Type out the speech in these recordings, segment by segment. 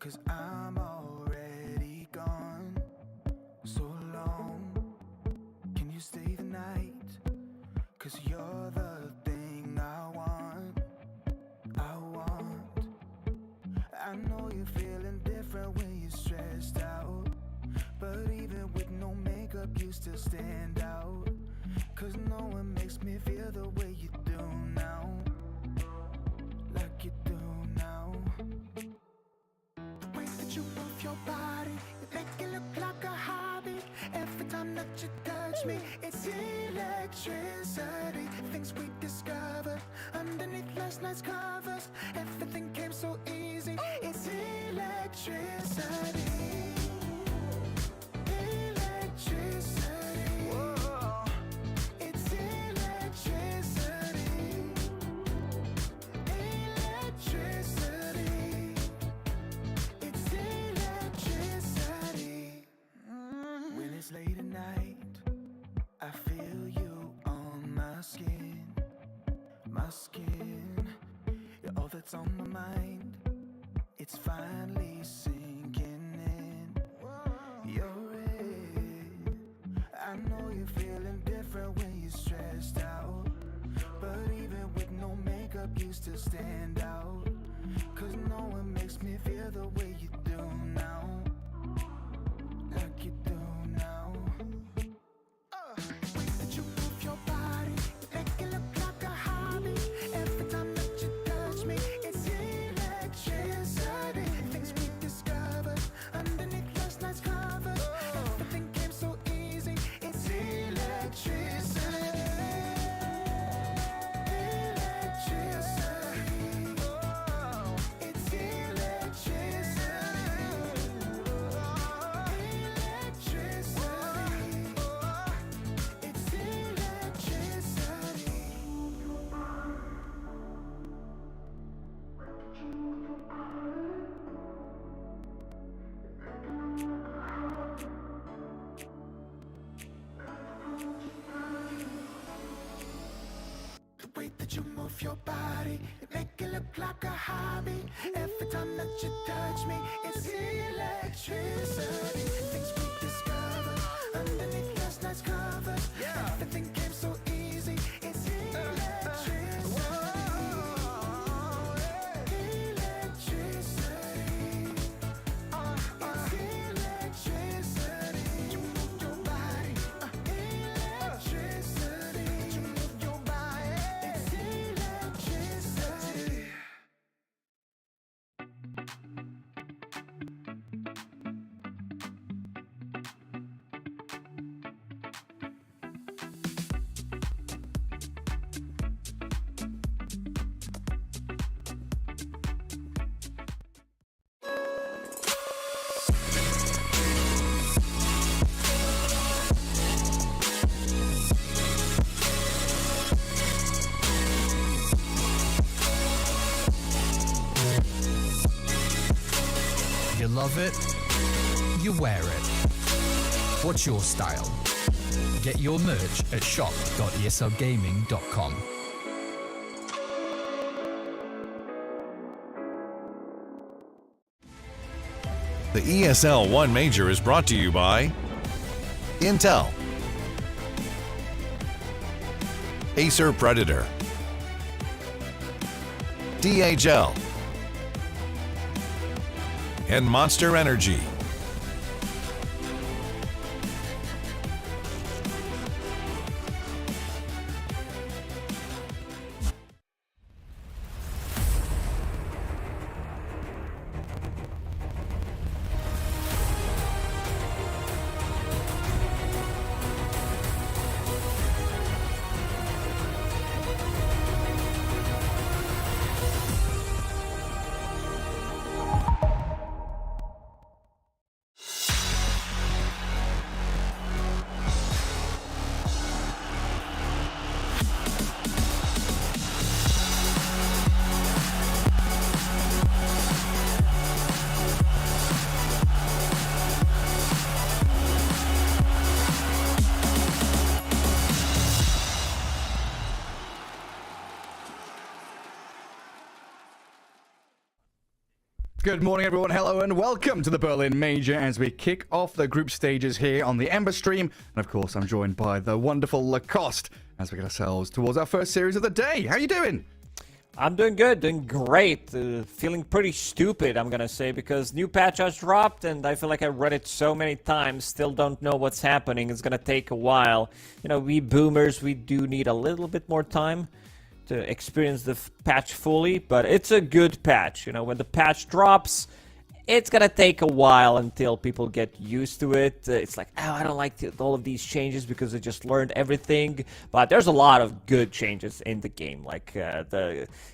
'cause I'm already gone. So long, can you stay the night? 'Cause you're the thing I want. I know you're feeling different when you're stressed out, but even with no makeup you still stand out. 'Cause no one makes me feel the way you do now, like you do now. The way that you move your body, you make it look like a hobby. Every time that you touch me, it's electricity. Things we discovered underneath last night's covers. Everything came so easy. It's electricity. Electricity. Whoa. It's electricity. Electricity. It's electricity. When it's late at night, I feel you on my skin. My skin. You're all that's on my mind. It's finally sinking in. You're it. I know you're feeling different when you're stressed out, but even with no makeup you still stand out. 'Cause no one makes me feel the way you do now, like you do now. The way that you move your body, you make it look like a hobby. Every time that you touch me, it's electricity. Things we discovered underneath last night's covers. Everything came so easy. It's electricity. Electricity. It's electricity. Electricity. It's electricity. The way that you move your body, you make it look like a hobby. Every time that you touch me, it's electricity. Things we discovered underneath last night's covers. Everything came so easy. It's electricity. Electricity. It's electricity. You move your body. Electricity. You move your body. It's electricity. You love it, you wear it. What's your style? Get your merch at shop.eslgaming.com. The ESL One Major is brought to you by Intel, Acer Predator, DHL, and Monster Energy. Good morning, everyone. Hello, and welcome to the Berlin Major as we kick off the group stages here on the Ember stream. And of course, I'm joined by the wonderful Lacoste as we get ourselves towards our first series of the day. How you doing? I'm doing good, doing great. Feeling pretty stupid, I'm gonna say, because new patch just dropped, and I feel like I read it so many times, still don't know what's happening. It's gonna take a while. You know, we boomers, we do need a little bit more time to experience the patch fully, but it's a good patch. You know, when the patch drops, it's gonna take a while until people get used to it. It's like, oh, I don't like all of these changes because I just learned everything. But there's a lot of good changes in the game. Like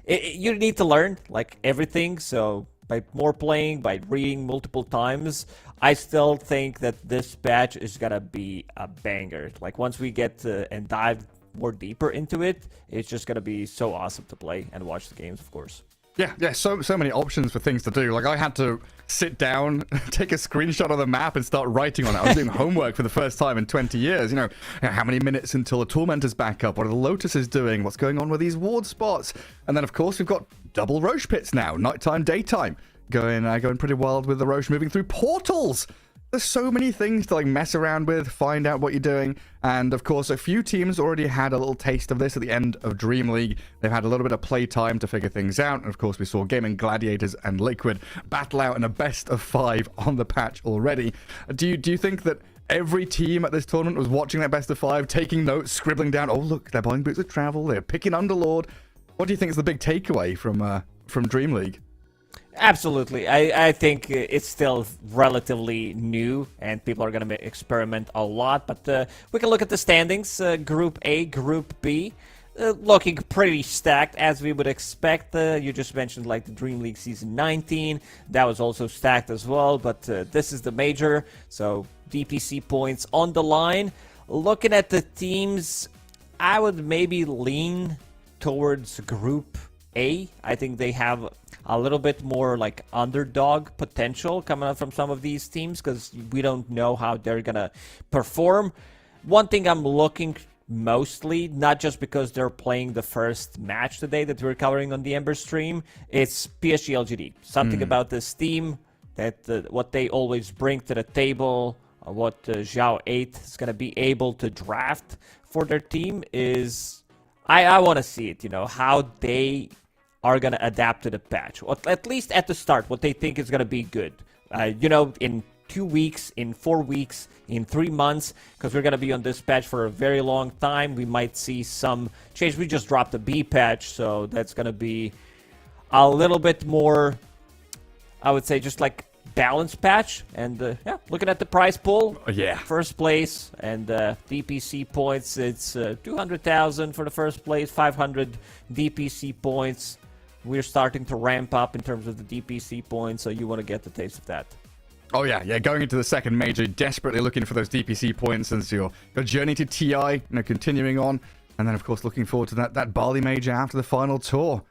you need to learn like everything. So by more playing, by reading multiple times, I still think that this patch is gonna be a banger. Like once we get and dive more deeper into it, it's just gonna be so awesome to play and watch the games, of course. Yeah, so many options for things to do. Like I had to sit down, take a screenshot of the map and start writing on it. I was doing homework for the first time in 20 years. You know, how many minutes until the Tormentor's back up? What are the Lotuses doing? What's going on with these ward spots? And then, of course, we've got double Roche pits now. Nighttime, daytime. Going pretty wild with the Roche moving through portals. There's so many things to like mess around with, find out what you're doing, and of course a few teams already had a little taste of this at the end of Dream League. They've had a little bit of play time to figure things out, and of course we saw Gaming Gladiators and Liquid battle out in a best of 5 on the patch already. Do you think that every team at this tournament was watching that best of 5, taking notes, scribbling down, oh look, they're buying boots of travel, they're picking Underlord? What do you think is the big takeaway from Dream League? Absolutely. I think it's still relatively new and people are going to experiment a lot. But we can look at the standings. Group A, Group B, looking pretty stacked as we would expect. You just mentioned like the Dream League Season 19. That was also stacked as well. But this is the major. So DPC points on the line. Looking at the teams, I would maybe lean towards Group A. I think they have a little bit more like underdog potential coming up from some of these teams because we don't know how they're gonna perform. One thing I'm looking mostly, not just because they're playing the first match today that we're covering on the Ember stream, it's PSG LGD. Something about this team, that what they always bring to the table, what Zhao 8 is gonna be able to draft for their team is, I want to see it, you know, how they are going to adapt to the patch. Or at least at the start, what they think is going to be good. You know, in 2 weeks, in 4 weeks, in 3 months, because we're going to be on this patch for a very long time, we might see some change. We just dropped a B patch, so that's going to be a little bit more, I would say, just like balanced patch. And yeah, looking at the prize pool, first place and DPC points, it's 200,000 for the first place, 500 DPC points. We're starting to ramp up in terms of the DPC points, so you want to get the taste of that. Oh yeah, going into the second major, desperately looking for those DPC points as your journey to TI, you know, continuing on, and then of course looking forward to that Bali major after the final tour.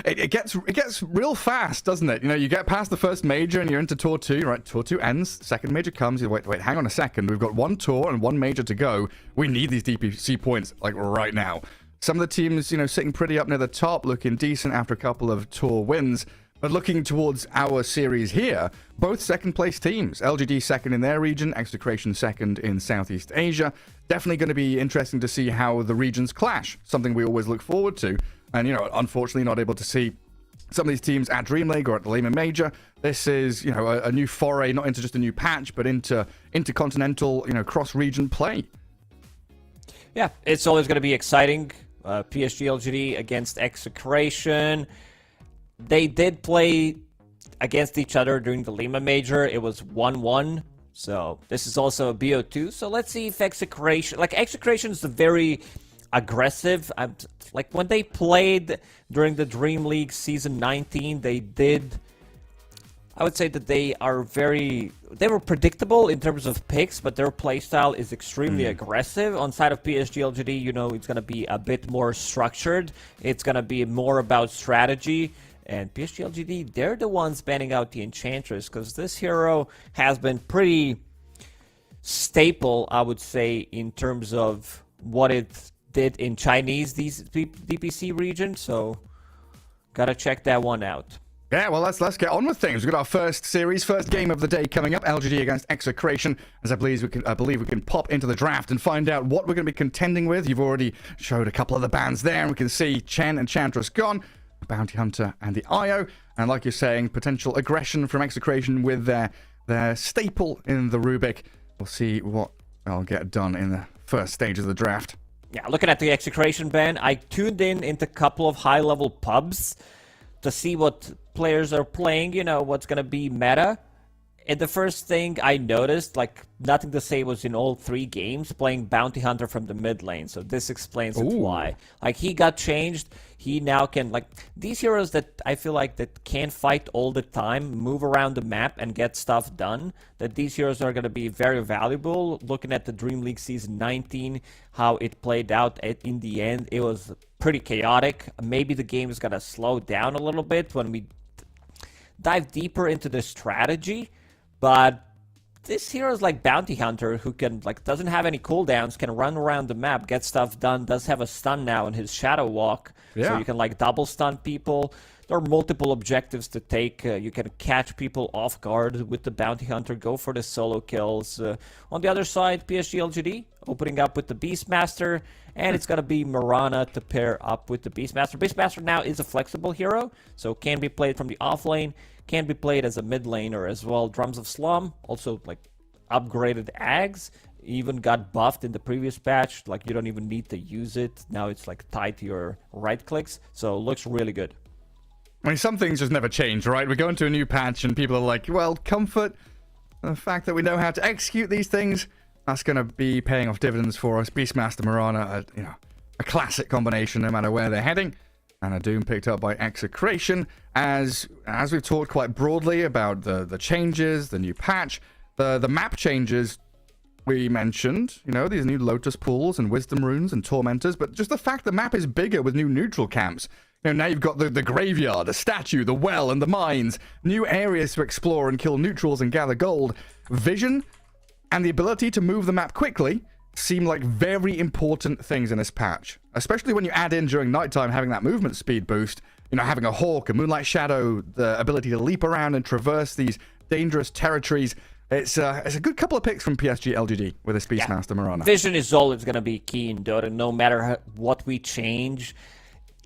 It gets real fast, doesn't it? You know, you get past the first major and you're into Tour 2, right? Tour 2 ends, second major comes, you wait, hang on a second, we've got one tour and one major to go. We need these DPC points, like, right now. Some of the teams, you know, sitting pretty up near the top, looking decent after a couple of tour wins. But looking towards our series here, both second-place teams. LGD second in their region, Execration second in Southeast Asia. Definitely going to be interesting to see how the regions clash, something we always look forward to. And, you know, unfortunately not able to see some of these teams at Dream League or at the Lehman Major. This is, you know, a new foray, not into just a new patch, but into intercontinental, you know, cross-region play. Yeah, it's always going to be exciting. PSG LGD against Execration. They did play against each other during the Lima Major. It was 1-1. So this is also a BO2. So let's see if Execration... Like, Execration is a very aggressive... like, when they played during the Dream League Season 19, they did... I would say that they are very... They were predictable in terms of picks, but their playstyle is extremely aggressive. On side of PSG LGD, you know, it's going to be a bit more structured. It's going to be more about strategy. And PSG LGD, they're the ones banning out the Enchantress, because this hero has been pretty staple, I would say, in terms of what it did in Chinese DPC region. So, gotta check that one out. Yeah, well, let's get on with things. We've got our first game of the day coming up, LGD against Execration, as I believe we can pop into the draft and find out what we're going to be contending with. You've already showed a couple of the bands there, and we can see Chen and Chandra's gone, Bounty Hunter and the IO, and like you're saying, potential aggression from Execration with their staple in the Rubik. We'll see what I'll get done in the first stage of the draft. Yeah, looking at the Execration ban, I tuned into a couple of high-level pubs to see what players are playing, what's going to be meta. And the first thing I noticed, like, nothing to say, was in all 3 games, playing Bounty Hunter from the mid lane. So this explains it why. Like, he got changed. He now can, like, these heroes that I feel like that can't fight all the time, move around the map and get stuff done, that these heroes are going to be very valuable. Looking at the Dream League Season 19, how it played out in the end, it was pretty chaotic. Maybe the game is going to slow down a little bit when we dive deeper into the strategy. But this hero is like Bounty Hunter, who can, like, doesn't have any cooldowns, can run around the map, get stuff done, does have a stun now in his Shadow Walk, so you can, like, double stun people. There are multiple objectives to take. You can catch people off guard with the Bounty Hunter, go for the solo kills. On the other side, PSG LGD opening up with the Beastmaster, and it's going to be Mirana to pair up with the Beastmaster. Beastmaster now is a flexible hero, so can be played from the off lane, can be played as a mid laner as well. Drums of Slum, also, like, upgraded Ags, even got buffed in the previous patch. Like, you don't even need to use it. Now it's, like, tied to your right clicks, so looks really good. I mean, some things just never change, right? We go into a new patch and people are like, well, comfort, the fact that we know how to execute these things, that's going to be paying off dividends for us. Beastmaster, Mirana, a classic combination no matter where they're heading. And a Doom picked up by Execration. As we've talked quite broadly about the changes, the new patch, the map changes we mentioned, these new Lotus Pools and Wisdom Runes and Tormentors, but just the fact the map is bigger with new neutral camps. Now you've got the graveyard, the statue, the well, and the mines. New areas to explore and kill neutrals and gather gold. Vision and the ability to move the map quickly seem like very important things in this patch. Especially when you add in during nighttime having that movement speed boost. Having a Hawk, a Moonlight Shadow, the ability to leap around and traverse these dangerous territories. It's a good couple of picks from PSG LGD with this Beastmaster Mirana. Vision is always going to be key in Dota, no matter what we change.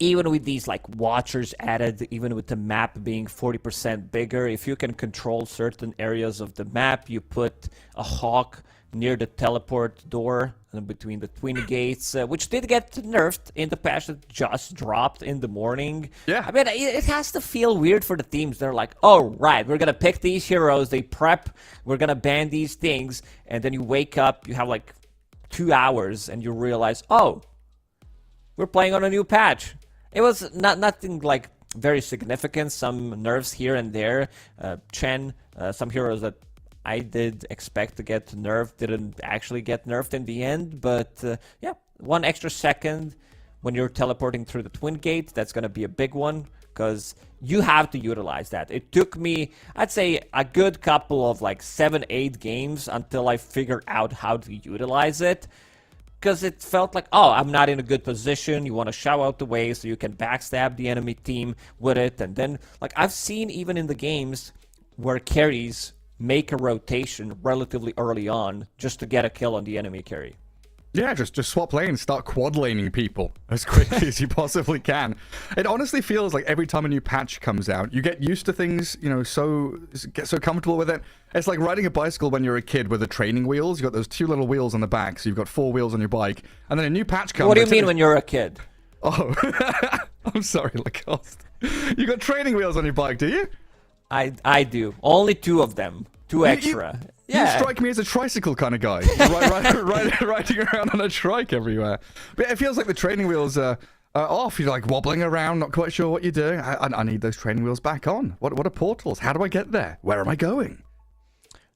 Even with these, like, Watchers added, even with the map being 40% bigger, if you can control certain areas of the map, you put a Hawk near the teleport door between the twin gates, which did get nerfed in the patch that just dropped in the morning. Yeah. I mean, it has to feel weird for the teams. They're like, oh, right, we're going to pick these heroes, they prep, we're going to ban these things, and then you wake up, you have, like, 2 hours, and you realize, oh, we're playing on a new patch. It was nothing, like, very significant. Some nerfs here and there. Chen, some heroes that I did expect to get nerfed didn't actually get nerfed in the end. But, yeah, 1 extra second when you're teleporting through the Twin Gate, that's going to be a big one, because you have to utilize that. It took me, I'd say, a good couple of, like, 7-8 games until I figured out how to utilize it. Because it felt like, oh, I'm not in a good position. You want to shout out the way so you can backstab the enemy team with it. And then, like, I've seen even in the games where carries make a rotation relatively early on just to get a kill on the enemy carry. Yeah, just swap lanes, start quad laning people as quickly as you possibly can. It honestly feels like every time a new patch comes out, you get used to things, get so comfortable with it. It's like riding a bicycle when you're a kid with the training wheels. You've got those 2 little wheels on the back, so you've got 4 wheels on your bike. And then a new patch comes. What do you mean when you're a kid? Oh, I'm sorry, Lacoste. You got training wheels on your bike, do you? I do. Only 2 of them. 2 extra. You strike me as a tricycle kind of guy. Riding around on a trike everywhere. But it feels like the training wheels are off. You're like wobbling around, not quite sure what you're doing. I need those training wheels back on. What are portals? How do I get there? Where am I going?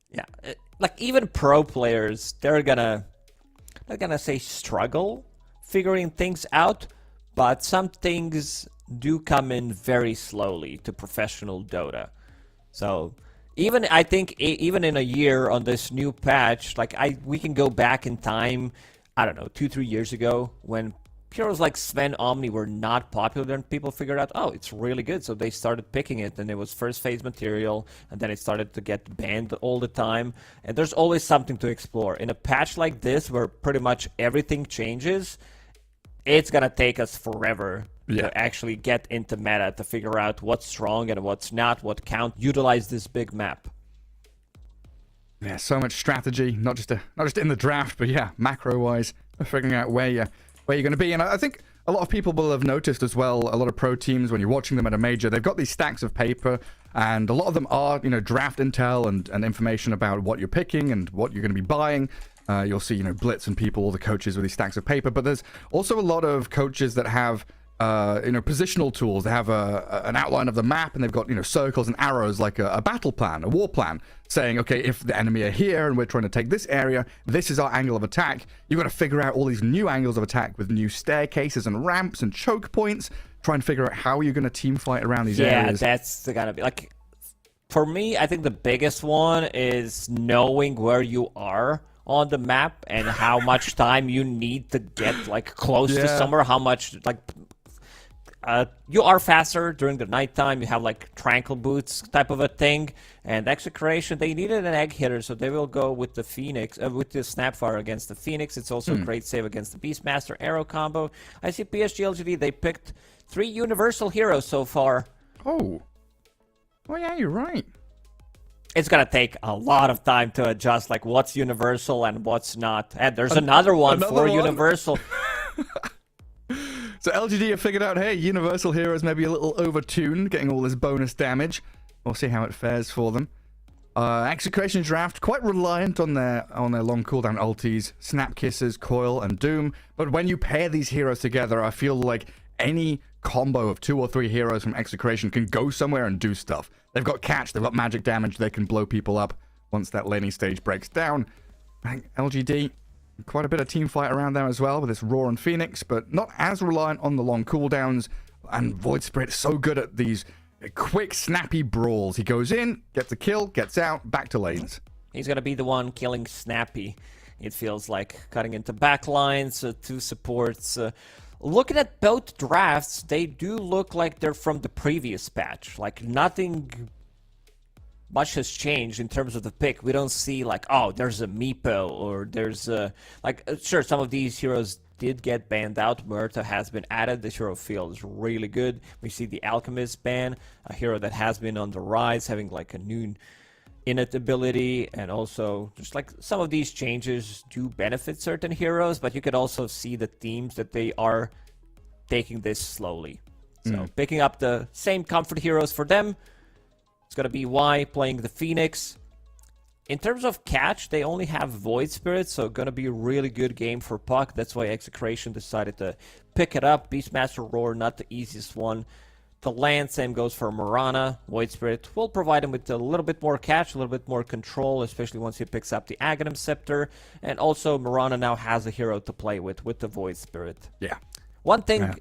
Yeah, like even pro players, they're gonna say struggle figuring things out, but some things do come in very slowly to professional Dota. So I think even in a year on this new patch, like we can go back in time, I don't know, 2-3 years ago when heroes like Sven Omni were not popular, and people figured out, oh, it's really good, so they started picking it, and it was first phase material, and then it started to get banned all the time, and there's always something to explore. In a patch like this, where pretty much everything changes, it's gonna take us forever to actually get into meta, to figure out what's strong and what's not, what count, utilize this big map. Yeah, so much strategy, not just in the draft, but yeah, macro-wise, figuring out where you're going to be. And I think a lot of people will have noticed as well, a lot of pro teams, when you're watching them at a major, they've got these stacks of paper, and a lot of them are, draft intel and information about what you're picking and what you're going to be buying. You'll see, Blitz and people, all the coaches with these stacks of paper, but there's also a lot of coaches that have positional tools. They have an outline of the map, and they've got circles and arrows, like a battle plan, a war plan, saying, okay, if the enemy are here and we're trying to take this area, this is our angle of attack. You've got to figure out all these new angles of attack with new staircases and ramps and choke points. Try and figure out how you're going to team fight around these areas. Yeah, that's gotta be like, for me, I think the biggest one is knowing where you are on the map and how much time you need to get like close to somewhere, how much like you are faster during the nighttime. You have like tranquil boots type of a thing, and Execration, they needed an egg hitter, so they will go with the Phoenix, with the Snapfire against the Phoenix. It's also a great save against the Beastmaster arrow combo. I see PSG LGD, they picked 3 universal heroes so far. Oh yeah, you're right. It's gonna take a lot of time to adjust, like what's universal and what's not. And there's another one for universal. So LGD have figured out, hey, universal heroes maybe a little overtuned, getting all this bonus damage. We'll see how it fares for them. Execration draft, quite reliant on their long cooldown ultis, Snap Kisses, Coil, and Doom. But when you pair these heroes together, I feel like any combo of 2 or 3 heroes from Execration can go somewhere and do stuff. They've got catch, they've got magic damage, they can blow people up once that laning stage breaks down. I think LGD, quite a bit of team fight around there as well with this Roar and Phoenix, but not as reliant on the long cooldowns. And Void Spirit is so good at these quick, snappy brawls. He goes in, gets a kill, gets out, back to lanes. He's going to be the one killing Snappy. It feels like cutting into backlines, 2 supports. Looking at both drafts, they do look like they're from the previous patch. Like, nothing much has changed in terms of the pick. We don't see, like, oh, there's a Meepo, or there's a... Like, sure, some of these heroes did get banned out. Murta has been added. The hero feels really good. We see the Alchemist ban, a hero that has been on the rise, having, like, a new init ability, and also just like some of these changes do benefit certain heroes, but you could also see the teams that they are taking this slowly. So picking up the same comfort heroes for them. It's going to be Y playing the Phoenix. In terms of catch, they only have Void Spirit, so going to be a really good game for Puck. That's why Execration decided to pick it up. Beastmaster Roar, not the easiest one. The land, same goes for Marana. Void Spirit will provide him with a little bit more catch, a little bit more control, especially once he picks up the Aghanim Scepter. And also, Marana now has a hero to play with the Void Spirit. Yeah. One thing,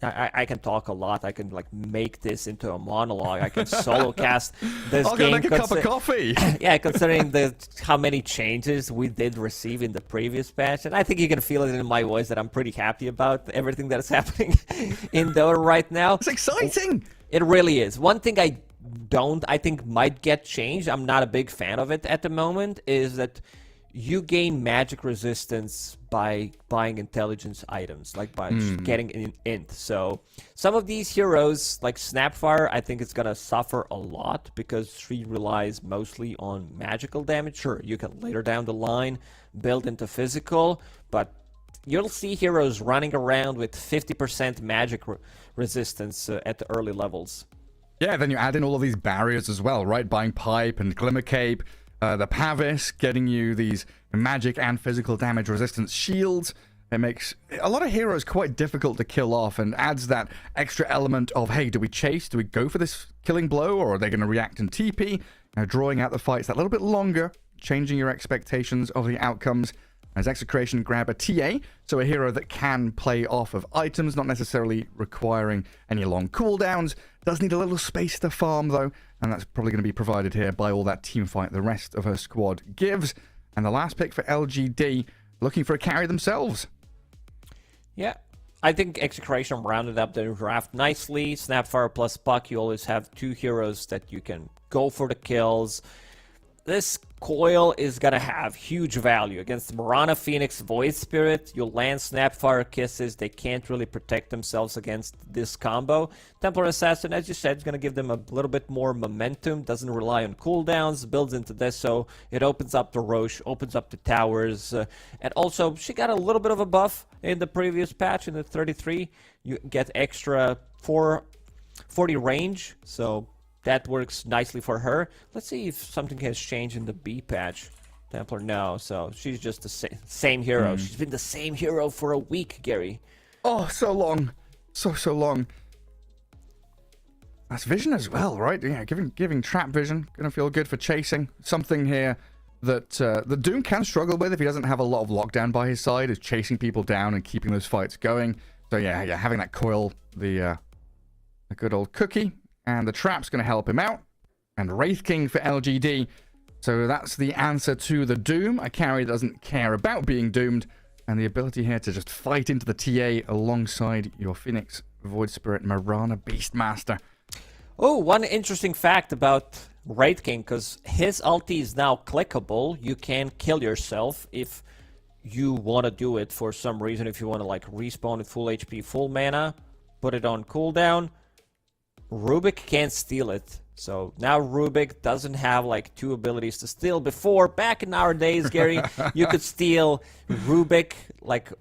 I can talk a lot. I can like make this into a monologue. I can solo cast this I'll game. go make a cup of coffee. Yeah, considering how many changes we did receive in the previous patch, and I think you can feel it in my voice that I'm pretty happy about everything that is happening in Dota right now. It's exciting. It really is. One thing I think might get changed, I'm not a big fan of it at the moment, is that you gain magic resistance by buying intelligence items, like by just getting an int. So some of these heroes, like Snapfire, I think it's going to suffer a lot because she relies mostly on magical damage. Sure, you can later down the line build into physical, but you'll see heroes running around with 50% magic resistance at the early levels. Yeah, then you add in all of these barriers as well, right? Buying Pipe and Glimmer Cape. The Pavis getting you these magic and physical damage resistance shields. It makes a lot of heroes quite difficult to kill off and adds that extra element of, hey, do we chase? Do we go for this killing blow, or are they going to react in TP? Drawing out the fights that little bit longer, changing your expectations of the outcomes. As Execration grab a TA, so a hero that can play off of items, not necessarily requiring any long cooldowns. Does need a little space to farm, though, and that's probably going to be provided here by all that team fight the rest of her squad gives. And the last pick for LGD, looking for a carry themselves. Yeah, I think Execration rounded up the draft nicely. Snapfire plus Puck, you always have 2 heroes that you can go for the kills. This coil is gonna have huge value against Mirana, Phoenix, Void Spirit. You'll land Snapfire Kisses. They can't really protect themselves against this combo. Templar Assassin, as you said, is gonna give them a little bit more momentum. Doesn't rely on cooldowns. Builds into this, so it opens up the Roche, opens up the towers, and also she got a little bit of a buff in the previous patch in the 33. You get extra 440 range, so that works nicely for her. Let's see if something has changed in the B patch. Templar, no. So she's just the same hero. She's been the same hero for a week, Gary. Oh, so long. So long. That's vision as well, right? Yeah, giving trap vision. Gonna feel good for chasing. Something here that the Doom can struggle with if he doesn't have a lot of lockdown by his side, is chasing people down and keeping those fights going. So yeah, having that coil, the good old cookie. And the trap's going to help him out. And Wraith King for LGD. So that's the answer to the Doom. A carry that doesn't care about being doomed. And the ability here to just fight into the TA alongside your Phoenix, Void Spirit, Mirana, Beastmaster. Oh, one interesting fact about Wraith King, because his ulti is now clickable. You can kill yourself if you want to do it for some reason. If you want to like respawn with full HP, full mana, put it on cooldown. Rubik can't steal it. So now Rubik doesn't have like 2 abilities to steal. Before, back in our days, Gary, you could steal Rubik like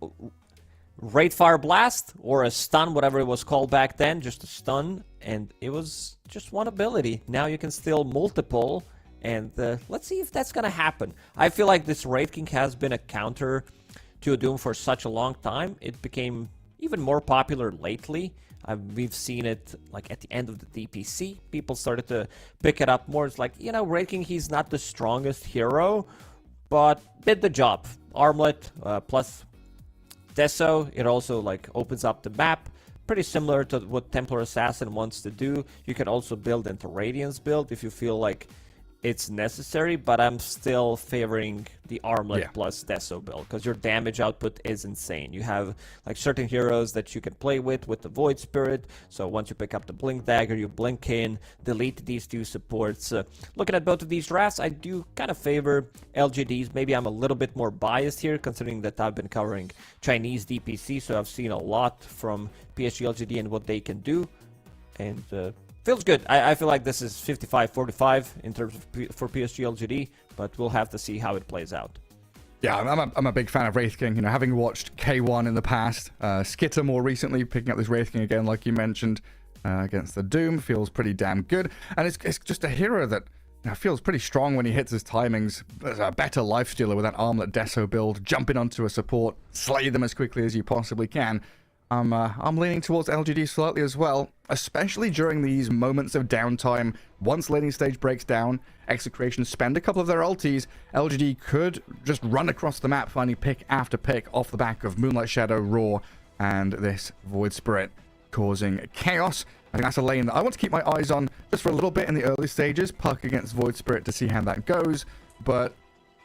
Wraithfire Blast or a stun, whatever it was called back then, just a stun, and it was just 1 ability. Now you can steal multiple, and let's see if that's gonna happen. I feel like this Wraith King has been a counter to a Doom for such a long time. It became even more popular lately. We've seen it like at the end of the DPC. People started to pick it up more. It's like, you know, Wraith King, he's not the strongest hero, but did the job. Armlet plus Deso, it also like opens up the map. Pretty similar to what Templar Assassin wants to do. You can also build into Radiance build if you feel like it's necessary, but I'm still favoring the Armlet plus Deso build, because your damage output is insane. You have like certain heroes that you can play with the Void Spirit, so once you pick up the Blink Dagger, you blink in, delete these 2 supports. Looking at both of these drafts, I do kind of favor LGDs. Maybe I'm a little bit more biased here, considering that I've been covering Chinese DPC, so I've seen a lot from PSG LGD and what they can do, and feels good. I feel like this is 55-45 in terms of for PSG LGD, but we'll have to see how it plays out. Yeah, I'm a big fan of Wraith King. You know, having watched K1 in the past, Skitter more recently, picking up this Wraith King again, like you mentioned, against the Doom, feels pretty damn good. And it's just a hero that feels pretty strong when he hits his timings. There's a better lifestealer with that Armlet Deso build, jumping onto a support, slay them as quickly as you possibly can. I'm leaning towards LGD slightly as well, especially during these moments of downtime. Once laning stage breaks down, Execration spend a couple of their ultis, LGD could just run across the map, finding pick after pick off the back of Moonlight Shadow, Roar, and this Void Spirit, causing chaos. I think that's a lane that I want to keep my eyes on just for a little bit in the early stages, Puck against Void Spirit, to see how that goes. But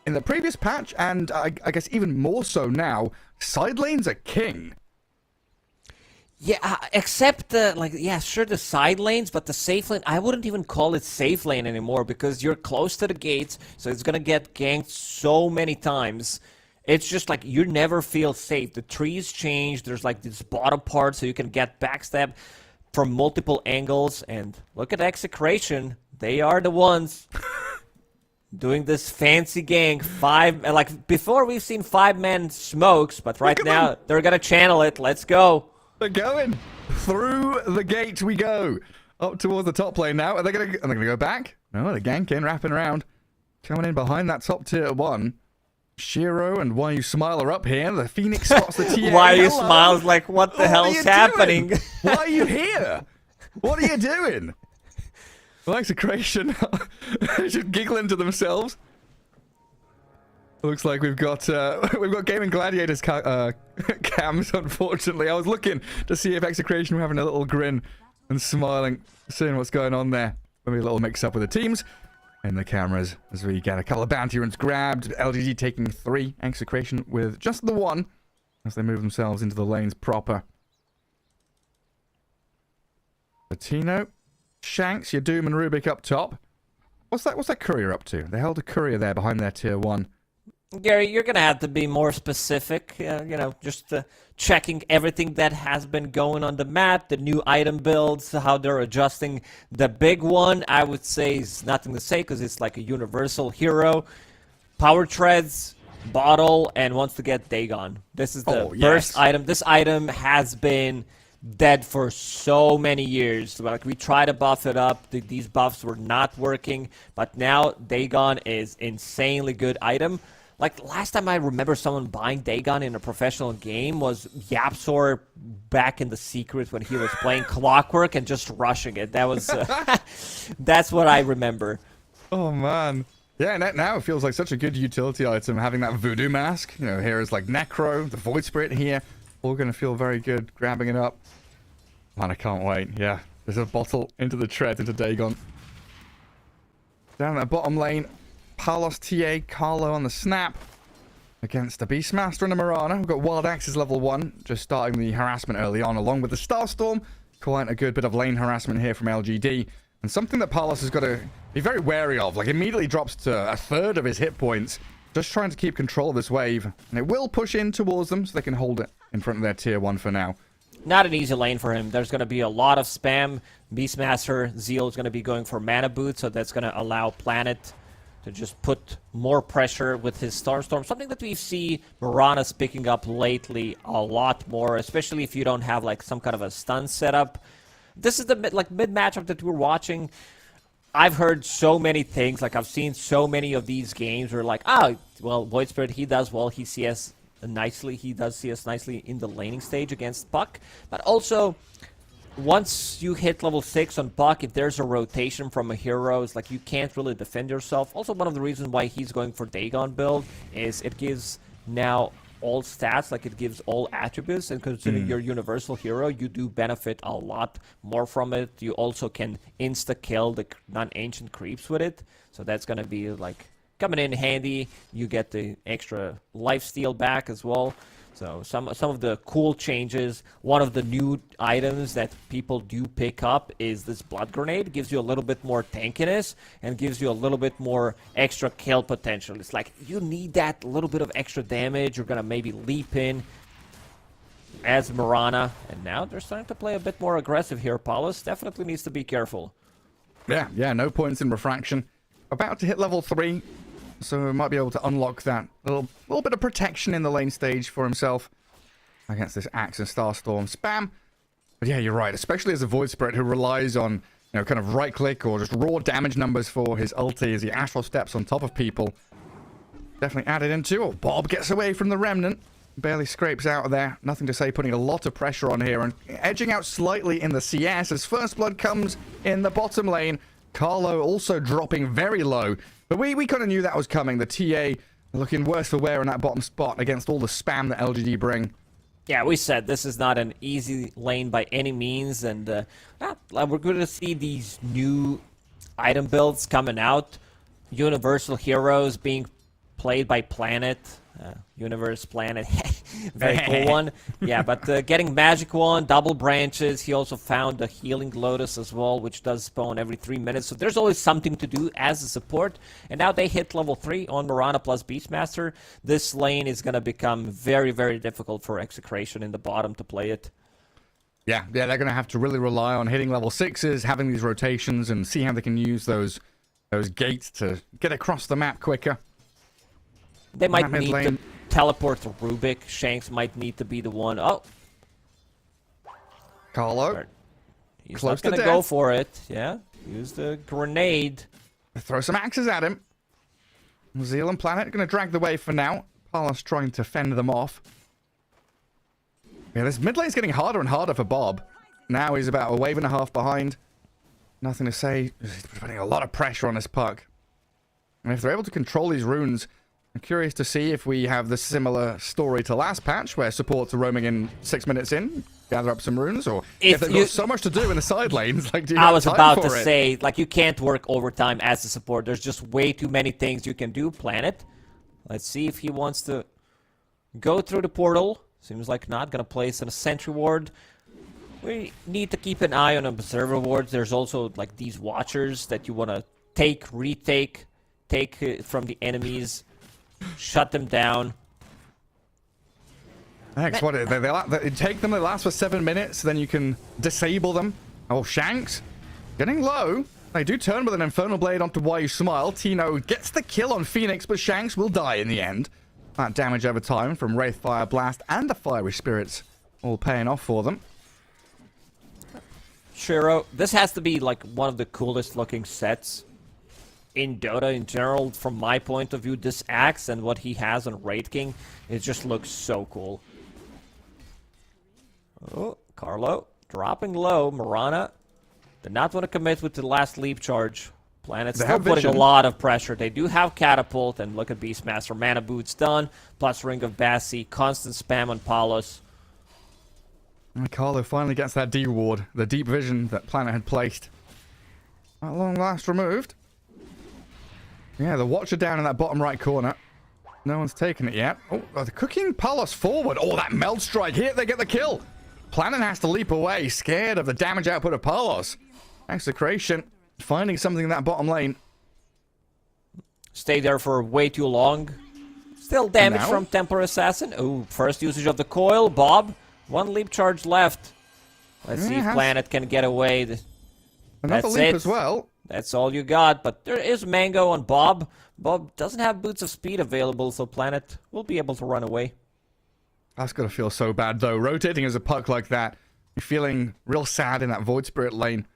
in the previous patch, and I guess even more so now, side lanes are king. Yeah, except, sure, the side lanes, but the safe lane, I wouldn't even call it safe lane anymore, because you're close to the gates, so it's gonna get ganked so many times. It's just like, you never feel safe. The trees change, there's like this bottom part, so you can get backstab from multiple angles, and look at Execration. They are the ones doing this fancy gank. Before we've seen 5-man smokes, but right now, they're gonna channel it. Let's go. They're going. Through the gate we go. Up towards the top lane now. Are they gonna go back? No, they're ganking, wrapping around. Coming in behind that top tier 1. Shiro and Why You Smile are up here. The Phoenix spots the TA. Why You Smile is like, what the hell's happening? Why are you here? What are you doing? Well, Execration just giggling to themselves. Looks like we've got Gaming Gladiators cams, unfortunately. I was looking to see if Execration were having a little grin and smiling, seeing what's going on there. Maybe a little mix-up with the teams and the cameras as we get a couple of bounty runs grabbed. LGD taking 3, Execration with just the 1 as they move themselves into the lanes proper. Latino, Shanks, your Doom and Rubik up top. What's that courier up to? They held a courier there behind their tier 1. Gary, you're going to have to be more specific, just checking everything that has been going on the map, the new item builds, how they're adjusting. The big one, I would say, is nothing to say because it's like a universal hero. Power Treads, Bottle, and wants to get Dagon. This is the first item. This item has been dead for so many years. Like, we tried to buff it up. These buffs were not working, but now Dagon is insanely good item. Like, last time I remember someone buying Dagon in a professional game was Yapsor back in the Secret when he was playing Clockwork and just rushing it. That was that's what I remember. Oh, man. Yeah, now it feels like such a good utility item, having that Voodoo Mask. You know, here is like Necro, the Void Spirit here. All going to feel very good grabbing it up. Man, I can't wait. Yeah, there's a bottle into the tread, into Dagon. Down that bottom lane, Palos, TA, Carlo on the snap. Against a Beastmaster and a Mirana. We've got Wild Axes level 1, just starting the harassment early on, along with the Starstorm. Quite a good bit of lane harassment here from LGD. And something that Palos has got to be very wary of. Like, immediately drops to a third of his hit points. Just trying to keep control of this wave. And it will push in towards them, so they can hold it in front of their tier 1 for now. Not an easy lane for him. There's going to be a lot of spam. Beastmaster Zeal is going to be going for mana boot, so that's going to allow Planet to just put more pressure with his Starstorm. Something that we see Mirana's picking up lately a lot more, especially if you don't have like some kind of a stun setup. This is the mid matchup that we're watching. I've heard so many things, like I've seen so many of these games where like, well, Void Spirit, he does well, he CS nicely, he does CS nicely in the laning stage against Puck, but also once you hit level 6 on Puck, if there's a rotation from a hero, it's like you can't really defend yourself. Also, one of the reasons why he's going for Dagon build is it gives now all stats, like it gives all attributes, and considering you're universal hero, you do benefit a lot more from it. You also can insta-kill the non-ancient creeps with it, so that's going to be like coming in handy. You get the extra lifesteal back as well. So some of the cool changes. One of the new items that people do pick up is this Blood Grenade. Gives you a little bit more tankiness and gives you a little bit more extra kill potential. It's like you need that little bit of extra damage. You're going to maybe leap in as Mirana. And now they're starting to play a bit more aggressive here. Paulus definitely needs to be careful. Yeah, no points in refraction. About to hit level 3. So he might be able to unlock that little bit of protection in the lane stage for himself against this Axe and Starstorm spam. But yeah, you're right, especially as a Void Spirit who relies on, kind of right click or just raw damage numbers for his ulti as he astral steps on top of people. Definitely added into. Oh, Bob gets away from the Remnant. Barely scrapes out of there. Nothing to say, putting a lot of pressure on here and edging out slightly in the CS as First Blood comes in the bottom lane. Carlo also dropping very low. But we kind of knew that was coming. The TA looking worse for wear in that bottom spot against all the spam that LGD bring. Yeah, we said this is not an easy lane by any means. And we're going to see these new item builds coming out. Universal heroes being played by Planet. Universe, Planet. Very cool one. Yeah, but getting Magic Wand, double branches. He also found a Healing Lotus as well, which does spawn every 3 minutes. So there's always something to do as a support. And now they hit level 3 on Mirana plus Beastmaster. This lane is going to become very, very difficult for Execration in the bottom to play it. Yeah, they're going to have to really rely on hitting level 6s, having these rotations, and see how they can use those gates to get across the map quicker. They might need to teleport to Rubik. Shanks might need to be the one. Oh. Carlo. He's close not going to to go for it. Yeah. Use the grenade. Throw some axes at him. Zeal and Planet going to drag the way for now. Palos trying to fend them off. Yeah, this mid lane's getting harder and harder for Bob. Now he's about a wave and a half behind. Nothing to say. He's putting a lot of pressure on this puck. And if they're able to control these runes, I'm curious to see if we have the similar story to last patch, where supports are roaming in 6 minutes in, gather up some runes, or if they've got so much to do in the side lanes. Like, do you I have was time about for to it? say, like, you can't work overtime as a support. There's just way too many things you can do. Planet. Let's see if he wants to go through the portal. Seems like not. Gonna place in a sentry ward. we need to keep an eye on observer wards. There's also like these watchers that you want to take, retake, take from the enemies, shut them down. Thanks. What they take them. They last for 7 minutes. Then you can disable them. Oh, Shanks getting low. They do turn with an Infernal Blade onto Why You Smile. Tino gets the kill on Phoenix, but Shanks will die in the end. That damage over time from Wraith Fire Blast and the Fiery Spirits all paying off for them. Shiro, this has to be like one of the coolest looking sets in Dota in general. From my point of view, this axe and what he has on Wraith King, it just looks so cool. Oh, Carlo dropping low. Marana did not want to commit with the last leap charge. Planet's still putting a lot of pressure. They do have Catapult, and look at Beastmaster. Mana Boots done, plus Ring of Bassi, constant spam on Palos. And Carlo finally gets that D ward, the deep vision that Planet had placed. At long last removed. Yeah, the Watcher down in that bottom right corner. No one's taken it yet. Oh, they're cooking Palos forward. Oh, that Meld Strike. Here they get the kill. Planet has to leap away, scared of the damage output of Palos. Execration finding something in that bottom lane. Stay there for way too long. Still damage from Templar Assassin. Oh, first usage of the coil. Bob, one leap charge left. Let's see if Planet can get away. Another leap as well. That's all you got, but there is Mango on Bob. Bob doesn't have Boots of Speed available, so Planet will be able to run away. That's got to feel so bad, though. Rotating as a puck like that, you're feeling real sad in that Void Spirit lane.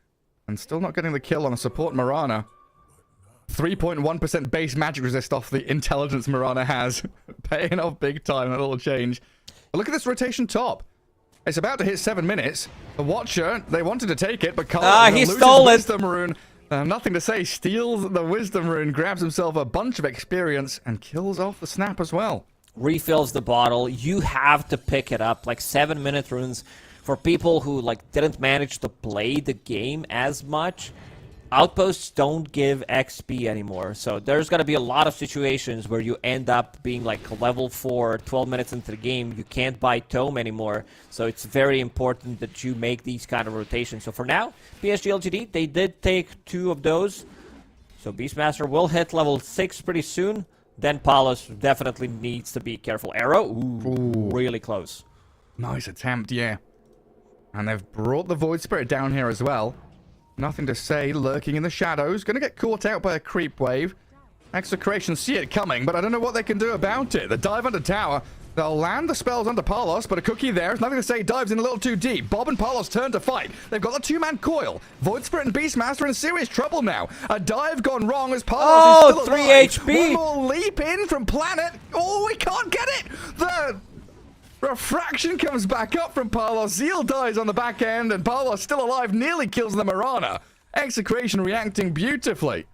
And still not getting the kill on a support Marana. 3.1% base magic resist off the intelligence Marana has. Paying off big time, that little change. But look at this rotation top. It's about to hit 7 minutes. The Watcher, they wanted to take it, but Carl he stole it. Wisdom Rune. Nothing to say. Steals the Wisdom Rune, grabs himself a bunch of experience, and kills off the Snap as well. Refills the bottle. You have to pick it up. Like 7-minute runes for people who like didn't manage to play the game as much. Outposts don't give XP anymore, so there's going to be a lot of situations where you end up being like level 4, 12 minutes into the game. You can't buy Tome anymore, so it's very important that you make these kind of rotations. So for now, PSG LGD, they did take 2 of those, so Beastmaster will hit level 6 pretty soon. Then Palos definitely needs to be careful. Arrow, ooh, really close. Nice attempt, yeah. And they've brought the Void Spirit down here as well. Nothing to say, lurking in the shadows. Gonna get caught out by a creep wave. Execration see it coming, but I don't know what they can do about it. The dive under tower. They'll land the spells under Palos, but a cookie there. Nothing to say, dives in a little too deep. Bob and Palos turn to fight. They've got the 2-man coil. Void Spirit and Beastmaster in serious trouble now. A dive gone wrong as Palos is still 3 alive. HP. One more leap in from Planet. Oh, we can't get it. The refraction comes back up from Palos. Zeal dies on the back end, and Palos still alive nearly kills the Marana. Execration reacting beautifully.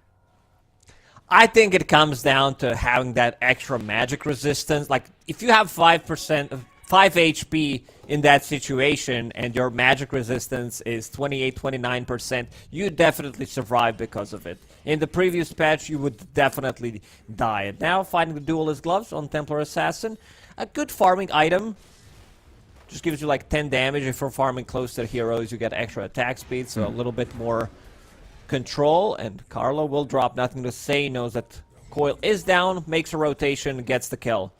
I think it comes down to having that extra magic resistance. Like, if you have 5% of 5 HP in that situation and your magic resistance is 28, 29%, you definitely survive because of it. In the previous patch, you would definitely die. And now, finding the Duelist Gloves on Templar Assassin, a good farming item. Just gives you like 10 damage. If you're farming close to the heroes, you get extra attack speed, so a little bit more control. And Carlo will drop. Nothing to say. Knows that coil is down, makes a rotation, gets the kill.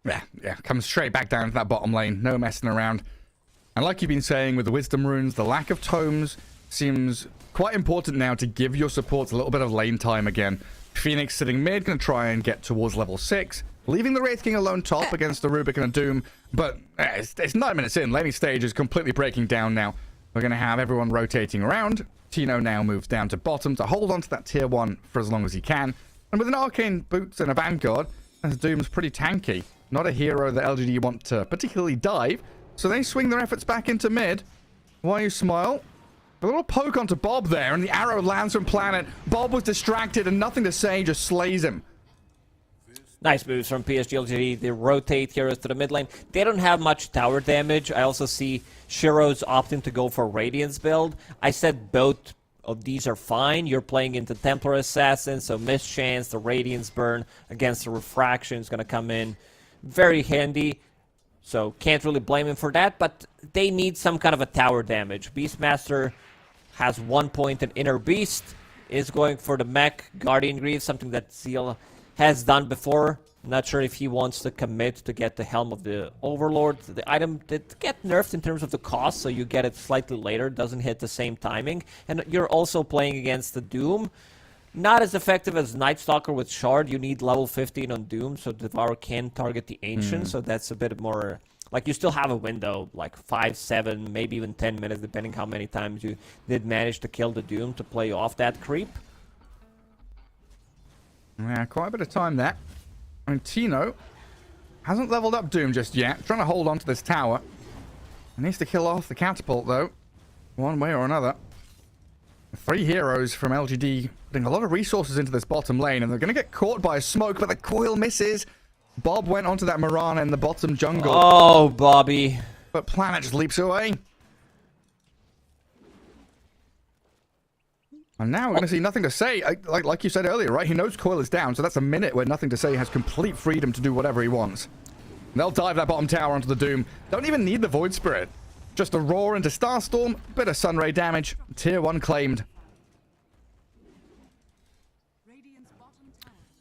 Yeah, comes straight back down to that bottom lane. No messing around. And like you've been saying with the Wisdom Runes, the lack of tomes seems quite important now to give your supports a little bit of lane time again. Phoenix sitting mid, going to try and get towards level 6. Leaving the Wraith King alone top against the Rubik and a Doom. But it's 9 minutes in. Laning stage is completely breaking down now. We're going to have everyone rotating around. Tino now moves down to bottom to hold on to that tier 1 for as long as he can. And with an Arcane Boots and a Vanguard, Doom's pretty tanky. Not a hero that LGD want to particularly dive. So they swing their efforts back into mid. Why You Smile? A little poke onto Bob there, and the arrow lands from Planet. Bob was distracted and nothing to say, just slays him. Nice moves from PSG LGD. They rotate heroes to the mid lane. They don't have much tower damage. I also see Shiro's opting to go for Radiance build. I said both of these are fine. You're playing into Templar Assassin, so Mischance, the Radiance burn against the Refraction is going to come in very handy. So can't really blame him for that, but they need some kind of a tower damage. Beastmaster has 1 point, and Inner Beast is going for the mech Guardian Greaves, something that Zeal has done before. Not sure if he wants to commit to get the Helm of the Overlord. The item did get nerfed in terms of the cost, so you get it slightly later, doesn't hit the same timing. And you're also playing against the Doom. Not as effective as Night Stalker with Shard. You need level 15 on Doom, so Devour can target the Ancient, so that's a bit more... Like, you still have a window, like 5, 7, maybe even 10 minutes, depending how many times you did manage to kill the Doom to play off that creep. Yeah, quite a bit of time there. I mean, Tino hasn't leveled up Doom just yet. Trying to hold on to this tower. He needs to kill off the catapult, though. One way or another. 3 heroes from LGD putting a lot of resources into this bottom lane, and they're going to get caught by a smoke, but the coil misses. Bob went onto that Mirana in the bottom jungle. Oh, Bobby. But Planet just leaps away. And now we're going to see Nothing to Say. Like you said earlier, right? He knows coil is down, so that's a minute where Nothing to Say has complete freedom to do whatever he wants. They'll dive that bottom tower onto the Doom. Don't even need the Void Spirit. Just a roar into Starstorm, bit of Sunray damage. Tier 1 claimed.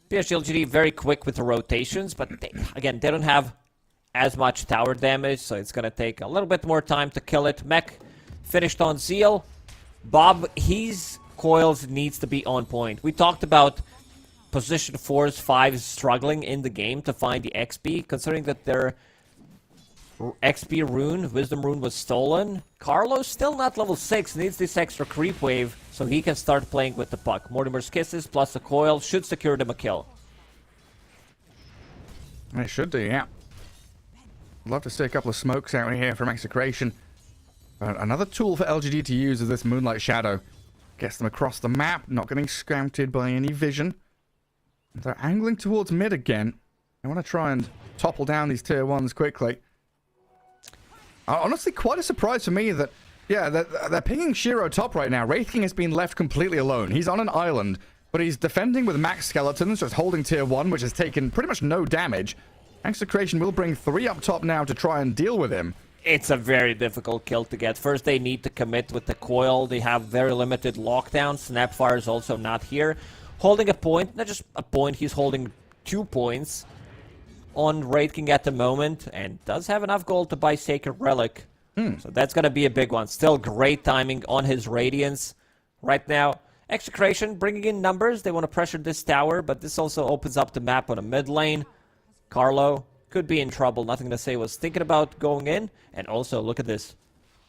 PSG LGD very quick with the rotations, but again, they don't have as much tower damage, so it's going to take a little bit more time to kill it. Mech finished on Zeal. Bob, his coils needs to be on point. We talked about position 4s, 5s struggling in the game to find the XP, considering that their XP rune, Wisdom rune, was stolen. Carlos still not level 6, needs this extra creep wave so he can start playing with the puck. Mortimer's Kisses plus the coil should secure them a kill. It should do, yeah. I'd love to see a couple of smokes out here from Execration. Another tool for LGD to use is this Moonlight Shadow. Gets them across the map, not getting scouted by any vision. They're angling towards mid again. I want to try and topple down these tier 1s quickly. Honestly, quite a surprise for me that, yeah, they're pinging Shiro top right now. Wraith King has been left completely alone. He's on an island, but he's defending with max skeletons, just holding tier 1, which has taken pretty much no damage. Execration will bring 3 up top now to try and deal with him. It's a very difficult kill to get. First, they need to commit with the coil. They have very limited lockdown. Snapfire is also not here. Holding a point, not just a point, he's holding 2 points on Wraith King at the moment, and does have enough gold to buy Sacred Relic. So that's going to be a big one. Still great timing on his Radiance right now. Execration bringing in numbers. They want to pressure this tower, but this also opens up the map on a mid lane. Carlo could be in trouble. Nothing to Say was thinking about going in. And also, look at this.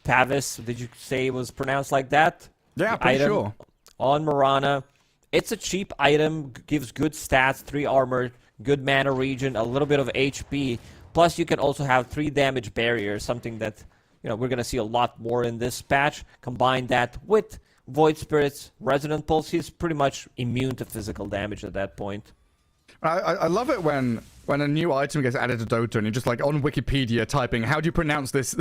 Pavis, did you say it was pronounced like that? Yeah, the pretty item sure. On Mirana. It's a cheap item, gives good stats, 3 armor, good mana regen, a little bit of HP. Plus, you can also have 3 damage barriers, something that, you know, we're going to see a lot more in this patch. Combine that with Void Spirit's Resonant Pulse. He's pretty much immune to physical damage at that point. I love it when a new item gets added to Dota and you're just like on Wikipedia typing, how do you pronounce this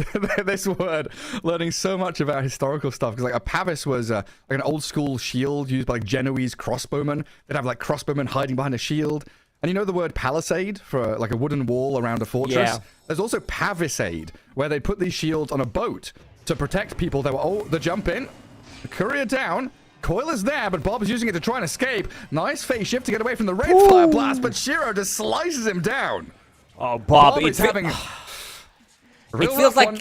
this word? Learning so much about historical stuff. Because like a Pavis was like an old school shield used by like Genoese crossbowmen. They'd have like crossbowmen hiding behind a shield. And you know the word palisade for like a wooden wall around a fortress? Yeah. There's also pavisade, where they put these shields on a boat to protect people that were, the jump in, the courier down, coil is there, but Bob is using it to try and escape. Nice phase shift to get away from the Red Fire Blast, but Shiro just slices him down. Oh, Bob is having a real it feels rough like one.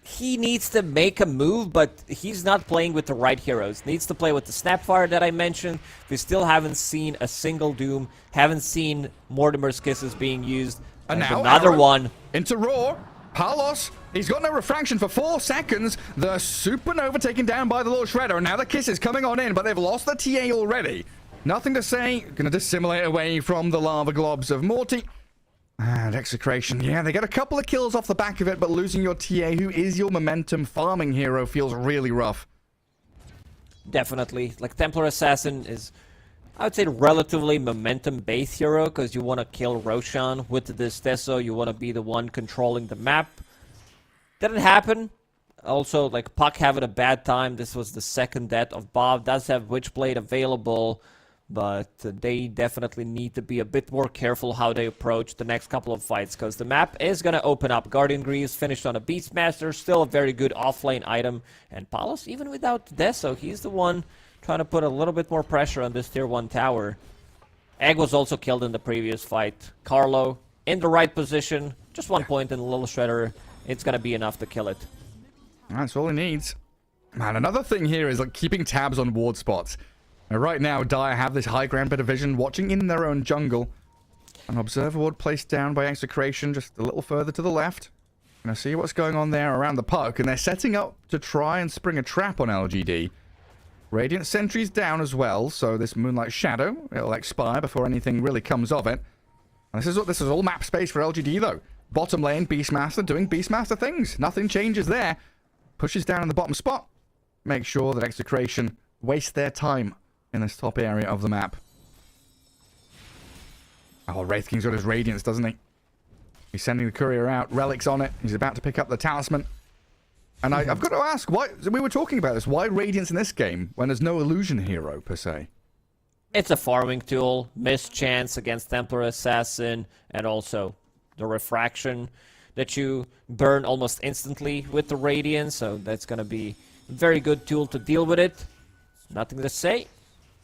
he needs to make a move, but he's not playing with the right heroes. Needs to play with the Snapfire that I mentioned. We still haven't seen a single Doom. Haven't seen Mortimer's Kisses being used. And There's now another Aaron one. into Roar. Palos, he's got no refraction for 4 seconds. The Supernova taken down by the Lord Shredder. And now the Kiss is coming on in, but they've lost the TA already. Nothing to Say. Gonna dissimulate away from the lava globs of Morty. And Execration. Yeah, they get a couple of kills off the back of it, but losing your TA, who is your momentum farming hero, feels really rough. Definitely. Like, Templar Assassin is, I would say, relatively momentum-based hero, because you want to kill Roshan with this Teso. You want to be the one controlling the map. Didn't happen. Also, like, Puck having a bad time. This was the second death of Bob. Does have Witchblade available, but they definitely need to be a bit more careful how they approach the next couple of fights, because the map is going to open up. Guardian Greaves finished on a Beastmaster, still a very good offlane item, and Palos, even without Deso, he's the one trying to put a little bit more pressure on this tier 1 tower. Egg was also killed in the previous fight. Carlo in the right position, just 1 point in the Little Shredder, it's going to be enough to kill it. That's all he needs. Man, another thing here is like keeping tabs on ward spots. Now, right now, Dire have this high ground bit of vision, watching in their own jungle. An observer ward placed down by Execration just a little further to the left. Gonna see what's going on there around the puck, and they're setting up to try and spring a trap on LGD. Radiant Sentry's down as well, so this Moonlight Shadow, it'll expire before anything really comes of it. And this is all map space for LGD, though. Bottom lane, Beastmaster doing Beastmaster things. Nothing changes there. Pushes down in the bottom spot. Make sure that Execration waste their time in this top area of the map. Oh, Wraith King's got his Radiance, doesn't he? He's sending the courier out. Relic's on it. He's about to pick up the Talisman. And I've got to ask, why? We were talking about this. Why Radiance in this game when there's no Illusion hero, per se? It's a farming tool. Missed chance against Templar Assassin, and also the Refraction that you burn almost instantly with the Radiance. So that's going to be a very good tool to deal with it. Nothing to say.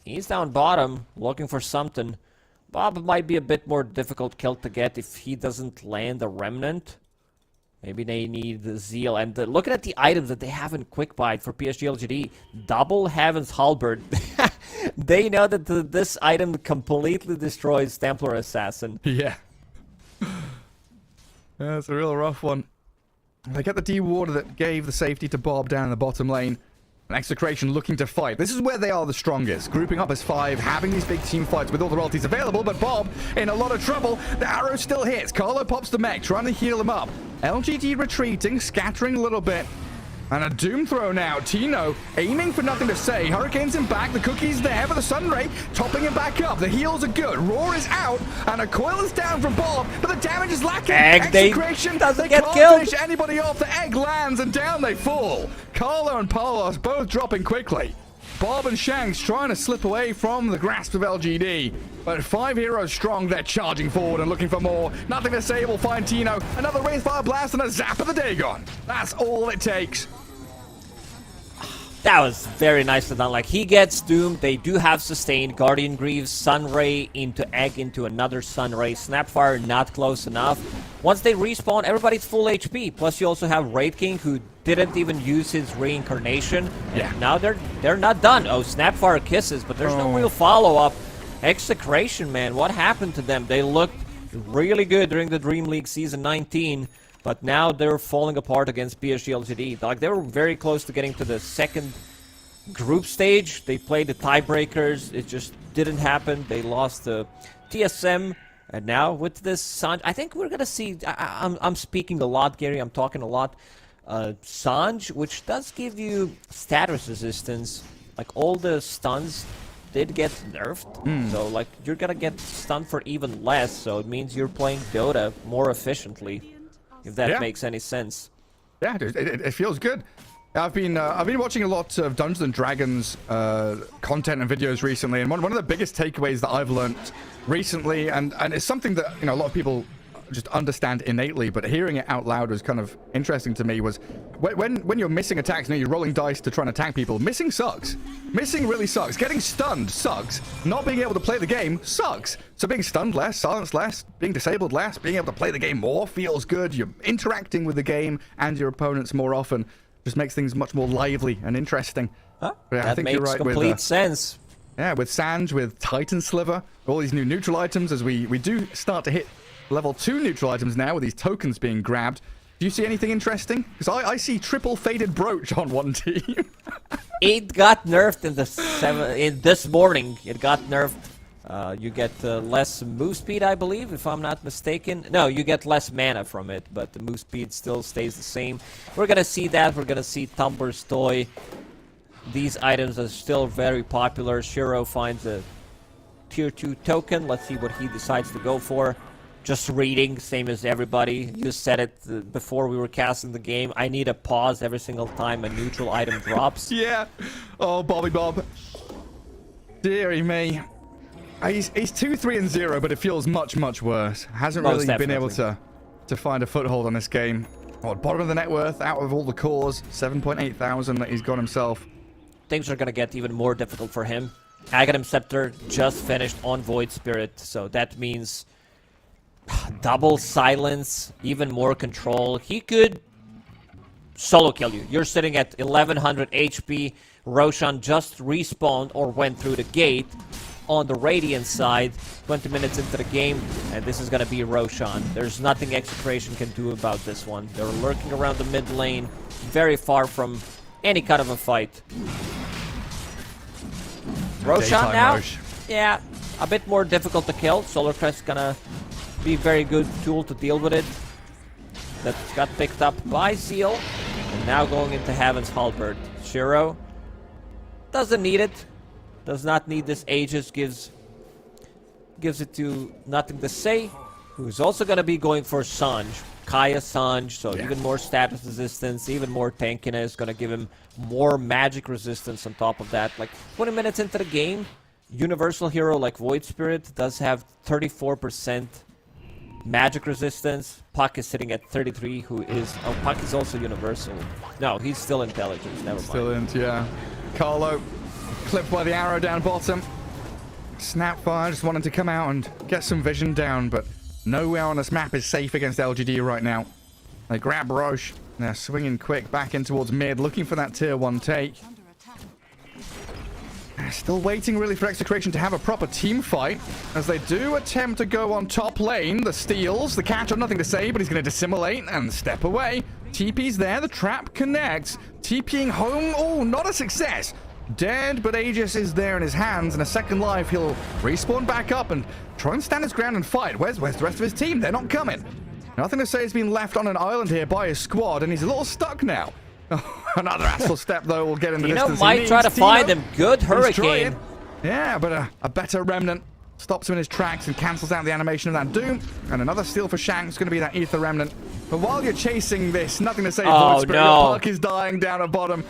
He's down bottom, looking for something. Bob might be a bit more difficult kill to get if he doesn't land a Remnant. Maybe they need the Zeal. And looking at the items that they have in Quick Bite for PSG LGD, double Heaven's Halberd. They know that this item completely destroys Templar Assassin. Yeah. Yeah, it's a real rough one. They get the D-Ward that gave the safety to Bob down in the bottom lane. And Execration looking to fight. This is where they are the strongest. Grouping up as 5, having these big team fights with all the royalties available, but Bob in a lot of trouble. The arrow still hits. Carlo pops the mech, trying to heal him up. LGD retreating, scattering a little bit. And a Doom throw now. Tino aiming for nothing to say. Hurricane's him back. The cookie's there for the Sunray. Topping him back up. The heals are good. Roar is out. And a coil is down from Bob. But the damage is lacking. Execration doesn't they get can't killed. finish anybody off. The egg lands and down they fall. Carlo and Palos both dropping quickly. Bob and Shanks trying to slip away from the grasp of LGD. But 5 heroes strong, they're charging forward and looking for more. Nothing to say will find Tino. Another Wraithfire Blast and a zap of the Dagon. That's all it takes. That was very nicely done. Like, he gets doomed. They do have sustained. Guardian Greaves, Sunray into Egg into another Sunray. Snapfire not close enough. Once they respawn, everybody's full HP. Plus, you also have Wraith King, who didn't even use his reincarnation. Yeah. And now they're not done. Oh, Snapfire kisses, but there's no real follow-up. Execration, man, what happened to them? They looked really good during the Dream League Season 19. But now they're falling apart against PSG LGD. Like, they were very close to getting to the second group stage. They played the tiebreakers. It just didn't happen. They lost the TSM. And now with this Sanj, I think we're going to see... I'm speaking a lot, Gary. I'm talking a lot. Sanj, which does give you status resistance. Like, all the stuns did get nerfed. So, like, you're going to get stunned for even less. So it means you're playing Dota more efficiently. If that makes any sense. Yeah, it feels good. I've been watching a lot of Dungeons and Dragons content and videos recently, and one of the biggest takeaways that I've learned recently, and it's something that a lot of people just understand innately, but hearing it out loud was kind of interesting to me, was when you're missing attacks, you're rolling dice to try and attack people, missing sucks. Missing really sucks. Getting stunned sucks. Not being able to play the game sucks. So being stunned less, silenced less, being disabled less, being able to play the game more feels good. You're interacting with the game and your opponents more often. Just makes things much more lively and interesting. Huh? Yeah, that makes complete sense. Yeah, with Sanj, with Titan Sliver, all these new neutral items, as we do start to hit level 2 neutral items now with these tokens being grabbed. Do you see anything interesting? Because I see triple Faded Brooch on one team. It got nerfed in this morning. It got nerfed. You get less move speed, I believe, if I'm not mistaken. No, you get less mana from it, but the move speed still stays the same. We're going to see that. We're going to see Tumbler's Toy. These items are still very popular. Shiro finds a tier 2 token. Let's see what he decides to go for. Just reading, same as everybody. You said it before we were casting the game. I need a pause every single time a neutral item drops. Yeah. Oh, Bobby Bob. Deary me. He's 2-3-0, but it feels much, much worse. Hasn't Most really been able definitely. to find a foothold on this game. Bottom of the net worth, out of all the cores, 7.8 thousand that he's got himself. Things are going to get even more difficult for him. Aghanim Scepter just finished on Void Spirit, so that means double silence, even more control. He could solo kill you. You're sitting at 1100 HP. Roshan just respawned or went through the gate on the Radiant side, 20 minutes into the game, and this is going to be Roshan. There's nothing Execration can do about this one. They're lurking around the mid lane, very far from any kind of a fight. Roshan Daytime now, Rosh. yeah, a bit more difficult to kill. Solar Crest gonna be a very good tool to deal with it. That got picked up by Seal, and now going into Heaven's Halberd. Shiro doesn't need it. Does not need this. Aegis gives it to Nothing to Say, who's also going to be going for Sanj. Kaya Sanj, so even more status resistance, even more tankiness, going to give him more magic resistance on top of that. Like 20 minutes into the game, universal hero like Void Spirit does have 34% magic resistance. Puck is sitting at 33, who is... Oh, Puck is also universal. No, he's still intelligence, never mind. Still in, yeah. Carlo, clipped by the arrow down bottom. Snapfire just wanting to come out and get some vision down, but nowhere on this map is safe against LGD right now. They grab Roche. They're swinging quick back in towards mid, looking for that tier 1 take. Still waiting really for Execration to have a proper team fight, as they do attempt to go on top lane. The steals, the catch on Nothing to Say, but he's going to dissimulate and step away. TP's there, the trap connects. TPing home, oh, not a success. Dead, but Aegis is there in his hands. In a second life, he'll respawn back up and try and stand his ground and fight. Where's the rest of his team? They're not coming. Nothing to Say has been left on an island here by his squad, and he's a little stuck now. Another astral step, though, will get in the distance. Might try to find him. Good Hurricane. Trying. Yeah, but a better Remnant stops him in his tracks and cancels out the animation of that Doom. And another steal for Shank's going to be that Ether Remnant. But while you're chasing this, Nothing to Say, Void Spirit, no. your Puck is dying down at bottom.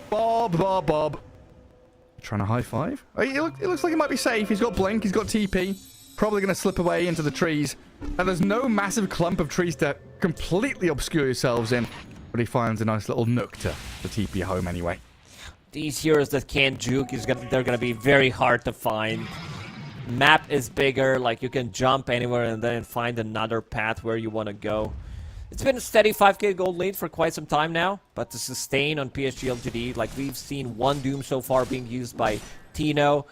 Bob. Trying to high five? Oh, it looks like he might be safe. He's got Blink, he's got TP. Probably going to slip away into the trees. And there's no massive clump of trees to completely obscure yourselves in. But he finds a nice little nook to TP home anyway. These heroes that can't juke, they're going to be very hard to find. Map is bigger, like you can jump anywhere and then find another path where you want to go. It's been a steady 5k gold lead for quite some time now, but to sustain on PSG LGD, like we've seen one Doom so far being used by Tino,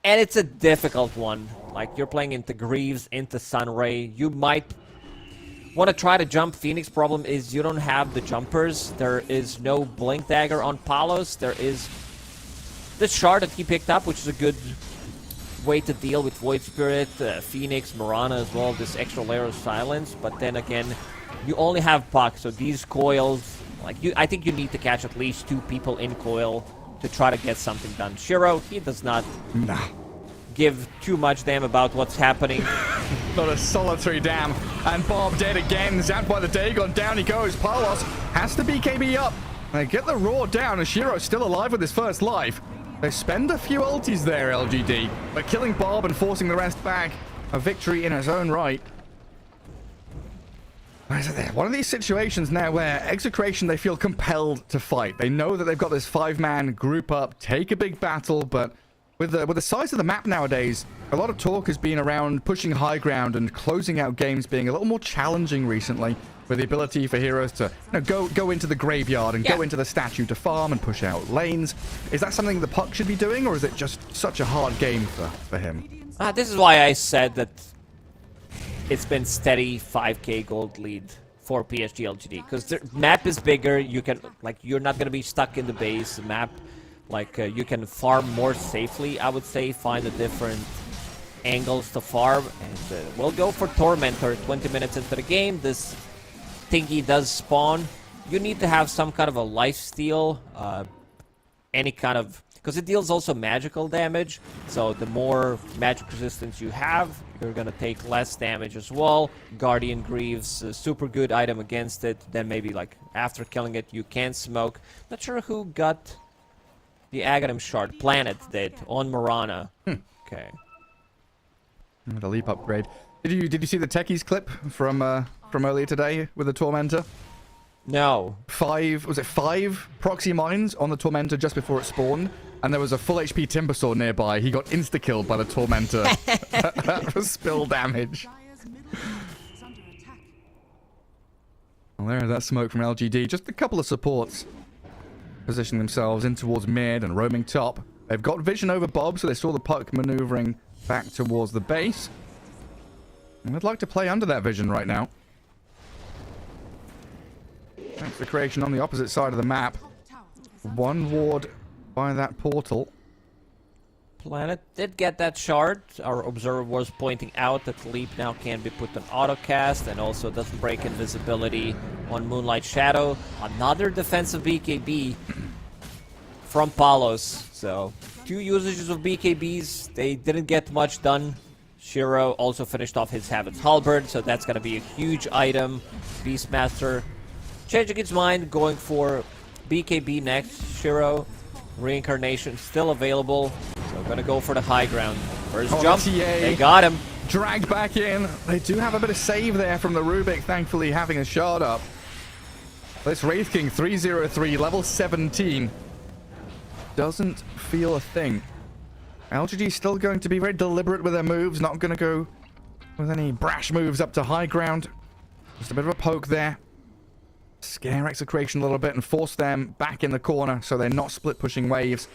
and it's a difficult one. Like you're playing into Greaves, into Sunray, you might want to try to jump. Phoenix problem is you don't have the jumpers. There is no Blink Dagger on Palos. There is this shard that he picked up, which is a good way to deal with Void Spirit, Phoenix, Mirana as well, this extra layer of silence. But then again, you only have Puck, so these coils, like I think you need to catch at least 2 people in coil to try to get something done. Shiro, he does not give too much damn about what's happening. Not a solitary damn. And Bob dead again. Zapped by the Dagon. Down he goes. Palos has to BKB up. They get the Roar down, and Shiro's still alive with his first life. They spend a few ultis there, LGD, but killing Bob and forcing the rest back, a victory in its own right. One of these situations now where Execration, they feel compelled to fight. They know that they've got this 5-man group up, take a big battle, but with the size of the map nowadays, a lot of talk has been around pushing high ground and closing out games being a little more challenging recently, with the ability for heroes to go into the graveyard and go into the statue to farm and push out lanes. Is that something the Puck should be doing, or is it just such a hard game for him? This is why I said that it's been steady 5k gold lead for PSG LGD, because the map is bigger. You can, like, you're not going to be stuck in the base. The map, like, you can farm more safely, I would say, find the different angles to farm, and we'll go for Tormentor 20 minutes into the game. This thingy does spawn. You need to have some kind of a lifesteal, any kind of, because it deals also magical damage, so the more magic resistance you have, you're gonna take less damage as well. Guardian Greaves, a super good item against it. Then maybe like after killing it you can smoke. Not sure who got the Aghanim shard. Planet did on Mirana. Okay. The leap upgrade. Did you see the techies clip from earlier today with the Tormentor? No. Was it five proxy mines on the Tormentor just before it spawned? And there was a full HP Timbersaw nearby. He got insta-killed by the Tormentor for spill damage. Well, there's that smoke from LGD. Just a couple of supports positioning themselves in towards mid and roaming top. They've got vision over Bob, so they saw the puck maneuvering back towards the base. And I'd like to play under that vision right now. That's the creation on the opposite side of the map. One ward by that portal. Planet did get that shard. Our observer was pointing out that Leap now can be put on autocast and also doesn't break invisibility on Moonlight Shadow. Another defensive BKB from Palos. So 2 usages of BKBs. They didn't get much done. Shiro also finished off his Habit's Halberd, so that's going to be a huge item. Beastmaster changing his mind, going for BKB next. Shiro, Reincarnation still available, so going to go for the high ground. First jump, they got him. Dragged back in. They do have a bit of save there from the Rubik, thankfully having a shard up. This Wraith King 303, level 17. Doesn't feel a thing. LGD still going to be very deliberate with their moves, not going to go with any brash moves up to high ground. Just a bit of a poke there. Scare Execration a little bit and force them back in the corner so they're not split pushing waves.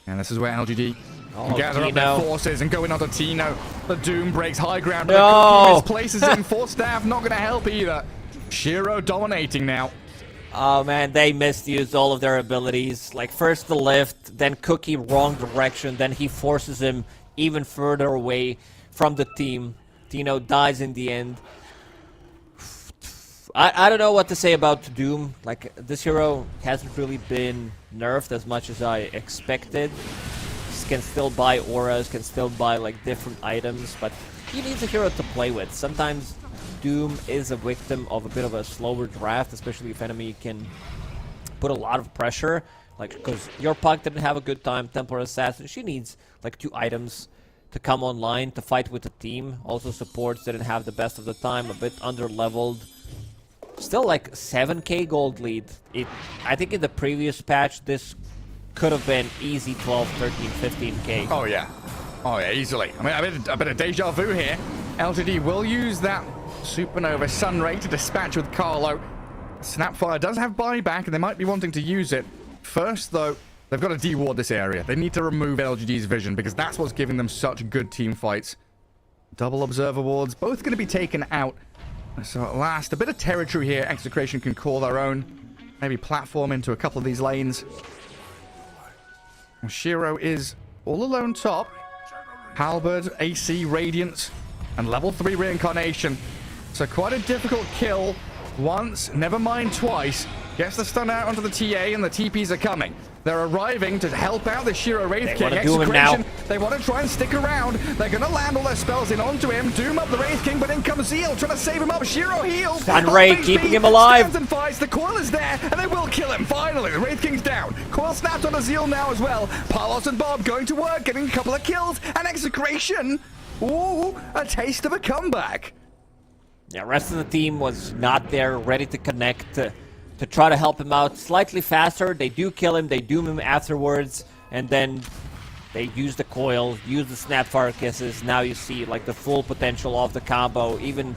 And this is where LGD can gather up their forces and go in onto Tino. The Doom breaks high ground. No! Places in Force Staff, not going to help either. Shiro dominating now. Oh man, they misused all of their abilities. Like first the lift, then Cookie wrong direction, then he forces him even further away from the team. Tino dies in the end. I don't know what to say about Doom. Like, this hero hasn't really been nerfed as much as I expected. Can still buy auras, can still buy like different items, but he needs a hero to play with. Sometimes Doom is a victim of a bit of a slower draft, especially if enemy can put a lot of pressure. Like, because your puck didn't have a good time, Templar Assassin, she needs like 2 items to come online to fight with the team. Also supports didn't have the best of the time, a bit under-leveled. Still like 7k gold lead. I think in the previous patch, this could have been easy 12, 13, 15k. Oh yeah. Oh yeah, easily. I mean, a bit of deja vu here. LGD will use that Supernova Sunray to dispatch with Carlo. Snapfire does have buyback, and they might be wanting to use it. First, though, they've got to deward this area. They need to remove LGD's vision, because that's what's giving them such good team fights. Double Observer wards, both going to be taken out. So at last, a bit of territory here. Execration can call their own. Maybe platform into a couple of these lanes. Shiro is all alone top. Halberd, AC, Radiance, and level 3 Reincarnation. So quite a difficult kill once, never mind twice. Gets the stun out onto the TA, and the TPs are coming. They're arriving to help out the Shiro Wraith King. Execration, they want to try and stick around. They're going to land all their spells in onto him. Doom up the Wraith King, but in comes Zeal, trying to save him up. Shiro heals. Sunray keeping him alive. Stands and fights. The coil is there, and they will kill him. Finally, the Wraith King's down. Coil snapped on a Zeal now as well. Palos and Bob going to work, getting a couple of kills. And Execration, ooh, a taste of a comeback. Yeah, rest of the team was not there, ready to connect, to try to help him out slightly faster. They do kill him, they doom him afterwards, and then they use the coil, use the Snapfire Kisses. Now you see like the full potential of the combo. Even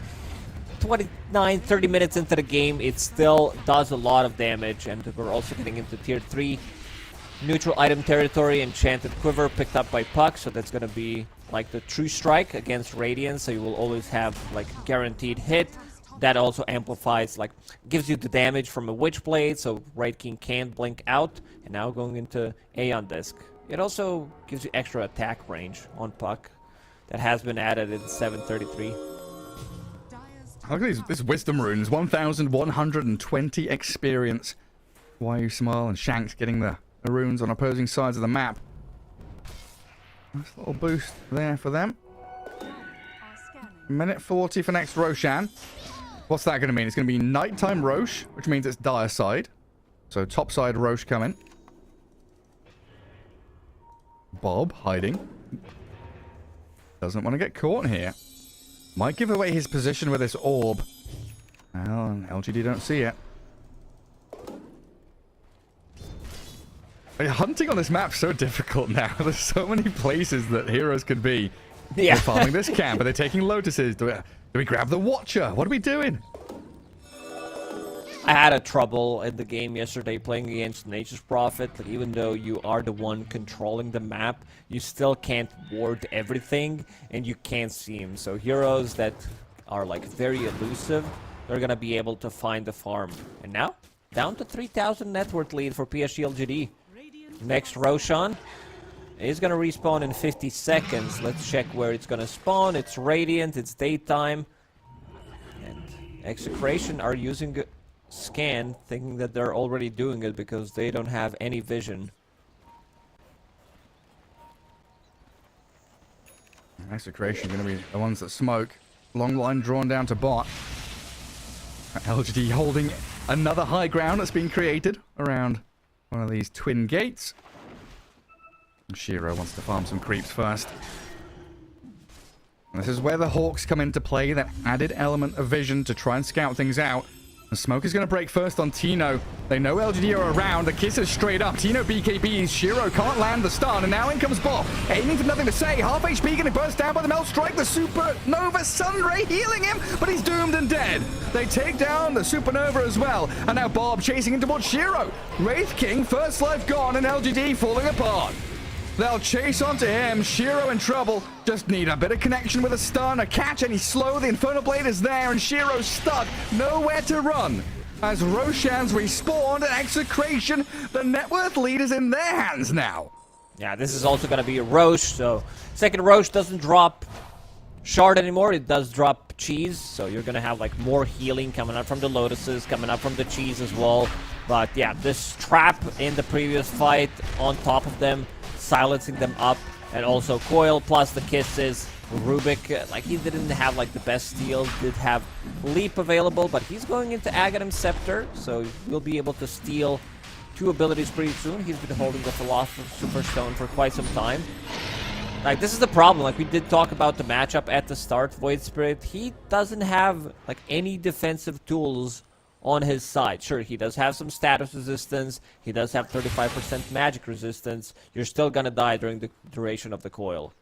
29, 30 minutes into the game, it still does a lot of damage, and we're also getting into tier 3 neutral item territory. Enchanted Quiver picked up by Puck, so that's gonna be like the True Strike against Radiance, so you will always have like guaranteed hit. That also amplifies, like, gives you the damage from a Witchblade, so Wraith King can't blink out. And now going into Aeon Disc. It also gives you extra attack range on Puck. That has been added in 733. Look at this Wisdom runes, 1,120 experience. Why You Smile and Shanks getting the runes on opposing sides of the map. Nice little boost there for them. Minute 40 for next Roshan. What's that going to mean? It's going to be nighttime Roche, which means it's dire side. So top side Roche coming. Bob hiding. Doesn't want to get caught here. Might give away his position with this orb. Well, LGD don't see it. Hunting on this map's so difficult now. There's so many places that heroes could be. Yeah. They're farming this camp, but they're taking lotuses. Do we grab the Watcher? What are we doing? I had a trouble in the game yesterday playing against Nature's Prophet. Like, even though you are the one controlling the map, you still can't ward everything, and you can't see him. So heroes that are like very elusive, they're gonna be able to find the farm. And now, down to 3,000 net worth lead for PSG LGD. Next, Roshan is going to respawn in 50 seconds. Let's check where it's going to spawn. It's Radiant, it's daytime. And Execration are using scan, thinking that they're already doing it because they don't have any vision. Execration going to be the ones that smoke. Long line drawn down to bot. LGD holding another high ground that's been created around one of these twin gates. And Shiro wants to farm some creeps first. And this is where the Hawks come into play, that added element of vision to try and scout things out. The smoke is going to break first on Tino. They know LGD are around. The kiss is straight up. Tino BKBs. Shiro can't land the stun. And now in comes Bob. Aiming for nothing to say. Half HP getting burst down by the Melt Strike. The Supernova Sunray healing him. But he's doomed and dead. They take down the Supernova as well. And now Bob chasing in towards Shiro. Wraith King, first life gone. And LGD falling apart. They'll chase onto him. Shiro in trouble. Just need a bit of connection with a stun, a catch, and he's slow. The Infernal Blade is there, and Shiro's stuck. Nowhere to run. As Roshan's respawned and Execration, the net worth lead is in their hands now. Yeah, this is also going to be a Roche, so second Roche doesn't drop Shard anymore. It does drop Cheese, so you're going to have like more healing coming up from the Lotuses, coming up from the Cheese as well. But yeah, this trap in the previous fight on top of them, silencing them up, and also Coil plus the kisses. Rubik, like, he didn't have like the best steal, did have Leap available, but he's going into Aghanim Scepter, so we'll be able to steal 2 abilities pretty soon. He's been holding the Philosopher's Superstone for quite some time. Like, this is the problem. Like, we did talk about the matchup at the start, Void Spirit. He doesn't have like any defensive tools on his side. Sure, he does have some status resistance. He does have 35% magic resistance. You're still gonna die during the duration of the coil.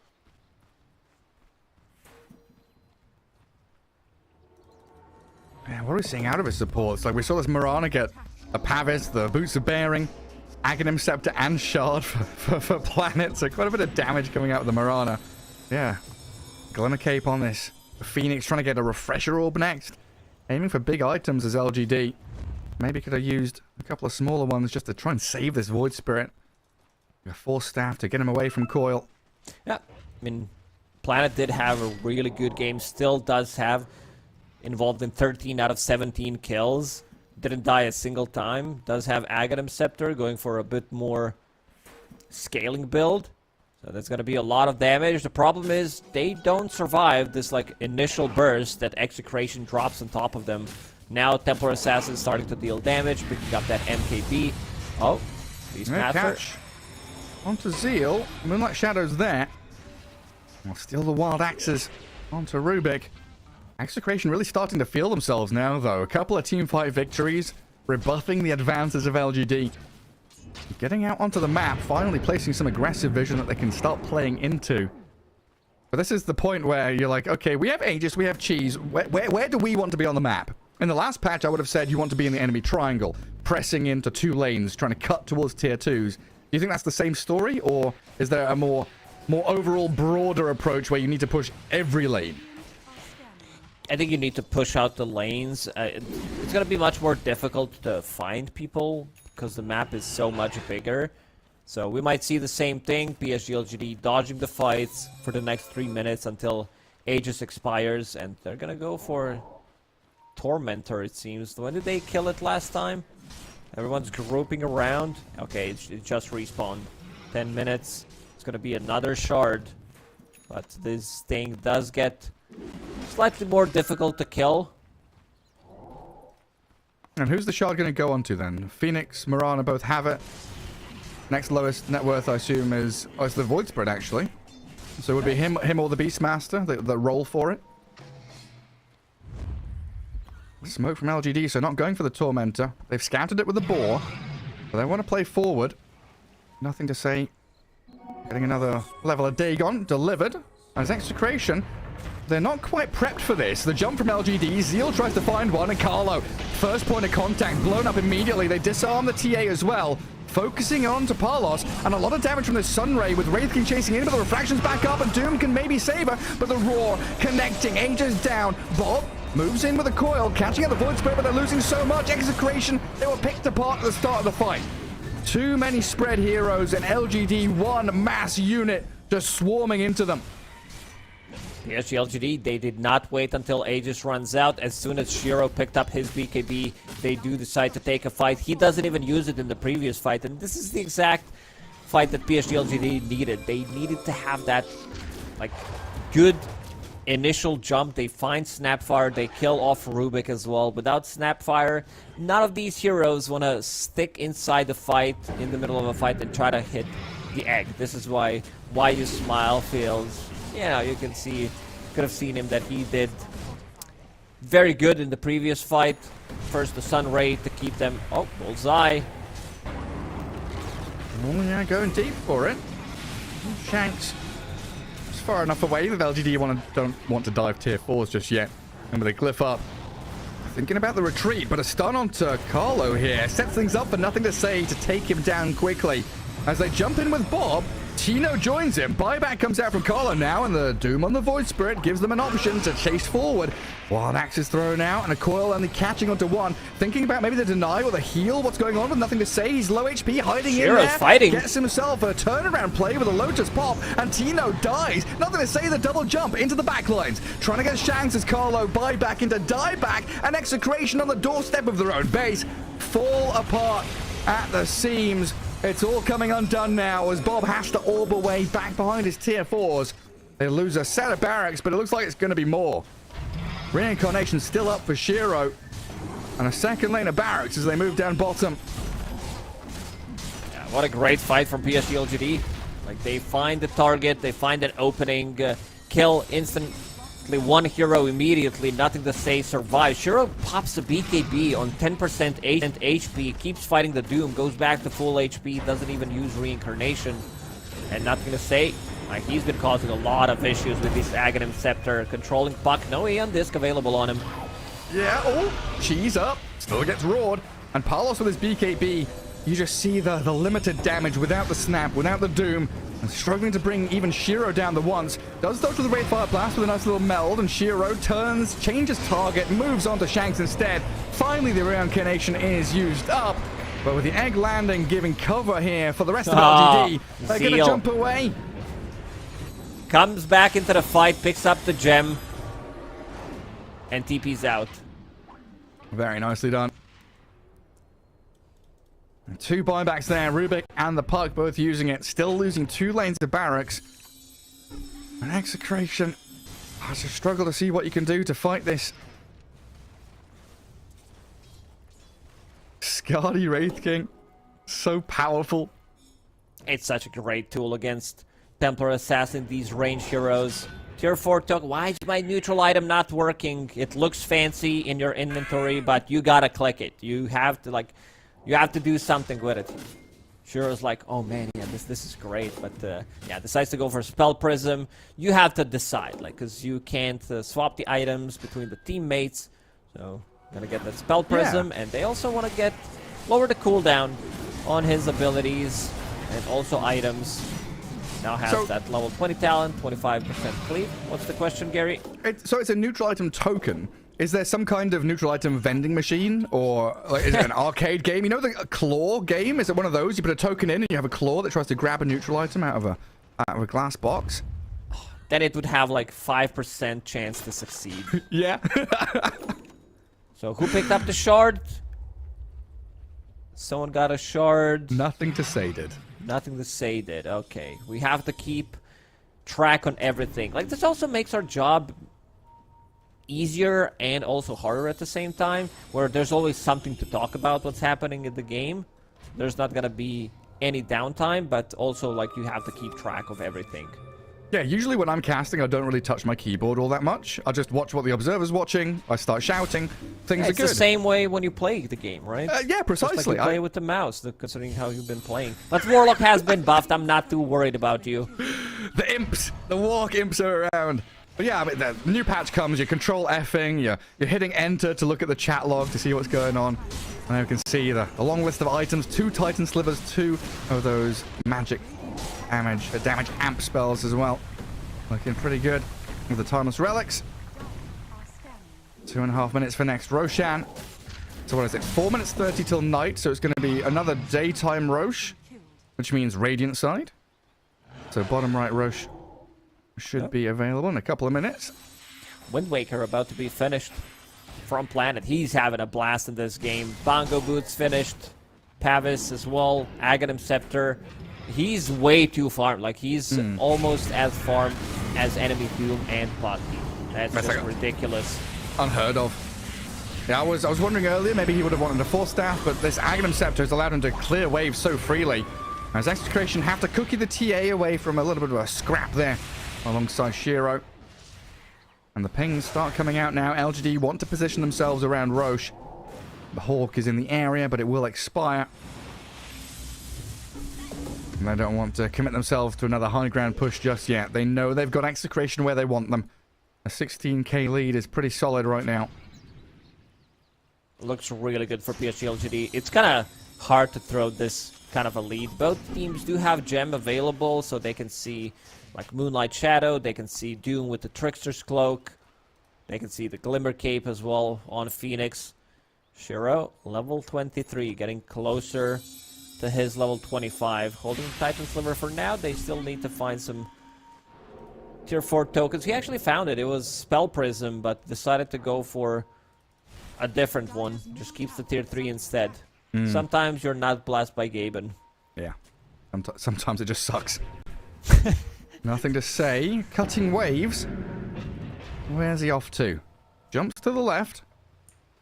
Man, what are we seeing out of his supports? Like, we saw this Mirana get a Pavis, the Boots of Bearing, Aghanim Scepter, and Shard for Planet. So quite a bit of damage coming out of the Mirana. Yeah. Glimmer Cape on this. Phoenix trying to get a Refresher Orb next. Aiming for big items as LGD. Maybe could have used a couple of smaller ones just to try and save this Void Spirit. A Force Staff to get him away from Coil. Yeah, I mean, Planet did have a really good game. Still does have involved in 13 out of 17 kills. Didn't die a single time. Does have Aghanim Scepter, going for a bit more scaling build. So that's going to be a lot of damage. The problem is they don't survive this like initial burst that Execration drops on top of them. Now Templar Assassin starting to deal damage, picking up that MKB. Oh, Beastmaster. Catch onto Zeal. Moonlight Shadow's there. We'll steal the Wild Axes onto Rubik. Execration really starting to feel themselves now, though. A couple of teamfight victories, rebuffing the advances of LGD. Getting out onto the map, finally placing some aggressive vision that they can start playing into. But this is the point where you're like, okay, we have Aegis, we have Cheese. Where do we want to be on the map? In the last patch, I would have said you want to be in the enemy triangle, pressing into 2 lanes, trying to cut towards tier 2s. Do you think that's the same story, or is there a more overall, broader approach where you need to push every lane? I think you need to push out the lanes. It's going to be much more difficult to find people because the map is so much bigger. So we might see the same thing. PSG LGD dodging the fights for the next 3 minutes until Aegis expires. And they're going to go for Tormentor, it seems. When did they kill it last time? Everyone's grouping around. Okay, it just respawned. 10 minutes. It's going to be another shard. But this thing does get slightly more difficult to kill. And who's the shard going to go onto then? Phoenix, Mirana both have it. Next lowest net worth, I assume, is... Oh, it's the Void Spirit, actually. So it would be him or the Beastmaster, the roll for it. Smoke from LGD, so not going for the Tormentor. They've scouted it with the Boar, but they want to play forward. Nothing to say. Getting another level of Dagon delivered. As Execration, they're not quite prepped for this. The jump from LGD, Zeal tries to find one, and Carlo, first point of contact, blown up immediately. They disarm the TA as well. Focusing on to Parlos, and a lot of damage from the Sunray with Wraith King chasing in, but the refractions back up, and Doom can maybe save her, but the Roar connecting, Aegis down. Bob moves in with a coil, catching out the Void Spirit, but they're losing so much. Execration, they were picked apart at the start of the fight. Too many spread heroes, and LGD, one mass unit just swarming into them. PSG LGD, they did not wait until Aegis runs out. As soon as Shiro picked up his BKB, they do decide to take a fight. He doesn't even use it in the previous fight, and this is the exact fight that PSG LGD needed. They needed to have that, like, good initial jump. They find Snapfire, they kill off Rubik as well. Without Snapfire, none of these heroes want to stick inside the fight, in the middle of a fight, and try to hit the egg. This is why you smile feels... Yeah, you can see, could have seen him that he did very good in the previous fight. First the Sunray to keep them, oh, bullseye. Oh yeah, going deep for it. Shanks. It's far enough away that LGD don't want to dive tier 4s just yet. Remember they glyph up. Thinking about the retreat, but a stun onto Carlo here. Sets things up for nothing to say to take him down quickly. As they jump in with Bob, Tino joins him. Buyback comes out from Carlo now, and the Doom on the Void Spirit gives them an option to chase forward. Wild Axe is thrown out, and a coil only catching onto one. Thinking about maybe the deny or the heal. What's going on with nothing to say. He's low HP, hiding in there. Fighting. Gets himself a turnaround play with a Lotus pop, and Tino dies. Nothing to say, the double jump into the backlines. Trying to get Shanks as Carlo buyback into dieback, and Execration on the doorstep of their own base. Fall apart at the seams. It's all coming undone now as Bob has to orb away back behind his tier 4s. They lose a set of barracks, but it looks like it's going to be more. Reincarnation still up for Shiro. And a second lane of barracks as they move down bottom. Yeah, what a great fight from PSG LGD. Like, they find the target, they find an opening, kill instantly one hero immediately, nothing to say, survive. Shiro pops a BKB on 10% HP, keeps fighting the Doom, goes back to full HP, doesn't even use Reincarnation. And nothing to say, like, he's been causing a lot of issues with this Aghanim Scepter, controlling puck, no Aeon Disc available on him. Yeah, oh, cheese up, still gets roared. And Palos with his BKB, you just see the limited damage without the snap, without the Doom. And struggling to bring even Shiro down the once. Does dodge with the Wraithfire Blast with a nice little meld, and Shiro turns, changes target, moves on to Shanks instead. Finally, the Reincarnation is used up. But with the egg landing, giving cover here for the rest of LGD. They're going to jump away. Comes back into the fight, picks up the gem, and TP's out. Very nicely done. Two buybacks there, Rubik and the Puck both using it. Still losing 2 lanes of barracks. An Execration. I just struggle to see what you can do to fight this. Skadi Wraith King. So powerful. It's such a great tool against Templar Assassin, these range heroes. Tier 4 took, why is my neutral item not working? It looks fancy in your inventory, but you gotta click it. You have to, like... You have to do something with it. Shiro's like, oh man, yeah, this is great, but yeah, decides to go for Spell Prism. You have to decide, like, because you can't swap the items between the teammates. So, gonna get that Spell Prism, and they also want to lower the cooldown on his abilities and also items. Now has that level 20 talent, 25% cleave. What's the question, Gary? So it's a neutral item token. Is there some kind of neutral item vending machine, or like, is it an arcade game? You know the claw game? Is it one of those? You put a token in and you have a claw that tries to grab a neutral item out of a glass box? Then it would have like 5% chance to succeed. Yeah. So who picked up the shard? Someone got a shard. Nothing to say did. Nothing to say did. Okay. We have to keep track on everything. Like, this also makes our job easier and also harder at the same time, where there's always something to talk about what's happening in the game. There's not gonna be any downtime, but also, like, you have to keep track of everything. Yeah, usually when I'm casting, I don't really touch my keyboard all that much. I just watch what the observer's watching. I start shouting. Things are It's good. the same way when you play the game, right? Yeah, precisely. Just like you play with the mouse, considering how you've been playing. But Warlock has been buffed. I'm not too worried about you. The imps, the Warlock imps are around. But yeah, I mean, the new patch comes. You control F'ing. You're hitting enter to look at the chat log to see what's going on. And you can see the long list of items. 2 Titan Slivers, 2 of those magic damage amp spells as well. Looking pretty good with the Timeless Relics. 2.5 minutes for next Roshan. So what is it? 4 minutes 30 till night. So it's going to be another daytime Rosh, which means Radiant side. So bottom right Rosh should be available in a couple of minutes. Wind Waker about to be finished from Planet. He's having a blast in this game. Bongo Boots finished. Pavis as well. Aghanim Scepter. He's way too farmed. Like, he's almost as farmed as Enemy Doom and Pocky. That's just like ridiculous. Unheard of. Yeah, I was wondering earlier, maybe he would have wanted a 4-staff, but this Aghanim Scepter has allowed him to clear waves so freely. As Execration have to cookie the TA away from a little bit of a scrap there alongside Shiro. And the pings start coming out now. LGD want to position themselves around Roche. The Hawk is in the area, but it will expire. And they don't want to commit themselves to another high ground push just yet. They know they've got Execration where they want them. A 16k lead is pretty solid right now. Looks really good for PSG LGD. It's kind of hard to throw this kind of a lead. Both teams do have gem available, so they can see like Moonlight Shadow, they can see Doom with the Trickster's Cloak, they can see the Glimmer Cape as well on Phoenix. Shiro, level 23, getting closer to his level 25. Holding Titan Sliver for now. They still need to find some tier 4 tokens. He actually found it. It was Spell Prism, but decided to go for a different one. Just keeps the tier 3 instead. Sometimes you're not blessed by Gaben. Yeah. Sometimes it just sucks. Nothing to say. Cutting waves. Where's he off to? Jumps to the left.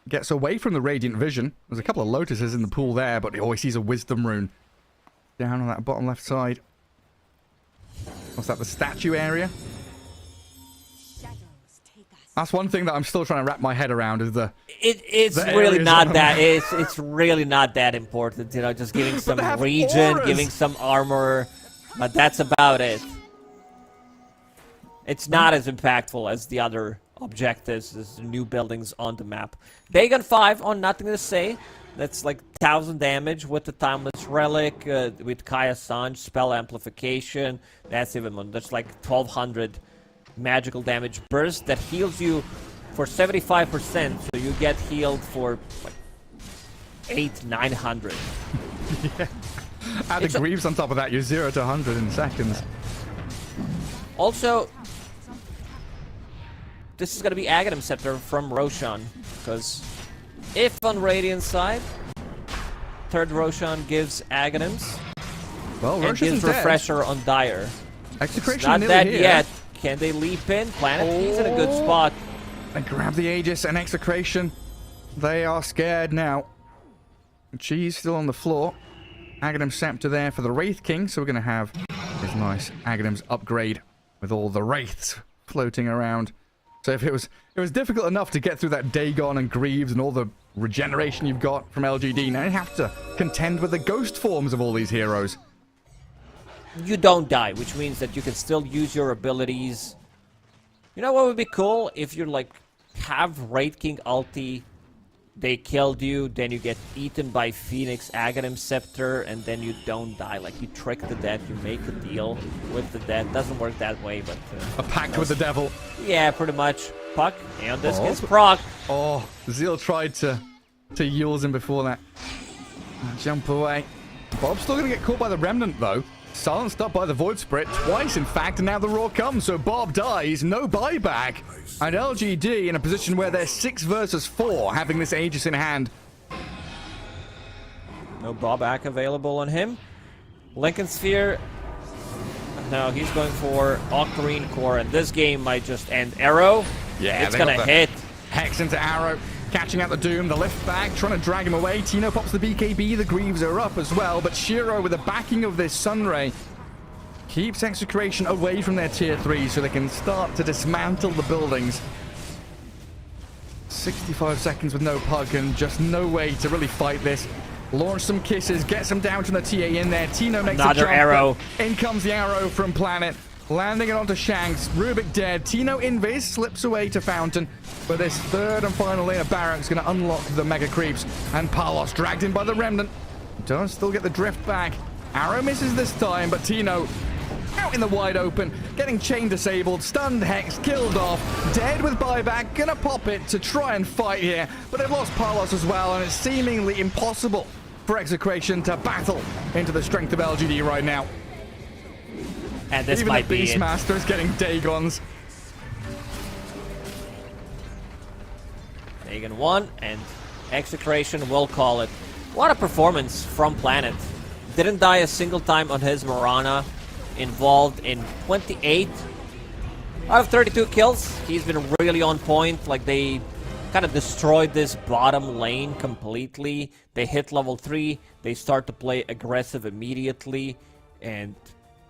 Gets away from the Radiant Vision. There's a couple of Lotuses in the pool there, but he always sees a Wisdom Rune. Down on that bottom left side. What's that, the statue area? That's one thing that I'm still trying to wrap my head around is It's really not that. It's really not that important. You know, just giving some regen, auras. giving some armor, but that's about it. It's not as impactful as the other objectives, as the new buildings on the map. Dagon 5 on Nothing to Say. That's like 1000 damage with the Timeless Relic, with Kaya Sanj, Spell Amplification. That's even more. That's like 1200 magical damage burst that heals you for 75%, so you get healed for like 900. Yeah. Add the Greaves on top of that, you're 0 to 100 in seconds. Also, this is going to be Aghanim Scepter from Roshan, because if on Radiant side, third Roshan gives Aghanims, Well, and Roche gives isn't dead. Refresher on Dire. Execration Not nearly dead here. yet. Can they leap in? Planet, he's in a good spot. And grab the Aegis and Execration. They are scared now. Cheese still on the floor. Aghanim Scepter there for the Wraith King, so we're going to have this nice Aghanim's upgrade with all the Wraiths floating around. So if it was difficult enough to get through that Dagon and Greaves and all the regeneration you've got from LGD, now you have to contend with the ghost forms of all these heroes. You don't die, which means that you can still use your abilities. You know what would be cool? If you like have Wraith King ulti, they killed you, then you get eaten by Phoenix, Aghanim Scepter, and then you don't die. Like, you trick the dead, you make a deal with the dead. Doesn't work that way, but... A pact with the devil. Yeah, pretty much. Puck, and this Oh. gets proc. Oh, Zeal tried to use him before that. Jump away. Bob's still going to get caught by the Remnant, though. Silenced up by the Void Spirit twice, in fact, and now the Roar comes, so Bob dies, no buyback. And LGD in a position where they're 6 versus 4, having this Aegis in hand. No buyback available on him. Lincoln Sphere. No, he's going for Octarine Core, and this game might just end. Arrow. Yeah, it's they gonna got the hit. Hex into Arrow, catching out the Doom, the lift back, trying to drag him away. Tino pops the BKB, the Greaves are up as well, but Shiro with the backing of this Sunray keeps Execration away from their tier 3 so they can start to dismantle the buildings. 65 seconds with no puck and just no way to really fight this. Launch some kisses, get some down to the TA in there. Tino makes Another a jump. arrow. In comes the arrow from Planet. Landing it onto Shanks. Rubik dead. Tino invis slips away to Fountain. But this third and final lane of Barracks going to unlock the Mega Creeps. And Palos dragged in by the Remnant. Does still get the drift back. Arrow misses this time, but Tino out in the wide open, getting chain disabled, stunned Hex, killed off, dead with buyback, gonna pop it to try and fight here, but they've lost Palos as well, and it's seemingly impossible for Execration to battle into the strength of LGD right now. And this Even might the be it. Beastmaster is getting Dagons. Dagon 1, and Execration will call it. What a performance from Planet. Didn't die a single time on his Mirana. Involved in 28 out of 32 kills. He's been really on point. Like, they kind of destroyed this bottom lane completely. They hit level 3. They start to play aggressive immediately. And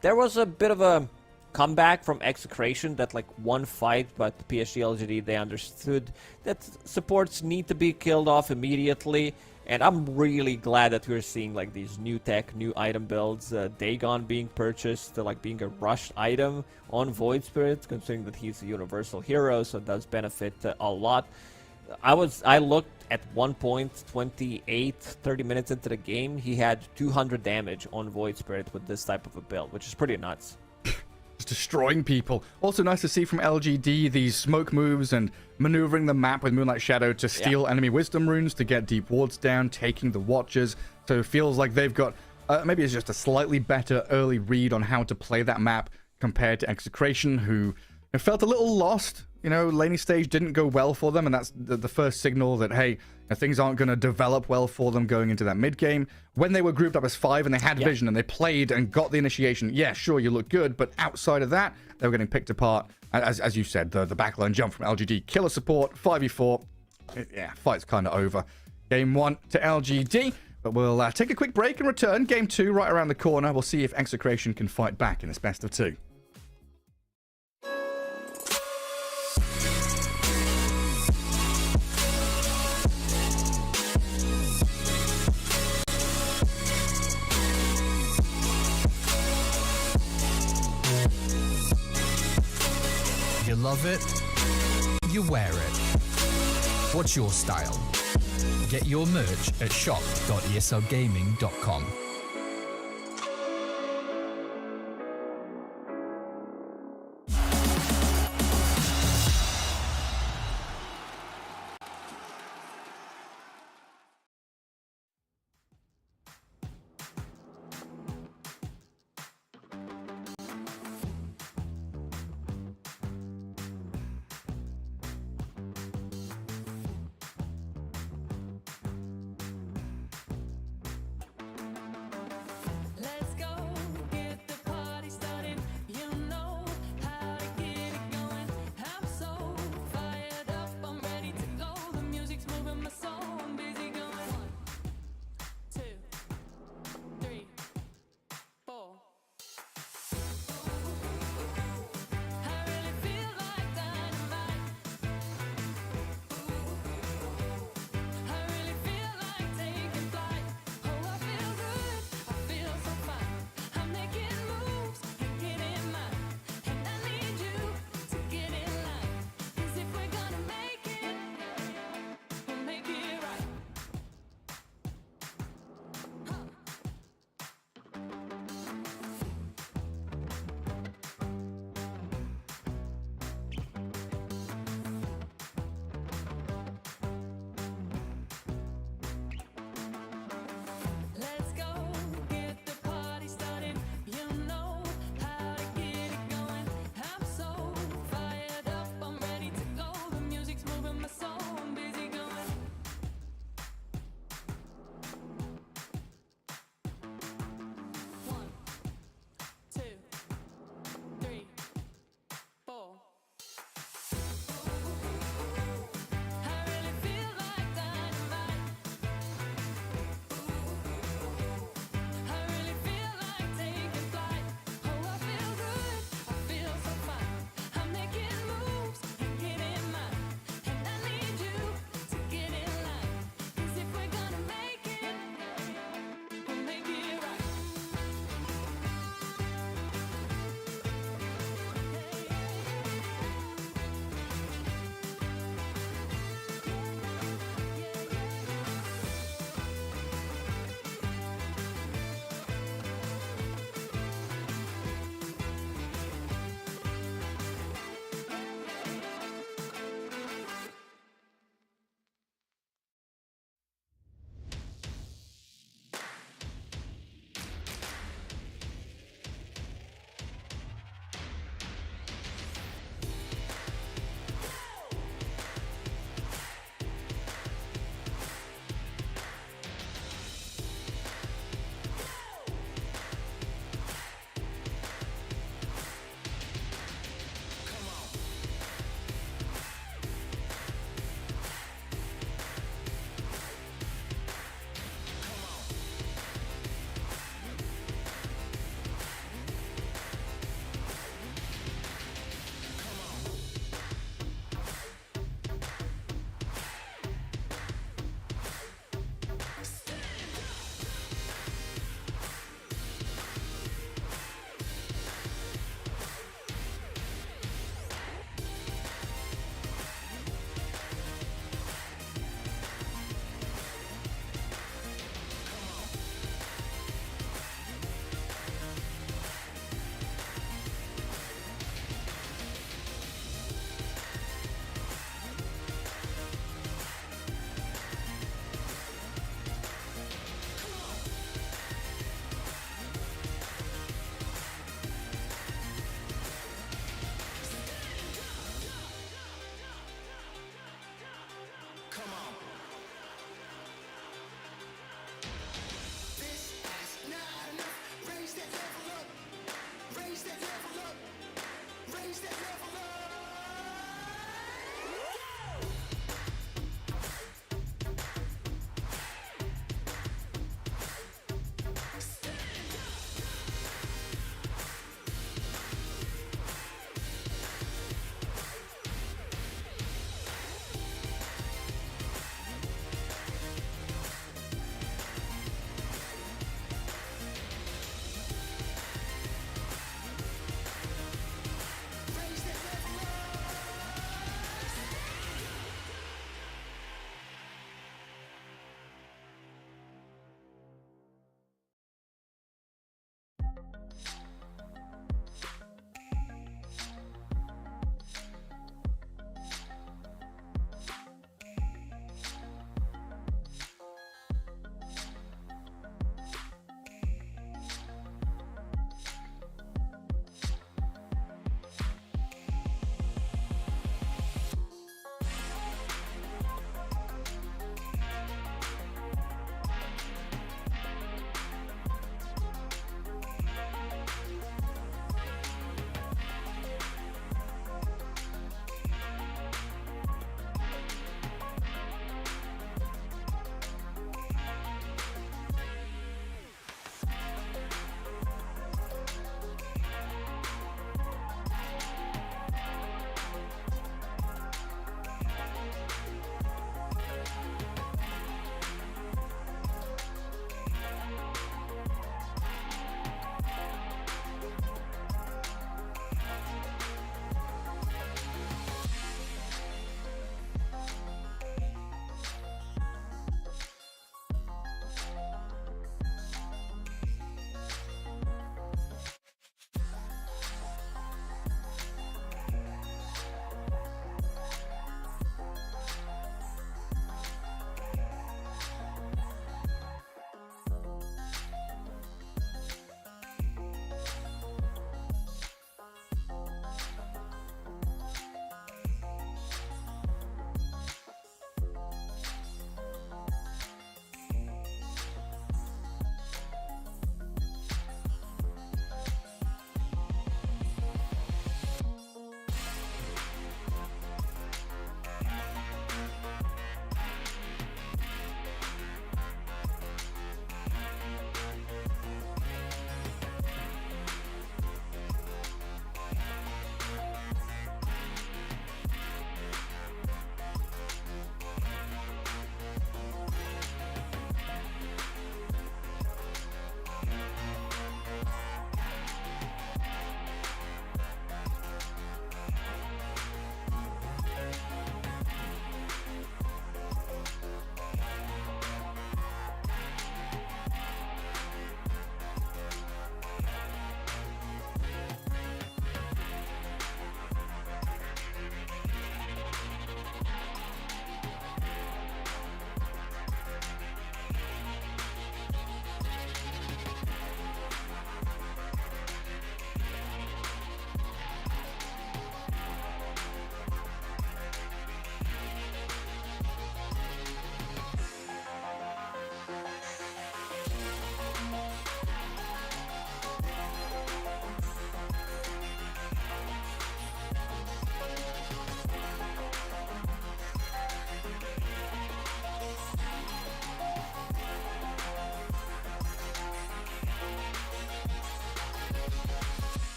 there was a bit of a comeback from Execration, that like one fight, but the PSG LGD, they understood that supports need to be killed off immediately. And I'm really glad that we're seeing like these new tech, new item builds, Dagon being purchased, like being a rushed item on Void Spirit, considering that he's a universal hero, so it does benefit a lot. I looked at one point, 30 minutes into the game, he had 200 damage on Void Spirit with this type of a build, which is pretty nuts. Destroying people. Also nice to see from LGD these smoke moves and maneuvering the map with Moonlight Shadow to steal enemy wisdom runes to get deep wards down, taking the Watchers. So it feels like they've got maybe it's just a slightly better early read on how to play that map compared to Execration, who felt a little lost. You know, laning stage didn't go well for them, and that's the first signal that, hey, things aren't going to develop well for them going into that mid game. When they were grouped up as 5 and they had vision and they played and got the initiation, yeah, sure, you look good, but outside of that, they were getting picked apart. As you said, the backline jump from LGD, killer support, 5v4. Yeah, fight's kind of over. Game 1 to LGD, but we'll take a quick break and return. Game 2 right around the corner. We'll see if Execration can fight back in this best of 2. You love it, you wear it. What's your style? Get your merch at shop.eslgaming.com.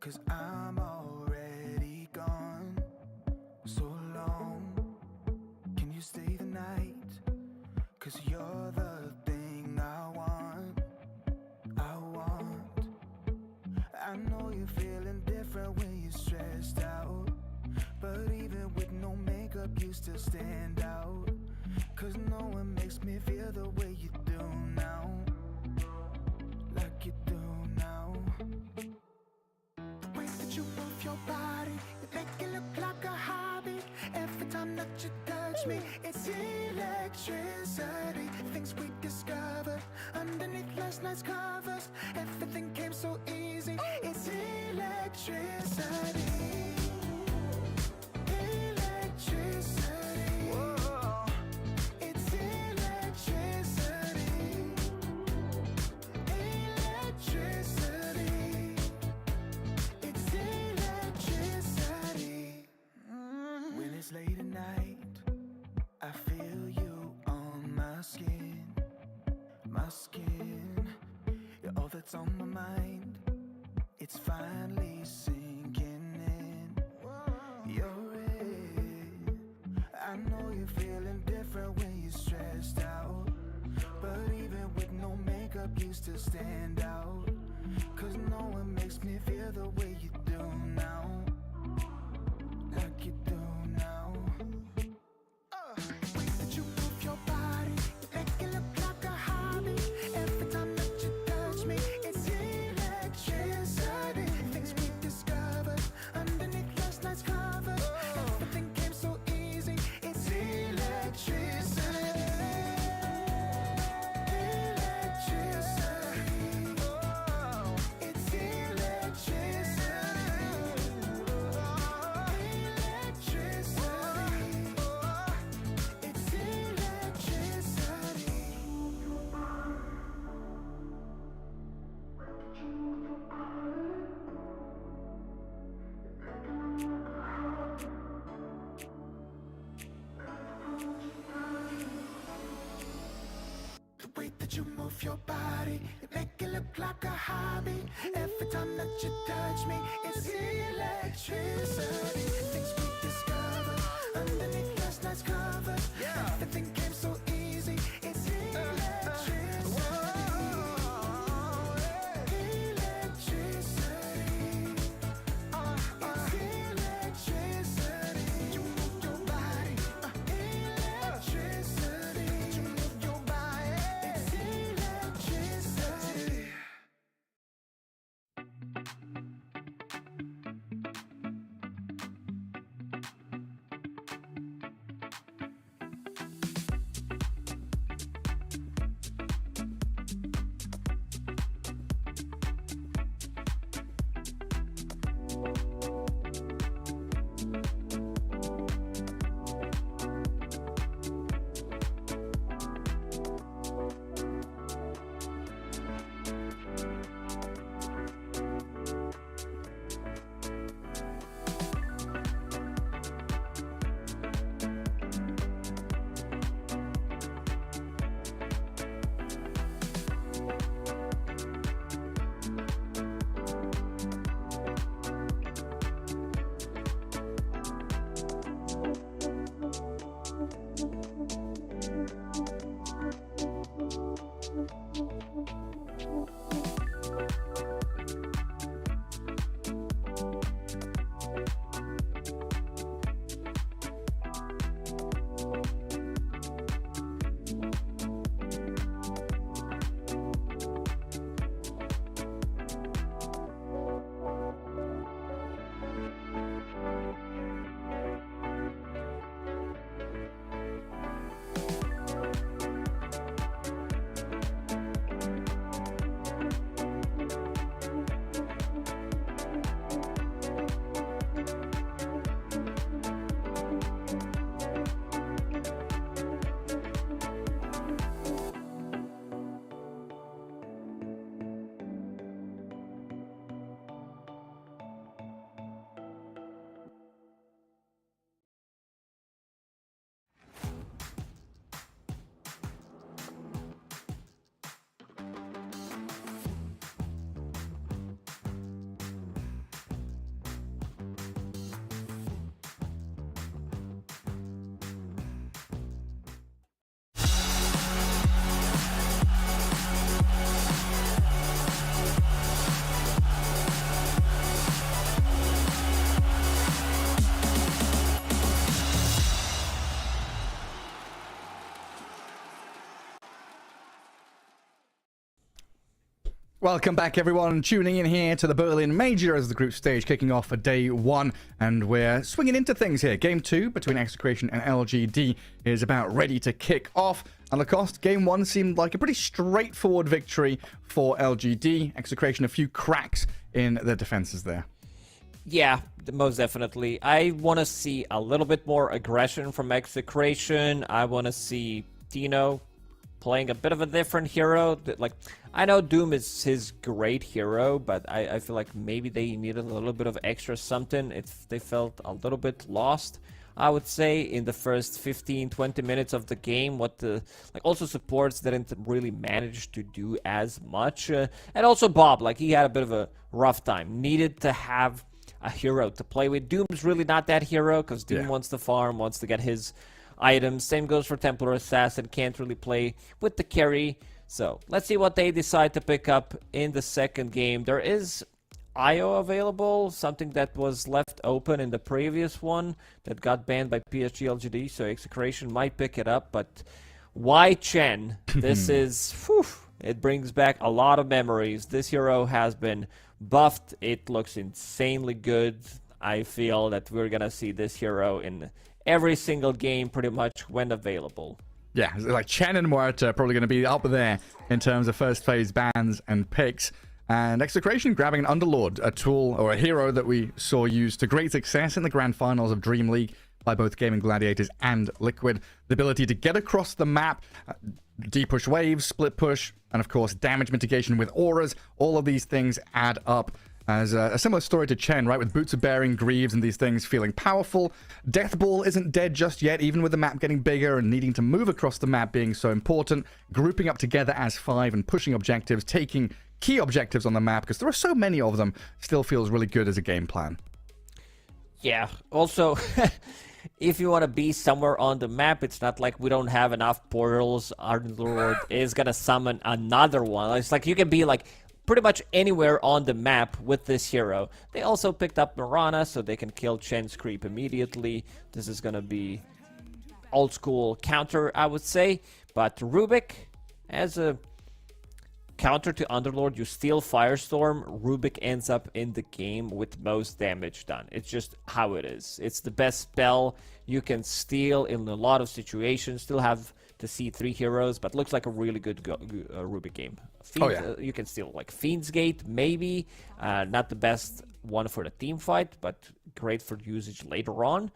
'cause I'm already gone. So long, can you stay the night? 'Cause you're the thing I want. I know you're feeling different when you're stressed out, but even with no makeup you still stand out. 'Cause no one makes me feel the way you do now, like you do now. The way that you move your body, you make it look like a hobby. Every time that you touch me, it's electricity. Things we discovered underneath last night's covers. Everything came so easy. It's electricity. Electricity. Whoa. It's electricity. Electricity. It's electricity. When it's late at night, I feel you on my skin. My skin, you're all that's on my mind. It's finally sinking in. You're it. I know you're feeling different when you're stressed out, but even with no makeup you still stand out. 'Cause no one makes me feel the way you do now, like you do now. The way that you move your body, you make it look like a hobby. Every time that you touch me, it's electricity. Things we discovered underneath last night's covers. Everything came so easy. It's electricity. Electricity. Oh, it's electricity. Electricity. It's electricity. The way that you move your body, you make it look like a hobby. Every time that you touch me, it's electricity. Things we discovered underneath last night's covers. Everything came so easy. It's electricity. Electricity. It's electricity. You move your body. Electricity. You move your body. It's electricity. Welcome back, everyone. Tuning in here to the Berlin Major as the group stage kicking off for day one. And we're swinging into things here. Game 2 between Execration and LGD is about ready to kick off. And Lacoste, game 1 seemed like a pretty straightforward victory for LGD. Execration, a few cracks in the defenses there. Yeah, most definitely. I want to see a little bit more aggression from Execration. I want to see Dino playing a bit of a different hero. Like, I know Doom is his great hero, but I feel like maybe they needed a little bit of extra something. They felt a little bit lost, I would say, in the first 15-20 minutes of the game. Also supports didn't really manage to do as much. And also Bob, like, he had a bit of a rough time. Needed to have a hero to play with. Doom's really not that hero, because Doom wants to farm, wants to get his items. Same goes for Templar Assassin, can't really play with the carry. So let's see what they decide to pick up in the second game. There is IO available, something that was left open in the previous one that got banned by PSG LGD, so Execration might pick it up. But why Chen? This is, it brings back a lot of memories. This hero has been buffed. It looks insanely good. I feel that we're gonna see this hero in every single game pretty much when available. Yeah, like Chen and Muerta are probably going to be up there in terms of first phase bans and picks. And Execration grabbing an Underlord, a tool or a hero that we saw used to great success in the grand finals of Dream League by both Gaming Gladiators and Liquid. The ability to get across the map, D-push waves, split push, and of course damage mitigation with auras. All of these things add up. As a similar story to Chen, right? With Boots of Bearing, Greaves, and these things feeling powerful. Deathball isn't dead just yet, even with the map getting bigger and needing to move across the map being so important. Grouping up together as 5 and pushing objectives, taking key objectives on the map, because there are so many of them, still feels really good as a game plan. Yeah, also, if you want to be somewhere on the map, it's not like we don't have enough portals. Our Lord is going to summon another one. It's like you can be like pretty much anywhere on the map with this hero. They also picked up Mirana, so they can kill Chen's creep immediately. This is gonna be old school counter, I would say. But Rubik, as a counter to Underlord, you steal Firestorm, Rubik ends up in the game with most damage done. It's just how it is. It's the best spell you can steal in a lot of situations. Still have to see 3 heroes, but looks like a really good Rubik game. You can steal like Fiend's Gate, maybe. Not the best one for the team fight, but great for usage later on.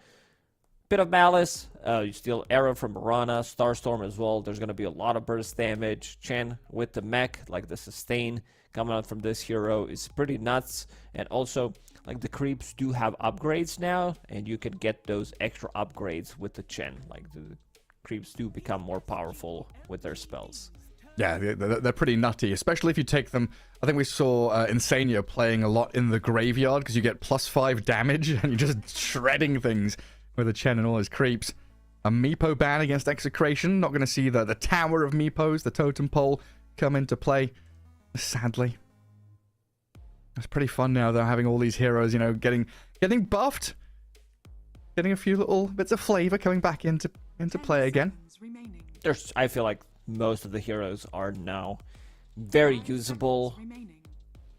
Bit of Malice. You steal Arrow from Mirana, Starstorm as well. There's going to be a lot of burst damage. Chen with the mech, like the sustain coming out from this hero is pretty nuts. And also, like, the creeps do have upgrades now, and you can get those extra upgrades with the Chen. Like, the creeps do become more powerful with their spells. Yeah, they're pretty nutty, especially if you take them. I think we saw Insania playing a lot in the graveyard, because you get +5 damage, and you're just shredding things with a Chen and all his creeps. A Meepo ban against Execration. Not going to see the tower of Meepos, the totem pole, come into play, sadly. It's pretty fun now, though, having all these heroes, you know, getting buffed. Getting a few little bits of flavor coming back into play again. I feel like most of the heroes are now very usable.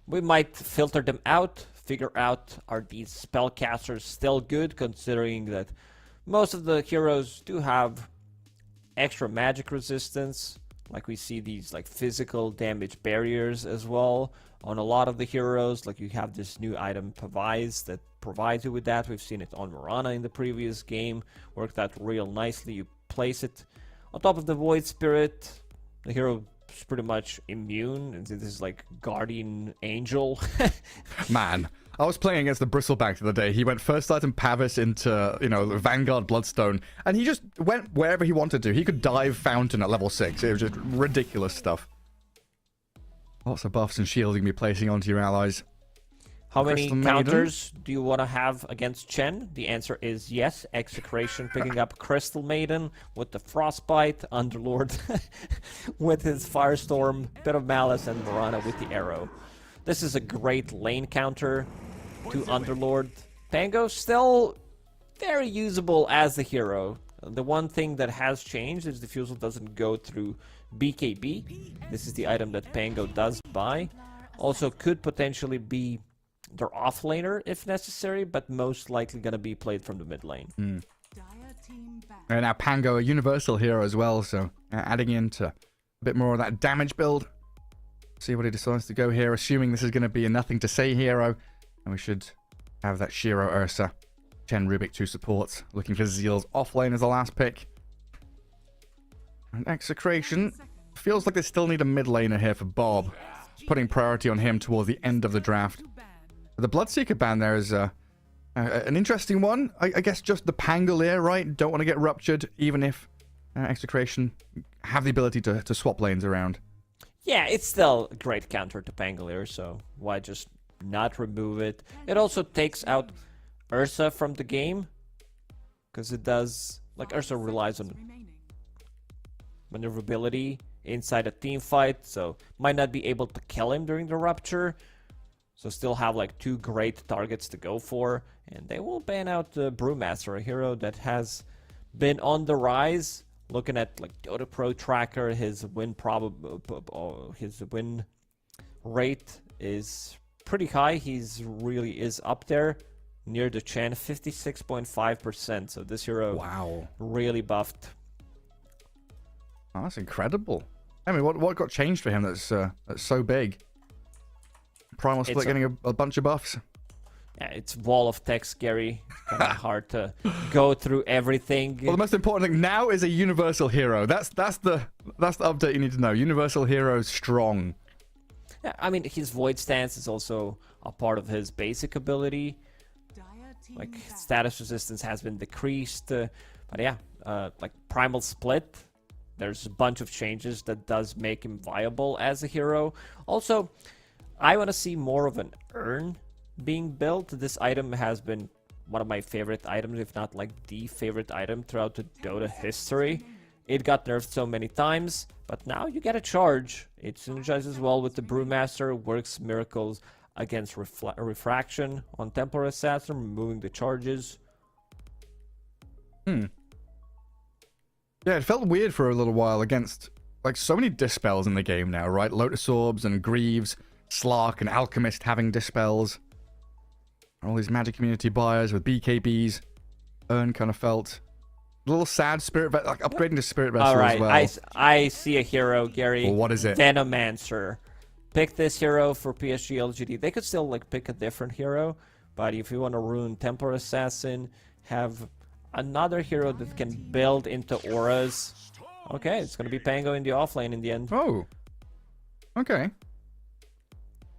We might filter them out, figure out, are these spellcasters still good, considering that most of the heroes do have extra magic resistance. Like, we see these like physical damage barriers as well on a lot of the heroes. Like, you have this new item Pavise that provides you with that. We've seen it on Mirana in the previous game. Worked out real nicely. You place it on top of the Void Spirit. The hero is pretty much immune. And this is like Guardian Angel. Man, I was playing against the Bristleback the other day. He went first item Pavis into, Vanguard Bloodstone, and he just went wherever he wanted to. He could dive Fountain at level 6. It was just ridiculous stuff. Lots of buffs and shields you can be placing onto your allies. How many counters do you want to have against Chen? The answer is yes. Execration picking up Crystal Maiden with the Frostbite, Underlord with his Firestorm, bit of Malice, and Mirana with the Arrow. This is a great lane counter to Underlord. Pango still very usable as a hero. The one thing that has changed is Diffusal doesn't go through BKB. This is the item that Pango does buy. Also could potentially be their offlaner if necessary, but most likely going to be played from the mid lane. And now Pango, a universal hero as well, so adding into a bit more of that damage build. See what he decides to go here, assuming this is going to be a nothing to say hero. And we should have that Shiro Ursa. Chen Rubik, 2 supports. Looking for Zeal's offlane as the last pick. And Execration. Feels like they still need a mid laner here for Bob. Putting priority on him towards the end of the draft. The Bloodseeker ban there is an interesting one. I guess just the Pangolier, right? Don't want to get ruptured, even if Execration have the ability to swap lanes around. Yeah, it's still a great counter to Pangolier, so why just not remove it? It also takes out Ursa from the game, because it does, like, Ursa relies on maneuverability inside a team fight, so might not be able to kill him during the rupture. So still have like 2 great targets to go for, and they will ban out the Brewmaster, a hero that has been on the rise. Looking at like Dota Pro tracker, his win rate is pretty high. He's really is up there near the Chen, 56.5%. So this hero, really buffed. Oh, that's incredible. I mean, what got changed for him that's so big? Primal Split getting a bunch of buffs. Yeah, it's wall of text, Gary. Kind of hard to go through everything. Well, the most important thing now is a universal hero. That's the update you need to know. Universal hero strong. Yeah, I mean, his Void Stance is also a part of his basic ability. Like, status resistance has been decreased. But yeah, like Primal Split, there's a bunch of changes that does make him viable as a hero. Also, I want to see more of an urn being built. This item has been one of my favorite items, if not like the favorite item throughout the Dota history. It got nerfed so many times, but now you get a charge. It synergizes well with the Brewmaster, works miracles against refraction on Templar Assassin, removing the charges. Yeah, it felt weird for a little while against like so many dispels in the game now, right? Lotus Orbs and Greaves, Slark and Alchemist having dispels. All these Magic Community buyers with BKBs. Urn kind of felt a little sad. Spirit, like upgrading to Spirit Vessel All right, as well. I see a hero, Gary. Well, what is it? Venomancer. Pick this hero for PSG LGD. They could still like pick a different hero, but if you want to ruin Templar Assassin, have another hero that can build into auras. Okay, it's gonna be Pango in the offlane in the end. Oh, okay.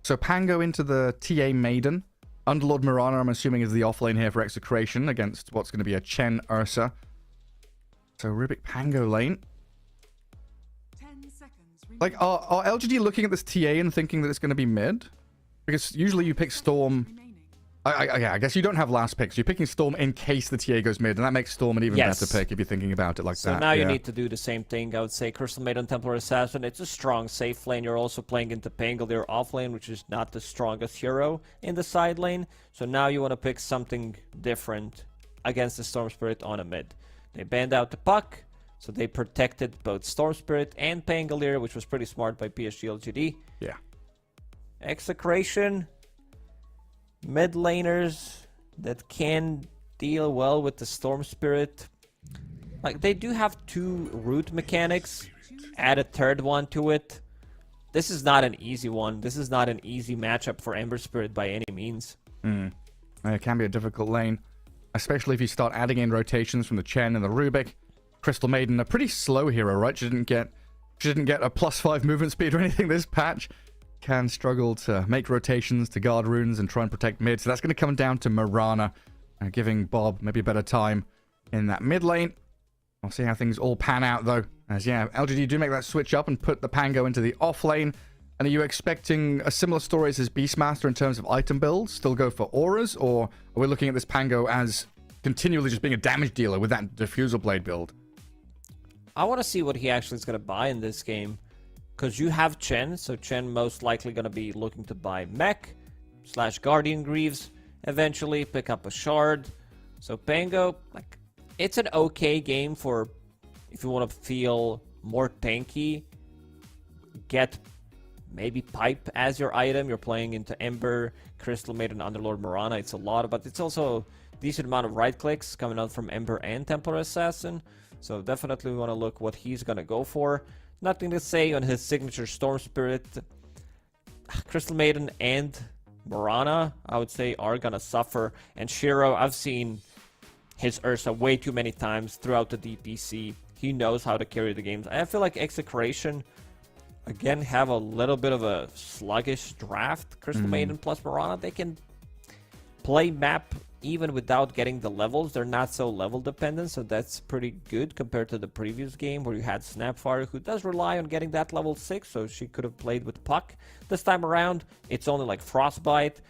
So Pango into the TA Maiden. Underlord Mirana, I'm assuming, is the offlane here for Execration against what's going to be a Chen Ursa. So Rubik Pango lane. Like, are LGD looking at this TA and thinking that it's going to be mid? Because usually you pick Storm. I guess you don't have last picks. You're picking Storm in case the TA goes mid, and that makes Storm an even better pick if you're thinking about it like that. So now you need to do the same thing. I would say Crystal Maiden, Templar Assassin. It's a strong safe lane. You're also playing into Pangolier off lane, which is not the strongest hero in the side lane. So now you want to pick something different against the Storm Spirit on a mid. They banned out the puck, so they protected both Storm Spirit and Pangolier, which was pretty smart by PSG LGD. Yeah. Execration. Mid laners that can deal well with the Storm Spirit. Like, they do have 2 root mechanics. Add a third one to it. This is not an easy one. This is not an easy matchup for Ember Spirit by any means. It can be a difficult lane, especially if you start adding in rotations from the Chen and the Rubik. Crystal Maiden, a pretty slow hero, right? She didn't get a +5 movement speed or anything this patch. Can struggle to make rotations to guard runes and try and protect mid. So that's going to come down to Mirana, giving Bob maybe a better time in that mid lane. We'll see how things all pan out, though. As, yeah, LGD do make that switch up and put the Pango into the off lane. And are you expecting a similar story as Beastmaster in terms of item builds? Still go for auras? Or are we looking at this Pango as continually just being a damage dealer with that Diffusal Blade build? I want to see what he actually is going to buy in this game. Because you have Chen, so Chen most likely going to be looking to buy Mech / Guardian Greaves, eventually pick up a Shard. So Pango, like, it's an okay game for if you want to feel more tanky, get maybe Pipe as your item. You're playing into Ember, Crystal Maiden, Underlord, Mirana. It's a lot, but it's also a decent amount of right clicks coming out from Ember and Templar Assassin. So definitely we want to look what he's going to go for. Nothing to say on his signature Storm Spirit. Crystal Maiden and Mirana, I would say, are going to suffer. And Shiro, I've seen his Ursa way too many times throughout the DPC. He knows how to carry the games. I feel like Execration, again, have a little bit of a sluggish draft. Crystal Maiden plus Mirana, they can play map even without getting the levels. They're not so level dependent, so that's pretty good compared to the previous game where you had Snapfire, who does rely on getting that level 6, so she could have played with Puck. This time around, it's only like Frostbite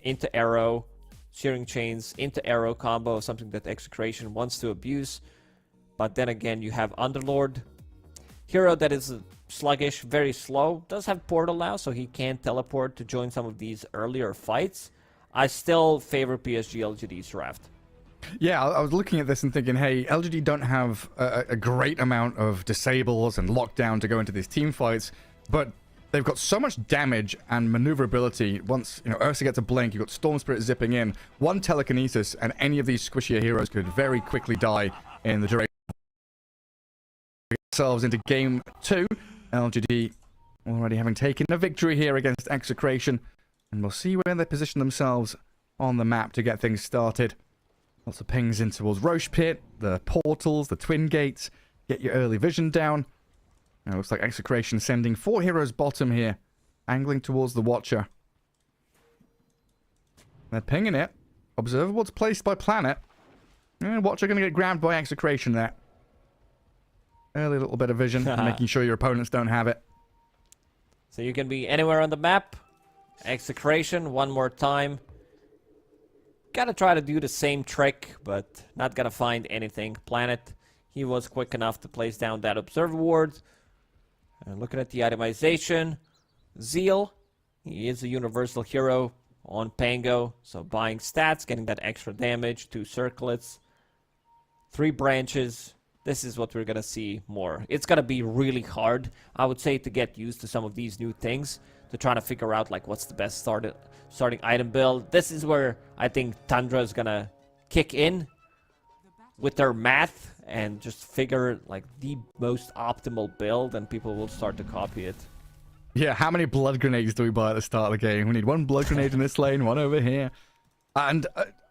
into Arrow, Shearing Chains into Arrow combo, something that Execration wants to abuse. But then again, you have Underlord, hero that is sluggish, very slow, does have Portal now, so he can teleport to join some of these earlier fights. I still favor PSG LGD's draft. Yeah, I was looking at this and thinking, hey, LGD don't have a great amount of disables and lockdown to go into these team fights, but they've got so much damage and maneuverability. Once, Ursa gets a blink, you've got Storm Spirit zipping in, one telekinesis, and any of these squishier heroes could very quickly die in the duration. Themselves into game 2. LGD already having taken a victory here against Execration. And we'll see where they position themselves on the map to get things started. Lots of pings in towards Roche Pit, the portals, the twin gates. Get your early vision down. Now it looks like Execration sending 4 heroes bottom here. Angling towards the Watcher. They're pinging it. Observables placed by Planet. And Watcher going to get grabbed by Execration there. Early little bit of vision, making sure your opponents don't have it. So you can be anywhere on the map. Execration, one more time. Gotta try to do the same trick, but not gonna find anything. Planet, he was quick enough to place down that Observer Ward. And looking at the itemization, Zeal, he is a universal hero on Pango. So buying stats, getting that extra damage, 2 circlets, 3 branches. This is what we're gonna see more. It's gonna be really hard, I would say, to get used to some of these new things, to try to figure out like what's the best starting item build. This is where I think Tundra is gonna kick in with their math and just figure like the most optimal build, and people will start to copy it. Yeah, how many blood grenades do we buy at the start of the game? We need 1 blood grenade in this lane, 1 over here. And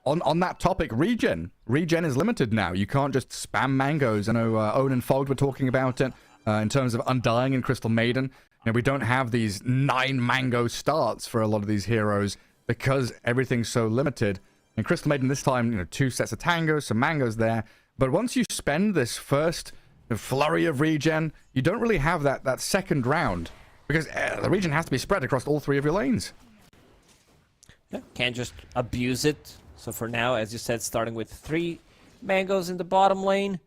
on that topic, regen. Regen is limited now. You can't just spam mangoes. I know Owen and Fogg were talking about it in terms of Undying and Crystal Maiden. We don't have these 9 mango starts for a lot of these heroes because everything's so limited. And Crystal Maiden this time, 2 sets of tangos, some mangoes there. But once you spend this first flurry of regen, you don't really have that second round because the regen has to be spread across all 3 of your lanes. Yeah, can't just abuse it. So for now, as you said, starting with 3 mangoes in the bottom lane.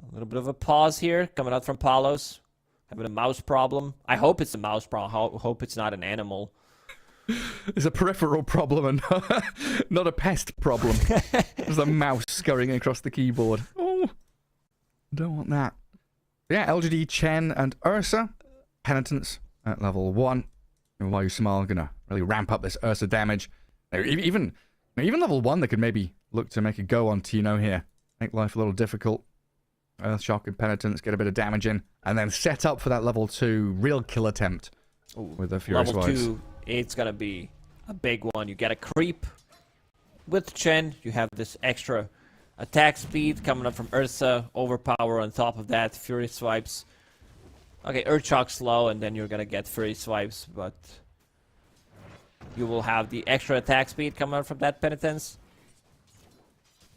A little bit of a pause here coming out from Palos. Having a mouse problem. I hope it's a mouse problem. I hope it's not an animal. It's a peripheral problem and not a pest problem. There's a mouse scurrying across the keyboard. Oh, don't want that. Yeah, LGD, Chen, and Ursa. Penitence at level 1. And while you smile, gonna really ramp up this Ursa damage. Now, even level 1, they could maybe look to make a go on Tino here. Make life a little difficult. Earthshock and Penitence, get a bit of damage in, and then set up for that level 2 real kill attempt. Ooh, with the Furious Level Wives. 2, it's gonna be a big one. You get a creep with Chen. You have this extra attack speed coming up from Ursa, overpower on top of that, Fury Swipes. Okay, Earthshock slow, and then you're gonna get Fury Swipes, but you will have the extra attack speed coming out from that Penitence.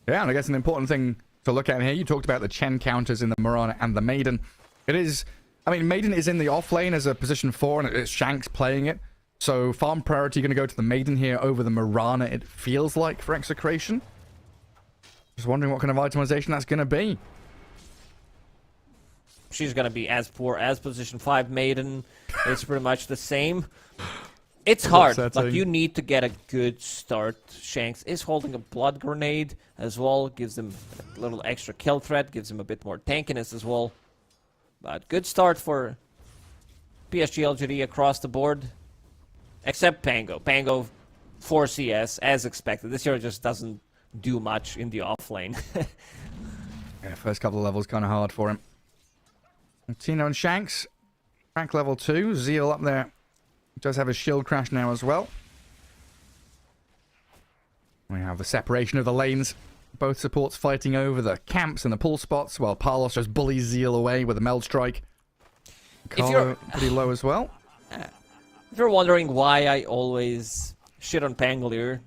Yeah, and I guess an important thing to look at here, you talked about the Chen counters in the Mirana and the Maiden. It is, Maiden is in the off lane as a position 4, and it's Shanks playing it. So farm priority going to go to the Maiden here over the Mirana, it feels like, for Execration. Just wondering what kind of itemization that's going to be. She's going to be as poor as position 5 Maiden. It's pretty much the same. It's hard. Like, you need to get a good start. Shanks is holding a blood grenade as well. Gives him a little extra kill threat. Gives him a bit more tankiness as well. But good start for PSG LGD across the board, except Pango. Pango 4 CS, as expected. This hero just doesn't do much in the off lane. Yeah, first couple of levels kind of hard for him. Tino and Shanks, rank level 2. Zeal up there. Does have a shield crash now as well. We have the separation of the lanes. Both supports fighting over the camps and the pull spots, while Palos just bullies Zeal away with a meld strike. Carlo pretty low as well. If you're wondering why I always shit on Pangolier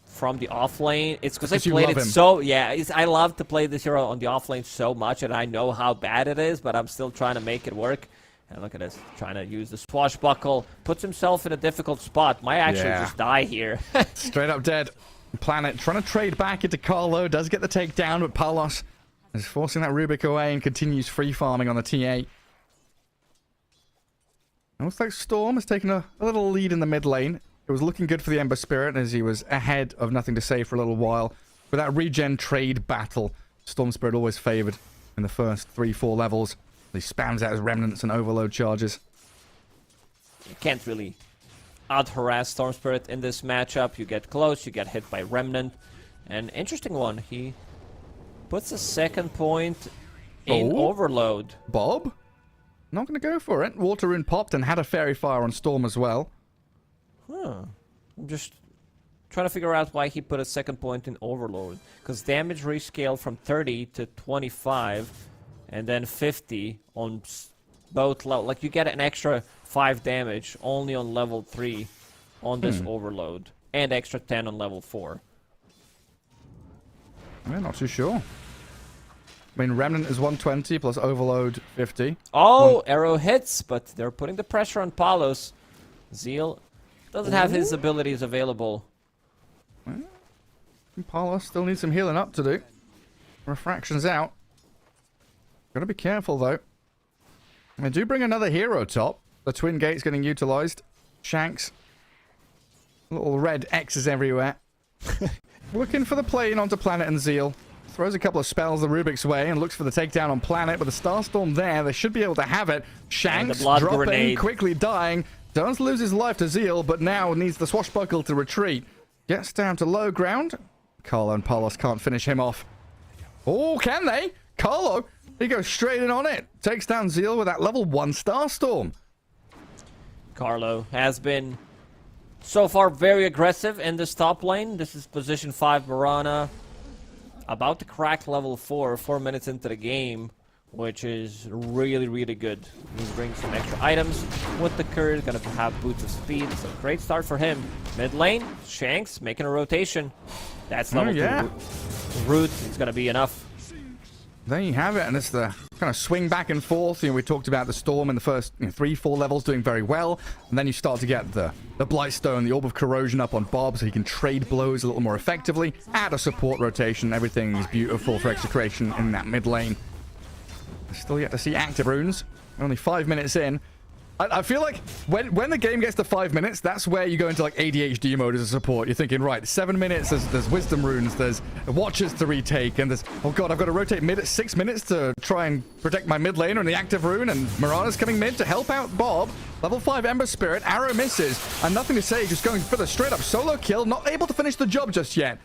from the off lane, it's because I played it so... Yeah, I love to play this hero on the off lane so much, and I know how bad it is, but I'm still trying to make it work. And look at this, trying to use the swashbuckle, puts himself in a difficult spot. Might actually just die here. Straight up dead. Planet trying to trade back into Carlo, does get the takedown, but Palos is forcing that Rubik away and continues free farming on the TA. It looks like Storm has taken a little lead in the mid lane. It was looking good for the Ember Spirit as he was ahead of Nothing to Say for a little while. With that regen trade battle, Storm Spirit always favored in the first 3-4 levels. He spams out his remnants and overload charges. You can't really out-harass Storm Spirit in this matchup. You get close, you get hit by Remnant. An interesting one, he puts a second point in Overload. Bob? Not going to go for it. Water Rune popped and had a Fairy Fire on Storm as well. Huh. I'm just trying to figure out why he put a second point in Overload. Because damage rescaled from 30 to 25 and then 50 on both levels. Like, you get an extra 5 damage only on level 3 on this Overload. And extra 10 on level 4. I'm not too sure. I mean, Remnant is 120 plus Overload 50. Oh, arrow hits, but they're putting the pressure on Palos. Zeal doesn't have his abilities available. Palos still needs some healing up to do. Refraction's out. Gotta be careful, though. They do bring another hero top. The Twin Gate's getting utilized. Shanks. Little red X's everywhere. Looking for the play in onto Planet and Zeal. Throws a couple of spells the Rubik's way and looks for the takedown on Planet. With the Starstorm there, they should be able to have it. Shanks dropping, grenade. Quickly dying. Does lose his life to Zeal, but now needs the swashbuckle to retreat. Gets down to low ground. Carlo and Palos can't finish him off. Oh, can they? Carlo, he goes straight in on it. Takes down Zeal with that level 1 Starstorm. Carlo has been so far very aggressive in this top lane. This is position 5 Mirana. About to crack level 4, 4 minutes into the game, which is really, really good. He brings some extra items with the curse, gonna have boots of speed, so great start for him. Mid lane, Shanks making a rotation. That's level 2 root, it's gonna be enough. There you have it, and it's the kind of swing back and forth. You know, we talked about the Storm in the first 3-4 levels doing very well, and then you start to get the Blightstone, the Orb of Corrosion up on Bob, so he can trade blows a little more effectively. Add a support rotation, everything is beautiful for Execration in that mid lane. Still yet to see active runes. Only 5 minutes in. I feel like when the game gets to 5 minutes, that's where you go into like ADHD mode as a support. You're thinking, right, 7 minutes, there's wisdom runes, there's watches to retake, and there's, oh god, I've got to rotate mid at 6 minutes to try and protect my mid laner and the active rune, and Mirana's coming mid to help out Bob. Level 5 Ember Spirit, arrow misses, and Nothing to Say, just going for the straight up solo kill, not able to finish the job just yet.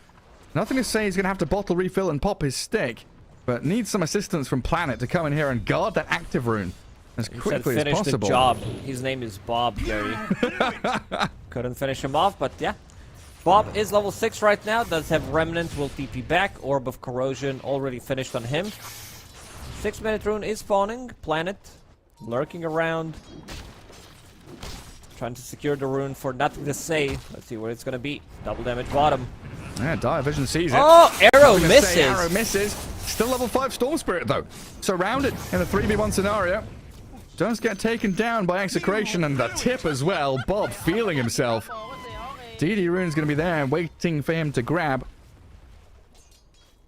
Nothing to Say, he's going to have to bottle refill and pop his stick, but needs some assistance from Planet to come in here and guard that active rune as quickly as possible. The job. His name is Bob, Gary. Couldn't finish him off, but yeah. Bob is level 6 right now. Does have Remnant, will TP back. Orb of Corrosion already finished on him. 6-minute rune is spawning. Planet lurking around. Trying to secure the rune for Nothing to Say. Let's see where it's going to be. Double damage bottom. Yeah, Dire Vision sees it. Oh, arrow misses. Arrow misses. Still level 5 Storm Spirit, though. Surrounded in a 3v1 scenario. Does get taken down by Execration, and the tip as well. Bob feeling himself. DD Rune's going to be there waiting for him to grab.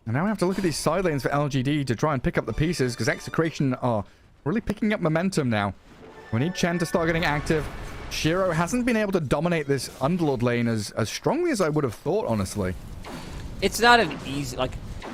And now we have to look at these side lanes for LGD to try and pick up the pieces, because Execration are really picking up momentum now. We need Chen to start getting active. Shiro hasn't been able to dominate this Underlord lane as strongly as I would have thought, honestly. It's not an easy, like,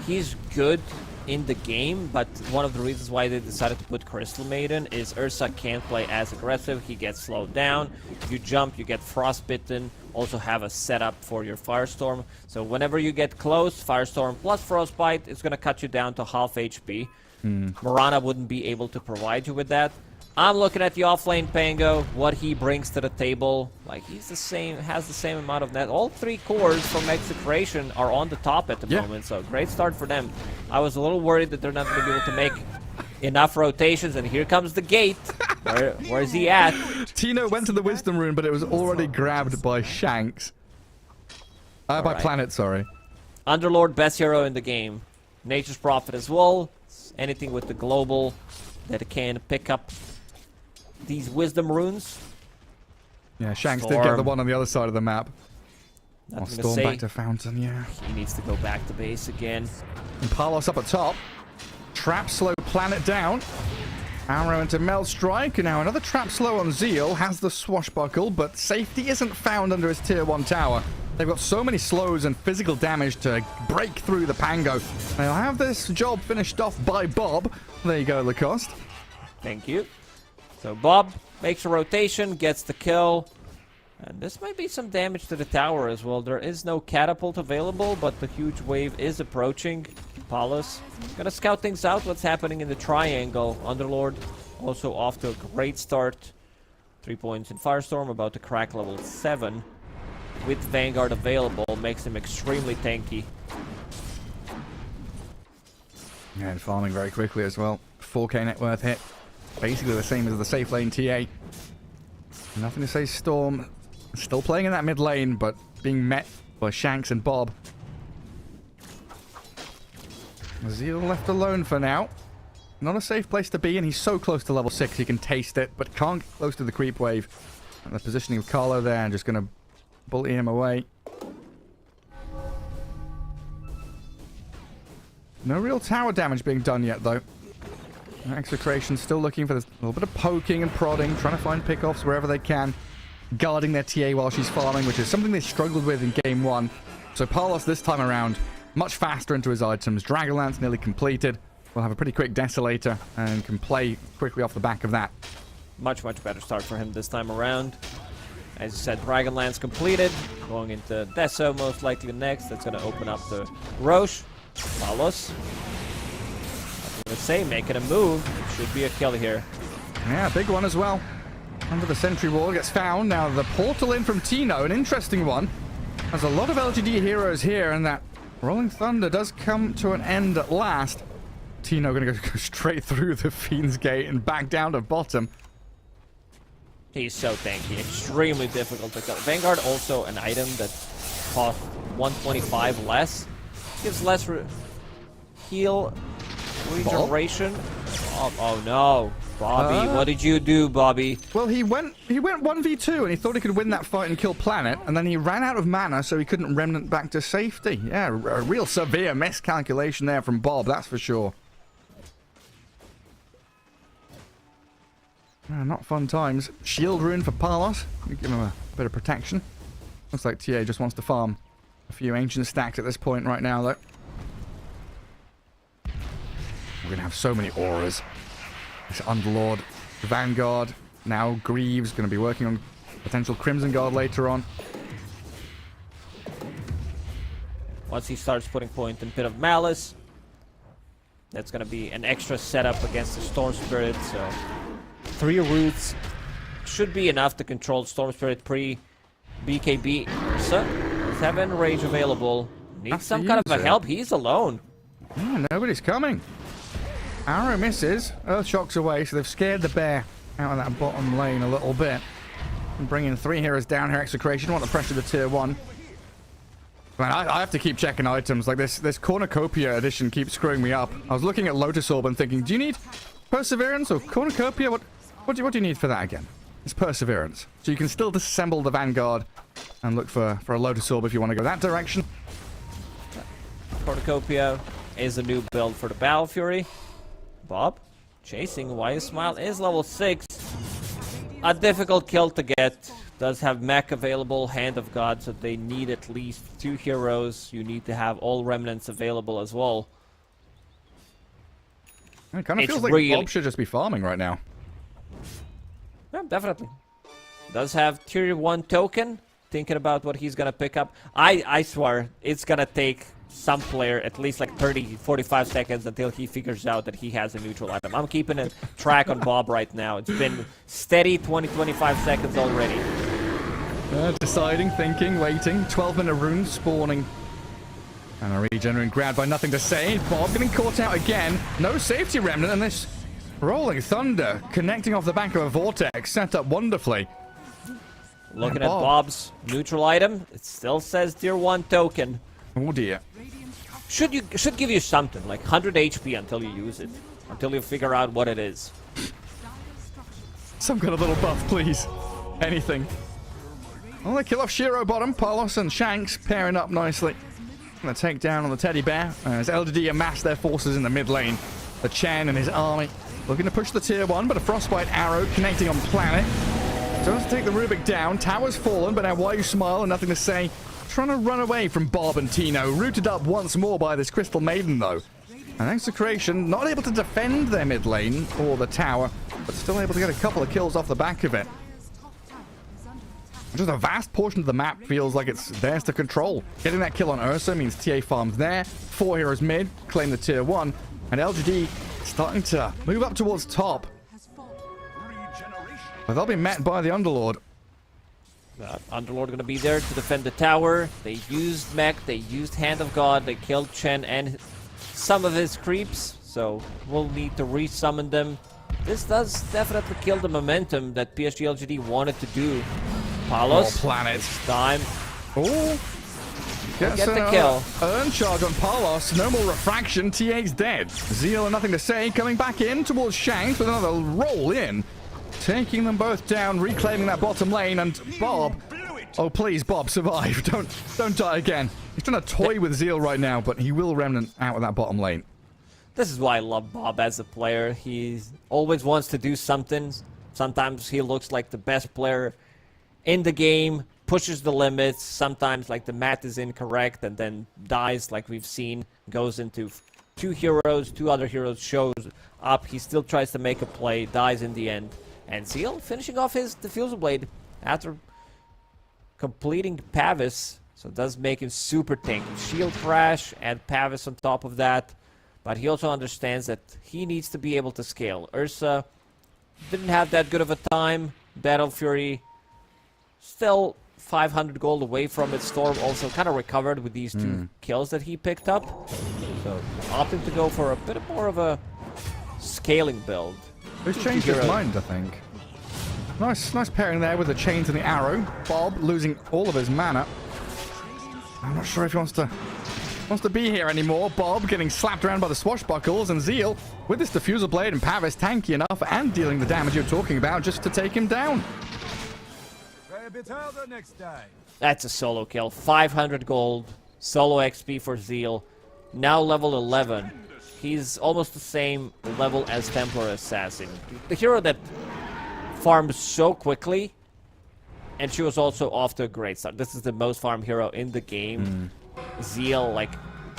he's good in the game, but one of the reasons why they decided to put Crystal Maiden is Ursa can't play as aggressive. He gets slowed down. You jump, you get frostbitten. Also have a setup for your Firestorm. So whenever you get close, Firestorm plus Frostbite, it's going to cut you down to half HP. Mirana wouldn't be able to provide you with that. I'm looking at the offlane Pango, what he brings to the table. Like, he's the same, has the same amount of net. All 3 cores from Execration are on the top at the moment, so great start for them. I was a little worried that they're not going to be able to make enough rotations, and here comes the gate. Where's he at? Tino went to the Wisdom Rune, but it was already grabbed by Shanks. By Planet, sorry. Underlord, best hero in the game. Nature's Prophet as well. Anything with the global that can pick up these Wisdom Runes. Yeah, Shanks did get the one on the other side of the map. I'll storm back to Fountain, yeah. He needs to go back to base again. And Palos up at top. Trap slow Planet down. Arrow into Melstrike. Now another trap slow on Zeal. Has the swashbuckle, but safety isn't found under his tier 1 tower. They've got so many slows and physical damage to break through the Pango. They'll have this job finished off by Bob. There you go, Lacoste. Thank you. So Bob makes a rotation, gets the kill. And this might be some damage to the tower as well. There is no catapult available, but the huge wave is approaching. Palos gonna scout things out, what's happening in the triangle. Underlord also off to a great start. 3 points in Firestorm, about to crack level 7. With Vanguard available, makes him extremely tanky. Yeah, and farming very quickly as well. 4k net worth hit. Basically the same as the safe lane TA. Nothing to say Storm. Still playing in that mid lane, but being met by Shanks and Bob. Zeal left alone for now. Not a safe place to be, and he's so close to level 6 he can taste it, but can't get close to the creep wave. And the positioning of Carlo there, and just going to bully him away. No real tower damage being done yet, though. Execration still looking for this little bit of poking and prodding, trying to find pickoffs wherever they can, guarding their TA while she's farming, which is something they struggled with in Game 1. So Palos this time around, much faster into his items. Dragonlance nearly completed. We'll have a pretty quick Desolator and can play quickly off the back of that. Much better start for him this time around. As you said, Dragonlance completed. Going into Deso most likely next. That's going to open up the Roche. Palos. Let's say, making a move. It should be a kill here. Yeah, big one as well. Under the sentry wall, gets found. Now the portal in from Tino, an interesting one. There's a lot of LGD heroes here, and that Rolling Thunder does come to an end at last. Tino going to go straight through the Fiend's Gate and back down to bottom. He's so tanky. Extremely difficult to kill. Vanguard also an item that costs 125 less. Gives less heal regeneration. Oh no. Bobby, what did you do, Bobby? Well, he went 1v2 and he thought he could win that fight and kill Planet, and then he ran out of mana, so he couldn't remnant back to safety. Yeah, a real severe miscalculation there from Bob, that's for sure. Not fun times. Shield rune for Palos. Give him a bit of protection. Looks like TA just wants to farm a few ancient stacks at this point right now, though. We're going to have so many auras. This Underlord, Vanguard, now Greaves, going to be working on potential Crimson Guard later on. Once he starts putting point in Pit of Malice, that's going to be an extra setup against the Storm Spirit, so 3 roots should be enough to control Storm Spirit pre-BKB. So, 7 rage available. Needs some kind of a help. He's alone. Yeah, nobody's coming. Arrow misses. Earthshock's away, so they've scared the bear out of that bottom lane a little bit. And bringing 3 heroes down here. Execration want to pressure the tier 1. Man, I have to keep checking items. Like this Cornucopia edition keeps screwing me up. I was looking at Lotus Orb and thinking, do you need Perseverance or Cornucopia? What do you need for that again? It's Perseverance. So you can still disassemble the Vanguard and look for a Lotus Orb if you want to go that direction. Cornucopia is a new build for the Battle Fury. Bob chasing. Why Smile is level 6. A difficult kill to get. Does have mech available, Hand of God, so they need at least 2 heroes. You need to have all remnants available as well. It kind of It's feels like really- Bob should just be farming right now. Yeah, definitely. Does have tier 1 token. Thinking about what he's gonna pick up. I swear, it's gonna take some player at least like 30, 45 seconds until he figures out that he has a neutral item. I'm keeping a track on Bob right now. It's been steady 20, 25 seconds already. Deciding, thinking, waiting. 12-minute rune spawning. And a regenerate grab by nothing to say. Bob getting caught out again. No safety remnant, and this rolling thunder connecting off the back of a vortex set up wonderfully. Looking And at Bob. Bob's neutral item, it still says tier 1 token. Oh dear. Should give you something like 100 HP until you use it, until you figure out what it is. Some kind of little buff, please. Anything. Well, they kill off Shiro bottom. Palos and Shanks pairing up nicely. Gonna take down on the teddy bear as LGD amass their forces in the mid lane. The Chen and his army looking to push the tier 1, but a frostbite arrow connecting on planet. Does take the Rubik down. Tower's fallen, but now why you smile and nothing to say. Trying to run away from Bob and Tino. Rooted up once more by this Crystal Maiden, though. And Execration not able to defend their mid lane or the tower, but still able to get a couple of kills off the back of it. Just a vast portion of the map feels like it's theirs to control. Getting that kill on Ursa means TA farms there. 4 heroes mid, claim the tier 1. And LGD starting to move up towards top. But they'll be met by the Underlord. Underlord gonna be there to defend the tower. They used Mech, they used Hand of God, they killed Chen and some of his creeps, so we'll need to resummon them. This does definitely kill the momentum that PSG LGD wanted to do. Palos, Planet. this time. Oh, Get the kill. Earn charge on Palos. No more refraction. TA's dead. Zeal and nothing to say. Coming back in towards Shanks with another roll in. Taking them both down, reclaiming that bottom lane, and Bob. Oh, please, Bob, survive. Don't die again. He's trying to toy with Zeal right now, but he will remnant out of that bottom lane. This is why I love Bob as a player. He always wants to do something. Sometimes he looks like the best player in the game, pushes the limits. Sometimes like the math is incorrect and then dies like we've seen. Goes into 2 heroes, 2 other heroes shows up. He still tries to make a play, dies in the end. And Zeal finishing off his Diffusal Blade after completing Pavis. So it does make him super tanky. Shield Crash and Pavis on top of that. But he also understands that he needs to be able to scale. Ursa didn't have that good of a time. Battle Fury still 500 gold away from it. Storm also kind of recovered with these 2 kills that he picked up. So opting to go for a bit more of a scaling build. He's changed his mind, I think. Nice pairing there with the chains and the arrow. Bob losing all of his mana. I'm not sure if he wants to be here anymore. Bob getting slapped around by the swashbuckles, and Zeal with this diffuser blade and Pavis tanky enough and dealing the damage you're talking about just to take him down. That's a solo kill. 500 gold. Solo XP for Zeal. Now level 11. He's almost the same level as Templar Assassin. The hero that farms so quickly, and she was also off to a great start. This is the most farmed hero in the game. Zeal, like,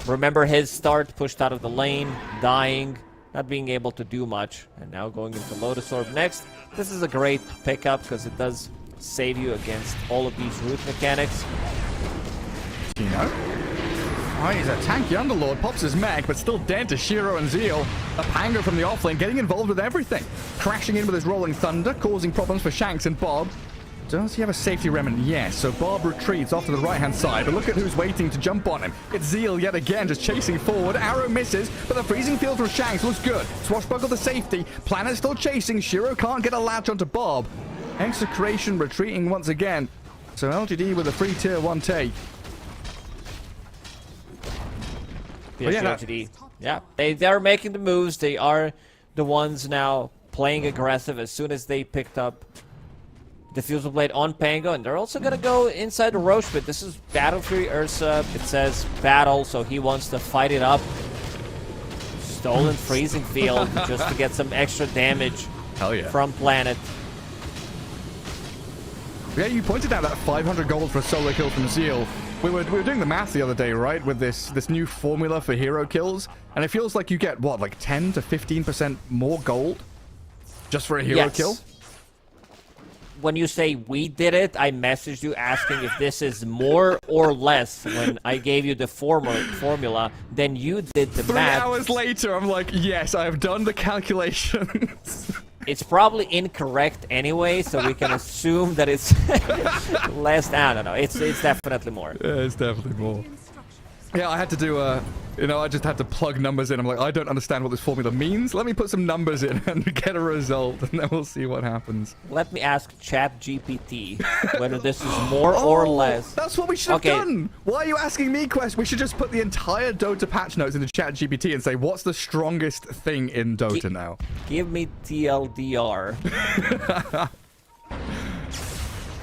remember his start, pushed out of the lane, dying, not being able to do much, and now going into Lotus Orb next. This is a great pickup because it does save you against all of these root mechanics. You know? Oh, he's a tanky Underlord, pops his mech, but still dead to Shiro and Zeal. A Pango from the offlane, getting involved with everything. Crashing in with his Rolling Thunder, causing problems for Shanks and Bob. Does he have a safety remnant? Yes, so Bob retreats off to the right-hand side, but look at who's waiting to jump on him. It's Zeal yet again, just chasing forward. Arrow misses, but the freezing field from Shanks looks good. Swashbuckle to safety. Planet still chasing. Shiro can't get a latch onto Bob. Execration retreating once again. So LGD with a free tier 1 take. PSG, yeah, they're making the moves. They are the ones now playing aggressive as soon as they picked up Diffusal Blade on Pango, and they're also gonna go inside the Roche pit. This is Battle Fury Ursa. It says battle, so he wants to fight it up. Stolen Freezing Field just to get some extra damage from Planet. Yeah, you pointed out that 500 gold for a solo kill from Zeal. We were doing the math the other day, right, with this new formula for hero kills, and it feels like you get, what, like 10 to 15% more gold just for a hero kill? When you say we did it, I messaged you asking if this is more or less when I gave you the formula. Then you did the 3 math. 3 hours later, I'm like, yes, I have done the calculations. It's probably incorrect anyway, so we can assume that it's less. I don't know. It's definitely more. Yeah, it's definitely more. Yeah, I had to do I just had to plug numbers in. I'm like, I don't understand what this formula means. Let me put some numbers in and get a result, and then we'll see what happens. Let me ask ChatGPT whether this is more or less. That's what we should have done. Why are you asking me questions? We should just put the entire Dota patch notes into ChatGPT and say, what's the strongest thing in Dota now? Give me TLDR.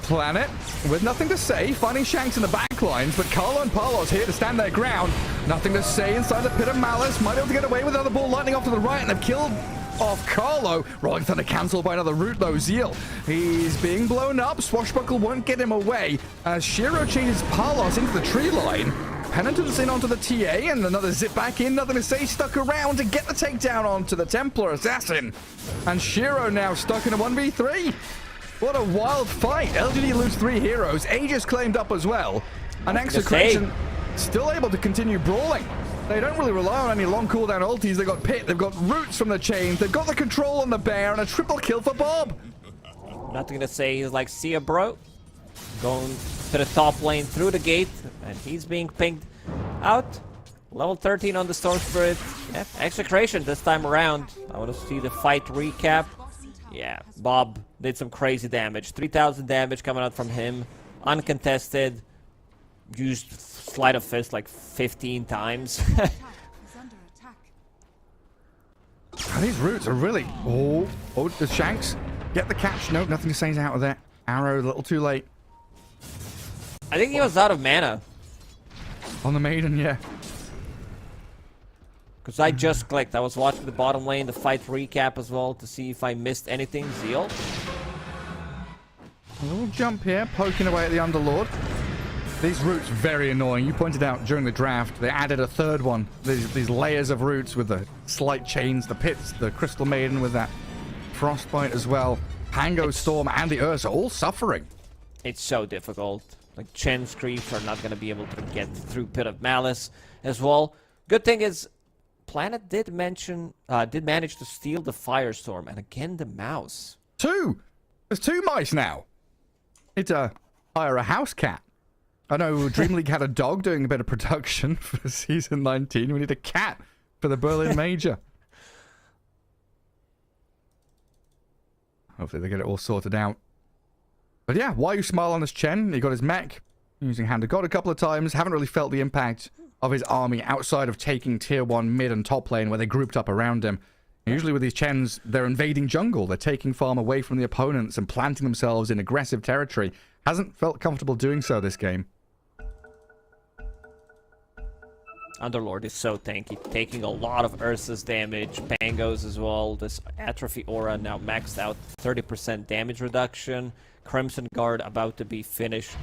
Planet, with nothing to say, finding Shanks in the back lines, but Carlo and Palos here to stand their ground. Nothing to say inside the pit of Malice. Might be able to get away with another ball lightning off to the right, and they've killed off Carlo. Rolling Thunder cancelled by another route, though. Zeal, he's being blown up. Swashbuckle won't get him away as Shiro chases Palos into the tree line. Penitence in onto the TA, and another zip back in. Nothing to say, stuck around to get the takedown onto the Templar Assassin. And Shiro now stuck in a 1v3. What a wild fight. LGD lose 3 heroes. Aegis claimed up as well. And Execration still able to continue brawling. They don't really rely on any long cooldown ultis. They've got Pit, they've got Roots from the chains, they've got the control on the bear, and a triple kill for Bob. Nothing to say. He's like, see ya, bro. Going to the top lane through the gate, and he's being pinged out. Level 13 on the Storm Spirit. Yeah, Execration this time around. I want to see the fight recap. Yeah, Bob did some crazy damage. 3,000 damage coming out from him. Uncontested. Used Sleight of Fist like 15 times. These roots are really... Oh, the Shanks. Get the catch. Nope, nothing to say is out of there. Arrow, a little too late. I think he was out of mana. On the Maiden, yeah. Because I just clicked. I was watching the bottom lane, the fight recap as well, to see if I missed anything. Zeal. A little jump here, poking away at the Underlord. These roots very annoying. You pointed out during the draft, they added a third one. These layers of roots with the slight chains, the pits, the Crystal Maiden with that Frostbite as well. Pango Storm and the Ursa all suffering. It's so difficult. Like, Chen's creeps are not going to be able to get through Pit of Malice as well. Good thing is, Planet did manage to steal the Firestorm, and again the mouse. 2! There's 2 mice now. It's hire a house cat. I know Dream League had a dog doing a bit of production for season 19. We need a cat for the Berlin Major. Hopefully they get it all sorted out. But yeah, why you smile on this Chen? He got his mech using Hand of God a couple of times. Haven't really felt the impact of his army outside of taking tier 1 mid and top lane where they grouped up around him. And usually with these Chens, they're invading jungle. They're taking farm away from the opponents and planting themselves in aggressive territory. Hasn't felt comfortable doing so this game. Underlord is so tanky, taking a lot of Ursa's damage, Pangos as well. This Atrophy Aura now maxed out, 30% damage reduction. Crimson Guard about to be finished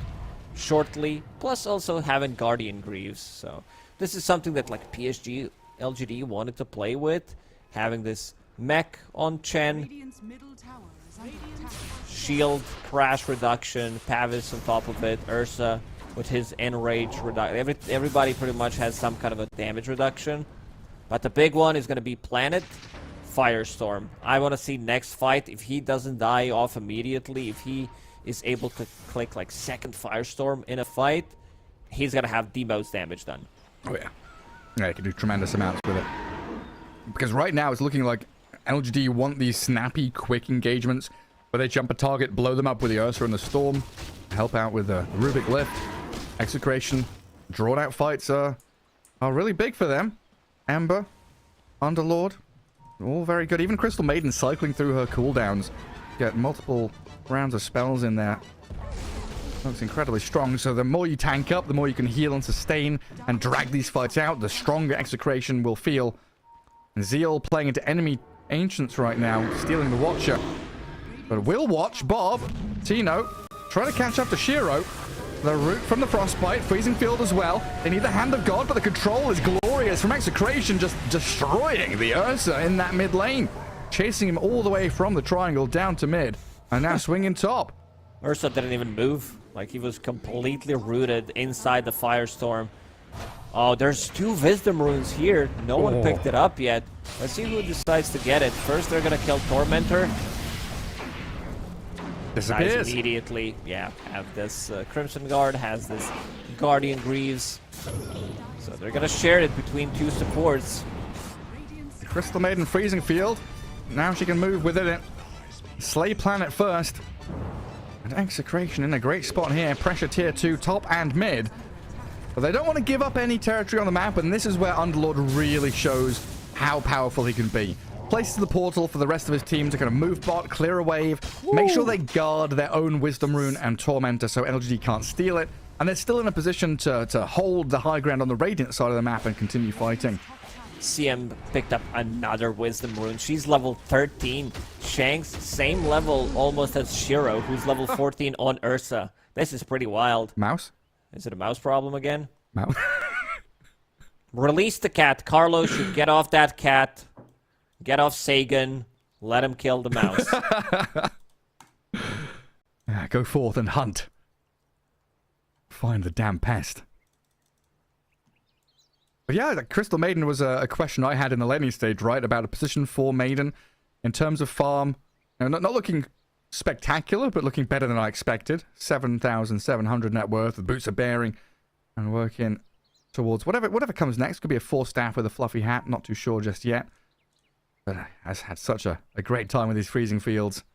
shortly, plus also having Guardian Greaves. So this is something that like PSG, LGD wanted to play with, having this mech on Chen, shield, crash reduction, Pavis on top of it, Ursa with his enrage reduction. Everybody pretty much has some kind of a damage reduction, but the big one is going to be Planet Firestorm. I want to see next fight, if he doesn't die off immediately, if he is able to click like second Firestorm in a fight, he's going to have the most damage done. Oh yeah. Yeah, he can do tremendous amounts with it. Because right now it's looking like LGD want these snappy, quick engagements where they jump a target, blow them up with the Ursa and the Storm, help out with the Rubik Lift. Execration, drawn out fights are really big for them. Ember, Underlord, all very good. Even Crystal Maiden cycling through her cooldowns. Get multiple rounds of spells in there. Looks incredibly strong. So the more you tank up, the more you can heal and sustain and drag these fights out, the stronger Execration will feel. Zeal playing into enemy Ancients right now, stealing the Watcher. But we'll watch Bob, Tino, trying to catch up to Shiro. The root from the Frostbite, Freezing Field as well. They need the Hand of God, but the control is glorious from Execration, just destroying the Ursa in that mid lane. Chasing him all the way from the triangle down to mid, and now swinging top. Ursa didn't even move. Like, he was completely rooted inside the Firestorm. Oh, there's 2 Wisdom Runes here. No one picked it up yet. Let's see who decides to get it. First, they're gonna kill Tormentor. Disappears. Dies immediately. Yeah, have this Crimson Guard, has this Guardian Greaves. So they're gonna share it between 2 supports. The Crystal Maiden Freezing Field. Now she can move within it. Slay Planet first. And Execration in a great spot here. Pressure tier 2, top and mid. But they don't want to give up any territory on the map, and this is where Underlord really shows how powerful he can be. Places the portal for the rest of his team to kind of move bot, clear a wave, make sure they guard their own Wisdom Rune and Tormentor so LGD can't steal it, and they're still in a position to hold the high ground on the Radiant side of the map and continue fighting. CM picked up another Wisdom Rune. She's level 13. Shanks, same level almost as Shiro, who's level 14 on Ursa. This is pretty wild. Mouse? Is it a mouse problem again? Mouse? Release the cat. Carlos should get off that cat. Get off Sagan. Let him kill the mouse. Go forth and hunt. Find the damn pest. But yeah, the Crystal Maiden was a question I had in the laning stage, right? About a position for Maiden in terms of farm. Not looking spectacular, but looking better than I expected. 7,700 net worth, the boots are bearing, and working towards whatever comes next. Could be a 4-staff with a fluffy hat, not too sure just yet. But has had such a great time with these freezing fields.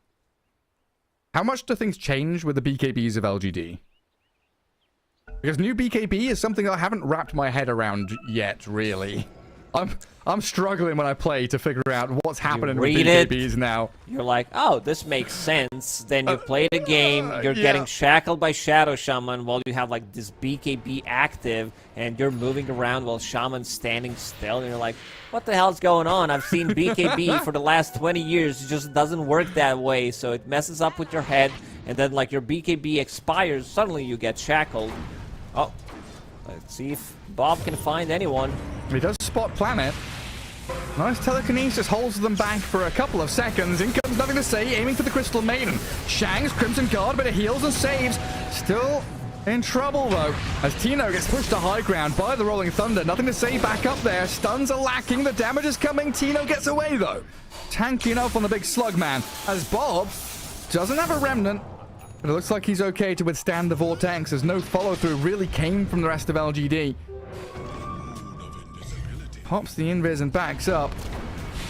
How much do things change with the BKBs of LGD? Because new BKB is something I haven't wrapped my head around yet, really. I'm struggling when I play to figure out what's happening with BKBs now. You're like, oh, this makes sense. Then you play the game, you're getting shackled by Shadow Shaman while you have like this BKB active, and you're moving around while Shaman's standing still, and you're like, what the hell's going on? I've seen BKB for the last 20 years. It just doesn't work that way, so it messes up with your head, and then like your BKB expires, suddenly you get shackled. Oh, let's see if Bob can find anyone. He does spot Planet. Nice telekinesis holds them back for a couple of seconds. In comes Nothing to Say, aiming for the Crystal Maiden. Shangs, Crimson Guard, but it heals and saves. Still in trouble, though, as Tino gets pushed to high ground by the Rolling Thunder. Nothing to Say back up there. Stuns are lacking. The damage is coming. Tino gets away, though. Tanky enough on the big slug man, as Bob doesn't have a remnant. But it looks like he's okay to withstand the Vortex, as no follow-through really came from the rest of LGD. Pops the invis and backs up.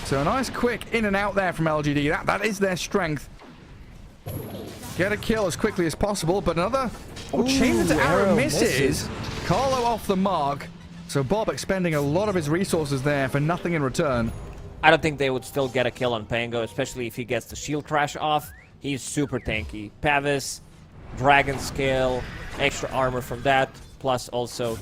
So a nice quick in and out there from LGD. That is their strength. Get a kill as quickly as possible, but another... Oh, chains into arrow misses. Carlo off the mark. So Bob expending a lot of his resources there for nothing in return. I don't think they would still get a kill on Pango, especially if he gets the shield crash off. He's super tanky. Pavis, Dragon Scale, extra armor from that, plus also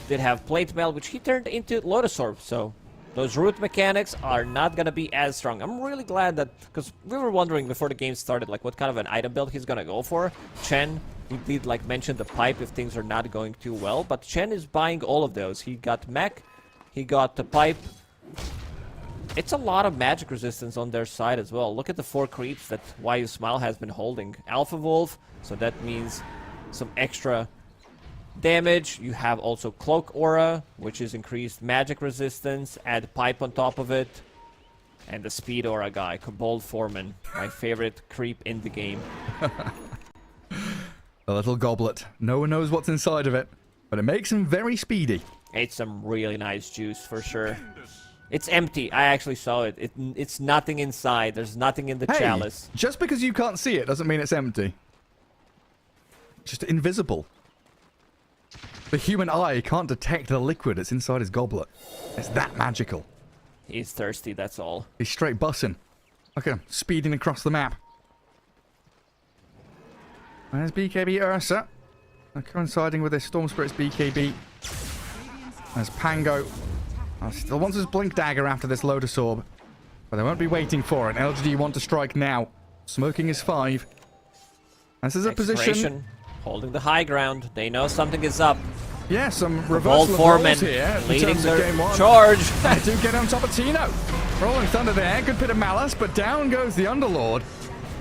did have Plate Mail, which he turned into Lotus Orb, so those root mechanics are not gonna be as strong. I'm really glad that, because we were wondering before the game started, like, what kind of an item build he's gonna go for. Chen, he did, like, mention the pipe if things are not going too well, but Chen is buying all of those. He got mech, he got the pipe. It's a lot of magic resistance on their side as well. Look at the 4 creeps that YU Smile has been holding. Alpha Wolf, so that means some extra damage. You have also Cloak Aura, which is increased magic resistance. Add Pipe on top of it. And the Speed Aura guy, Kobold Foreman, my favorite creep in the game. A little goblet. No one knows what's inside of it, but it makes him very speedy. It's some really nice juice for sure. It's empty. I actually saw it. It's nothing inside. There's nothing in the chalice. Just because you can't see it doesn't mean it's empty. It's just invisible. The human eye can't detect the liquid that's inside his goblet. It's that magical. He's thirsty, that's all. He's straight bussing. Look at him, speeding across the map. There's BKB Ursa. Coinciding with his Storm Spirit's BKB. There's Pango. Still wants his Blink Dagger after this Lotus Orb. But they won't be waiting for it. LGD want to strike now. Smoking is 5. This is a position holding the high ground. They know something is up. Yeah, some Bold reversal of Foreman roles here. in leading terms of their game one. charge. They do get on top of Tino. Rolling Thunder there, good bit of malice, but down goes the Underlord.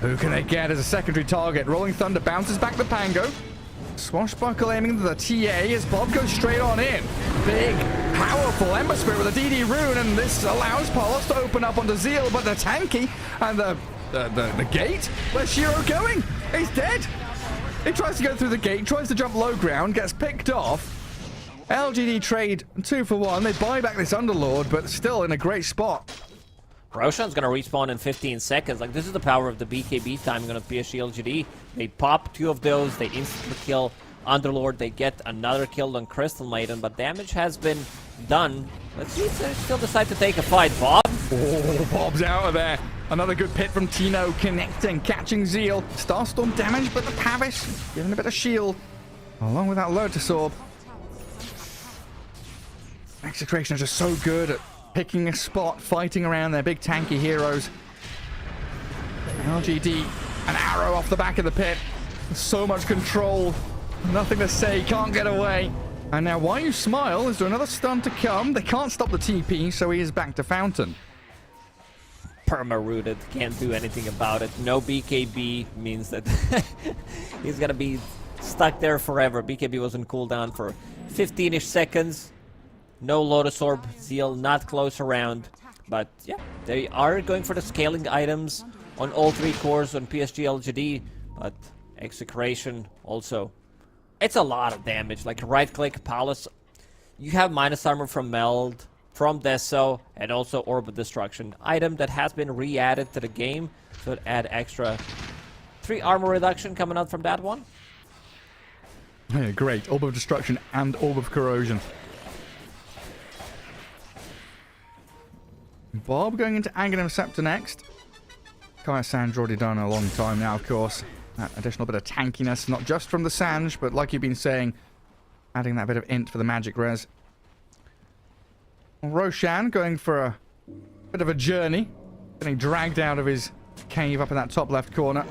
Who can they get as a secondary target? Rolling Thunder bounces back the Pango. Swashbuckle aiming the TA as Bob goes straight on in. Big, powerful Ember Spirit with a DD rune, and this allows Palos to open up onto Zeal, but the tanky and the gate? Where's Shiro going? He's dead. He tries to go through the gate, tries to jump low ground, gets picked off. LGD trade 2 for 1. They buy back this Underlord, but still in a great spot. Roshan's gonna respawn in 15 seconds. Like, this is the power of the BKB timing on a PSG LGD. They pop 2 of those, they instantly kill Underlord, they get another kill on Crystal Maiden, but damage has been done. Let's see if they still decide to take a fight. Bob? Oh, Bob's out of there. Another good pit from Tino, connecting, catching Zeal. Starstorm damage, but the Pavis giving a bit of shield, along with that Lotus Orb. Execration are just so good at picking a spot, fighting around their big tanky heroes. LGD, an arrow off the back of the pit. So much control. Nothing to say, can't get away. And now, while you smile, is there another stun to come? They can't stop the TP, so he is back to Fountain. Perma-rooted, can't do anything about it. No BKB means that he's gonna be stuck there forever. BKB was on cooldown for 15-ish seconds. No Lotus Orb, Zeal not close around. But yeah, they are going for the scaling items on all 3 cores on PSG LGD. But Execration also. It's a lot of damage. Like right-click, Palace. You have minus armor from Meld, from Deso, and also Orb of Destruction. Item that has been re-added to the game. So it add extra 3 armor reduction coming out from that one. Yeah, great. Orb of Destruction and Orb of Corrosion. Bob going into Aghanim Scepter next. Kaya Sanj already done a long time now, of course. That additional bit of tankiness, not just from the Sanj, but like you've been saying, adding that bit of int for the magic res. Roshan going for a bit of a journey, getting dragged out of his cave up in that top left corner.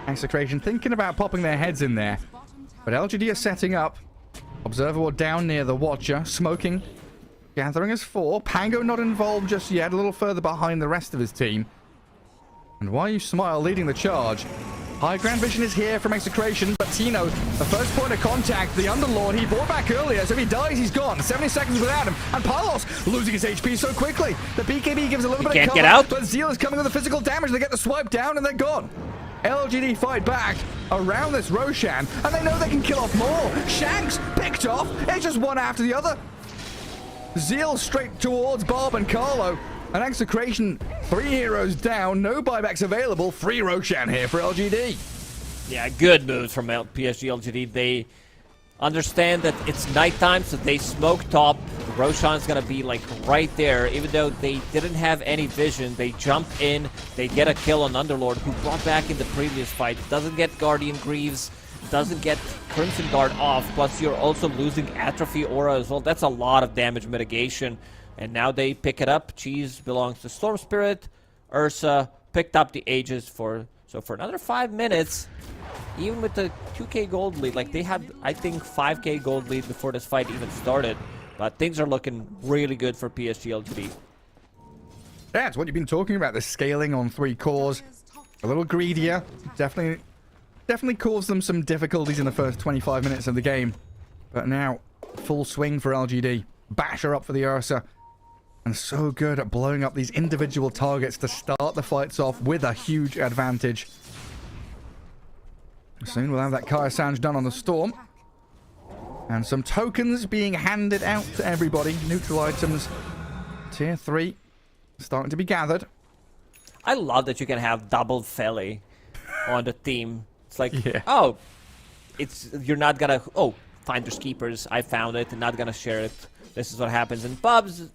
Execration thinking about popping their heads in there, but LGD are setting up. Observer Ward down near the Watcher, smoking, gathering as 4. Pango not involved just yet, a little further behind the rest of his team. And while you smile, leading the charge. High ground vision is here from Execration, but Tino, the first point of contact, the Underlord, he brought back earlier, so if he dies, he's gone. 70 seconds without him, and Palos losing his HP so quickly. The BKB gives a little bit of cover, get out. but Zeal is coming with the physical damage. They get the swipe down, and they're gone. LGD fight back around this Roshan, and they know they can kill off more. Shanks picked off. It's just one after the other. Zeal straight towards Bob and Carlo. And Execration, 3 heroes down, no buybacks available. Free Roshan here for LGD. Yeah, good moves from PSG LGD. They understand that it's nighttime, so they smoke top. Roshan's gonna be like right there, even though they didn't have any vision. They jump in, they get a kill on Underlord, who brought back in the previous fight. Doesn't get Guardian Greaves, doesn't get Crimson Guard off, plus you're also losing Atrophy Aura as well. That's a lot of damage mitigation. And now they pick it up. Cheese belongs to Storm Spirit. Ursa picked up the Aegis for another 5 minutes. Even with the 2k gold lead, like they had, I think, 5k gold lead before this fight even started. But things are looking really good for PSG LGD. Yeah, it's what you've been talking about, the scaling on 3 cores. A little greedier. Definitely caused them some difficulties in the first 25 minutes of the game. But now, full swing for LGD. Basher up for the Ursa. And so good at blowing up these individual targets to start the fights off with a huge advantage. Soon we'll have that Kaya Sanj done on the Storm. And some tokens being handed out to everybody. Neutral items. Tier 3 starting to be gathered. I love that you can have double Feli on the team. It's like, Yeah. oh, you're not gonna, Finders Keepers, I found it, and not gonna share it. This is what happens in pubs.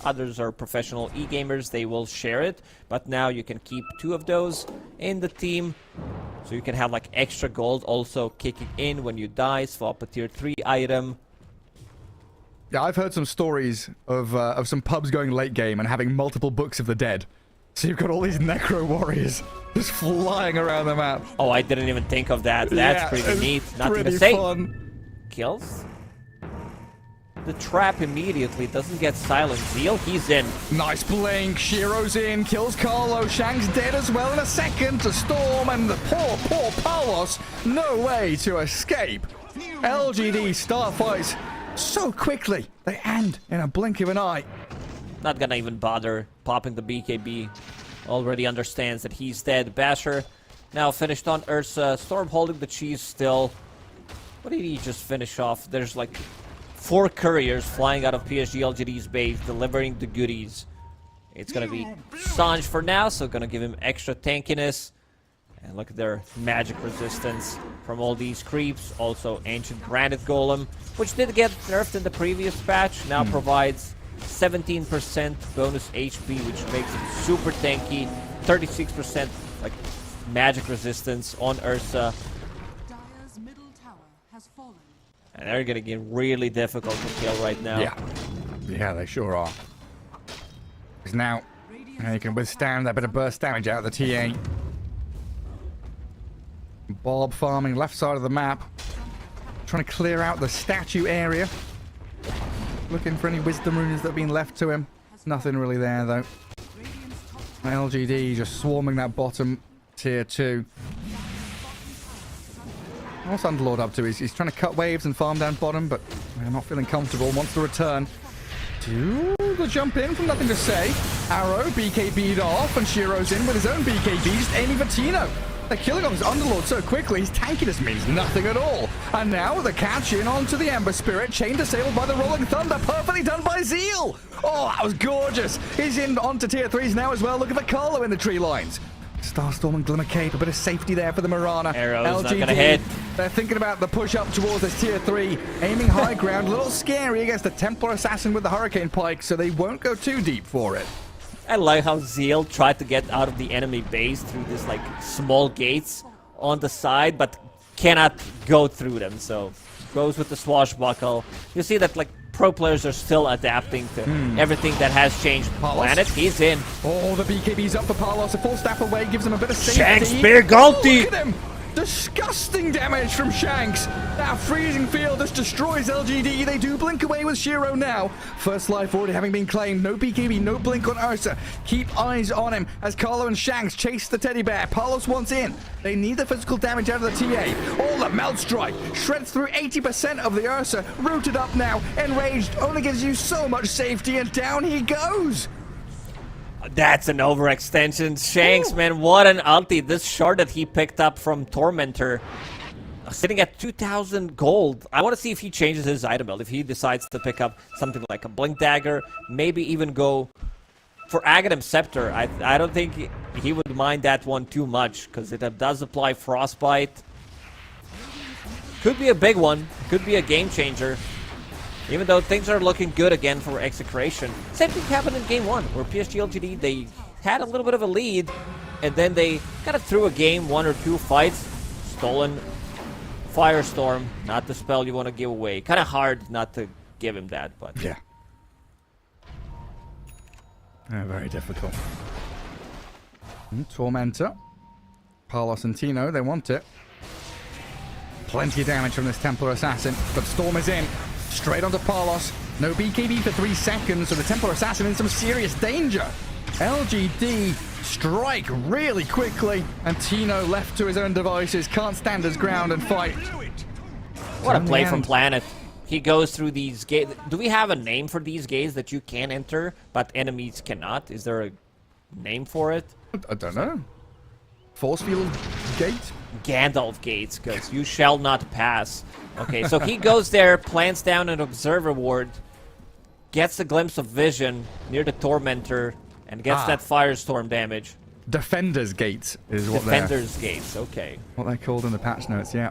Others are professional e-gamers. They will share it. But now you can keep 2 of those in the team. So you can have like extra gold also kicking in when you die. Swap a tier 3 item. Yeah, I've heard some stories of some pubs going late game and having multiple Books of the Dead. So you've got all these Necro Warriors Just flying around the map. Oh, I didn't even think of that. That's Yeah, pretty it's neat. Nothing pretty to say. fun. Kills. The trap immediately doesn't get silent. Zeal, he's in. Nice blink. Shiro's in. Kills Carlo. Shank's dead as well in a second to Storm. And the poor Palos. No way to escape. LGD start fights so quickly. They end in a blink of an eye. Not gonna even bother popping the BKB. Already understands that he's dead. Basher now finished on Ursa. Storm holding the cheese still. What did he just finish off? There's like 4 couriers flying out of PSG LGD's base, delivering the goodies. It's gonna be Sanj for now, so gonna give him extra tankiness. And look at their magic resistance from all these creeps. Also, Ancient Granite Golem, which did get nerfed in the previous patch, now provides 17% bonus HP, which makes it super tanky. 36% like magic resistance on Ursa. Dire's middle tower has fallen. And they're gonna get really difficult to kill right now. Yeah, they sure are. Because now you can withstand that bit of burst damage out of the TA. Bob farming left side of the map. Trying to clear out the statue area. Looking for any wisdom runes that have been left to him. Nothing really there though. LGD just swarming that bottom tier 2. What's Underlord up to? He's trying to cut waves and farm down bottom, but I'm not feeling comfortable. Wants to return. Do the jump in from nothing to say. Arrow BKB'd off, and Shiro's in with his own BKB, just aiming for Tino. They're killing off his Underlord so quickly, his tankiness means nothing at all. And now the catch in onto the Ember Spirit, chain disabled by the Rolling Thunder, perfectly done by Zeal. Oh, that was gorgeous. He's in onto tier 3s now as well. Look at the Carlo in the tree lines. Starstorm and Glimmer Cape, a bit of safety there for the Mirana. Arrow's not gonna hit. They're thinking about the push up towards this tier 3, aiming high ground, a little scary against the Templar Assassin with the Hurricane Pike, so they won't go too deep for it. I like how Zeal tried to get out of the enemy base through this like small gates on the side, but cannot go through them, so goes with the swashbuckle. You see that like pro players are still adapting to everything that has changed planet. He's in. Oh, the BKB's up for Palos, a full staff away, gives him a bit of safety. Shakespeare Galti! Look at him! Disgusting damage from Shanks. That freezing field just destroys LGD. They do blink away with Shiro now. First life already having been claimed. No BKB, no blink on Ursa. Keep eyes on him as Carlo and Shanks chase the teddy bear. Palos wants in. They need the physical damage out of the TA. Oh, the Melt Strike shreds through 80% of the Ursa. Rooted up now. Enraged only gives you so much safety, and down he goes. That's an overextension. Shanks, man, what an ulti. This shard that he picked up from Tormentor, sitting at 2,000 gold. I want to see if he changes his item build. If he decides to pick up something like a Blink Dagger, maybe even go for Aghanim Scepter. I don't think he would mind that one too much, because it does apply Frostbite. Could be a big one. Could be a game changer. Even though things are looking good again for Execration. Same thing happened in Game 1, where PSG LGD, they had a little bit of a lead, and then they kind of threw a game, 1 or 2 fights. Stolen Firestorm, not the spell you want to give away. Kind of hard not to give him that, but... Yeah, very difficult. Tormentor. Palos and Tino, they want it. Plenty of damage from this Templar Assassin, but Storm is in. Straight onto Palos. No BKB for 3 seconds, so the Templar Assassin in some serious danger. LGD strike really quickly, and Tino left to his own devices, can't stand his ground and fight. What a play from Planet. He goes through these gates. Do we have a name for these gates that you can enter, but enemies cannot? Is there a name for it? I don't know. Force Field Gate? Gandalf gates, because you shall not pass. Okay, so he goes there, plants down an Observer Ward, gets a glimpse of vision near the Tormentor, and gets that Firestorm damage. Defender's Gate is what Defender's Gates, okay. what they're called in the patch notes, yeah.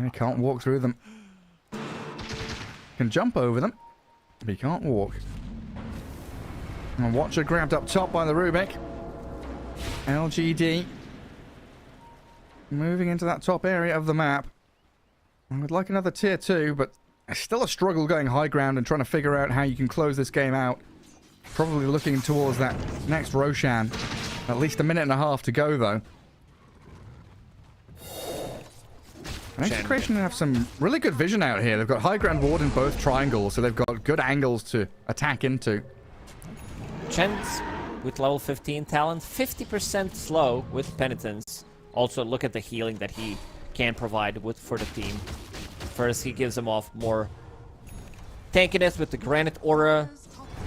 He can't walk through them. Can jump over them, but he can't walk. And Watcher grabbed up top by the Rubik. LGD moving into that top area of the map. I would like another tier 2, but it's still a struggle going high ground and trying to figure out how you can close this game out. Probably looking towards that next Roshan. At least a minute and a half to go, though. And Execration have some really good vision out here. They've got high ground ward in both triangles, so they've got good angles to attack into. Chen's with level 15 talent, 50% slow with penitence. Also, look at the healing that he can provide for the team. First, he gives them off more tankiness with the Granite Aura,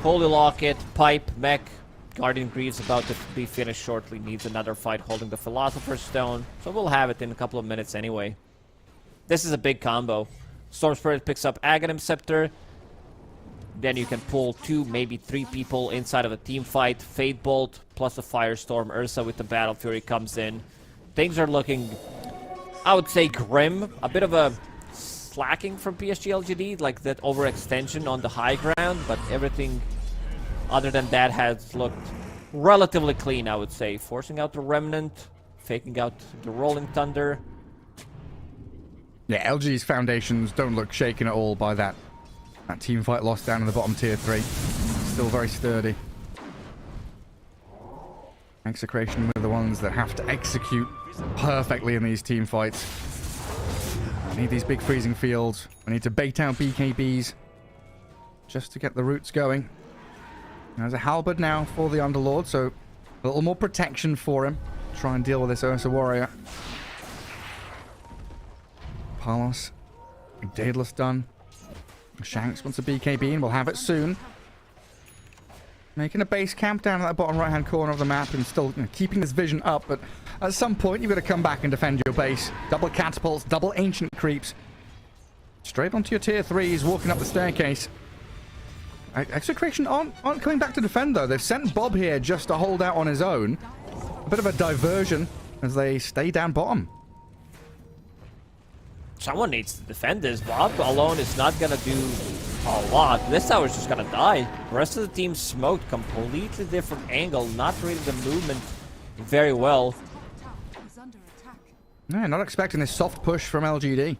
Holy Locket, Pipe, Mech. Guardian Greaves about to be finished shortly. Needs another fight holding the Philosopher's Stone. So we'll have it in a couple of minutes anyway. This is a big combo. Storm Spirit picks up Aghanim Scepter. Then you can pull 2, maybe 3 people inside of a team fight. Fate Bolt plus a Firestorm. Ursa with the Battle Fury comes in. Things are looking, I would say, grim. A bit of a slacking from PSG LGD, like that overextension on the high ground. But everything other than that has looked relatively clean, I would say. Forcing out the Remnant. Faking out the Rolling Thunder. Yeah, LG's foundations don't look shaken at all by that team fight loss down in the bottom tier 3. Still very sturdy. Execration were the ones that have to execute perfectly in these team fights. We need these big freezing fields. We need to bait out BKBs just to get the roots going. There's a halberd now for the Underlord, so a little more protection for him. Try and deal with this Ursa warrior. Palos, Daedalus done. Shanks wants a BKB and we'll have it soon. Making a base camp down in that bottom right hand corner of the map and still keeping this vision up, but at some point you've got to come back and defend your base. Double catapults, double ancient creeps. Straight onto your tier 3s, walking up the staircase. Execration aren't coming back to defend though. They've sent Bob here just to hold out on his own. A bit of a diversion as they stay down bottom. Someone needs to defend this. Bob alone is not going to do a lot. This tower's just going to die. The rest of the team smoked. Completely different angle. Not reading the movement very well. Yeah, not expecting this soft push from LGD.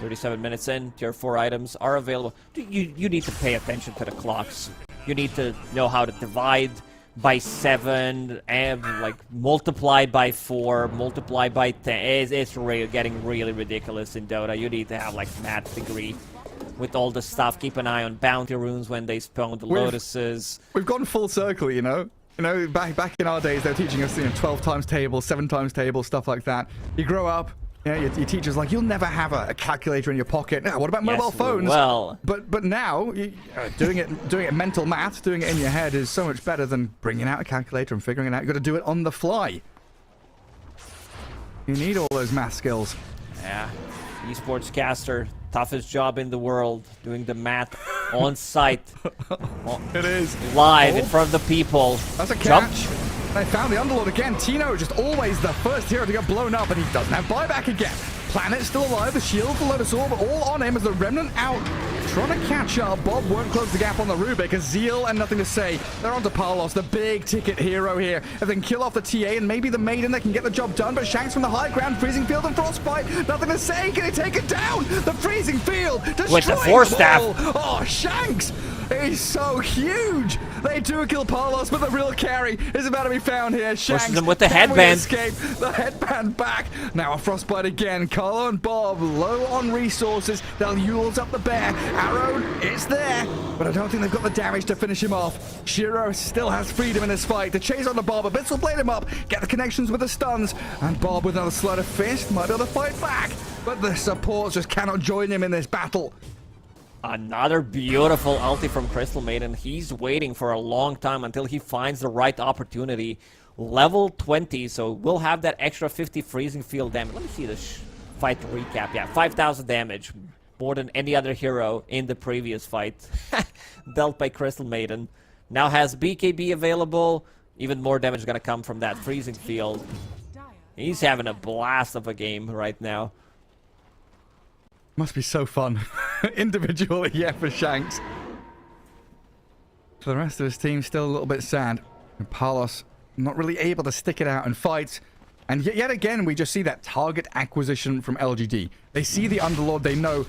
37 minutes in. Tier 4 items are available. You need to pay attention to the clocks. You need to know how to divide by 7 and like multiply by 4, multiply by 10. It's getting really ridiculous in Dota. You need to have like math degree with all the stuff. Keep an eye on bounty runes when they spawn the lotuses. We've gone full circle, you know. Back in our days, they were teaching us 12 times table, 7 times table, stuff like that. You grow up. Yeah, your teacher's like, you'll never have a calculator in your pocket. Now, what about mobile phones? Well, but now doing it mental math, doing it in your head is so much better than bringing out a calculator and figuring it out. You got to do it on the fly. You need all those math skills. Yeah, esports caster, toughest job in the world, doing the math on site. It is live in front of the people. That's a catch. They found the Underlord again. Tino just always the first hero to get blown up, and he doesn't have buyback again. Planet still alive. The shield, the Lotus Orb, all on him as the Remnant out. Trying to catch up. Bob won't close the gap on the Rubik. Zeal and nothing to say. They're on to Palos, the big ticket hero here. If they can kill off the TA and maybe the Maiden that can get the job done, but Shanks from the high ground, freezing field and frostbite. Nothing to say. Can he take it down? The freezing field. With the force staff. Oh, Shanks. He's so huge. They do kill Palos, but the real carry is about to be found here. Shanks pushes him with the headband. Escape. The headband back. Now a frostbite again. Carlo and Bob low on resources. They'll use up the bear. Arrow, it's there, but I don't think they've got the damage to finish him off. Shiro still has freedom in this fight to chase on the Bob. Bits will blade him up, get the connections with the stuns, and Bob with another sleight of fist might be able to fight back, but the supports just cannot join him in this battle. Another beautiful ulti from Crystal Maiden. He's waiting for a long time until he finds the right opportunity. Level 20, so we'll have that extra 50 freezing field damage. Let me see this fight recap. Yeah, 5,000 damage. More than any other hero in the previous fight. Dealt by Crystal Maiden. Now has BKB available. Even more damage is going to come from that freezing field. He's having a blast of a game right now. Must be so fun. Individually, yeah, for Shanks. For the rest of his team, still a little bit sad. And Palos not really able to stick it out and fight. And yet again, we just see that target acquisition from LGD. They see the Underlord, they know.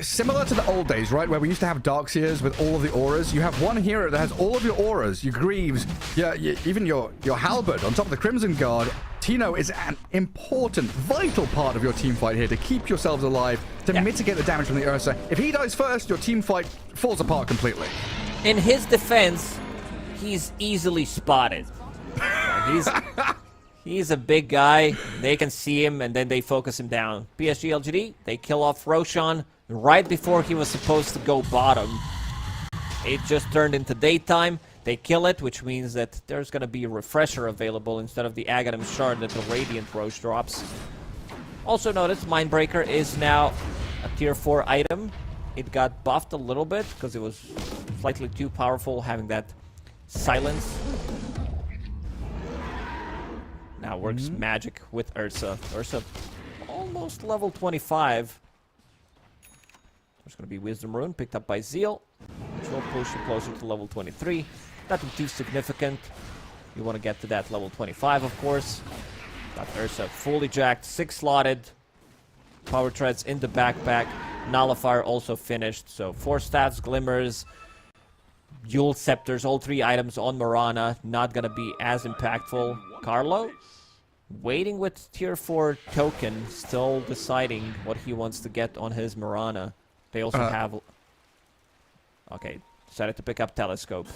Similar to the old days, right? Where we used to have Darkseers with all of the auras. You have one hero that has all of your auras, your Greaves, even your Halberd on top of the Crimson Guard. Tino is an important, vital part of your team fight here to keep yourselves alive, to mitigate the damage from the Ursa. If he dies first, your team fight falls apart completely. In his defense, he's easily spotted. He's a big guy. They can see him, and then they focus him down. PSG LGD, they kill off Roshan right before he was supposed to go bottom. It just turned into daytime. They kill it, which means that there's going to be a refresher available instead of the Aghanim Shard that the Radiant Roche drops. Also notice, Mindbreaker is now a tier 4 item. It got buffed a little bit because it was slightly too powerful having that silence. Now works magic with Ursa. Ursa almost level 25. There's going to be Wisdom Rune picked up by Zeal, which will push you closer to level 23. Nothing too significant. You want to get to that level 25, of course. Got Ursa fully jacked, 6 slotted. Power Treads in the backpack. Nullifier also finished. So 4 staffs, Glimmers, Yule Scepters, all 3 items on Mirana. Not going to be as impactful. Carlo, waiting with tier 4 token, still deciding what he wants to get on his Mirana. They also have... Okay, decided to pick up Telescope.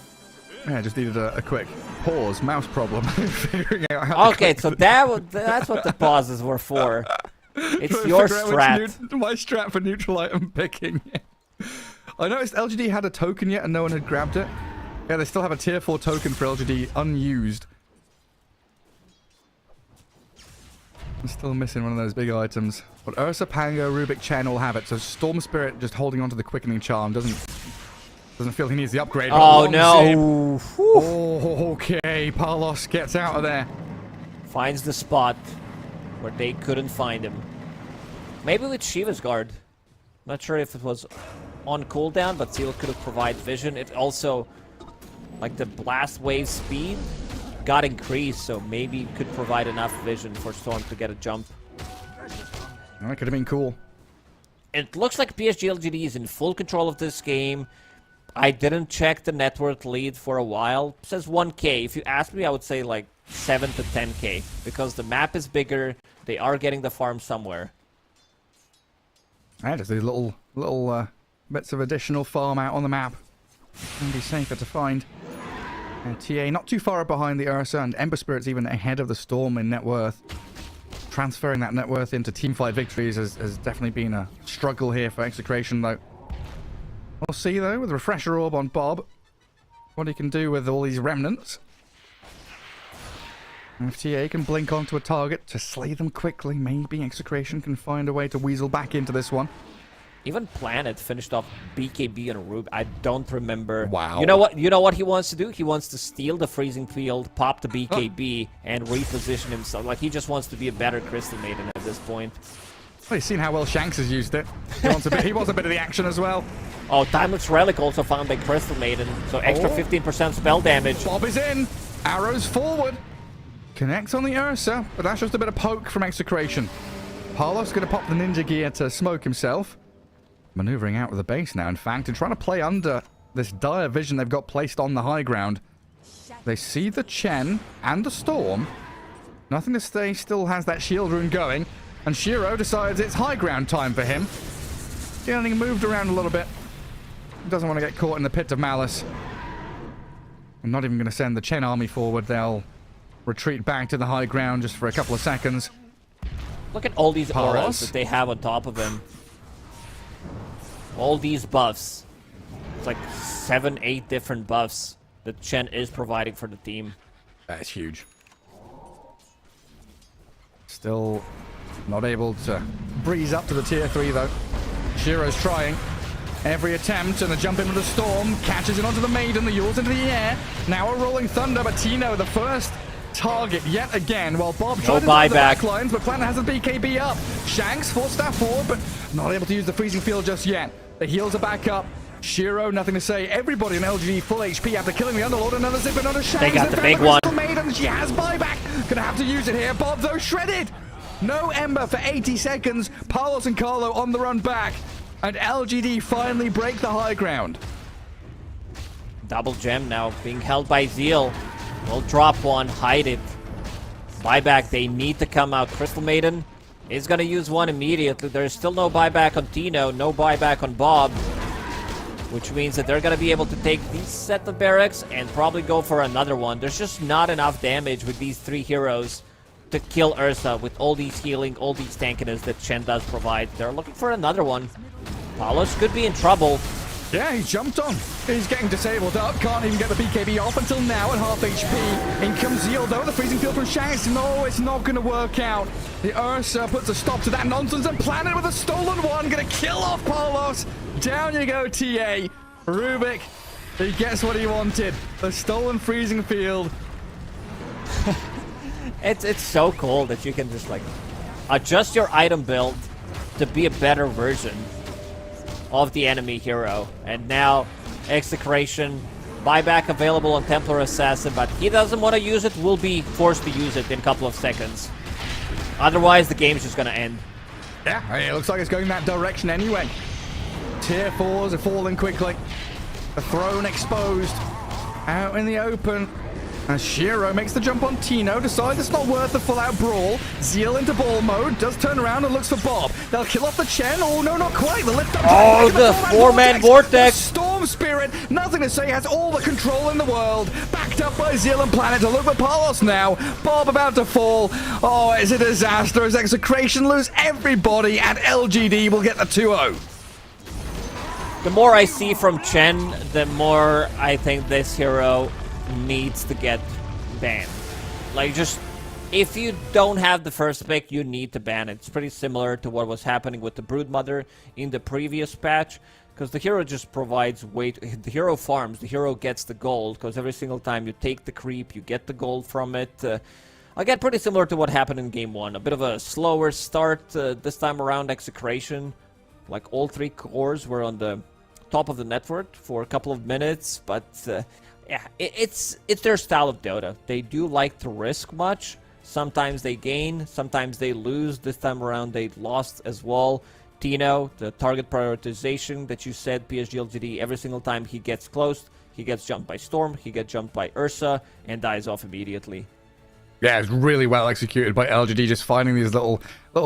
Yeah, just needed a quick pause. Mouse problem. Figuring out how to Okay, so that's what the pauses were for. It's your strat. My strat for neutral item picking. I noticed LGD had a token yet and no one had grabbed it. Yeah, they still have a tier 4 token for LGD unused. I'm still missing one of those big items. But Ursa, Pango, Rubik, Chen all have it. So Storm Spirit just holding on to the Quickening Charm doesn't feel he needs the upgrade. Oh no! Oh, okay. Parlos gets out of there. Finds the spot where they couldn't find him. Maybe with Shiva's Guard. Not sure if it was on cooldown, but Seal could have provided vision. It also, like the blast wave speed, got increased, so maybe it could provide enough vision for Storm to get a jump. That could have been cool. It looks like PSG LGD is in full control of this game. I didn't check the net worth lead for a while. It says 1k. If you ask me, I would say like 7 to 10k. Because the map is bigger. They are getting the farm somewhere. Just these little bits of additional farm out on the map. Can be safer to find. And TA not too far behind the Ursa, and Ember Spirit's even ahead of the Storm in net worth. Transferring that net worth into teamfight victories has definitely been a struggle here for Execration, though. We'll see, though, with Refresher Orb on Bob, what he can do with all these remnants. And if TA can blink onto a target to slay them quickly, maybe Execration can find a way to weasel back into this one. Even Planet finished off BKB and Rube. I don't remember. Wow. You know what he wants to do? He wants to steal the Freezing Field, pop the BKB, and reposition himself. Like, he just wants to be a better Crystal Maiden at this point. Well, you've seen how well Shanks has used it. He wants a bit of the action as well. Oh, Timeless Relic also found by Crystal Maiden. So extra 15% spell damage. Bob is in. Arrows forward. Connects on the Ursa, but that's just a bit of poke from Execration. Parlos going to pop the ninja gear to smoke himself. Maneuvering out with the base now, in fact, and trying to play under this dire vision they've got placed on the high ground. They see the Chen and the Storm. Nothing to stay, still has that shield rune going. And Shiro decides it's high ground time for him. Getting moved around a little bit. Doesn't want to get caught in the pit of malice. I'm not even going to send the Chen army forward. They'll retreat back to the high ground just for a couple of seconds. Look at all these auras that they have on top of him. All these buffs. It's like 7, 8 different buffs that Chen is providing for the team. That's huge. Still not able to breeze up to the tier 3 though. Shiro's trying. Every attempt, and the jump into the Storm catches it onto the Maiden, the Yule's into the air. Now a Rolling Thunder, but Tino the first target yet again, while Bob tries to drive the back lines, but Planet has the BKB up. Shanks, 4 staff forward, but not able to use the Freezing Field just yet. The heals are back up. Shiro, nothing to say. Everybody in LGD full HP after killing the Underlord. Another zip, another Shanks. They got the big one. Maiden. She has buyback. Gonna have to use it here. Bob, though, shredded. No Ember for 80 seconds. Palos and Carlo on the run back. And LGD finally break the high ground. Double gem now being held by Zeal. Will drop one, hide it. Buyback, they need to come out. Crystal Maiden is going to use one immediately. There's still no buyback on Tino, no buyback on Bob. Which means that they're going to be able to take these set of barracks and probably go for another one. There's just not enough damage with these 3 heroes to kill Ursa with all these healing, all these tankiness that Chen does provide. They're looking for another one. Palos could be in trouble. Yeah, he's jumped on. He's getting disabled up. Can't even get the BKB off until now at half HP. In comes Zeal, though. The freezing field from Shanks. No, it's not going to work out. The Ursa puts a stop to that nonsense and Planet with a stolen one. Going to kill off Palos. Down you go, TA. Rubik, he gets what he wanted. The stolen freezing field. It's so cool that you can just like adjust your item build to be a better version of the enemy hero. And now Execration, buyback available on Templar Assassin, but he doesn't want to use it, will be forced to use it in a couple of seconds. Otherwise the game's just gonna end. Yeah, it looks like it's going that direction anyway. Tier 4s are falling quickly. The throne exposed. Out in the open. As Shiro makes the jump on Tino, decides it's not worth the full-out brawl. Zeal into ball mode, does turn around and looks for Bob. They'll kill off the Chen. Oh, no, not quite. The lift up. Oh, the four-man vortex. Storm Spirit, nothing to say, has all the control in the world. Backed up by Zeal and Planet to look for Palos now. Bob about to fall. Oh, it's a disaster as Execration lose everybody, and LGD will get the 2-0. The more I see from Chen, the more I think this hero needs to get banned. Like, just, if you don't have the first pick, you need to ban it. It's pretty similar to what was happening with the Broodmother in the previous patch, because the hero just provides the hero farms, the hero gets the gold, because every single time you take the creep, you get the gold from it. Again, pretty similar to what happened in Game 1. A bit of a slower start this time around. Execration, like all 3 cores were on the top of the network for a couple of minutes, but yeah, it's their style of Dota. They do like to risk much. Sometimes they gain, sometimes they lose. This time around they lost as well. Tino, the target prioritization that you said, PSG LGD, every single time he gets close, he gets jumped by Storm, he gets jumped by Ursa, and dies off immediately. Yeah, it's really well executed by LGD, just finding these little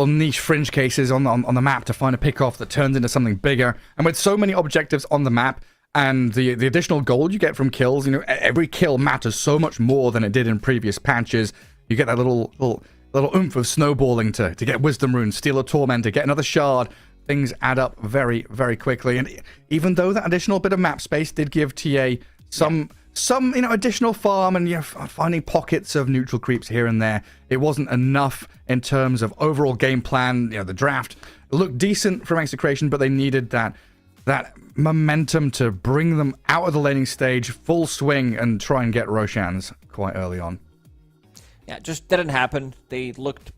niche fringe cases on the map to find a pick-off that turns into something bigger. And with so many objectives on the map, and the additional gold you get from kills, you know, every kill matters so much more than it did in previous patches. You get that little oomph of snowballing to get Wisdom Runes, steal a Tormentor, get another Shard. Things add up very, very quickly. And even though that additional bit of map space did give TA some additional farm and finding pockets of neutral creeps here and there, it wasn't enough in terms of overall game plan. The draft looked decent from Execration, but they needed that momentum to bring them out of the laning stage, full swing, and try and get Roshans quite early on. Yeah, it just didn't happen. They looked,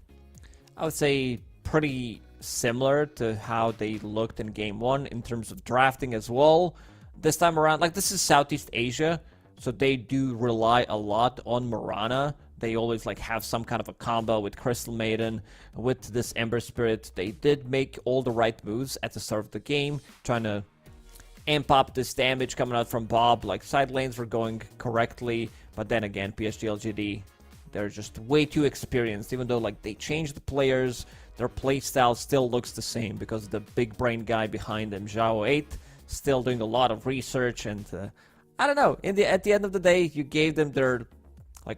I would say, pretty similar to how they looked in Game 1 in terms of drafting as well. This time around, like, this is Southeast Asia, so they do rely a lot on Mirana. They always have some kind of a combo with Crystal Maiden, with this Ember Spirit. They did make all the right moves at the start of the game, trying to amp up this damage coming out from Bob. Like, side lanes were going correctly, but then again, PSG LGD, they're just way too experienced. Even though they changed the players, their playstyle still looks the same because the big brain guy behind them, Zhao 8, still doing a lot of research. And I don't know, at the end of the day, you gave them their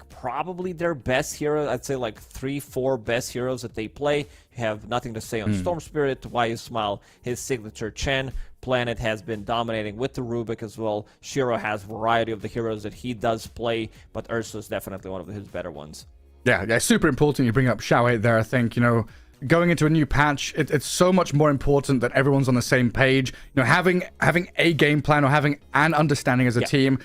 probably their best hero. I'd say 3-4 best heroes that they play. You have nothing to say on Storm Spirit. Why You Smile, his signature Chen. Planet has been dominating with the Rubik as well. Shiro has variety of the heroes that he does play, but Ursa is definitely one of his better ones. Yeah, super important you bring up Xiao 8 there. I think, going into a new patch, it's so much more important that everyone's on the same page. Having a game plan or having an understanding as a team,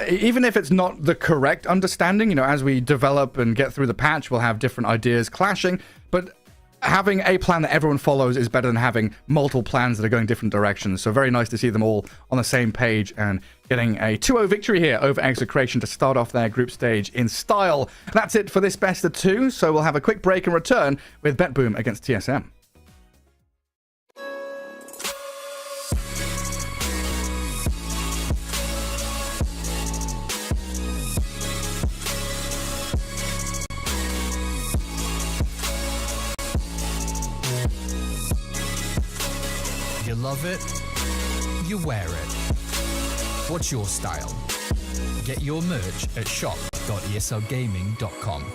even if it's not the correct understanding, as we develop and get through the patch, we'll have different ideas clashing. But having a plan that everyone follows is better than having multiple plans that are going different directions. So very nice to see them all on the same page and getting a 2-0 victory here over Execration to start off their group stage in style. That's it for this best of 2. So we'll have a quick break and return with BetBoom against TSM. You love it, you wear it. What's your style? Get your merch at shop.eslgaming.com.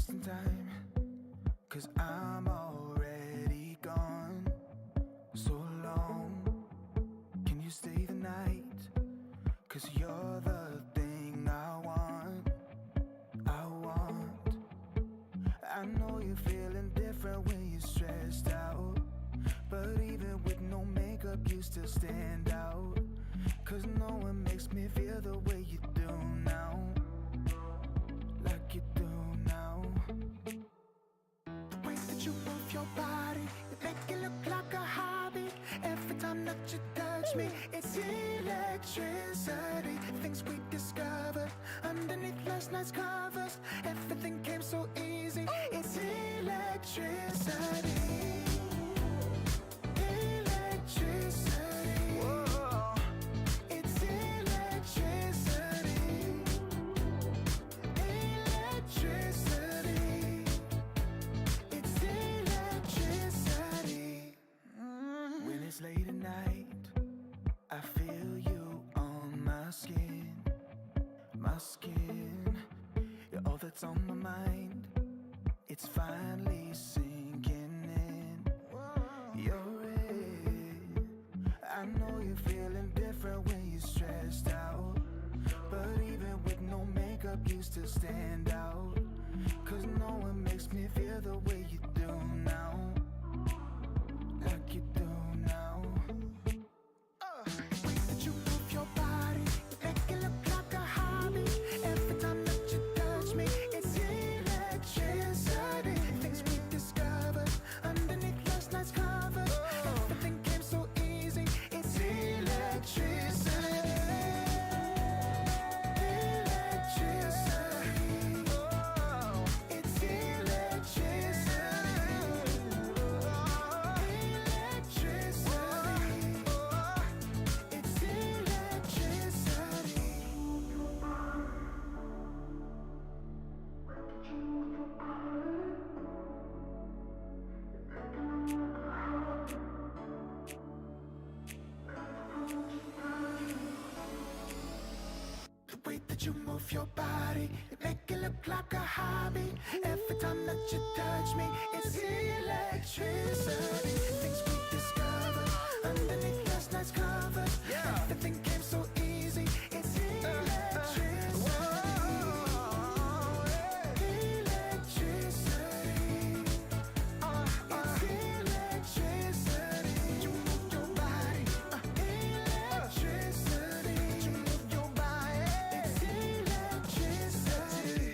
wasting time, 'cause I'm already gone. So long, can you stay the night? 'Cause you're the thing I want. I know you're feeling different when you're stressed out, but even with no makeup you still stand out. 'Cause no one makes me feel the way you do now, like you do now. The way that you move your body, you make it look like a hobby. Every time that you touch me, it's electricity. Things we discovered underneath last night's covers. Everything came so easy. It's electricity. Electricity. Whoa. It's electricity. Electricity. It's electricity. When it's late at night, I feel you on my skin. My skin, you're all that's on my mind. It's finally sinking in. You're it. I know you're feeling different when you're stressed out, but even with no makeup you still stand out. 'Cause no one makes me feel the way you do now, like you do now. The way that you move your body, you make it look like a hobby. Every time that you touch me, it's electricity. Things we discovered underneath last night's covers. Everything came so easy. It's electricity. Electricity. It's electricity. Electricity. It's electricity. The way that you move your body, you make it look like a hobby. Every time that you touch me, it's electricity. Things we discovered underneath last night's covers. Everything came so easy. It's electricity. Electricity. It's electricity. You move your body. Electricity. You move your body. It's electricity.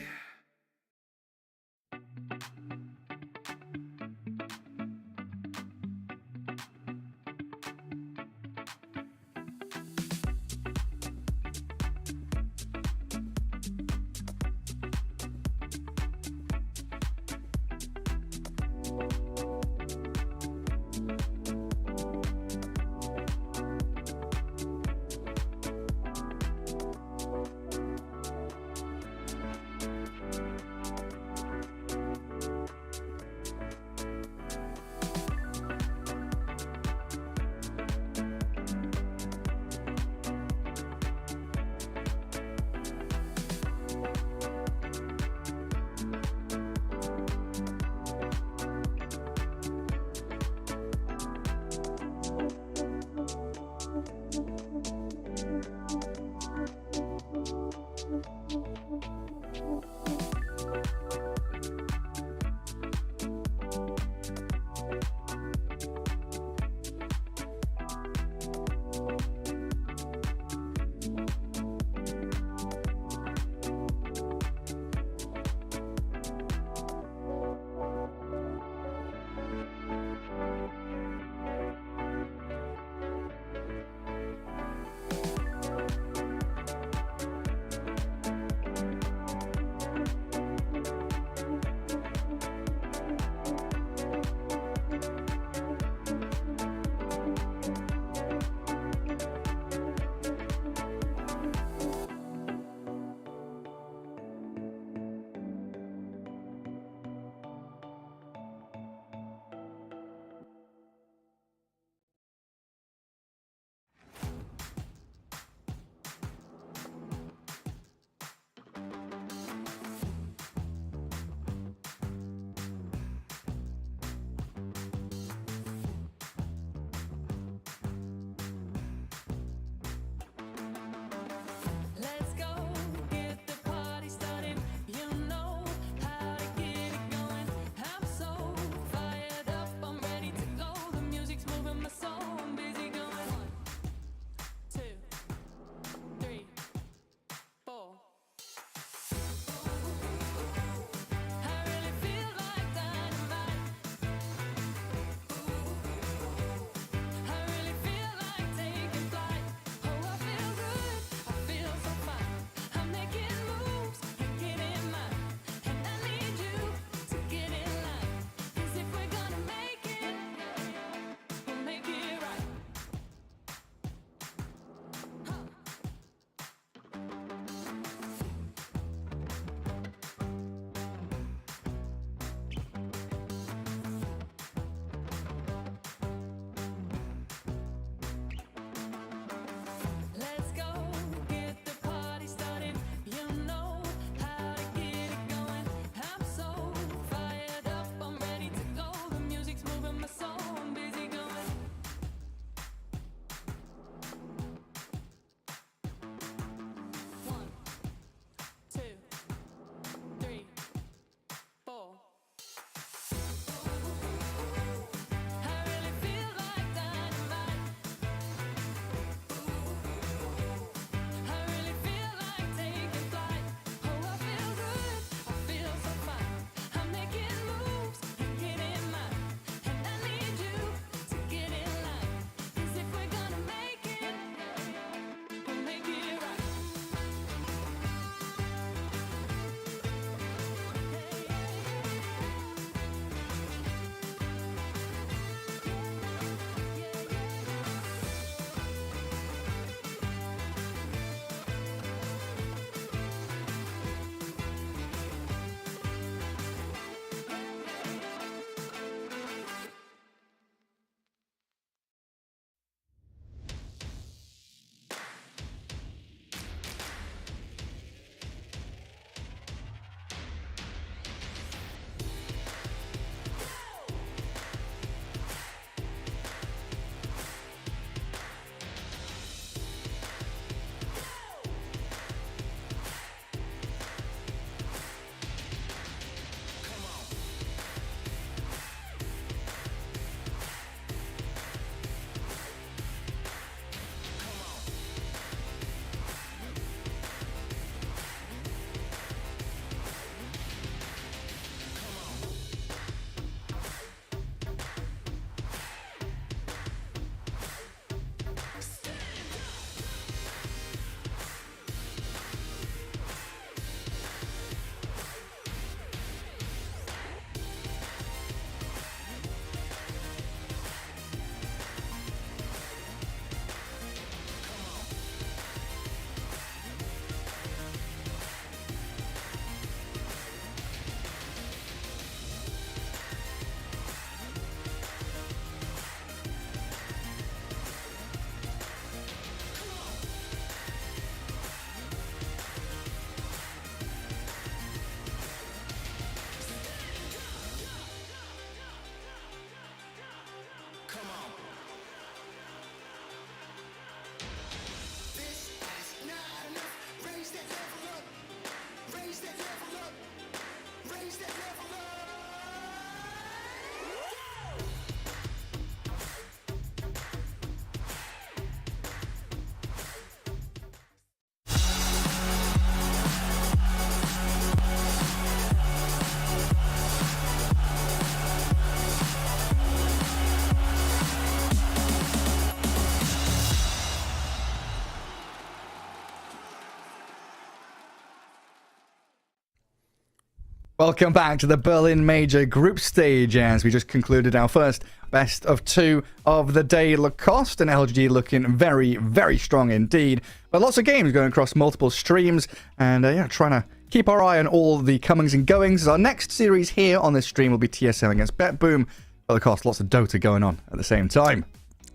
Welcome back to the Berlin Major group stage as we just concluded our first best of 2 of the day. Lacoste and LGD looking very, very strong indeed. But lots of games going across multiple streams and trying to keep our eye on all the comings and goings. Our next series here on this stream will be TSM against BetBoom. But Lacoste, lots of Dota going on at the same time.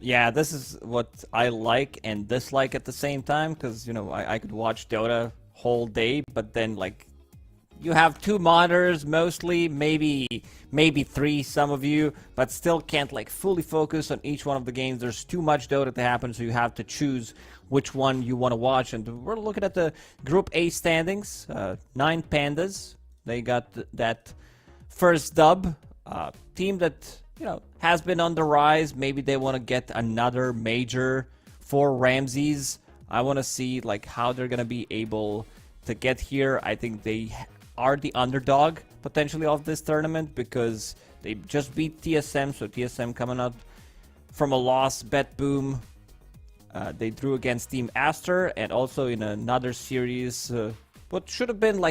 Yeah, this is what I like and dislike at the same time because, I could watch Dota whole day, but then, you have 2 monitors mostly, maybe 3, some of you, but still can't fully focus on each one of the games. There's too much Dota to happen, so you have to choose which one you want to watch. And we're looking at the Group A standings. 9 Pandas. They got that first dub. Team that has been on the rise. Maybe they want to get another major for Ramses. I want to see how they're gonna be able to get here. I think they are the underdog potentially of this tournament because they just beat TSM, so TSM coming out from a loss. BetBoom, they drew against Team Aster, and also in another series, what should have been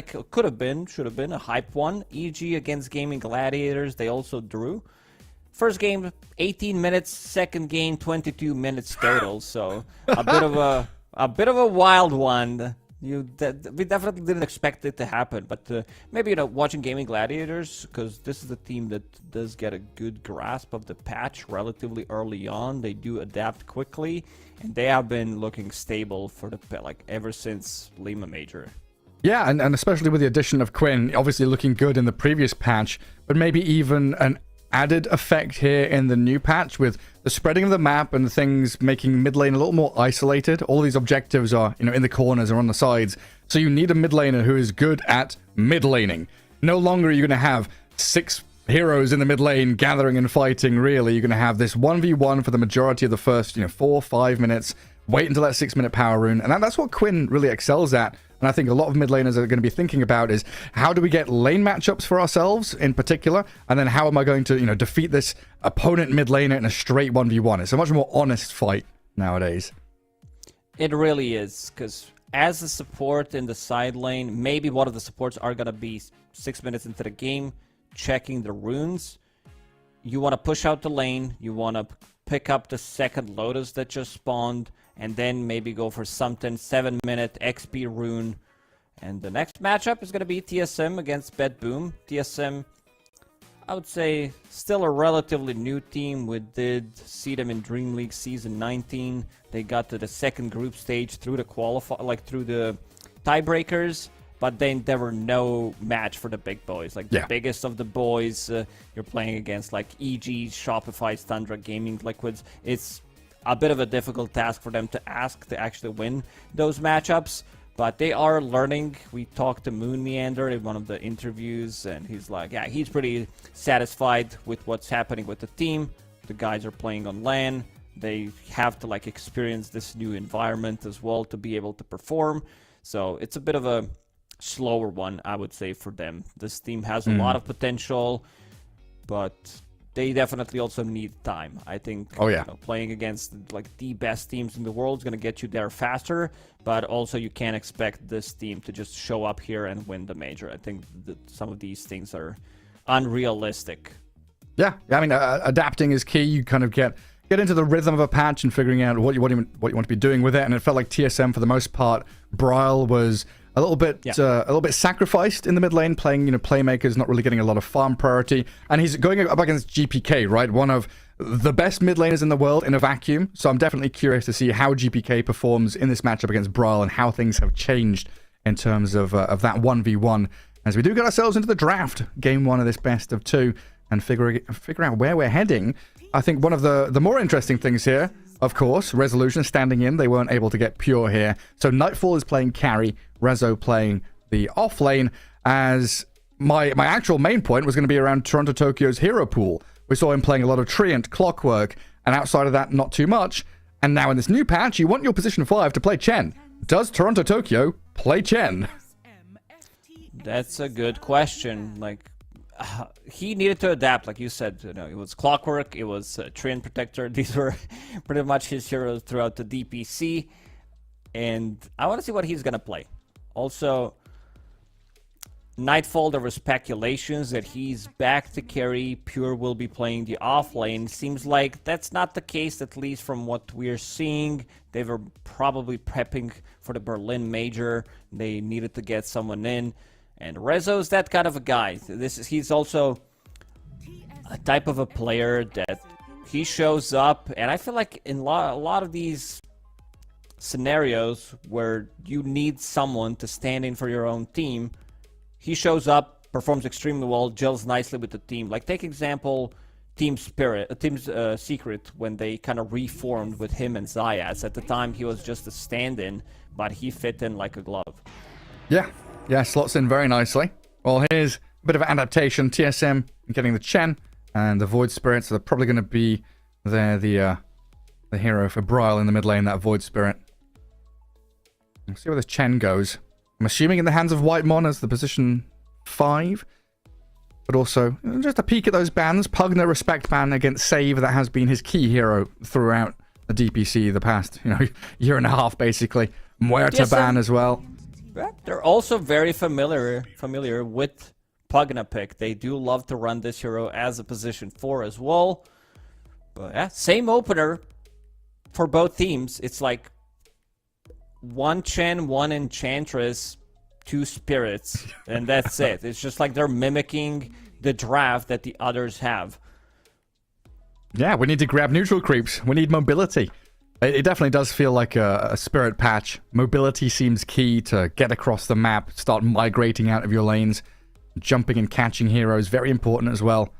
should have been a hype one. EG against Gaming Gladiators, they also drew. First game 18 minutes, second game 22 minutes total, so a bit of a wild one. We definitely didn't expect it to happen, but maybe watching Gaming Gladiators, because this is a team that does get a good grasp of the patch relatively early on. They do adapt quickly, and they have been looking stable for ever since Lima Major. Yeah, and especially with the addition of Quinn, obviously looking good in the previous patch, but maybe even an added effect here in the new patch with the spreading of the map and things making mid lane a little more isolated. All these objectives are, in the corners or on the sides. So you need a mid laner who is good at mid laning. No longer are you going to have 6 heroes in the mid lane gathering and fighting, really. You're going to have this 1v1 for the majority of the first, 4-5 minutes. Wait until that 6-minute power rune. And that's what Quinn really excels at. And I think a lot of mid laners are going to be thinking about is how do we get lane matchups for ourselves in particular, and then how am I going to defeat this opponent mid laner in a straight 1v1. It's a much more honest fight nowadays. It really is, because as a support in the side lane, maybe one of the supports are going to be 6 minutes into the game checking the runes. You want to push out the lane, you want to pick up the second Lotus that just spawned, and then maybe go for something 7-minute XP rune. And the next matchup is going to be TSM against BetBoom. TSM, I would say, still a relatively new team. We did see them in Dream League Season 19. They got to the second group stage through the through the tiebreakers, but then there were no match for the big boys. The biggest of the boys, you're playing against EG, Shopify, Tundra, Gaming Liquids. It's a bit of a difficult task for them to actually win those matchups, but they are learning. We talked to Moon Meander in one of the interviews, and he's he's pretty satisfied with what's happening with the team. The guys are playing on LAN. They have to experience this new environment as well to be able to perform. So it's a bit of a slower one, I would say, for them. This team has a lot of potential, but they definitely also need time. I think playing against the best teams in the world is going to get you there faster, but also you can't expect this team to just show up here and win the major. I think that some of these things are unrealistic. Yeah, I mean, adapting is key. You kind of get into the rhythm of a patch and figuring out what you want to be doing with it. And it felt like TSM, for the most part, Bryle was a little bit sacrificed in the mid lane, playing playmakers, not really getting a lot of farm priority, and he's going up against GPK, right? One of the best mid laners in the world in a vacuum. So I'm definitely curious to see how GPK performs in this matchup against Bryle and how things have changed in terms of that 1v1 as we do get ourselves into the draft, game 1 of this best of 2, and figure out where we're heading. I think one of the more interesting things here, of course, Resolution standing in. They weren't able to get Pure here. So Nightfall is playing carry, Rezo playing the off lane, as my actual main point was going to be around Toronto Tokyo's hero pool. We saw him playing a lot of Treant, Clockwork, and outside of that, not too much. And now in this new patch, you want your position 5 to play Chen. Does Toronto Tokyo play Chen? That's a good question. He needed to adapt, like you said. It was Clockwork, it was Treant Protector. These were pretty much his heroes throughout the DPC, and I want to see what he's gonna play. Also, Nightfall, there were speculations that he's back to carry. Pure will be playing the off lane. Seems like that's not the case, at least from what we're seeing. They were probably prepping for the Berlin Major. They needed to get someone in. And Rezo's that kind of a guy. He's also a type of a player that he shows up. And I feel like in a lot of these scenarios where you need someone to stand in for your own team, he shows up, performs extremely well, gels nicely with the team. Like, take example, Team Secret, when they kind of reformed with him and Zayas. At the time, he was just a stand-in, but he fit in like a glove. Yeah, slots in very nicely. Well, here's a bit of adaptation. TSM getting the Chen and the Void Spirit, so they're probably going to be there, the hero for Bryle in the mid lane, that Void Spirit. We'll see where this Chen goes. I'm assuming in the hands of Whitemon as the position 5. But also, just a peek at those bans. Pugner respect ban against Save, that has been his key hero throughout the DPC the past, year and a half, basically. Muerta ban as well. They're also very familiar with Pugna pick. They do love to run this hero as a position 4 as well. But yeah, same opener for both teams. It's like 1 Chen, 1 Enchantress, 2 Spirits, and that's it. It's just like they're mimicking the draft that the others have. Yeah, we need to grab neutral creeps. We need mobility. It definitely does feel like a Spirit patch. Mobility seems key to get across the map, start migrating out of your lanes. Jumping and catching heroes, very important as well.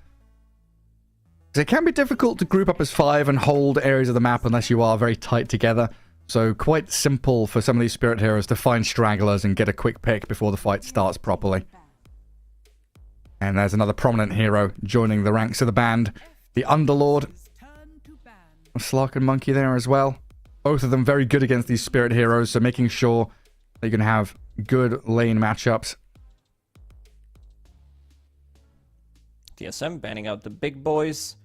It can be difficult to group up as 5 and hold areas of the map unless you are very tight together. So quite simple for some of these Spirit heroes to find stragglers and get a quick pick before the fight starts properly. And there's another prominent hero joining the ranks of the band. The Underlord. A Slark and Monkey there as well. Both of them very good against these Spirit heroes, so making sure that you can have good lane matchups. TSM banning out the big boys.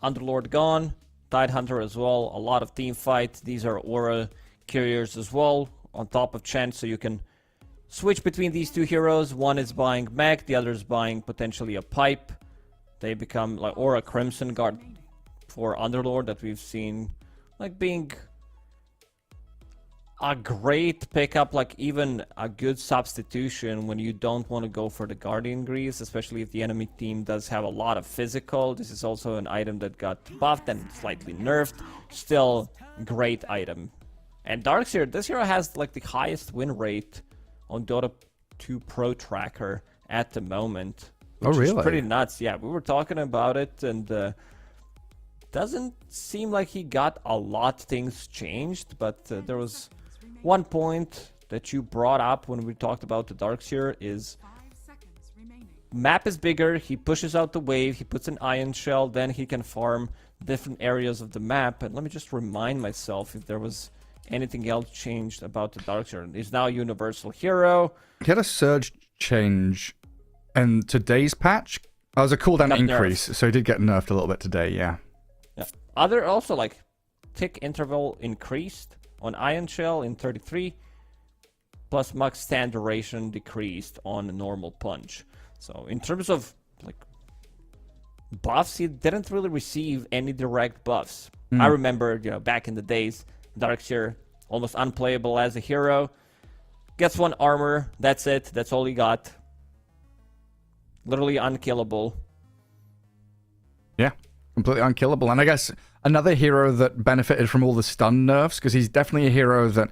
Underlord gone. Tidehunter as well. A lot of team fight. These are aura carriers as well on top of Chen, so you can switch between these two heroes. One is buying mech, the other is buying potentially a pipe. They become like aura Crimson Guard for Underlord that we've seen like being a great pickup, like even a good substitution when you don't want to go for the Guardian Greaves, especially if the enemy team does have a lot of physical. This is also an item that got buffed and slightly nerfed. Still great item. And Darkseer, this hero has like the highest win rate on Dota 2 Pro Tracker at the moment. Which oh, really? Is pretty nuts. Yeah, we were talking about it, and doesn't seem like he got a lot things changed, but there was one point that you brought up when we talked about the Darkseer is map is bigger, he pushes out the wave, he puts an Ion Shell, then he can farm different areas of the map. And let me just remind myself if there was anything else changed about the Darkseer. He's now a universal hero. He had a surge change in today's patch. That was a cooldown increase, so he did get nerfed a little bit today, yeah. Other also like tick interval increased on Ion Shell in 33, plus max stand duration decreased on normal punch. So in terms of like buffs, he didn't really receive any direct buffs. I remember, back in the days, Darkseer almost unplayable as a hero. Gets 1 armor, that's it, that's all he got. Literally unkillable. Yeah, completely unkillable. And I guess another hero that benefited from all the stun nerfs, because he's definitely a hero that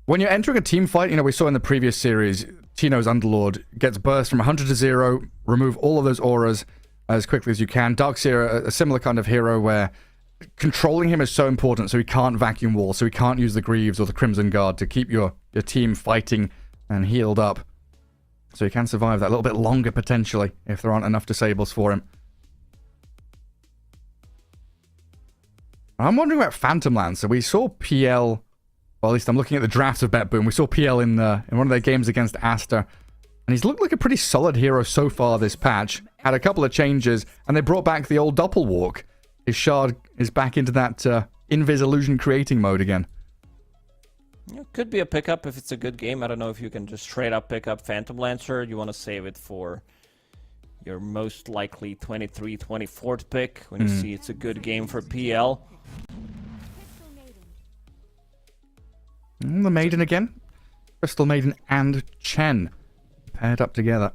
when you're entering a team fight, we saw in the previous series, Tino's Underlord gets burst from 100 to 0, remove all of those auras as quickly as you can. Darkseer, a similar kind of hero where controlling him is so important, so he can't vacuum wall, so he can't use the Greaves or the Crimson Guard to keep your team fighting and healed up. So he can survive that a little bit longer, potentially, if there aren't enough disables for him. I'm wondering about Phantom Lancer. We saw PL, well, at least I'm looking at the drafts of Bet Boom. We saw PL in one of their games against Aster, and he's looked like a pretty solid hero so far this patch. Had a couple of changes, and they brought back the old Doppelwalk. His shard is back into that Invis illusion creating mode again. It could be a pickup if it's a good game. I don't know if you can just straight up pick up Phantom Lancer. You want to save it for your most likely 23, 24th pick when you see it's a good game for PL. The Maiden again. Crystal Maiden and Chen paired up together.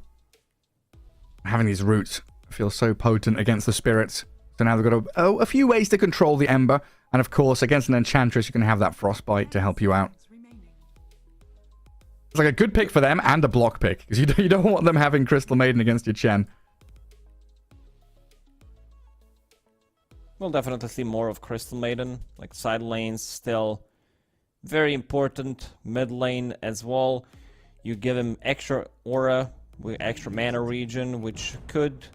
Having these roots feels so potent against the spirits. So now they've got a few ways to control the Ember. And of course, against an Enchantress, you can have that Frostbite to help you out. It's like a good pick for them and a block pick. Because you don't want them having Crystal Maiden against your Chen. We'll definitely see more of Crystal Maiden. Like side lanes still very important. Mid lane as well. You give him extra aura with extra mana regen, which could...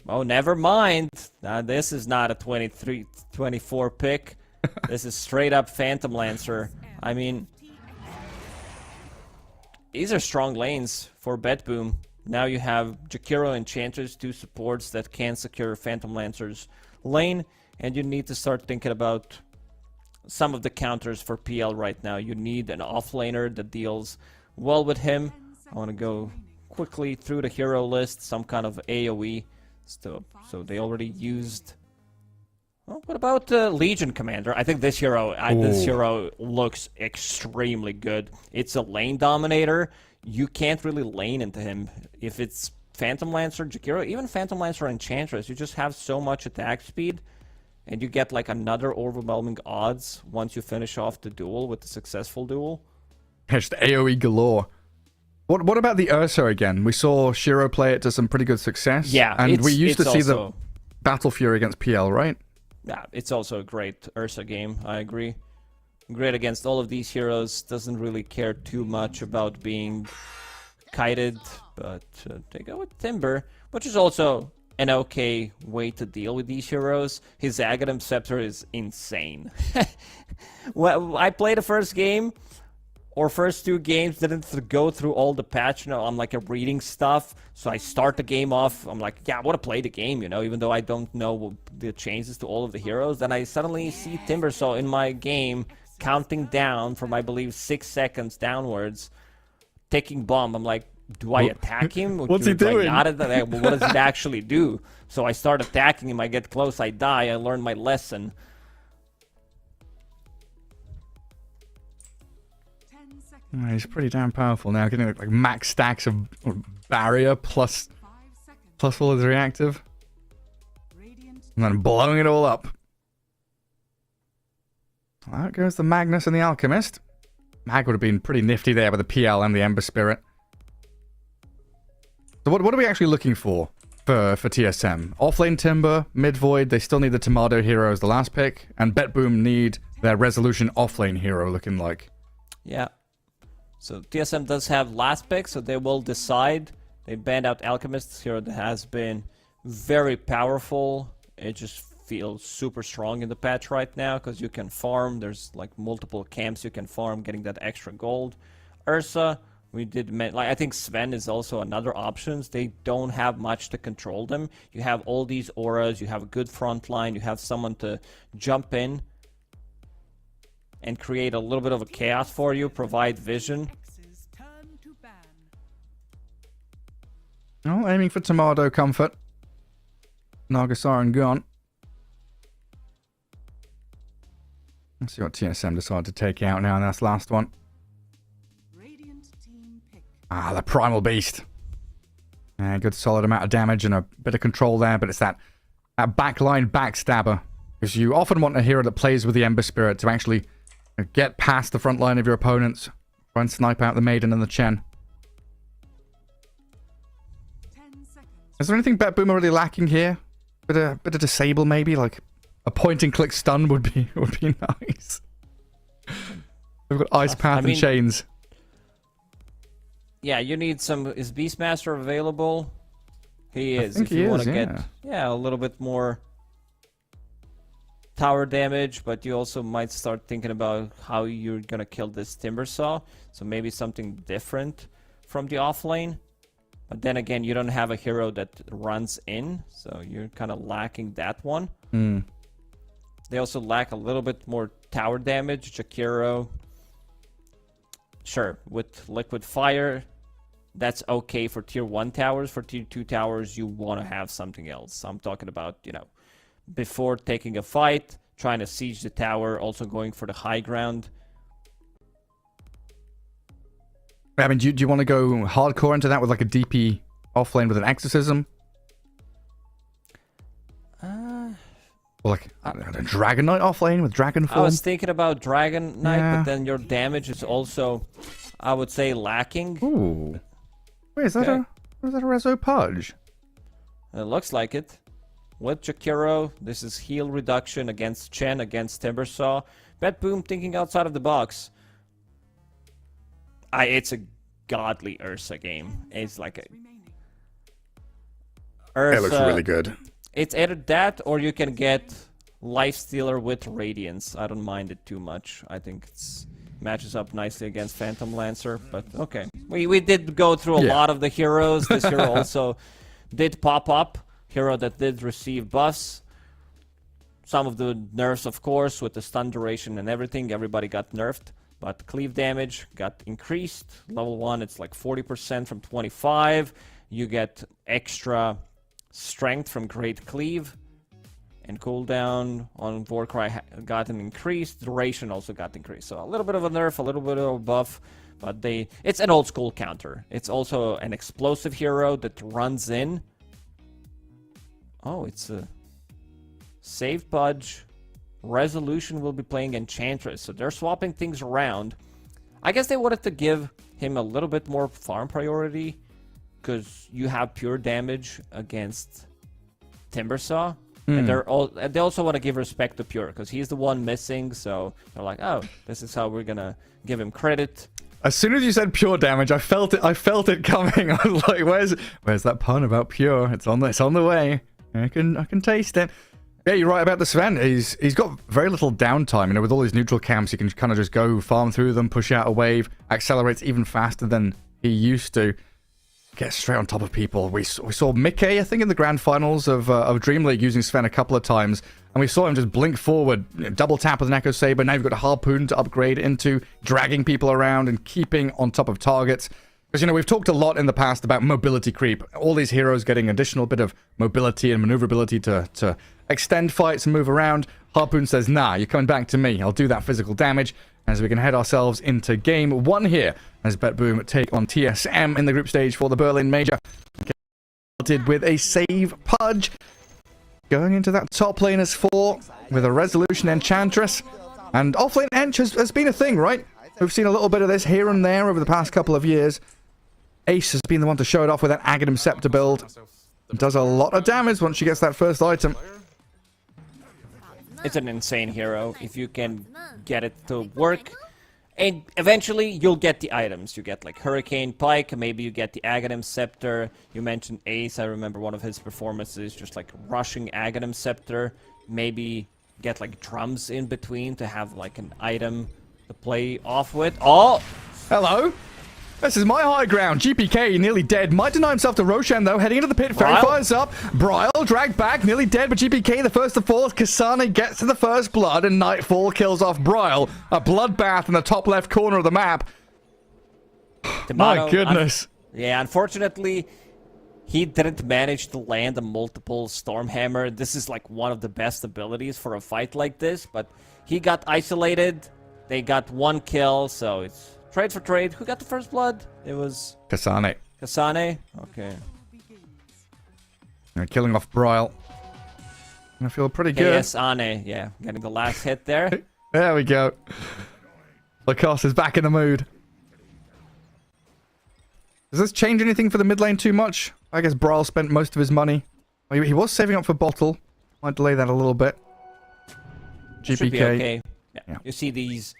Oh, never mind. Now, this is not a 23, 24 pick. This is straight up Phantom Lancer. I mean, these are strong lanes for BetBoom. Now you have Jakiro and Enchantress, 2 supports that can secure Phantom Lancer's lane. And you need to start thinking about some of the counters for PL right now. You need an offlaner that deals well with him. I want to go quickly through the hero list, some kind of AoE. So they already used... Well, what about Legion Commander? I think this hero looks extremely good. It's a lane dominator. You can't really lane into him. If it's Phantom Lancer, Jakiro, even Phantom Lancer Enchantress, you just have so much attack speed. And you get like another overwhelming odds once you finish off the duel with the successful duel. Just AoE galore. What about the Ursa again? We saw Shiro play it to some pretty good success. Yeah, and we used to see also, the Battle Fury against PL, right? Yeah, it's also a great Ursa game. I agree. Great against all of these heroes. Doesn't really care too much about being kited, but they go with Timber, which is also an okay way to deal with these heroes. His Aghanim Scepter is insane. Well, I played the first game, or first 2 games, didn't go through all the patch. You know, I'm like reading stuff, so I start the game off. I'm like, yeah, I want to play the game, you know, even though I don't know the changes to all of the heroes. Then I suddenly see Timbersaw in my game, counting down from, I believe, 6 seconds downwards, ticking bomb. I'm like, do I attack him? What's he doing? What does it actually do? So I start attacking him. I get close. I die. I learn my lesson. 10 seconds. He's pretty damn powerful now, getting like max stacks of barrier plus 5 seconds. all his reactive, Radiant and then blowing it all up. Well, out goes the Magnus and the Alchemist. Mag would have been pretty nifty there with the PL and the Ember Spirit. So what are we actually looking for TSM? Offlane Timber, mid Void, they still need the Tomato hero as the last pick, and BetBoom need their Resolution offlane hero looking like. Yeah. So TSM does have last pick, so they will decide. They banned out Alchemist hero that has been very powerful. It just feels super strong in the patch right now because you can farm. There's like multiple camps you can farm, getting that extra gold. Ursa, we did like I think Sven is also another option. They don't have much to control them. You have all these auras. You have a good front line. You have someone to jump in and create a little bit of a chaos for you, provide vision. X's turn to ban. Oh, aiming for Tomato comfort. Nagasaran gone. Let's see what TSM decided to take out now in this last one. Radiant team pick. Ah, the Primal Beast. Good solid amount of damage and a bit of control there, but it's that backline backstabber. Because you often want a hero that plays with the Ember Spirit to actually get past the front line of your opponents. Try and snipe out the Maiden and the Chen. 10 seconds. Is there anything BetBoom are really lacking here? Bit of disable maybe? Like a point and click stun would be nice. We've got Ice Path and Chains. Yeah, you need some... Is Beastmaster available? He is. think If you he want is, to yeah. get a little bit more tower damage, but you also might start thinking about how you're gonna kill this Timbersaw. So maybe something different from the offlane. But then again, you don't have a hero that runs in, so you're kind of lacking that one. They also lack a little bit more tower damage. Jakiro sure, with Liquid Fire, that's okay for tier 1 towers. For tier 2 towers, you want to have something else. I'm talking about, you know, before taking a fight, trying to siege the tower, also going for the high ground. I mean, do you want to go hardcore into that with like a DP offlane with an exorcism? Or like a Dragon Knight offlane with Dragon Form? I was thinking about Dragon Knight, Yeah. but then your damage is also, I would say, lacking. Ooh. Wait, is that Okay. is that a Rezo Pudge? It looks like it. With Jakiro, this is heal reduction against Chen, against Timbersaw. Bet Boom thinking outside of the box. It's a godly Ursa game. It's like a Ursa. It looks really good. It's either that or you can get Lifestealer with Radiance. I don't mind it too much. I think it's matches up nicely against Phantom Lancer, but okay. We did go through a lot of the heroes. This hero also did pop up. Hero that did receive buffs. Some of the nerfs, of course, with the stun duration and everything. Everybody got nerfed. But cleave damage got increased. Level 1, it's like 40% from 25. You get extra strength from Great Cleave. And cooldown on Warcry got an increased. Duration also got increased. So a little bit of a nerf, a little bit of a buff. But it's an old school counter. It's also an explosive hero that runs in. Oh, it's a Save Pudge. Resolution will be playing Enchantress. So they're swapping things around. I guess they wanted to give him a little bit more farm priority. Because you have pure damage against Timbersaw. And they also want to give respect to Pure. Because he's the one missing. So they're like, oh, this is how we're going to give him credit. As soon as you said pure damage, I felt it coming. I was like, where's that pun about pure? It's on the way. I can taste it. Yeah, you're right about the Sven. He's got very little downtime. You know, with all these neutral camps, you can kind of just go farm through them, push out a wave, accelerates even faster than he used to. Get straight on top of people. We saw Mickey, I think, in the grand finals of Dream League using Sven a couple of times, and we saw him just blink forward, double tap with an Echo Saber. Now you've got a Harpoon to upgrade into, dragging people around and keeping on top of targets. Because, you know, we've talked a lot in the past about mobility creep. All these heroes getting additional bit of mobility and maneuverability to extend fights and move around. Harpoon says, nah, you're coming back to me. I'll do that physical damage. As we can head ourselves into game 1 here. As Bet Boom take on TSM in the group stage for the Berlin Major. Started with a Save Pudge. Going into that top lane as 4 with a Resolution Enchantress. And offlane Ench has been a thing, right? We've seen a little bit of this here and there over the past couple of years. Ace has been the one to show it off with that Aghanim Scepter build. Does a lot of damage once she gets that first item. It's an insane hero if you can get it to work. And eventually you'll get the items. You get like Hurricane Pike, maybe you get the Aghanim Scepter. You mentioned Ace, I remember one of his performances, just like rushing Aghanim Scepter. Maybe get like drums in between to have like an item to play off with. Oh! Hello? This is my high ground. GPK nearly dead. Might deny himself to Roshan though. Heading into the pit. Fairy fires up. Bryle dragged back. Nearly dead, but GPK the first to fall. Kasane gets to the first blood and Nightfall kills off Bryle. A bloodbath in the top left corner of the map. My goodness. Yeah, unfortunately, he didn't manage to land a multiple Stormhammer. This is like one of the best abilities for a fight like this, but he got isolated. They got 1 kill, so it's trade for trade. Who got the first blood? It was Kasane. Kasane? Okay. And killing off Bryle. I feel pretty good. Kasane, yeah. Getting the last hit there. There we go. Lacoste is back in the mood. Does this change anything for the mid lane too much? I guess Bryle spent most of his money. He was saving up for Bottle. Might delay that a little bit. GPK. Should be okay. Yeah. You see these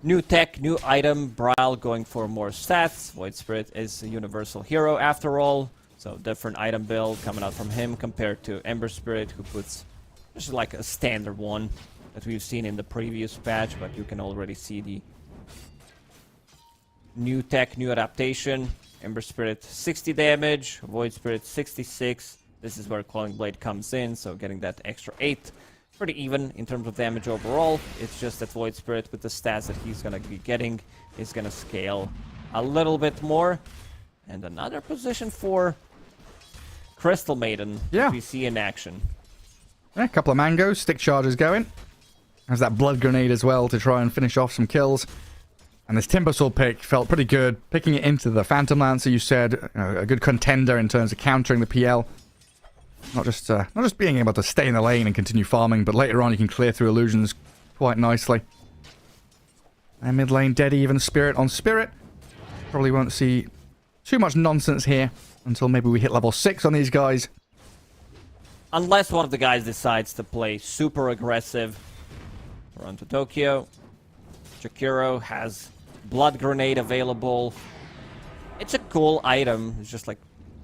new tech, new item. Bryle going for more stats. Void Spirit is a universal hero after all. So different item build coming out from him compared to Ember Spirit, who puts just like a standard one that we've seen in the previous patch, but you can already see the new tech, new adaptation. Ember Spirit 60 damage, Void Spirit 66. This is where Clawing Blade comes in, so getting that extra 8 pretty even in terms of damage overall. It's just that Void Spirit with the stats that he's gonna be getting is gonna scale a little bit more. And another position for Crystal Maiden Yeah. we see in action. Yeah, a couple of mangoes, stick charges going. Has that blood grenade as well to try and finish off some kills. And this Timbersaw pick felt pretty good. Picking it into the Phantom Lancer, you said, a good contender in terms of countering the PL. Not just being able to stay in the lane and continue farming, but later on you can clear through illusions quite nicely. And mid lane, dead even Spirit on Spirit. Probably won't see too much nonsense here until maybe we hit level 6 on these guys. Unless one of the guys decides to play super aggressive. Run to Tokyo. Jakiro has Blood Grenade available. It's a cool item. It's just like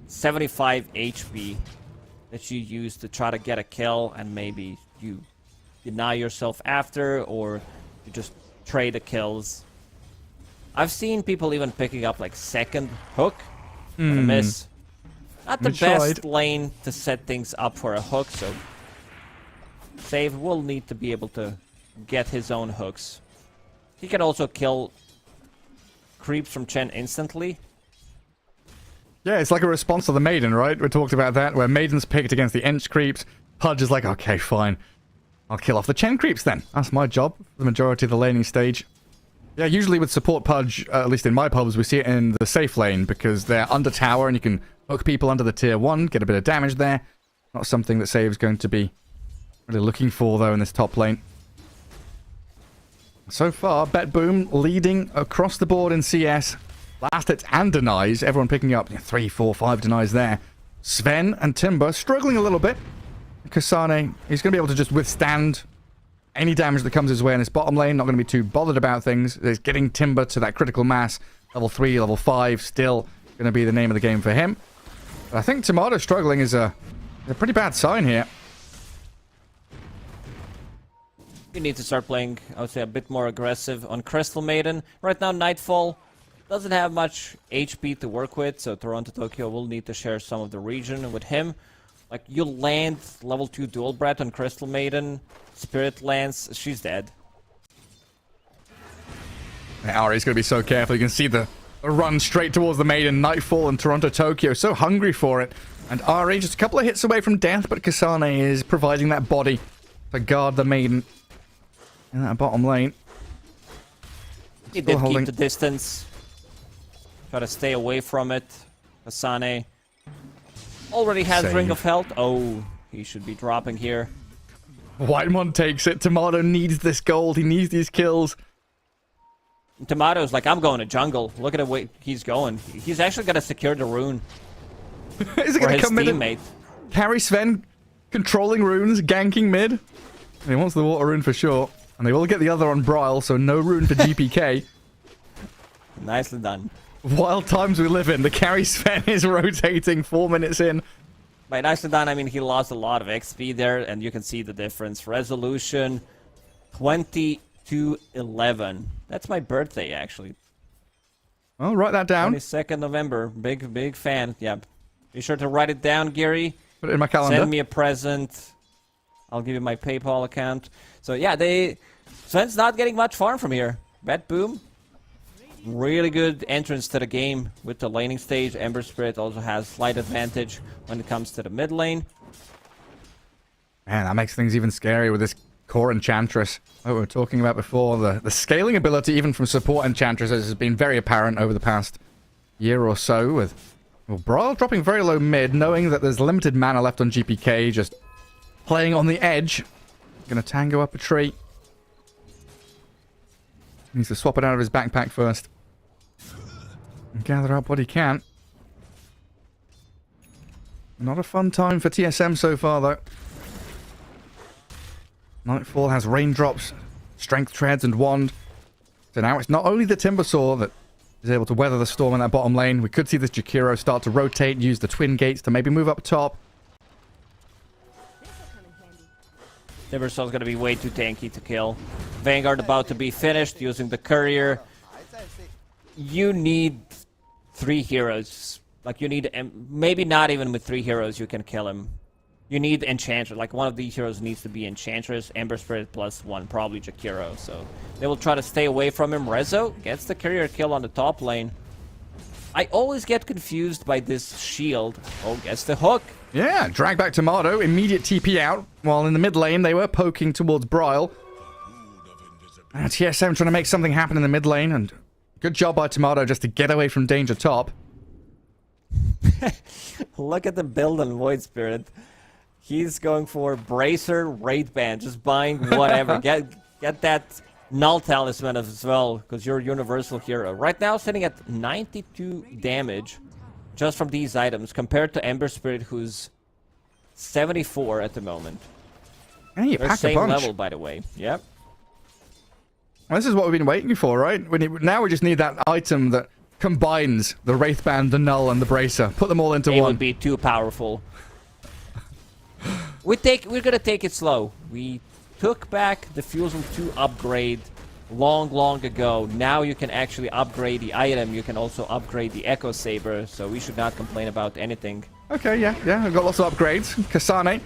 75 HP that you use to try to get a kill, and maybe you deny yourself after, or you just trade the kills. I've seen people even picking up like second hook on a miss. Not the We best tried. lane to set things up for a hook, so Save will need to be able to get his own hooks. He can also kill creeps from Chen instantly. Yeah, it's like a response to the Maiden, right? We talked about that, where Maiden's picked against the Ench creeps. Pudge is like, okay, fine. I'll kill off the Chen creeps then. That's my job, the majority of the laning stage. Yeah, usually with support Pudge, at least in my pubs, we see it in the safe lane, because they're under tower and you can hook people under the tier 1, get a bit of damage there. Not something that Save's going to be really looking for, though, in this top lane. So far, Bet Boom leading across the board in CS. Last hits and denies. Everyone picking up 3, 4, 5 denies there. Sven and Timber struggling a little bit. Kasane, he's going to be able to just withstand any damage that comes his way in his bottom lane. Not going to be too bothered about things. He's getting Timber to that critical mass. Level 3, level 5, still going to be the name of the game for him. But I think Tomato struggling is a pretty bad sign here. You need to start playing, I would say, a bit more aggressive on Crystal Maiden. Right now, Nightfall doesn't have much HP to work with, so Toronto Tokyo will need to share some of the region with him. Like, you land level 2 dual breath on Crystal Maiden, Spirit lands, she's dead. Ari's going to be so careful. You can see the run straight towards the Maiden. Nightfall and Toronto Tokyo so hungry for it. And Ari just a couple of hits away from death, but Kasane is providing that body to guard the Maiden in that bottom lane. He Still did holding. keep the distance. Try to stay away from it. Asane already has Save. Ring of Health. Oh, he should be dropping here. Whitemon takes it. Tomato needs this gold. He needs these kills. Tomato's like, I'm going to jungle. Look at the way he's going. He's actually going to secure the rune Is it for going to his come in and teammate. carry Sven controlling runes, ganking mid? And he wants the water rune for sure. And they will get the other on Brile, so no rune for GPK. Nicely done. Wild times we live in. The carry Sven is rotating 4 minutes in. By nicely done, I mean he lost a lot of XP there, and you can see the difference. Resolution 2211. That's my birthday, actually. Well, write that down. 22nd November. Big fan. Yeah. Be sure to write it down, Gary. Put it in my calendar. Send me a present. I'll give you my PayPal account. So yeah, Sven's not getting much farm from here. Bet Boom. Really good entrance to the game with the laning stage. Ember Spirit also has slight advantage when it comes to the mid lane. Man, that makes things even scarier with this core Enchantress. Like we were talking about before, the scaling ability even from support Enchantresses has been very apparent over the past year or so, with Brile dropping very low mid, knowing that there's limited mana left on GPK, just playing on the edge. Gonna tango up a tree. Needs to swap it out of his backpack first. And gather up what he can. Not a fun time for TSM so far, though. Nightfall has raindrops, strength treads, and wand. So now it's not only the Timbersaw that is able to weather the storm in that bottom lane. We could see this Jakiro start to rotate, use the twin gates to maybe move up top. Timbersaw's gonna be way too tanky to kill. Vanguard about to be finished using the courier. You need 3 heroes. Like, you need, maybe not even with 3 heroes you can kill him. you need Enchantress. Like, one of these heroes needs to be Enchantress, Ember Spirit +1, probably Jakiro. So they will try to stay away from him. Rezo gets the carrier kill on the top lane. I always get confused by this shield. Oh, gets the hook. Yeah, drag back Tomato, immediate TP out, while in the mid lane they were poking towards Bryle. TSM trying to make something happen in the mid lane, and good job by Tomato just to get away from danger top. Look at the build on Void Spirit. He's going for Bracer, Raid Band, just buying whatever. get that Null Talisman as well, because you're a universal hero. Right now sitting at 92 damage just from these items, compared to Ember Spirit, who's 74 at the moment. Yeah, you They're pack a same bunch. level, by the way. Yep. Well, this is what we've been waiting for, right? Now we just need that item that combines the Wraithband, the Null, and the Bracer. Put them all into It one. would be too powerful. We're gonna take it slow. We took back the Fusion 2 upgrade long ago. Now you can actually upgrade the item. You can also upgrade the Echo Saber, so we should not complain about anything. Okay, yeah, I've got lots of upgrades. Kasane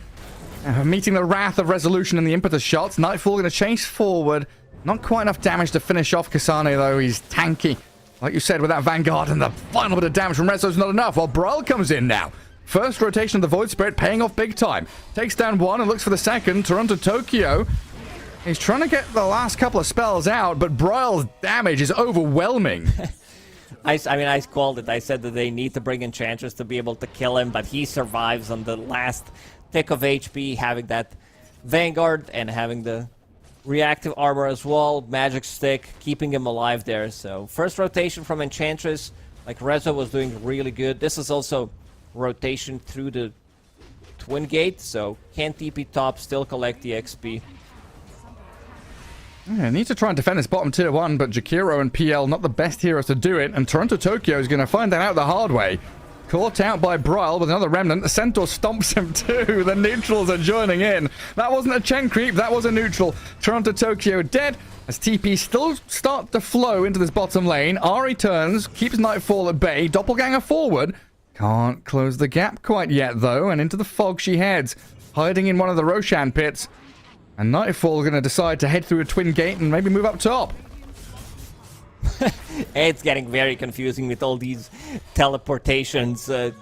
meeting the wrath of Resolution in the impetus shots. Nightfall going to chase forward. Not quite enough damage to finish off Kasane, though. He's tanky. Like you said, with that Vanguard and the final bit of damage from Rezo's not enough. While Bryle comes in now. First rotation of the Void Spirit paying off big time. Takes down one and looks for the second. Toronto Tokyo. He's trying to get the last couple of spells out, but Bryle's damage is overwhelming. I mean, I called it. I said that they need to bring Enchantress to be able to kill him, but he survives on the last tick of HP, having that Vanguard and having the reactive armor as well, magic stick, keeping him alive there. So first rotation from Enchantress, like Rezo was doing really good. This is also rotation through the Twin Gate, so can't TP top, still collect the XP. Yeah, need to try and defend his bottom tier 1, but Jakiro and PL not the best heroes to do it, and Toronto Tokyo is going to find that out the hard way. Caught out by Bryle with another remnant. The Centaur stomps him too. The neutrals are joining in. That wasn't a Chen creep, that was a neutral. Toronto Tokyo dead as TP still start to flow into this bottom lane. Ari turns, keeps Nightfall at bay. Doppelganger forward. Can't close the gap quite yet though, and into the fog she heads, hiding in one of the Roshan pits. And Nightfall going to decide to head through a twin gate and maybe move up top. It's getting very confusing with all these teleportations.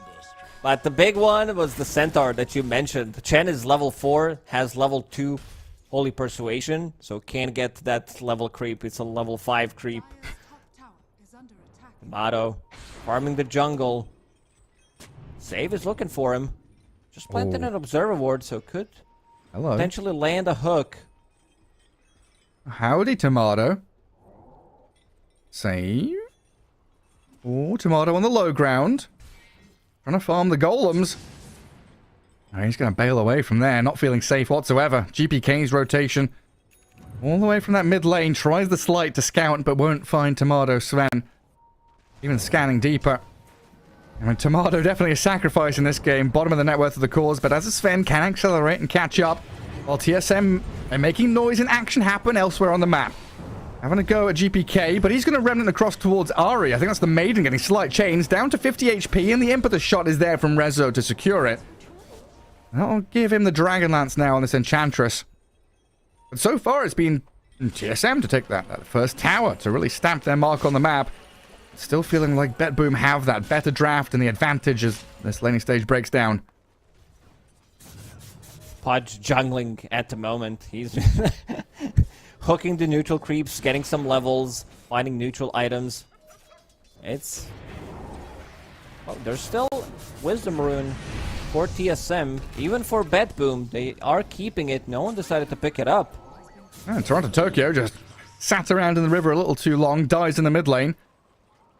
But the big one was the Centaur that you mentioned. Chen is level 4, has level 2 Holy Persuasion, so can't get that level creep. It's a level 5 creep. Top tower is under attack. Mato farming the jungle. Save is looking for him. Just planted an Observer Ward, so could Hello. potentially land a hook. Howdy, Tomato. Save. Oh, Tomato on the low ground. Trying to farm the golems. Oh, he's going to bail away from there, not feeling safe whatsoever. GPK's rotation. All the way from that mid lane. Tries the slight to scout, but won't find Tomato. Sven. Even scanning deeper. I mean, Tomato definitely a sacrifice in this game. Bottom of the net worth of the cause, but as a Sven can accelerate and catch up, while TSM are making noise and action happen elsewhere on the map. Having a go at GPK, but he's going to remnant across towards Ari. I think that's the Maiden getting slight chains down to 50 HP, and the impetus shot is there from Rezo to secure it. That'll give him the Dragonlance now on this Enchantress. But so far it's been TSM to take that first tower to really stamp their mark on the map. Still feeling like BetBoom have that better draft and the advantage as this laning stage breaks down. Podge jungling at the moment. He's hooking the neutral creeps, getting some levels, finding neutral items. It's... Oh, there's still Wisdom Rune for TSM. Even for BetBoom, they are keeping it. No one decided to pick it up. And Toronto Tokyo just sat around in the river a little too long, dies in the mid lane.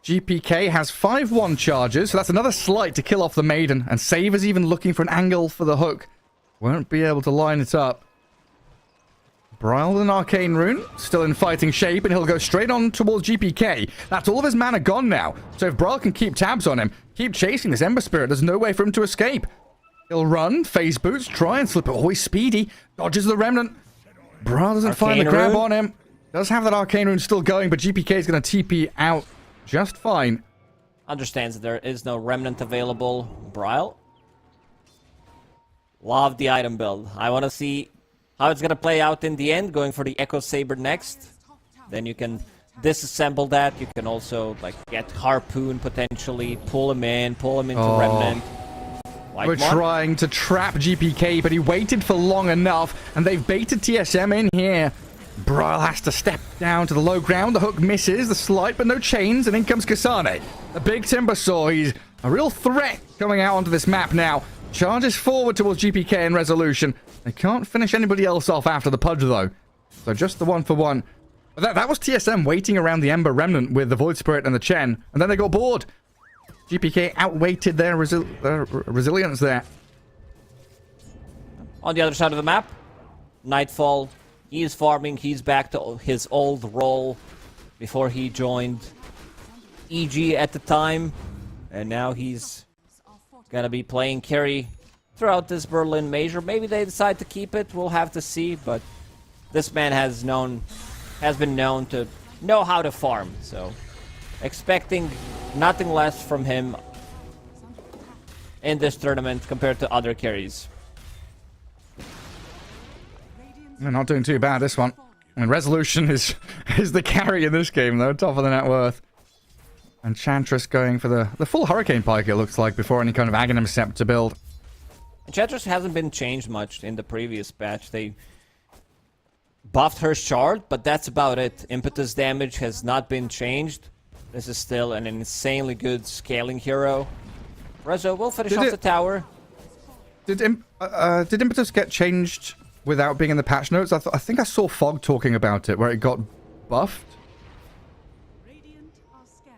GPK has 5-1 charges, so that's another slight to kill off the Maiden. And Save is even looking for an angle for the hook. Won't be able to line it up. Bryle with an Arcane Rune, still in fighting shape, and he'll go straight on towards GPK. That's all of his mana gone now. So if Bryle can keep tabs on him, keep chasing this Ember Spirit, there's no way for him to escape. He'll run, phase boots, try and slip it. Oh, he's speedy. Dodges the Remnant. Bryle doesn't find the grab on him. Does have that Arcane Rune still going, but GPK is going to TP out just fine. Understands that there is no Remnant available. Bryle Love the item build. I want to see how it's going to play out in the end, going for the Echo Saber next. Then you can disassemble that. You can also like get Harpoon potentially, pull him into Remnant. We're trying to trap GPK, but he waited for long enough, and they've baited TSM in here. Bryle has to step down to the low ground. The hook misses, the slight, but no chains, and in comes Kasane. The big Timber Saw, he's a real threat coming out onto this map now. Charges forward towards GPK in resolution. They can't finish anybody else off after the Pudge, though. So just the 1-for-1. But that was TSM waiting around the Ember Remnant with the Void Spirit and the Chen, and then they got bored. GPK outweighted their resilience there. On the other side of the map, Nightfall. He is farming. He's back to his old role before he joined EG at the time. And now he's going to be playing carry throughout this Berlin Major. Maybe they decide to keep it. We'll have to see. But this man has been known to know how to farm. So expecting nothing less from him in this tournament compared to other carries. They're not doing too bad, this one. I mean, Resolution is the carry in this game, though. Top of the net worth. Enchantress going for the full Hurricane Pike, it looks like, before any kind of Aghanim Scepter build. Enchantress hasn't been changed much in the previous patch. They buffed her shard, but that's about it. Impetus damage has not been changed. This is still an insanely good scaling hero. Rezo will finish off the tower. Did Impetus get changed without being in the patch notes? I think I saw Fog talking about it, where it got buffed.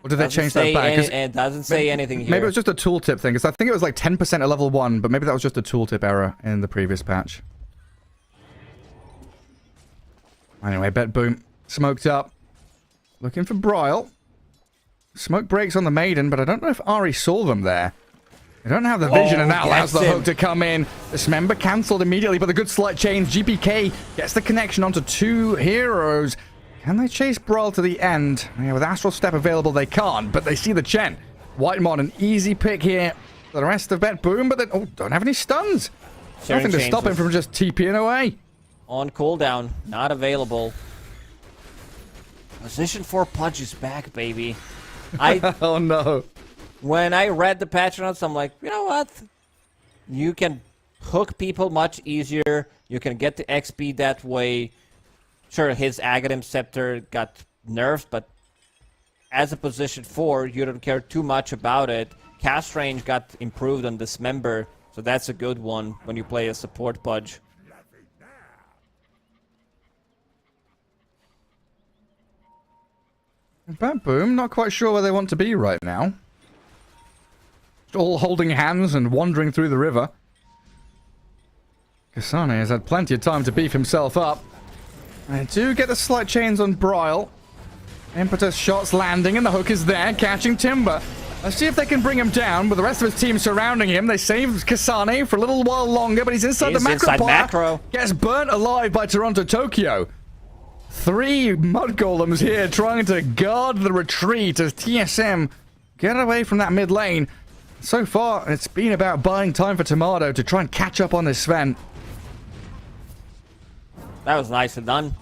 Or did they change that back? It doesn't say anything here. Maybe it was just a tooltip thing, because I think it was like 10% at level 1, but maybe that was just a tooltip error in the previous patch. Anyway, Bet Boom smoked up. Looking for Bryle. Smoke breaks on the Maiden, but I don't know if Ari saw them there. They don't have the vision, and that allows the hook to come in. Dismember cancelled immediately, but a good slight change. GPK gets the connection onto two heroes. Can they chase Brawl to the end? Yeah, with Astral Step available, they can't, but they see the Chen. Whitemon, an easy pick here for the rest of Bet Boom, but they don't have any stuns. Nothing to stop him from just TPing away. On cooldown, not available. Position 4 Pudge is back, baby. Oh no. When I read the patch notes, I'm like, you know what? You can hook people much easier. You can get the XP that way. Sure, his Aghanim Scepter got nerfed, but as a position 4, you don't care too much about it. Cast range got improved on Dismember, so that's a good one when you play a support Pudge. Bet Boom, not quite sure where they want to be right now. All holding hands and wandering through the river. Kasane has had plenty of time to beef himself up. They do get the slight chains on Bryle. Impetus shots landing and the hook is there, catching Timber. Let's see if they can bring him down with the rest of his team surrounding him. They save Kasane for a little while longer, but he's inside the macro. Gets burnt alive by Toronto Tokyo. 3 Mud Golems here trying to guard the retreat as TSM get away from that mid lane. So far, it's been about buying time for Tomato to try and catch up on this Sven. That was nicely done.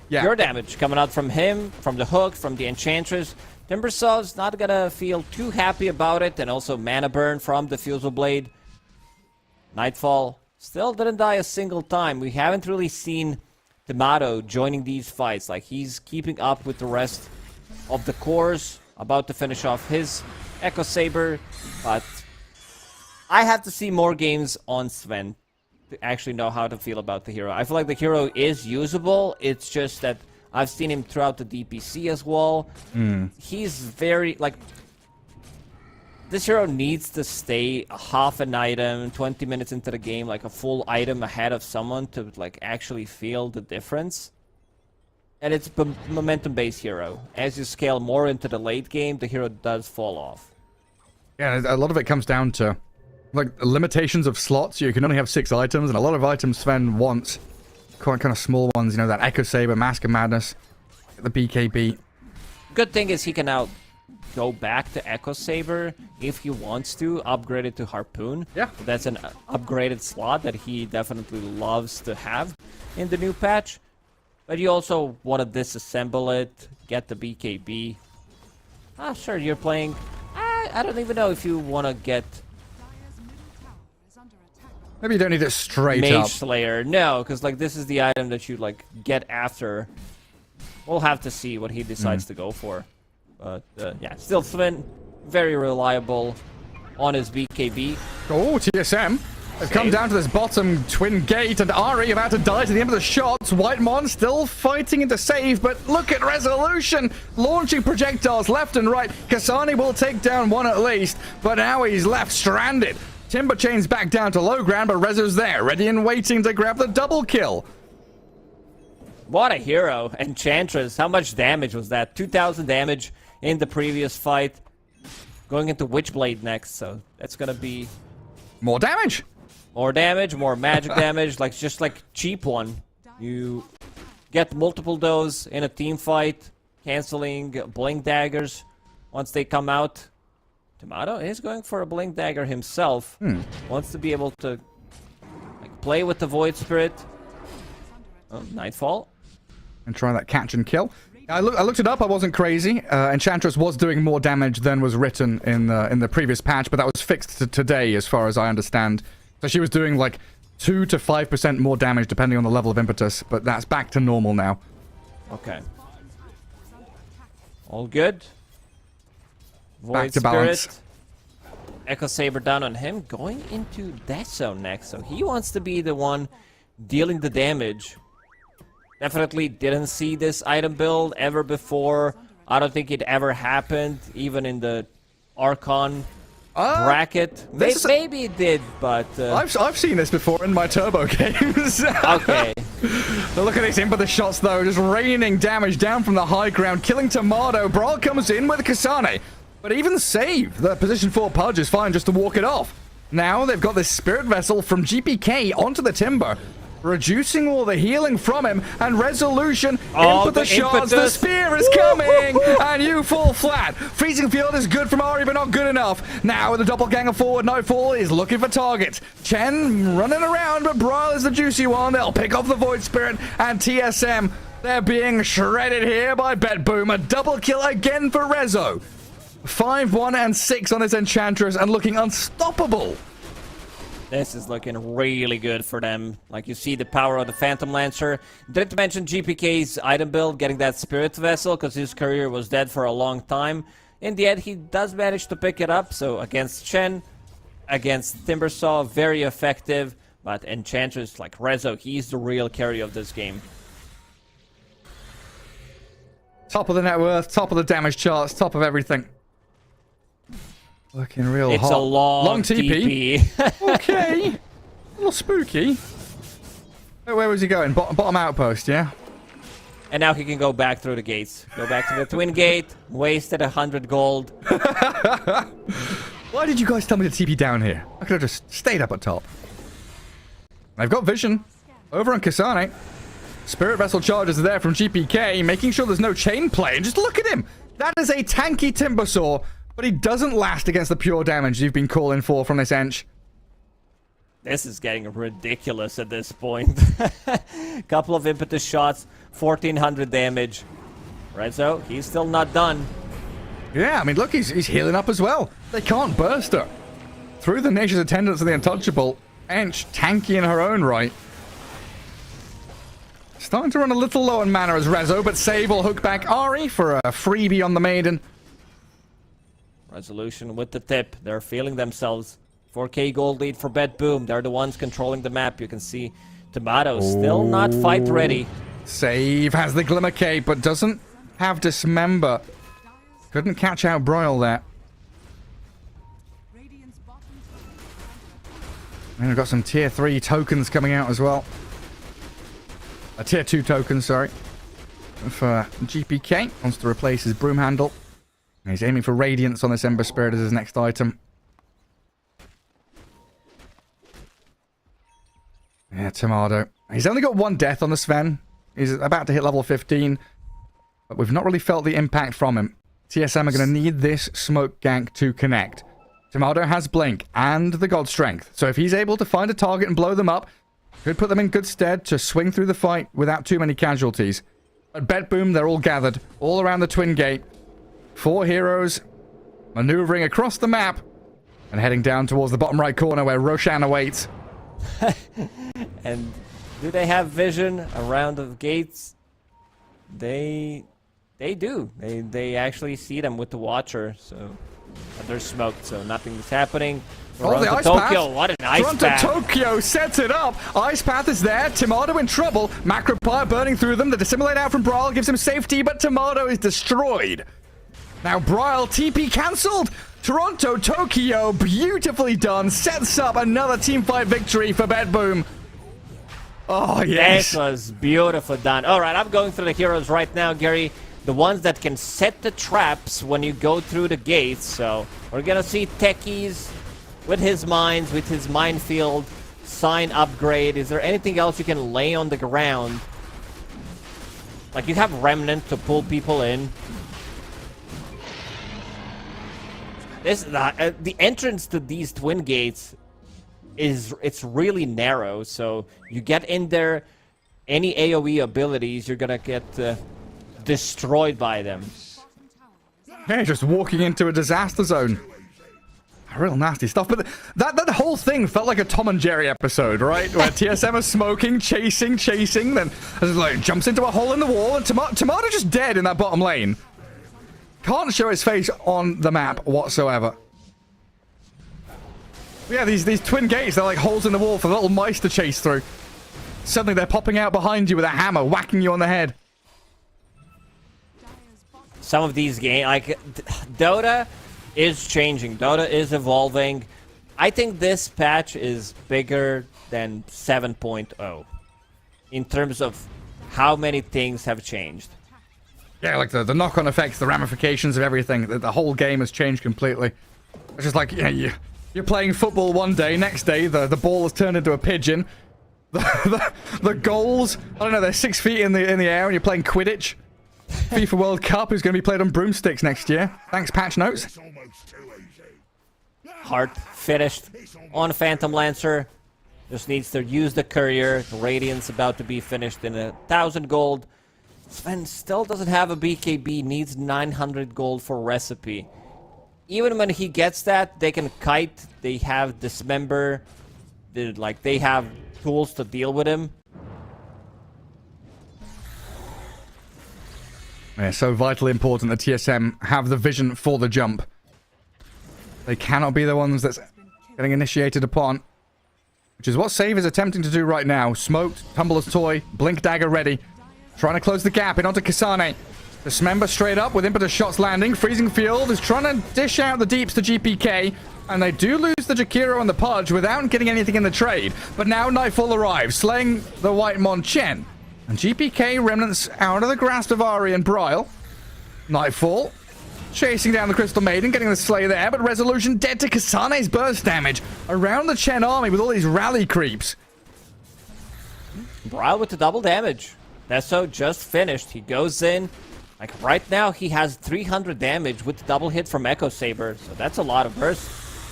Yeah. Pure damage coming out from him, from the hook, from the Enchantress. Timbersaw's not gonna feel too happy about it, and also mana burn from the Fusel Blade. Nightfall still didn't die a single time. We haven't really seen Tomato joining these fights. Like, he's keeping up with the rest of the cores, about to finish off his Echo Saber, but I have to see more games on Sven to actually know how to feel about the hero. I feel like the hero is usable. It's just that I've seen him throughout the DPC as well. He's very, like, this hero needs to stay half an item, 20 minutes into the game, like a full item ahead of someone to, like, actually feel the difference. And it's a momentum-based hero. As you scale more into the late game, the hero does fall off. Yeah, a lot of it comes down to, like, limitations of slots. You can only have 6 items, and a lot of items Sven wants. Quite kind of small ones, you know, that Echo Saber, Mask of Madness, the BKB. Good thing is he can now go back to Echo Saber if he wants to, upgrade it to Harpoon. Yeah. That's an upgraded slot that he definitely loves to have in the new patch. But you also want to disassemble it, get the BKB. Sure, you're playing... I don't even know if you want to get... Dire's middle tower is under attack. Maybe you don't need it straight Mage up. Slayer. No, because like this is the item that you like get after. We'll have to see what he decides to go for. But yeah, still Sven, very reliable on his BKB. Oh, TSM. They've come down to this bottom twin gate, and Ari about to die to the end of the shots. Whitemon still fighting into save, but look at Resolution launching projectiles left and right. Kasani will take down one at least, but now he's left stranded. Timber Chain's back down to low ground, but Rezo's there, ready and waiting to grab the double kill. What a hero. Enchantress, how much damage was that? 2,000 damage in the previous fight. Going into Witchblade next, so that's gonna be More damage. more damage, more magic damage, like just like cheap one. You get multiple dose in a team fight, canceling blink daggers once they come out. Tomato is going for a blink dagger himself. Wants to be able to like play with the Void Spirit. Oh, Nightfall. And try that catch and kill. I looked it up. I wasn't crazy. Enchantress was doing more damage than was written in the previous patch, but that was fixed to today, as far as I understand. So she was doing like 2 to 5% more damage depending on the level of impetus, but that's back to normal now. Okay. All good. Void Back to Spirit. balance. Echo Saber down on him. Going into Death Zone next, so he wants to be the one dealing the damage. Definitely didn't see this item build ever before. I don't think it ever happened, even in the Archon bracket. Maybe it did, but... I've seen this before in my turbo games. okay. But look at these impetus shots, though, just raining damage down from the high ground, killing Tomato. Brawl comes in with Kasane. But even save, the position 4 Pudge is fine just to walk it off. Now they've got this Spirit Vessel from GPK onto the Timber, reducing all the healing from him, and Resolution into the shots. The spear is coming, and you fall flat. Freezing Field is good from Ari, but not good enough. Now with the doppelganger forward, Nightfall is looking for targets. Chen running around, but Brawl is the juicy one. They'll pick off the Void Spirit, and TSM, they're being shredded here by Bet Boom. A double kill again for Rezo. 5, 1, and 6 on his Enchantress, and looking unstoppable. This is looking really good for them. Like, you see the power of the Phantom Lancer. Didn't mention GPK's item build, getting that Spirit Vessel, because his career was dead for a long time. In the end, he does manage to pick it up. So, against Chen, against Timbersaw, very effective. But Enchantress, like Rezo, he's the real carry of this game. Top of the net worth, top of the damage charts, top of everything. Looking real It's hot. a long TP. Okay. A little spooky. Where was he going? Bottom outpost, yeah? And now he can go back through the gates. Go back to the Twin Gate, wasted 100 gold. Why did you guys tell me to TP down here? I could have just stayed up at top. I've got vision. Over on Kasane. Spirit Vessel charges are there from GPK, making sure there's no chain play. And just look at him. That is a tanky Timbersaw. But he doesn't last against the pure damage you've been calling for from this Ench. This is getting ridiculous at this point. Couple of impetus shots, 1400 damage. Rezo, he's still not done. Yeah, I mean, look, he's healing up as well. They can't burst her. Through the Nature's Attendants of the Untouchable, Ench tanky in her own right. Starting to run a little low on mana as Rezo, but save will hook back Ari for a freebie on the Maiden. Resolution with the tip. They're feeling themselves. 4k gold lead for Bet Boom. They're the ones controlling the map. You can see Tomato still not fight ready. Save has the Glimmer Cape, but doesn't have Dismember. Couldn't catch out Broil there. Radiant's bottom And we've got some tier 3 tokens coming out as well. A tier 2 token, sorry. For GPK. Wants to replace his broom handle. He's aiming for Radiance on this Ember Spirit as his next item. Yeah, Tomato. He's only got 1 death on the Sven. He's about to hit level 15. But we've not really felt the impact from him. TSM are going to need this smoke gank to connect. Tomato has Blink and the God Strength, so if he's able to find a target and blow them up, could put them in good stead to swing through the fight without too many casualties. At Bet Boom, they're all gathered, all around the Twin Gate. 4 heroes maneuvering across the map and heading down towards the bottom right corner where Roshan awaits. And do they have vision around the gates? They do. They actually see them with the Watcher, so they're smoked, so nothing's happening. Oh, the Ice Tokyo, Path. what an Ice Toronto Path. Tokyo sets it up. Ice Path is there. Tomato in trouble. Macropire burning through them. The Dissimulate out from Brawl gives him safety, but Tomato is destroyed. Now Brawl TP cancelled. Toronto Tokyo, beautifully done. Sets up another teamfight victory for Bet Boom. Oh, yes. That was beautiful done. All right, I'm going through the heroes right now, Gary. The ones that can set the traps when you go through the gates. So we're going to see Techies with his mines, with his minefield, sign upgrade. Is there anything else you can lay on the ground? Like you have Remnant to pull people in. This the entrance to these twin gates it's really narrow, so you get in there, any AoE abilities, you're gonna get destroyed by them. Yeah, just walking into a disaster zone. Real nasty stuff, but that whole thing felt like a Tom and Jerry episode, right? Where TSM are smoking, chasing, then like jumps into a hole in the wall, and Tomato just dead in that bottom lane. Can't show his face on the map whatsoever. Yeah, these twin gates, they're like holes in the wall for little mice to chase through. Suddenly they're popping out behind you with a hammer, whacking you on the head. Some of these games, like Dota is changing. Dota is evolving. I think this patch is bigger than 7.0 in terms of how many things have changed. Yeah, like the knock-on effects, the ramifications of everything. The whole game has changed completely. It's just like, you're playing football one day, next day the ball has turned into a pigeon. The goals, I don't know, they're 6 feet in the air and you're playing Quidditch. FIFA World Cup is going to be played on broomsticks next year. Thanks, patch notes. Heart finished on Phantom Lancer. Just needs to use the Courier. The Radiant's about to be finished in 1,000 gold. Sven still doesn't have a BKB, needs 900 gold for Recipe. Even when he gets that, they can kite, they have Dismember, they have tools to deal with him. Yeah, so vitally important that TSM have the vision for the jump. They cannot be the ones that's getting initiated upon. Which is what Save is attempting to do right now. Smoked, Tumbler's Toy, Blink Dagger ready. Trying to close the gap in onto Kasane. Dismember straight up with impetus shots landing. Freezing Field is trying to dish out the deeps to GPK. And they do lose the Jakiro and the Pudge without getting anything in the trade. But now Nightfall arrives, slaying the White Mon Chen. And GPK remnants out of the grasp of Ari and Bryle. Nightfall chasing down the Crystal Maiden, getting the slay there, but Resolution dead to Kasane's burst damage around the Chen army with all these rally creeps. Bryle with the double damage. Nesso just finished. He goes in. Like right now, he has 300 damage with the double hit from Echo Saber, so that's a lot of burst.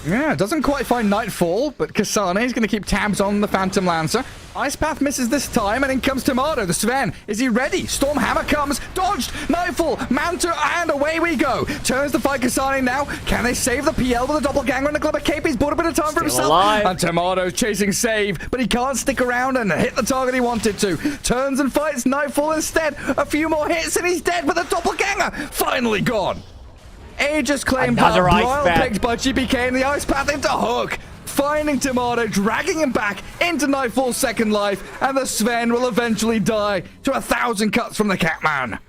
Yeah, doesn't quite find Nightfall, but Kasane is going to keep tabs on the Phantom Lancer. Ice Path misses this time, and in comes Tomato, the Sven. Is he ready? Stormhammer comes, dodged, Nightfall, Manta, and away we go. Turns to fight Kasane now. Can they save the PL with a doppelganger and a Club of Cape? He's bought a bit of time for himself. Alive. And Tomato's chasing Save, but he can't stick around and hit the target he wanted to. Turns and fights Nightfall instead. A few more hits, and he's dead, but the doppelganger finally gone. Aegis claim Another power, Ice Bryle Path. picked by GPK and the Ice Path into Hook. Finding Tomato, dragging him back into Nightfall's second life, and the Sven will eventually die to 1,000 cuts from the Catman.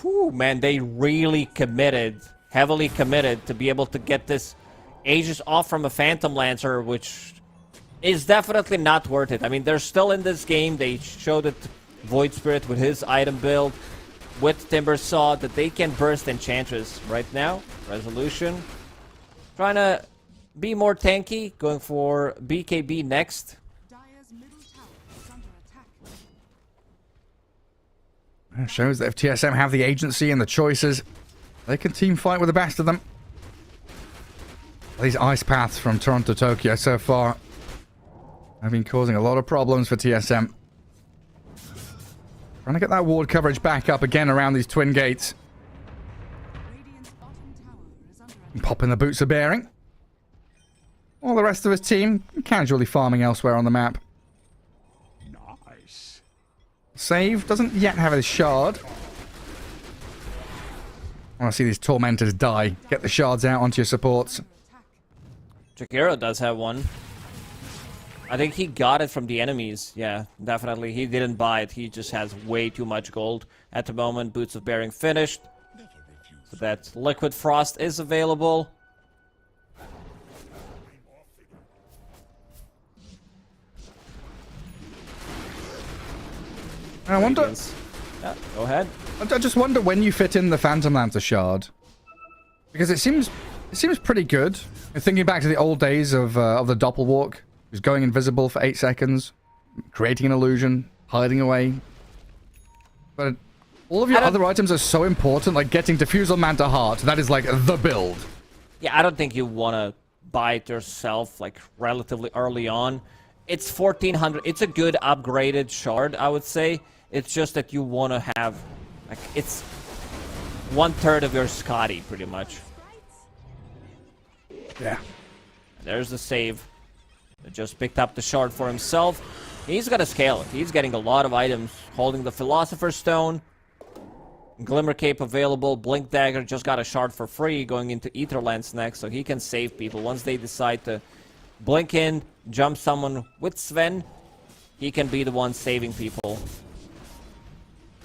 Whew, man, they really committed, heavily committed to be able to get this Aegis off from a Phantom Lancer, which is definitely not worth it. I mean, they're still in this game. They showed it Void Spirit with his item build, with Timber Saw, that they can burst Enchantress. Right now, Resolution trying to be more tanky, going for BKB next. Dire's middle tower is under attack. It shows that if TSM have the agency and the choices, They can team fight with the best of them. These ice paths from Toronto Tokyo so far have been causing a lot of problems for TSM. Trying to get that ward coverage back up again around these twin gates. Radiant's bottom tower is under attack. Popping the boots of bearing. All the rest of his team casually farming elsewhere on the map. Nice. Save doesn't yet have his shard. I want to see these tormentors die. Get the shards out onto your supports. Jakiro does have one. I think he got it from the enemies. Yeah, definitely. He didn't buy it. He just has way too much gold at the moment. Boots of Bearing finished. So that Liquid Frost is available. I wonder... Radiance. Yeah, go ahead. I just wonder when you fit in the Phantom Lancer shard. Because it seems pretty good. Thinking back to the old days of the Doppelwalk. Just going invisible for 8 seconds. Creating an illusion. Hiding away. But all of your other items are so important. Like getting Diffusal Manta Heart. That is like the build. Yeah, I don't think you want to buy it yourself like relatively early on. It's 1400. It's a good upgraded shard, I would say. It's just that you want to have, like, it's 1/3 of your Scotty, pretty much. Yeah. There's the save. Just picked up the shard for himself. He's got to scale it. He's getting a lot of items. Holding the Philosopher's Stone. Glimmer Cape available. Blink Dagger just got a shard for free going into Aetherlands next, so he can save people. Once they decide to blink in, jump someone with Sven, he can be the one saving people.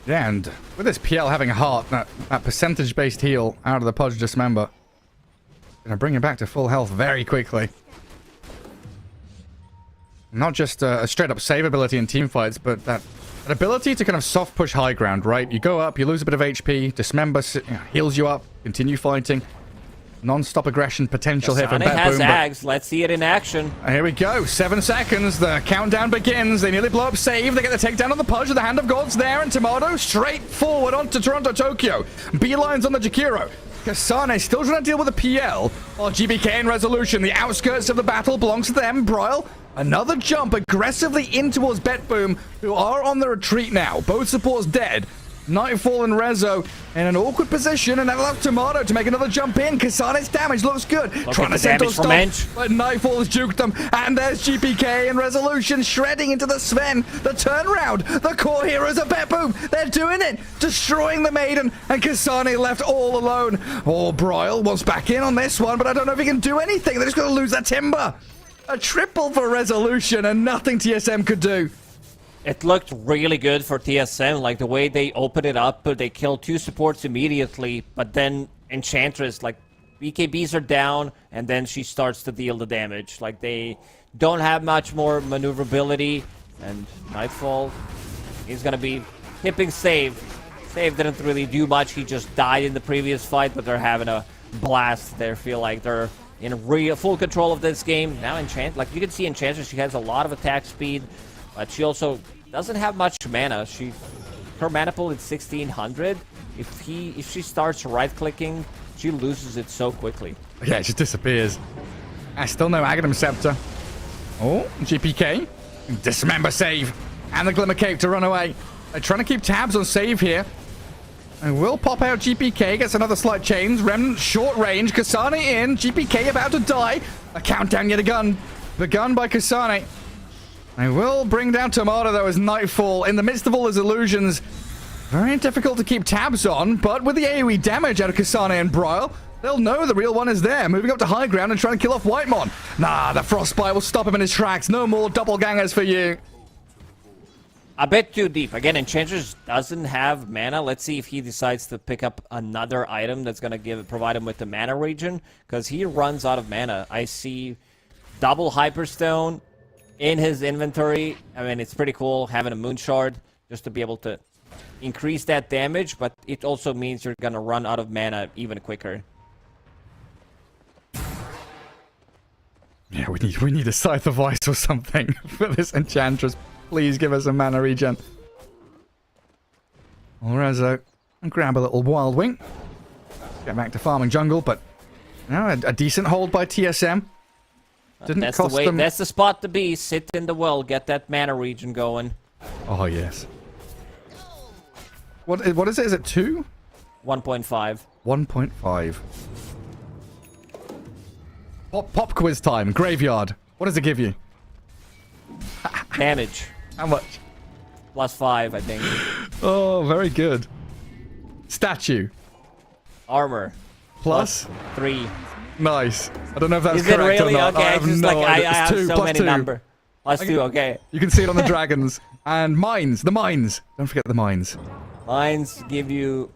Yeah, and with this PL having a heart, that percentage-based heal out of the Pudge Dismember, gonna bring him back to full health very quickly. Not just a straight-up save ability in teamfights, but that ability to kind of soft push high ground, right? You go up, you lose a bit of HP, Dismember heals you up, continue fighting. Non-stop aggression potential here for Sonic has Betboom. Ags. Let's see it in action. Here we go. 7 seconds. The countdown begins. They nearly blow up save. They get the takedown on the Pudge. The Hand of God's there. And Tomato straight forward onto Toronto Tokyo. Beelines on the Jakiro. Kasane still trying to deal with the PL. While GBK in resolution. The outskirts of the battle belongs to them. Broil. Another jump aggressively in towards Betboom, who are on the retreat now. Both supports dead. Nightfall and Rezo in an awkward position, and allows Tomato to make another jump in. Kasane's damage looks good. Trying to settle stop, but Nightfall's juked them. And there's GPK and Resolution shredding into the Sven. The turnaround. The core heroes of Betboom. They're doing it. Destroying the Maiden, and Kasane left all alone. Oh, Broil wants back in on this one, but I don't know if he can do anything. They're just going to lose that Timber. A triple for Resolution, and nothing TSM could do. It looked really good for TSM, like the way they opened it up, they killed 2 supports immediately, but then Enchantress, like, BKBs are down, and then she starts to deal the damage. Like, they don't have much more maneuverability, and Nightfall, he's gonna be hipping Save. Save didn't really do much, he just died in the previous fight, but they're having a blast. They feel like they're in full control of this game. Now like, you can see Enchantress, she has a lot of attack speed, but she also doesn't have much mana. Her mana pool is 1600. If she starts right-clicking, she loses it so quickly. Yeah, it just disappears. Still no Aghanim Scepter. Oh, GPK. Dismember save. And the Glimmer Cape to run away. They're trying to keep tabs on save here. And will pop out GPK. Gets another slight change. Remnant short range. Kasane in. GPK about to die. A countdown yet again. Begun by Kasane. They will bring down Tomato, though, as Nightfall. In the midst of all his illusions, very difficult to keep tabs on, but with the AoE damage out of Kasane and Broil, they'll know the real one is there. Moving up to high ground and trying to kill off Whitemon. Nah, the Frostbite will stop him in his tracks. No more doppelgangers for you. A bit too deep. Again, Enchantress doesn't have mana. Let's see if he decides to pick up another item that's going to provide him with the mana regen, because he runs out of mana. I see double Hyperstone in his inventory. I mean, it's pretty cool having a Moon Shard just to be able to increase that damage, but it also means you're gonna run out of mana even quicker. Yeah, we need a Scythe of Ice or something for this Enchantress. Please give us a mana regen. Rezo, and grab a little Wild Wing. Get back to farming jungle, but a decent hold by TSM. Didn't That's cost the way. them... That's the spot to be. Sit in the well, get that mana region going. Oh, yes. What is it? Is it 2? 1.5. 1.5. Pop quiz time. Graveyard. What does it give you? Damage. How much? +5, I think. Oh, very good. Statue. Armor. Plus? +3. Nice. I don't know if that's Is it correct really? or not. Okay, I have just no like idea. I have It's 2, so plus many 2. numbers. +2, okay. You can see it on the dragons. And mines. The mines. Don't forget the mines. Mines give you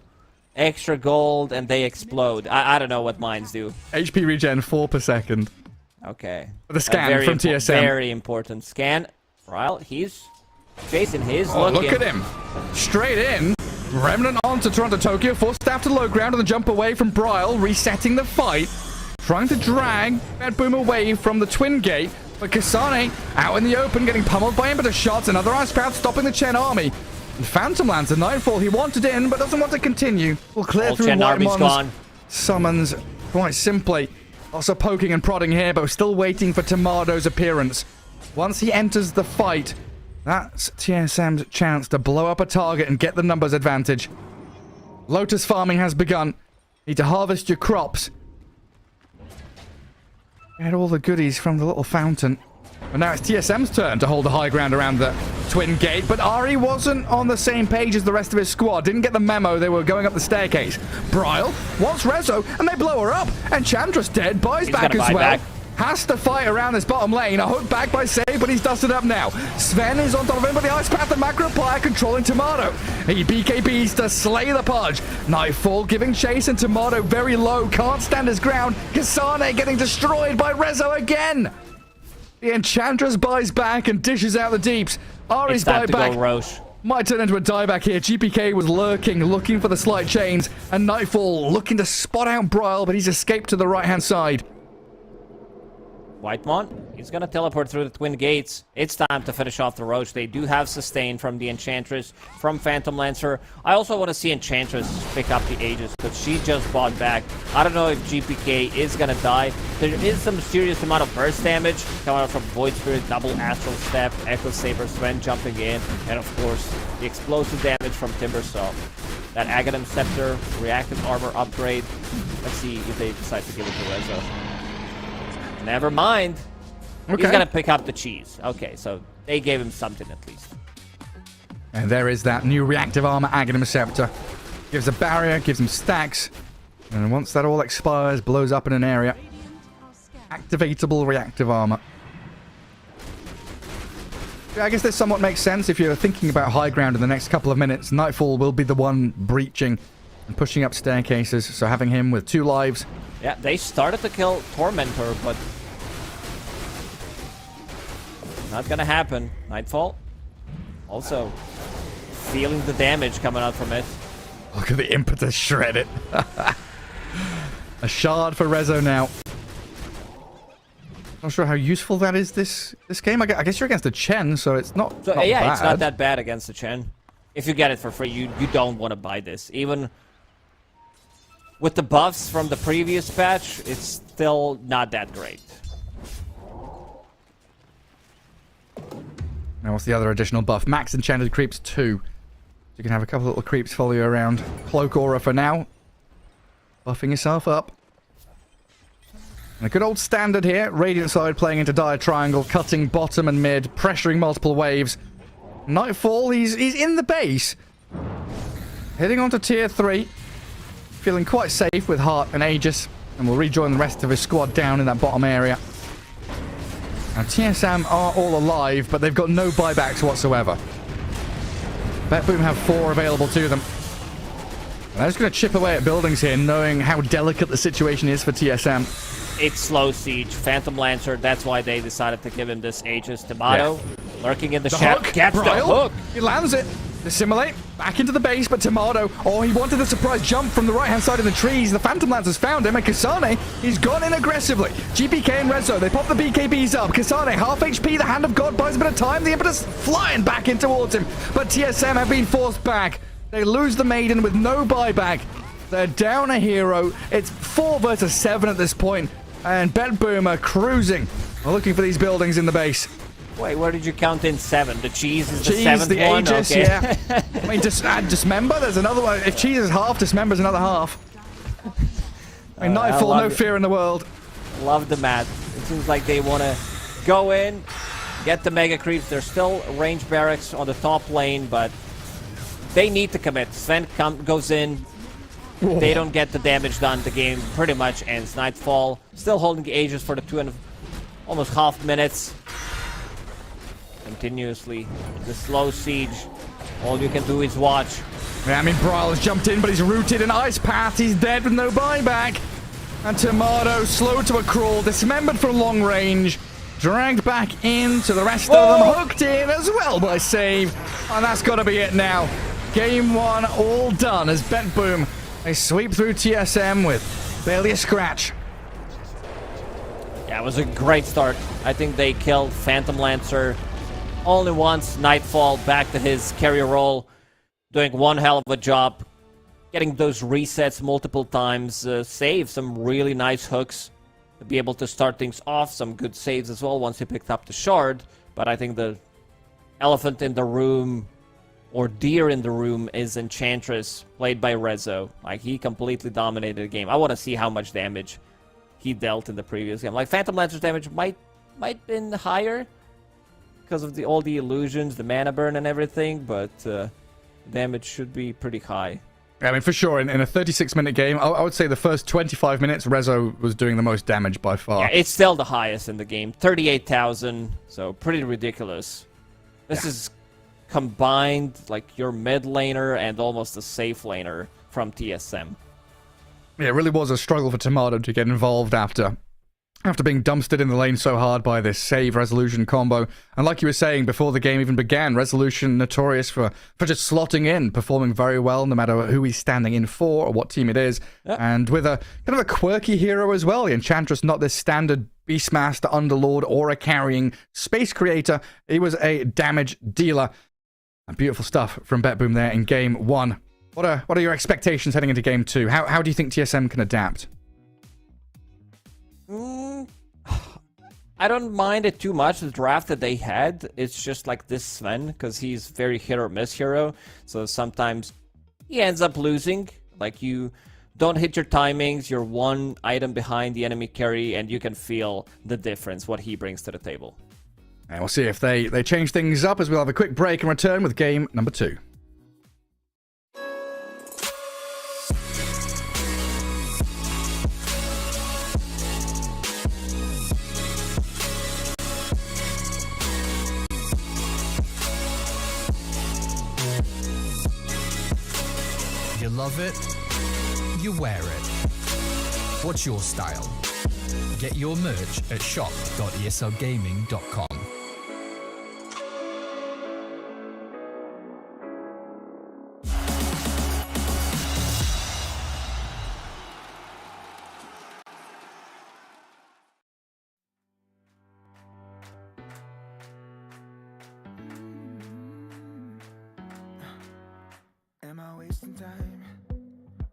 extra gold and they explode. I don't know what mines do. HP regen 4 per second. Okay. The scan from TSM. Very important. Scan. Well, he's chasing his. Oh, look at him. Straight in. Remnant on to Toronto Tokyo. Forced staff to low ground and the jump away from Bryle. Resetting the fight. Trying to drag Bad Boom away from the Twin Gate. But Kasane out in the open, getting pummeled by impetus shots. Another Ice Cloud stopping the Chen army. And Phantom lands a Nightfall. He wanted in, but doesn't want to continue. Will clear through Chen army's Whitemon's gone. summons quite simply. Also poking and prodding here, but still waiting for Tomado's appearance. Once he enters the fight, that's TSM's chance to blow up a target and get the numbers advantage. Lotus farming has begun. Need to harvest your crops. Get all the goodies from the little fountain. But now it's TSM's turn to hold the high ground around the Twin Gate, but Ari wasn't on the same page as the rest of his squad. Didn't get the memo they were going up the staircase. Bryle wants Rezo, and they blow her up. And Chandra's dead, buys back as well. Back. Has to fight around this bottom lane. A hook back by Save, but he's dusted up now. Sven is on top of him, but the Ice Path and Macro Player controlling Tomato. He BKBs to slay the Pudge. Nightfall giving chase, and Tomato very low. Can't stand his ground. Kasane getting destroyed by Rezo again. The Enchantress buys back and dishes out the deeps. Ari's buyback might turn into a dieback here. GPK was lurking, looking for the slight chains. And Nightfall looking to spot out Bryle, but he's escaped to the right-hand side. Whitemon, he's gonna teleport through the Twin Gates. It's time to finish off the Roach. They do have sustain from the Enchantress, from Phantom Lancer. I also want to see Enchantress pick up the Aegis, because she just bought back. I don't know if GPK is gonna die. There is some serious amount of burst damage coming out from Void Spirit, double Astral Step, Echo Saber, Sven jumping in, and of course, the explosive damage from Timbersaw. That Aghanim Scepter, reactive armor upgrade. Let's see if they decide to give it to Rezo. Never mind. Okay. He's gonna pick up the cheese. Okay, so they gave him something at least. And there is that new reactive armor Aghanim Scepter. Gives a barrier, gives him stacks. And once that all expires, blows up in an area. Activatable reactive armor. Yeah, I guess this somewhat makes sense if you're thinking about high ground in the next couple of minutes. Nightfall will be the one breaching and pushing up staircases. So having him with 2 lives. Yeah, they started to kill Tormentor, but not gonna happen. Nightfall also feeling the damage coming out from it. Look at the impetus shred it. A shard for Rezo now. Not sure how useful that is this game. I guess you're against the Chen, so it's not yeah, bad. It's not that bad against the Chen. If you get it for free, you don't want to buy this. Even with the buffs from the previous patch, it's still not that great. Now what's the other additional buff? Max Enchanted Creeps 2. You can have a couple of little creeps follow you around. Cloak Aura for now. Buffing yourself up. And a good old standard here. Radiant side playing into Dire Triangle, cutting bottom and mid, pressuring multiple waves. Nightfall, he's in the base. Heading on to tier 3. Feeling quite safe with Heart and Aegis. And will rejoin the rest of his squad down in that bottom area. Now TSM are all alive, but they've got no buybacks whatsoever. Betboom have 4 available to them. And they're just going to chip away at buildings here, knowing how delicate the situation is for TSM. It's slow siege. Phantom Lancer, that's why they decided to give him this Aegis. Tomato, lurking in the shadow. Gets the hook. He lands it. Dissimulate. Back into the base, but Tomato, he wanted the surprise jump from the right-hand side of the trees. The Phantom Lancer's found him, and Kasane, he's gone in aggressively. GPK and Rezo, they pop the BKBs up. Kasane, half HP, the Hand of God buys a bit of time. The Impetus flying back in towards him, but TSM have been forced back. They lose the Maiden with no buyback. They're down a hero. It's 4 versus 7 at this point, and BetBoom are cruising. We're looking for these buildings in the base. Wait, where did you count in 7? The cheese is the Cheese, 7th the one? Aegis, Okay. yeah. I mean, Dismember, there's another one. If Cheese is half, Dismember's another half. I mean, Nightfall, no fear in the world. Love the math. It seems like they want to go in, get the mega creeps. There's still range barracks on the top lane, but they need to commit. Sven goes in. Whoa. They don't get the damage done. The game pretty much ends. Nightfall still holding the Aegis for the 2 and almost half minutes. Continuously, the slow siege. All you can do is watch. Yeah, I mean, Brawl has jumped in, but he's rooted in Ice Path. He's dead with no buyback. And Tomato, slow to a crawl, dismembered from long range, dragged back into the rest of them, hooked in as well by save. And that's got to be it now. Game 1 all done as BetBoom, they sweep through TSM with barely a scratch. Yeah, it was a great start. I think they killed Phantom Lancer only once. Nightfall back to his carry role, doing one hell of a job, getting those resets multiple times, save some really nice hooks to be able to start things off, some good saves as well once he picked up the shard. But I think the elephant in the room, or deer in the room, is Enchantress, played by Rezo. Like, he completely dominated the game. I want to see how much damage he dealt in the previous game. Like, Phantom Lancer's damage might been higher because of all the illusions, the mana burn and everything, but damage should be pretty high. I mean, for sure, in a 36-minute game, I would say the first 25 minutes, Rezo was doing the most damage by far. Yeah, it's still the highest in the game. 38,000, so pretty ridiculous. This is combined, like, your mid laner and almost a safe laner from TSM. Yeah, it really was a struggle for Tomato to get involved after being dumpstered in the lane so hard by this save Resolution combo. And like you were saying before the game even began, Resolution notorious for just slotting in, performing very well no matter who he's standing in for or what team it is. Yep. And with a kind of a quirky hero as well. The Enchantress, not this standard Beastmaster, Underlord, or a carrying space creator. He was a damage dealer. And beautiful stuff from BetBoom there in Game 1. What are your expectations heading into Game 2? How do you think TSM can adapt? I don't mind it too much, the draft that they had. It's just like this Sven, because he's very hit or miss hero. So sometimes he ends up losing. Like, you don't hit your timings, you're one item behind the enemy carry, and you can feel the difference, what he brings to the table. And we'll see if they change things up as we'll have a quick break and return with game number 2. You love it, you wear it. What's your style? Get your merch at shop.eslgaming.com. Am I wasting time?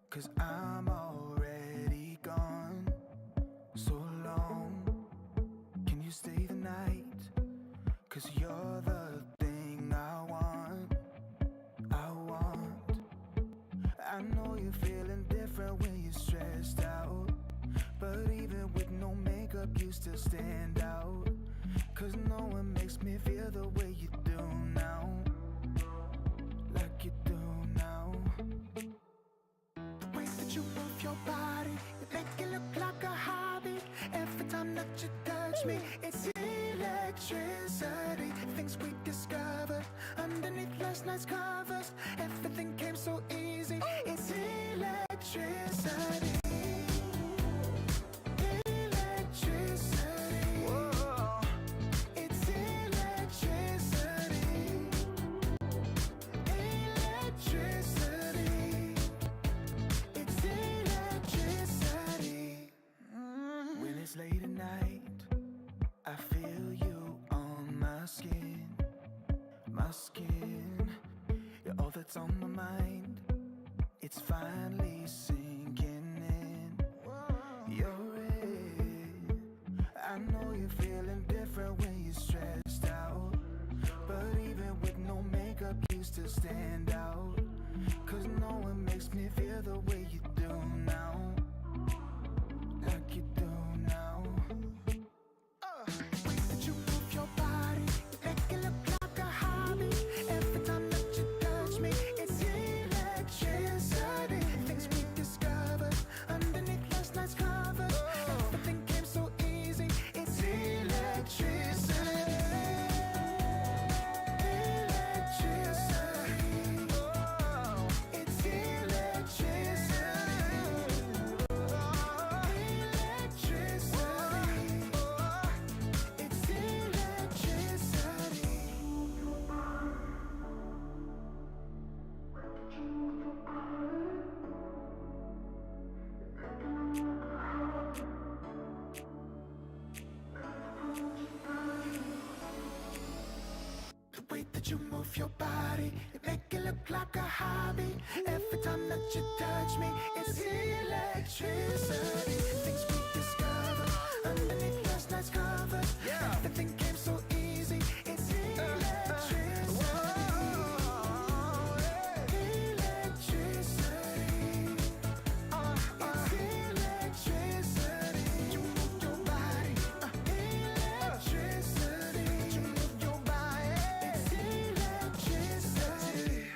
'Cause I'm already gone. So long. Can you stay the night? 'Cause you're the thing I want. I know you're feeling different when you're stressed out. But even with no makeup, you still stand out. 'Cause no one makes me feel the way you do now. Like you do now. The way that you move your body, you make it look like a hobby. Every time that you touch me, it's electricity. Things we discovered underneath last night's covers. Everything came so easy. It's electricity. Electricity. Whoa. It's electricity. Electricity. It's electricity. When it's late at night, I feel you on my skin. My skin. You're all that's on my mind. It's finally sinking in. You're it. I know you're feeling different when you're stressed out, but even with no makeup you still stand out. Cause no one makes me feel the way you do now, like you do now. Way that you move your body, you make it look like a hobby. Every time that you touch me, it's electricity. Things we discovered underneath last night's covers. Everything came so easy, it's electricity. Electricity. It's electricity. Electricity. It's electricity. The way that you move your body, it make it look like a hobby. Every time that you touch me, it's electricity. Things we discovered underneath last night's covers. Everything came so easy. It's electricity. Electricity. It's electricity. You move your body. Electricity. You move your body. It's electricity.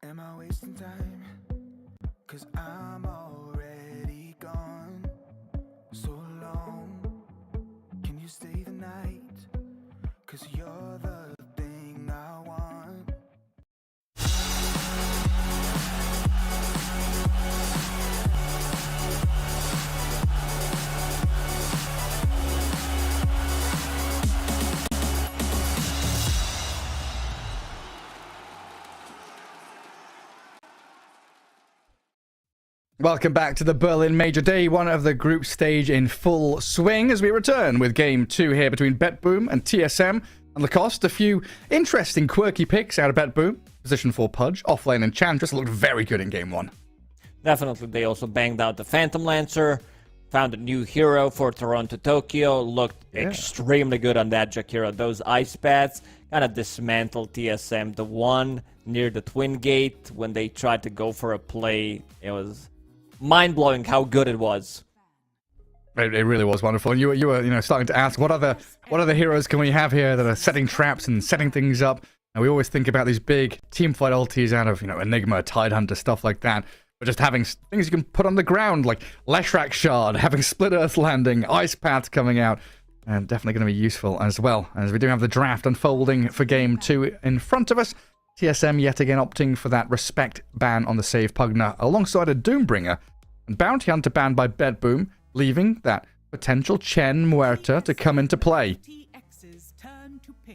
Am I wasting time? 'Cause I'm already gone. So long, can you stay the night? 'Cause you're the thing I want. Welcome back to the Berlin Major, day one of the group stage in full swing as we return with game two here between BetBoom and TSM. And Lacoste, a few interesting quirky picks out of BetBoom. Position 4 Pudge, offlane Enchantress looked very good in game one. Definitely, they also banged out the Phantom Lancer. found a new hero for Toronto Tokyo. Looked extremely good on that Jakiro. Those ice pads kind of dismantled TSM. The one near the Twin Gate, when they tried to go for a play, it was mind-blowing how good it was. It really was wonderful. And you were starting to ask, what other heroes can we have here that are setting traps and setting things up? And we always think about these big team fight ultis out of, Enigma, Tidehunter, stuff like that. But just having things you can put on the ground, like Leshrac Shard, having Split Earth Landing, Ice Paths coming out, and definitely going to be useful as well. As we do have the draft unfolding for Game 2 in front of us. TSM yet again opting for that Respect ban on the Save Pugna alongside a Doombringer. And Bounty Hunter banned by Bedboom, leaving that potential Chen Muerta to come into play.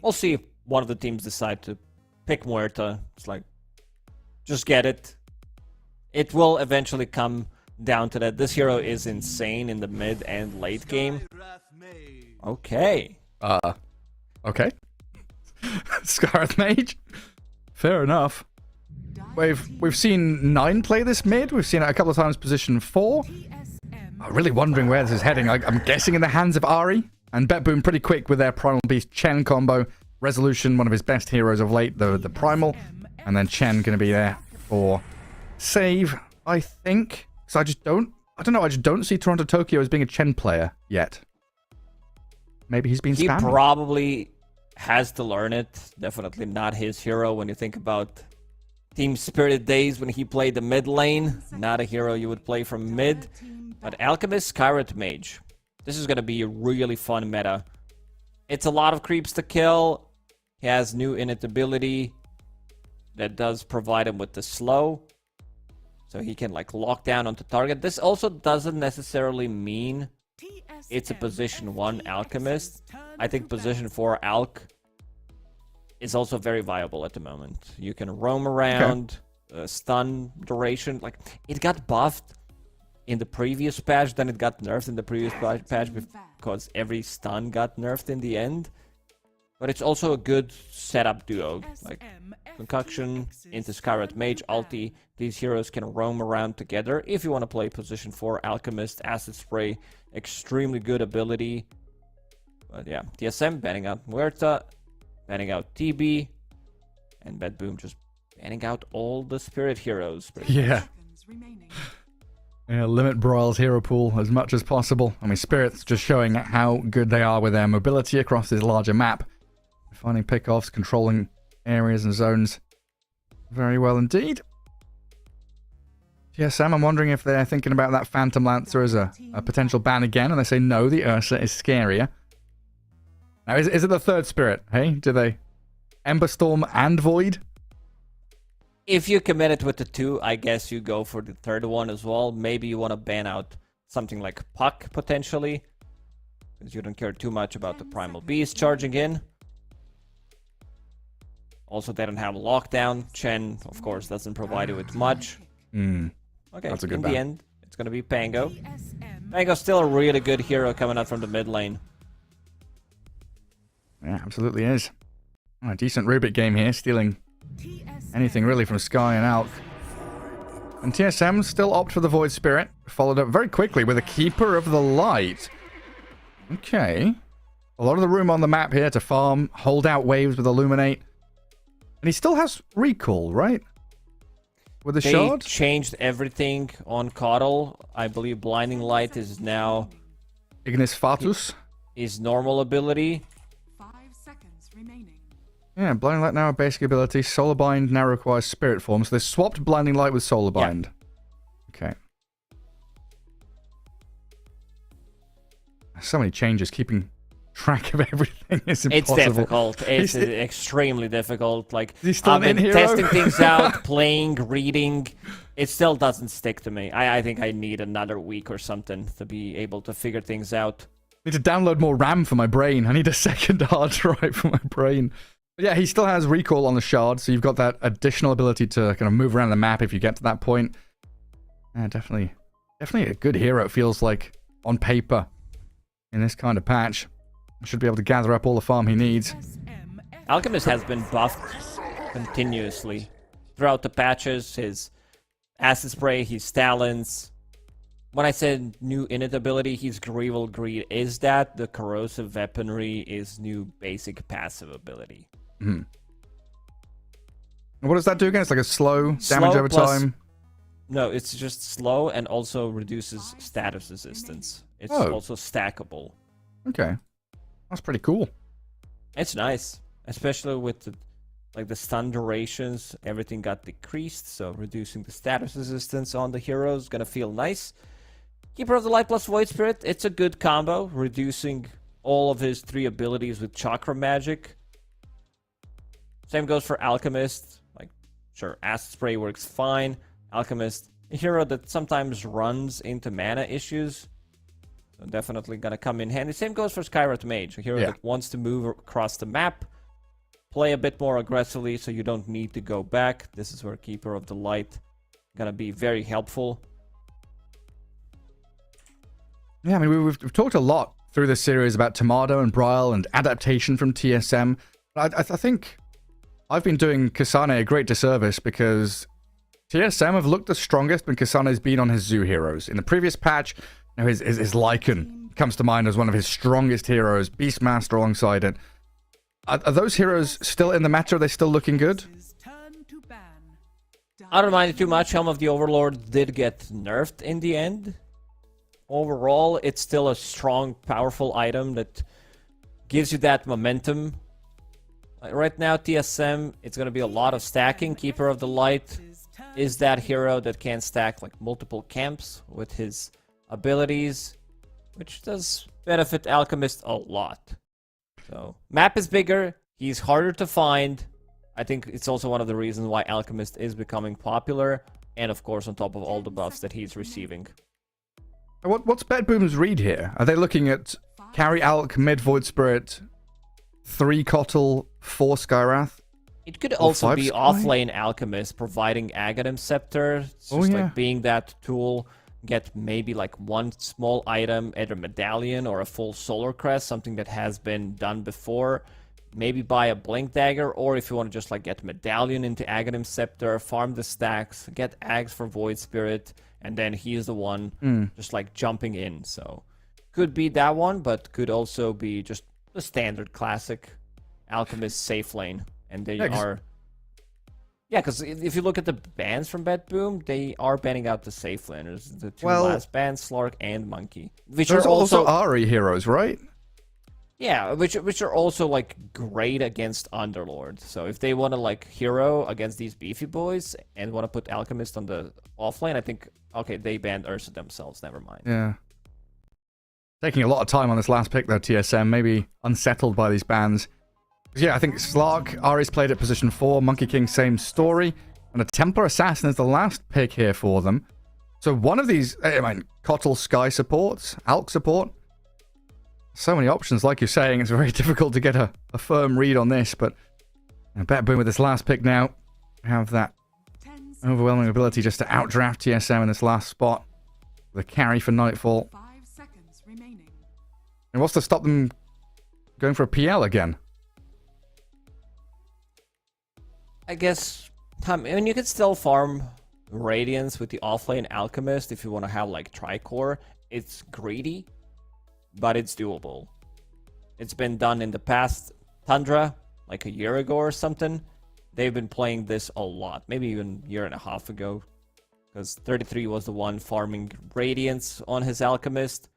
We'll see if one of the teams decide to pick Muerta. It's like, just get it. It will eventually come down to that. This hero is insane in the mid and late game. Okay. Okay. Scarlet Mage. Fair enough. We've seen 9 play this mid. We've seen it a couple of times position 4. I'm really wondering where this is heading. I'm guessing in the hands of Ari. And Betboom pretty quick with their Primal Beast Chen combo. Resolution, one of his best heroes of late, the Primal. And then Chen going to be there for save, I think. So I just don't see Toronto Tokyo as being a Chen player yet. Maybe he's been spamming. He probably has to learn it. Definitely not his hero when you think about Team Spirit days when he played the mid lane. Not a hero you would play from mid. But Alchemist, Skyrit Mage. This is going to be a really fun meta. It's a lot of creeps to kill. He has new init ability that does provide him with the slow. So he can lock down onto target. This also doesn't necessarily mean it's a position 1 Alchemist. I think position 4 Alch is also very viable at the moment. You can roam around, stun duration. It got buffed in the previous patch, then it got nerfed in the previous patch because every stun got nerfed in the end. But it's also a good setup duo. Concoction into Skyrit Mage, Ulti. These heroes can roam around together. If you want to play position 4 Alchemist, Acid Spray, extremely good ability. But yeah, TSM banning out Muerta, banning out TB, and Bedboom just banning out all the Spirit heroes. Yeah. Yeah, limit Broil's hero pool as much as possible. I mean, Spirit's just showing how good they are with their mobility across this larger map. Finding pickoffs, controlling areas and zones very well indeed. TSM, I'm wondering if they're thinking about that Phantom Lancer as a potential ban again, and they say no, the Ursa is scarier. Now, is it the third Spirit? Hey, do they Ember Storm and Void? If you commit it with the 2, I guess you go for the third one as well. Maybe you want to ban out something like Puck, potentially. Because you don't care too much about the Primal Beast charging in. Also, they don't have lockdown. Chen, of course, doesn't provide you with much. Okay, that's a good in ban. the end, it's going to be Pango. Pango's still a really good hero coming out from the mid lane. Yeah, absolutely is. A decent Rubik game here, stealing anything really from Sky and Alk. And TSM still opt for the Void Spirit, followed up very quickly with a Keeper of the Light. Okay. A lot of the room on the map here to farm, hold out waves with Illuminate. And he still has recall, right? With the shard? They changed everything on Coddle. I believe Blinding Light is now Ignis Fatus. his normal ability. 5 seconds remaining. Yeah, Blinding Light now a basic ability. Solar Bind now requires Spirit Form. So they swapped Blinding Light with Solar Bind. Yeah. Okay. So many changes. Keeping track of everything is impossible. It's difficult. It's extremely difficult. He's still I've been in hero? testing things out, playing, reading. It still doesn't stick to me. I think I need another week or something to be able to figure things out. I need to download more RAM for my brain. I need a second hard drive for my brain. But yeah, he still has recall on the shard, so you've got that additional ability to kind of move around the map if you get to that point. Yeah, definitely a good hero, it feels like, on paper, in this kind of patch. Should be able to gather up all the farm he needs. Alchemist has been buffed continuously throughout the patches. His Acid Spray, his Talons, when I said new init ability, his Greeval Greed is that. The Corrosive Weaponry is new basic passive ability. And what does that do again? It's like a slow damage Slow over plus- time. No, it's just slow and also reduces status resistance. It's Oh. also stackable. Okay. That's pretty cool. It's nice, especially with the stun durations. Everything got decreased, so reducing the status resistance on the hero is gonna feel nice. Keeper of the Light plus Void Spirit, it's a good combo, reducing all of his 3 abilities with Chakra Magic. Same goes for Alchemist. Like, sure, Acid Spray works fine. Alchemist, a hero that sometimes runs into mana issues. So definitely gonna come in handy. Same goes for Skywrath Mage, a hero that wants to move across the map, play a bit more aggressively so you don't need to go back. This is where Keeper of the Light gonna be very helpful. Yeah, I mean, we've talked a lot through this series about Tomato and Bryle and adaptation from TSM. I think I've been doing Kasane a great disservice because TSM have looked the strongest when Kasane's been on his Zoo heroes. In the previous patch, you know, his Lycan comes to mind as one of his strongest heroes, Beastmaster alongside it. Are those heroes still in the meta? Are they still looking good? I don't mind it too much. Helm of the Overlord did get nerfed in the end. Overall, it's still a strong, powerful item that gives you that momentum. Like right now, TSM, it's going to be a lot of stacking. Keeper of the Light is that hero that can stack like multiple camps with his abilities, which does benefit Alchemist a lot. So, map is bigger, he's harder to find. I think it's also one of the reasons why Alchemist is becoming popular, and of course on top of all the buffs that he's receiving. What's BetBoom's read here? Are they looking at carry Alch, mid Void Spirit, 3 Kotl, 4 Skywrath? It could also 5 be Sky? offlane Alchemist providing Aghanim Scepter. It's just like being that tool. Get maybe like one small item, either medallion or a full solar crest, something that has been done before. Maybe buy a blink dagger, or if you want to just like get medallion into Aghanim Scepter, farm the stacks, get Ags for Void Spirit, and then he's the one just like jumping in. So could be that one, but could also be just the standard classic Alchemist safe lane. And they are... Yeah, because if you look at the bans from BetBoom, they are banning out the safe laners. The 2 last bans, Slark and Monkey. Which There's are also Ahri heroes, right? Yeah, which are also like great against Underlord. So if they want to like hero against these beefy boys and want to put Alchemist on the offlane, I think, okay, they banned Ursa themselves, never mind. Yeah. Taking a lot of time on this last pick though, TSM, maybe unsettled by these bans. Yeah, I think Slark, Ahri's played at position 4, Monkey King, same story, and a Templar Assassin is the last pick here for them. So one of these, I mean, Kotl Sky supports, Alch support. So many options, like you're saying, it's very difficult to get a firm read on this, but BetBoom with this last pick now, have that overwhelming ability just to outdraft TSM in this last spot. The carry for Nightfall. 5 seconds remaining. And what's to stop them going for a PL again? I guess, I mean, you could still farm Radiance with the offlane Alchemist if you want to have like Tricore. It's greedy, but it's doable. It's been done in the past. Tundra, like a year ago or something, they've been playing this a lot. Maybe even a year and a half ago. Because 33 was the one farming Radiance on his Alchemist.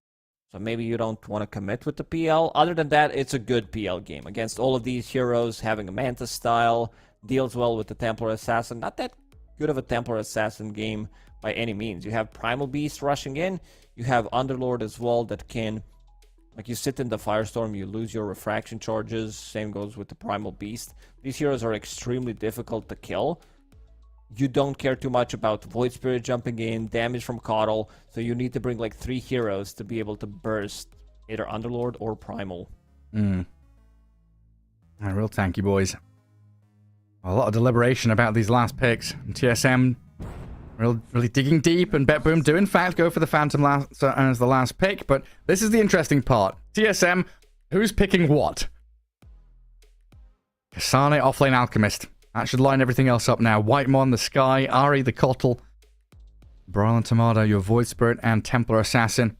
So maybe you don't want to commit with the PL. Other than that, it's a good PL game. Against all of these heroes, having a Manta style, deals well with the Templar Assassin. Not that good of a Templar Assassin game by any means. You have Primal Beast rushing in. You have Underlord as well that can... Like, you sit in the Firestorm, you lose your refraction charges. Same goes with the Primal Beast. These heroes are extremely difficult to kill. You don't care too much about Void Spirit jumping in, damage from Kotl, so you need to bring like 3 heroes to be able to burst either Underlord or Primal. Real tanky boys. A lot of deliberation about these last picks. And TSM really digging deep, and BetBoom do in fact go for the Phantom as the last pick, but this is the interesting part. TSM, who's picking what? Kasane, offlane Alchemist. That should line everything else up now. Whitemon, the Sky, Ahri, the Kotl. Brawl and Tomato, your Void Spirit and Templar Assassin.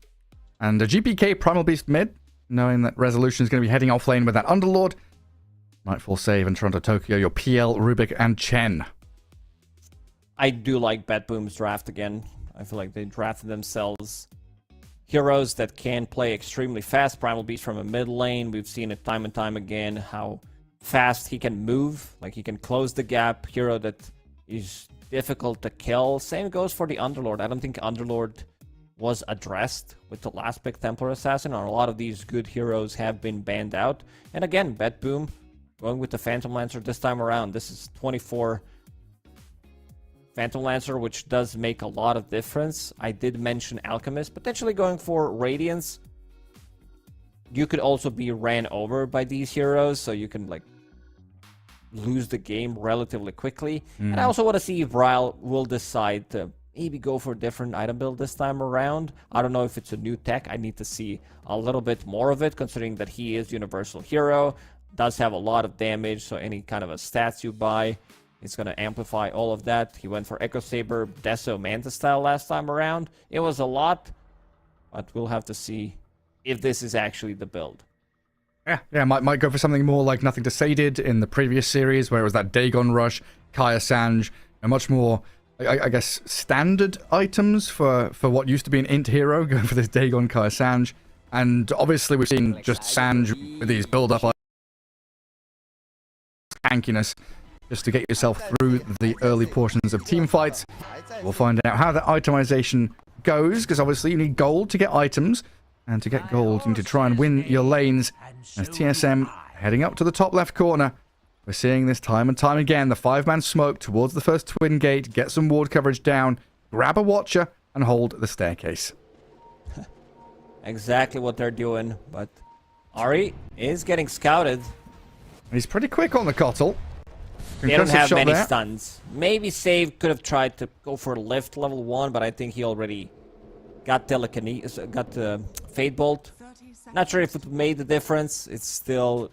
And a GPK Primal Beast mid, knowing that Resolution is going to be heading off lane with that Underlord. Nightfall Save and Toronto Tokyo, your PL, Rubik, and Chen. I do like Bad Boom's draft again. I feel like they drafted themselves heroes that can play extremely fast. Primal Beast from a mid lane. We've seen it time and time again how fast he can move. Like, he can close the gap. Hero that is difficult to kill. Same goes for the Underlord. I don't think Underlord was addressed with the last pick Templar Assassin, or a lot of these good heroes have been banned out. And again, Bad Boom going with the Phantom Lancer this time around. This is 24 Phantom Lancer, which does make a lot of difference. I did mention Alchemist, potentially going for Radiance. You could also be ran over by these heroes, so you can, like, lose the game relatively quickly. And I also want to see if Ryle will decide to maybe go for a different item build this time around. I don't know if it's a new tech. I need to see a little bit more of it, considering that he is Universal Hero. Does have a lot of damage, so any kind of a stats you buy, it's going to amplify all of that. He went for Echo Saber, Deso, Manta style last time around. It was a lot, but we'll have to see if this is actually the build. Yeah, might go for something more like Nothing to Say did in the previous series, where it was that Dagon Rush, Kaya Sanj, and much more, I guess, standard items for what used to be an int hero, going for this Dagon, Kaya Sanj. And obviously we've seen just Sanj with these build-up tankiness, just to get yourself through the early portions of team fights. We'll find out how that itemization goes, because obviously you need gold to get items, and to get gold you need to try and win your lanes. As TSM heading up to the top left corner, we're seeing this time and time again. The 5-man smoke towards the first twin gate, get some ward coverage down, grab a watcher, and hold the staircase. Exactly what they're doing, but Ari is getting scouted. He's pretty quick on the Kotl. They don't have many there. stuns. Maybe Save could have tried to go for a lift level 1, but I think he already got telekinesis, got the Fade Bolt. 30 seconds. Not sure if it made the difference. It's still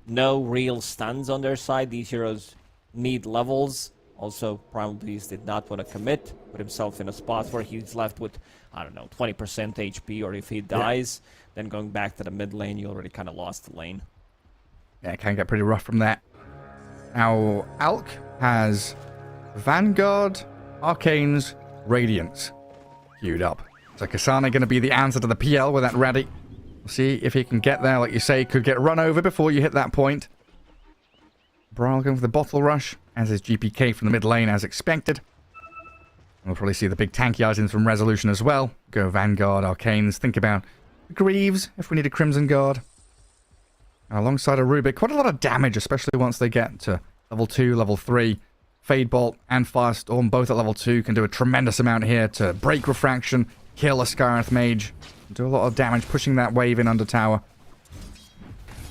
no real stuns on their side. These heroes need levels. Also, Primal Beast did not want to commit, put himself in a spot where he's left with, I don't know, 20% HP, or if he dies, then going back to the mid lane, you already kind of lost the lane. Yeah, it can get pretty rough from there. Now, Alk has Vanguard, Arcanes, Radiance queued up. So Kasane going to be the answer to the PL with that ready. We'll see if he can get there. Like you say, could get run over before you hit that point. Brawl going for the bottle rush, as is GPK from the mid lane as expected. We'll probably see the big tanky items from Resolution as well. Go Vanguard, Arcanes, think about Greaves if we need a Crimson Guard. Alongside a Rubik, quite a lot of damage, especially once they get to level 2, level 3. Fade Bolt and Firestorm, both at level 2, can do a tremendous amount here to break Refraction, kill a Skyrath Mage, do a lot of damage pushing that wave in under tower.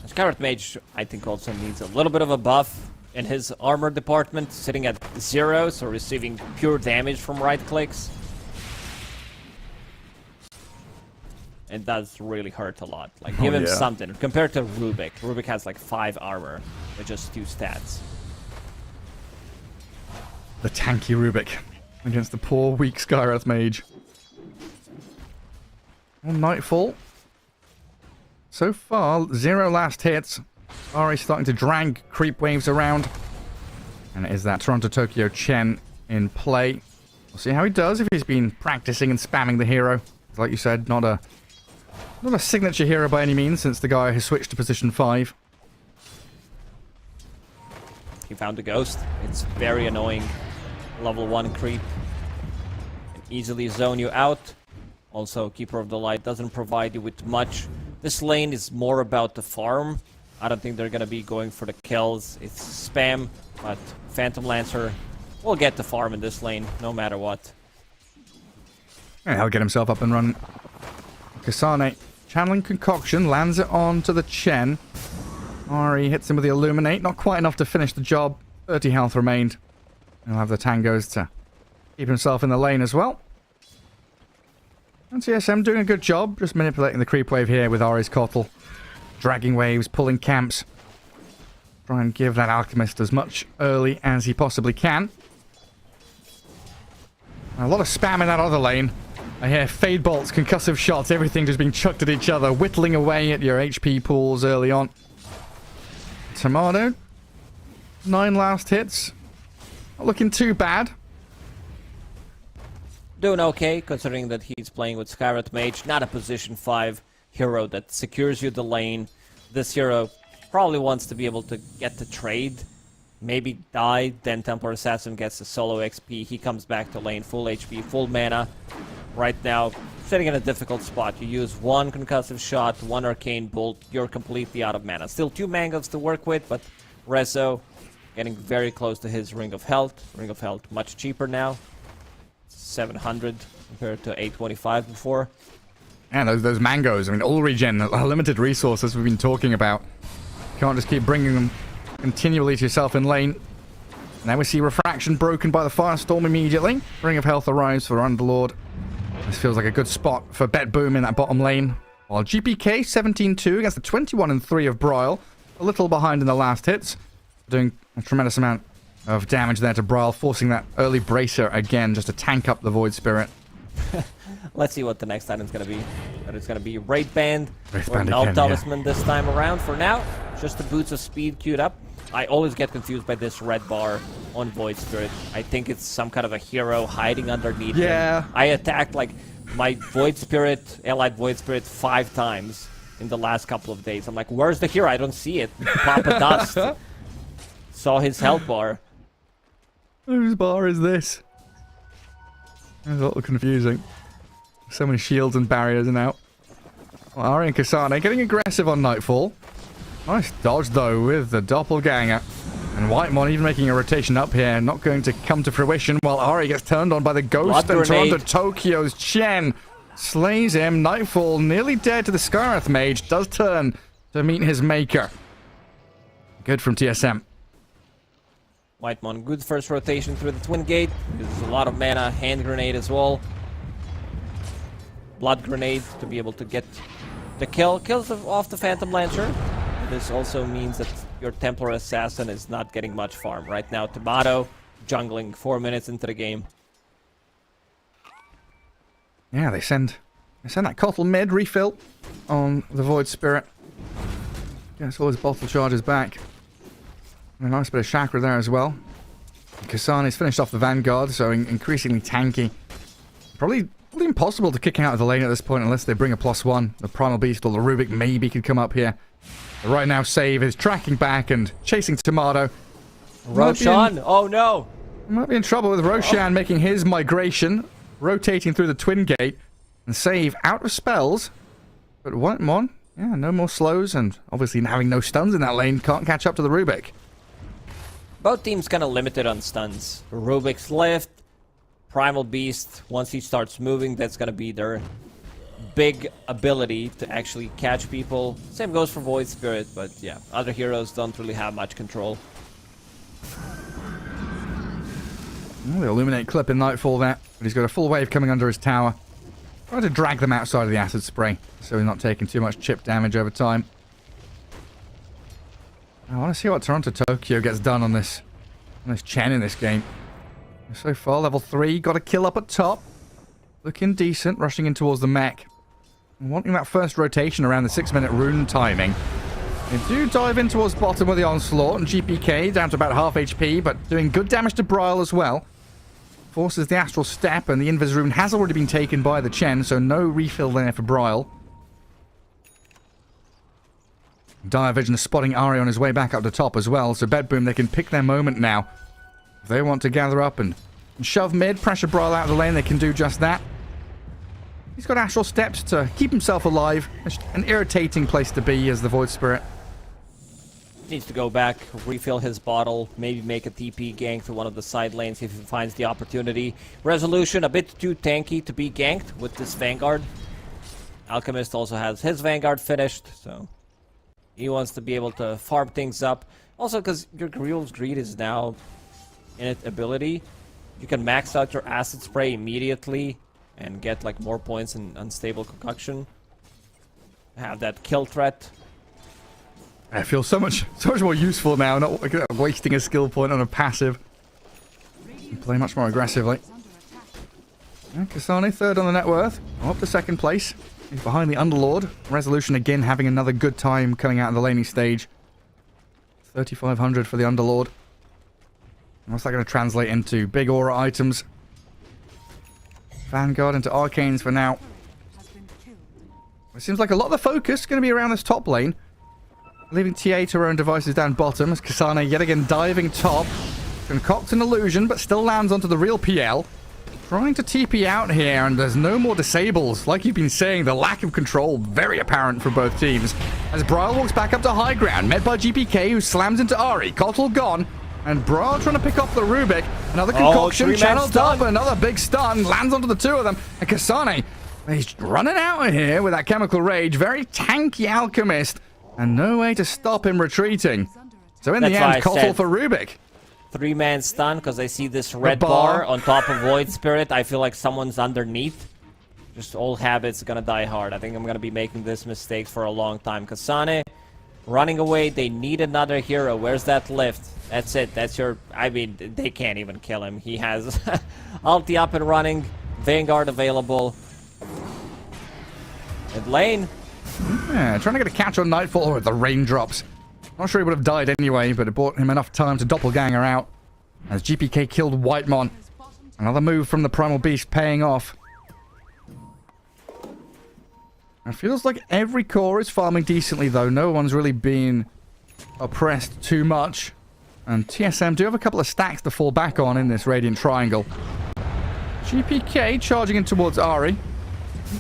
Skyrath Mage, I think, also needs a little bit of a buff in his armor department, sitting at 0, so receiving pure damage from right clicks. It does really hurt a lot. Like, give him something. Compared to Rubik. Rubik has like 5 armor with just 2 stats. The tanky Rubik against the poor, weak Skyrath Mage. And Nightfall. So far, 0 last hits. Ari starting to drag creep waves around. And it is that Toronto Tokyo Chen in play. We'll see how he does if he's been practicing and spamming the hero. Like you said, not a signature hero by any means, since the guy has switched to position 5. He found a ghost. It's very annoying. Level 1 creep. Can easily zone you out. Also, Keeper of the Light doesn't provide you with much. This lane is more about the farm. I don't think they're going to be going for the kills. It's spam, but Phantom Lancer will get the farm in this lane, no matter what. And he'll get himself up and running. Kasane, channeling Concoction, lands it on to the Chen. Ari hits him with the Illuminate, not quite enough to finish the job. 30 health remained. He'll have the Tangos to keep himself in the lane as well. And TSM doing a good job, just manipulating the creep wave here with Ari's Kotl. Dragging waves, pulling camps. Try and give that Alchemist as much early as he possibly can. A lot of spam in that other lane. I hear fade bolts, concussive shots, everything just being chucked at each other, whittling away at your HP pools early on. Tomato, 9 last hits. Not looking too bad. Doing okay, considering that he's playing with Skyrat Mage, not a position 5 hero that secures you the lane. This hero probably wants to be able to get the trade, maybe die, then Templar Assassin gets the solo XP, he comes back to lane, full HP, full mana. Right now, sitting in a difficult spot. You use 1 concussive shot, 1 arcane bolt, you're completely out of mana. Still 2 mangoes to work with, but Rezo getting very close to his Ring of Health. Ring of Health much cheaper now. 700 compared to 825 before. And those mangoes, I mean, all regen, limited resources we've been talking about. Can't just keep bringing them continually to yourself in lane. Now we see Refraction broken by the Firestorm immediately. Ring of Health arrives for Underlord. This feels like a good spot for Bet Boom in that bottom lane. While GPK 17-2 against the 21-3 of Bryle. A little behind in the last hits. Doing a tremendous amount of damage there to Bryle, forcing that early bracer again just to tank up the Void Spirit. Let's see what the next item's going to be. But it's going to be Wraith Band or Band Null again, Talisman this time around. For now, just the Boots of Speed queued up. I always get confused by this red bar on Void Spirit. I think it's some kind of a hero hiding underneath him. I attacked like my Void Spirit, allied Void Spirit 5 times in the last couple of days. I'm like, where's the hero? I don't see it. Papa Dust. Saw his health bar. Whose bar is this? It's a little confusing. So many shields and barriers and out. Well, Ari and Kasane getting aggressive on Nightfall. Nice dodge though with the Doppelganger. And Whitemon even making a rotation up here. Not going to come to fruition while Ari gets turned on by the Ghost and Toronto Tokyo's Chen. Slays him. Nightfall nearly dead to the Skyrath Mage. Does turn to meet his maker. Good from TSM. Whitemon, good first rotation through the Twin Gate. Uses a lot of mana. Hand Grenade as well. Blood Grenade to be able to get the kill. Kills off the Phantom Lancer. This also means that your Templar Assassin is not getting much farm. Right now, Tomato jungling 4 minutes into the game. Yeah, they send that Cottle mid refill on the Void Spirit. Gets all his bottle charges back. And a nice bit of chakra there as well. Kasane's finished off the Vanguard, so increasingly tanky. Probably impossible to kick out of the lane at this point unless they bring a +1. The Primal Beast or the Rubik maybe could come up here. But right now, Save is tracking back and chasing Tomato. Roshan, oh no! Might be in trouble with Roshan making his migration, rotating through the Twin Gate, and Save out of spells. But Whitemon, yeah, no more slows, and obviously having no stuns in that lane, can't catch up to the Rubik. Both teams kind of limited on stuns. Rubik's Lift, Primal Beast, once he starts moving, that's going to be their big ability to actually catch people. Same goes for Void Spirit, but yeah, other heroes don't really have much control. Well, the Illuminate clip in Nightfall there, but he's got a full wave coming under his tower. Trying to drag them outside of the Acid Spray, so he's not taking too much chip damage over time. I want to see what Toronto Tokyo gets done on this Chen in this game. So far, level 3, got a kill up at top. Looking decent, rushing in towards the mech. And wanting that first rotation around the 6-minute rune timing. They do dive in towards bottom with the Onslaught, and GPK down to about half HP, but doing good damage to Bryle as well. Forces the Astral Step, and the Invis rune has already been taken by the Chen, so no refill there for Bryle. Dire Vision is spotting Ari on his way back up to top as well, so Bedboom, they can pick their moment now. If they want to gather up and shove mid, pressure Bryle out of the lane, they can do just that. He's got Astral Steps to keep himself alive. It's an irritating place to be as the Void Spirit. Needs to go back, refill his bottle, maybe make a TP gank to one of the side lanes if he finds the opportunity. Resolution a bit too tanky to be ganked with this Vanguard. Alchemist also has his Vanguard finished, so he wants to be able to farm things up. Also, because your Griel's Greed is now in its ability, you can max out your Acid Spray immediately and get like more points in Unstable Concoction. Have that kill threat. I feel so much more useful now, not wasting a skill point on a passive. You play much more aggressively. And Kasane, third on the net worth. Up to second place. He's behind the Underlord. Resolution again having another good time coming out of the laning stage. 3,500 for the Underlord. What's that going to translate into? Big aura items. Vanguard into Arcanes for now. It seems like a lot of the focus is going to be around this top lane. Leaving TA to her own devices down bottom as Kasane yet again diving top. Concoct an illusion, but still lands onto the real PL. Trying to TP out here, and there's no more disables. Like you've been saying, the lack of control very apparent for both teams. As Bryle walks back up to high ground, met by GPK, who slams into Ari. Kotl gone, and Bryle trying to pick up the Rubik. Another concoction, channeled up, another big stun, lands onto the two of them. And Kasane, he's running out of here with that chemical rage. Very tanky Alchemist, and no way to stop him retreating. So in the end, Kotl for Rubik. 3-man stun, because I see this red bar on top of Void Spirit. I feel like someone's underneath. Just old habits gonna die hard. I think I'm gonna be making this mistake for a long time. Kasane running away. They need another hero. Where's that lift? That's it. That's your... I mean, they can't even kill him. He has ulti up and running. Vanguard available. Mid lane. Yeah, trying to get a catch on Nightfall with the raindrops. Not sure he would have died anyway, but it bought him enough time to doppelganger out. As GPK killed Whitemon. Another move from the Primal Beast paying off. It feels like every core is farming decently though. No one's really been oppressed too much. And TSM do have a couple of stacks to fall back on in this Radiant Triangle. GPK charging in towards Ari.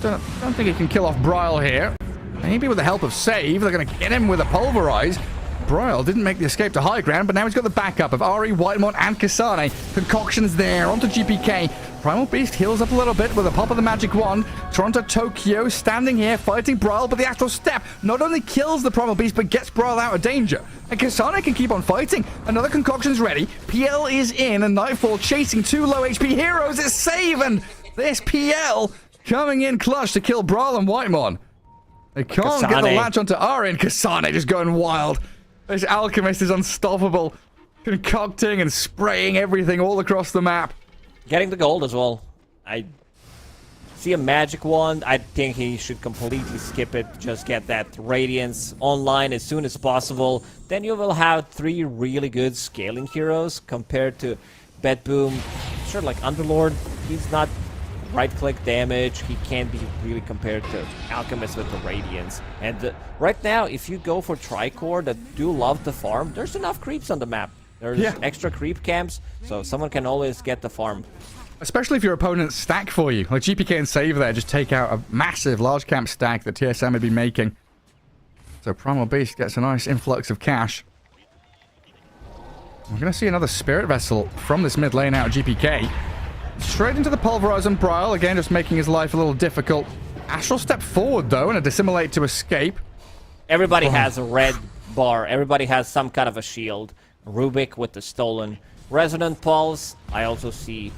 Don't think he can kill off Bryle here. Maybe with the help of Save, they're going to get him with a Pulverize. Bryle didn't make the escape to high ground, but now he's got the backup of Ari, Whitemon, and Kasane. Concoctions there, onto GPK. Primal Beast heals up a little bit with a pop of the magic wand. Toronto Tokyo standing here fighting Bryle, but the actual step not only kills the Primal Beast, but gets Bryle out of danger. And Kasane can keep on fighting. Another concoction's ready. PL is in, and Nightfall chasing two low HP heroes. It's Save, and this PL coming in clutch to kill Bryle and Whitemon. They can't get the latch onto Ari, and Kasane just going wild. This Alchemist is unstoppable. Concocting and spraying everything all across the map. Getting the gold as well. I see a magic wand. I think he should completely skip it. Just get that Radiance online as soon as possible. Then you will have 3 really good scaling heroes compared to Bedboom. Sure, like Underlord, he's not right-click damage. He can't be really compared to Alchemist with the Radiance. And right now, if you go for Tricore that do love the farm, there's enough creeps on the map. There's extra creep camps, so someone can always get the farm. Especially if your opponents stack for you. Like GPK and Save there just take out a massive large camp stack that TSM had been making. So Primal Beast gets a nice influx of cash. We're going to see another Spirit Vessel from this mid lane out of GPK. Straight into the Pulverize and Bryle, again just making his life a little difficult. Astral step forward though, and a Dissimulate to escape. Everybody has a red bar. Everybody has some kind of a shield. Rubik with the stolen Resonant Pulse. I also see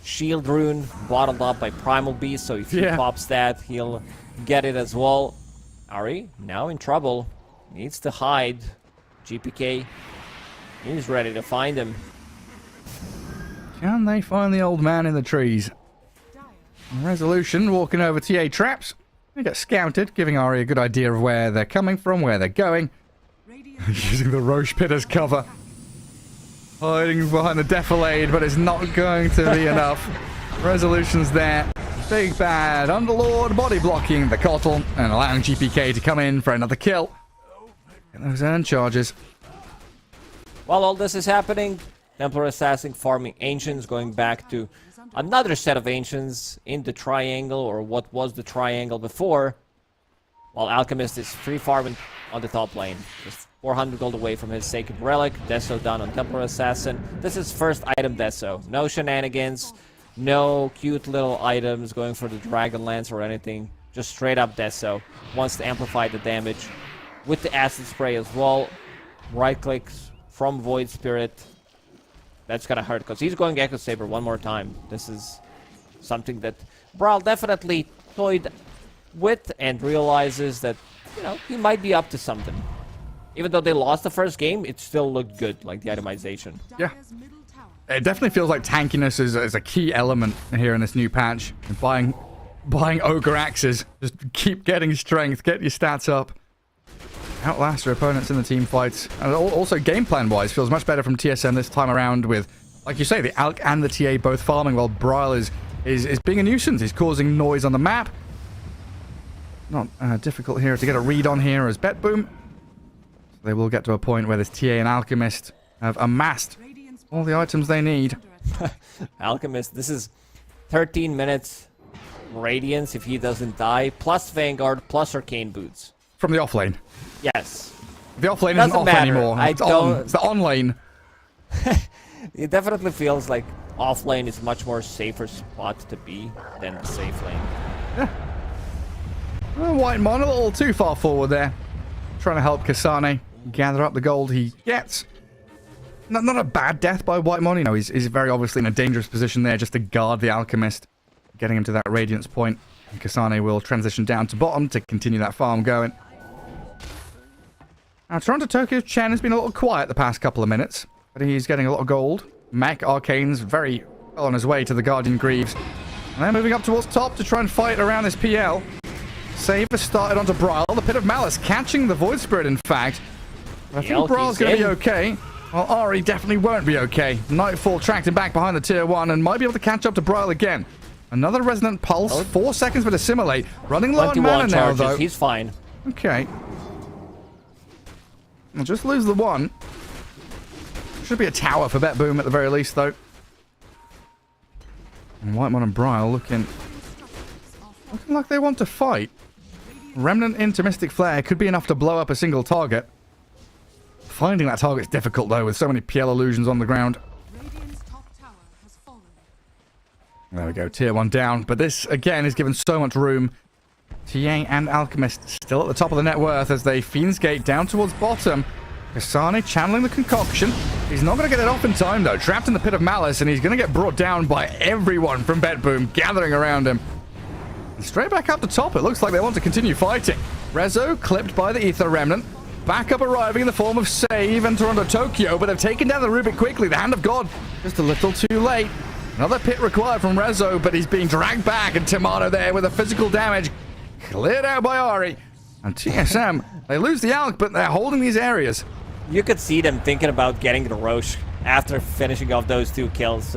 Shield Rune bottled up by Primal Beast, so if he pops that, he'll get it as well. Ari, now in trouble. Needs to hide. GPK, he's ready to find him. Can they find the old man in the trees? Resolution walking over TA traps. They get scouted, giving Ari a good idea of where they're coming from, where they're going. Using the Roche Pit as cover. Hiding behind the Defilade, but it's not going to be enough. Resolution's there. Big bad Underlord body blocking the Kotl and allowing GPK to come in for another kill. Get those earn charges. While all this is happening, Templar Assassin farming Ancients, going back to another set of Ancients in the Triangle, or what was the Triangle before, while Alchemist is free farming on the top lane. Just 400 gold away from his Sacred Relic. Deso down on Templar Assassin. This is first item Deso. No shenanigans, no cute little items going for the Dragon Lance or anything. Just straight up Deso. Wants to amplify the damage with the Acid Spray as well. Right clicks from Void Spirit. That's gonna hurt because he's going Echo Saber one more time. This is something that Bryle definitely toyed with and realizes that, you know, he might be up to something. Even though they lost the first game, it still looked good, like the itemization. Yeah. Dire's middle tower It definitely feels like tankiness is a key element here in this new patch. And buying ogre axes. Just keep getting strength, get your stats up. Outlast your opponents in the team fights. And also game plan wise feels much better from TSM this time around with, like you say, the Alk and the TA both farming while Bryle is being a nuisance. He's causing noise on the map. Not difficult here to get a read on here as Betboom. So they will get to a point where this TA and Alchemist have amassed Radiant's all the items they need. under attack. Alchemist, this is 13 minutes Radiance if he doesn't die, plus Vanguard, plus Arcane Boots. From the offlane. Yes. The offlane isn't Doesn't off matter. anymore. I It's don't- on. It's the on lane. It definitely feels like offlane is much more safer spot to be than the safe lane. White Mon a little too far forward there. Trying to help Kasane gather up the gold he gets. Not a bad death by White Mon. You know, he's very obviously in a dangerous position there just to guard the Alchemist. Getting him to that Radiance point. And Kasane will transition down to bottom to continue that farm going. Now, Toronto Tokyo's Chen has been a little quiet the past couple of minutes. But he's getting a lot of gold. Mech Arcane's very well on his way to the Guardian Greaves. And they're moving up towards top to try and fight around this PL. Save has started onto Bryle. The Pit of Malice catching the Void Spirit, in fact. I think Yelk, Bryle's he's going to be in. okay. Well, Ari definitely won't be okay. Nightfall tracked him back behind the tier 1 and might be able to catch up to Bryle again. Another Resonant Pulse. 4 seconds for the Assimilate. Running low on 21 mana now, charges, though. he's fine. Okay. I'll just lose the one. Should be a tower for Betboom at the very least, though. And Whitemon and Bryle looking like they want to fight. Remnant into Mystic Flare could be enough to blow up a single target. Finding that target's difficult, though, with so many PL illusions on the ground. Radiant's top tower has fallen. There we go, tier 1 down. But this, again, is given so much room. TA and Alchemist still at the top of the net worth as they Fiend's Gate down towards bottom. Kasane channeling the concoction. He's not going to get it off in time, though. Trapped in the Pit of Malice, and he's going to get brought down by everyone from Betboom gathering around him. And straight back up the top, it looks like they want to continue fighting. Rezo clipped by the Ether Remnant. Backup arriving in the form of Save and Toronto Tokyo, but they've taken down the Rubik quickly. The Hand of God just a little too late. Another pit required from Rezo, but he's being dragged back, and Tomato there with the physical damage cleared out by Ari. And TSM, they lose the Alk, but they're holding these areas. You could see them thinking about getting the Roche after finishing off those 2 kills.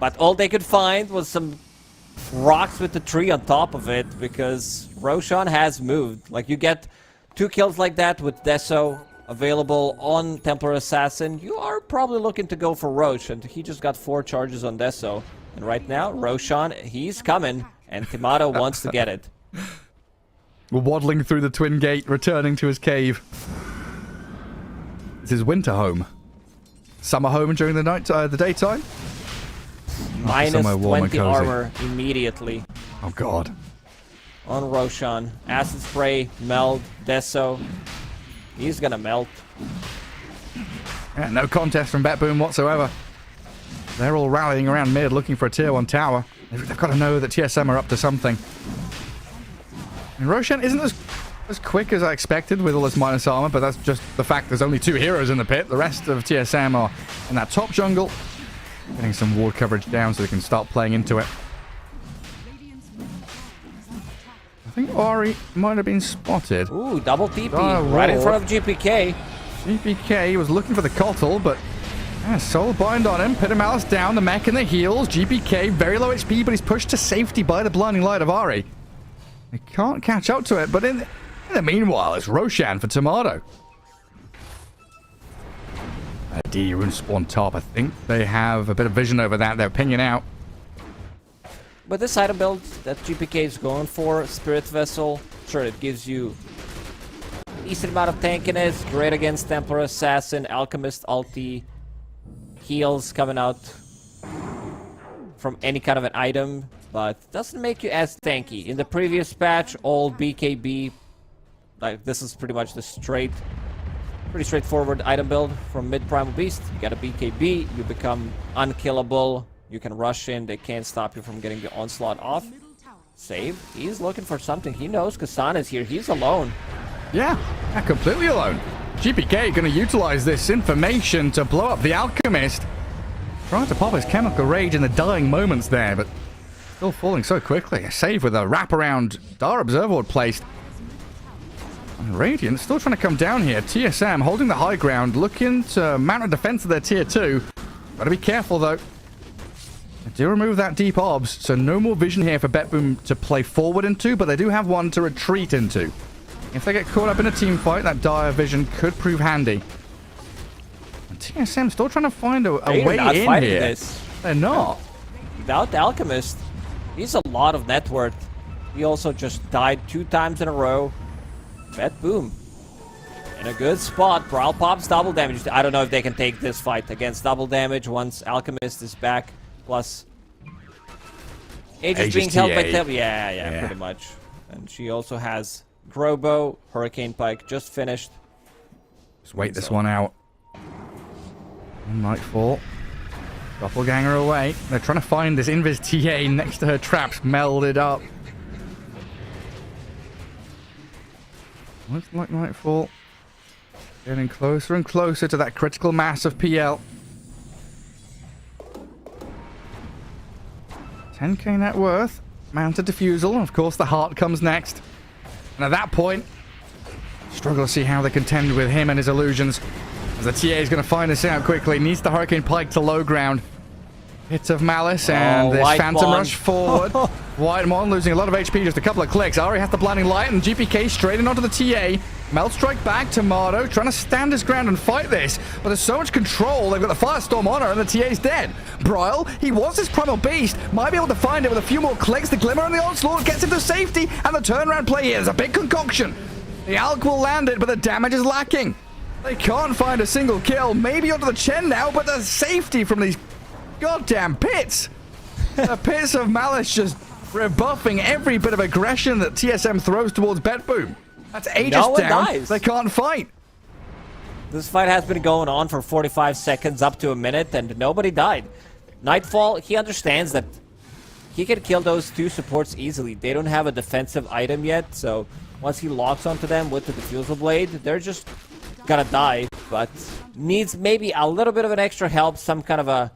But all they could find was some rocks with the tree on top of it, because Roshan has moved. Like, you get 2 kills like that with Deso available on Templar Assassin, you are probably looking to go for Roche, and he just got 4 charges on Deso. And right now, Roshan, he's coming, and Timato wants to get it. We're waddling through the Twin Gate, returning to his cave. This is winter home. Summer home during the night, the daytime. Minus somewhere warm and 20 cozy. armor immediately Oh God. on Roshan. Acid Spray, Meld, Deso. He's gonna melt. Yeah, no contest from Betboom whatsoever. They're all rallying around mid, looking for a tier 1 tower. They've got to know that TSM are up to something. And Roshan isn't as quick as I expected with all this minus armor, but that's just the fact there's only 2 heroes in the pit. The rest of TSM are in that top jungle. Getting some ward coverage down so they can start playing into it. Radiant's middle tower is under attack. I think Ori might have been spotted. Ooh, double TP Oh, right in whoa. front of GPK. GPK was looking for the Kotl, but Soul Bind on him. Pit of Malice down, the mech and the heals. GPK, very low HP, but he's pushed to safety by the blinding light of Ari. He can't catch up to it, but in the meanwhile, it's Roshan for Tomato. D Rune spawn top. I think they have a bit of vision over that. They're pinging out. But this item build that GPK is going for, Spirit Vessel, sure, it gives you decent amount of tankiness, great against Templar Assassin, Alchemist ulti, heals coming out from any kind of an item, but doesn't make you as tanky. In the previous patch, all BKB, like this is pretty much the pretty straightforward item build from mid Primal Beast. You get a BKB, you become unkillable, you can rush in, they can't stop you from getting the onslaught off. Middle tower. Save, he's looking for something. He knows Kasane is here, he's alone. Yeah, completely alone. GPK going to utilize this information to blow up the Alchemist. Trying to pop his Chemical Rage in the dying moments there, but still falling so quickly. A save with a wraparound Dar Observer Ward placed. And Radiant still trying to come down here. TSM holding the high ground, looking to mount a defense of their tier 2. Gotta be careful though. They do remove that deep obs, so no more vision here for BetBoom to play forward into, but they do have one to retreat into. If they get caught up in a team fight, that dire vision could prove handy. And TSM still trying to find a way not in fighting here. this. They're not. Without the Alchemist, he's a lot of net worth. He also just died 2 times in a row. Bet Boom. In a good spot. Brawl pops double damage. I don't know if they can take this fight against double damage once Alchemist is back. Plus, Age is being held by Tab. Yeah, pretty much. And she also has Grobo, Hurricane Pike, just finished. Just wait this one out. Nightfall. Doppelganger away. They're trying to find this Invis TA next to her traps melded up. Looks like Nightfall. Getting closer and closer to that critical mass of PL. 10k net worth. Mounted Diffusal. And of course the heart comes next. And at that point, struggle to see how they contend with him and his illusions. As the TA is going to find this out quickly. Needs the Hurricane Pike to low ground. Hits of Malice and this Phantom Rush forward. Whitemon losing a lot of HP, just a couple of clicks. Ari has the Blinding Light and GPK straight in onto the TA. Melt Strike back, Tomato trying to stand his ground and fight this. But there's so much control, they've got the Firestorm on her and the TA's dead. Bryle, he was his Primal Beast, might be able to find it with a few more clicks. The Glimmer and the Onslaught gets him to safety, and the turnaround play here is a big concoction. The Alk will land it, but the damage is lacking. They can't find a single kill, maybe onto the Chen now, but the safety from these goddamn pits. The pits of Malice just rebuffing every bit of aggression that TSM throws towards BetBoom. That's Aegis down. Dies. They can't fight. This fight has been going on for 45 seconds, up to a minute, and nobody died. Nightfall, he understands that he can kill those 2 supports easily. They don't have a defensive item yet, so once he locks onto them with the Diffusal Blade, they're just gonna die, but needs maybe a little bit of an extra help, some kind of a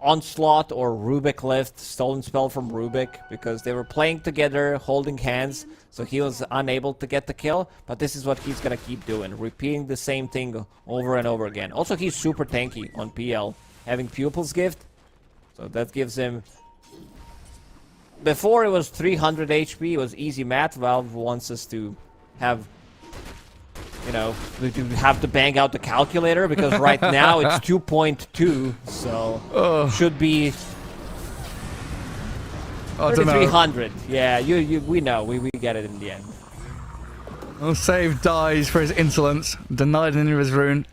Onslaught or Rubik lift, stolen spell from Rubik, because they were playing together, holding hands, so he was unable to get the kill, but this is what he's gonna keep doing, repeating the same thing over and over again. Also, he's super tanky on PL, having Pupil's Gift, so that gives him... Before it was 300 HP, it was easy math. Valve wants us to have... You know, we have to bang out the calculator because right now it's 2.2, so should be 3,300. Yeah, we know, we get it in the end. Well, Save dies for his insolence, denied an Invis rune,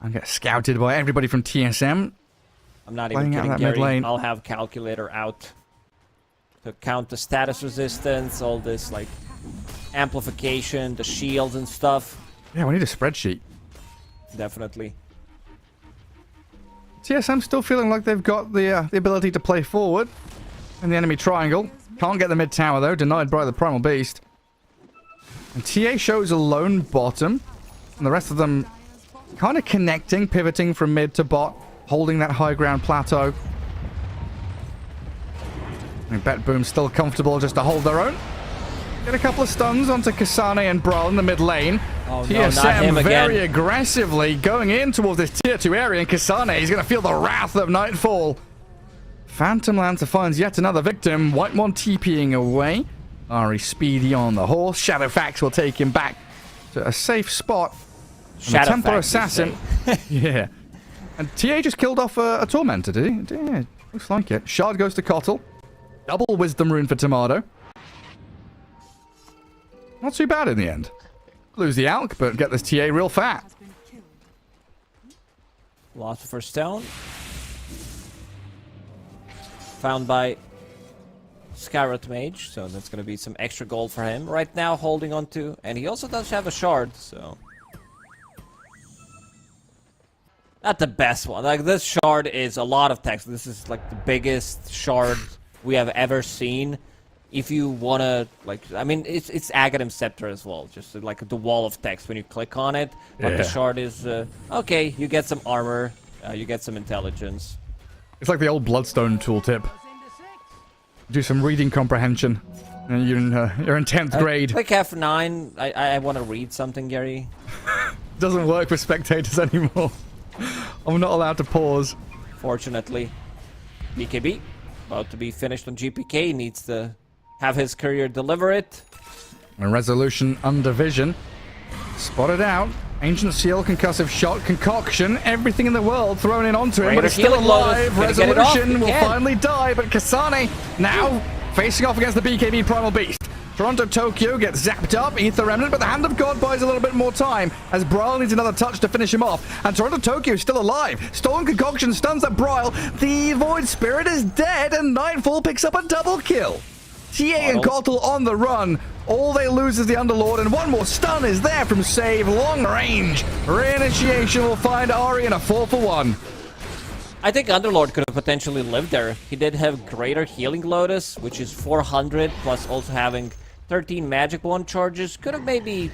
and gets scouted by everybody from TSM. I'm not even kidding, Gary. I'll have calculator out to count the status resistance, all this like amplification, the shields and stuff. Yeah, we need a spreadsheet. Definitely. TSM still feeling like they've got the ability to play forward in the enemy triangle. Can't get the mid tower though, denied by the Primal Beast. And TA shows a lone bottom, and the rest of them kind of connecting, pivoting from mid to bot, holding that high ground plateau. And BetBoom still comfortable just to hold their own. Get a couple of stuns onto Kasane and Brawl in the mid lane. Oh, TSM very aggressively going in towards this tier 2 area, and Kasane is going to feel the wrath of Nightfall. Phantom Lancer finds yet another victim. Whitemon TPing away. Ari speedy on the horse. Shadowfax will take him back to a safe spot. And the Templar Assassin. Yeah. And TA just killed off a Tormentor, did he? Yeah, looks like it. Shard goes to Kotl. Double Wisdom Rune for Tomato. Not too bad in the end. Lose the Alk, but get this TA real fat. Lost for stone. Found by Scarlet Mage, so that's going to be some extra gold for him. Right now holding on to, and he also does have a shard, so... Not the best one. Like, this shard is a lot of text. This is like the biggest shard we have ever seen. if you wanna I mean, it's Aghanim Scepter as well, just like the wall of text when you click on it. But the shard is okay. You get some armor, you get some intelligence. It's like the old Bloodstone tooltip. Do some reading comprehension. And you're in 10th grade. Like F9, I want to read something, Gary. Doesn't work with spectators anymore. I'm not allowed to pause. Fortunately, BKB about to be finished on GPK, needs to have his courier deliver it. And Resolution under vision. Spotted out. Ancient Seal, concussive shot, concoction, everything in the world thrown in onto him, but he's still alive. Resolution will finally die, but Kasane now facing off against the BKB Primal Beast. Toronto Tokyo gets zapped up, Ether Remnant, but the Hand of God buys a little bit more time as Braille needs another touch to finish him off. And Toronto Tokyo is still alive. Stolen Concoction stuns that Braille. The Void Spirit is dead, and Nightfall picks up a double kill. TA and Kotl on the run. All they lose is the Underlord, and one more stun is there from Save. Long range. Reinitiation will find Ari in a 4-for-1. I think Underlord could have potentially lived there. He did have Greater Healing Lotus, which is 400, plus also having 13 Magic Wand charges. Could have maybe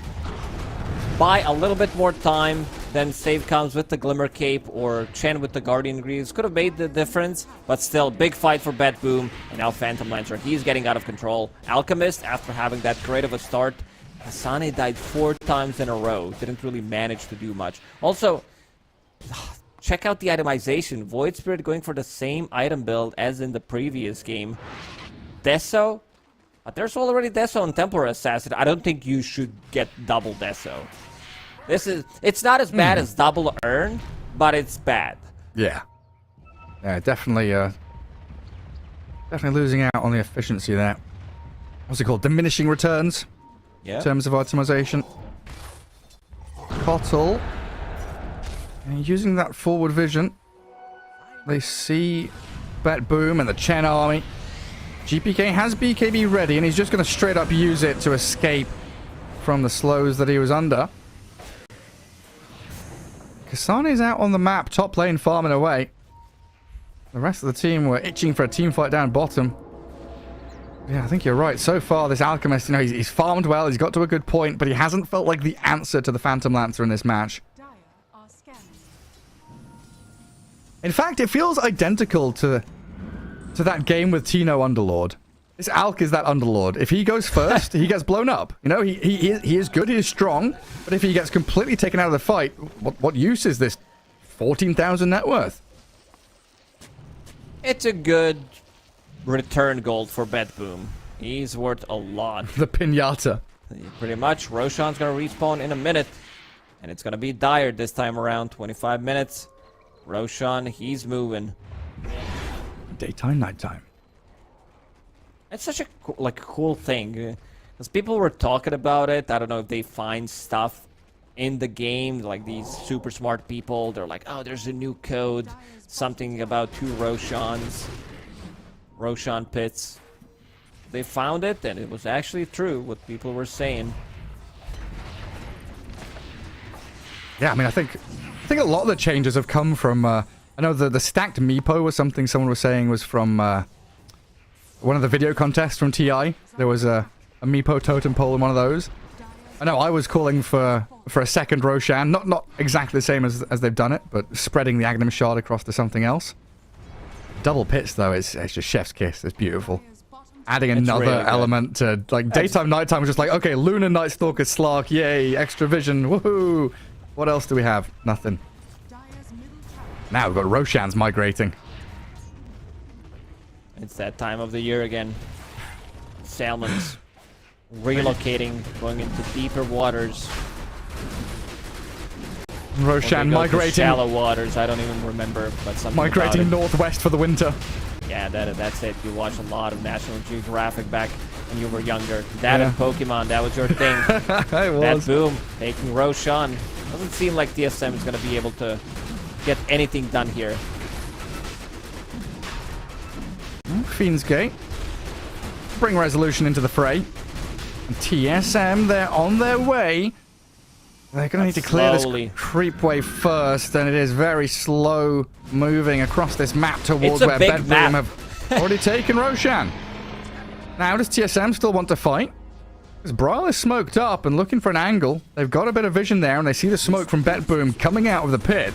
buy a little bit more time than Save comes with the Glimmer Cape or Chen with the Guardian Greaves. Could have made the difference, but still, big fight for Bat Boom. And now Phantom Lancer, he's getting out of control. Alchemist, after having that great of a start, Kasane died 4 times in a row. Didn't really manage to do much. Also, check out the itemization. Void Spirit going for the same item build as in the previous game. Deso, but there's already Deso and Templar Assassin. I don't think you should get double Deso. It's not as bad as double earn, but it's bad. Yeah. Yeah, definitely losing out on the efficiency there. What's it called? Diminishing returns? Yeah. In terms of itemization. Kotl. And using that forward vision, they see Bat Boom and the Chen army. GPK has BKB ready, and he's just going to straight up use it to escape from the slows that he was under. Kasane's out on the map, top lane farming away. The rest of the team were itching for a team fight down bottom. Yeah, I think you're right. So far, this Alchemist, you know, he's farmed well, he's got to a good point, but he hasn't felt like the answer to the Phantom Lancer in this match. In fact, it feels identical to that game with Tino Underlord. This Alk is that Underlord. If he goes first, he gets blown up. You know, he is good, he is strong, but if he gets completely taken out of the fight, what use is this 14,000 net worth? It's a good return gold for Bat Boom. He's worth a lot. The Pinata. Pretty much. Roshan's gonna respawn in a minute, and it's gonna be Dire this time around. 25 minutes. Roshan, he's moving. Daytime, nighttime. It's such a cool thing, because people were talking about it. I don't know if they find stuff in the game, like these super smart people. They're like, oh, there's a new code, something about 2 Roshans, Roshan pits. They found it, and it was actually true what people were saying. Yeah, I mean, I think a lot of the changes have come from. I know the stacked Meepo was something someone was saying was from one of the video contests from TI. There was a Meepo totem pole in one of those. I know I was calling for a second Roshan, not exactly the same as they've done it, but spreading the Aghanim Shard across to something else. Double pits though, it's just chef's kiss. It's beautiful. Adding another really element to like daytime, nighttime was just like, okay, Lunar Night Stalker Slark, yay, extra vision, woohoo! What else do we have? Nothing. Now we've got Roshans migrating. It's that time of the year again. Salmons relocating, going into deeper waters. Roshan migrating. Shallow waters, I don't even remember, but something migrating about it. northwest for the winter. Yeah, that's it. You watched a lot of National Geographic back when you were younger. That and Pokemon, that was your thing. It was. That boom, taking Roshan. Doesn't seem like TSM is going to be able to get anything done here. Fiend's Gate. Bring Resolution into the fray. And TSM, they're on their way. They're going to need to clear this creep wave first, and it is very slow moving across this map towards where Bedroom have already taken Roshan. Now, does TSM still want to fight? Because Brawl is smoked up and looking for an angle. They've got a bit of vision there, and they see the smoke from BetBoom coming out of the pit.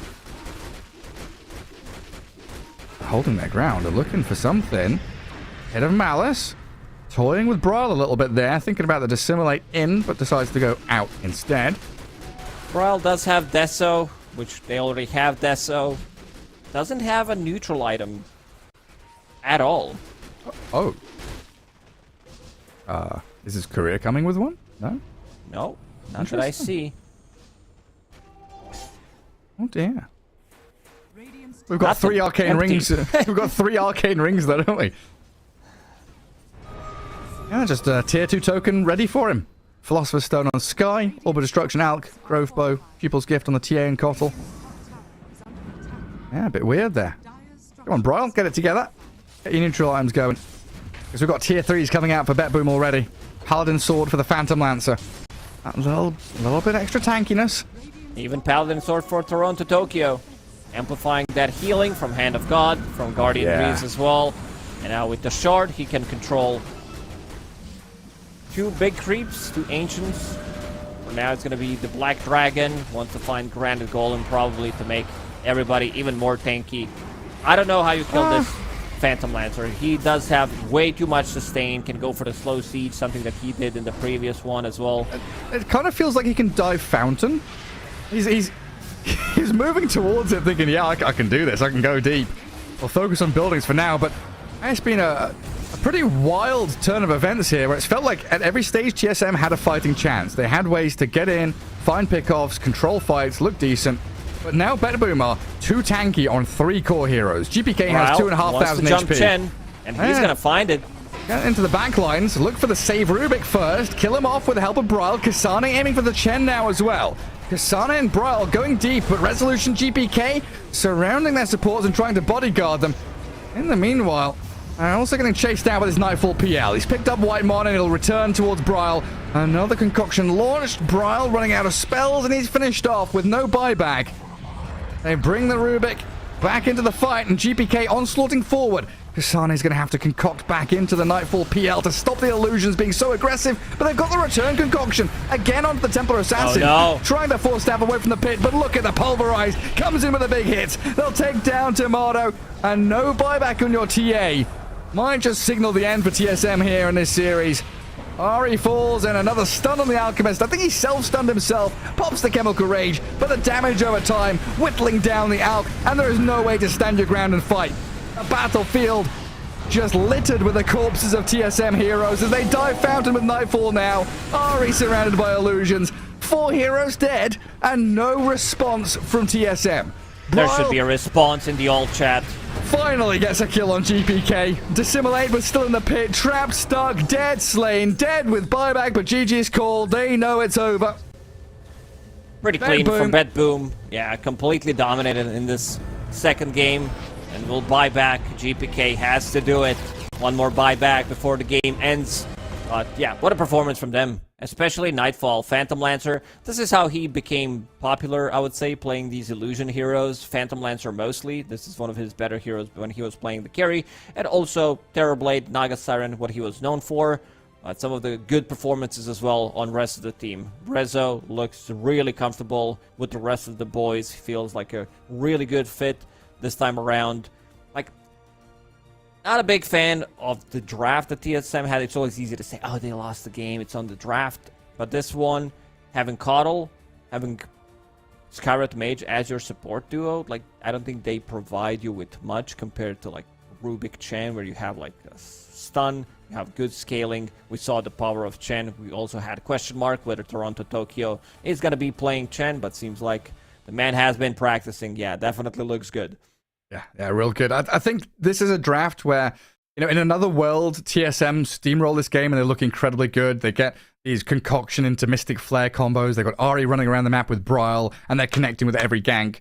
Holding their ground. They're looking for something. Hit of Malice. Toying with Brawl a little bit there. Thinking about the dissimulate in, but decides to go out instead. Brawl does have Deso, which they already have Deso. Doesn't have a neutral item at all. Oh. Is his career coming with one? No? No, not that I see. Oh dear. Radiant's We've got Nothing. 3 arcane Empty. rings. We've got 3 arcane rings though, don't we? Yeah, just a tier 2 token ready for him. Philosopher's Stone on Sky, Orb of Destruction Alk, Grove Bow, Pupil's Gift on the TA and Kotl. Yeah, a bit weird there. Come on, Broil, get it together. Get your neutral items going. Because we've got tier 3s coming out for BetBoom already. Paladin Sword for the Phantom Lancer. That little bit extra tankiness. Even Paladin Sword for Toronto Tokyo. Amplifying that healing from Hand of God, from Guardian Yeah. Greaves as well. And now with the Shard, he can control 2 big creeps, 2 Ancients. For now, it's going to be the Black Dragon. Wants to find Granite Golem probably to make everybody even more tanky. I don't know how you kill this Phantom Lancer. He does have way too much sustain, can go for the slow siege, something that he did in the previous one as well. It kind of feels like he can dive Fountain. He's moving towards it thinking, yeah, I can do this. I can go deep. We'll focus on buildings for now, but it's been a pretty wild turn of events here where it's felt like at every stage TSM had a fighting chance. They had ways to get in, find pickoffs, control fights, look decent. But now BetBoom are too tanky on 3 core heroes. GPK has 2,500 wants to jump HP. Chen, and he's going to find it. Get into the back lines. Look for the save Rubik first. Kill him off with the help of Braille. Kasane aiming for the Chen now as well. Kasane and Braille going deep, but Resolution GPK surrounding their supports and trying to bodyguard them. In the meanwhile, also getting chased out with his Nightfall PL. He's picked up White Mon and he'll return towards Braille. Another concoction launched. Braille running out of spells and he's finished off with no buyback. They bring the Rubik back into the fight and GPK onslaughting forward. Kasane's going to have to concoct back into the Nightfall PL to stop the illusions being so aggressive, but they've got the return concoction. Again onto the Templar Assassin. Oh, no. Trying to force stab away from the pit, but look at the pulverize. Comes in with a big hit. They'll take down Tomato, and no buyback on your TA. Might just signal the end for TSM here in this series. Ari falls and another stun on the Alchemist. I think he self-stunned himself. Pops the Chemical Rage, but the damage over time, whittling down the Alch, and there is no way to stand your ground and fight. A battlefield just littered with the corpses of TSM heroes as they dive Fountain with Nightfall now. Ari surrounded by illusions. 4 heroes dead, and no response from TSM. There Braille should be a response in the alt chat. finally gets a kill on GPK. Dissimulate was still in the pit. Trapped, stuck, dead, slain. Dead with buyback, but GG's called. They know it's over. Pretty clean BetBoom. from BetBoom. Yeah, completely dominated in this second game. And we'll buy back. GPK has to do it. One more buyback before the game ends. But yeah, what a performance from them. Especially Nightfall, Phantom Lancer. This is how he became popular, I would say, playing these illusion heroes. Phantom Lancer mostly. This is one of his better heroes when he was playing the carry. And also Terrorblade, Naga Siren, what he was known for. Some of the good performances as well on rest of the team. Rezo looks really comfortable with the rest of the boys. Feels like a really good fit this time around. Like, not a big fan of the draft that TSM had. It's always easy to say, oh, they lost the game. It's on the draft. But this one, having Coddle, having Skyret Mage as your support duo, like, I don't think they provide you with much compared to, like, Rubik Chen, where you have, like, a stun, you have good scaling. We saw the power of Chen. We also had a question mark whether Toronto Tokyo is going to be playing Chen, but seems like the man has been practicing. Yeah, definitely looks good. Yeah, real good. I think this is a draft where, you know, in another world, TSM steamroll this game and they look incredibly good. They get these concoction into Mystic Flare combos. They've got Ari running around the map with Bryle, and they're connecting with every gank.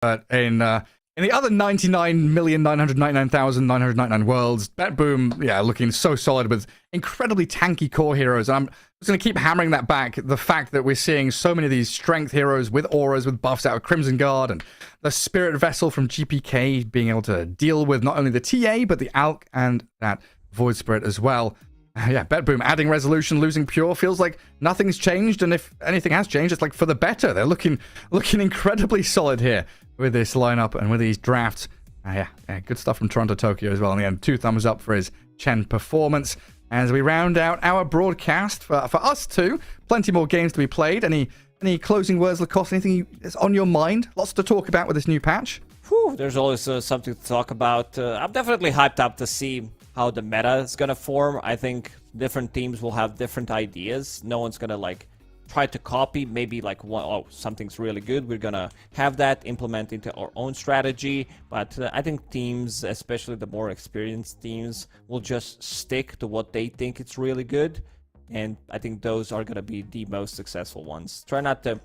But in the other 99,999,999 worlds, BetBoom, yeah, looking so solid with incredibly tanky core heroes. And I'm just going to keep hammering that back. The fact that we're seeing so many of these strength heroes with auras, with buffs out of Crimson Guard, and the Spirit Vessel from GPK being able to deal with not only the TA, but the Alk and that Void Spirit as well. Yeah, BetBoom adding resolution, losing pure. Feels like nothing's changed, and if anything has changed, it's like for the better. They're looking incredibly solid here with this lineup and with these drafts. Yeah, good stuff from Toronto Tokyo as well. In the end, 2 thumbs up for his Chen performance. As we round out our broadcast for us too, plenty more games to be played. Any closing words, Lacoste? Anything that's on your mind? Lots to talk about with this new patch. Whew, there's always something to talk about. I'm definitely hyped up to see how the meta is going to form. I think different teams will have different ideas. No one's going to like try to copy maybe like something's really good. We're going to have that implement into our own strategy. But I think teams, especially the more experienced teams, will just stick to what they think it's really good. And I think those are going to be the most successful ones. Try not to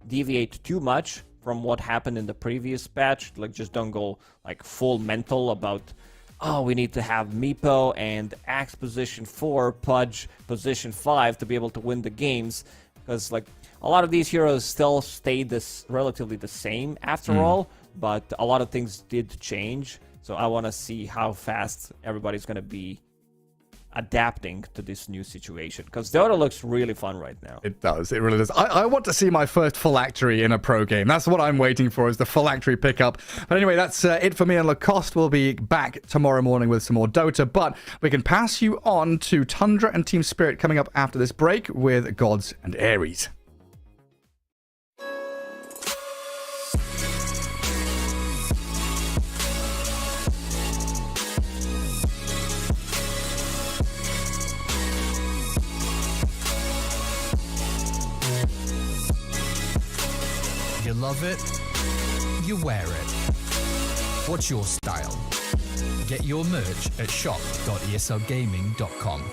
deviate too much from what happened in the previous patch. Like, just don't go like full mental about, oh, we need to have Meepo and Axe position 4, Pudge position 5 to be able to win the games. Because like a lot of these heroes still stayed relatively the same after all, but a lot of things did change. So I want to see how fast everybody's going to be adapting to this new situation, because Dota looks really fun right now. It does. It really does. I want to see my first phylactery in a pro game. That's what I'm waiting for, is the phylactery pickup. But anyway, that's it for me and Lacoste. We'll be back tomorrow morning with some more Dota, but we can pass you on to Tundra and Team Spirit coming up after this break with Gods and Ares. You love it, you wear it. What's your style? Get your merch at shop.eslgaming.com.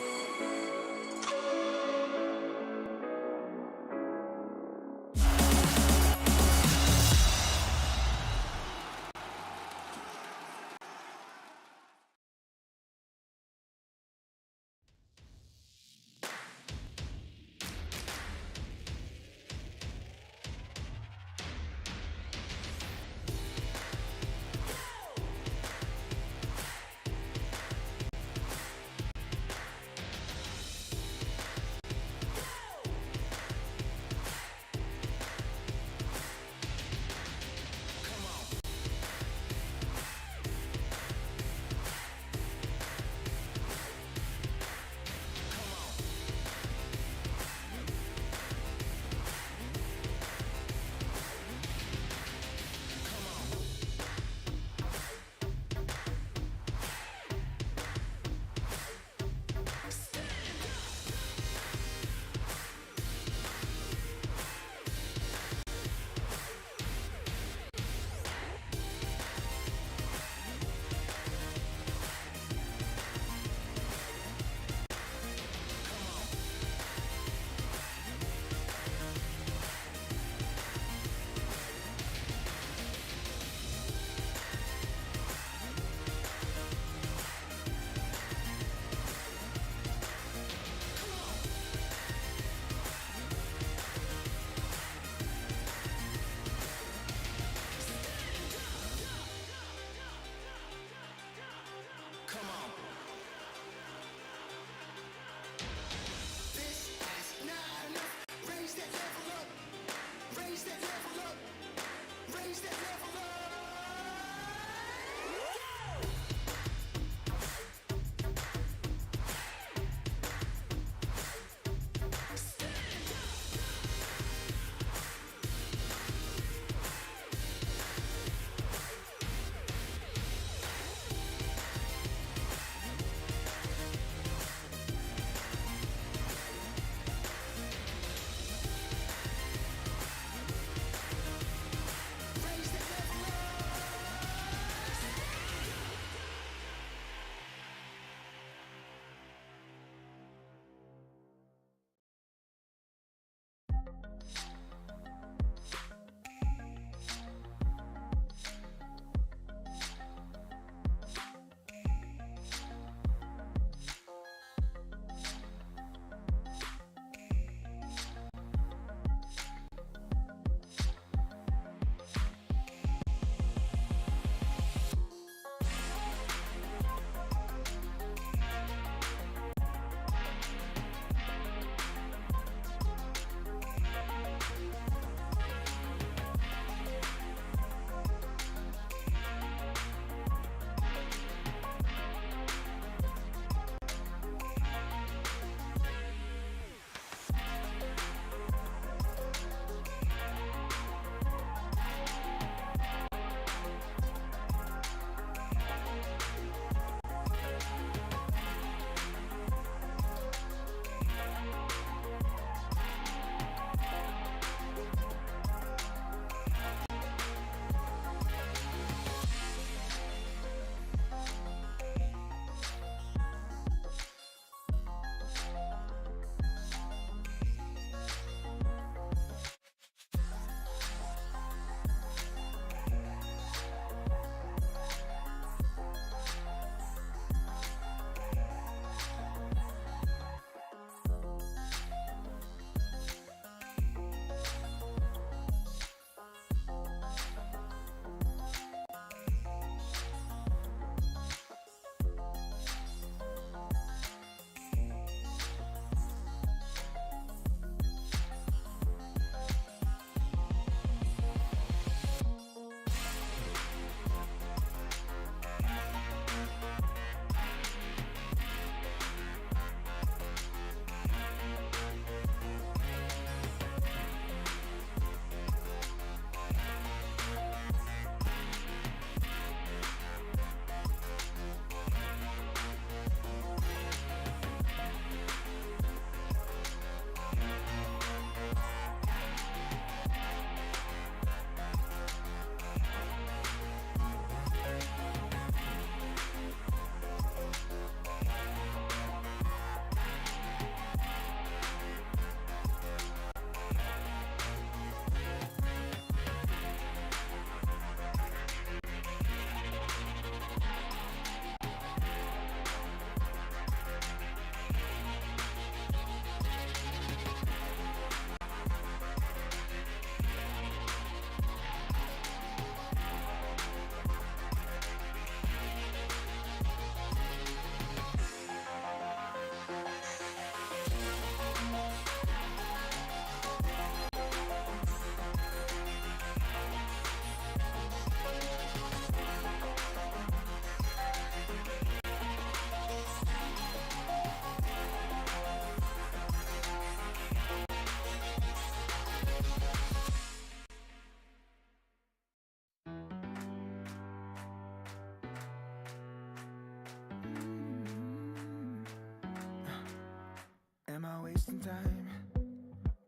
wasting time,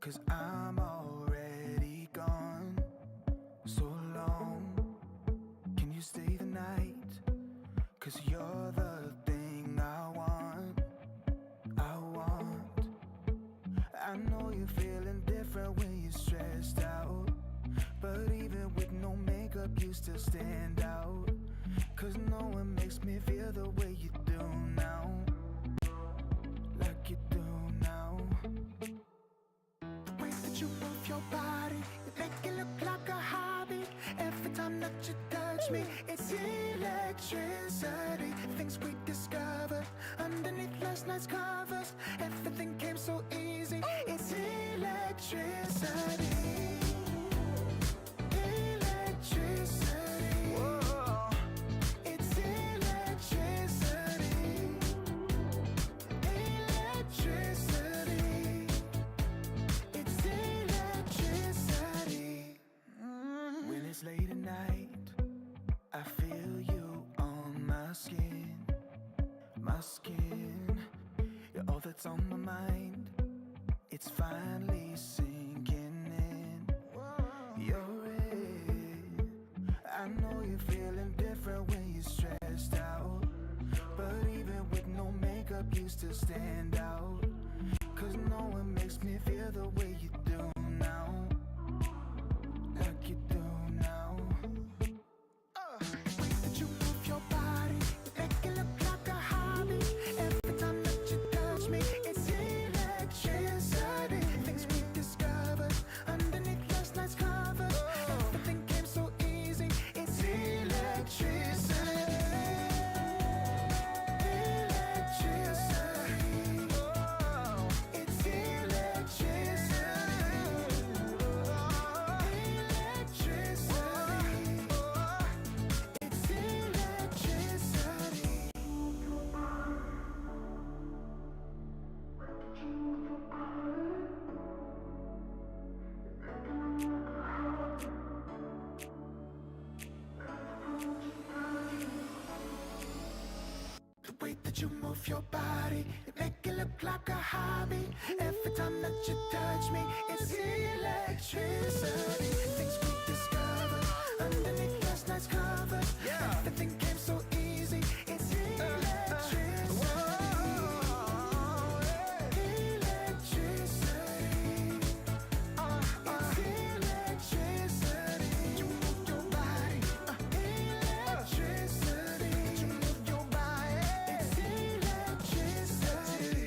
'cause I'm already gone. So long, can you stay the night? 'Cause you're the thing I want. I know you're feeling different when you're stressed out, but even with no makeup you still stand out. 'Cause no one makes me feel the way you do now, like you do now. The way that you move your body, you make it look like a hobby. Every time that you touch me, it's electricity. Things we discovered underneath last night's covers. Everything came so easy. It's electricity. Electricity. Whoa. It's electricity. Electricity. It's electricity. When it's late at night, I feel you on my skin. My skin, you're all that's on my mind. It's finally sinking in. You're it. I know you're feeling different when you're stressed out, but even with no makeup you still stand out. 'Cause no one makes me feel the way you do now, like you do now. The way that you move your body, you make it look like a hobby. Every time that you touch me, it's electricity. Things we discovered underneath last night's covers. Everything came so easy. It's electricity. Electricity. It's electricity. Electricity. It's electricity. The way that you move your body, you make it look like a hobby. Every time that you touch me, it's electricity. Things we discovered underneath last night's covers. Everything came so easy. It's electricity. Electricity. It's electricity. You move your body. Electricity. You move your body. It's electricity.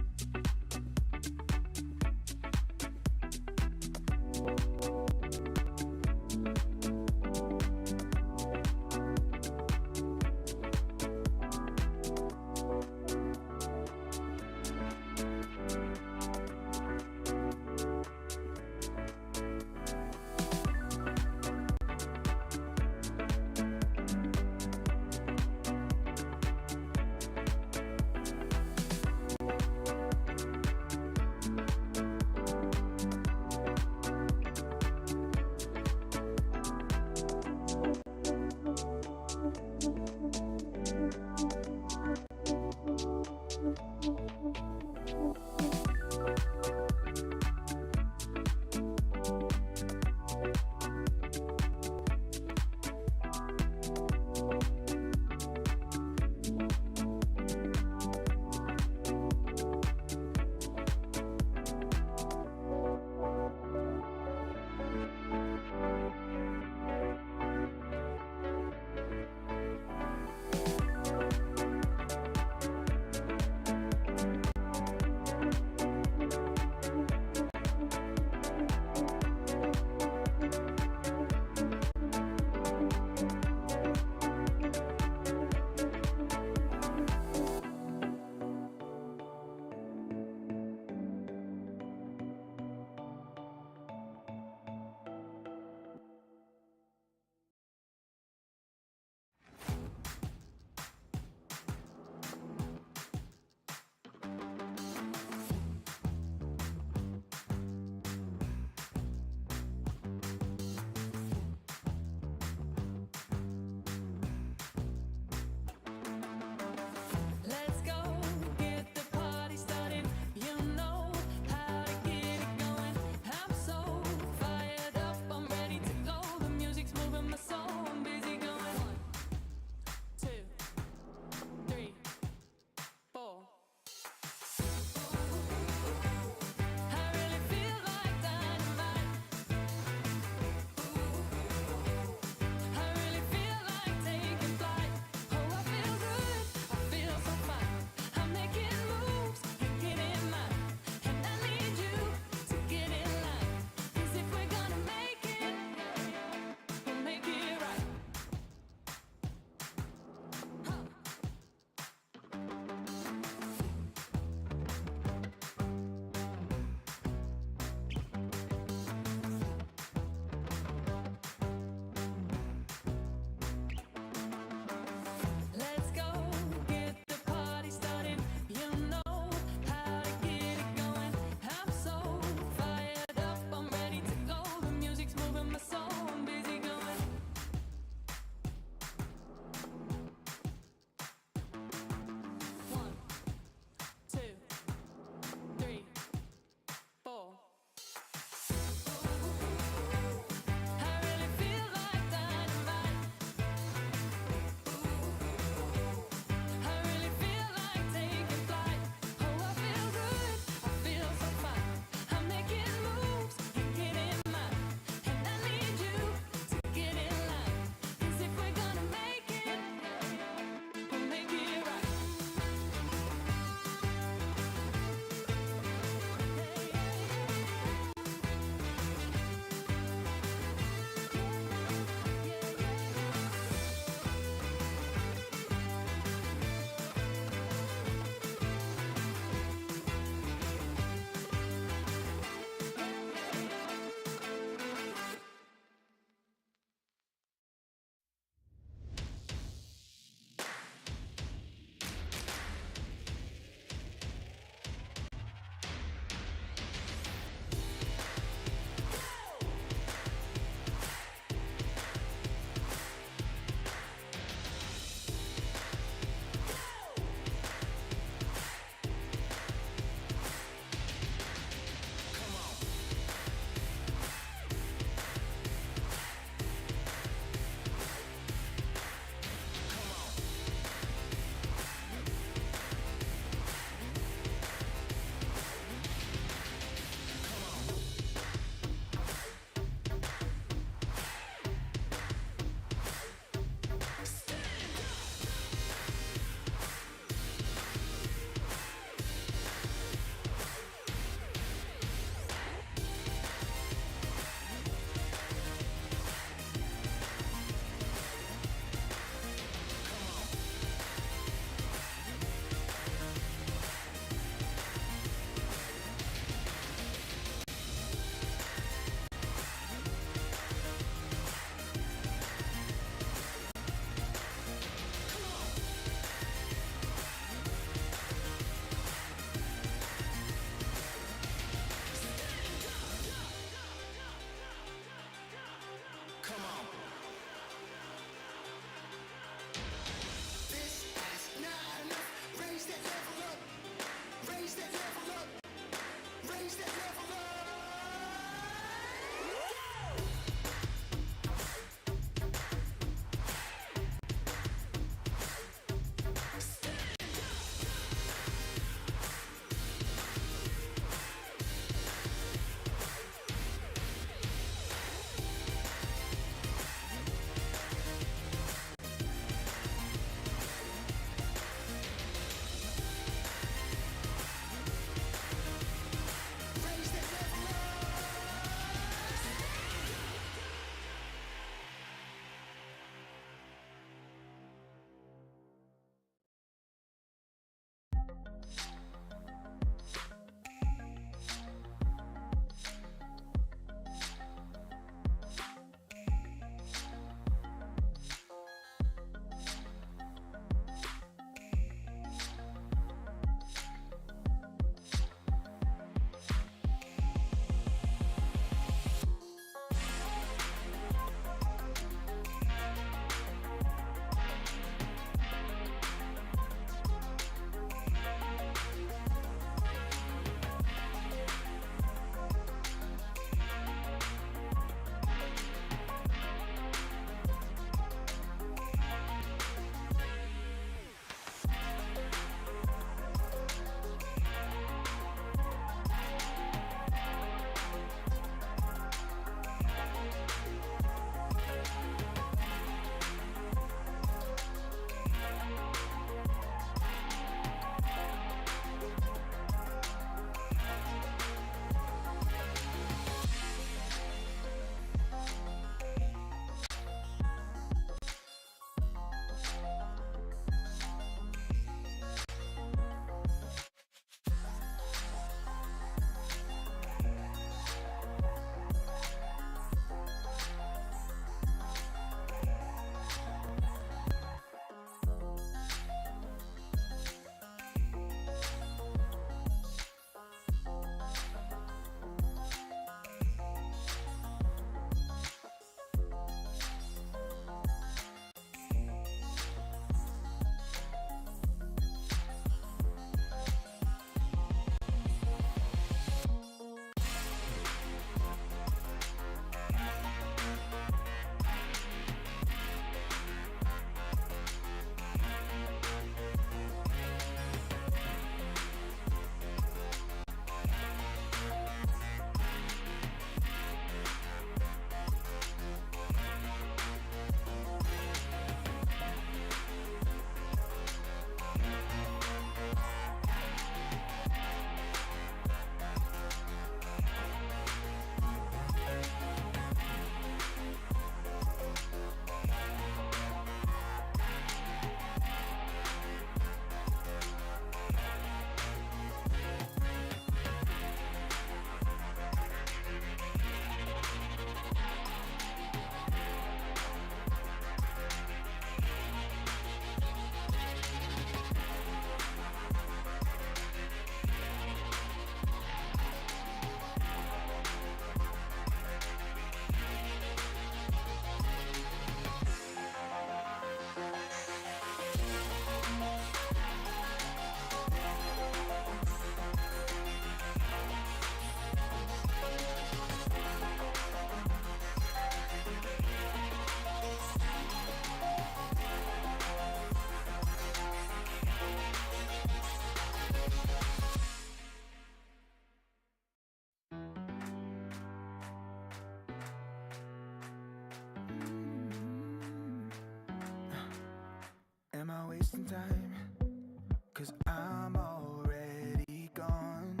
'cause I'm already gone.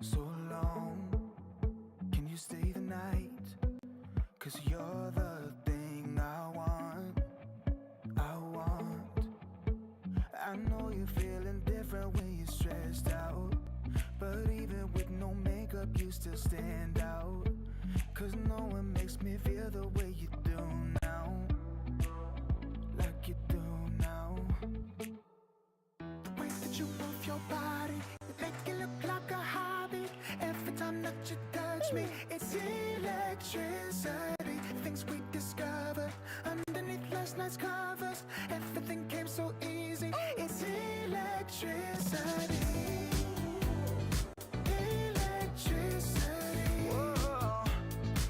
So long, can you stay the night? 'Cause you're the thing I want. I know you're feeling different when you're stressed out, but even with no makeup you still stand out. 'Cause no one makes me feel the way you do now, like you do now. The way that you move your body, you make it look like a hobby. Every time that you touch me, it's electricity. Things we discovered underneath last night's covers. Everything came so easy. It's electricity. Electricity. Whoa.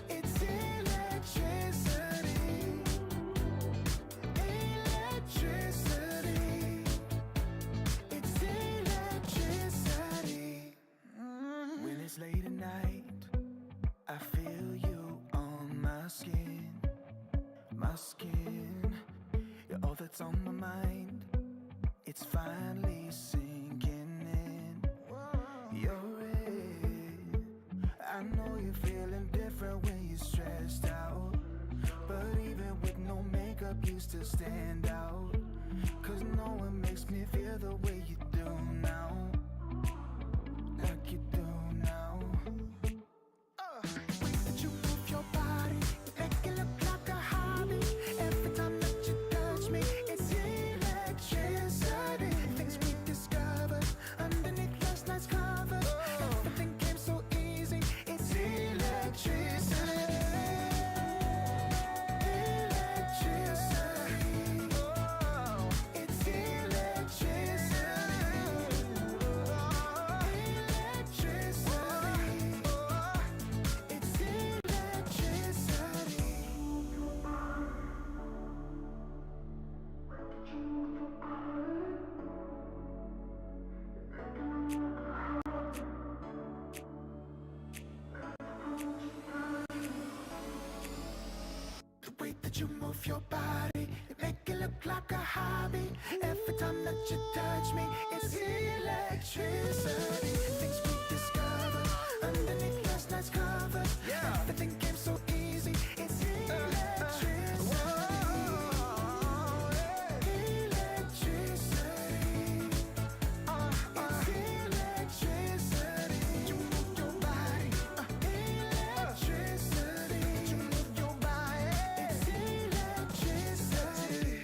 It's electricity. Electricity. It's electricity. When it's late at night, I feel you on my skin. My skin, you're all that's on my mind. It's finally sinking in. You're it. I know you're feeling different when you're stressed out, but even with no makeup you still stand out. 'Cause no one makes me feel the way you do now, like you do now. The way that you move your body, you make it look like a hobby. Every time that you touch me, it's electricity. Things we discovered underneath last night's covers. Everything came so easy. It's electricity. Electricity. It's electricity. Electricity. It's electricity. The way that you move your body, you make it look like a hobby. Every time that you touch me, it's electricity. Things we discovered underneath last night's covers. Everything came so easy. It's electricity. Electricity. It's electricity. You move your body. Electricity. You move your body. It's electricity.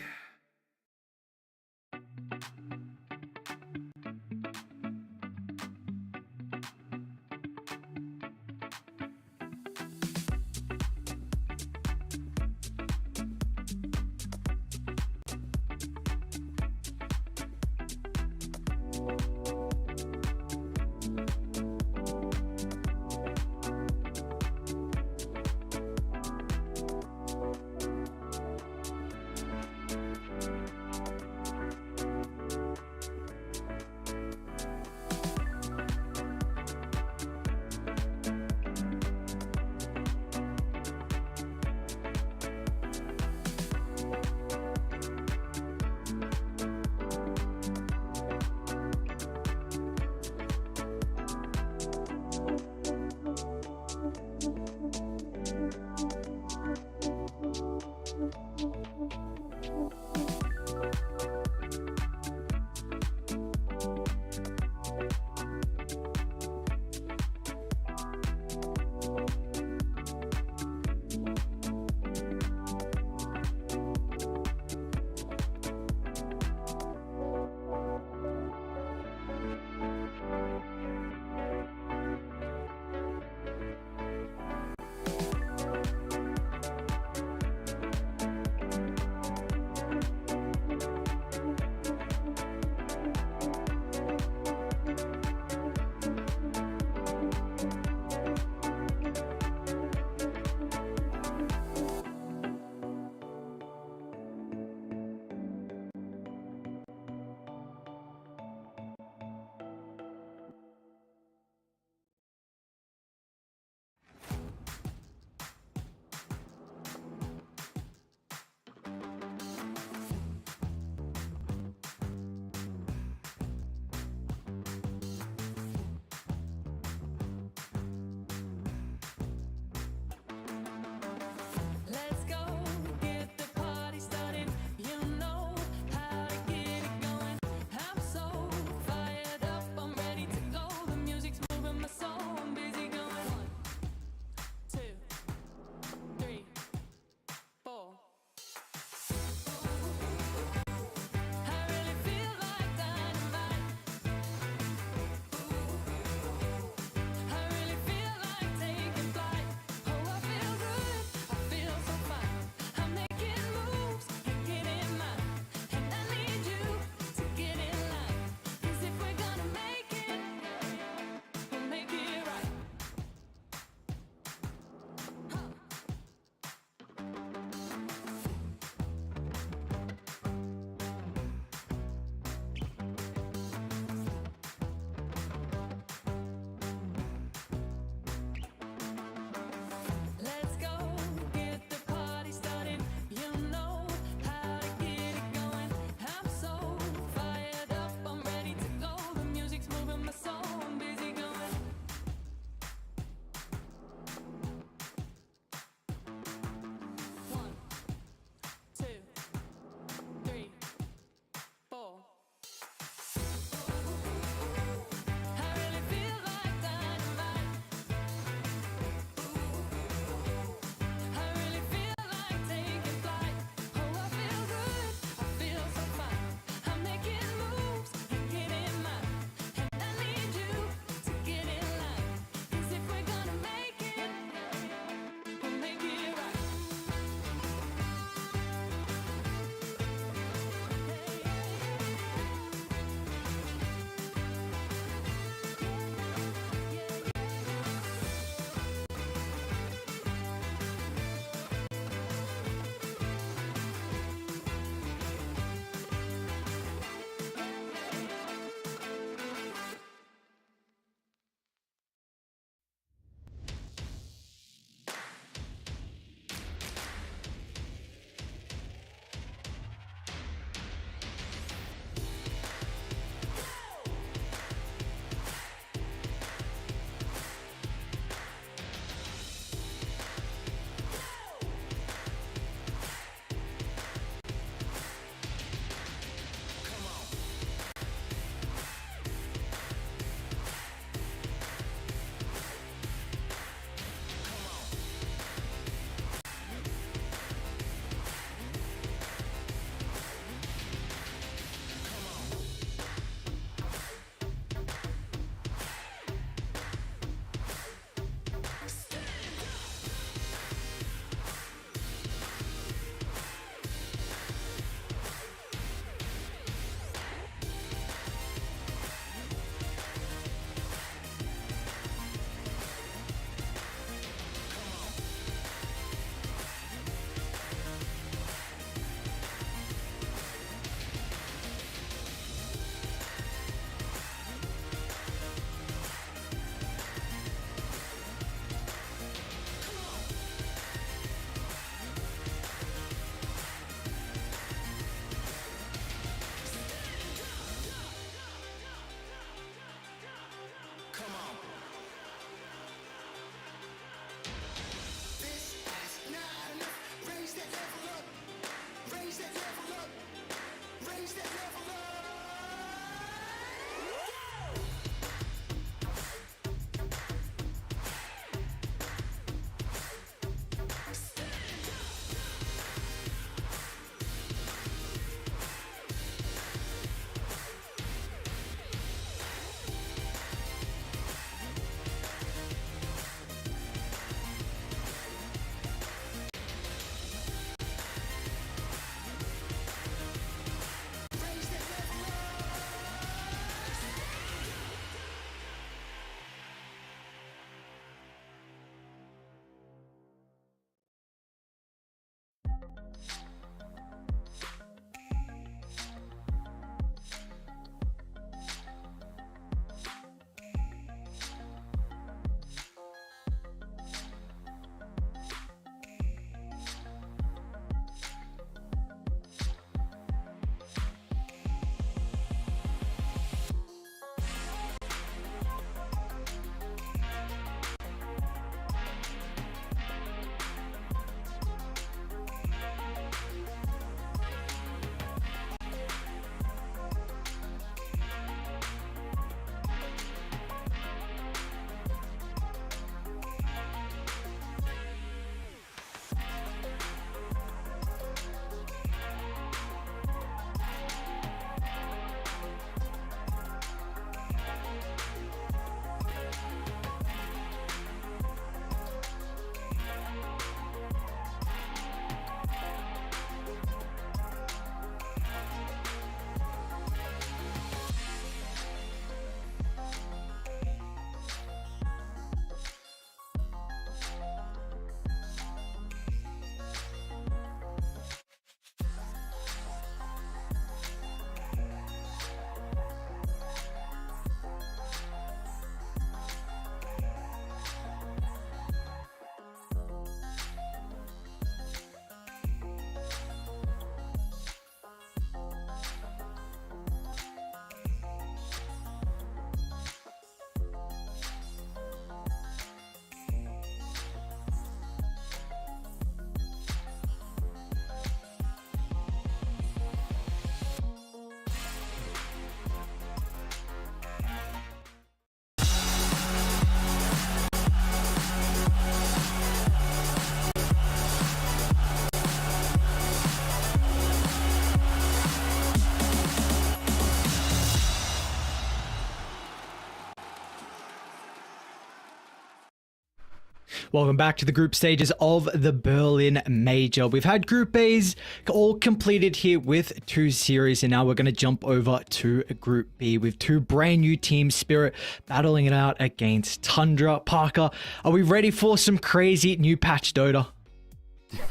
Welcome back to the group stages of the Berlin Major. We've had Group A's all completed here with 2 series, and now we're going to jump over to Group B with 2 brand new teams, Spirit battling it out against Tundra. Parker, are we ready for some crazy new patch Dota?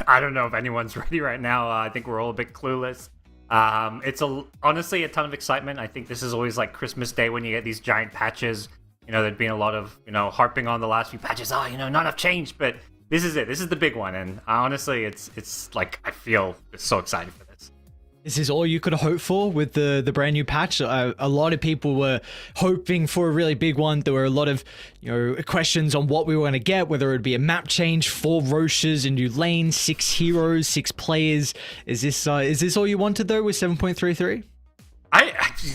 I don't know if anyone's ready right now. I think we're all a bit clueless. It's honestly a ton of excitement. I think this is always like Christmas Day when you get these giant patches. There'd been a lot of, harping on the last few patches. Not enough changed, but this is it. This is the big one. And honestly, it's like, I feel so excited for this. This is all you could hope for with the brand new patch. A lot of people were hoping for a really big one. There were a lot of questions on what we were going to get, whether it would be a map change, 4 Roches, a new lane, 6 heroes, 6 players. Is this all you wanted though with 7.33? I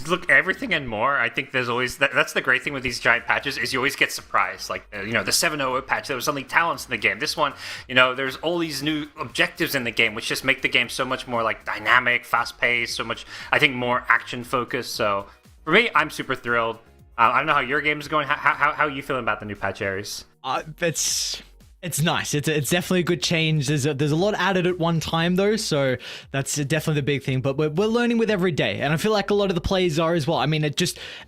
look, everything and more. I think there's always that's the great thing with these giant patches is you always get surprised. Like the 7.0 patch, there was only talents in the game. This one, there's all these new objectives in the game, which just make the game so much more like dynamic, fast paced, so much, I think, more action focused. So for me, I'm super thrilled. I don't know how your game is going. How are you feeling about the new patch, Aries? It's nice. It's definitely a good change. There's a lot added at one time though, so that's definitely the big thing. But we're learning with every day, and I feel like a lot of the players are as well. I mean,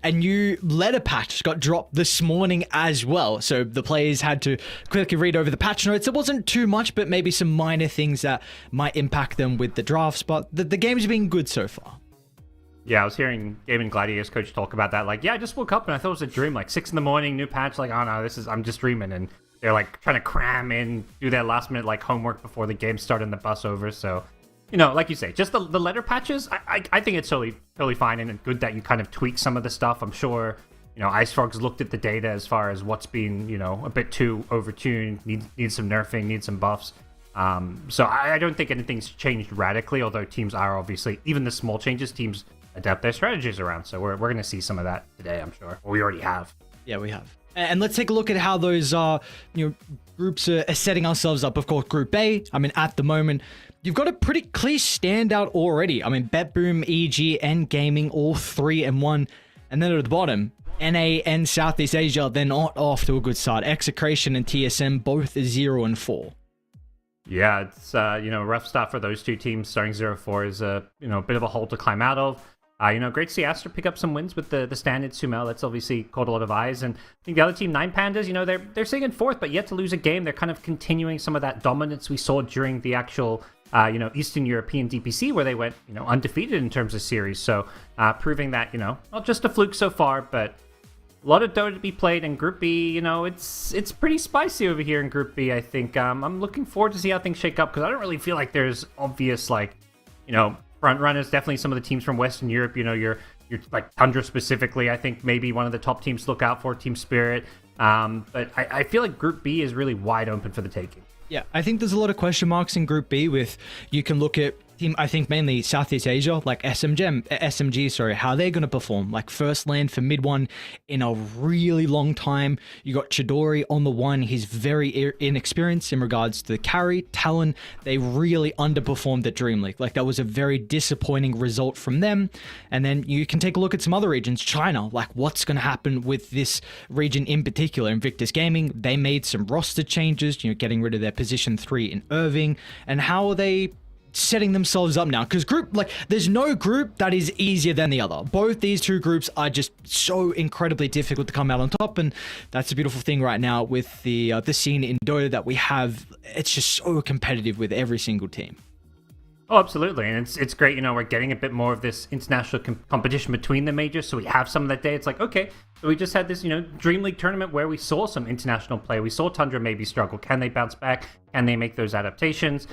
a new letter patch got dropped this morning as well, so the players had to quickly read over the patch notes. It wasn't too much, but maybe some minor things that might impact them with the drafts. But the game's been good so far. Yeah, I was hearing Gaming Gladiators coach talk about that. Like, yeah, I just woke up and I thought it was a dream. Like 6 a.m, new patch. Like, oh no, I'm just dreaming. And they're like trying to cram in, do their last minute like homework before the game started and the bus over. So, like you say, just the letter patches. I think it's totally fine and good that you kind of tweak some of the stuff. I'm sure Ice Frog's looked at the data as far as what's been a bit too overtuned, needs some nerfing, needs some buffs. So I don't think anything's changed radically. Although teams are obviously, even the small changes, teams adapt their strategies around. So we're going to see some of that today, I'm sure. Or we already have. Yeah, we have. And let's take a look at how those groups are setting ourselves up. Of course, Group A, I mean, at the moment, you've got a pretty clear standout already. I mean, BetBoom, EG, and Gaming, all 3-1. And then at the bottom, NA and Southeast Asia, they're not off to a good start. Execration and TSM, both 0-4. Yeah, it's rough start for those two teams. Starting 0-4 is a bit of a hole to climb out of. Great to see Aster pick up some wins with the standard Summel. That's obviously caught a lot of eyes. And I think the other team, Nine Pandas, they're sitting in 4th, but yet to lose a game. They're kind of continuing some of that dominance we saw during the actual, Eastern European DPC, where they went, undefeated in terms of series. So proving that, not just a fluke so far, but a lot of Dota to be played. And Group B, it's pretty spicy over here in Group B, I think. I'm looking forward to see how things shake up, because I don't really feel like there's obvious, front runners. Definitely some of the teams from Western Europe, you're like Tundra specifically, I think maybe one of the top teams to look out for, Team Spirit. But I feel like Group B is really wide open for the taking. Yeah, I think there's a lot of question marks in Group B you can look at team, I think mainly Southeast Asia, like SMG, how they're going to perform. Like first land for mid one in a really long time. You got Chidori on the one. He's very inexperienced in regards to the carry. Talon, they really underperformed at Dream League. Like that was a very disappointing result from them. And then you can take a look at some other regions. China, like what's going to happen with this region in particular? Invictus Gaming, they made some roster changes, getting rid of their position 3 in Irving. And how are they setting themselves up now? Because there's no group that is easier than the other. Both these two groups are just so incredibly difficult to come out on top, and that's a beautiful thing right now with the scene in Dota that we have. It's just so competitive with every single team. Oh, absolutely. And it's great, we're getting a bit more of this international competition between the majors, so we have some of that day. It's like, okay, so we just had this, Dream League tournament where we saw some international play. We saw Tundra maybe struggle. Can they bounce back? Can they make those adaptations?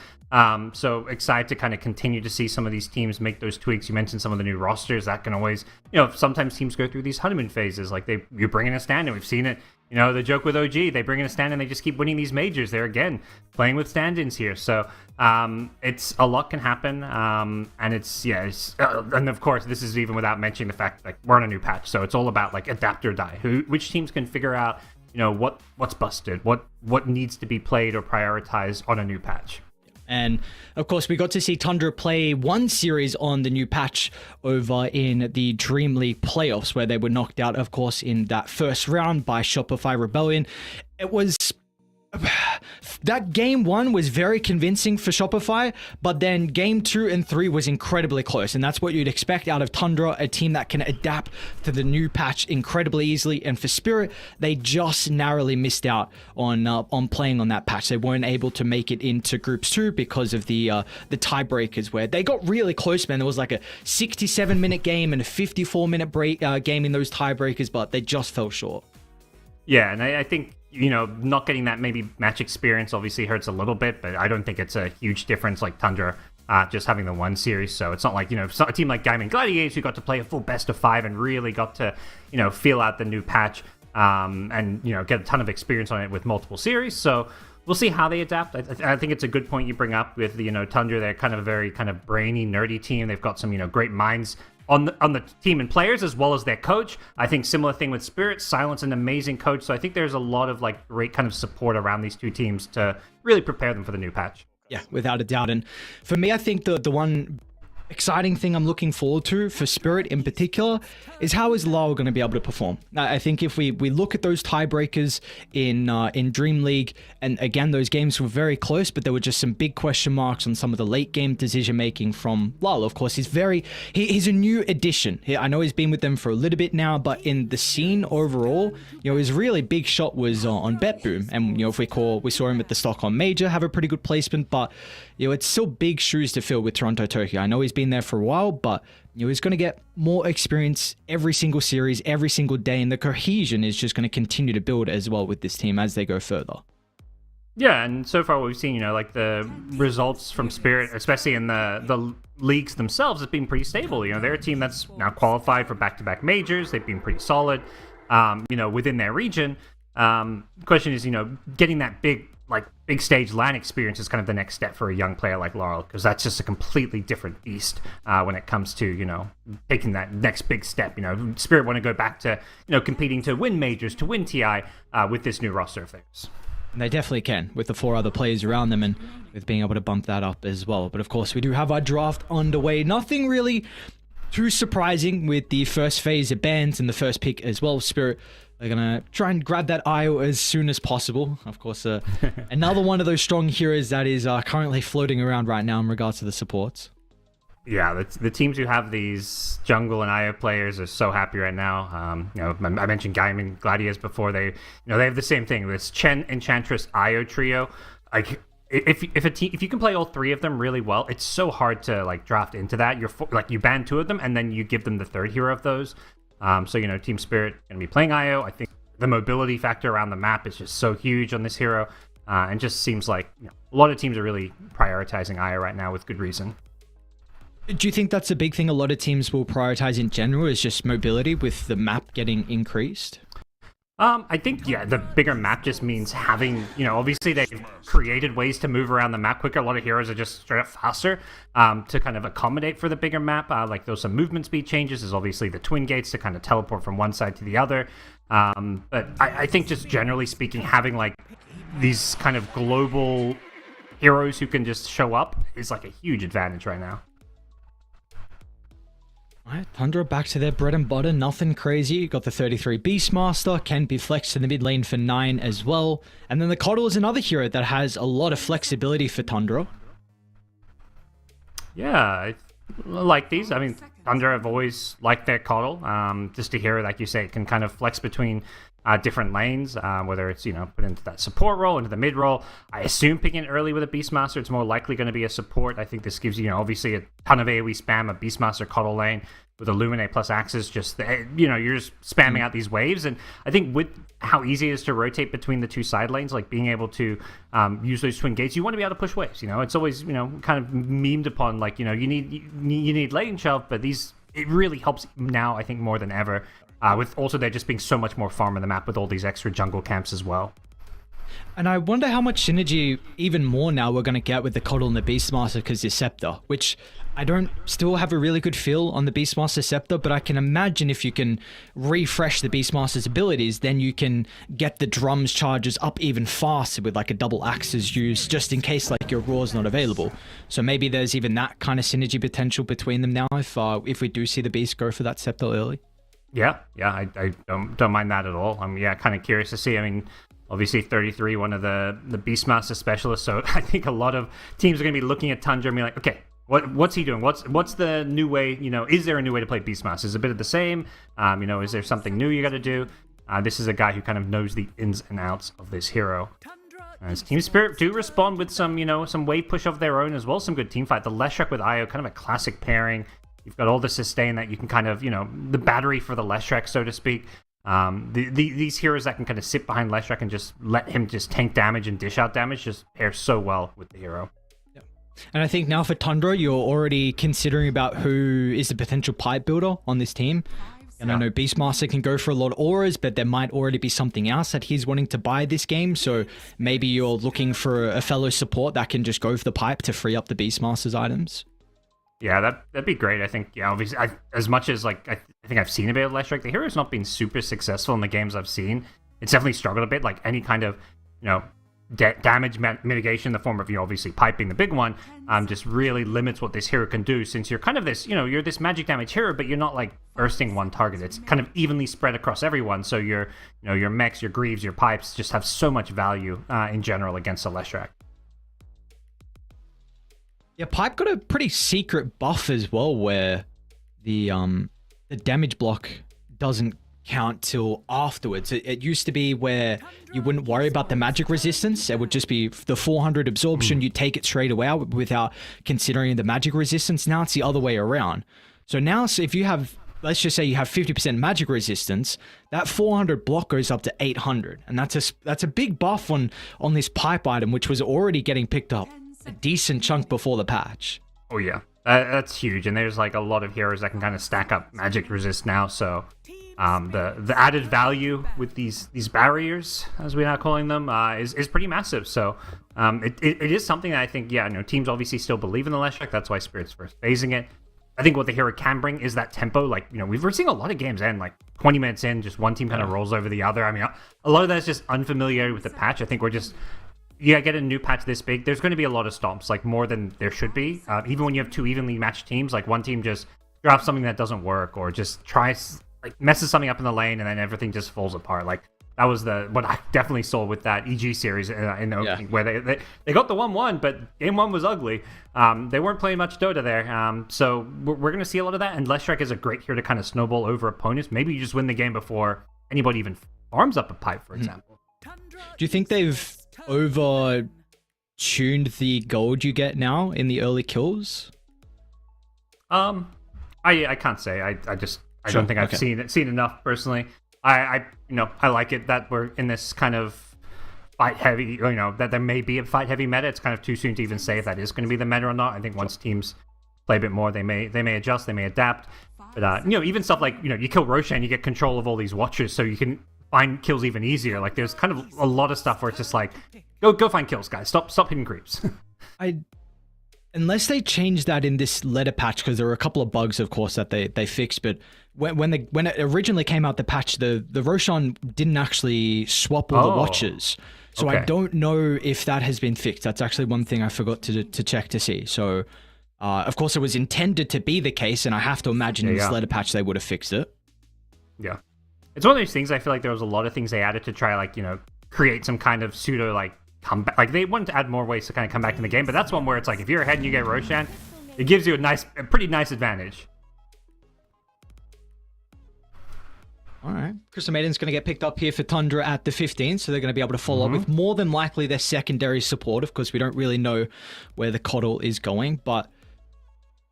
So excited to kind of continue to see some of these teams make those tweaks. You mentioned some of the new rosters. That can always, sometimes teams go through these honeymoon phases. Like you bring in a stand, and we've seen it. The joke with OG, they bring in a stand and they just keep winning these majors. They're, again, playing with stand-ins here. So it's a lot can happen. And and of course, this is even without mentioning the fact that we're on a new patch. So it's all about like adapt or die. Which teams can figure out, what's busted, what needs to be played or prioritized on a new patch. And of course, we got to see Tundra play one series on the new patch over in the Dream League playoffs, where they were knocked out, of course, in that first round by Shopify Rebellion. It was that game 1 was very convincing for Shopify, but then game 2 and 3 was incredibly close, and that's what you'd expect out of Tundra, a team that can adapt to the new patch incredibly easily. And for Spirit, they just narrowly missed out on playing on that patch. They weren't able to make it into groups 2 because of the tiebreakers, where they got really close, man. There was like a 67-minute game and a 54-minute break game in those tiebreakers, but they just fell short. Yeah, and I think, not getting that maybe match experience obviously hurts a little bit, but I don't think it's a huge difference like Tundra just having the one series. So it's not like, a team like Diamond Gladiators who got to play a full best of 5 and really got to, feel out the new patch and, get a ton of experience on it with multiple series. So we'll see how they adapt. I think it's a good point you bring up with, Tundra. They're kind of a very kind of brainy, nerdy team. They've got some, great minds on the team and players, as well as their coach. I think similar thing with Spirit. Silent's an amazing coach, so I think there's a lot of like great kind of support around these two teams to really prepare them for the new patch. Yeah, without a doubt. And for me, I think the one exciting thing I'm looking forward to for Spirit in particular is how is Lyle going to be able to perform. I think if we look at those tiebreakers in Dream League, and again, those games were very close, but there were just some big question marks on some of the late game decision making from Lyle. Of course, he's a new addition. I know he's been with them for a little bit now, but in the scene overall, his really big shot was on BetBoom, and we saw him at the Stockholm Major have a pretty good placement, but it's still big shoes to fill with Toronto Tokyo. I know he's been there for a while, but he's going to get more experience every single series, every single day, and the cohesion is just going to continue to build as well with this team as they go further. Yeah, and so far what we've seen, like the results from Spirit, especially in the leagues themselves, has been pretty stable. They're a team that's now qualified for back-to-back majors. They've been pretty solid, within their region. The question is, getting that big stage LAN experience is kind of the next step for a young player like Laurel, because that's just a completely different beast when it comes to, taking that next big step. Spirit want to go back to, competing to win majors, to win TI with this new roster of things. And they definitely can, with the 4 other players around them and with being able to bump that up as well. But of course, we do have our draft underway. Nothing really too surprising with the first phase of bans and the first pick as well. Spirit, they're going to try and grab that IO as soon as possible. Of course, another one of those strong heroes that is currently floating around right now in regards to the supports. Yeah, the teams who have these jungle and IO players are so happy right now. I mentioned Gaiman Gladiators before. They have the same thing. This Chen Enchantress IO trio. Like, if you can play all 3 of them really well, it's so hard to draft into that. You ban 2 of them and then you give them the 3rd hero of those. So Team Spirit going to be playing IO. I think the mobility factor around the map is just so huge on this hero, and just seems like a lot of teams are really prioritizing IO right now with good reason. Do you think that's a big thing a lot of teams will prioritize in general, is just mobility with the map getting increased? I think, the bigger map just means having, obviously they've created ways to move around the map quicker. A lot of heroes are just straight up faster to kind of accommodate for the bigger map. There's some movement speed changes. There's obviously the twin gates to kind of teleport from one side to the other. But I think just generally speaking, having these kind of global heroes who can just show up is a huge advantage right now. Alright, Tundra back to their bread and butter, nothing crazy. You got the 33 Beastmaster, can be flexed to the mid lane for 9 as well. And then the Coddle is another hero that has a lot of flexibility for Tundra. Yeah, I like these. I mean, Tundra have always liked their Coddle. Just a hero, like you say, can kind of flex between different lanes, whether it's, put into that support role, into the mid role. I assume picking it early with a Beastmaster, it's more likely going to be a support. I think this gives you, obviously a ton of AoE spam, a Beastmaster Coddle lane with Illuminate plus Axis, just, you're just spamming out these waves. And I think with how easy it is to rotate between the 2 side lanes, being able to use those twin gates, you want to be able to push waves. It's always, kind of memed upon, you need lane shelf, but it really helps now, I think, more than ever. With also there just being so much more farm on the map with all these extra jungle camps as well. And I wonder how much synergy, even more now, we're going to get with the Coddle and the Beastmaster because the Scepter, which I don't still have a really good feel on the Beastmaster Scepter, but I can imagine if you can refresh the Beastmaster's abilities, then you can get the drums charges up even faster with a double Axes used, just in case your Raw's not available. So maybe there's even that kind of synergy potential between them now if we do see the Beast go for that Scepter early. Yeah, I don't mind that at all. I'm kind of curious to see. I mean, Obviously, 33, one of the Beastmaster specialists. So I think a lot of teams are going to be looking at Tundra and be like, okay, what's he doing? What's the new way? Is there a new way to play Beastmaster? Is it a bit of the same? Is there something new you got to do? This is a guy who kind of knows the ins and outs of this hero. As Team Spirit do respond with some wave push of their own as well, some good team fight. The Leshrac with Io, kind of a classic pairing. You've got all the sustain that you can kind of, the battery for the Leshrac, so to speak. These heroes that can kind of sit behind Leshrac and just let him just tank damage and dish out damage just pair so well with the hero. Yeah. And I think now for Tundra, you're already considering about who is the potential pipe builder on this team. And I know Beastmaster can go for a lot of auras, but there might already be something else that he's wanting to buy this game. So maybe you're looking for a fellow support that can just go for the pipe to free up the Beastmaster's items. Yeah, that'd be great. I think, obviously, as much as I think I've seen a bit of Leshrac, the hero's not been super successful in the games I've seen. It's definitely struggled a bit. Like any kind of, damage mitigation in the form of, obviously piping the big one, just really limits what this hero can do. Since you're kind of this, you're this magic damage hero, but you're not like bursting one target. It's kind of evenly spread across everyone. So your mechs, your greaves, your pipes just have so much value in general against a Leshrac. Yeah, Pipe got a pretty secret buff as well, where the damage block doesn't count till afterwards. It used to be where you wouldn't worry about the magic resistance. It would just be the 400 absorption. You take it straight away without considering the magic resistance. Now it's the other way around. So now, if you have, let's just say you have 50% magic resistance, that 400 block goes up to 800, and that's a big buff on this pipe item, which was already getting picked up a decent chunk before the patch. Oh yeah, that's huge, and there's like a lot of heroes that can kind of stack up magic resist now. So the added value with these barriers, as we're now calling them, is pretty massive. So it is something that I think, teams obviously still believe in the Leshrac. That's why Spirit's first phasing it. I think what the hero can bring is that tempo. Like, we're seeing a lot of games end, like 20 minutes in, just one team kind of rolls over the other. I mean, a lot of that's just unfamiliarity with the patch. I think we're just, get a new patch this big, there's going to be a lot of stomps, like more than there should be. Even when you have two evenly matched teams, like one team just drops something that doesn't work, or just tries, messes something up in the lane, and then everything just falls apart. Like, that was what I definitely saw with that EG series in the opening, where they got the 1-1, but game one was ugly. They weren't playing much Dota there. So we're going to see a lot of that, and Leshrac is a great hero to kind of snowball over opponents. Maybe you just win the game before anybody even farms up a pipe, for example. Do you think they've over-tuned the gold you get now in the early kills? I can't say. I don't think I've seen enough personally. I like it that we're in this kind of fight heavy, that there may be a fight heavy meta. It's kind of too soon to even say if that is going to be the meta or not. I think once teams play a bit more, they may adjust, they may adapt. But even stuff like, you kill Roshan, you get control of all these watchers, so you can find kills even easier. Like, there's kind of a lot of stuff where it's just like, go find kills, guys. Stop hitting creeps. Unless they change that in this letter patch, because there were a couple of bugs, of course, that they fixed. But when it originally came out, the patch, the Roshan didn't actually swap all the watches. So I don't know if that has been fixed. That's actually one thing I forgot to check to see. So, of course, it was intended to be the case, and I have to imagine in this letter patch they would have fixed it. Yeah. It's one of those things, I feel like there was a lot of things they added to try, create some kind of pseudo, comeback. Like, they wanted to add more ways to kind of come back in the game, but that's one where it's like, if you're ahead and you get Roshan, it gives you a pretty nice advantage. All right. Crystal Maiden's going to get picked up here for Tundra at the 15, so they're going to be able to follow up with more than likely their secondary support. Of course, we don't really know where the Coddle is going, but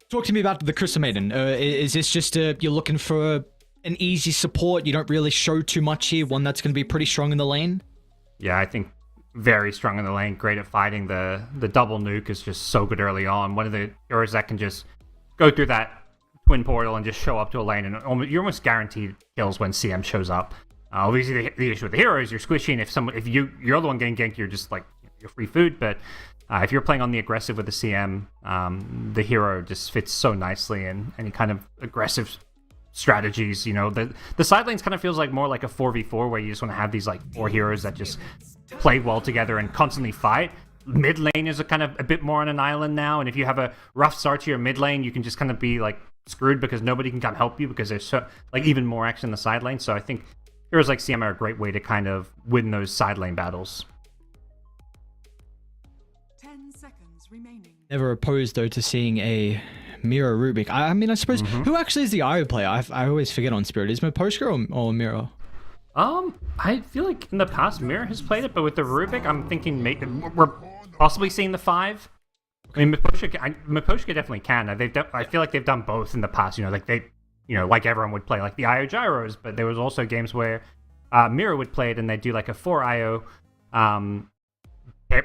talk to me about the Crystal Maiden. Is this just you're looking for an easy support? You don't really show too much here, one that's going to be pretty strong in the lane? Yeah, I think very strong in the lane, great at fighting. The double nuke is just so good early on. One of the heroes that can just go through that twin portal and just show up to a lane, and you're almost guaranteed kills when CM shows up. Obviously, the issue with the hero is you're squishy, and if you're the one getting ganked, you're just you're free food. But if you're playing on the aggressive with the CM, the hero just fits so nicely in any kind of aggressive strategies. The side lanes kind of feels more like a 4v4, where you just want to have these four heroes that just play well together and constantly fight. Mid lane is a bit more on an island now, and if you have a rough start to your mid lane, you can just kind of be screwed because nobody can come help you because there's so even more action in the side lane. So I think heroes like CM are a great way to kind of win those side lane battles. 10 seconds remaining. Never opposed though to seeing a Mira Rubik. I mean, I suppose who actually is the IO player? I always forget on Spirit. Is Moposhka or Mira? I feel like in the past Mira has played it, but with the Rubik, I'm thinking we're possibly seeing the 5. I mean, Moposhka definitely can. I feel like they've done both in the past. Like everyone would play like the IO gyros, but there was also games where Mira would play it and they'd do like a 4 IO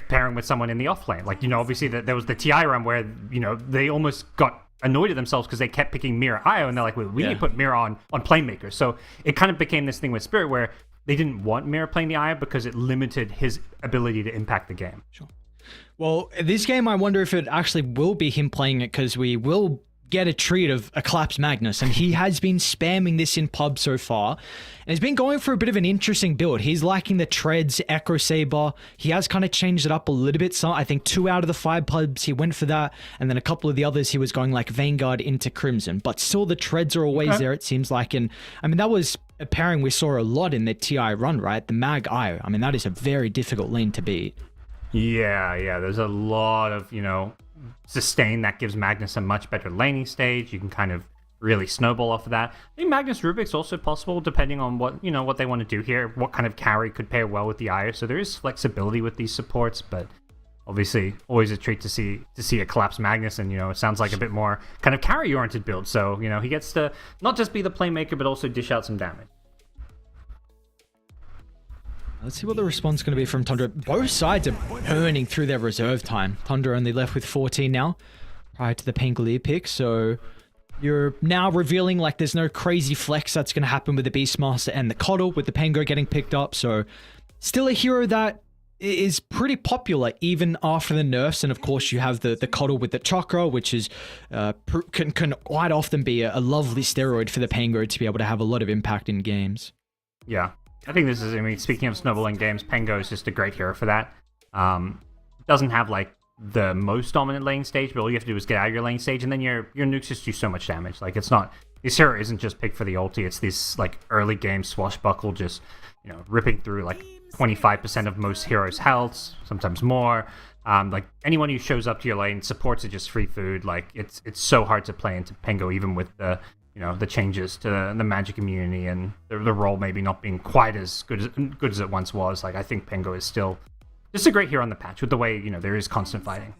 pairing with someone in the off lane. Like, obviously there was the TI run where, they almost got annoyed at themselves because they kept picking Mira IO, and they're like, we need to put Mira on Playmaker. So it kind of became this thing with Spirit where they didn't want Mira playing the IO because it limited his ability to impact the game. Sure. Well, this game, I wonder if it actually will be him playing it, because we will get a treat of a Collapse Magnus, and he has been spamming this in pub so far, and he's been going for a bit of an interesting build. He's liking the Treads, Echo Saber. He has kind of changed it up a little bit. So I think 2 out of the 5 pubs he went for that, and then a couple of the others he was going like Vanguard into Crimson, but still the Treads are always there, it seems like. And I mean, that was a pairing we saw a lot in the TI run, right? The Mag IO. I mean, that is a very difficult lane to beat. Yeah, there's a lot of, sustain that gives Magnus a much better laning stage. You can kind of really snowball off of that. I think Magnus Rubik's also possible depending on what they want to do here, what kind of carry could pair well with the IO. So there is flexibility with these supports, but obviously always a treat to see a Collapse Magnus, and it sounds like a bit more kind of carry oriented build. So he gets to not just be the playmaker but also dish out some damage. Let's see what the response is going to be from Tundra. Both sides are burning through their reserve time. Tundra only left with 14 now, prior to the Pangolier pick. So you're now revealing like there's no crazy flex that's going to happen with the Beastmaster and the Coddle, with the Pango getting picked up. So still a hero that is pretty popular even after the nerfs. And of course you have the Coddle with the Chakra, which is can quite often be a lovely steroid for the Pango to be able to have a lot of impact in games. Yeah. I think this is, speaking of snowballing games, Pango is just a great hero for that. Doesn't have like the most dominant lane stage, but all you have to do is get out of your lane stage, and then your nukes just do so much damage. Like, it's not, this hero isn't just picked for the ulti, it's this like early game swashbuckle, just ripping through like 25% of most heroes' health, sometimes more. Like anyone who shows up to your lane supports it, just free food. Like it's so hard to play into Pango, even with the the changes to the magic immunity and the role maybe not being quite as good as it once was. Like, I think Pango is still just a great hero on the patch with the way, there is constant fighting.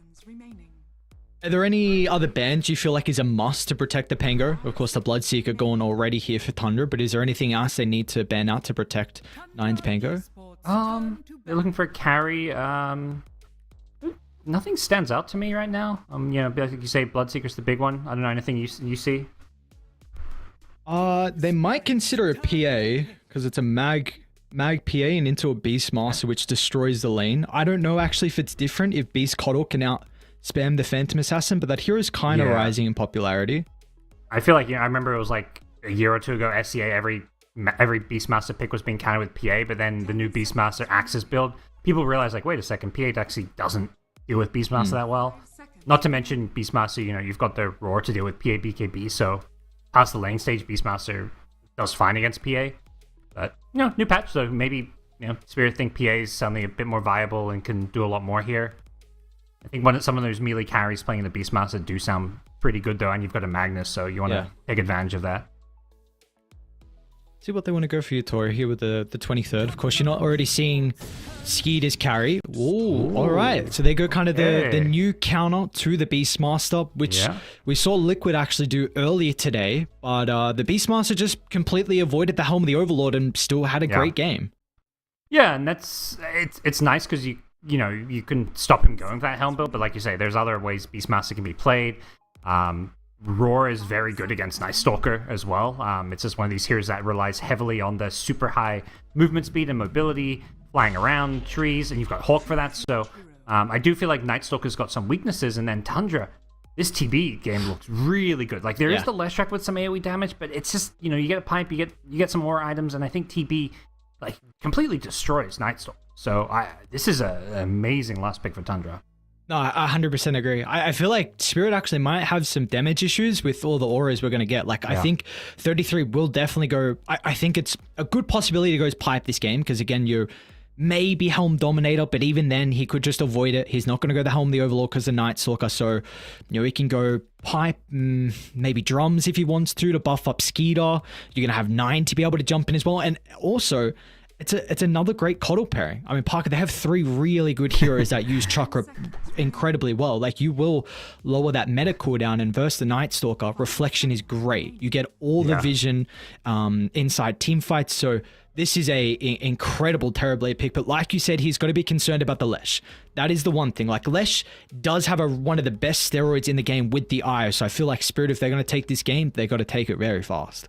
Are there any other bans you feel like is a must to protect the Pango? Of course, the Bloodseeker gone already here for Tundra, but is there anything else they need to ban out to protect Nine's Pango? They're looking for a carry. Nothing stands out to me right now. Like you say, Bloodseeker's the big one. I don't know, anything you see? They might consider a PA, because it's a mag PA and into a Beastmaster, which destroys the lane. I don't know actually if it's different, if Beast Coddle can out spam the Phantom Assassin, but that hero's kind of rising in popularity. I feel like, I remember it was like a year or two ago, SCA, every Beastmaster pick was being countered with PA, but then the new Beastmaster Axis build, people realized, like, wait a second, PA actually doesn't deal with Beastmaster that well. Not to mention Beastmaster, you've got the Roar to deal with PA BKB, so past the lane stage, Beastmaster does fine against PA. But, new patch, so maybe, Spirit think PA is suddenly a bit more viable and can do a lot more here. I think some of those melee carries playing the Beastmaster do sound pretty good, though, and you've got a Magnus, so you want to take advantage of that. See what they want to go for you, Tori, here with the 23rd. Of course, you're not already seeing Skeeter's carry. Ooh, all right. So they go kind of the new counter to the Beastmaster, which we saw Liquid actually do earlier today. But the Beastmaster just completely avoided the Helm of the Overlord and still had a great game. Yeah, and it's nice because you can stop him going for that Helm build. But like you say, there's other ways Beastmaster can be played. Roar is very good against Night Stalker as well. It's just one of these heroes that relies heavily on the super high movement speed and mobility, flying around trees, and you've got Hawk for that. So I do feel like Night Stalker's got some weaknesses, and then Tundra, this TB game looks really good. Like, there is the Leshrac with some AoE damage, but it's just, you get a pipe, you get some more items, and I think TB like completely destroys Night Stalker. So this is an amazing last pick for Tundra. No, I 100% agree. I feel like Spirit actually might have some damage issues with all the auras we're going to get. Like, I think 33 will definitely go. I think it's a good possibility to go pipe this game because, again, you're maybe Helm Dominator, but even then, he could just avoid it. He's not going to go the Helm the Overlord because the Night Stalker. So, he can go pipe, maybe drums if he wants to buff up Skeeter. You're going to have 9 to be able to jump in as well. And also, it's another great coddle pairing. I mean, Parker, they have 3 really good heroes that use Chakra incredibly well. Like, you will lower that meta cooldown, and versus the Night Stalker, Reflection is great. You get all the vision inside team fights. So this is a incredible Terrorblade pick. But like you said, he's got to be concerned about the Lesh. That is the one thing. Like, Lesh does have one of the best steroids in the game with the Io. So I feel like Spirit, if they're going to take this game, they got to take it very fast.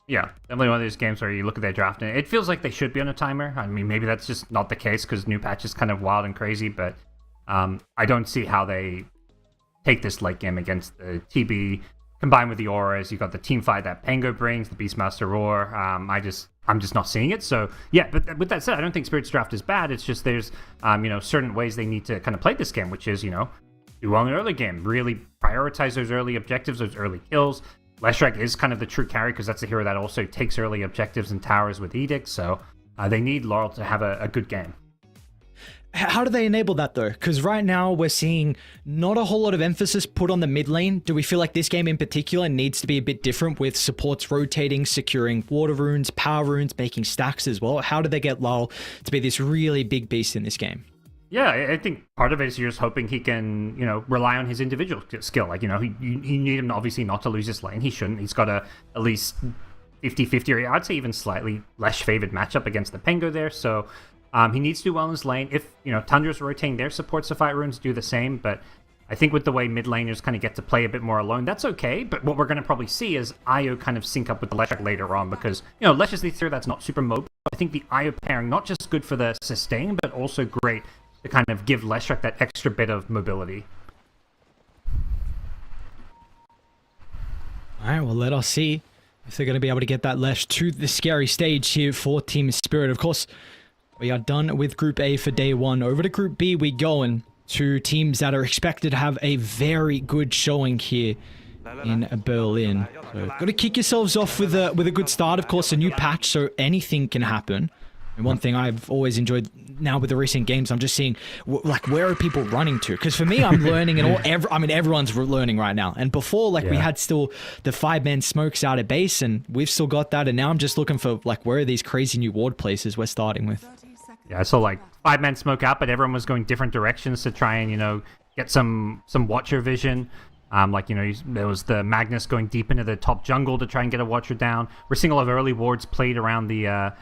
Yeah, definitely one of these games where you look at their draft and it feels like they should be on a timer. I mean, maybe that's just not the case because new patch is kind of wild and crazy, but I don't see how they take this late game against the TB combined with the auras. You got the team fight that Pango brings, the Beastmaster Roar. I'm just not seeing it. So yeah, but with that said, I don't think Spirit's draft is bad. It's just there's certain ways they need to kind of play this game, which is do well in the early game, really prioritize those early objectives, those early kills. Leshrac is kind of the true carry because that's the hero that also takes early objectives and towers with Edict, so they need Laurel to have a good game. How do they enable that though? Because right now we're seeing not a whole lot of emphasis put on the mid lane. Do we feel like this game in particular needs to be a bit different with supports rotating, securing water runes, power runes, making stacks as well? How do they get Laurel to be this really big beast in this game? Yeah, I think part of it is you're just hoping he can, rely on his individual skill. Like, you need him obviously not to lose his lane. He shouldn't. He's got at least 50-50, or I'd say even slightly less favored matchup against the Pengo there. So he needs to do well in his lane. If, Tundra's rotating their supports to fight runes, do the same. But I think with the way mid laners kind of get to play a bit more alone, that's okay. But what we're going to probably see is Io kind of sync up with the Leshrac later on because, Lesh is the hero that's not super mobile. I think the Io pairing, not just good for the sustain, but also great to kind of give Leshrac that extra bit of mobility. All right, well, let us see if they're going to be able to get that Lesh to the scary stage here for Team Spirit. Of course, we are done with Group A for day 1. Over to Group B, we go in to teams that are expected to have a very good showing here in Berlin. So, got to kick yourselves off with a good start. Of course, a new patch, so anything can happen. And one thing I've always enjoyed now with the recent games, I'm just seeing, where are people running to? Because for me, I'm learning, and everyone's learning right now. And before, we had still the 5-man smokes out at base, and we've still got that. And now I'm just looking for, where are these crazy new ward places we're starting with? Yeah, so 5-man smoke out, but everyone was going different directions to try and, get some Watcher vision. There was the Magnus going deep into the top jungle to try and get a Watcher down. We're seeing a lot of early wards played around the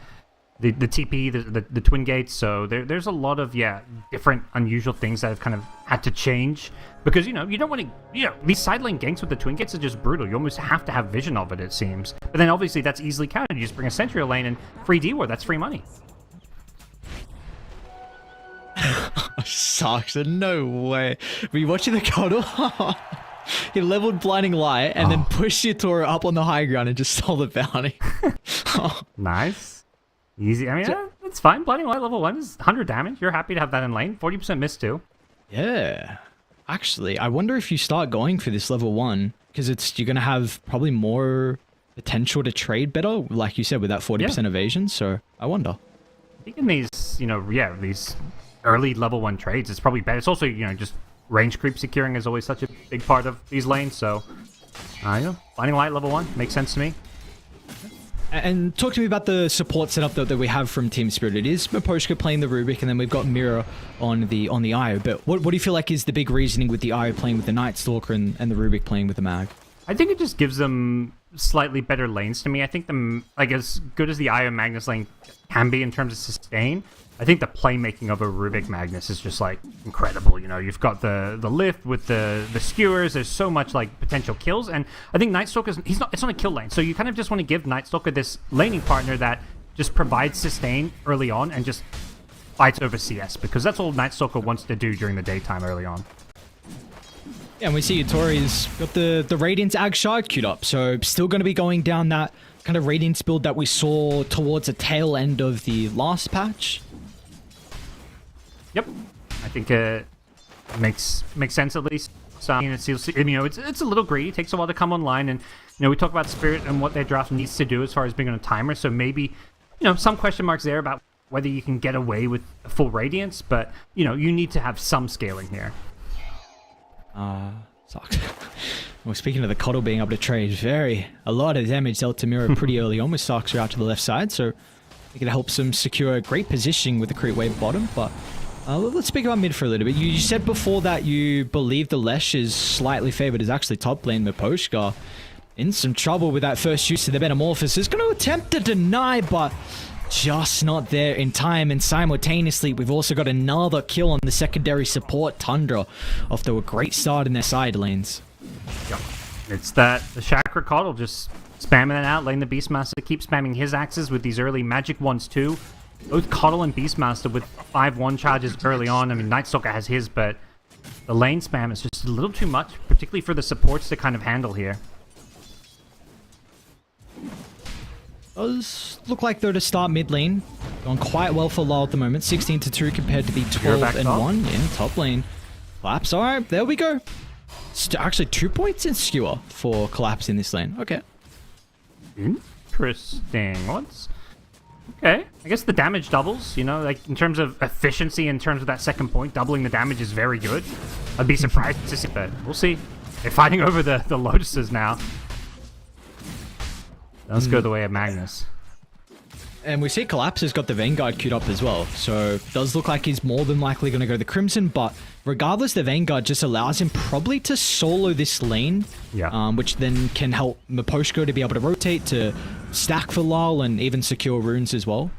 TP, the Twin Gates, so there's a lot of different unusual things that have kind of had to change because you don't want to these side lane ganks with the Twin Gates are just brutal. You almost have to have vision of it seems, but then obviously that's easily countered. You just bring a Sentry lane and free D ward, that's free money. Sucks, no way. Were you watching the cuddle? He leveled Blinding Light and then pushed Yatora up on the high ground and just stole the bounty. Nice. Easy. I mean, it's fine. Blinding Light level 1 is 100 damage. You're happy to have that in lane. 40% miss too. Yeah. Actually, I wonder if you start going for this level 1, because you're going to have probably more potential to trade better, like you said, with that 40% evasion. So I wonder. I think in these, these early level 1 trades, it's probably better. It's also, just range creep securing is always such a big part of these lanes. So, Blinding Light level 1 makes sense to me. And talk to me about the support setup that we have from Team Spirit. It is Maposhka playing the Rubik, and then we've got Mira on the Io. But what do you feel like is the big reasoning with the Io playing with the Night Stalker and the Rubik playing with the Mag? I think it just gives them slightly better lanes to me. I think as good as the Io Magnus lane can be in terms of sustain, I think the playmaking of a Rubik Magnus is just incredible. You've got the lift with the skewers. There's so much potential kills, and I think Night Stalker it's not a kill lane. So you kind of just want to give Night Stalker this laning partner that just provides sustain early on and just fights over CS, because that's all Night Stalker wants to do during the daytime early on. Yeah, and we see Yatori's got the Radiance Ag Shard queued up, so still going to be going down that kind of Radiance build that we saw towards the tail end of the last patch. Yep. I think makes sense at least. So, I mean, it's a little greedy. It takes a while to come online, and we talk about Spirit and what their draft needs to do as far as being on a timer. So maybe some question marks there about whether you can get away with a full Radiance, but you need to have some scaling here. Sucks. Well, speaking of the Coddle being able to trade, a lot of damage dealt to Mira pretty early on with Sarkzer out to the left side, so it helps them secure a great positioning with the creep wave bottom. But let's speak about mid for a little bit. You said before that you believe the Lesh is slightly favored as actually top lane. Miposhka in some trouble with that first use of the Metamorphosis. Is going to attempt to deny, but just not there in time. And simultaneously, we've also got another kill on the secondary support, Tundra, off to a great start in their side lanes. Yep. It's the Chakra Coddle just spamming it out, letting the Beastmaster keep spamming his axes with these early magic ones too. Both Coddle and Beastmaster with 5-1 charges early on. I mean, Nightstalker has his, but the lane spam is just a little too much, particularly for the supports to kind of handle here. Does look like though to start mid lane. Going quite well for Lyle at the moment. 16-2 compared to the 12-1 in top lane. Collapse. Alright, there we go. Actually 2 points in skewer for Collapse in this lane. Okay. Interesting. Okay. I guess the damage doubles, like in terms of efficiency, in terms of that second point, doubling the damage is very good. I'd be surprised to see that. We'll see. They're fighting over the Lotuses now. Let's go the way of Magnus. And we see Collapse has got the Vanguard queued up as well. So it does look like he's more than likely going to go the Crimson. But regardless, the Vanguard just allows him probably to solo this lane. Yeah. Which then can help Miposhko to be able to rotate, to stack for Lyle, and even secure runes as well.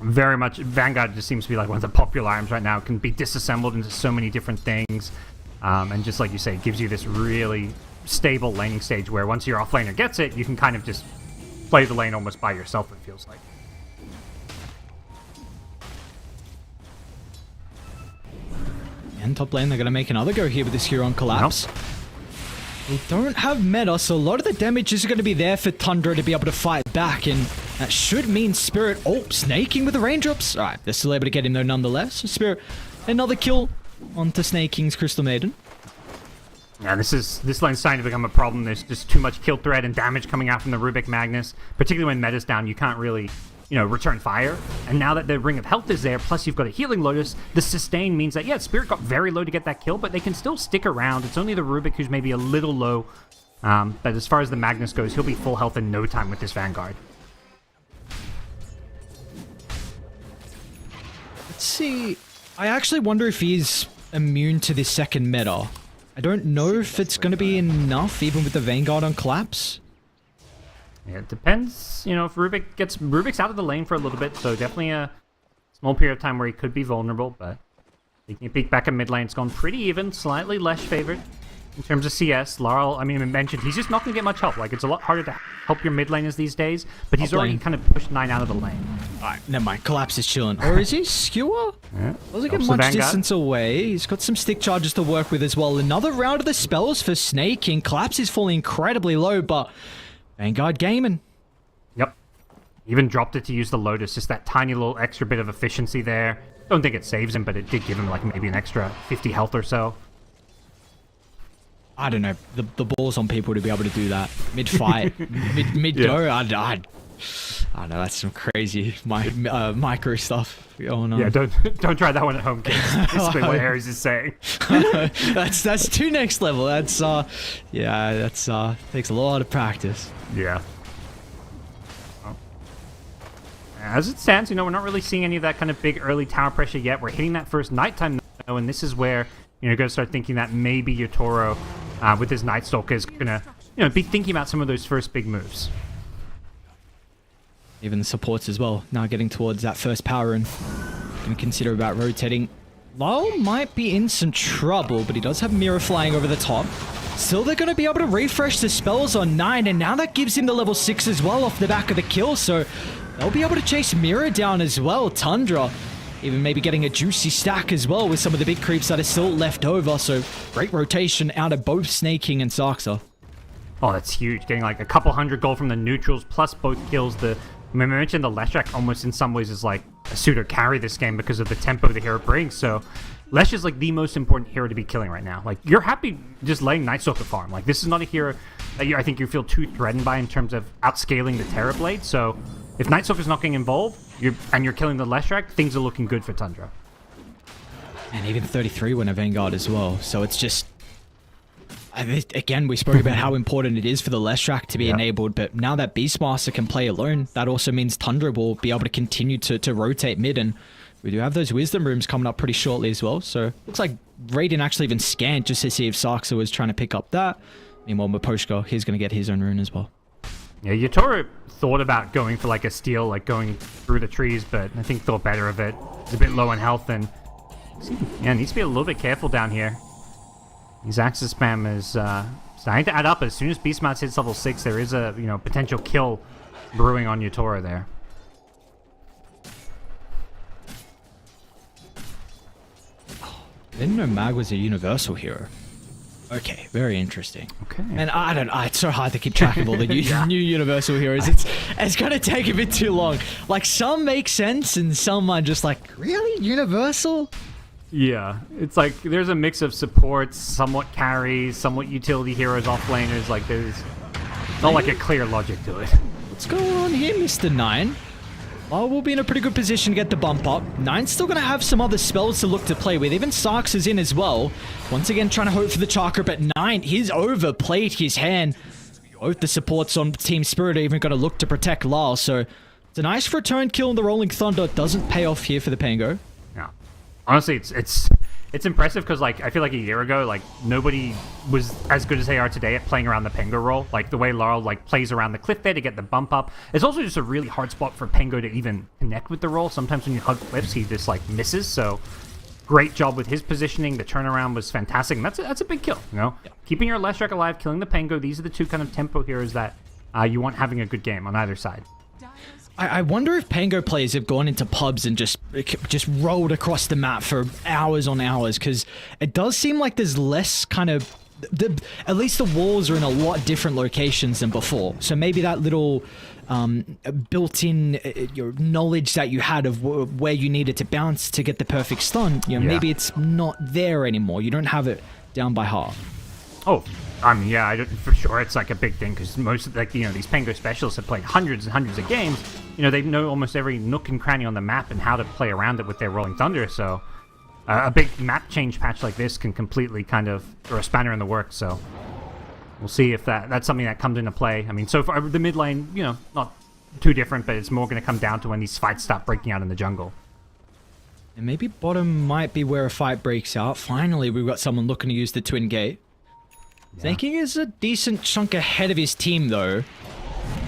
Very much. Vanguard just seems to be like one of the popular items right now. It can be disassembled into so many different things. And just like you say, it gives you this really stable laning stage where once your offlaner gets it, you can kind of just play the lane almost by yourself, it feels like. And top lane, they're going to make another go here with this Huron Collapse. Nope. They don't have meta, so a lot of the damage is going to be there for Tundra to be able to fight back, and that should mean Spirit, snaking with the raindrops. Alright, they're still able to get him though nonetheless. So Spirit, another kill onto Snaking's Crystal Maiden. Yeah, this lane's starting to become a problem. There's just too much kill threat and damage coming out from the Rubik Magnus. Particularly when meta's down, you can't really, return fire. And now that the Ring of Health is there, plus you've got a Healing Lotus, the sustain means that, Spirit got very low to get that kill, but they can still stick around. It's only the Rubik who's maybe a little low. But as far as the Magnus goes, he'll be full health in no time with this Vanguard. Let's see. I actually wonder if he's immune to this second meta. I don't know if it's going to be enough, even with the Vanguard on Collapse. Yeah, it depends. If Rubik's out of the lane for a little bit, so definitely a small period of time where he could be vulnerable, but taking a peek back at mid lane, it's gone pretty even, slightly less favored. In terms of CS, Laurel, I mentioned, he's just not going to get much help. Like, it's a lot harder to help your mid laners these days, but he's already kind of pushed 9 out of the lane. Alright, never mind. Collapse is chilling. Or is he Skewer? Yeah. Doesn't get much distance away. He's got some stick charges to work with as well. Another round of the spells for Snaking. Collapse is falling incredibly low, but Vanguard gaming. Yep. Even dropped it to use the Lotus. Just that tiny little extra bit of efficiency there. Don't think it saves him, but it did give him like maybe an extra 50 health or so. I don't know, the balls on people to be able to do that mid-fight, mid-go. I don't know, that's some crazy micro stuff going on. Yeah, don't try that one at home, kids. Basically what Ares is saying. that's too next level. That's takes a lot of practice. Yeah. Well, as it stands, we're not really seeing any of that kind of big early tower pressure yet. We're hitting that first nighttime though, and this is where you're going to start thinking that maybe your Toro with his Nightstalker is going to be thinking about some of those first big moves. Even the supports as well, now getting towards that first power rune. Going to consider about rotating. Lyle might be in some trouble, but he does have Mirror flying over the top. Still, they're going to be able to refresh the spells on 9, and now that gives him the level 6 as well off the back of the kill, so they'll be able to chase Mirror down as well. Tundra even maybe getting a juicy stack as well with some of the big creeps that are still left over. So great rotation out of both Snaking and Sarkzer. Oh, that's huge. Getting like a couple hundred gold from the neutrals, plus both kills. The I mean, I mentioned the Leshrac almost in some ways is like a suitor carry this game because of the tempo the hero brings. So Lesh is like the most important hero to be killing right now. Like, you're happy just letting Nightstalker farm. Like, this is not a hero that I think you feel too threatened by in terms of outscaling the Terrorblade. So if Nightstalker's not getting involved, you're killing the Leshrac, things are looking good for Tundra. And even 33 when a Vanguard as well. So it's just... Again, we spoke about how important it is for the Leshrac to be enabled, but now that Beastmaster can play alone, that also means Tundra will be able to continue to rotate mid, and we do have those Wisdom Rooms coming up pretty shortly as well, so looks like Raiden actually even scanned just to see if Saxa was trying to pick up that. Meanwhile, Maposhka, he's going to get his own rune as well. Yeah, Yatoro thought about going for like a steal, like going through the trees, but I think thought better of it. He's a bit low in health, and needs to be a little bit careful down here. His Axis spam is starting to add up. As soon as Beastmaster hits level 6, there is a potential kill brewing on Yatoro there. I didn't know Mag was a universal hero. Okay, very interesting. Okay. And it's so hard to keep track of all the new universal heroes. It's gonna take a bit too long. Like, some make sense and some are just like, really? Universal? Yeah, it's like there's a mix of supports, somewhat carries, somewhat utility heroes, offlaners. Like, there's not like a clear logic to it. What's going on here, Mr. 9? Well, we'll be in a pretty good position to get the bump up. 9's still going to have some other spells to look to play with. Even Sarks is in as well. Once again, trying to hope for the chakra, but 9, he's overplayed his hand. Both the supports on Team Spirit are even going to look to protect Lyle, so it's a nice return kill in the Rolling Thunder. Doesn't pay off here for the Pango. Yeah. Honestly, it's impressive because, like, I feel like a year ago, like, nobody was as good as they are today at playing around the Pengo role. Like, the way Laurel, like, plays around the cliff there to get the bump up. It's also just a really hard spot for Pengo to even connect with the role. Sometimes when you hug cliffs, he just, like, misses. So, great job with his positioning. The turnaround was fantastic. And that's a big kill, you know? Yeah. Keeping your Leshrac alive, killing the Pengo. These are the two kind of tempo heroes that you want having a good game on either side. I wonder if Pango players have gone into pubs and just rolled across the map for hours on hours, because it does seem like there's less kind of... at least the walls are in a lot different locations than before. So maybe that little built-in your knowledge that you had of where you needed to bounce to get the perfect stun, maybe it's not there anymore. You don't have it down by half. Oh, for sure it's like a big thing because most of these Pango specialists have played hundreds and hundreds of games. They know almost every nook and cranny on the map and how to play around it with their Rolling Thunder. So a big map change patch like this can completely kind of throw a spanner in the works. So we'll see if that's something that comes into play. I mean, so far the mid lane, not too different, but it's more going to come down to when these fights start breaking out in the jungle. And maybe bottom might be where a fight breaks out. Finally, we've got someone looking to use the Twin Gate. Thinking is a decent chunk ahead of his team, though.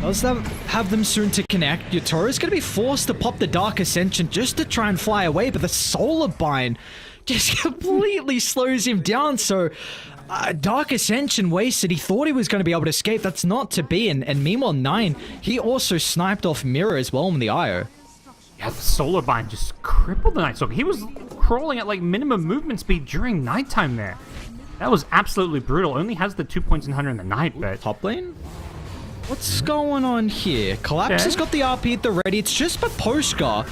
Does that have them soon to connect? Yatoro's going to be forced to pop the Dark Ascension just to try and fly away, but the Solar Bind just completely slows him down. So, Dark Ascension wasted. He thought he was going to be able to escape. That's not to be. And meanwhile, 9, he also sniped off Mirror as well on the IO. Yeah, the Solar Bind just crippled the Nightstalker. He was crawling at like minimum movement speed during nighttime there. That was absolutely brutal. Only has the 2 points in Hunter in the night, but... Top lane? What's going on here? Collapse has got the RP at the ready. It's just Maposhka.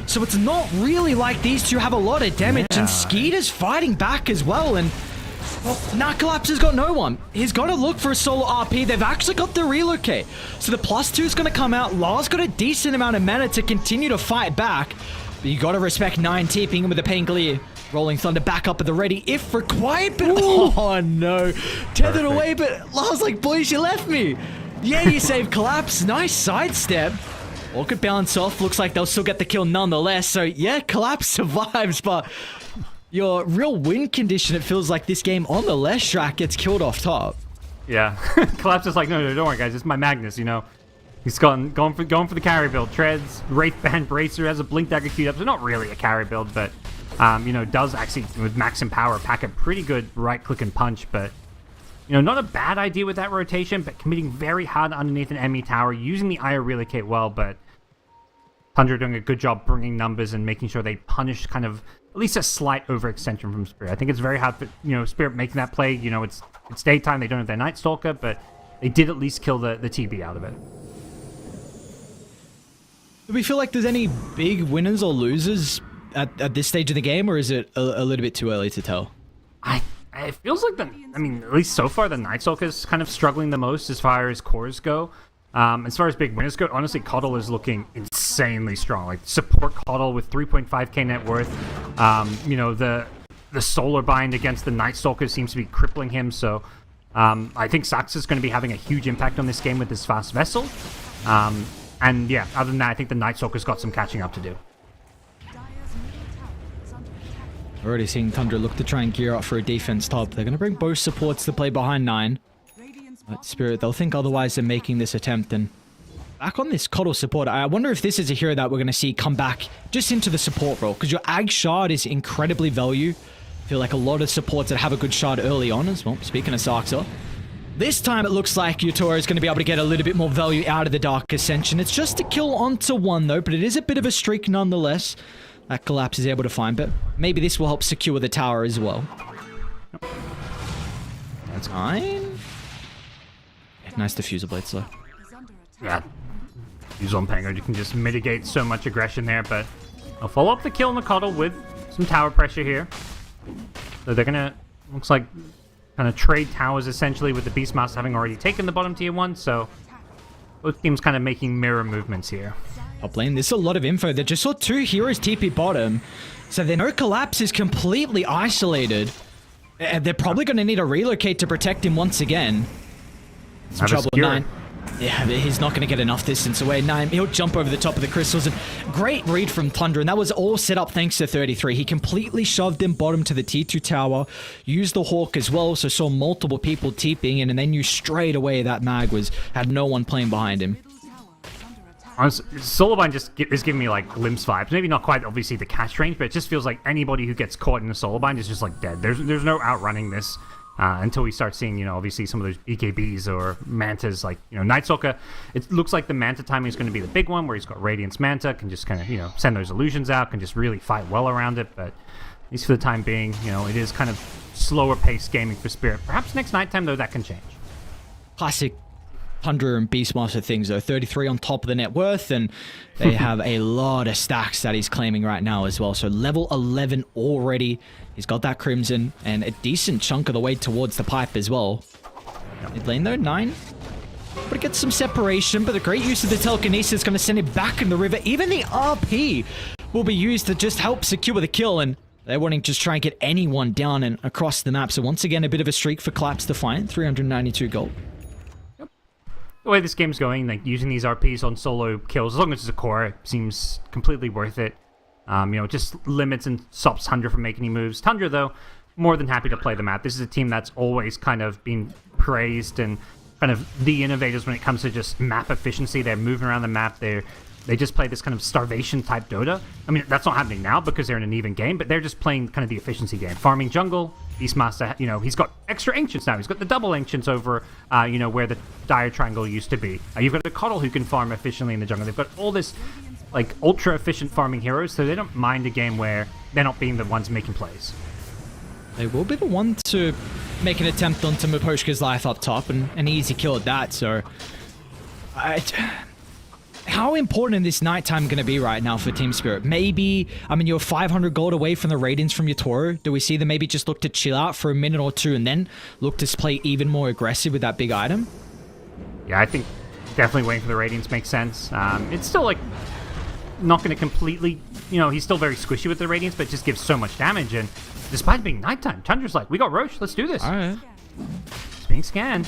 So it's not really like these two have a lot of damage. And Skeeter's fighting back as well. And Collapse has got no one. He's got to look for a solo RP. They've actually got the relocate. So the +2 is going to come out. Lars got a decent amount of mana to continue to fight back. But you got to respect 9 TPing him with the Pangolier. Rolling Thunder back up at the ready if required, but oh no. Tethered away, but Lars like, boys, you left me. Yeah, you saved Collapse. Nice sidestep. All could bounce off. Looks like they'll still get the kill nonetheless. So yeah, Collapse survives, but your real win condition, it feels like this game on the Leshrac gets killed off top. Yeah, Collapse is like, no, don't worry guys, it's my Magnus, He's going for the carry build. Treads, Wraith Band Bracer, has a Blink Dagger queued up, so not really a carry build, but does actually, with max and power, pack a pretty good right click and punch, but, not a bad idea with that rotation, but committing very hard underneath an enemy tower, using the IO relocate well, but Tundra doing a good job bringing numbers and making sure they punish kind of at least a slight overextension from Spirit. I think it's very hard for, Spirit making that play, it's daytime, they don't have their Night Stalker, but they did at least kill the TB out of it. Do we feel like there's any big winners or losers at this stage of the game, or is it a little bit too early to tell? It feels like at least so far, the Night Stalker is kind of struggling the most as far as cores go. As far as big winners go, honestly, Coddle is looking insanely strong. Like, support Coddle with 3.5k net worth. The Solar Bind against the Night Stalker seems to be crippling him, so I think Sax is going to be having a huge impact on this game with this fast vessel. And yeah, other than that, I think the Night Stalker's got some catching up to do. Already seeing Tundra look to try and gear up for a defense top. They're going to bring both supports to play behind 9. But Spirit, they'll think otherwise than making this attempt. And back on this Coddle support, I wonder if this is a hero that we're going to see come back just into the support role. Because your Ag Shard is incredibly value. I feel like a lot of supports that have a good shard early on as well. Speaking of Saxa, this time it looks like Yutora is going to be able to get a little bit more value out of the Dark Ascension. It's just a kill onto 1 though, but it is a bit of a streak nonetheless. That Collapse is able to find, but maybe this will help secure the tower as well. That's fine. Nice diffuser blades though. Yeah, use on Pango, you can just mitigate so much aggression there, but I'll follow up the kill on the Coddle with some tower pressure here. So they're gonna, looks like, kind of trade towers essentially with the Beastmaster having already taken the bottom tier 1, so both teams kind of making mirror movements here. Top lane, there's a lot of info. They just saw 2 heroes TP bottom, so they know Collapse is completely isolated. And they're probably going to need to relocate to protect him once again. Some trouble with 9. Yeah, but he's not going to get enough distance away. 9, he'll jump over the top of the crystals. And great read from Tundra, and that was all set up thanks to 33. He completely shoved him bottom to the T2 tower, used the Hawk as well, so saw multiple people TPing in, and they knew straight away that Mag had no one playing behind him. Honestly, Solarbind just is giving me like glimpse vibes. Maybe not quite obviously the catch range, but it just feels like anybody who gets caught in a Solarbind is just like dead. There's no outrunning this until we start seeing, obviously some of those BKBs or Mantas, like, Night Stalker. It looks like the Manta timing is going to be the big one, where he's got Radiance Manta, can just kind of, send those illusions out, can just really fight well around it. But at least for the time being, it is kind of slower paced gaming for Spirit. Perhaps next nighttime, though, that can change. Classic Tundra and Beastmaster things though. 33 on top of the net worth, and they have a lot of stacks that he's claiming right now as well. So level 11 already. He's got that Crimson and a decent chunk of the way towards the pipe as well. Mid lane though, 9. But it gets some separation, but the great use of the telekinesis is going to send him back in the river. Even the RP will be used to just help secure the kill, and they're wanting to just try and get anyone down and across the map. So once again, a bit of a streak for Collapse to find. 392 gold. The way this game's going, like using these RPs on solo kills, as long as it's a core, seems completely worth it. Just limits and stops Tundra from making any moves. Tundra, though, more than happy to play the map. This is a team that's always kind of been praised and kind of the innovators when it comes to just map efficiency. They're moving around the map. They just play this kind of starvation type Dota. I mean, that's not happening now because they're in an even game, but they're just playing kind of the efficiency game. Farming jungle, Beastmaster, he's got extra Ancients now. He's got the double Ancients over, where the Dire Triangle used to be. You've got a Coddle who can farm efficiently in the jungle. They've got all this, like, ultra efficient farming heroes, so they don't mind a game where they're not being the ones making plays. They will be the one to make an attempt onto Miposhka's life up top, and an easy kill at that, so... How important is this nighttime going to be right now for Team Spirit? Maybe, you're 500 gold away from the Radiance from your Toro. Do we see them maybe just look to chill out for a minute or two and then look to play even more aggressive with that big item? Yeah, I think definitely waiting for the Radiance makes sense. It's still, like, not going to completely... he's still very squishy with the Radiance, but it just gives so much damage. And despite being nighttime, Tundra's like, we got Roche, let's do this. All right. It's being scanned.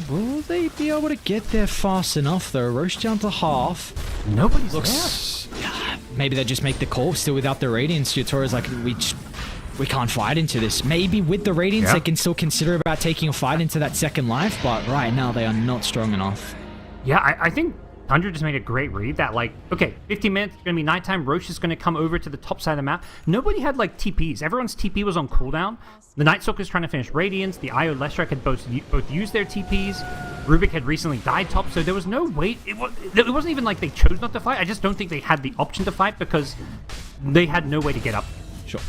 Will they be able to get there fast enough, though? Roche down to half. Nobody's there. Yeah, maybe they just make the call still without the Radiance. Yutura's like, we can't fight into this. Maybe with the Radiance, they can still consider about taking a fight into that second life, but right now they are not strong enough. Yeah, I think Tundra just made a great read that, like, okay, 15 minutes, it's going to be nighttime, Roche is going to come over to the top side of the map. Nobody had, like, TPs. Everyone's TP was on cooldown. The Night Stalker's trying to finish Radiance. The Io Leshrac had both used their TPs. Rubik had recently died top, so there was no wait. It wasn't even like they chose not to fight. I just don't think they had the option to fight because they had no way to get up. Sure.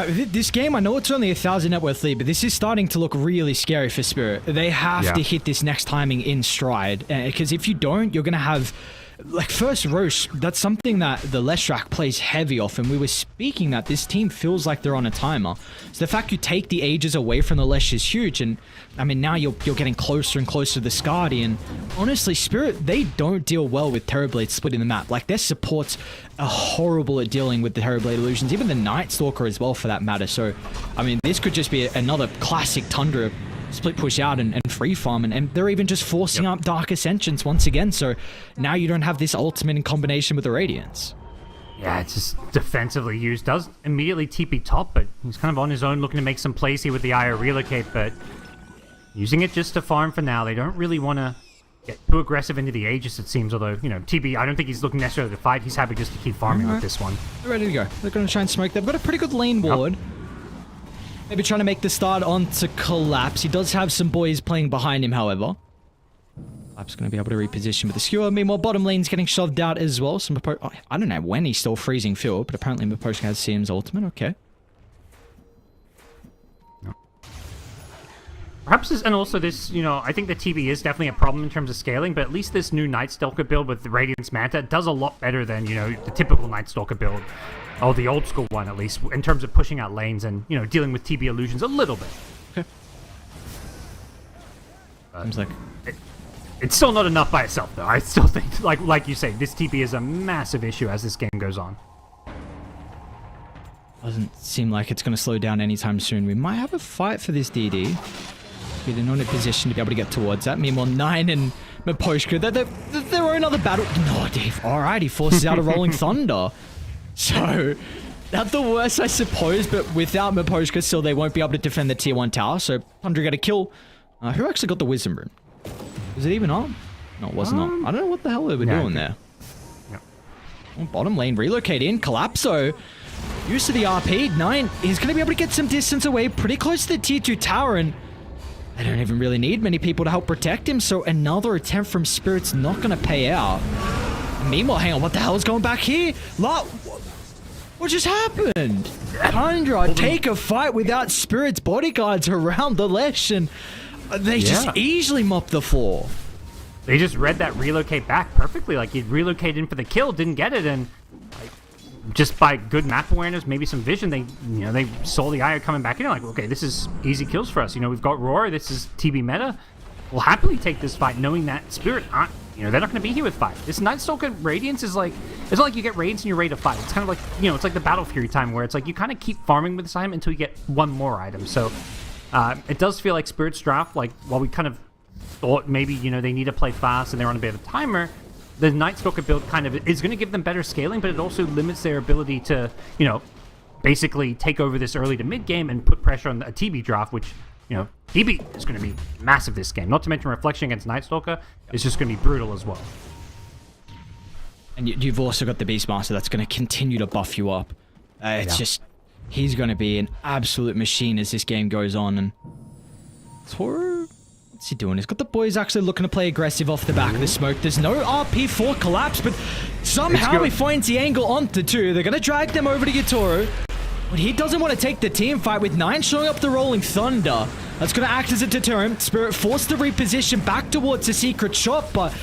This game, I know it's only 1,000 net worth lead, but this is starting to look really scary for Spirit. They have to hit this next timing in stride, because if you don't, you're going to have like first Roche, that's something that the Leshrac plays heavy off, and we were speaking that this team feels like they're on a timer. So the fact you take the ages away from the Lesh is huge, and I mean now you're getting closer and closer to the Skadi, and honestly, Spirit, they don't deal well with Terrorblade splitting the map. Like their supports are horrible at dealing with the Terrorblade illusions, even the Night Stalker as well for that matter. So I mean this could just be another classic Tundra split push out and free farm, and they're even just forcing up Dark Ascensions once again, so now you don't have this ultimate in combination with the Radiance. Yeah, it's just defensively used. Does immediately TP top, but he's kind of on his own looking to make some plays here with the IO relocate, but using it just to farm for now. They don't really want to get too aggressive into the Aegis, it seems, although, you know, TB, I don't think he's looking necessarily to fight. He's happy just to keep farming with this one. They're ready to go. They're going to try and smoke. They've got a pretty good lane ward. Maybe trying to make the start onto Collapse. He does have some boys playing behind him, however. Collapse going to be able to reposition with the skewer. Meanwhile, bottom lane's getting shoved out as well. I don't know when he's still freezing field, but apparently Miposhka has CM's ultimate. Okay. Perhaps this, and also this, you know, I think the TB is definitely a problem in terms of scaling, but at least this new Night Stalker build with the Radiance Manta does a lot better than, you know, the typical Night Stalker build. Oh, the old school one, at least, in terms of pushing out lanes and, you know, dealing with TB illusions a little bit. Okay. Seems like... It's still not enough by itself, though. I still think, like you say, this TB is a massive issue as this game goes on. Doesn't seem like it's going to slow down anytime soon. We might have a fight for this DD. They're not in a position to be able to get towards that. Meanwhile, 9 and Miposhka, they're in another battle. No, Dave. Alright, he forces out a Rolling Thunder. So, not the worst, I suppose, but without Miposhka, still they won't be able to defend the tier 1 tower. So, Tundra got a kill. Who actually got the Wisdom Rune? Was it even on? No, it wasn't on. I don't know what the hell they were doing there. Yep. Well, bottom lane, relocate in. Collapso. Use of the RP. 9 is going to be able to get some distance away, pretty close to the tier 2 tower, and they don't even really need many people to help protect him, so another attempt from Spirit's not going to pay out. Meanwhile, hang on, what the hell is going back here? What just happened? Tundra take a fight without Spirit's bodyguards around the Lesh, and they just easily mop the floor. They just read that relocate back perfectly. Like, he'd relocate in for the kill, didn't get it, and like, just by good map awareness, maybe some vision, they saw the IO coming back in. Like, okay, this is easy kills for us. You know, we've got Roar. This is TB meta. We'll happily take this fight, knowing that Spirit aren't. You know, they're not going to be here with fight. This Night Stalker Radiance is like, it's not like you get Radiance and you're ready to fight. It's kind of like, you know, it's like the Battle Fury time where it's like you kind of keep farming with this item until you get one more item. So it does feel like Spirit's draft, like while we kind of thought maybe, you know, they need to play fast and they're on a bit of a timer, the Night Stalker build kind of is going to give them better scaling, but it also limits their ability to, you know, basically take over this early to mid game and put pressure on a TB draft, which, you know, TB is going to be massive this game. Not to mention Reflection against Night Stalker is just going to be brutal as well. And you've also got the Beastmaster that's going to continue to buff you up. It's just, he's going to be an absolute machine as this game goes on. And Toro, what's he doing? He's got the boys actually looking to play aggressive off the back of the smoke. There's no RP for Collapse, but somehow he finds the angle onto 2. They're going to drag them over to Yatoro. But he doesn't want to take the team fight with 9 showing up the Rolling Thunder. That's going to act as a deterrent. Spirit forced to reposition back towards the secret shop, but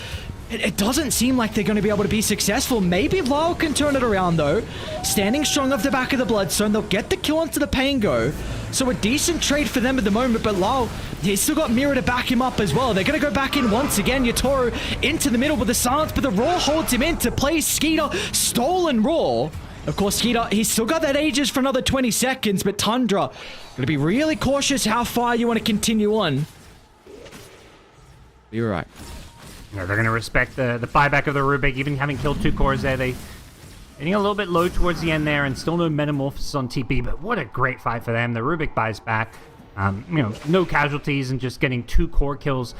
it doesn't seem like they're going to be able to be successful. Maybe Lyle can turn it around, though. Standing strong off the back of the Bloodstone, they'll get the kill onto the Pango. So a decent trade for them at the moment, but Lyle, he's still got Mira to back him up as well. They're going to go back in once again. Yatoro into the middle with the silence, but the Raw holds him in to play Skeeter. Stolen Raw. Of course, Skeeter, he's still got that Aegis for another 20 seconds, but Tundra, gonna be really cautious how far you want to continue on. You're right. Yeah, they're gonna respect the buyback of the Rubik, even having killed 2 cores there. They getting a little bit low towards the end there, and still no Metamorphosis on TP, but what a great fight for them. The Rubik buys back. You know, no casualties and just getting 2 core kills.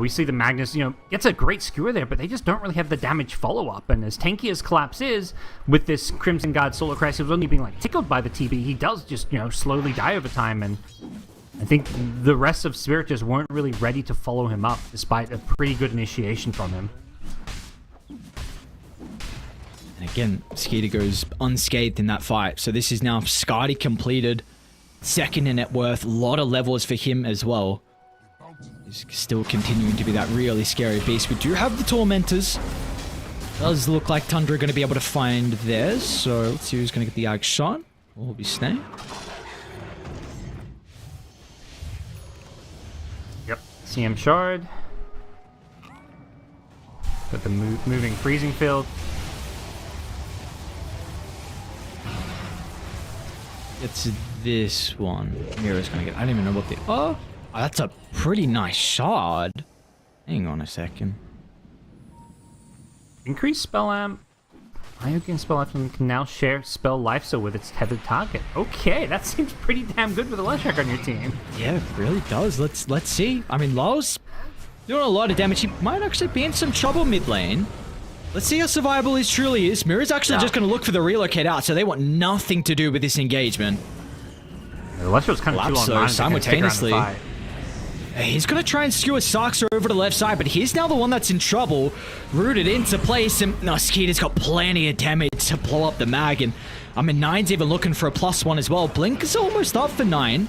We see the Magnus, you know, gets a great skewer there, but they just don't really have the damage follow-up. And as tanky as Collapse is, with this Crimson Guard Solar Crest, he was only being, like, tickled by the TB. He does just, you know, slowly die over time. And I think the rest of Spirit just weren't really ready to follow him up, despite a pretty good initiation from him. And again, Skeeter goes unscathed in that fight. So this is now Skadi completed. Second in net worth. A lot of levels for him as well. He's still continuing to be that really scary beast. We do have the Tormentors. Does look like Tundra going to be able to find theirs. So let's see who's going to get the Ag shot. Will be Snake. Yep. CM Shard. Got the moving freezing field. It's this one. Mira's going to get... I don't even know what the... Oh, that's a pretty nice shard. Hang on a second. Increase spell amp. Iogen spell life can now share spell life so with its tethered target. Okay, that seems pretty damn good with a Leshrac on your team. Yeah, it really does. Let's see. I mean, Law's doing a lot of damage. He might actually be in some trouble mid lane. Let's see how survivable he truly is. Mira's actually just going to look for the relocate out, so they want nothing to do with this engagement. The Leshrac was kind of too long so simultaneously. He's going to try and skewer Saxa over to the left side, but he's now the one that's in trouble. Rooted into place, and Skeeter's got plenty of damage to blow up the mag, and I mean, Nine's even looking for a +1 as well. Blink is almost up for Nine.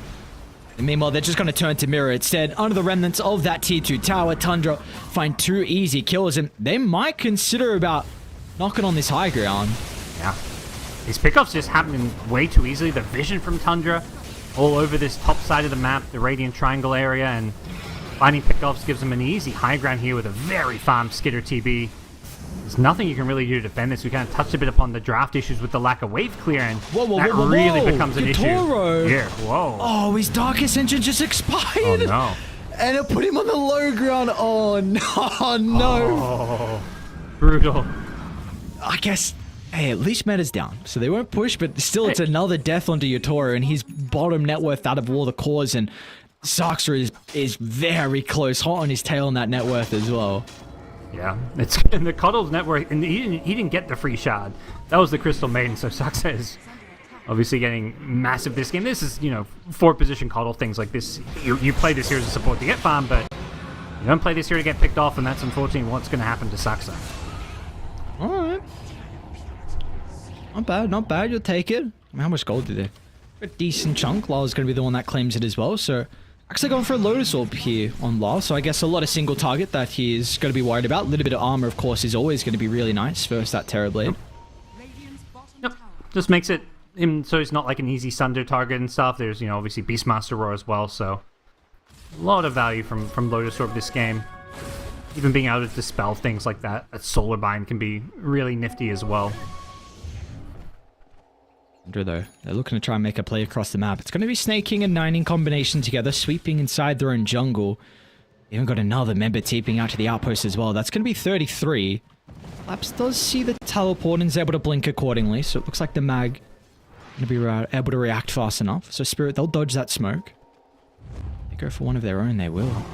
And meanwhile, they're just going to turn to Mira instead. Under the remnants of that tier 2 tower, Tundra find 2 easy kills, and they might consider about knocking on this high ground. Yeah. These pickoffs just happening way too easily. The vision from Tundra all over this top side of the map, the Radiant Triangle area, and finding pickoffs gives them an easy high ground here with a very farmed Skitter TB. There's nothing you can really do to defend this. We kind of touched a bit upon the draft issues with the lack of wave clear, and that really becomes an issue. Here, whoa. Oh, his Darkest Engine just expired. Oh, no. And it put him on the low ground. Oh, no. Oh, no. Oh, brutal. I guess... Hey, at least meta's down, so they won't push, but still it's another death onto Yotoro, and he's bottom net worth out of all the cores, and Saxa is very close, hot on his tail on that net worth as well. Yeah, it's in the Coddle's net worth, and he didn't get the free shard. That was the Crystal Maiden, so Saxa is obviously getting massive this game. This is, 4-position Coddle, things like this. You play this here as a support to get farm, but you don't play this here to get picked off, and that's unfortunately what's going to happen to Saxa. Alright. Not bad, not bad. You'll take it. I mean, how much gold did they? A decent chunk. Law's going to be the one that claims it as well. So, actually going for a Lotus Orb here on Law. So, I guess a lot of single target that he is going to be worried about. A little bit of armor, of course, is always going to be really nice versus that Terror Blade. Yep. Just makes it him so he's not like an easy Sunder target and stuff. There's, obviously Beastmaster Roar as well. So, a lot of value from Lotus Orb this game. Even being able to dispel things like that. That Solar Bind can be really nifty as well. Though they're looking to try and make a play across the map. It's going to be snaking and nining combination together, sweeping inside their own jungle. Even got another member TPing out to the outpost as well. That's going to be 33. Laps does see the teleport and is able to blink accordingly, so it looks like the mag going to be able to react fast enough. So Spirit, they'll dodge that smoke. They go for one of their own, they will.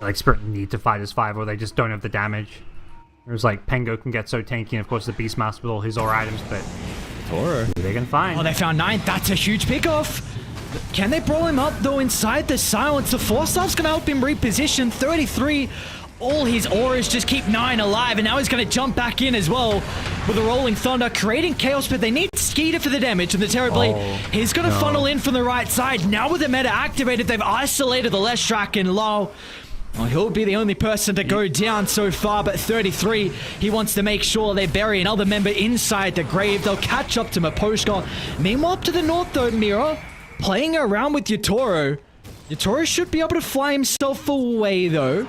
Like Spirit need to fight as 5 or they just don't have the damage. There's like Pengo can get so tanky, and of course the Beastmaster with all his aura items, but Toro. They can find. Oh, they found 9. That's a huge pickoff. Can they brawl him up though inside the silence? The Force Staff's gonna help him reposition. 33. All his auras just keep 9 alive, and now he's gonna jump back in as well with a Rolling Thunder, creating chaos, but they need Skeeter for the damage, and the Terror Blade, he's gonna funnel in from the right side. Now with the meta activated, they've isolated the Leshrac and Lao. Well, he'll be the only person to go down so far, but 33, he wants to make sure they bury another member inside the grave. They'll catch up to Maposhka. Meanwhile, up to the north, though, Mira, playing around with Yotoro. Yotoro should be able to fly himself away, though.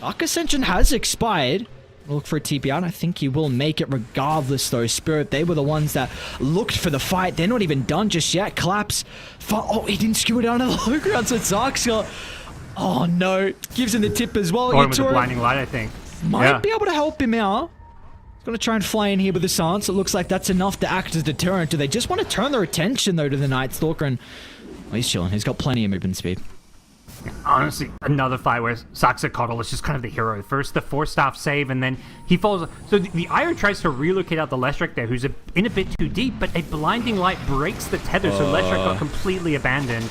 Dark Ascension has expired. We'll look for a TP out. I think he will make it regardless, though. Spirit, they were the ones that looked for the fight. They're not even done just yet. Collapse. Oh, he didn't skew it down to the low ground, so Zark's oh no, gives him the tip as well. Or with the blinding light, I think. Might be able to help him out. He's going to try and fly in here with the silence. It looks like that's enough to act as a deterrent. Do they just want to turn their attention, though, to the Night Stalker? And he's chilling. He's got plenty of movement speed. Honestly, another fight where Saxa Coddle is just kind of the hero. First, the Force Staff save, and then he falls. So the Iron tries to relocate out the Leshrac there, who's in a bit too deep, but a blinding light breaks the tether, so Leshrac got completely abandoned.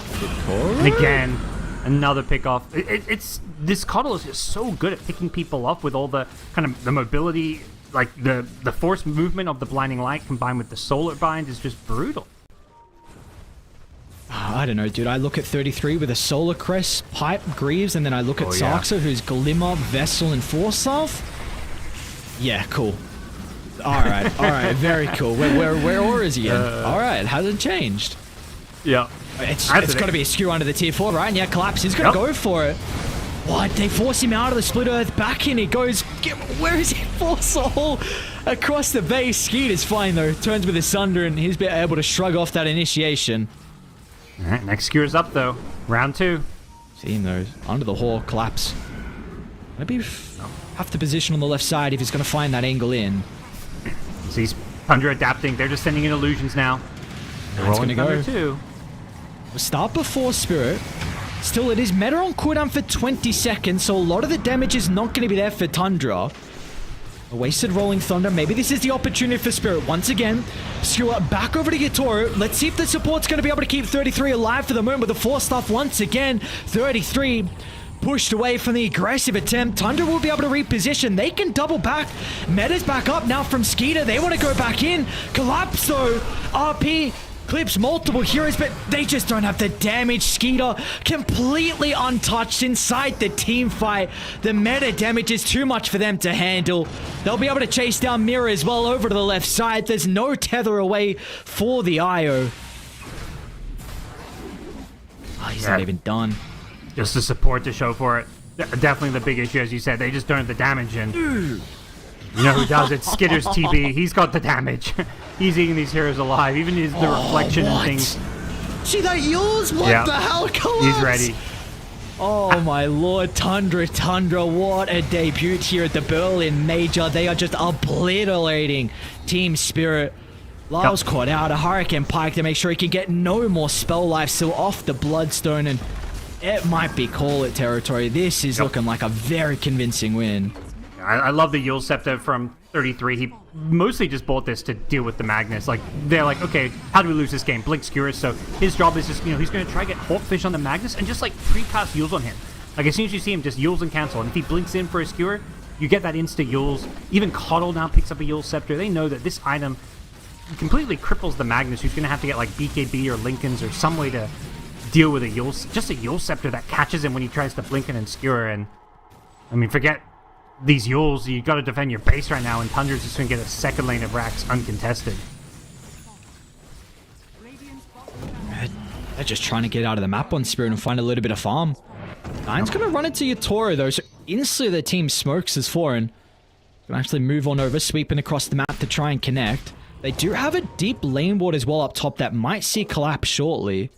And again, another pickoff. It's this Coddle is just so good at picking people off with all the kind of the mobility, like the force movement of the blinding light combined with the solar bind is just brutal. I don't know, dude. I look at 33 with a Solar Crest, Pipe, Greaves, and then I look at Saxa, who's Glimmer, Vessel, and Force Staff. Yeah, cool. All right, very cool. Where Aura is he in? All right, hasn't changed. Yeah. It's got to be a skew under the tier 4, right? And yeah, Collapse is going to go for it. What? They force him out of the Split Earth. Back in he goes. Where is he? Force a hole across the base. Skeet is fine, though. Turns with his Sunder, and he's been able to shrug off that initiation. All right, next skewer's up, though. Round 2. Seeing those. Under the hole. Collapse. Maybe have to position on the left side if he's going to find that angle in. So he's Thunder adapting. They're just sending in illusions now. They're rolling Thunder too. We'll start before Spirit. Still, it is meta on cooldown for 20 seconds, so a lot of the damage is not going to be there for Tundra. A wasted Rolling Thunder. Maybe this is the opportunity for Spirit. Once again, Skewer back over to Yatoro. Let's see if the support's going to be able to keep 33 alive for the moment with the Force Stuff once again. 33 pushed away from the aggressive attempt. Tundra will be able to reposition. They can double back. Meta's back up now from Skeeter. They want to go back in. Collapse though. RP clips multiple heroes, but they just don't have the damage. Skeeter completely untouched inside the team fight. The meta damage is too much for them to handle. They'll be able to chase down Mirror as well over to the left side. There's no tether away for the IO. Oh, he's not even done. Just the support to show for it. Definitely the big issue, as you said. They just don't have the damage in. You know who does it? Skitter's TV. He's got the damage. He's eating these heroes alive. Even the reflection and things. See that yours? What the hell? Collapse? He's ready. Oh my lord, Tundra, what a debut here at the Berlin Major. They are just obliterating Team Spirit. Lyle's caught out a Hurricane Pike to make sure he can get no more spell life, so off the Bloodstone, and it might be call it territory. This is looking like a very convincing win. I love the Yule Scepter from 33. He mostly just bought this to deal with the Magnus. Like, they're like, okay, how do we lose this game? Blink Skewers. So his job is just, he's going to try to get Hawkfish on the Magnus and just, like, pre-cast Yules on him. Like, as soon as you see him, just Yules and cancel. And if he blinks in for a Skewer, you get that insta Yules. Even Coddle now picks up a Yule Scepter. They know that this item completely cripples the Magnus, who's going to have to get, like, BKB or Lincolns or some way to deal with a Yule, just a Yule Scepter that catches him when he tries to blink in and Skewer. And, I mean, forget these Yules, you got to defend your base right now, and Tundra's just going to get a second lane of racks uncontested. They're just trying to get out of the map on Spirit and find a little bit of farm. Nine's going to run into Yatoro though, so instantly the team smokes his foreign. Can actually move on over, sweeping across the map to try and connect. They do have a deep lane ward as well up top that might see Collapse shortly.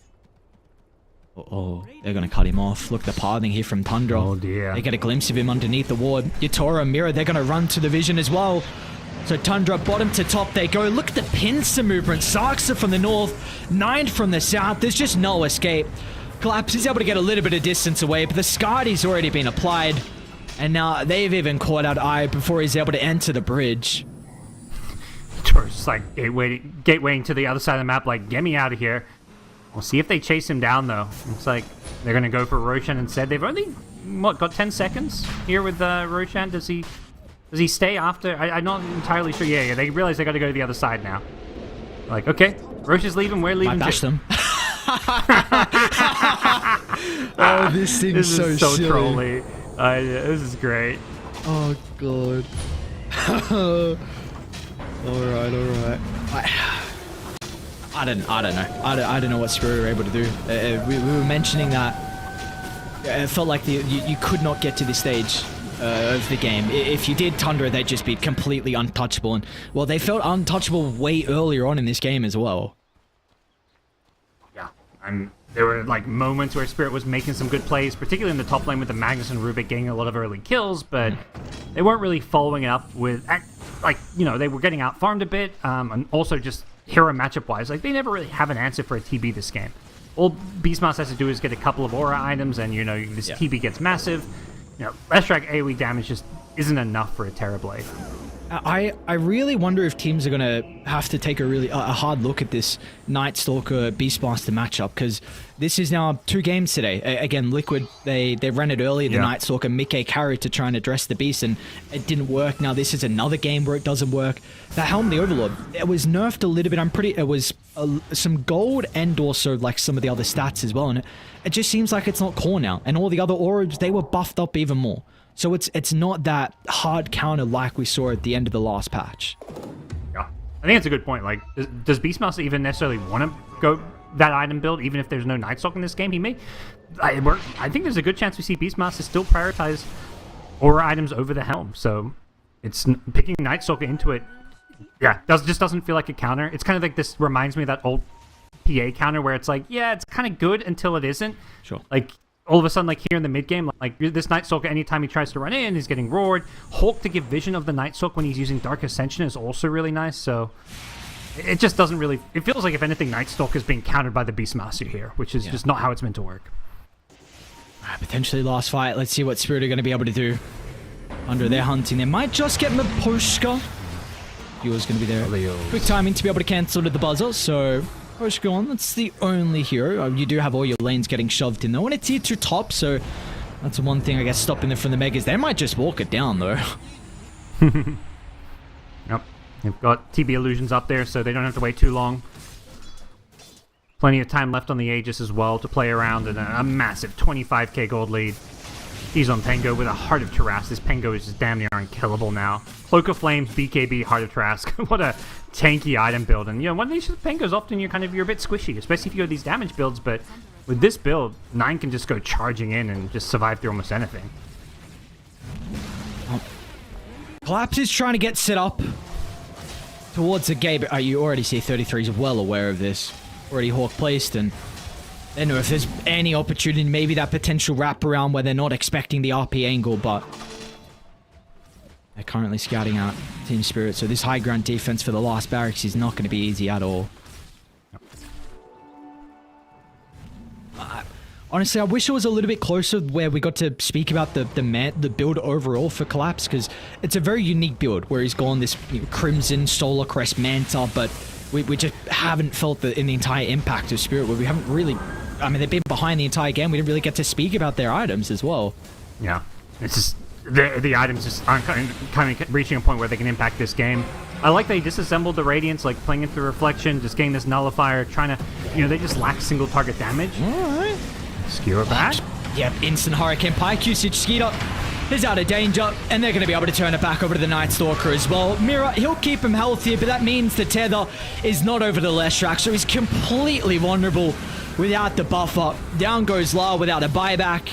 Uh-oh, they're going to cut him off. Look, the pathing here from Tundra. Oh dear. They get a glimpse of him underneath the ward. Yatoro and Mirror, they're going to run to the vision as well. So Tundra, bottom to top they go. Look at the pincer movement. Sarksa from the north, Nine from the south. There's just no escape. Collapse is able to get a little bit of distance away, but the Scardy's already been applied. And now they've even caught out Eye before he's able to enter the bridge. Yatoro's just like gatewaying to the other side of the map, like, get me out of here. We'll see if they chase him down, though. Looks like they're going to go for Roshan instead. They've only, got 10 seconds here with Roshan. Does he stay after? I'm not entirely sure. Yeah, they realize they got to go to the other side now. Like, okay, Roshan's leaving, we're leaving. Might bash them. Oh, this thing's so silly. Trolly. This is great. Oh, God. Alright. I don't know. I don't know what Spirit were able to do. We were mentioning that it felt like you could not get to this stage of the game. If you did Tundra, they'd just be completely untouchable. And, well, they felt untouchable way earlier on in this game as well. Yeah, and there were like moments where Spirit was making some good plays, particularly in the top lane with the Magnus and Rubik getting a lot of early kills, but they weren't really following it up with, they were getting out farmed a bit, and also just hero matchup wise, like, they never really have an answer for a TB this game. All Beastmaster has to do is get a couple of aura items, and this TB gets massive. Leshrac AoE damage just isn't enough for a Terrorblade. I really wonder if teams are going to have to take a hard look at this Night Stalker Beastmaster matchup, because this is now 2 games today. Again, Liquid, they ran it earlier, the Night Stalker, Mickey carried to try and address the beast, and it didn't work. Now this is another game where it doesn't work. The Helm, the Overlord, it was nerfed a little bit. It was some gold and also like some of the other stats as well, and it just seems like it's not core now. And all the other orbs, they were buffed up even more. So it's not that hard counter like we saw at the end of the last patch. Yeah, I think it's a good point. Like, does Beastmaster even necessarily want to go that item build, even if there's no Night Stalk in this game? He may. I think there's a good chance we see Beastmaster still prioritize aura items over the Helm. So it's picking Night Stalker into it. Yeah, just doesn't feel like a counter. It's kind of like this reminds me of that old PA counter where it's like, yeah, it's kind of good until it isn't. Sure. Like, all of a sudden, like here in the mid game, like this Night Stalker, anytime he tries to run in, he's getting roared. Hulk to give vision of the Night Stalk when he's using Dark Ascension is also really nice. So it just doesn't really. It feels like if anything, Night Stalker is being countered by the Beastmaster here, which is just not how it's meant to work. Potentially last fight. Let's see what Spirit are going to be able to do. Under their hunting, they might just get Miposhka. Yours going to be there. Quick timing to be able to cancel to the buzzer. So Miposhka on. That's the only hero. You do have all your lanes getting shoved in though, and it's tier 2 top. So that's the one thing I guess stopping them from the megas. They might just walk it down though. Yep. They've got TB illusions up there, so they don't have to wait too long. Plenty of time left on the Aegis as well to play around, and a massive 25k gold lead. He's on Pengo with a Heart of Tarrasque. This Pengo is just damn near unkillable now. Cloak of Flames, BKB, Heart of Tarrasque. What a tanky item build. And, you know, one of these Pengos, often you're a bit squishy, especially if you go these damage builds, but with this build, 9 can just go charging in and just survive through almost anything. Collapse is trying to get set up towards the gate, but you already see 33 is well aware of this. Already Hawk placed, and I don't know if there's any opportunity, maybe that potential wraparound where they're not expecting the RP angle, but they're currently scouting out Team Spirit, so this high ground defense for the last barracks is not going to be easy at all. Honestly, I wish it was a little bit closer where we got to speak about the build overall for Collapse, because it's a very unique build where he's gone this Crimson, Solar Crest, Manta, but we just haven't felt in the entire impact of Spirit, where we haven't really... I mean, they've been behind the entire game. We didn't really get to speak about their items as well. Yeah. It's just... The items just aren't kind of reaching a point where they can impact this game. I like that he disassembled the Radiance, like playing into Reflection, just getting this Nullifier, trying to... You know, they just lack single target damage. Alright. Skewer back. Yep, instant Hurricane Pike usage. Skeeter is out of danger, and they're going to be able to turn it back over to the Night Stalker as well. Mira, he'll keep him healthier, but that means the tether is not over the Leshrac, so he's completely vulnerable without the buffer. Down goes La without a buyback.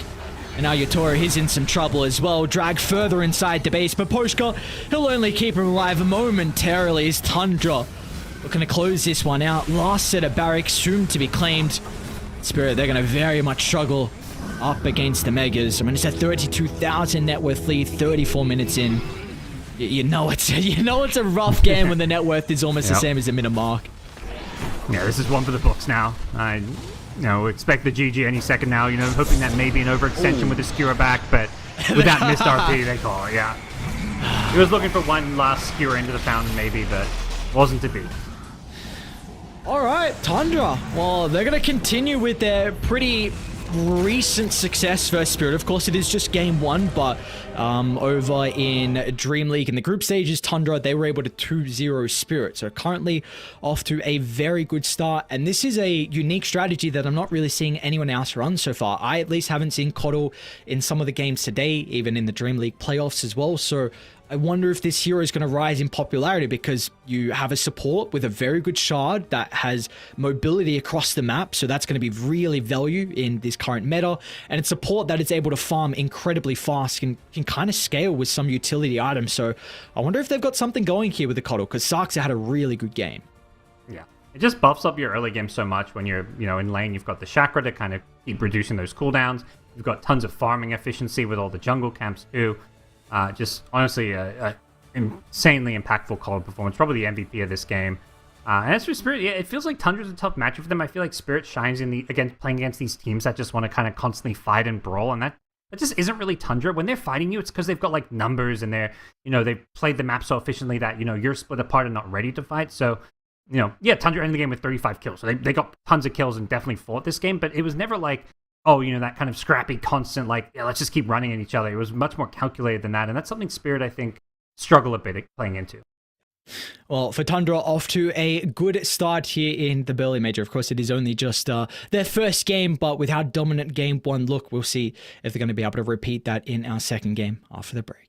And now Yotora, he's in some trouble as well. Drag further inside the base, but Poshka, he'll only keep him alive momentarily as Tundra looking to close this one out. Last set of barracks soon to be claimed. Spirit, they're going to very much struggle up against the Megas. I mean, it's a 32,000 net worth lead, 34 minutes in. You know it's a rough game when the net worth is almost the same as the minute mark. Yeah, this is one for the books now. I expect the GG any second now. Hoping that maybe an overextension with the skewer back, but with that missed RP, they call it. Yeah, he was looking for one last skewer into the fountain, maybe, but wasn't to be. All right, Tundra. Well, they're going to continue with their pretty recent success versus Spirit. Of course, it is just game 1, but over in Dream League in the group stages, Tundra, they were able to 2-0 Spirit. So currently off to a very good start. And this is a unique strategy that I'm not really seeing anyone else run so far. I at least haven't seen Koddle in some of the games today, even in the Dream League playoffs as well. So I wonder if this hero is going to rise in popularity because you have a support with a very good shard that has mobility across the map. So that's going to be really value in this current meta. And it's support that is able to farm incredibly fast, can kind of scale with some utility items. So I wonder if they've got something going here with the Koddle, because Sarksa had a really good game. Yeah. It just buffs up your early game so much when you're, in lane. You've got the Chakra to kind of keep reducing those cooldowns. You've got tons of farming efficiency with all the jungle camps too. Just honestly, a insanely impactful Koddle performance. Probably the MVP of this game. And as for Spirit, yeah, it feels like Tundra's a tough matchup for them. I feel like Spirit shines in playing against these teams that just want to kind of constantly fight and brawl, and that just isn't really Tundra. When they're fighting you, it's because they've got like numbers and they've played the map so efficiently that you're split apart and not ready to fight. So Tundra ended the game with 35 kills. So they got tons of kills and definitely fought this game, but it was never like, that kind of scrappy, constant, like, let's just keep running at each other. It was much more calculated than that, and that's something Spirit, I think, struggle a bit at playing into. Well, for Tundra, off to a good start here in the Berlin Major. Of course, it is only just their first game, but with how dominant game one looked, we'll see if they're going to be able to repeat that in our second game after the break.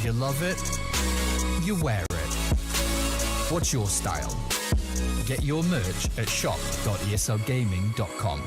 You love it, you wear it. What's your style? Get your merch at shop.eslgaming.com.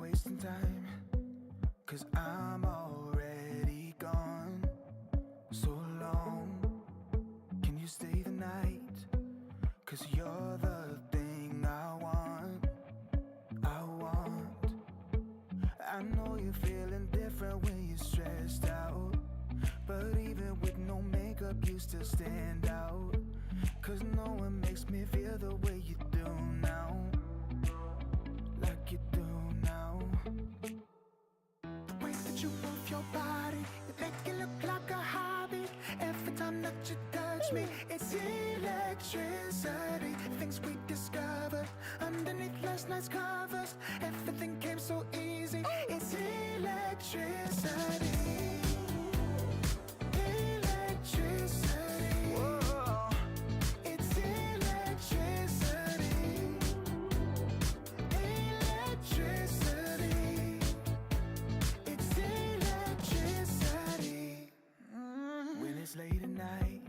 wasting time, 'cause I'm already gone. So long, can you stay the night? 'Cause you're the thing I want. I know you're feeling different when you're stressed out, but even with no makeup you still stand out. 'Cause no one makes me feel the way you do now, like you do now. The way that you move your body, you make it look like a hobby. Every time that you touch me, it's electricity. Things we discovered underneath last night's covers. Everything came so easy. It's electricity. Electricity. Whoa. It's electricity. Electricity. It's electricity. When it's late at night,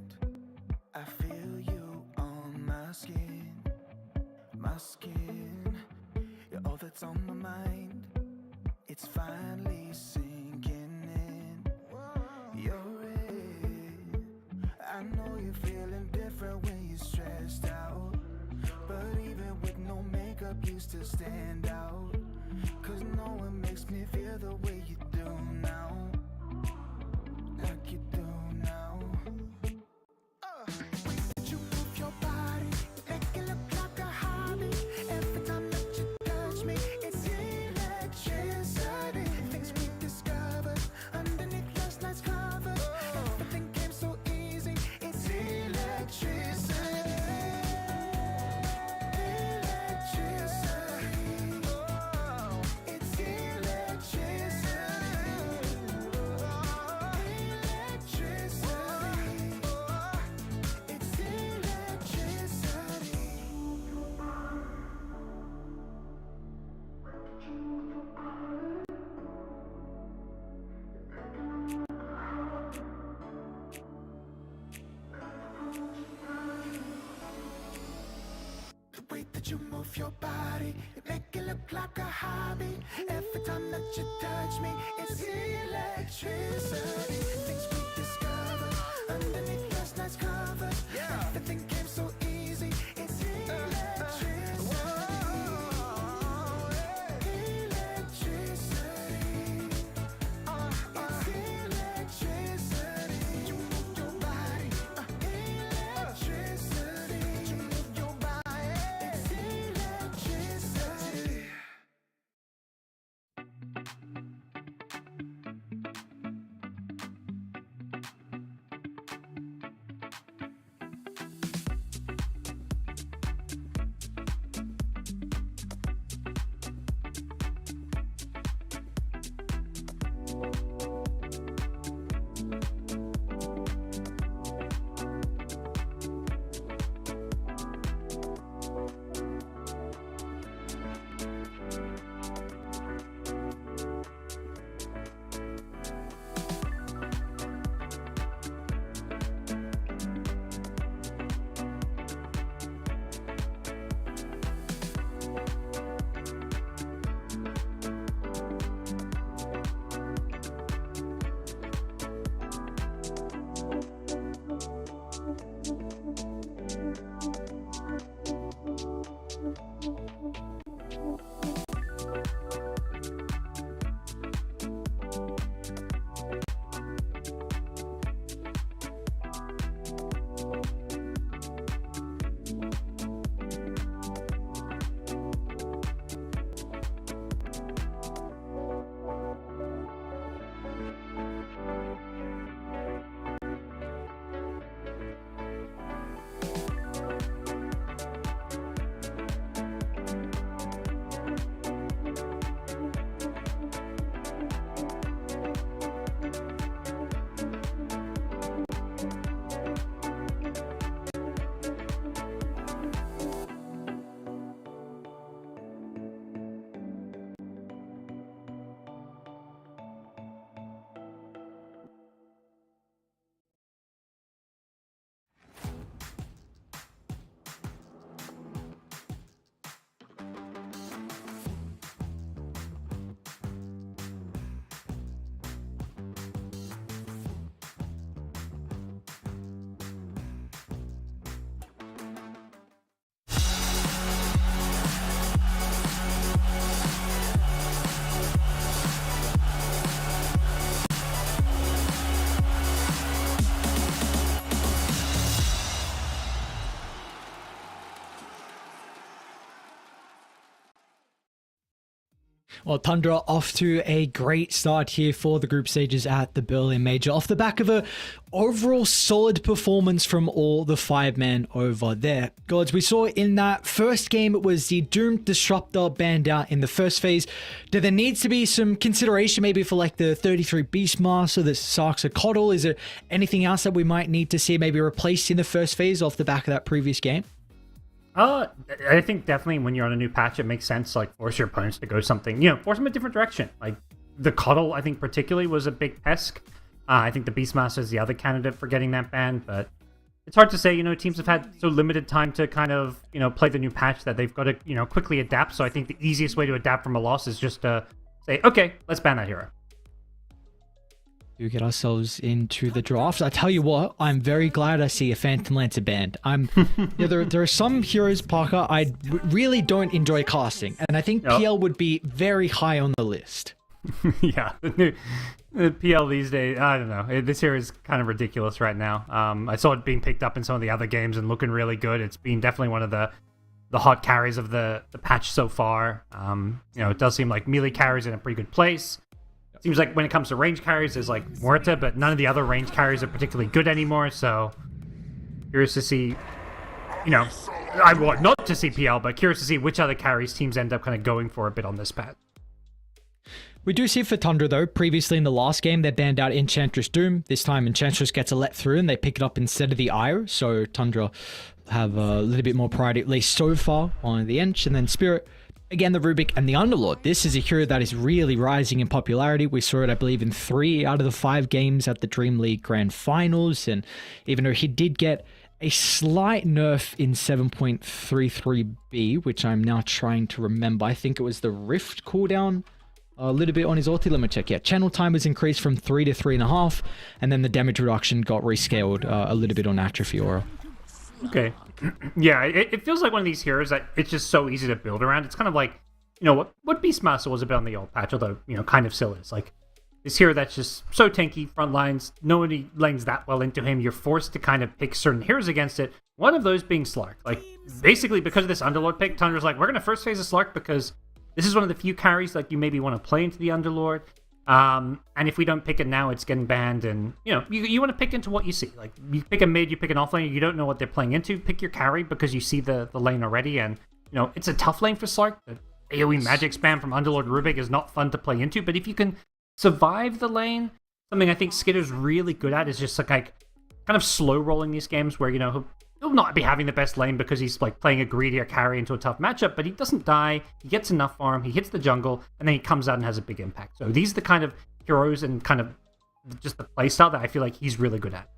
I feel you on my skin. My skin. You're all that's on my mind. It's finally sinking in. You're it. I know you're feeling different when you're stressed out, but even with no makeup you still stand out. 'Cause no one makes me feel the way you do now, like you do now. The way that you move your body, you make it look like a hobby. Every time that you touch me, it's electricity. Things we discovered underneath last night's covers. Everything came so easy. It's electricity. Electricity. It's electricity. Electricity. It's electricity. The way that you move your body, you make it look like a hobby. Every time that you touch me, it's electricity. Things we discovered underneath last night's covers. Everything came so easy. It's electricity. Electricity. It's electricity. You move your body. Electricity. You move your body. It's electricity. Well, Tundra off to a great start here for the group stages at the Berlin Major, off the back of a overall solid performance from all the 5 men over there. Gods, we saw in that first game it was the Doomed Disruptor banned out in the first phase. Do there needs to be some consideration maybe for like the 33 Beastmaster, the Saxacotl? Is there anything else that we might need to see maybe replaced in the first phase off the back of that previous game? I think definitely when you're on a new patch, it makes sense to like force your opponents to go something, force them a different direction. Like the Coddle, I think particularly was a big pesk. I think the Beastmaster is the other candidate for getting that ban, but it's hard to say. Teams have had so limited time to kind of, play the new patch that they've got to, quickly adapt. So I think the easiest way to adapt from a loss is just to say, okay, let's ban that hero. To get ourselves into the draft. I tell you what, I'm very glad I see a Phantom Lancer banned. There are some heroes, Parker, I really don't enjoy casting, and I think PL would be very high on the list. Yeah, the PL these days, I don't know. This hero is kind of ridiculous right now. I saw it being picked up in some of the other games and looking really good. It's been definitely one of the hot carries of the patch so far. It does seem like melee carries in a pretty good place. Seems like when it comes to range carries, there's like Muerta, but none of the other range carries are particularly good anymore, so curious to see, I want not to see PL, but curious to see which other carries teams end up kind of going for a bit on this patch. We do see for Tundra though, previously in the last game, they banned out Enchantress Doom. This time Enchantress gets a let through and they pick it up instead of the Ire, so Tundra have a little bit more priority, at least so far, on the Ench, and then Spirit. Again, the Rubik and the Underlord. This is a hero that is really rising in popularity. We saw it, I believe, in 3 out of the 5 games at the Dream League Grand Finals. And even though he did get a slight nerf in 7.33B, which I'm now trying to remember. I think it was the Rift cooldown a little bit on his ulti. Let me check. Yeah, channel time was increased from 3 to 3.5. And then the damage reduction got rescaled a little bit on Atrophy Aura. Okay. Yeah, it feels like one of these heroes that it's just so easy to build around. It's kind of like, what Beastmaster was about in the old patch, although, kind of still is. Like, this hero that's just so tanky, front lines, nobody lanes that well into him. You're forced to kind of pick certain heroes against it. One of those being Slark. Like, basically, because of this Underlord pick, Tundra's like, we're going to first phase a Slark because this is one of the few carries like you maybe want to play into the Underlord. And if we don't pick it now, it's getting banned. And, you want to pick into what you see. Like, you pick a mid, you pick an offlane, you don't know what they're playing into. Pick your carry because you see the lane already. And, it's a tough lane for Slark. The AoE magic spam from Underlord Rubik is not fun to play into. But if you can survive the lane, something I think Skitter's really good at is just like kind of slow rolling these games where, he'll not be having the best lane because he's like playing a greedier carry into a tough matchup, but he doesn't die, he gets enough farm, he hits the jungle, and then he comes out and has a big impact. So these are the kind of heroes and kind of just the playstyle that I feel like he's really good at.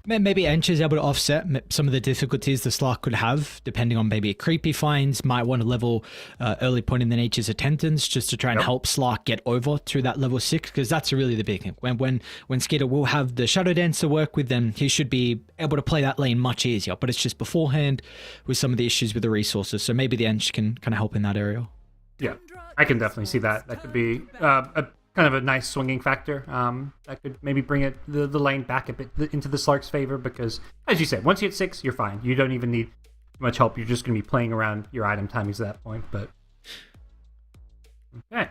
Maybe Ench is able to offset some of the difficulties the Slark could have, depending on maybe creepy finds, might want to level early point in the Nature's Attendance just to try and help Slark get over to that level 6, because that's really the big thing. When Skitter will have the Shadow Dance to work with, then he should be able to play that lane much easier, but it's just beforehand with some of the issues with the resources, so maybe the Ench can kind of help in that area. Yeah, I can definitely see that. That could be a kind of a nice swinging factor. That could maybe bring the lane back a bit into the Slark's favor because, as you said, once you hit 6, you're fine. You don't even need much help. You're just going to be playing around your item timings at that point. But okay.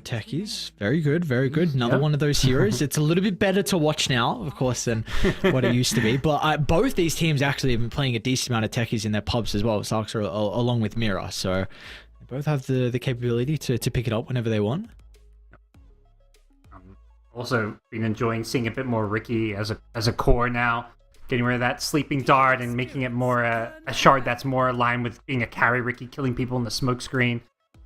Techies, very good, very good. Another one of those heroes. It's a little bit better to watch now, of course, than what it used to be. But both these teams actually have been playing a decent amount of techies in their pubs as well, Sarks along with Mira. So they both have the capability to pick it up whenever they want. Also been enjoying seeing a bit more Ricky as a core now, getting rid of that sleeping dart and making it more a shard that's more aligned with being a carry Ricky, killing people in the smoke screen.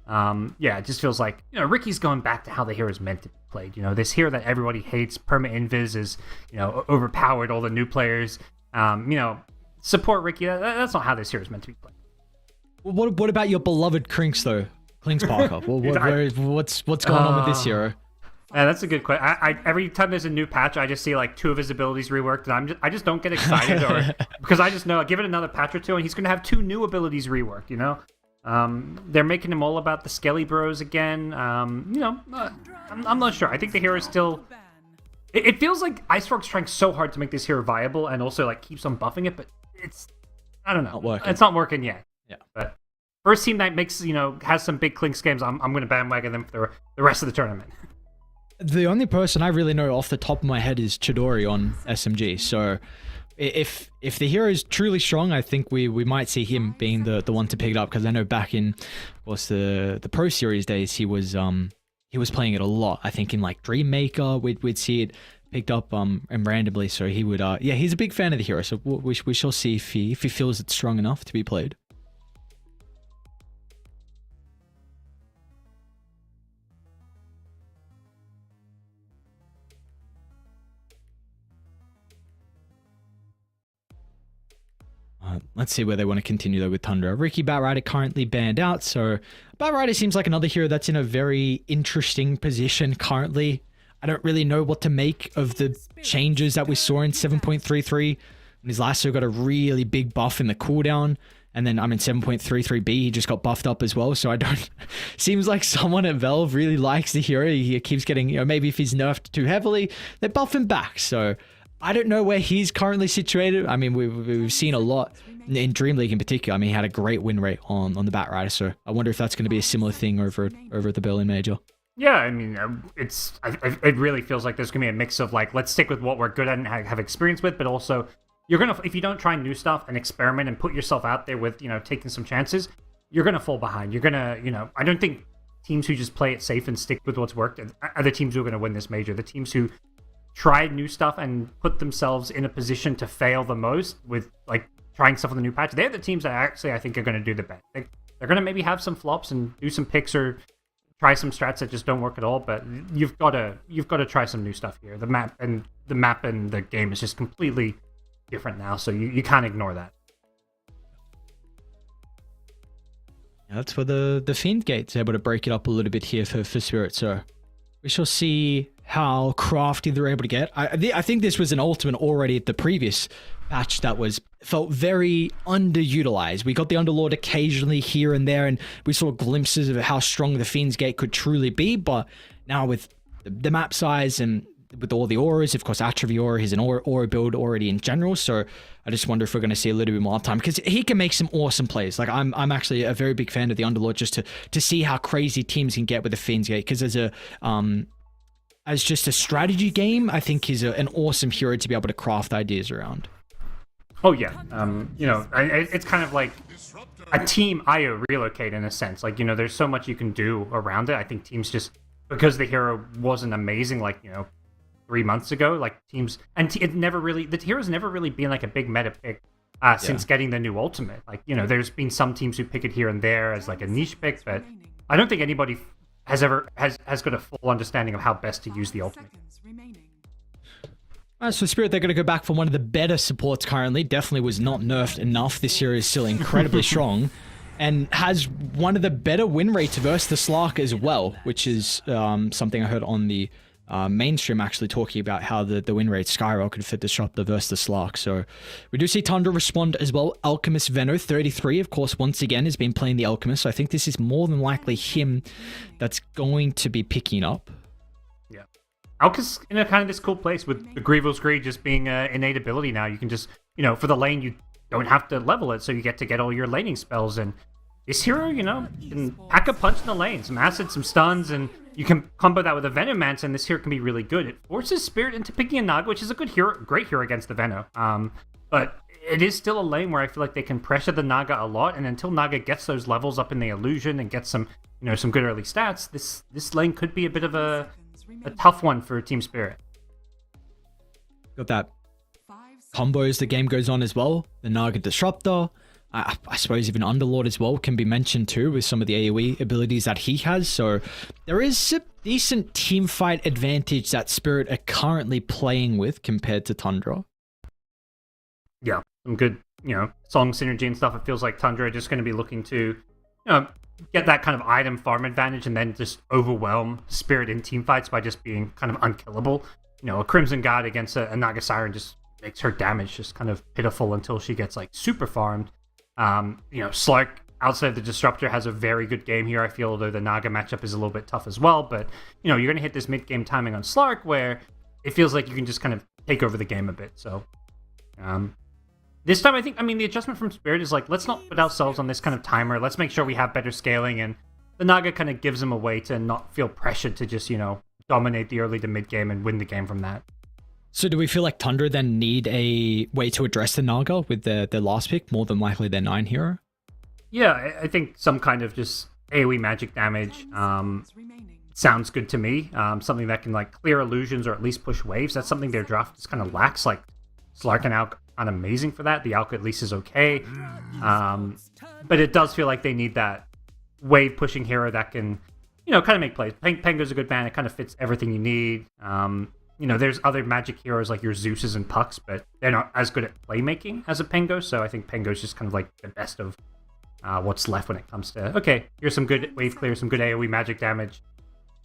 It just feels like, Ricky's going back to how the hero is meant to be played. This hero that everybody hates, perma invis is, overpowered all the new players. Support Ricky. That's not how this hero is meant to be played. What about your beloved Krinks though? Klinks Parker. What's going on with this hero? Yeah, that's a good question. I every time there's a new patch, I just see like 2 of his abilities reworked, and I just don't get excited, or because I just know, give it another patch or 2, and he's going to have 2 new abilities reworked. They're making him all about the Skelly Bros again. I'm not sure. I think the hero is still. It feels like Icerock's trying so hard to make this hero viable, and also like keeps on buffing it, but I don't know. Not working. It's not working yet. Yeah. But first team that makes, has some big clinks games, I'm going to bandwagon them for the rest of the tournament. The only person I really know off the top of my head is Chidori on SMG. So if the hero is truly strong, I think we might see him being the one to pick it up, because I know back in the Pro Series days he was playing it a lot. I think in like Dream Maker we'd see it picked up and randomly. So he would he's a big fan of the hero. So we shall see if he feels it's strong enough to be played. Let's see where they want to continue though with Tundra. Ricky Batrider currently banned out, so Batrider seems like another hero that's in a very interesting position currently. I don't really know what to make of the changes that we saw in 7.33. And his last hero got a really big buff in the cooldown, and then I'm in 7.33B, he just got buffed up as well. So I don't. Seems like someone at Valve really likes the hero. He keeps getting, maybe if he's nerfed too heavily, they buff him back. So I don't know where he's currently situated. I mean, we've seen a lot in Dream League in particular. I mean, he had a great win rate on the Batrider, so I wonder if that's going to be a similar thing over at the Berlin Major. Yeah, I mean, it really feels like there's going to be a mix of like, let's stick with what we're good at and have experience with, but also if you don't try new stuff and experiment and put yourself out there with, taking some chances, you're going to fall behind. You're going to, I don't think teams who just play it safe and stick with what's worked are the teams who are going to win this major. The teams who tried new stuff and put themselves in a position to fail the most with like trying stuff on the new patch, they're the teams that actually I think are going to do the best. They're going to maybe have some flops and do some picks or try some strats that just don't work at all, but you've got to try some new stuff here. The map and the game is just completely different now, so you can't ignore that. That's where the Fiend Gate's able to break it up a little bit here for Spirit, so we shall see how crafty they're able to get. I think this was an ultimate already at the previous patch that felt very underutilized. We got the Underlord occasionally here and there, and we saw glimpses of how strong the Fiend's Gate could truly be, but now with the map size and with all the auras, of course, Atrophy Aura is an aura build already in general, so I just wonder if we're going to see a little bit more uptime, because he can make some awesome plays. Like, I'm actually a very big fan of the Underlord just to see how crazy teams can get with the Fiend's Gate, because as just a strategy game, I think he's an awesome hero to be able to craft ideas around. Oh yeah, it's kind of like a team IO relocate in a sense. Like, there's so much you can do around it. I think teams just, because the hero wasn't amazing, like, 3 months ago, like teams, and the hero's never really been like a big meta pick since getting the new ultimate. Like, there's been some teams who pick it here and there as like a niche pick, but I don't think anybody has got a full understanding of how best to use the ultimate. So Spirit, they're going to go back for one of the better supports currently. Definitely was not nerfed enough. This hero is still incredibly strong and has one of the better win rates versus the Slark as well, which is something I heard on the mainstream actually talking about how the win rate skyrocketed for Disruptor versus the Slark. So we do see Tundra respond as well. Alchemist Veno 33, of course, once again has been playing the Alchemist. So I think this is more than likely him that's going to be picking up. Yeah. Alchemist in a kind of this cool place with the Grievel's Greed just being an innate ability now. You can just, for the lane, you don't have to level it, so you get all your laning spells. And this hero, can pack a punch in the lane, some acid, some stuns, and you can combo that with a Venomance, and this hero can be really good. It forces Spirit into picking a Naga, which is a great hero against the Veno. But it is still a lane where I feel like they can pressure the Naga a lot, and until Naga gets those levels up in the illusion and gets some, some good early stats, this lane could be a bit of a tough one for Team Spirit. Got that combos the game goes on as well. The Naga Disruptor. I suppose even Underlord as well can be mentioned too with some of the AoE abilities that he has. So there is a decent team fight advantage that Spirit are currently playing with compared to Tundra. Yeah, some good, song synergy and stuff. It feels like Tundra are just going to be looking to, get that kind of item farm advantage and then just overwhelm Spirit in team fights by just being kind of unkillable. A Crimson Guard against a Naga Siren just makes her damage just kind of pitiful until she gets like super farmed. Slark outside of the Disruptor has a very good game here, I feel, although the Naga matchup is a little bit tough as well. But, you're going to hit this mid-game timing on Slark where it feels like you can just kind of take over the game a bit. So, This time, I mean, the adjustment from Spirit is like, let's not put ourselves on this kind of timer. Let's make sure we have better scaling, and the Naga kind of gives them a way to not feel pressured to just, dominate the early to mid game and win the game from that. So do we feel like Tundra then need a way to address the Naga with their last pick, more than likely their 9 hero? Yeah, I think some kind of just AoE magic damage sounds good to me. Something that can like clear illusions or at least push waves. That's something their draft just kind of lacks. Like Slark and Alk aren't amazing for that. The Alk at least is okay. But it does feel like they need that wave pushing hero that can, kind of make plays. Pengo's a good ban. It kind of fits everything you need. There's other magic heroes like your Zeuses and Pucks, but they're not as good at playmaking as a Pengo. So I think Pengo's just kind of like the best of what's left when it comes to, okay, here's some good wave clear, some good AoE magic damage,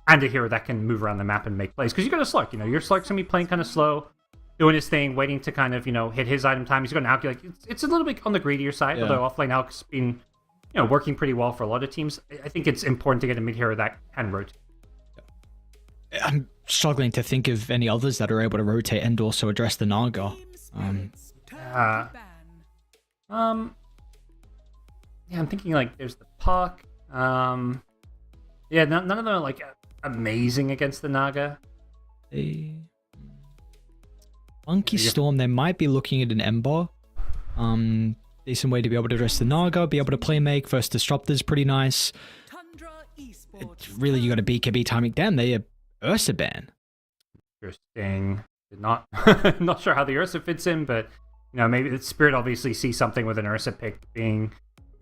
and a hero that can move around the map and make plays. Because you got a Slark, your Slark's going to be playing kind of slow, doing his thing, waiting to kind of, hit his item time. He's got an Alk, like, it's a little bit on the greedier side, although offlane Alk's been, working pretty well for a lot of teams. I think it's important to get a mid hero that can rotate. I'm struggling to think of any others that are able to rotate and also address the Naga. Yeah, I'm thinking like there's the Puck. None of them are like amazing against the Naga. Monkey Storm, they might be looking at an Ember. Decent way to be able to address the Naga, be able to play make. First Disruptor's pretty nice. Really, you got a BKB timing. Damn, they are Ursa ban. Interesting. Not not sure how the Ursa fits in, but maybe the Spirit obviously sees something with an Ursa pick being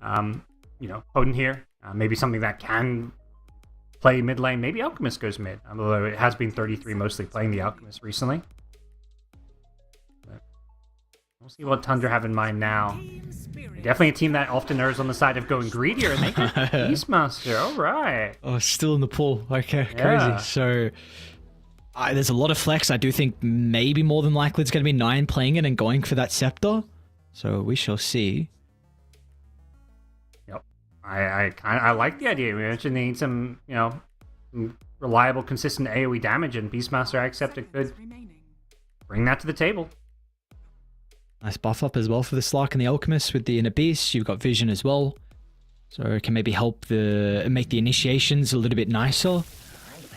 potent here. Maybe something that can play mid lane. Maybe Alchemist goes mid, although it has been 33 mostly playing the Alchemist recently. But we'll see what Tundra have in mind now. Definitely a team that often errs on the side of going greedier, and they get Beastmaster. All right. Oh, still in the pool. Okay, Yeah. crazy. So there's a lot of flex. I do think maybe more than likely it's going to be 9 playing it and going for that Scepter. So we shall see. Yep. I like the idea. We mentioned they need some, some reliable, consistent AoE damage, and Beastmaster I accept it could bring that to the table. Nice buff up as well for the Slark and the Alchemist with the Inner Beast. You've got Vision as well. So it can maybe help make the initiations a little bit nicer.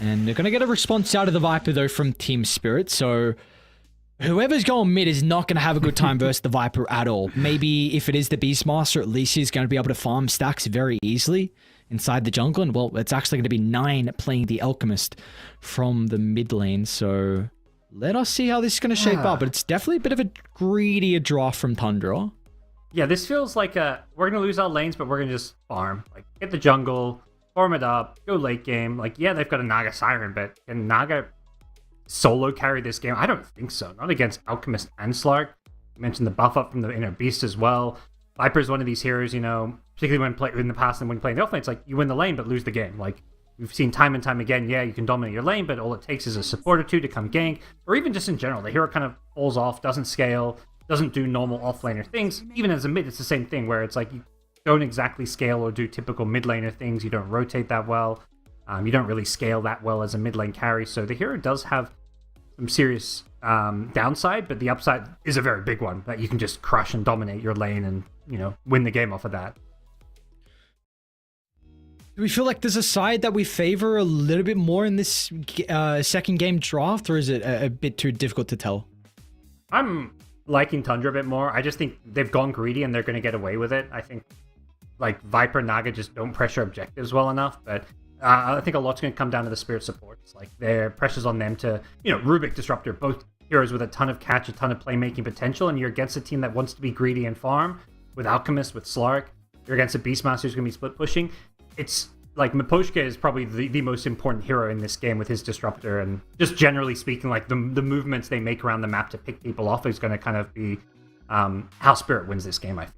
And they're going to get a response out of the Viper though from Team Spirit. So whoever's going mid is not going to have a good time versus the Viper at all. Maybe if it is the Beastmaster, at least he's going to be able to farm stacks very easily inside the jungle. And well, it's actually going to be 9 playing the Alchemist from the mid lane. So let us see how this is going to shape up. But it's definitely a bit of a greedier draw from Tundra. Yeah, this feels like we're going to lose our lanes, but we're going to just farm. Like, get the jungle, farm it up, go late game. Like, yeah, they've got a Naga Siren, but can Naga solo carry this game? I don't think so. Not against Alchemist and Slark. You mentioned the buff up from the Inner Beast as well. Viper's one of these heroes, particularly when in the past and when playing the offlane, it's like you win the lane but lose the game. Like, we've seen time and time again, yeah, you can dominate your lane, but all it takes is a support or two to come gank, or even just in general, the hero kind of falls off, doesn't scale, doesn't do normal offlaner things. Even as a mid, it's the same thing, where it's like you don't exactly scale or do typical mid laner things, you don't rotate that well, you don't really scale that well as a mid lane carry, so the hero does have some serious downside, but the upside is a very big one, that you can just crush and dominate your lane and, win the game off of that. Do we feel like there's a side that we favor a little bit more in this second game draft, or is it a bit too difficult to tell? I'm liking Tundra a bit more. I just think they've gone greedy and they're going to get away with it. I think like Viper and Naga just don't pressure objectives well enough, but I think a lot's going to come down to the Spirit supports. Like, their pressure's on them to, Rubik, Disruptor, both heroes with a ton of catch, a ton of playmaking potential, and you're against a team that wants to be greedy and farm, with Alchemist, with Slark. You're against a Beastmaster who's going to be split pushing. It's like Miposhka is probably the most important hero in this game with his Disruptor, and just generally speaking, like the movements they make around the map to pick people off is going to kind of be how Spirit wins this game, I think.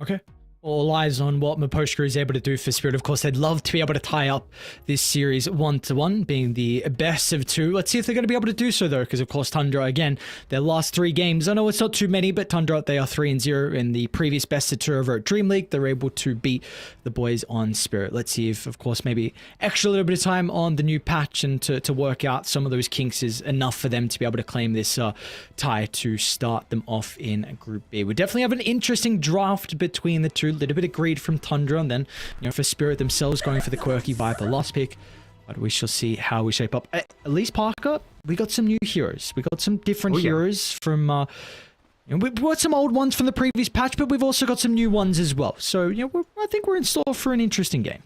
Okay. All eyes on what Maposhka is able to do for Spirit. Of course, they'd love to be able to tie up this series 1-1, being the best of two. Let's see if they're going to be able to do so, though, because, of course, Tundra, again, their last 3 games. I know it's not too many, but Tundra, they are 3-0 in the previous best of two over at Dream League. They're able to beat the boys on Spirit. Let's see if, of course, maybe extra little bit of time on the new patch and to work out some of those kinks is enough for them to be able to claim this tie to start them off in Group B. We definitely have an interesting draft between the two. A little bit of greed from Tundra, and then, for Spirit themselves going for the quirky Viper last pick. But we shall see how we shape up. At least, Parker, we got some new heroes. We got some different heroes from... we've got some old ones from the previous patch, but we've also got some new ones as well. So, I think we're in store for an interesting game.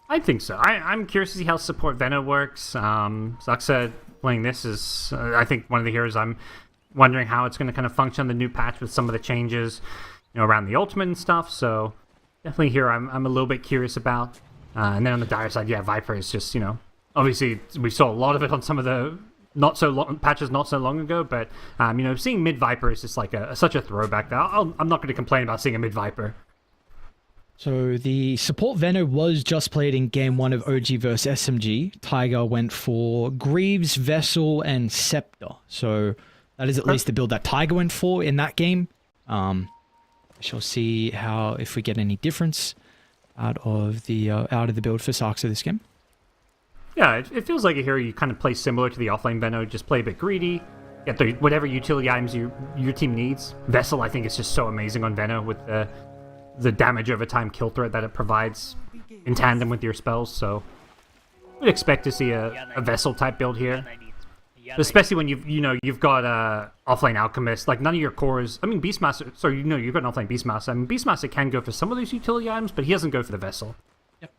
I think so. I'm curious to see how support Veno works. Zuxa playing this is, I think, one of the heroes I'm wondering how it's going to kind of function on the new patch with some of the changes, around the ultimate and stuff. So definitely here I'm a little bit curious about. And then on the dire side, Viper is just, obviously we saw a lot of it on some of the patches not so long ago, but seeing mid Viper is just like such a throwback that I'm not going to complain about seeing a mid Viper. So the support Veno was just played in game 1 of OG versus SMG. Tiger went for Greaves, Vessel, and Scepter. So that is at least the build that Tiger went for in that game. We shall see if we get any difference out of the build for Sarksa this game. Yeah, it feels like a hero you kind of play similar to the offlane Veno, just play a bit greedy, get whatever utility items your team needs. Vessel, I think, is just so amazing on Veno with the damage over time kill threat that it provides in tandem with your spells, so we'd expect to see a Vessel type build here. Especially when you've got offlane Alchemist, like none of your cores. I mean, Beastmaster. Sorry, you've got an offlane Beastmaster. I mean, Beastmaster can go for some of those utility items, but he doesn't go for the Vessel. Yep.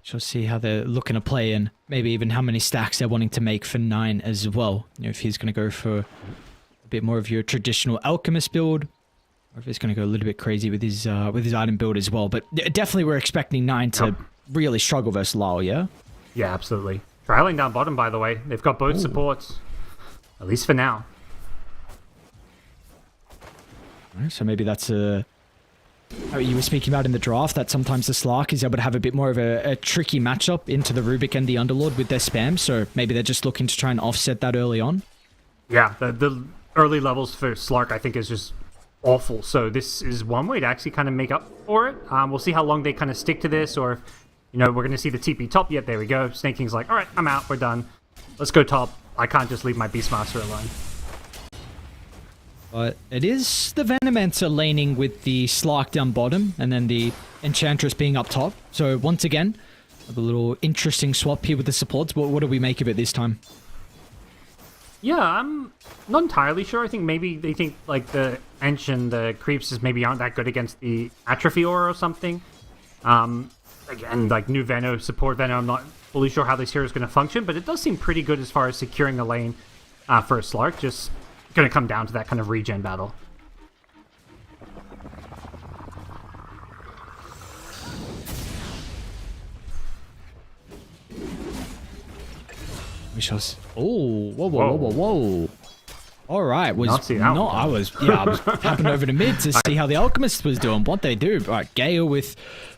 Shall see how they're looking to play, and maybe even how many stacks they're wanting to make for 9 as well. If he's going to go for a bit more of your traditional Alchemist build, or if he's going to go a little bit crazy with his item build as well. But definitely, we're expecting 9 to really struggle versus Lyle. Yeah. Yeah, absolutely. Trialing down bottom, by the way. They've got both supports, at least for now. So maybe that's you were speaking about in the draft, that sometimes the Slark is able to have a bit more of a tricky matchup into the Rubik and the Underlord with their spam. So maybe they're just looking to try and offset that early on. Yeah, the early levels for Slark, I think, is just awful. So this is one way to actually kind of make up for it. We'll see how long they kind of stick to this, or if we're going to see the TP top. Yep, there we go. Snake King's like, all right, I'm out. We're done. Let's go top. I can't just leave my Beastmaster alone. But it is the Venomancer laning with the Slark down bottom, and then the Enchantress being up top. So once again, a little interesting swap here with the supports. What do we make of it this time? Yeah, I'm not entirely sure. I think maybe they think like the Ench and the Creeps just maybe aren't that good against the Atrophy Aura or something. Again, like new Veno, support Veno, I'm not fully sure how this hero is going to function, but it does seem pretty good as far as securing a lane for a Slark. Just going to come down to that kind of regen battle. We shall. Oh, whoa! All right, I was tapping over to mid to see how the Alchemist was doing, what they do. All right, Gale with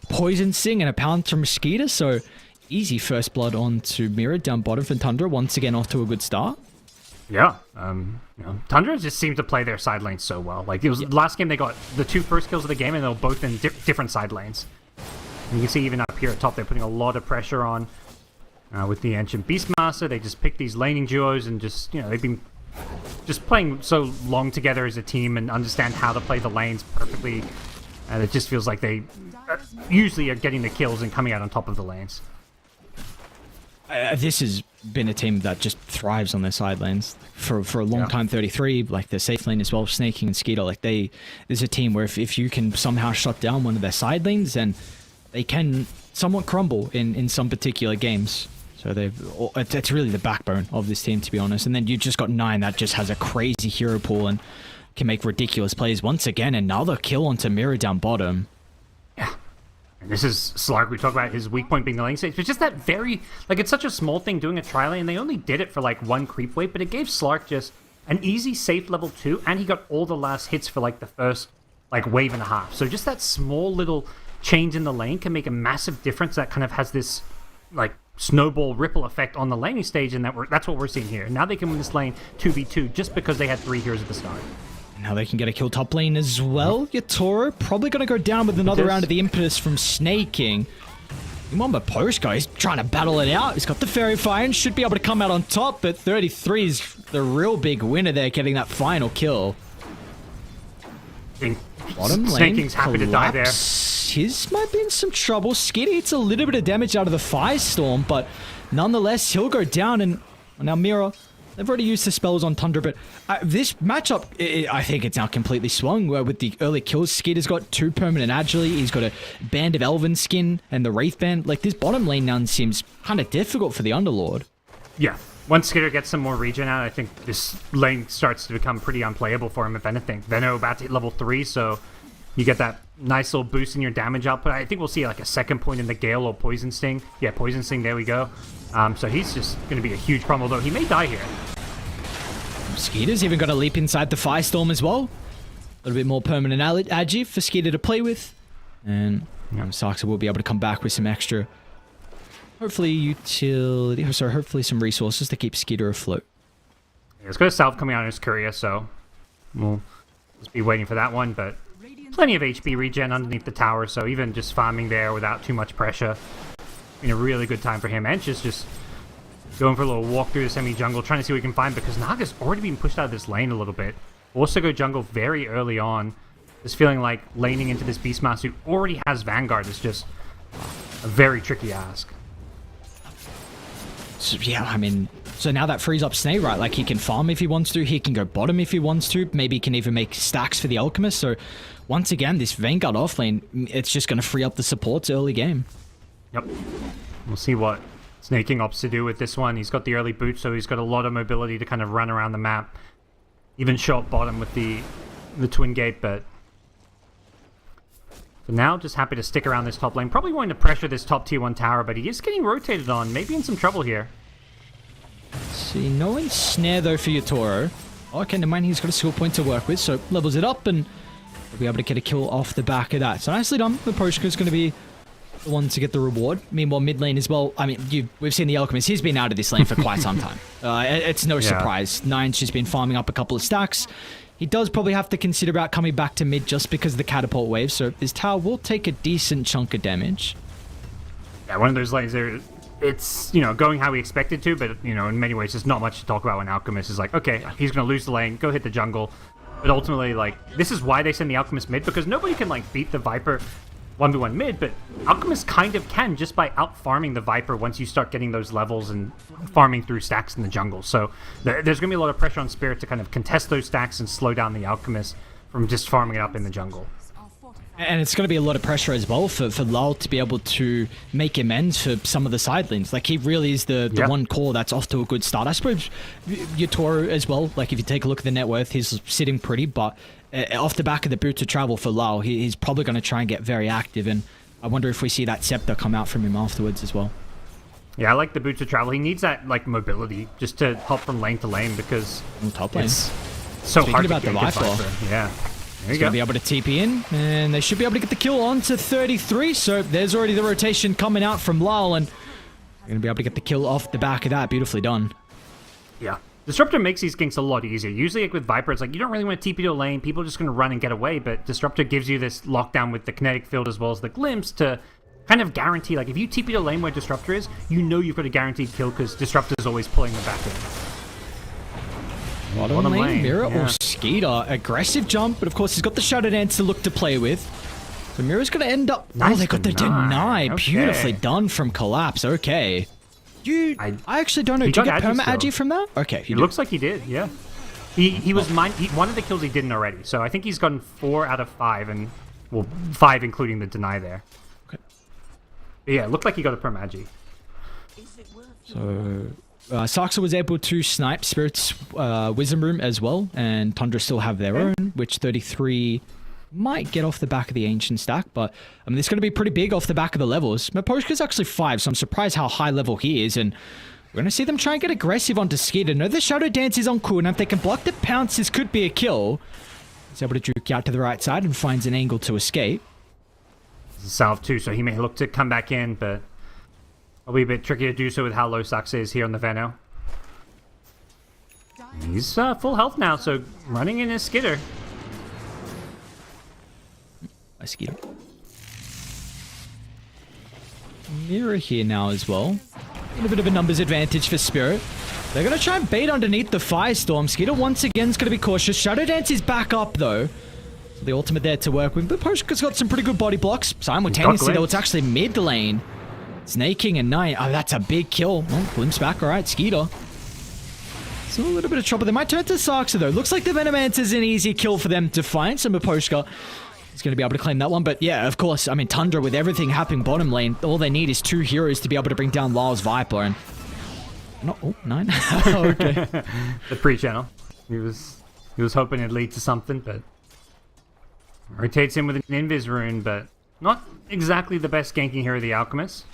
Poison Sting and a pound from Mosquito, so easy first blood onto Mirror down bottom for Tundra, once again off to a good start. Yeah, Tundra just seemed to play their side lanes so well. Like, it was last game they got the 2 first kills of the game, and they were both in different side lanes. And you can see even up here at top, they're putting a lot of pressure on with the Ancient Beastmaster. They just pick these laning duos and just, they've been just playing so long together as a team and understand how to play the lanes perfectly. And it just feels like they usually are getting the kills and coming out on top of the lanes. This has been a team that just thrives on their side lanes for a long time. 33, like their safe lane as well, Snaking and Skeeter. Like there's a team where if you can somehow shut down one of their side lanes, then they can somewhat crumble in some particular games. So it's really the backbone of this team, to be honest. And then you just got 9 that just has a crazy hero pool and can make ridiculous plays. Once again, another kill onto Mirror down bottom. Yeah. And this is Slark. We talk about his weak point being the lane stage, but just that it's such a small thing doing a tri-lane, and they only did it for like 1 creep wave, but it gave Slark just an easy safe level 2, and he got all the last hits for like the first like wave and a half. So just that small little change in the lane can make a massive difference. That kind of has this like snowball ripple effect on the laning stage, and that's what we're seeing here. Now they can win this lane 2v2 just because they had 3 heroes at the start. Now they can get a kill top lane as well. Yatoro probably going to go down with another round of the impetus from Snaking. Remember, Poshka, he's trying to battle it out. He's got the Fairy Fire and should be able to come out on top, but 33 is the real big winner there, getting that final kill. Bottom lane, Snaking's happy to die there. His might be in some trouble. Skid eats a little bit of damage out of the Firestorm, but nonetheless, he'll go down. And now Mira, they've already used the spells on Tundra, but this matchup, I think it's now completely swung. Where with the early kills, Skid has got 2 permanent agility. He's got a Band of Elven Skin and the Wraith Band. Like, this bottom lane now seems kind of difficult for the Underlord. Yeah. Once Skidder gets some more regen out, I think this lane starts to become pretty unplayable for him, if anything. Veno about to hit level 3, so you get that nice little boost in your damage output. I think we'll see like a second point in the Gale or Poison Sting. Yeah, Poison Sting, there we go. So he's just going to be a huge problem, although he may die here. Skeeter's even got a leap inside the Firestorm as well. A little bit more permanent agi for Skeeter to play with. And Saxa will be able to come back with some extra, hopefully hopefully some resources to keep Skeeter afloat. Yeah, it's got a Salve coming out in his courier, so we'll just be waiting for that one, but plenty of HP regen underneath the tower, so even just farming there without too much pressure, a really good time for him. Ench just going for a little walk through the semi-jungle, trying to see what he can find, because Naga's already been pushed out of this lane a little bit. Also go jungle very early on. Just feeling like laning into this Beastmaster who already has Vanguard is just a very tricky ask. So, yeah, I mean, so now that frees up Snake, right? Like, he can farm if he wants to, he can go bottom if he wants to, maybe he can even make stacks for the Alchemist. So, once again, this Vanguard offlane, it's just going to free up the supports early game. Yep. We'll see what Snaking opts to do with this one. He's got the early boot, so he's got a lot of mobility to kind of run around the map. Even shot bottom with the Twin Gate, but for now, just happy to stick around this top lane. Probably wanting to pressure this top tier 1 tower, but he is getting rotated on. Maybe in some trouble here. See, no ensnare though for Yatoro. Okay, never mind, he's got a skill point to work with, so levels it up and we'll be able to get a kill off the back of that. So nicely done. The Poshka's going to be the one to get the reward. Meanwhile, mid lane as well. I mean, we've seen the Alchemist. He's been out of this lane for quite some time. It's no surprise. Nine's just been farming up a couple of stacks. He does probably have to consider about coming back to mid just because of the catapult wave, so this tower will take a decent chunk of damage. Yeah, one of those lanes there, it's, going how we expected to, but, in many ways, there's not much to talk about when Alchemist is like, okay, he's going to lose the lane, go hit the jungle. But ultimately, this is why they send the Alchemist mid, because nobody can, beat the Viper 1v1 mid, but Alchemist kind of can just by out-farming the Viper once you start getting those levels and farming through stacks in the jungle. So there's going to be a lot of pressure on Spirit to kind of contest those stacks and slow down the Alchemist from just farming it up in the jungle. And it's going to be a lot of pressure as well for Lal to be able to make amends for some of the side lanes. He really is the one core that's off to a good start. I suppose Yatoro as well, if you take a look at the net worth, he's sitting pretty, but off the back of the boot to travel for Lal, he's probably going to try and get very active, and I wonder if we see that scepter come out from him afterwards as well. Yeah, I like the boot to travel. He needs that mobility just to hop from lane to lane because top lane. It's so Speaking hard about to the get Viper. Yeah. There you He's going go. to be able to TP in, and they should be able to get the kill on to 33, so there's already the rotation coming out from Lal, and they're going to be able to get the kill off the back of that. Beautifully done. Yeah. Disruptor makes these ganks a lot easier. Usually with Viper, it's you don't really want to TP to a lane. People are just going to run and get away, but Disruptor gives you this lockdown with the kinetic field as well as the glimpse to kind of guarantee, if you TP to a lane where Disruptor is, you've got a guaranteed kill because Disruptor is always pulling the back in. Bottom lane, Mira or Skeeter. Aggressive jump, but of course he's got the Shadow Dance to look to play with. So Mira's going to end up... Nice they got the deny. Okay. Beautifully done from Collapse. Okay. I actually don't know. Did you get perma agi from that? Okay. It looks like he did, yeah. He was one of the kills he didn't already. So I think he's gotten 4 out of 5, and 5 including the deny there. Okay. But yeah, it looked like he got a perma agi. So... Saxa was able to snipe Spirit's Wisdom Room as well, and Tundra still have their own, which 33 might get off the back of the Ancient stack, but I mean, it's going to be pretty big off the back of the levels. Maposhka's actually 5, so I'm surprised how high level he is, and we're going to see them try and get aggressive onto Skeeter. No, the Shadow Dance is on cool, and if they can block the pounce, this could be a kill. He's able to juke out to the right side and finds an angle to escape. It's a salve too, so he may look to come back in, but it'll be a bit tricky to do so with how low Saxe is here on the Venno. He's full health now, so running in his Skitter. I Skitter. Mirror here now as well. A bit of a numbers advantage for Spirit. They're going to try and bait underneath the Firestorm. Skitter once again is going to be cautious. Shadow Dance is back up though. So the ultimate there to work with. But Poshka's got some pretty good body blocks. Simultaneously though, it's actually mid lane. Snaking and 9. Oh, that's a big kill. Well, glimpse back. All right, Skeeter. So a little bit of trouble. They might turn to Saxa though. Looks like the Venomancer's an easy kill for them to find. So Poshka is going to be able to claim that one. But yeah, of course, I mean, Tundra with everything happening bottom lane, all they need is 2 heroes to be able to bring down Lyle's Viper. And no, oh, 9. Okay. The pre-channel. He was hoping it'd lead to something, but rotates in with an Invis rune, but not exactly the best ganking hero, the Alchemist.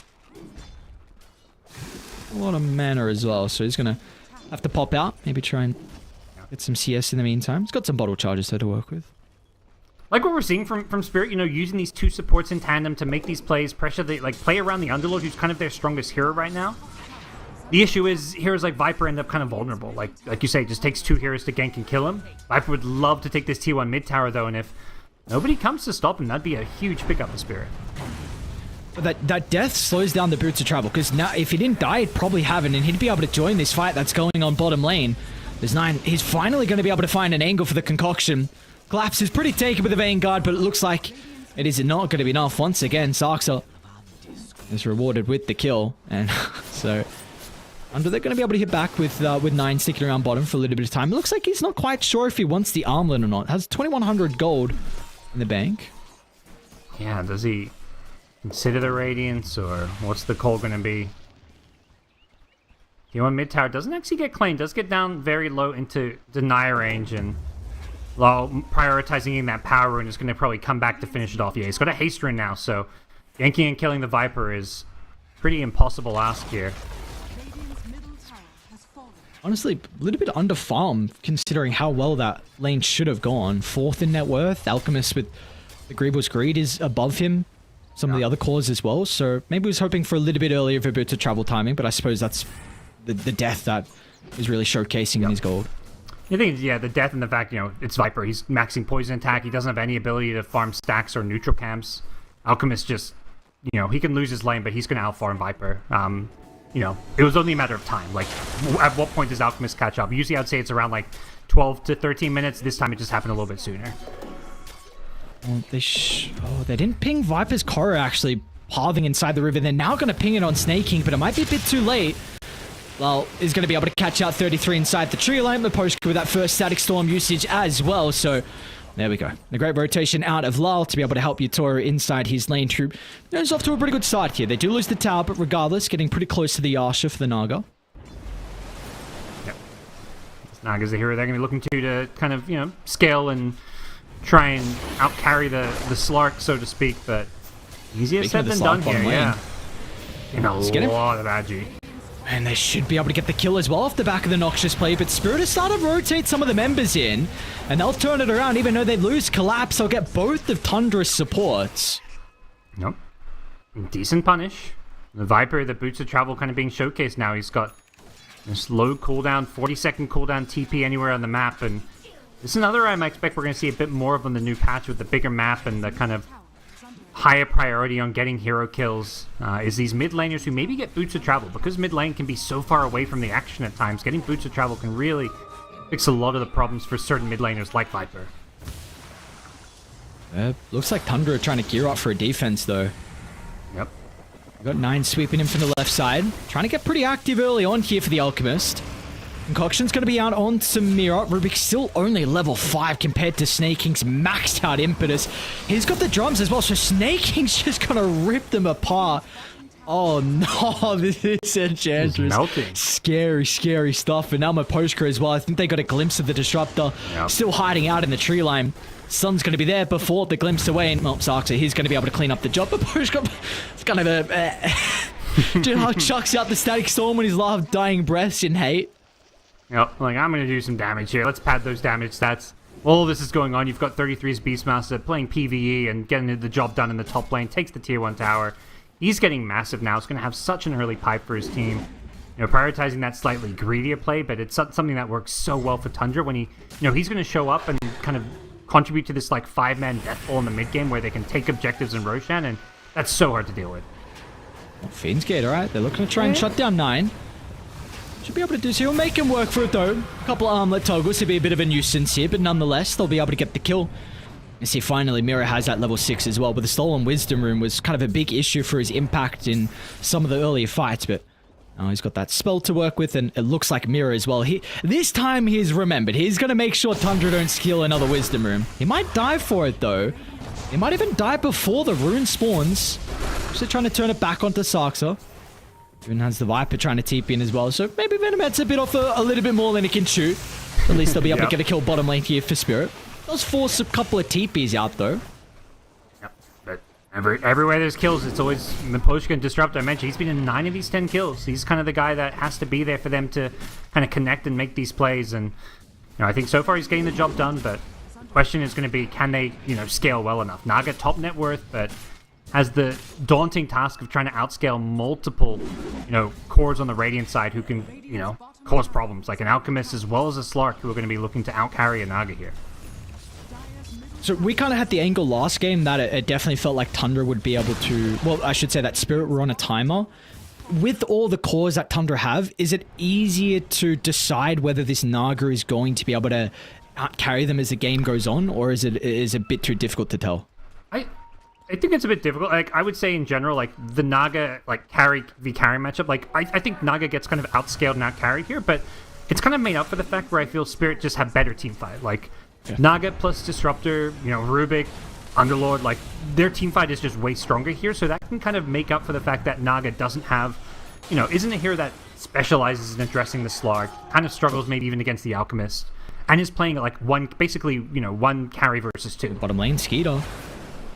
A lot of mana as well, so he's going to have to pop out. Maybe try and get some CS in the meantime. He's got some bottle charges there to work with. Like what we're seeing from Spirit, you know, using these 2 supports in tandem to make these plays, pressure the, like, play around the Underlord, who's kind of their strongest hero right now. The issue is heroes like Viper end up kind of vulnerable. Like you say, it just takes 2 heroes to gank and kill him. Viper would love to take this T1 mid tower though, and if nobody comes to stop him, that'd be a huge pickup for Spirit. But that death slows down the Boots of Travel, because now if he didn't die, he'd probably have it, and he'd be able to join this fight that's going on bottom lane. There's 9. He's finally going to be able to find an angle for the concoction. Collapse is pretty taken with the Vanguard, but it looks like it is not going to be enough. Once again, Saxa is rewarded with the kill, and so Under they're going to be able to hit back with 9 sticking around bottom for a little bit of time. It looks like he's not quite sure if he wants the armlet or not. Has 2,100 gold in the bank. Yeah, does he consider the Radiance, or what's the call going to be? T1 mid tower doesn't actually get claimed, does get down very low into deny range, and while prioritizing in that power rune is going to probably come back to finish it off. Yeah, he's got a haste rune now, so yanking and killing the Viper is pretty impossible ask here. Honestly, a little bit under farm considering how well that lane should have gone. 4th in net worth. Alchemist with the Griebel's Greed is above him. Some of the other cores as well. So maybe he was hoping for a little bit earlier of a bit of travel timing, but I suppose that's the death that is really showcasing in his gold. I think, yeah, the death and the fact, you know, it's Viper. He's maxing poison attack. He doesn't have any ability to farm stacks or neutral camps. Alchemist just, you know, he can lose his lane, but he's going to outfarm Viper. You know, it was only a matter of time. Like, at what point does Alchemist catch up? Usually I'd say it's around, like, 12 to 13 minutes. This time it just happened a little bit sooner. Well, they didn't ping Viper's Korra actually pathing inside the river. They're now going to ping it on Snaking, but it might be a bit too late. Well, is going to be able to catch out 33 inside the tree line. Poshka with that first Static Storm usage as well. So there we go. The great rotation out of Lal to be able to help Yatoru inside his lane troop. It's off to a pretty good start here. They do lose the tower, but regardless, getting pretty close to the Yasha for the Naga. Yep. Naga's the hero they're going to be looking to kind of, you know, scale and try and out-carry the Slark, so to speak, but easier said than done here, yeah. In a lot of agi. And they should be able to get the kill as well off the back of the Noxious play, but Spirit has started to rotate some of the members in, and they'll turn it around. Even though they lose Collapse, they'll get both of Tundra's supports. Nope. Decent punish. The Viper, the Boots of Travel kind of being showcased now. He's got this low cooldown, 40-second cooldown TP anywhere on the map, and this is another item I expect we're going to see a bit more of on the new patch with the bigger map and the kind of higher priority on getting hero kills is these mid laners who maybe get Boots of Travel. Because mid lane can be so far away from the action at times, getting Boots of Travel can really fix a lot of the problems for certain mid laners like Viper. Looks like Tundra are trying to gear up for a defense though. Yep. We've got 9 sweeping in from the left side. Trying to get pretty active early on here for the Alchemist. Concoction's going to be out on Samira. Rubik's still only level 5 compared to Snaking's maxed out impetus. He's got the drums as well, so Snaking's just going to rip them apart. Oh no, this is Enchantress. Scary, scary stuff. And now my Poshka as well. I think they got a glimpse of the Disruptor. Yep. Still hiding out in the tree line. Sun's going to be there before the glimpse away. And well, Saxa, he's going to be able to clean up the job. But Poshka, it's kind of a... chucks out the Static Storm when his last dying breaths in hate. Yep, like, I'm going to do some damage here. Let's pad those damage stats. All this is going on. You've got 33's Beastmaster playing PvE and getting the job done in the top lane, takes the tier 1 tower. He's getting massive now. It's going to have such an early pipe for his team. You know, prioritizing that slightly greedier play, but it's something that works so well for Tundra when he, you know, he's going to show up and kind of contribute to this like 5-man death ball in the mid game where they can take objectives in Roshan, and that's so hard to deal with. Finn's Gate, alright. They're looking to try and shut down 9. Should be able to do so. He'll make him work for it though. A couple of armlet toggles to be a bit of a nuisance here, but nonetheless, they'll be able to get the kill. You see, finally, Mira has that level 6 as well, but the Stolen Wisdom Rune was kind of a big issue for his impact in some of the earlier fights, but now he's got that spell to work with, and it looks like Mira as well. This time he's remembered. He's going to make sure Tundra don't steal another Wisdom Rune. He might die for it though. He might even die before the rune spawns. Just trying to turn it back onto Saxa. Even has the Viper trying to TP in as well, so maybe Venomet's a bit off a little bit more than he can shoot. At least they'll be able to get a kill bottom lane here for Spirit. Does force a couple of TPs out though. Yep, but everywhere there's kills, it's always Miposhka and Disrupt. I mentioned he's been in 9 of these 10 kills. He's kind of the guy that has to be there for them to kind of connect and make these plays. And you know, I think so far he's getting the job done, but the question is going to be, can they, you know, scale well enough? Naga top net worth, but has the daunting task of trying to outscale multiple, you know, cores on the Radiant side who can, you know, cause problems, like an Alchemist as well as a Slark, who are going to be looking to outcarry a Naga here. So we kind of had the angle last game that it definitely felt like Tundra would be able to, well, I should say that Spirit were on a timer. With all the cores that Tundra have, is it easier to decide whether this Naga is going to be able to outcarry them as the game goes on, or is it a bit too difficult to tell? I think it's a bit difficult. Like, I would say in general, like, the Naga, like, carry v carry matchup, like, I think Naga gets kind of outscaled and outcarried here, but it's kind of made up for the fact where I feel Spirit just have better team fight. Like, yeah. Naga plus Disruptor, you know, Rubik, Underlord, like, their team fight is just way stronger here, so that can kind of make up for the fact that Naga doesn't have, you know, isn't a hero that specializes in addressing the Slark, kind of struggles maybe even against the Alchemist, and is playing, like, basically, you know, one carry versus 2. Bottom lane, Skeeter.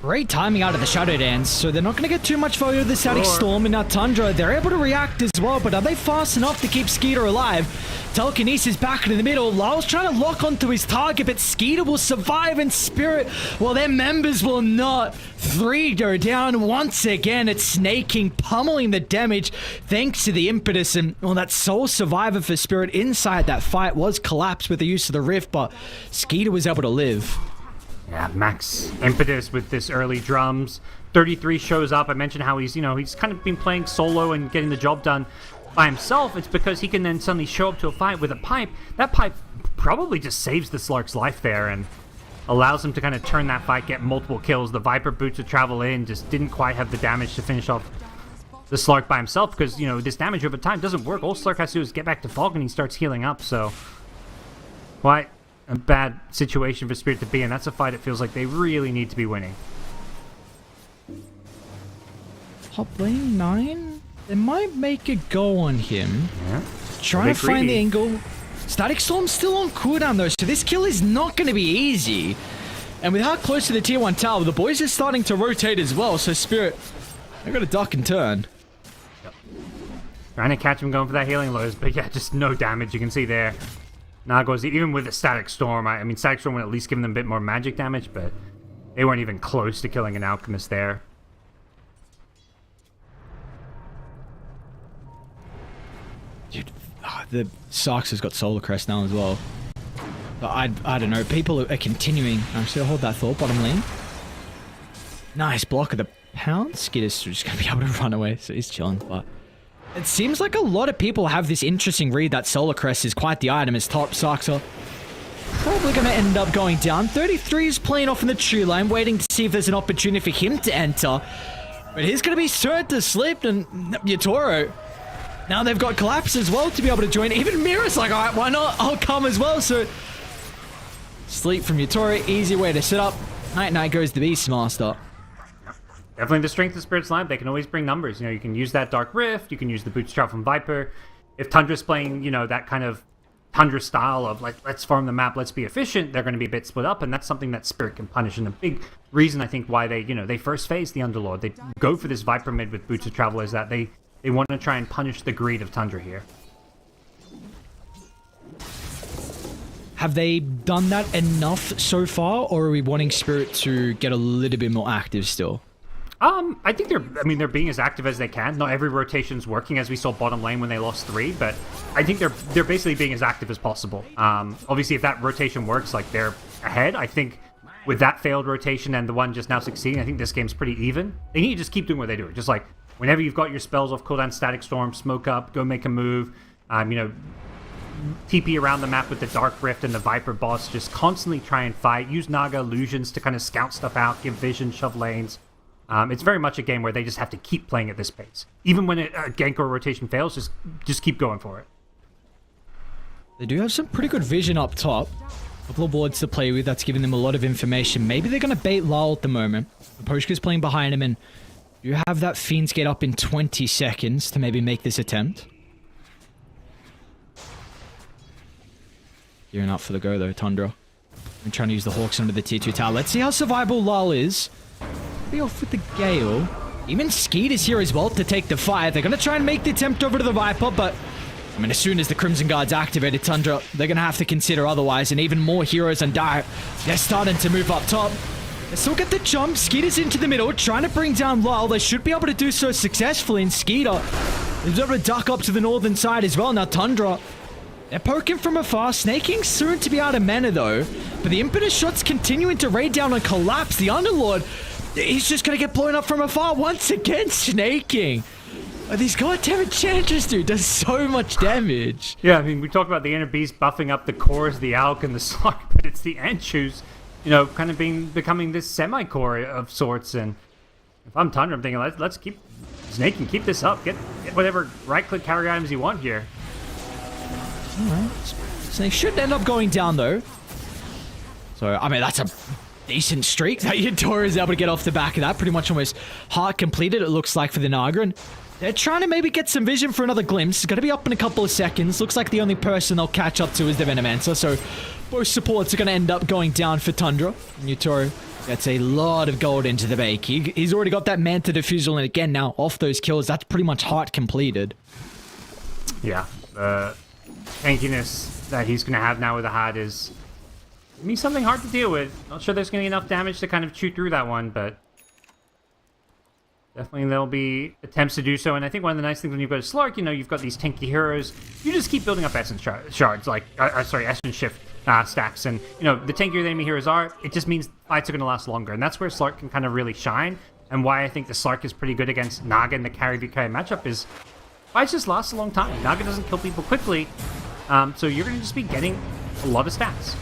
Great timing out of the Shadow Dance, so they're not going to get too much value of the Static Storm, and now Tundra, they're able to react as well, but are they fast enough to keep Skeeter alive? Telekinesis back into the middle. Lyle's trying to lock onto his target, but Skeeter will survive in Spirit, while their members will not. 3 go down once again. It's snaking, pummeling the damage thanks to the impetus, and well, that sole survivor for Spirit inside that fight was collapsed with the use of the Rift, but Skeeter was able to live. Yeah, max impetus with this early drums. 33 shows up. I mentioned how he's, you know, he's kind of been playing solo and getting the job done by himself. It's because he can then suddenly show up to a fight with a pipe. That pipe probably just saves the Slark's life there and allows him to kind of turn that fight, get multiple kills. The Viper boots to travel in just didn't quite have the damage to finish off the Slark by himself because, you know, this damage over time doesn't work. All Slark has to do is get back to Falcon and he starts healing up, so quite a bad situation for Spirit to be in. That's a fight it feels like they really need to be winning. Top lane 9? They might make a go on him. Yeah. Trying to find the angle. Static Storm's still on cooldown though, so this kill is not going to be easy. And with how close to the tier 1 tower, the boys are starting to rotate as well, so Spirit, they've got to duck and turn. Yep. Trying to catch him going for that healing lows, but yeah, just no damage you can see there. Nagos, even with a Static Storm, I mean, Static Storm would at least give them a bit more magic damage, but they weren't even close to killing an Alchemist there. Dude, the Sox has got Solar Crest now as well. But I don't know, people are continuing. Actually, I'll hold that thought, bottom lane. Nice block of the pound. Skitter's just going to be able to run away, so he's chilling, but it seems like a lot of people have this interesting read that Solar Crest is quite the item as top. Saxa probably going to end up going down. 33 is playing off in the tree line, waiting to see if there's an opportunity for him to enter. But he's going to be certain to slip, and Yatoro. Now they've got Collapse as well to be able to join. Even Mira's like, alright, why not? I'll come as well. So sleep from Yatoro, easy way to set up. Night goes the Beastmaster. Definitely the strength of Spirit's line. They can always bring numbers. You know, you can use that Dark Rift. You can use the Bootstrap from Viper. If Tundra's playing, you know, that kind of Tundra style of, like, let's farm the map, let's be efficient, they're going to be a bit split up, and that's something that Spirit can punish. And the big reason, I think, why they, you know, they first phase the Underlord, they go for this Viper mid with Boots of Travel is that they want to try and punish the greed of Tundra here. Have they done that enough so far, or are we wanting Spirit to get a little bit more active still? I think they're being as active as they can. Not every rotation's working, as we saw bottom lane when they lost 3, but I think they're basically being as active as possible. Obviously, if that rotation works, like, they're ahead. I think with that failed rotation and the one just now succeeding, I think this game's pretty even. They need to just keep doing what they do. Just like whenever you've got your spells off cooldown, Static Storm, smoke up, go make a move. TP around the map with the Dark Rift and the Viper boss. Just constantly try and fight. Use Naga illusions to kind of scout stuff out, give vision, shove lanes. It's very much a game where they just have to keep playing at this pace. Even when a gank or rotation fails, just keep going for it. They do have some pretty good vision up top. A couple of boards to play with. That's giving them a lot of information. Maybe they're going to bait Lal at the moment. Poshka's playing behind him, and you have that Fiend's Gate up in 20 seconds to maybe make this attempt. Gearing up for the go, though, Tundra. I'm trying to use the Hawks under the tier 2 tower. Let's see how survivable Lal is. Be off with the Gale. Even Skeet is here as well to take the fight. They're going to try and make the attempt over to the Viper, but I mean, as soon as the Crimson Guard's activated, Tundra, they're going to have to consider otherwise, and even more heroes and Dire. They're starting to move up top. They still get the jump. Skeeter's into the middle, trying to bring down Lal. They should be able to do so successfully, and Skeeter is able to duck up to the northern side as well. Now, Tundra, they're poking from afar. Snaking soon to be out of mana, though. But the Impetus shots continuing to raid down and collapse. The Underlord, he's just going to get blown up from afar once again. Snaking. These goddamn enchanters, dude, does so much damage. Yeah, I mean, we talk about the Inner Beast buffing up the cores, the Alk, and the Slark, but it's the Anchus, kind of becoming this semi-core of sorts. And if I'm Tundra, I'm thinking, let's keep snaking, keep this up, get whatever right-click carry items you want here. Alright. Snake should end up going down, though. So, I mean, that's a decent streak that Yadora is able to get off the back of that. Pretty much almost heart completed, it looks like, for the Naga. And they're trying to maybe get some vision for another glimpse. It's going to be up in a couple of seconds. Looks like the only person they'll catch up to is the Venomancer. So both supports are going to end up going down for Tundra. Yutoro gets a lot of gold into the bake. He's already got that Manta Diffusal, and again, now off those kills, that's pretty much heart completed. Yeah, the tankiness that he's going to have now with the heart is gonna be something hard to deal with. Not sure there's going to be enough damage to kind of chew through that one, but definitely there'll be attempts to do so. And I think one of the nice things when you've got a Slark, you've got these tanky heroes. You just keep building up essence shards, essence shift stacks. And, the tankier the enemy heroes are, it just means fights are going to last longer. And that's where Slark can kind of really shine. And why I think the Slark is pretty good against Naga in the carry v carry matchup is fights just last a long time. Naga doesn't kill people quickly. So you're going to just be getting a lot of stats.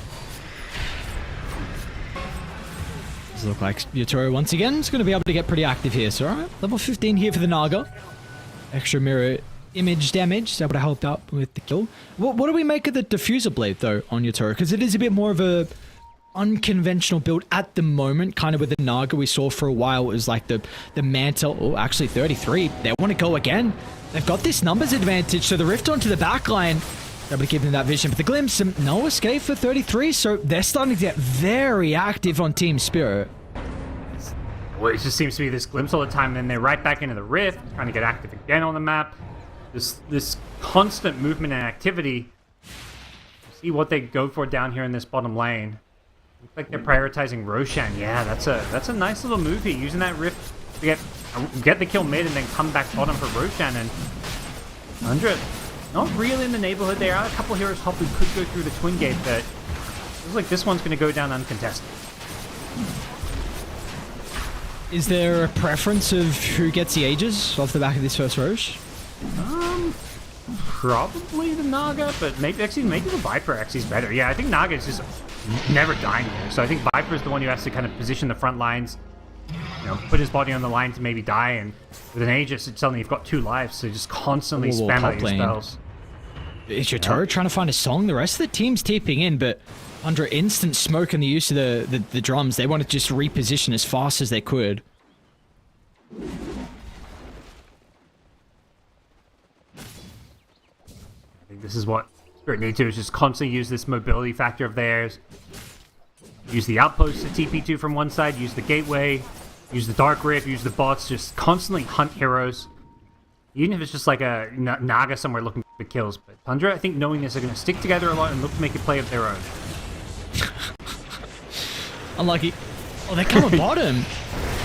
Look like Yutoro once again is going to be able to get pretty active here. So, alright, level 15 here for the Naga. Extra mirror image damage is able to help out with the kill. What do we make of the Diffuser Blade, though, on Yutoro? Because it is a bit more of a unconventional build at the moment. Kind of with the Naga we saw for a while. It was like the Manta. Oh, actually 33. They want to go again. They've got this numbers advantage, so the Rift onto the backline. Able to give them that vision for the glimpse, and no escape for 33, so they're starting to get very active on Team Spirit. Well, it just seems to be this glimpse all the time, and then they're right back into the Rift, trying to get active again on the map. This constant movement and activity. See what they go for down here in this bottom lane. Looks like they're prioritizing Roshan. Yeah, that's a nice little move here, using that Rift to get the kill mid and then come back bottom for Roshan. And 100. Not really in the neighborhood. There are a couple heroes who could go through the Twin Gate, but it looks like this one's going to go down uncontested. Is there a preference of who gets the Aegis off the back of this first Roche? Probably the Naga, but maybe the Viper actually is better. Yeah, I think Naga is just never dying here. So I think Viper is the one who has to kind of position the front lines, put his body on the line to maybe die. And with an Aegis, it's suddenly you've got 2 lives, so you just constantly spam out your spells. Is Yutoro trying to find a song? The rest of the team's TPing in, but under instant smoke and the use of the drums, they want to just reposition as fast as they could. I think this is what Spirit need to, is just constantly use this mobility factor of theirs. Use the outposts to TP2 from one side, use the gateway, use the Dark Rift, use the bots, just constantly hunt heroes. Even if it's just like a Naga somewhere looking for kills. But Tundra, I think knowing this, are going to stick together a lot and look to make a play of their own. Unlucky. Oh, they're coming bottom.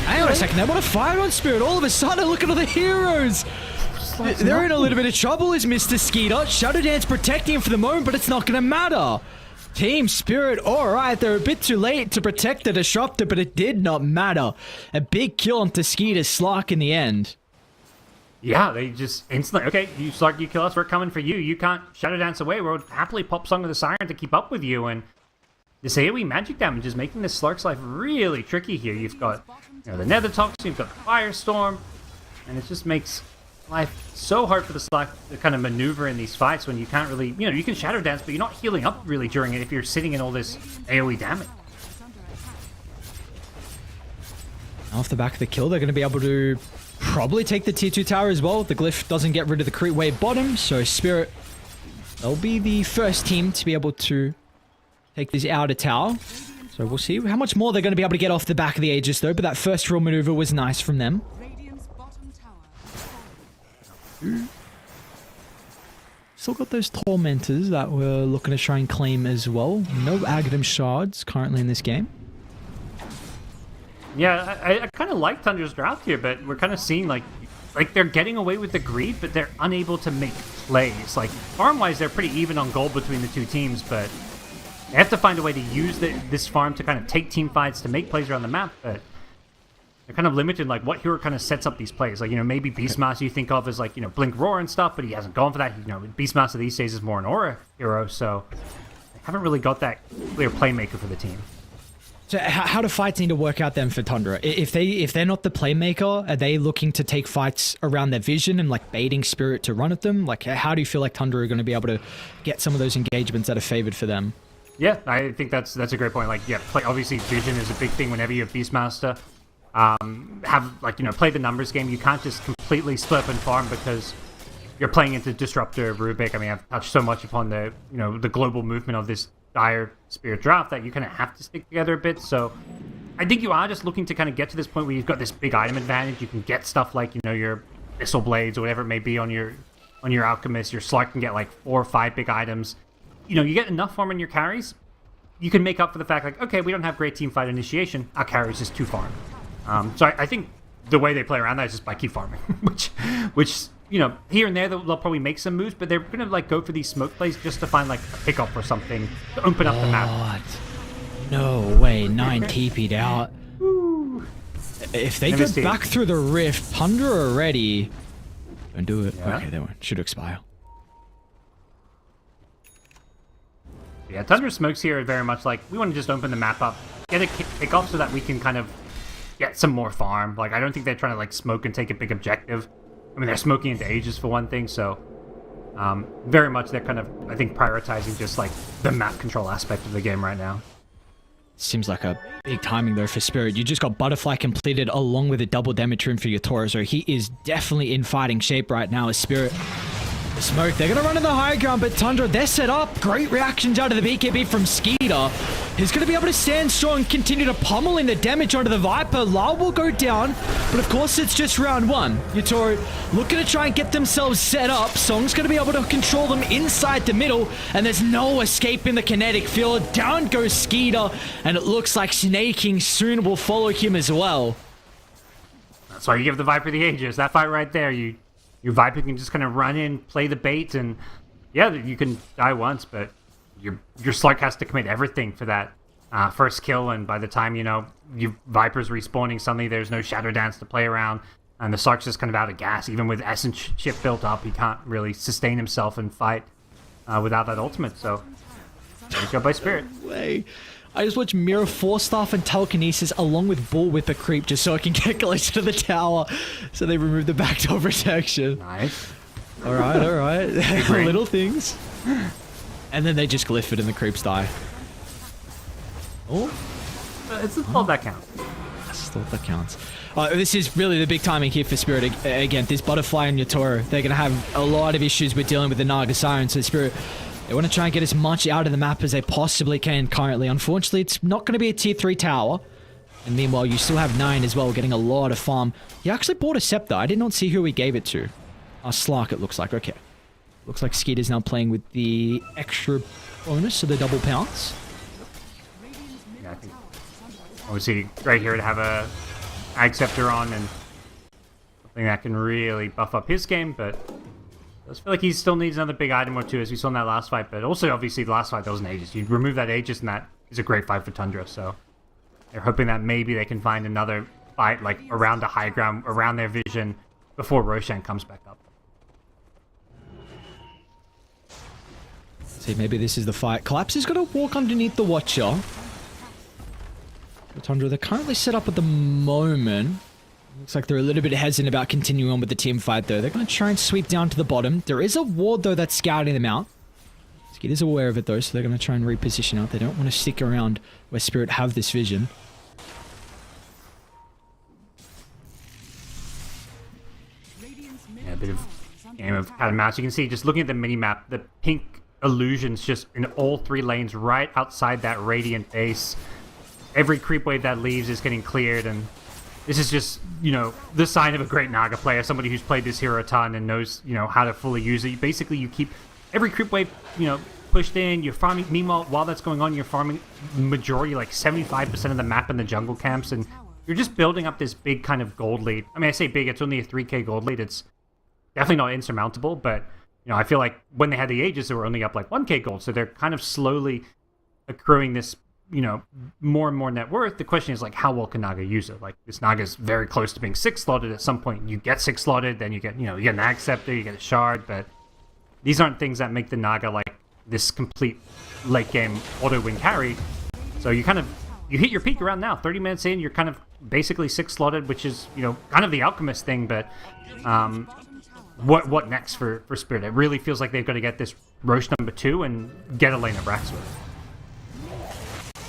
Hang on a second, they want to fire on Spirit. All of a sudden, look at all the heroes. They're in a little bit of trouble as Mr. Skeeter. Shadow Dance protecting him for the moment, but it's not going to matter. Team Spirit, alright, they're a bit too late to protect the Disruptor, but it did not matter. A big kill onto Skeeter's Slark in the end. Yeah, they just instantly, okay, you Slark, you kill us, we're coming for you. You can't Shadow Dance away. We'll happily pop Song of the Siren to keep up with you. And this AoE magic damage is making this Slark's life really tricky here. You've got the Nether Toxin, you've got the Firestorm, and it just makes life so hard for the Slark to kind of maneuver in these fights when you can't really, you can Shadow Dance, but you're not healing up really during it if you're sitting in all this AoE damage. Off the back of the kill, they're going to be able to probably take the tier 2 tower as well. The Glyph doesn't get rid of the creep wave bottom, so Spirit, they'll be the first team to be able to take this outer tower. So we'll see how much more they're going to be able to get off the back of the Aegis though, but that first real maneuver was nice from them. Radiant's bottom tower. Still got those Tormentors that we're looking to try and claim as well. No Aghanim Shards currently in this game. Yeah, I kind of like Tundra's draft here, but we're kind of seeing like they're getting away with the greed, but they're unable to make plays. Like farm-wise, they're pretty even on gold between the two teams, but they have to find a way to use this farm to kind of take team fights to make plays around the map, but they're kind of limited, like what hero kind of sets up these plays. Like, maybe Beastmaster you think of as like, Blink Roar and stuff, but he hasn't gone for that. Beastmaster these days is more an aura hero, so they haven't really got that clear playmaker for the team. So how do fights need to work out then for Tundra? If they're not the playmaker, are they looking to take fights around their vision and like baiting Spirit to run at them? Like how do you feel like Tundra are going to be able to get some of those engagements that are favored for them? Yeah, I think that's a great point. Like, yeah, obviously vision is a big thing whenever you have Beastmaster. Play the numbers game. You can't just completely split up and farm because you're playing into Disruptor, Rubik. I mean, I've touched so much upon the, the global movement of this dire Spirit draft that you kind of have to stick together a bit. So I think you are just looking to kind of get to this point where you've got this big item advantage. You can get stuff like, your Missile Blades or whatever it may be on your Alchemist. Your Slark can get like 4 or 5 big items. You get enough farm in your carries, you can make up for the fact like, okay, we don't have great team fight initiation. Our carry is just too farm. So I think the way they play around that is just by keep farming, which here and there they'll probably make some moves, but they're gonna like go for these smoke plays just to find like a pickup or something to open up the map. No way, 9 TP'd out. Ooh. If they get back through the rift, Tundra already. Don't do it. Yeah. Okay, they won't. Should expire. Yeah, Tundra smokes here are very much like, we want to just open the map up, get a kickoff so that we can kind of get some more farm. Like, I don't think they're trying to like smoke and take a big objective. I mean, they're smoking into Aegis for one thing, so very much they're kind of, I think, prioritizing just like the map control aspect of the game right now. Seems like a big timing though for Spirit. You just got Butterfly completed along with a double damage room for your Toro, so he is definitely in fighting shape right now as Spirit. Smoke, they're gonna run in the high ground, but Tundra, they're set up. Great reactions out of the BKB from Skeeter. He's gonna be able to stand strong and continue to pummel in the damage onto the Viper. Lar will go down, but of course it's just round 1. Yatoro looking to try and get themselves set up. Song's gonna be able to control them inside the middle, and there's no escape in the kinetic field. Down goes Skeeter, and it looks like Snaking soon will follow him as well. That's why you give the Viper the Aegis. That fight right there, your Viper can just kind of run in, play the bait, and yeah, you can die once, but your Slark has to commit everything for that first kill, and by the time, your Viper's respawning, suddenly there's no Shadow Dance to play around, and the Slark's just kind of out of gas. Even with Essence chip built up, he can't really sustain himself and fight without that ultimate, so great job by Spirit. Way. I just watched Mirror Force Staff and Telekinesis along with Bull Whipper Creep just so I can get closer to the tower. So they removed the backdoor protection. Nice. Alright. Little things. And then they just glyph it and the creeps die. Oh. It's a thought that counts. That's thought that counts. This is really the big timing here for Spirit. Again, this Butterfly and Yatoro, they're going to have a lot of issues with dealing with the Naga Siren. So Spirit, they want to try and get as much out of the map as they possibly can currently. Unfortunately, it's not going to be a tier 3 tower. And meanwhile, you still have 9 as well, getting a lot of farm. He actually bought a Scepter. I did not see who he gave it to. Slark, it looks like. Okay. Looks like Skeeter's now playing with the extra bonus, so the double pounce. Yeah, I think Obviously, right here to have a Ag Scepter on and something that can really buff up his game, but I just feel like he still needs another big item or two, as we saw in that last fight. But also, obviously, the last fight, there was an Aegis. You remove that Aegis, and that is a great fight for Tundra. So they're hoping that maybe they can find another fight, like around the high ground, around their vision, before Roshan comes back up. See, maybe this is the fight. Collapse is going to walk underneath the Watcher. Tundra, they're currently set up at the moment. Looks like they're a little bit hesitant about continuing on with the team fight, though. They're going to try and sweep down to the bottom. There is a ward, though, that's scouting them out. Skid is aware of it, though, so they're going to try and reposition out. They don't want to stick around where Spirit have this vision. Yeah, a bit of game of cat and mouse. You can see, just looking at the mini-map, the pink illusions just in all 3 lanes right outside that Radiant base. Every creep wave that leaves is getting cleared, and this is just, you know, the sign of a great Naga player, somebody who's played this hero a ton and knows, you know, how to fully use it. Basically, you keep every creep wave, you know, pushed in, you're farming. Meanwhile, while that's going on, you're farming majority, like 75% of the map in the jungle camps, and you're just building up this big kind of gold lead. I mean, I say big, it's only a 3k gold lead. It's definitely not insurmountable, but, you know, I feel like when they had the Aegis, they were only up like 1k gold, so they're kind of slowly accruing this, you know, more and more net worth. The question is, like, how well can Naga use it? Like, this Naga is very close to being 6 slotted. At some point, you get 6 slotted, then you get, you know, you get an Ag Scepter, you get a Shard, but these aren't things that make the Naga, like, this complete late game auto win carry. So you kind of, you hit your peak around now. 30 minutes in, you're kind of basically 6 slotted, which is, you know, kind of the Alchemist thing, but what next for Spirit? It really feels like they've got to get this Roche number 2 and get a lane of Braxworth.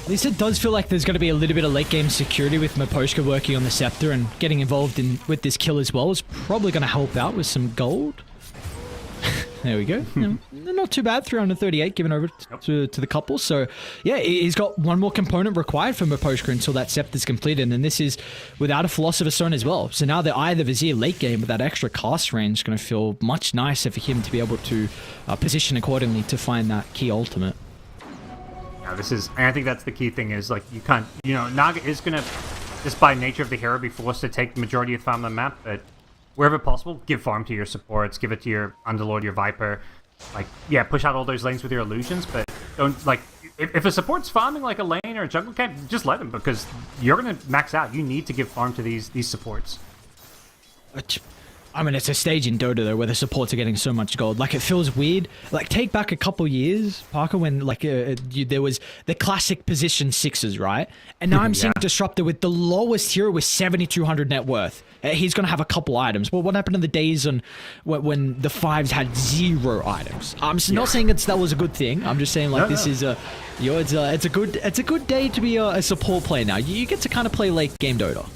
At least it does feel like there's going to be a little bit of late game security with Miposhka working on the Scepter, and getting involved in with this kill as well is probably going to help out with some gold. There we go. Not too bad. 338 given over to the couple. So, yeah, he's got one more component required for Miposhka until that Scepter's completed, and this is without a Philosopher's Stone as well. So now the Eye of the Vizier late game with that extra cast range is going to feel much nicer for him to be able to position accordingly to find that key ultimate. This is, and I think that's the key thing, is like, you can't, you know, Naga is going to, just by nature of the hero, be forced to take the majority of farm on the map, but wherever possible, give farm to your supports, give it to your Underlord, your Viper. Like, yeah, push out all those lanes with your illusions, but don't, like, if a support's farming like a lane or a jungle camp, just let them, because you're going to max out. You need to give farm to these supports. I mean, it's a stage in Dota, though, where the supports are getting so much gold. Like, it feels weird. Like, take back a couple years, Parker, when, like, there was the classic position 6s, right? And now I'm seeing Disruptor with the lowest hero with 7,200 net worth. He's going to have a couple items. Well, what happened in the days when the 5s had 0 items? I'm not saying that was a good thing. I'm just saying, like, this is a... You know, it's a good day to be a support player now. You get to kind of play late game Dota.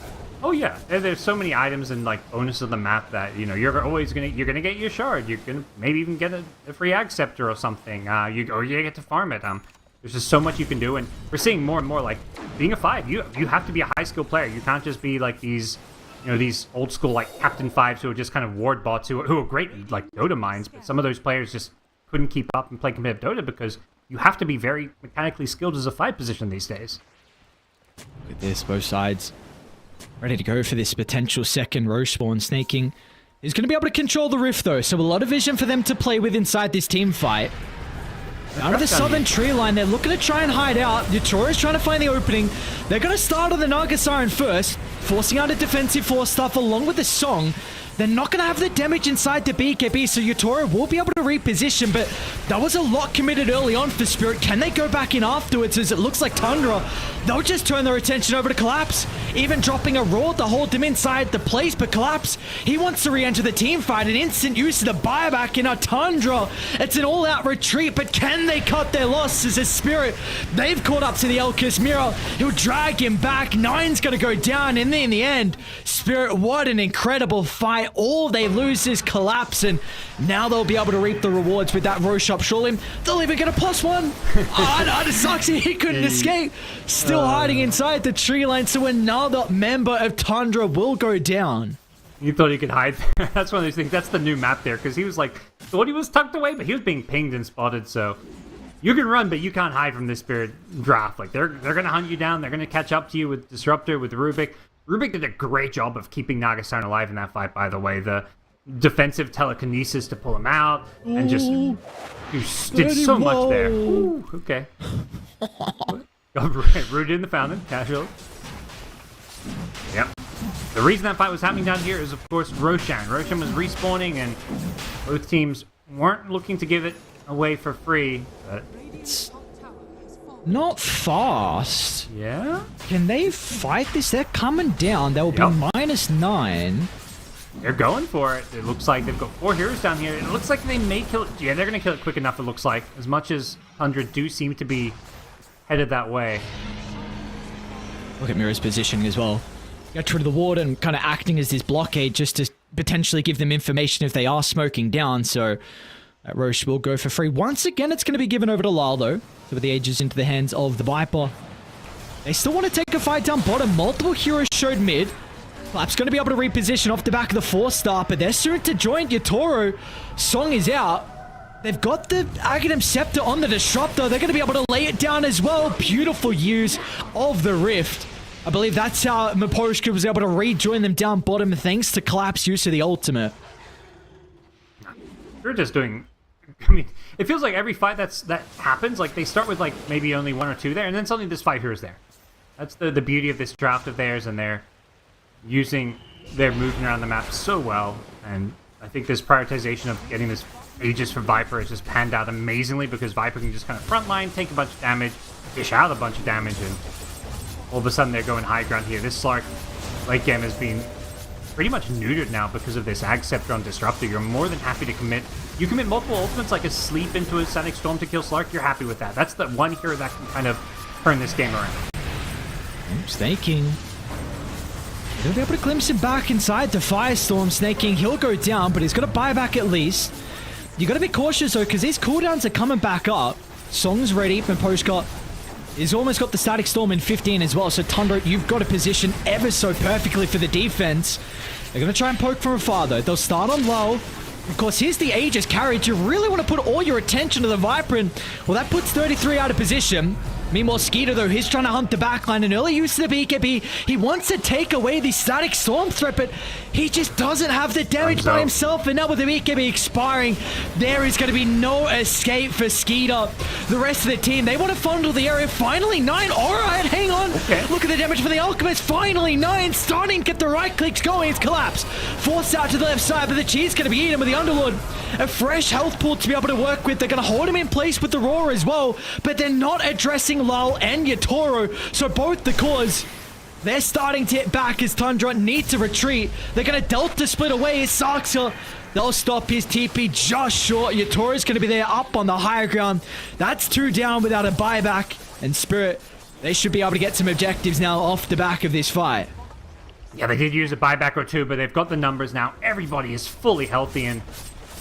Oh yeah, and there's so many items and like bonus of the map that, you know, you're gonna get your Shard. You're gonna maybe even get a free Ag Scepter or something. You get to farm it. There's just so much you can do, and we're seeing more and more, like, being a 5. You have to be a high skill player. You can't just be like these, you know, these old school like Captain 5s who are just kind of ward bots who are great like Dota minds, but some of those players just couldn't keep up and play competitive Dota because you have to be very mechanically skilled as a 5 position these days. Look at this, both sides ready to go for this potential second Roche spawn. Snaking is going to be able to control the Rift, though, so a lot of vision for them to play with inside this team fight. Out of the southern tree line, they're looking to try and hide out. Yutoro's trying to find the opening. They're going to start on the Naga Siren first, forcing out a defensive 4 stuff along with the Song. They're not going to have the damage inside the BKB, so Yutoro will be able to reposition, but that was a lot committed early on for Spirit. Can they go back in afterwards, as it looks like Tundra, they'll just turn their attention over to Collapse, even dropping a Roar to hold them inside the place, but Collapse, he wants to re-enter the team fight, an instant use of the buyback in a Tundra. It's an all-out retreat, but can they cut their losses as Spirit? They've caught up to the Elkis Mirror. He'll drag him back. Nine's going to go down, and in the end, Spirit, what an incredible fight. All they lose is Collapse, and now they'll be able to reap the rewards with that Roche up. Surely they'll even get a +1. It sucks. He couldn't escape. Still hiding inside the tree line, so another member of Tundra will go down. You thought he could hide there. That's one of those things. That's the new map there, because he was like, thought he was tucked away, but he was being pinged and spotted, so you can run, but you can't hide from this Spirit draft. Like, they're going to hunt you down. They're going to catch up to you with Disruptor, with Rubik. Rubik did a great job of keeping Nagasarn alive in that fight, by the way. The defensive telekinesis to pull him out, and just you did so much there. Ooh, okay. Got rooted in the fountain, casual. Yep. The reason that fight was happening down here is, of course, Roshan. Roshan was respawning, and both teams weren't looking to give it away for free. But It's not fast. yeah, Can they fight this? They're coming down. They'll be Yep. -9. they're going for it. It looks like they've got 4 heroes down here. It looks like they may kill it. Yeah, they're going to kill it quick enough, it looks like. As much as 100 do seem to be headed that way. Look at Mira's positioning as well. Get through the ward and kind of acting as this blockade just to potentially give them information if they are smoking down. So that Roche will go for free. Once again, it's going to be given over to Lyle, though. So the Aegis into the hands of the Viper. They still want to take a fight down bottom. Multiple heroes showed mid. Clap's going to be able to reposition off the back of the 4-star, but they're soon to join Yatoro. Song is out. They've got the Aghanim Scepter on the Disruptor. They're going to be able to lay it down as well. Beautiful use of the Rift. I believe that's how Miposhka was able to rejoin them down bottom thanks to Clap's use of the ultimate. They're just doing... I mean, it feels like every fight that happens, like, they start with, like, maybe only 1 or 2 there, and then suddenly there's 5 heroes there. That's the beauty of this draft of theirs, and they're using their movement around the map so well. And I think this prioritization of getting this Aegis for Viper has just panned out amazingly, because Viper can just kind of frontline, take a bunch of damage, dish out a bunch of damage, and all of a sudden they're going high ground here. This Slark late game has been pretty much neutered now because of this Ag Scepter on Disruptor. You're more than happy to commit. You commit multiple ultimates like a sleep into a Sonic Storm to kill Slark, you're happy with that. That's the one hero that can kind of turn this game around. Snaking. They'll be able to glimpse him back inside the Firestorm. Snaking, he'll go down, but he's got to buy back at least. You got to be cautious though, because these cooldowns are coming back up. Song's ready. Miposhka is almost got the Static Storm in 15 as well. So Tundra, you've got to position ever so perfectly for the defense. They're going to try and poke from afar though. They'll start on low. Of course, here's the Aegis carried. You really want to put all your attention to the Viper, and well, that puts 33 out of position. Meanwhile, Skeeter, though, he's trying to hunt the backline. An early use of the BKB. He wants to take away the Static Storm threat, but he just doesn't have the damage by himself. And now with the BKB expiring, there is going to be no escape for Skeeter. The rest of the team, they want to fondle the area. Finally, 9. All right, hang on. Okay. Look at the damage for the Alchemist. Finally, 9. Starting to get the right clicks going. It's collapsed. Forced out to the left side, but the Cheese going to be eaten with the Underlord. A fresh health pool to be able to work with. They're going to hold him in place with the Roar as well, but they're not addressing Lal and Yatoro. So both the cores, they're starting to hit back as Tundra need to retreat. They're going to Delta split away as Saxa. They'll stop his TP just short. Yatoro's going to be there up on the higher ground. That's 2 down without a buyback. And Spirit, they should be able to get some objectives now off the back of this fight. Yeah, they did use a buyback or 2, but they've got the numbers now. Everybody is fully healthy, and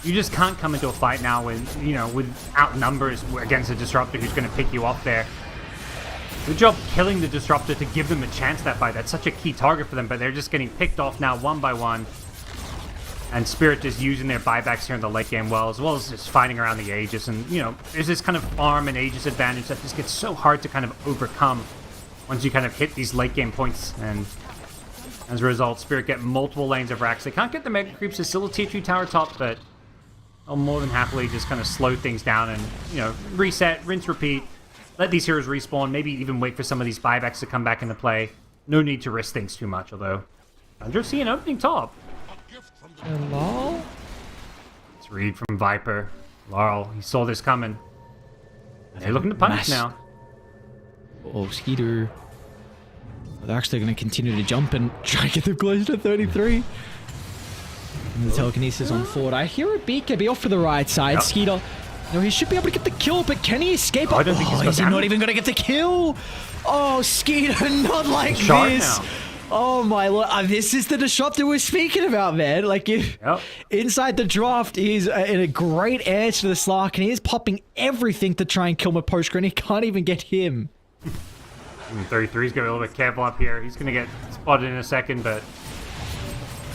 you just can't come into a fight now with, you know, without numbers against a Disruptor who's going to pick you off there. Good job killing the Disruptor to give them a chance that fight. That's such a key target for them, but they're just getting picked off now 1 by 1. And Spirit just using their buybacks here in the late game well, as well as just fighting around the Aegis. And, you know, there's this kind of farm and Aegis advantage that just gets so hard to kind of overcome once you kind of hit these late game points. And as a result, Spirit get multiple lanes of racks. They can't get the Mega Creeps. It's still a tier 2 tower top, but I'll more than happily just kind of slow things down and, you know, reset, rinse, repeat. Let these heroes respawn, maybe even wait for some of these buybacks to come back into play. No need to risk things too much, although I just see an opening top. Hello? It's read from Viper. Laurel, he saw this coming. They're looking to punish now. Oh, Skeeter. They're actually going to continue to jump and try to get them close to 33. And the telekinesis on forward. I hear a BKB off for the right side. Yep. Skeeter. No, he should be able to get the kill, but can he escape? Oh, I don't think he's got is he not damage. even going to get the kill? Oh, Skeeter, not like Shard this. now. Oh my lord, this is the Disruptor we're speaking about, man. Like, if inside the draft, he's in a great edge to the Slark, and he is popping everything to try and kill Miposhka, and he can't even get him. 33's going to be a little bit careful up here. He's going to get spotted in a second, but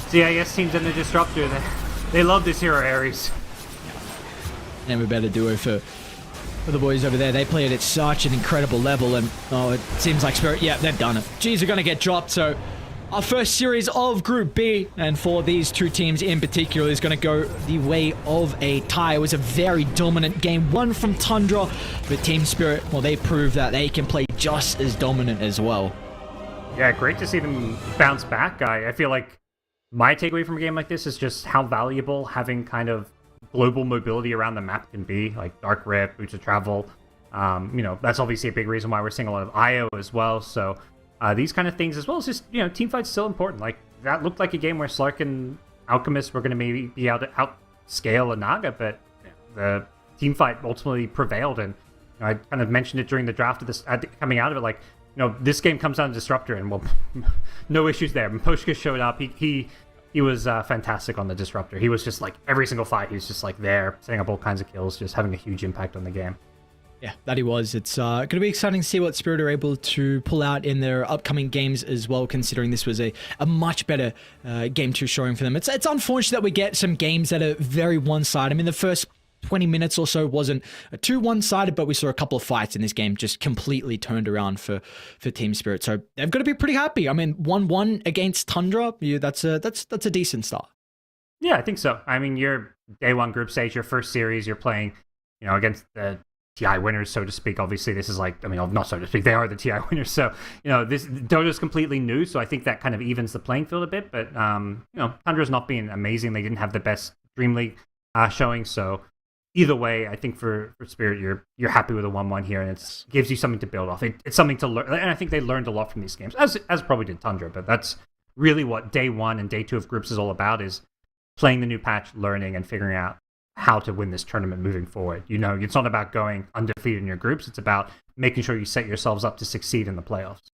CIS teams and the Disruptor, they love this hero, Ares. Never better duo for for the boys over there. They played at such an incredible level, and it seems like Spirit, yeah, they've done it. G's are going to get dropped, so our first series of Group B, and for these two teams in particular, is going to go the way of a tie. It was a very dominant game, one from Tundra, but Team Spirit, well, they proved that they can play just as dominant as well. Yeah, great to see them bounce back. I feel like my takeaway from a game like this is just how valuable having kind of global mobility around the map can be, like Dark Rip, Boots of Travel. That's obviously a big reason why we're seeing a lot of IO as well, so these kind of things, as well as just, team fight's still important. Like, that looked like a game where Slark and Alchemist were going to maybe be able to outscale a Naga, but the team fight ultimately prevailed. And I kind of mentioned it during the draft of this, coming out of it, like, this game comes down to Disruptor, and well, no issues there. When Poshka showed up, he was fantastic on the Disruptor. He was just like, every single fight, he was just like there, setting up all kinds of kills, just having a huge impact on the game. Yeah, that he was. It's going to be exciting to see what Spirit are able to pull out in their upcoming games as well, considering this was a much better Game 2 showing for them. It's unfortunate that we get some games that are very one-sided. I mean, the first 20 minutes or so wasn't too one-sided, but we saw a couple of fights in this game just completely turned around for Team Spirit. So they've got to be pretty happy. I mean, 1-1 against Tundra, that's a decent start. Yeah, I think so. I mean, your day one group stage, your first series, you're playing, against the TI winners, so to speak. Obviously, this is like, not so to speak, they are the TI winners. So, this Dota's completely new, so I think that kind of evens the playing field a bit. But, Tundra's not being amazing. They didn't have the best Dream League showing. So, either way, I think for Spirit, you're happy with a 1-1 here, and it gives you something to build off. It's something to learn, and I think they learned a lot from these games, as probably did Tundra. But that's really what day one and day two of groups is all about: is playing the new patch, learning, and figuring out how to win this tournament moving forward. It's not about going undefeated in your groups. It's about making sure you set yourselves up to succeed in the playoffs.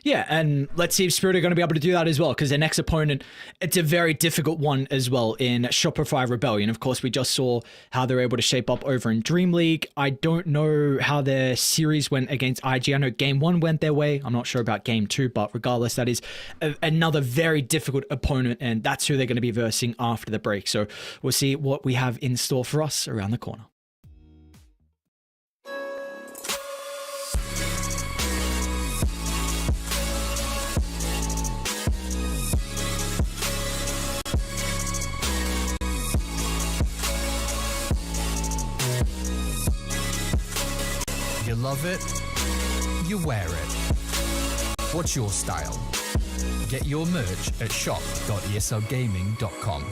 Yeah, and let's see if Spirit are going to be able to do that as well, because their next opponent, it's a very difficult one as well in Shopify Rebellion. Of course, we just saw how they're able to shape up over in Dream League. I don't know how their series went against IG. I know Game 1 went their way. I'm not sure about Game 2, but regardless, that is another very difficult opponent, and that's who they're going to be versing after the break. So we'll see what we have in store for us around the corner. You love it, you wear it. What's your style? Get your merch at shop.eslgaming.com.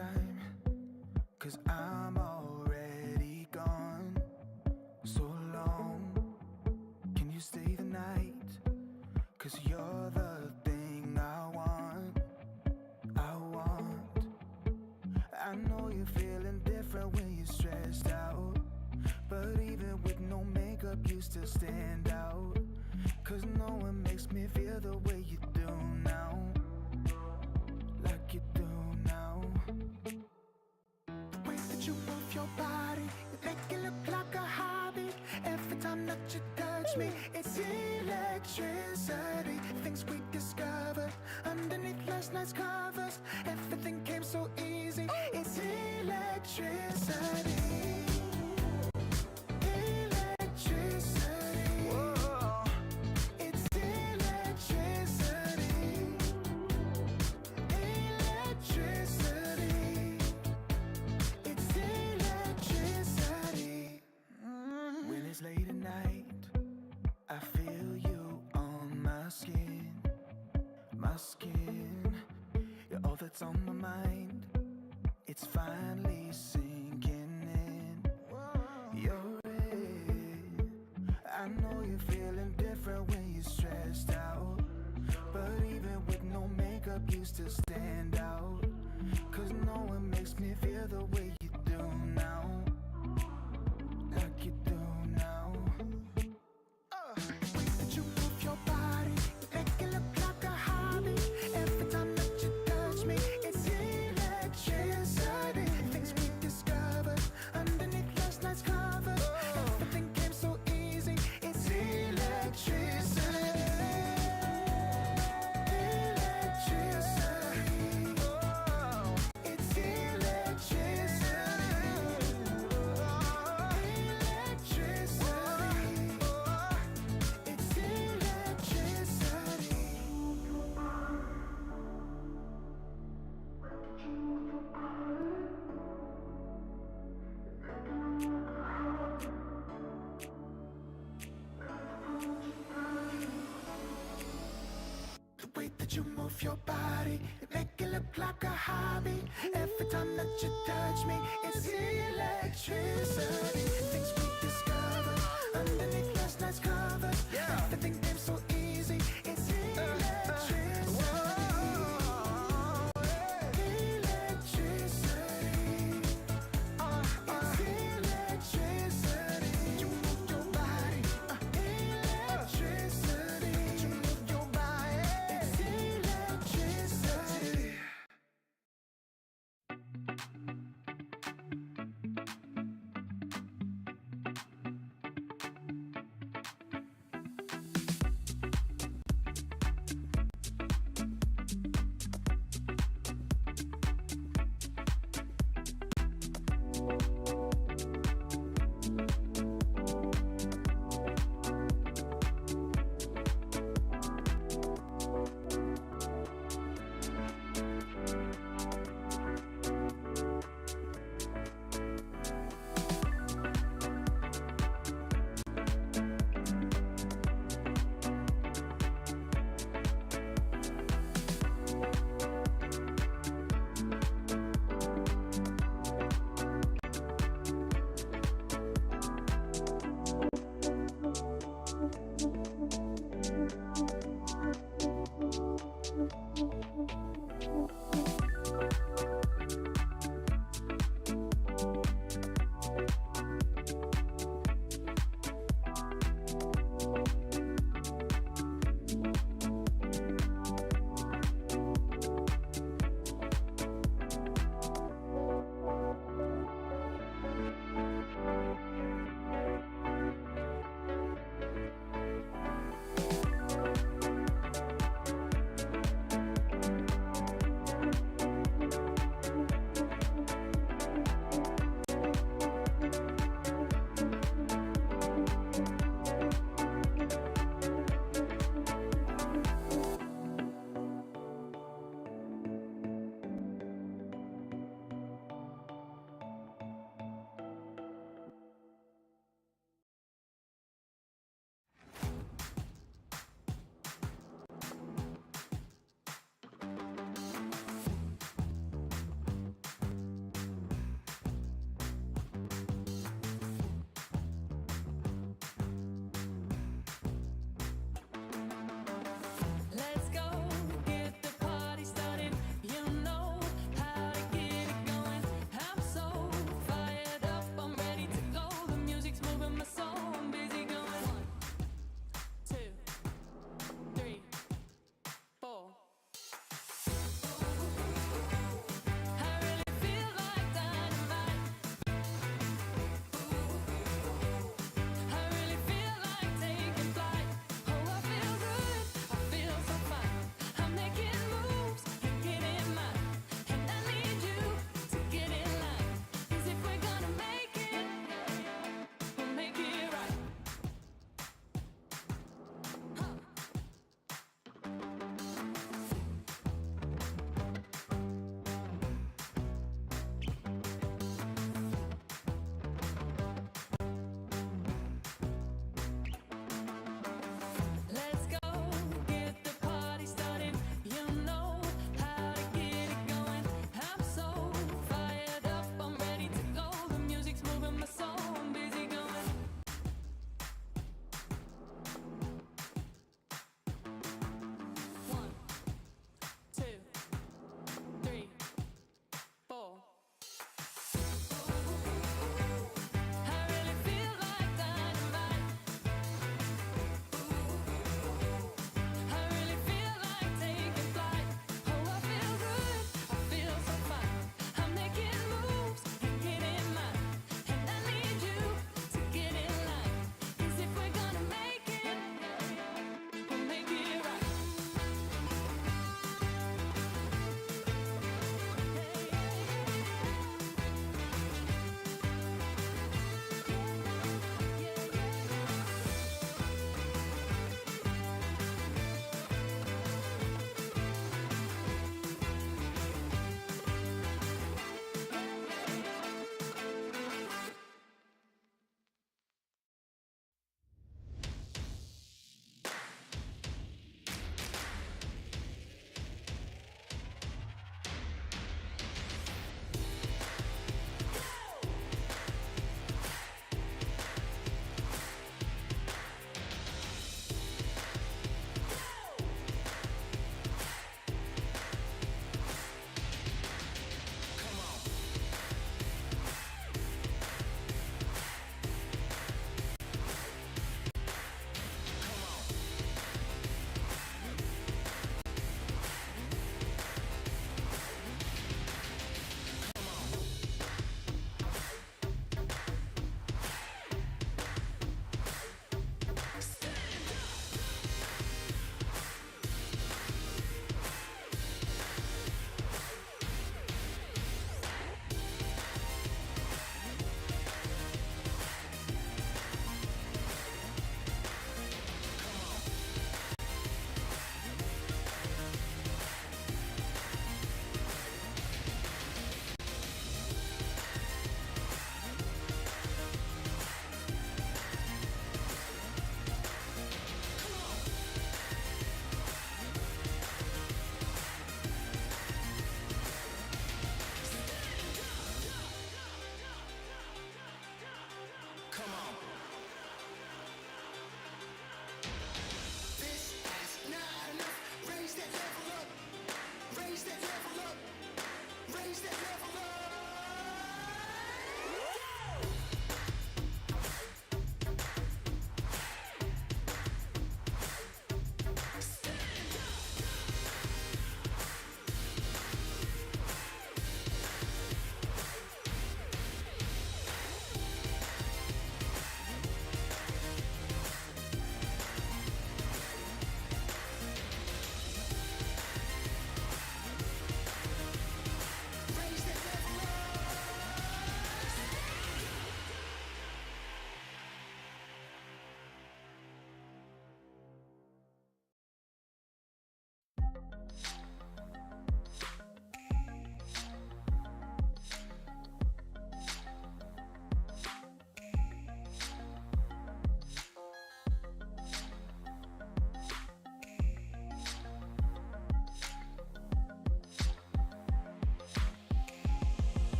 time, 'cause I'm already gone. So long, can you stay the night? 'Cause you're the thing I want. I know you're feeling different when you're stressed out, but even with no makeup you still stand out. 'Cause no one makes me feel the way you do now, like you do now. The way that you move your body, you make it look like a hobby. Every time that you touch me, it's electricity. Things we discovered underneath last night's covers. Everything came so easy. It's electricity. Electricity. Whoa. It's electricity. Electricity. It's electricity. When it's late at night, I feel you on my skin. My skin, you're all that's on my mind. It's finally sinking in. You're it. I know you're feeling different when you're stressed out, but even with no makeup you still stand out. 'Cause no one makes me feel the way you do now, like you do now. The way that you move your body, you make it look like a hobby. Every time that you touch me, it's electricity. Things we discovered underneath last night's covers. Everything came so easy. It's electricity. Electricity. It's electricity. Electricity. It's electricity. The way that you move your body, you make it look like a hobby. Every time that you touch me, it's electricity. Things we discovered underneath last night's covers. Everything came so easy. It's electricity. Electricity. It's electricity. You move your body. Electricity. You move your body. It's electricity.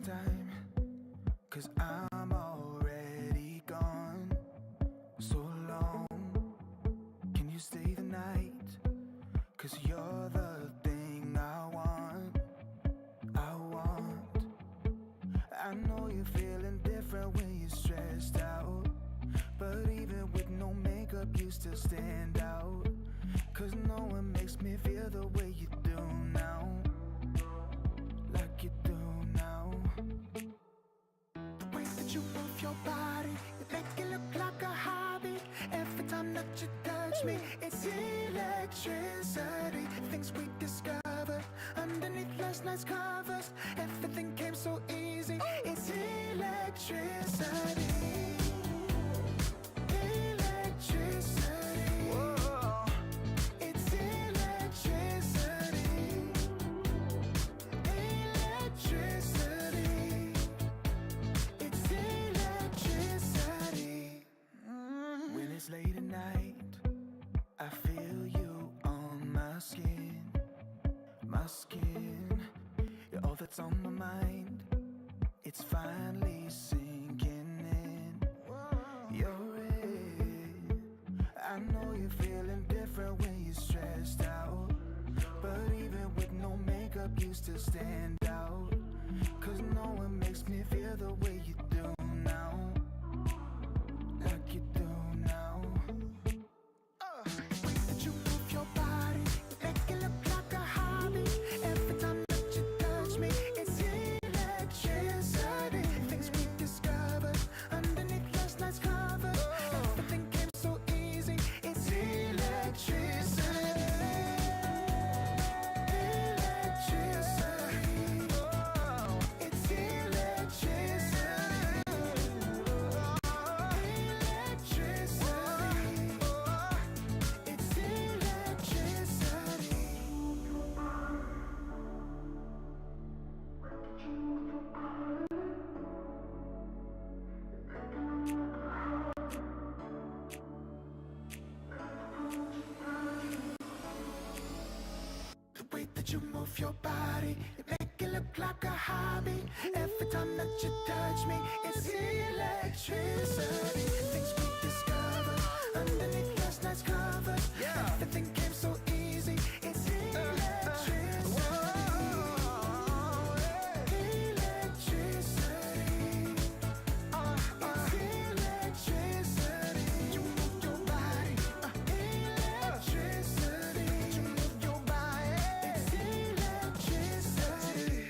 some time, 'cause I'm already gone. So long, can you stay the night? 'Cause you're the thing I want. I know you're feeling different when you're stressed out, but even with no makeup you still stand out. 'Cause no one makes me feel the way you do now, like you do now. The way that you move your body, you make it look like a hobby. Every time that you touch me, it's electricity. Things we discovered underneath last night's covers. Everything came so easy. It's electricity. Electricity. Whoa. It's electricity. Electricity. It's electricity. When it's late at night, I feel you on my skin. My skin, you're all that's on my mind. It's finally sinking in. You're it. I know you're feeling different when you're stressed out, but even with no makeup you still stand out. 'Cause no one makes me feel the way you do now, like you do now. The way that you move your body, you make it look like a hobby. Every time that you touch me, it's electricity. Things we discovered underneath last night's covers. Everything came so easy. It's electricity. Electricity. It's electricity. Electricity. It's electricity. The way that you move your body, you make it look like a hobby. Every time that you touch me, it's electricity. Things we discovered underneath last night's covers. Everything came so easy. It's electricity. Electricity. It's electricity. You move your body. Electricity. You move your body. It's electricity.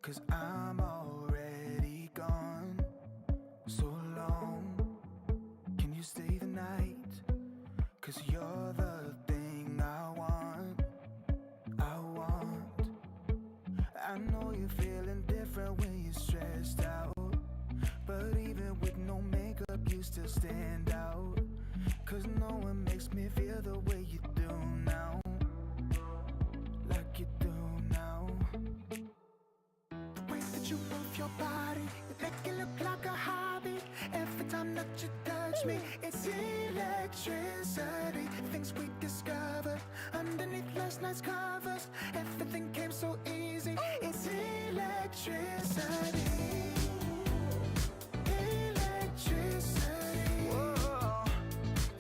'cause I'm already gone. So long, can you stay the night? 'Cause you're the thing I want. I know you're feeling different when you're stressed out, but even with no makeup you still stand out. 'Cause no one makes me feel the way you do now, like you do now. The way that you move your body, you make it look like a hobby. Every time that you touch me, it's electricity. Things we discovered underneath last night's covers. Everything came so easy. It's electricity. Electricity. Whoa.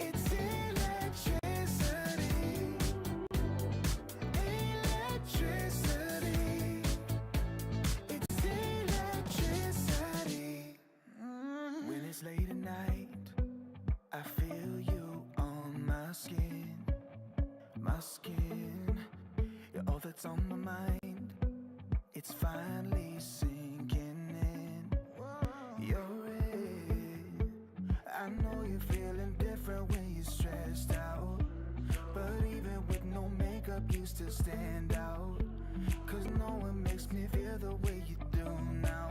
It's electricity. Electricity. It's electricity. When it's late at night, I feel you on my skin. My skin. You're all that's on my mind. It's finally sinking in. You're it. I know you're feeling different when you're stressed out, but even with no makeup you still stand out. 'Cause no one makes me feel the way you do now,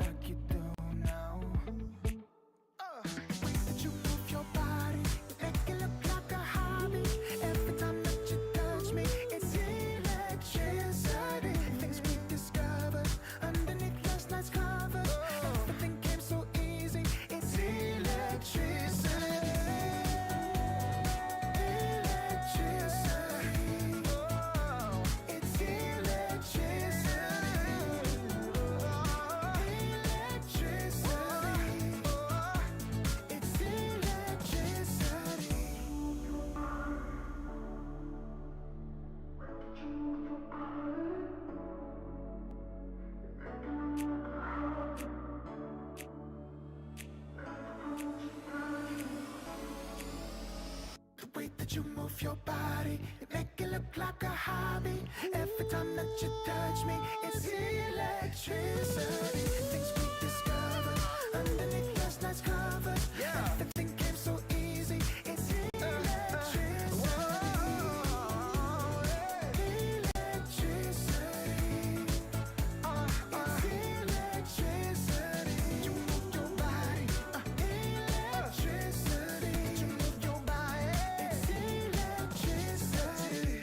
like you do now. The way that you move your body, you make it look like a hobby. Every time that you touch me, it's electricity. Things we discovered underneath last night's covers. Everything came so easy. It's electricity. Electricity. Oh, it's electricity. Electricity. It's electricity. The way that you move your body, you make it look like a hobby. Every time that you touch me, it's electricity. Things we discovered underneath last night's covers. Everything came so easy. It's electricity. Electricity. It's electricity. You move your body. Electricity. You move your body. It's electricity.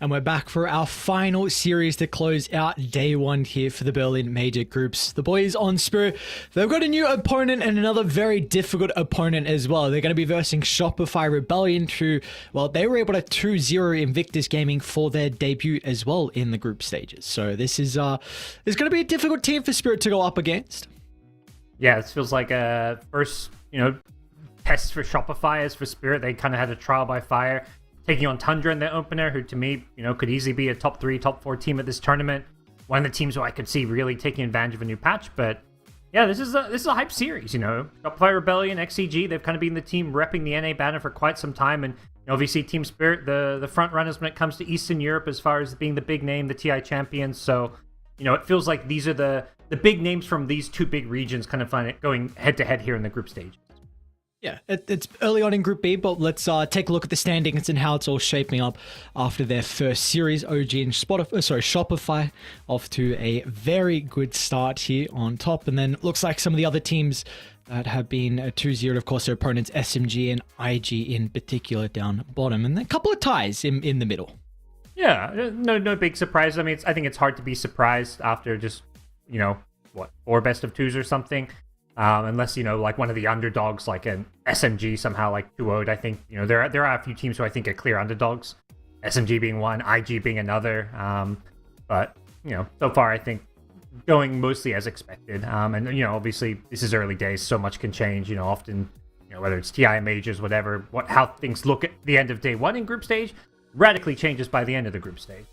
and we're back for our final series to close out day one here for the Berlin Major Groups. The boys on Spirit, they've got a new opponent and another very difficult opponent as well. They're going to be versing Shopify Rebellion, who, well, they were able to 2-0 Invictus Gaming for their debut as well in the group stages. So this is going to be a difficult team for Spirit to go up against. Yeah, this feels like a first, test for Shopify. As for Spirit, they kind of had a trial by fire, taking on Tundra in their opener, who to me, could easily be a top 3, top 4 team at this tournament. One of the teams who I could see really taking advantage of a new patch. But yeah, this is a hype series. Shopify Rebellion, XCG, they've kind of been the team repping the NA banner for quite some time, and obviously Team Spirit, the front runners when it comes to Eastern Europe as far as being the big name, the TI champions. So it feels like these are the big names from these two big regions kind of going head to head here in the group stage. Yeah, it's early on in Group B, but let's take a look at the standings and how it's all shaping up after their first series. OG and Shopify off to a very good start here on top. And then looks like some of the other teams that have been 2-0, of course, their opponents, SMG and IG in particular, down bottom. And then a couple of ties in the middle. Yeah, no big surprise. I mean, I think it's hard to be surprised after just, 4 best of 2s or something. Unless, like one of the underdogs, like an SMG somehow like 2-0'd. I think, there are a few teams who I think are clear underdogs. SMG being one, IG being another. But, so far I think going mostly as expected. And, obviously this is early days. So much can change, often, whether it's TI majors, whatever, how things look at the end of day one in group stage radically changes by the end of the group stage.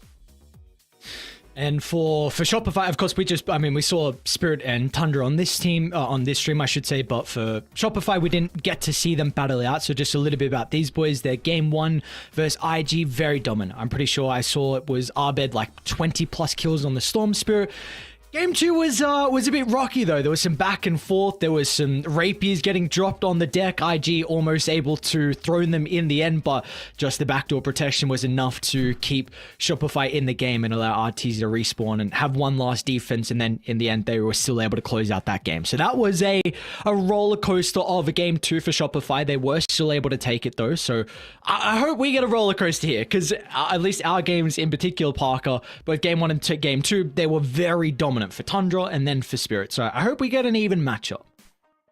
And for Shopify, of course, we saw Spirit and Tundra on this team, on this stream, I should say, but for Shopify, we didn't get to see them battle out. So just a little bit about these boys. Their game 1 versus IG, very dominant. I'm pretty sure I saw it was Arbed like 20 plus kills on the Storm Spirit. Game 2 was a bit rocky though. There was some back and forth. There was some rapiers getting dropped on the deck. IG almost able to throw them in the end, but just the backdoor protection was enough to keep Shopify in the game and allow RTZ to respawn and have one last defense. And then in the end, they were still able to close out that game. So that was a roller coaster of a game 2 for Shopify. They were still able to take it though. So I hope we get a roller coaster here, because at least our games in particular, Parker, both game 1 and game 2, they were very dominant for Tundra and then for Spirit. So I hope we get an even matchup.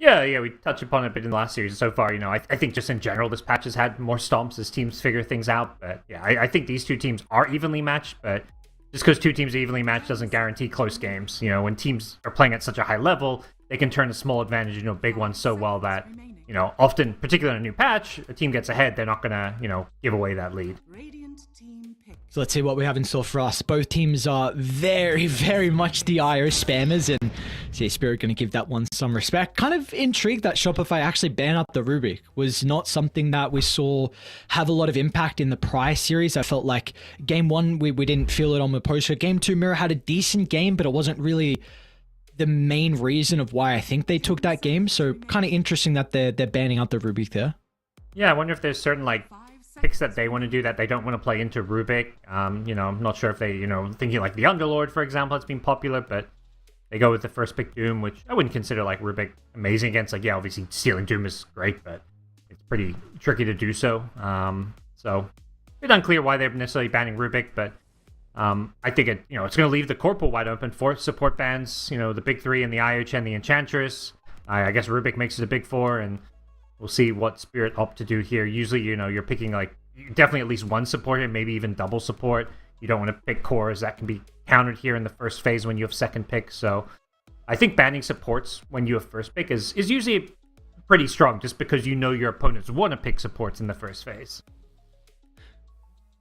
Yeah, we touched upon it a bit in the last series. So far, I think just in general, this patch has had more stomps as teams figure things out. But yeah, I think these two teams are evenly matched, but just because two teams are evenly matched doesn't guarantee close games. When teams are playing at such a high level, they can turn a small advantage into a big one so well that, often, particularly in a new patch, a team gets ahead, they're not going to, give away that lead. So let's see what we have in store for us. Both teams are very, very much the IO spammers, and see Spirit going to give that one some respect. Kind of intrigued that Shopify actually banned up the Rubik. Was not something that we saw have a lot of impact in the prior series. I felt like game 1, we didn't feel it on the poster. Game 2, Mirror had a decent game, but it wasn't really the main reason of why I think they took that game. So kind of interesting that they're banning out the Rubik there. Yeah, I wonder if there's certain picks that they want to do that they don't want to play into Rubik. I'm not sure if they, thinking like the Underlord, for example, has been popular, but they go with the first pick Doom, which I wouldn't consider Rubik amazing against. Obviously stealing Doom is great, but it's pretty tricky to do so. So a bit unclear why they're necessarily banning Rubik, but I think it's going to leave the core pool wide open for support bans. The big 3 and the IH and the Enchantress. I guess Rubik makes it a big 4, and we'll see what Spirit opt to do here. Usually, you're picking definitely at least one support here, maybe even double support. You don't want to pick cores. That can be countered here in the first phase when you have second pick. So I think banning supports when you have first pick is usually pretty strong, just because your opponents want to pick supports in the first phase.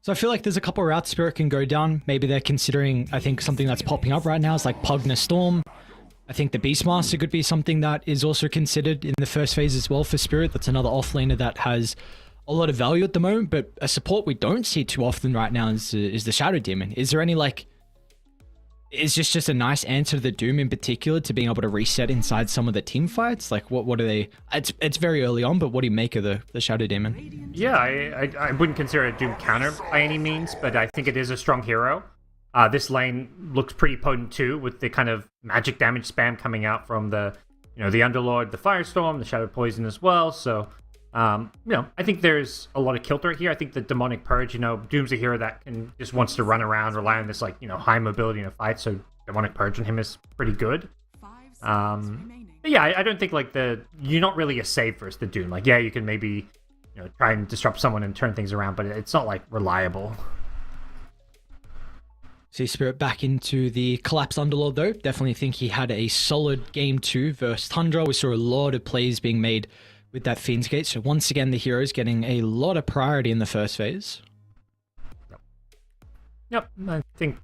So I feel like there's a couple of routes Spirit can go down. Maybe they're considering, I think something that's popping up right now is like Pugna Storm. I think the Beastmaster could be something that is also considered in the first phase as well for Spirit. That's another offlaner that has a lot of value at the moment, but a support we don't see too often right now is the Shadow Demon. Is there any is this just a nice answer to the Doom in particular, to being able to reset inside some of the team fights? What are they? It's very early on, but what do you make of the Shadow Demon? Yeah, I wouldn't consider it a Doom counter by any means, but I think it is a strong hero. This lane looks pretty potent too, with the kind of magic damage spam coming out from the Underlord, the Firestorm, the Shadow Poison as well. So I think there's a lot of kill threat here. I think the Demonic Purge, Doom's a hero that just wants to run around, rely on this high mobility in a fight. So Demonic Purge on him is pretty good. 5 seconds But remaining. yeah, I don't think you're not really a save versus the Doom. You can maybe try and disrupt someone and turn things around, but it's not reliable. See Spirit back into the collapsed Underlord though. Definitely think he had a solid game 2 versus Tundra. We saw a lot of plays being made with that Fiend's Gate. So once again, the heroes getting a lot of priority in the first phase. Yep, I think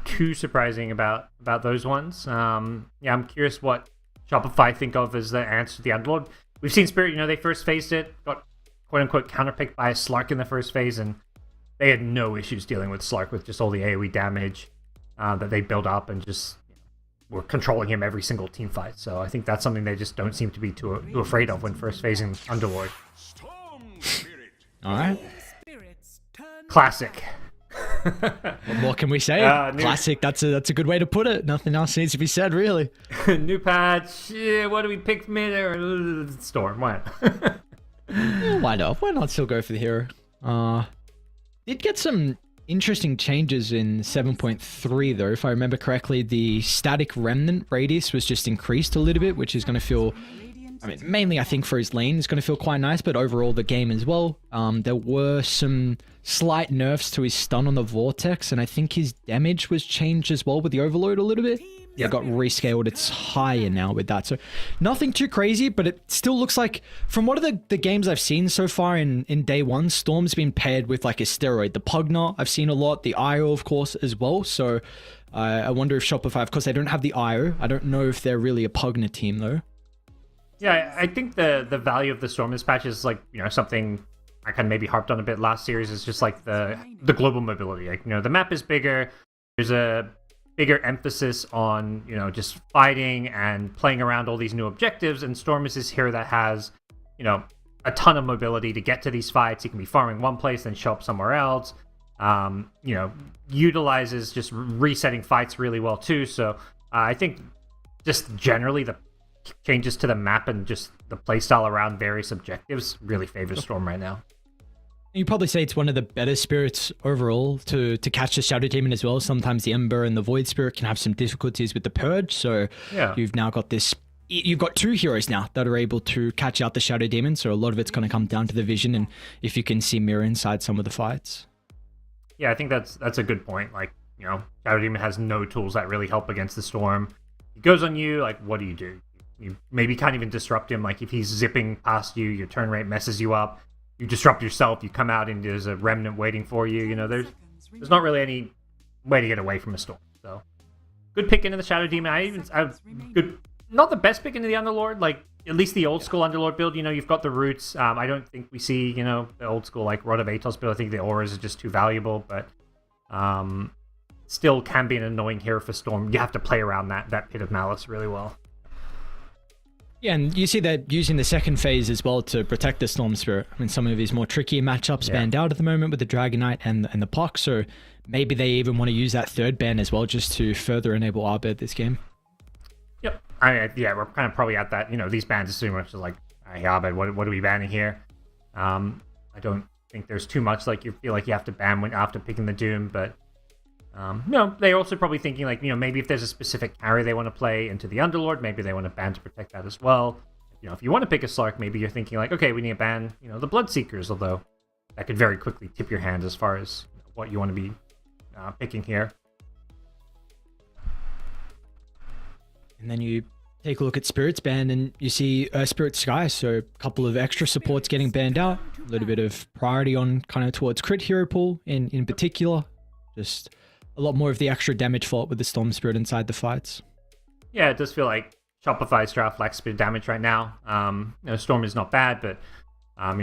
too surprising about those ones. I'm curious what Shopify think of as the answer to the Underlord. We've seen Spirit, they first faced it, got quote-unquote counterpicked by a Slark in the first phase, and they had no issues dealing with Slark with just all the AoE damage that they built up and just were controlling him every single team fight. So I think that's something they just don't seem to be too afraid of when first facing Underlord. All right. Spirits turn Classic. What more can we say? New- Classic. That's a good way to put it. Nothing else needs to be said, really. New patch. Yeah, what do we pick mid or Storm? What? Why not? Why not still go for the hero? Did get some interesting changes in 7.3 though. If I remember correctly, the static remnant radius was just increased a little bit, which is going to feel, mainly I think for his lane, it's going to feel quite nice, but overall the game as well. There were some slight nerfs to his stun on the Vortex, and I think his damage was changed as well with the Overload a little bit. Yeah, got rescaled. It's higher now with that. So nothing too crazy, but it still looks like, from what are the games I've seen so far in day 1, Storm's been paired with a steroid. The Pugna I've seen a lot, the IO of course as well. So I wonder if Shopify, of course they don't have the IO. I don't know if they're really a Pugna team though. Yeah, I think the value of the Storm this patch is something I kind of maybe harped on a bit last series, is just the global mobility. The map is bigger. There's a bigger emphasis on just fighting and playing around all these new objectives, and Storm is this hero that has a ton of mobility to get to these fights. He can be farming one place then show up somewhere else. Utilizes just resetting fights really well too. So I think just generally the changes to the map and just the playstyle around various objectives really favors Storm right now. You probably say it's one of the better spirits overall to catch the Shadow Demon as well. Sometimes the Ember and the Void Spirit can have some difficulties with the Purge, so yeah. You've now got this. You've got 2 heroes now that are able to catch out the Shadow Demon, so a lot of it's going to come down to the vision and if you can see Mirror inside some of the fights. Yeah, I think that's a good point. Shadow Demon has no tools that really help against the Storm. He goes on you, what do? You maybe can't even disrupt him. If he's zipping past you, your turn rate messes you up. You disrupt yourself, you come out and there's a remnant waiting for you. There's not really any way to get away from a Storm. So good pick into the Shadow Demon. Good, not the best pick into the Underlord. At least the old school Underlord build. You've got the roots. I don't think we see the old school Rod of Atos build. I think the auras are just too valuable, but still can be an annoying hero for Storm. You have to play around that Pit of Malice really well. Yeah, and you see that using the second phase as well to protect the Storm Spirit. Some of his more tricky matchups banned out at the moment with the Dragon Knight and the Puck, so maybe they even want to use that third ban as well just to further enable Arbed this game. Yep. We're kind of probably at that, these bans are too much hey, Arbed, what are we banning here? I don't think there's too much you feel like you have to ban after picking the Doom, but they're also probably thinking maybe if there's a specific carry they want to play into the Underlord, maybe they want to ban to protect that as well. If you want to pick a Slark, maybe you're thinking okay, we need to ban the Bloodseekers, although that could very quickly tip your hand as far as what you want to be picking here. And then you take a look at Spirit's ban and you see Spirit Sky, so a couple of extra supports getting banned out, a little bit of priority on kind of towards crit hero pool in particular, just a lot more of the extra damage fought with the Storm Spirit inside the fights. Yeah, it does feel like Shopify's draft lacks a bit of damage right now. Storm is not bad, but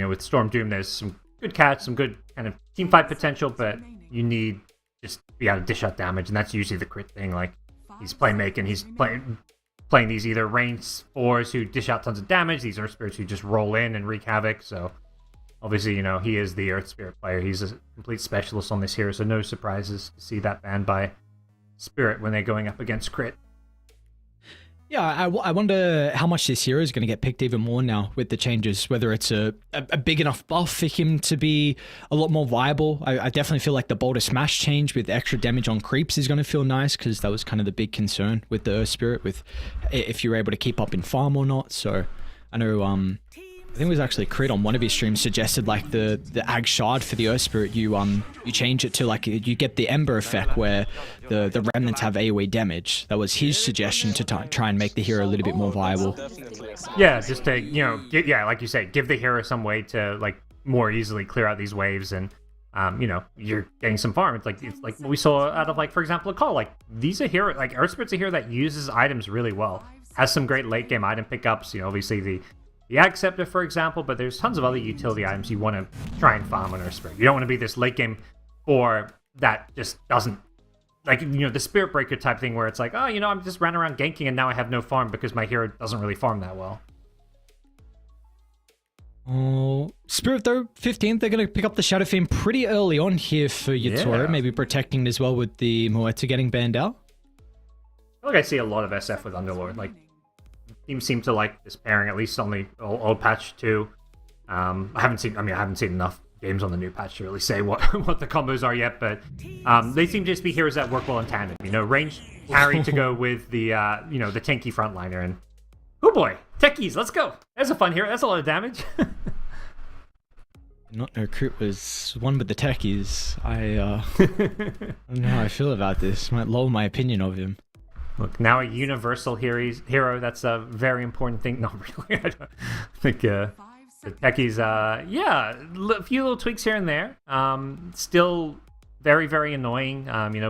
with Storm Doom, there's some good catch, some good kind of team fight potential, but you need just to be able to dish out damage, and that's usually the crit thing. He's playmaking, he's playing these either range 4s who dish out tons of damage, these Earth Spirits who just roll in and wreak havoc, so obviously, he is the Earth Spirit player. He's a complete specialist on this hero, so no surprises to see that banned by Spirit when they're going up against crit. Yeah, I wonder how much this hero is going to get picked even more now with the changes, whether it's a big enough buff for him to be a lot more viable. I definitely feel like the Boulder Smash change with extra damage on creeps is going to feel nice, because that was kind of the big concern with the Earth Spirit, with if you were able to keep up in farm or not. So I know I think it was actually Crit on one of his streams suggested like the Ag Shard for the Earth Spirit, you change it to like you get the Ember effect where the remnants have AoE damage. That was his suggestion to try and make the hero a little bit more viable. Yeah, just to like you say, give the hero some way to like more easily clear out these waves, and you're getting some farm. It's like what we saw out of, like, for example, a call. Like, these are hero, like Earth Spirit's a hero that uses items really well, has some great late game item pickups. Obviously the Ag Scepter, for example, but there's tons of other utility items you want to try and farm on Earth Spirit. You don't want to be this late game or that just doesn't, like, the Spirit Breaker type thing where it's like, oh, I'm just running around ganking and now I have no farm because my hero doesn't really farm that well. Oh, Spirit though, 15th, they're going to pick up the Shadow Fiend pretty early on here for Yatoro, Yeah. maybe protecting as well with the Moeta getting banned out. I feel like I see a lot of SF with Underlord. Like, teams seem to like this pairing, at least on the old patch too. I haven't seen enough games on the new patch to really say what the combos are yet, but they seem to just be heroes that work well in tandem. Range carry to go with the the tanky frontliner, and oh boy, techies, let's go. That's a fun hero. That's a lot of damage. Not know Crit was one with the techies. I don't know how I feel about this. Might lower my opinion of him. Look, now a universal hero, that's a very important thing. No, really, I don't think the techies, a few little tweaks here and there. Still very, very annoying.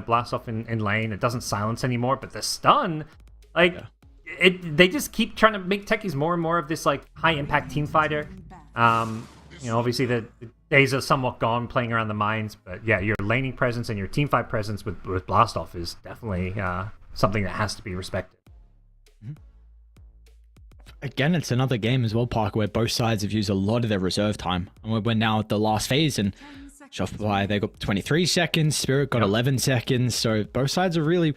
Blast off in lane. It doesn't silence anymore, but the stun, they just keep trying to make techies more and more of this, like, high-impact team fighter. Obviously the days are somewhat gone playing around the mines, but yeah, your laning presence and your teamfight presence with blast off is definitely something that has to be respected. Again, it's another game as well, Parker, where both sides have used a lot of their reserve time. And we're now at the last phase, and Shopify, they got 23 seconds, Spirit got 11 seconds, so both sides are really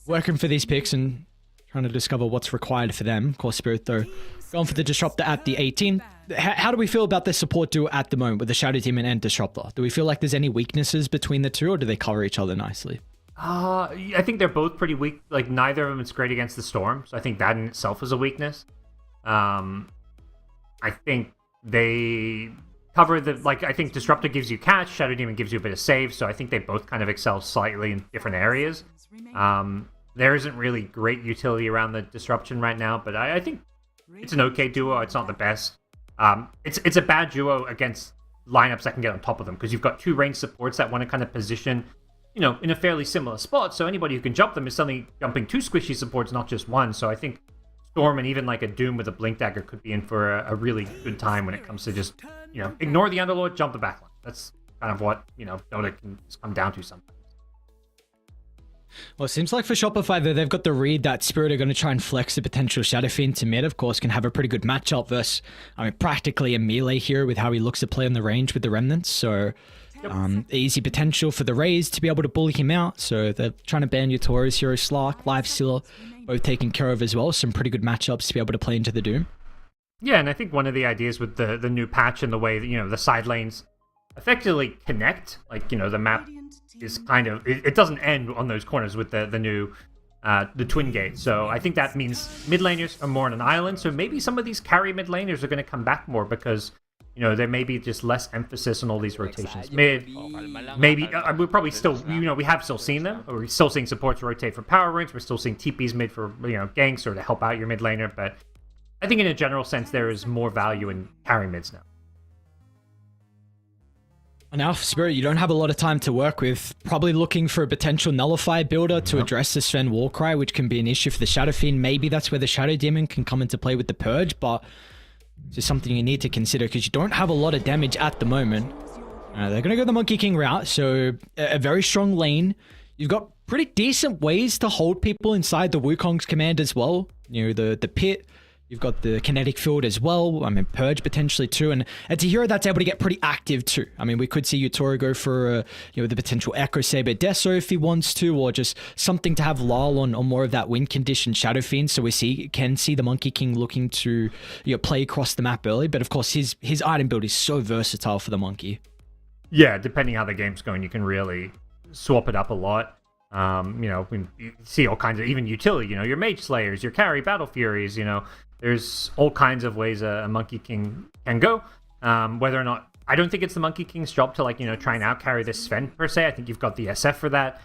working for these picks and trying to discover what's required for them. Of course, Spirit, though, going for the Disruptor at the 18. How do we feel about their support duo at the moment with the Shadow Demon and Disruptor? Do we feel like there's any weaknesses between the two, or do they cover each other nicely? I think they're both pretty weak. Like, neither of them is great against the Storm, so I think that in itself is a weakness. I think they cover I think Disruptor gives you catch, Shadow Demon gives you a bit of save, so I think they both kind of excel slightly in different areas. There isn't really great utility around the Disruption right now, but I think it's an okay duo. It's not the best. It's a bad duo against lineups that can get on top of them, because you've got two range supports that want to kind of position, in a fairly similar spot, so anybody who can jump them is suddenly jumping two squishy supports, not just one. So I think Storm and even like a Doom with a Blink Dagger could be in for a really good time when it comes to just, ignore the Underlord, jump the backline. That's kind of what, Dota can just come down to sometimes. Well, it seems like for Shopify, though, they've got the read that Spirit are going to try and flex the potential Shadow Fiend to mid. Of course, can have a pretty good matchup versus, practically a melee hero with how he looks to play on the range with the Remnants. So, easy potential for the Rays to be able to bully him out. So they're trying to ban Yatoro's hero, Slark, Live Sealer, both taken care of as well. Some pretty good matchups to be able to play into the Doom. Yeah, and I think one of the ideas with the new patch and the way that, the side lanes effectively connect, like, the map is kind of, it doesn't end on those corners with the new the twin gate. So I think that means mid laners are more on an island. So maybe some of these carry mid laners are going to come back more because, there may be just less emphasis on all these rotations. Maybe we're probably still, we have still seen them. We're still seeing supports rotate for power runes. We're still seeing TPs mid for, ganks or to help out your mid laner. But I think in a general sense, there is more value in carry mids now. Now, Spirit, you don't have a lot of time to work with. Probably looking for a potential Nullify builder to address the Sven Warcry, which can be an issue for the Shadow Fiend. Maybe that's where the Shadow Demon can come into play with the Purge, but it's just something you need to consider because you don't have a lot of damage at the moment. They're going to go the Monkey King route, so a very strong lane. You've got pretty decent ways to hold people inside the Wukong's command as well. The pit, You've got the kinetic field as well. I mean, Purge potentially too. And it's a hero that's able to get pretty active too. I mean, we could see Utoro go for, the potential Echo Saber Deso if he wants to, or just something to have Lyle on more of that win condition Shadow Fiend. So can see the Monkey King looking to play across the map early. But of course, his item build is so versatile for the Monkey. Yeah, depending how the game's going, you can really swap it up a lot. You see all kinds of, even utility, your Mage Slayers, your Carry Battle Furies, there's all kinds of ways a Monkey King can go. Whether or not, I don't think it's the Monkey King's job to try and outcarry this Sven per se. I think you've got the SF for that.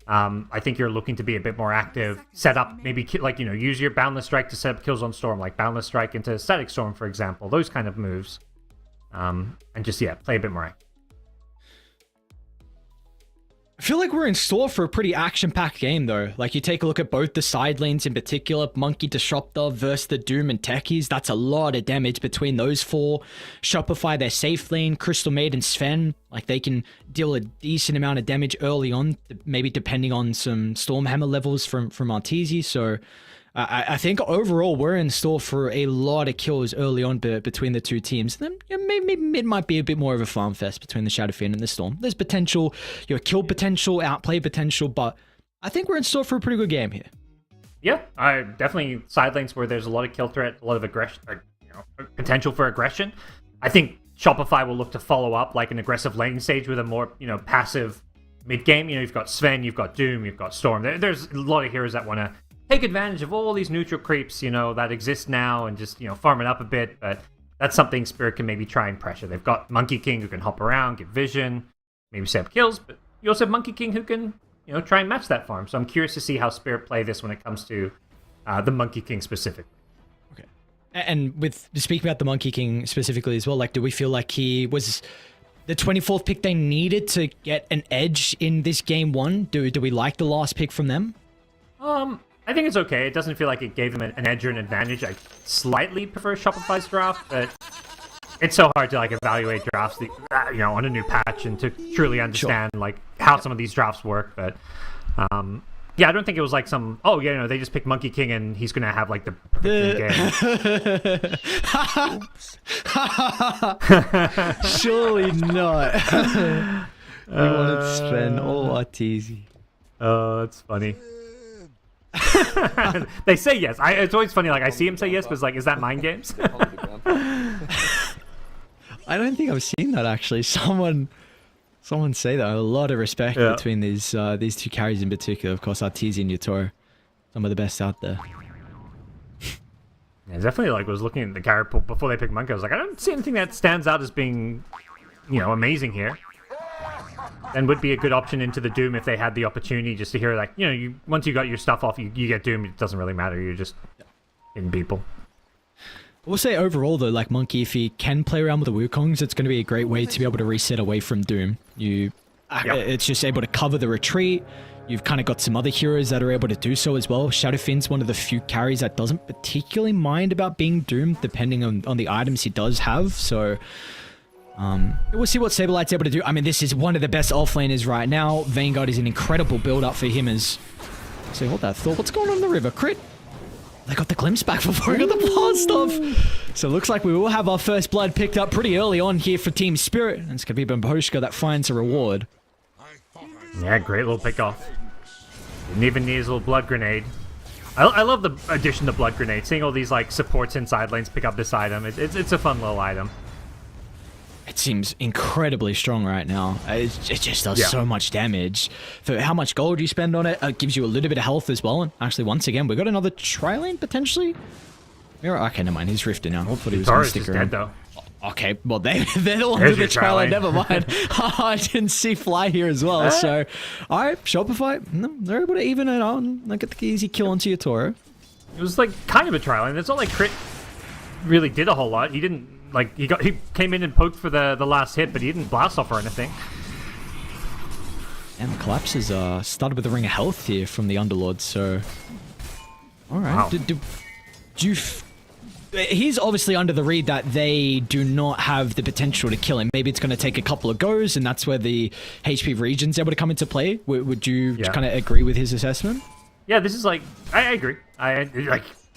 I think you're looking to be a bit more active, set up, maybe use your Boundless Strike to set up kills on Storm, like Boundless Strike into Static Storm, for example, those kind of moves. And just, play a bit more active. I feel like we're in store for a pretty action-packed game, though. Like, you take a look at both the side lanes in particular, Monkey Disruptor versus the Doom and Techies. That's a lot of damage between those four. Shopify, their safe lane, Crystal Maid and Sven, like, they can deal a decent amount of damage early on, maybe depending on some Stormhammer levels from Arteezy. So I think overall we're in store for a lot of kills early on between the two teams. Then maybe it might be a bit more of a farm fest between the Shadow Fiend and the Storm. There's potential, kill potential, outplay potential, but I think we're in store for a pretty good game here. Yeah, definitely side lanes where there's a lot of kill threat, a lot of aggression, potential for aggression. I think Shopify will look to follow up like an aggressive laning stage with a more passive mid game. You've got Sven, you've got Doom, you've got Storm. There's a lot of heroes that want to take advantage of all these neutral creeps, that exist now and just, farm it up a bit. But that's something Spirit can maybe try and pressure. They've got Monkey King who can hop around, get vision, maybe set up kills. But you also have Monkey King who can, try and match that farm. So I'm curious to see how Spirit play this when it comes to the Monkey King specifically. Okay. And with speaking about the Monkey King specifically as well, like, do we feel like he was the 24th pick they needed to get an edge in this game one? Do we like the last pick from them? I think it's okay. It doesn't feel like it gave them an edge or an advantage. I slightly prefer Shopify's draft, but it's so hard to evaluate drafts, on a new patch and to truly understand how some of these drafts work. But I don't think it was like some. Oh yeah, they just picked Monkey King and he's gonna have the game. Surely not. We wanted to spend all Arteezy. Oh, that's funny. They say yes. It's always funny. I see him say yes, but is that mind games? I don't think I've seen that actually. Someone say that. A lot of respect between these two carries in particular. Of course, Arteezy and Utoro, some of the best out there. Yeah, definitely. Was looking at the carry pool before they picked Monkey. I was like, I don't see anything that stands out as being, amazing here. Then would be a good option into the Doom if they had the opportunity just to hear once you got your stuff off, you get Doom. It doesn't really matter. You're just in people. We'll say overall though, Monkey, if he can play around with the Wukongs, it's going to be a great way to be able to reset away from Doom. It's just able to cover the retreat. You've kind of got some other heroes that are able to do so as well. Shadow Fiend's one of the few carries that doesn't particularly mind about being doomed, depending on the items he does have. So we'll see what Saberlight's able to do. I mean, this is one of the best offlaners right now. Vanguard is an incredible build-up for him as... So hold that thought. What's going on in the river? Crit? They got the glimpse back before he got the blast off. So it looks like we will have our first blood picked up pretty early on here for Team Spirit. And it's going to be Bamboshka that finds a reward. Yeah, great little pick off. Didn't even need his little blood grenade. I love the addition to blood grenade. Seeing all these supports inside lanes pick up this item. It's a fun little item. It seems incredibly strong right now. It just does so much damage. For how much gold you spend on it, it gives you a little bit of health as well. And actually, once again, we got another tri-lane potentially. Okay, never mind. He's rifted now. I thought he was going to stick around. Dead, though. Okay, well, they're the ones with the tri-lane. Never mind. I didn't see Fly here as well. So, all right, Shopify, they're able to even it on. They get the easy kill onto Utoro. It was kind of a tri-lane. It's not like Crit really did a whole lot. He didn't. He came in and poked for the last hit, but he didn't blast off or anything. And the collapses started with a ring of health here from the Underlord, so... Alright. Wow. He's obviously under the read that they do not have the potential to kill him. Maybe it's going to take a couple of goes, and that's where the HP region's able to come into play. Would you kind of agree with his assessment? Yeah, this is I agree.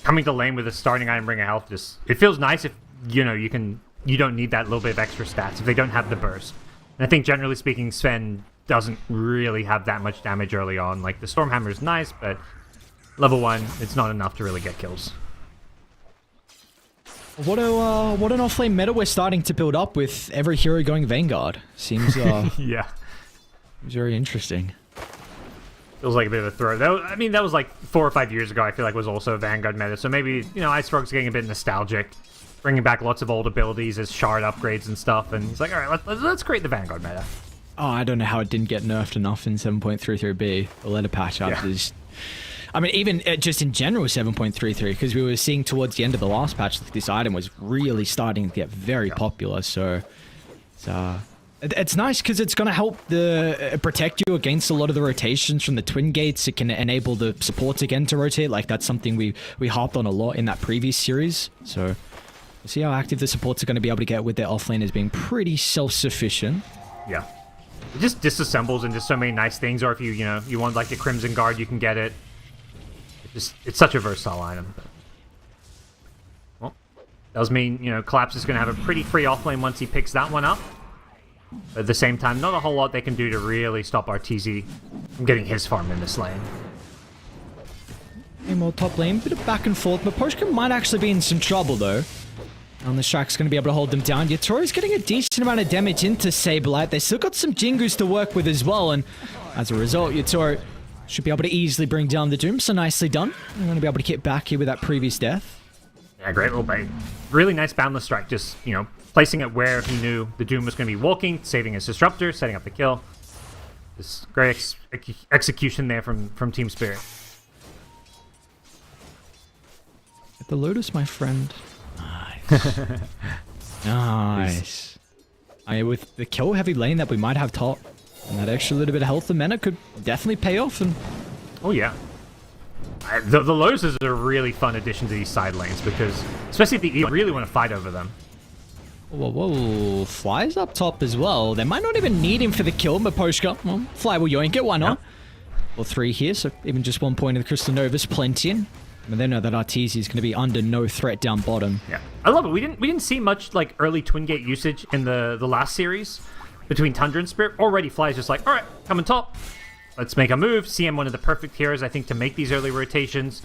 coming to lane with a starting item ring of health, it feels nice if, you know, you don't need that little bit of extra stats if they don't have the burst. And I think generally speaking, Sven doesn't really have that much damage early on. Like, the Stormhammer is nice, but level 1, it's not enough to really get kills. What an off-lane meta we're starting to build up with every hero going Vanguard. Seems yeah. Very interesting. Feels like a bit of a throw. That was like 4 or 5 years ago, I feel like was also a Vanguard meta. So maybe, you know, Ice Frog's getting a bit nostalgic, bringing back lots of old abilities as shard upgrades and stuff. And he's like, all right, let's create the Vanguard meta. Oh, I don't know how it didn't get nerfed enough in 7.33b. The letter patch up is... I mean, even just in general, 7.33, because we were seeing towards the end of the last patch that this item was really starting to get very popular. So it's nice because it's going to help protect you against a lot of the rotations from the twin gates. It can enable the supports again to rotate. Like, that's something we harped on a lot in that previous series. So we'll see how active the supports are going to be able to get with their offlaners being pretty self-sufficient. Yeah. It just disassembles into so many nice things, or if you want like the Crimson Guard, you can get it. It's such a versatile item. Well, does mean, you know, Collapse is going to have a pretty free offlane once he picks that one up. But at the same time, not a whole lot they can do to really stop RTZ from getting his farm in this lane. Okay, more top lane, bit of back and forth, but Poshka might actually be in some trouble though. And the Shrak's going to be able to hold them down. Yatoro's getting a decent amount of damage into Saberlight. They still got some Jingus to work with as well, and as a result, Yatoro should be able to easily bring down the Doom, so nicely done. I'm going to be able to get back here with that previous death. Yeah, great little bait. Really nice boundless strike, just, you know, placing it where he knew the Doom was going to be walking, saving his Disruptor, setting up the kill. Just great execution there from Team Spirit. Get the Lotus, my friend. Nice. Nice. With the kill heavy lane that we might have top, and that extra little bit of health and mana could definitely pay off. And oh yeah, the Lotuses are a really fun addition to these side lanes, because especially if you really want to fight over them. Whoa, Fly's up top as well. They might not even need him for the kill, but Poshka, well, Fly will yoink it, why not? Well, 3 here, so even just 1 point of the Crystal Nova's plenty. But they know that Arteezy is going to be under no threat down bottom. Yeah, I love it. We didn't see much like early Twin Gate usage in the last series between Tundra and Spirit. Already Fly's just like, all right, coming top. Let's make a move. CM, one of the perfect heroes, I think, to make these early rotations.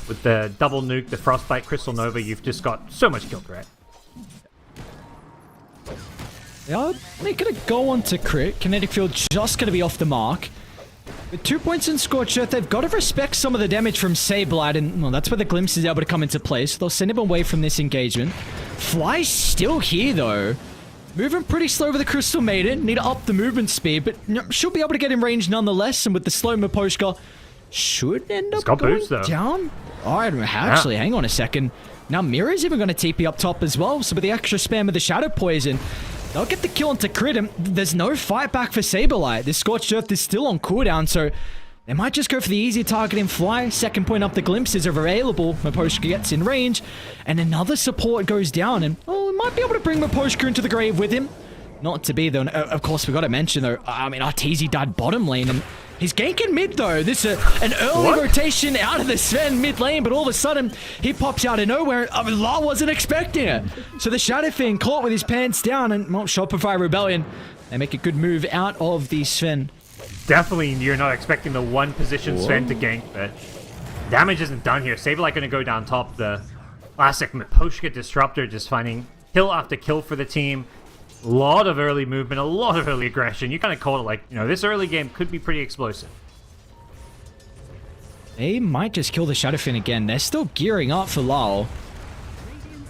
With the double nuke, the Frostbite, Crystal Nova, you've just got so much kill threat. They are making a go on to crit. Kinetic Field just going to be off the mark. With 2 points in Scorched Earth, they've got to respect some of the damage from Saberlight, and well, that's where the Glimpse is able to come into play, so they'll send him away from this engagement. Fly's still here, though. Moving pretty slow with the Crystal Maiden. Need to up the movement speed, but should be able to get in range nonetheless, and with the slow Miposhka, should end up going down. Alright, actually, hang on a second. Now Mira's even going to TP up top as well, so with the extra spam of the Shadow Poison, they'll get the kill into crit, and there's no fight back for Saberlight. This Scorched Earth is still on cooldown, so they might just go for the easy target and Fly. Second point up, the Glimpses are available. Miposhka gets in range, and another support goes down, and we might be able to bring Miposhka into the grave with him. Not to be, though. Of course, we got to mention, though, I mean, Arteezy died bottom lane, and he's ganking mid, though. This is an early rotation out of the Sven mid lane, but all of a sudden, he pops out of nowhere. I mean, La wasn't expecting it. So the Shadow Fiend caught with his pants down, and well, Shopify Rebellion, they make a good move out of the Sven. Definitely, you're not expecting the one position Sven to gank, but damage isn't done here. Saberlight going to go down top. The classic Miposhka Disruptor just finding kill after kill for the team. A lot of early movement, a lot of early aggression. You kind of call it like, you know, this early game could be pretty explosive. They might just kill the Shadowfin again. They're still gearing up for Lal.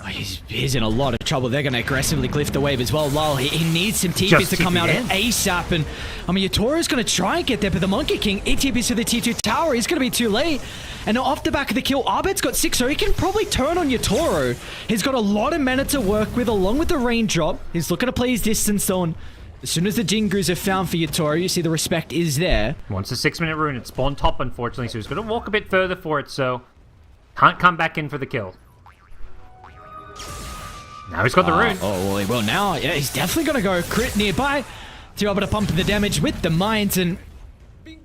Oh, he's in a lot of trouble. They're going to aggressively cliff the wave as well. Lal, he needs some TPs to come out ASAP. And I mean, Yatoro's going to try and get there, but the Monkey King, TPs to the T2 tower. He's going to be too late. And off the back of the kill, Arbet's got 6, so he can probably turn on Yatoro. He's got a lot of mana to work with, along with the raindrop. He's looking to play his distance zone. As soon as the Jingus are found for Yatoro, you see the respect is there. Once a 6-minute rune, it's spawned top, unfortunately, so he's going to walk a bit further for it, so can't come back in for the kill. Now he's got the rune. Oh, well, he will now. Yeah, he's definitely going to go crit nearby to be able to pump the damage with the mines, and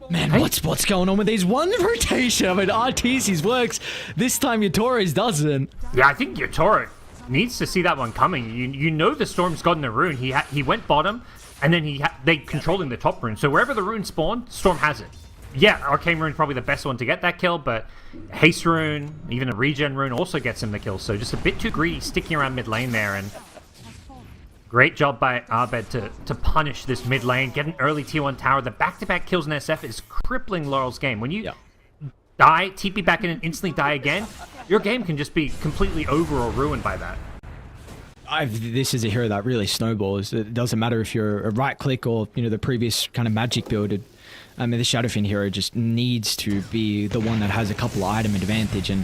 Man, what's going on with these one rotation? I mean, Artesis works. This time Yatoro's doesn't. Yeah, I think Yatoro needs to see that one coming. You know the Storm's gotten a rune. He went bottom, and then they controlling the top rune. So wherever the rune spawned, Storm has it. Yeah, Arcane Rune's probably the best one to get that kill, but Haste Rune, even a Regen Rune also gets him the kill. So just a bit too greedy, sticking around mid lane there, and great job by Abed to punish this mid lane, get an early T1 tower. The back-to-back kills in SF is crippling Laurel's game. When you die, TP back in and instantly die again, your game can just be completely over or ruined by that. This is a hero that really snowballs. It doesn't matter if you're a right click or the previous kind of magic build. I mean, the Shadowfiend hero just needs to be the one that has a couple of item advantage, and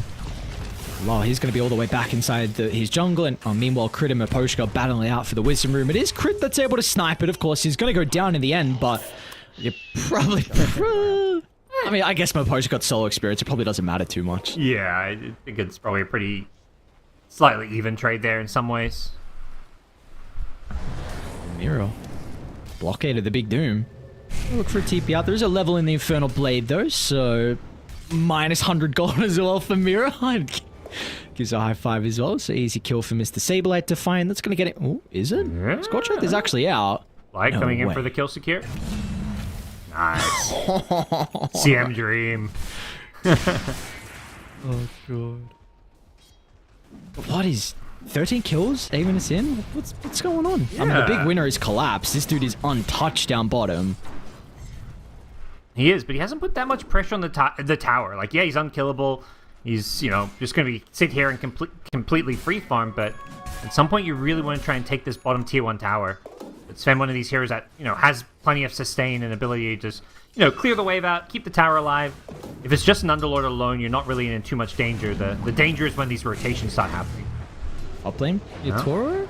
well, he's going to be all the way back inside his jungle, and meanwhile, Crit and Maposhka battling out for the Wisdom Room. It is Crit that's able to snipe it, of course. He's going to go down in the end, but you probably... I mean, I guess Maposhka got solo experience. It probably doesn't matter too much. Yeah, I think it's probably a pretty slightly even trade there in some ways. Miro. Blockaded the Big Doom. Look for a TP out. There is a level in the Infernal Blade, though, so minus 100 gold as well for Miro. Gives a high five as well, so easy kill for Mr. Saberlight to find. That's going to get it. Oh, is it? Yeah. Scorch Earth is actually out. Light coming in for the kill secure. Nice. CM Dream. Oh, God. What is... 13 kills? Even us in? What's going on? Yeah. I mean, the big winner is Collapse. This dude is untouched down bottom. He is, but he hasn't put that much pressure on the tower. Like, yeah, he's unkillable. He's, just going to sit here and completely free farm, but at some point you really want to try and take this bottom tier 1 tower. But Sven, one of these heroes that, has plenty of sustain and ability to just, clear the wave out, keep the tower alive. If it's just an Underlord alone, you're not really in too much danger. The danger is when these rotations start happening. Up lane, Yatoro?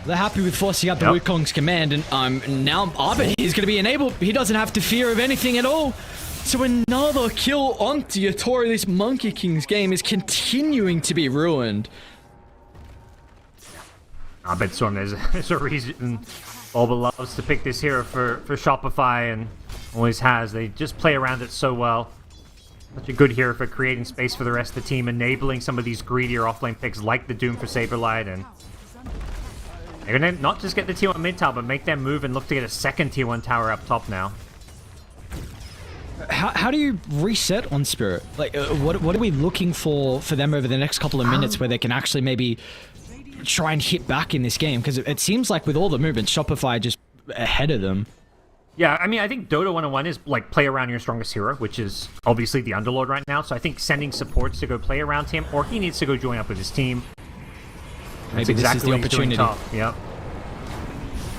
They're happy with forcing out the Wukong's command, and now Abed is going to be enabled. He doesn't have to fear of anything at all. So another kill onto Yatoro. This Monkey King's game is continuing to be ruined. Abed Storm, there's a reason Bulba loves to pick this hero for Shopify and always has. They just play around it so well. Such a good hero for creating space for the rest of the team, enabling some of these greedier offlane picks like the Doom for Saberlight, and they're going to not just get the T1 mid tower, but make them move and look to get a second T1 tower up top now. How do you reset on Spirit? Like, what are we looking for them over the next couple of minutes where they can actually maybe try and hit back in this game? Because it seems like with all the movement, Shopify just ahead of them. Yeah, I mean, I think Dota 101 is, like, play around your strongest hero, which is obviously the Underlord right now. So I think sending supports to go play around him, or he needs to go join up with his team. Maybe this is the opportunity. Yep.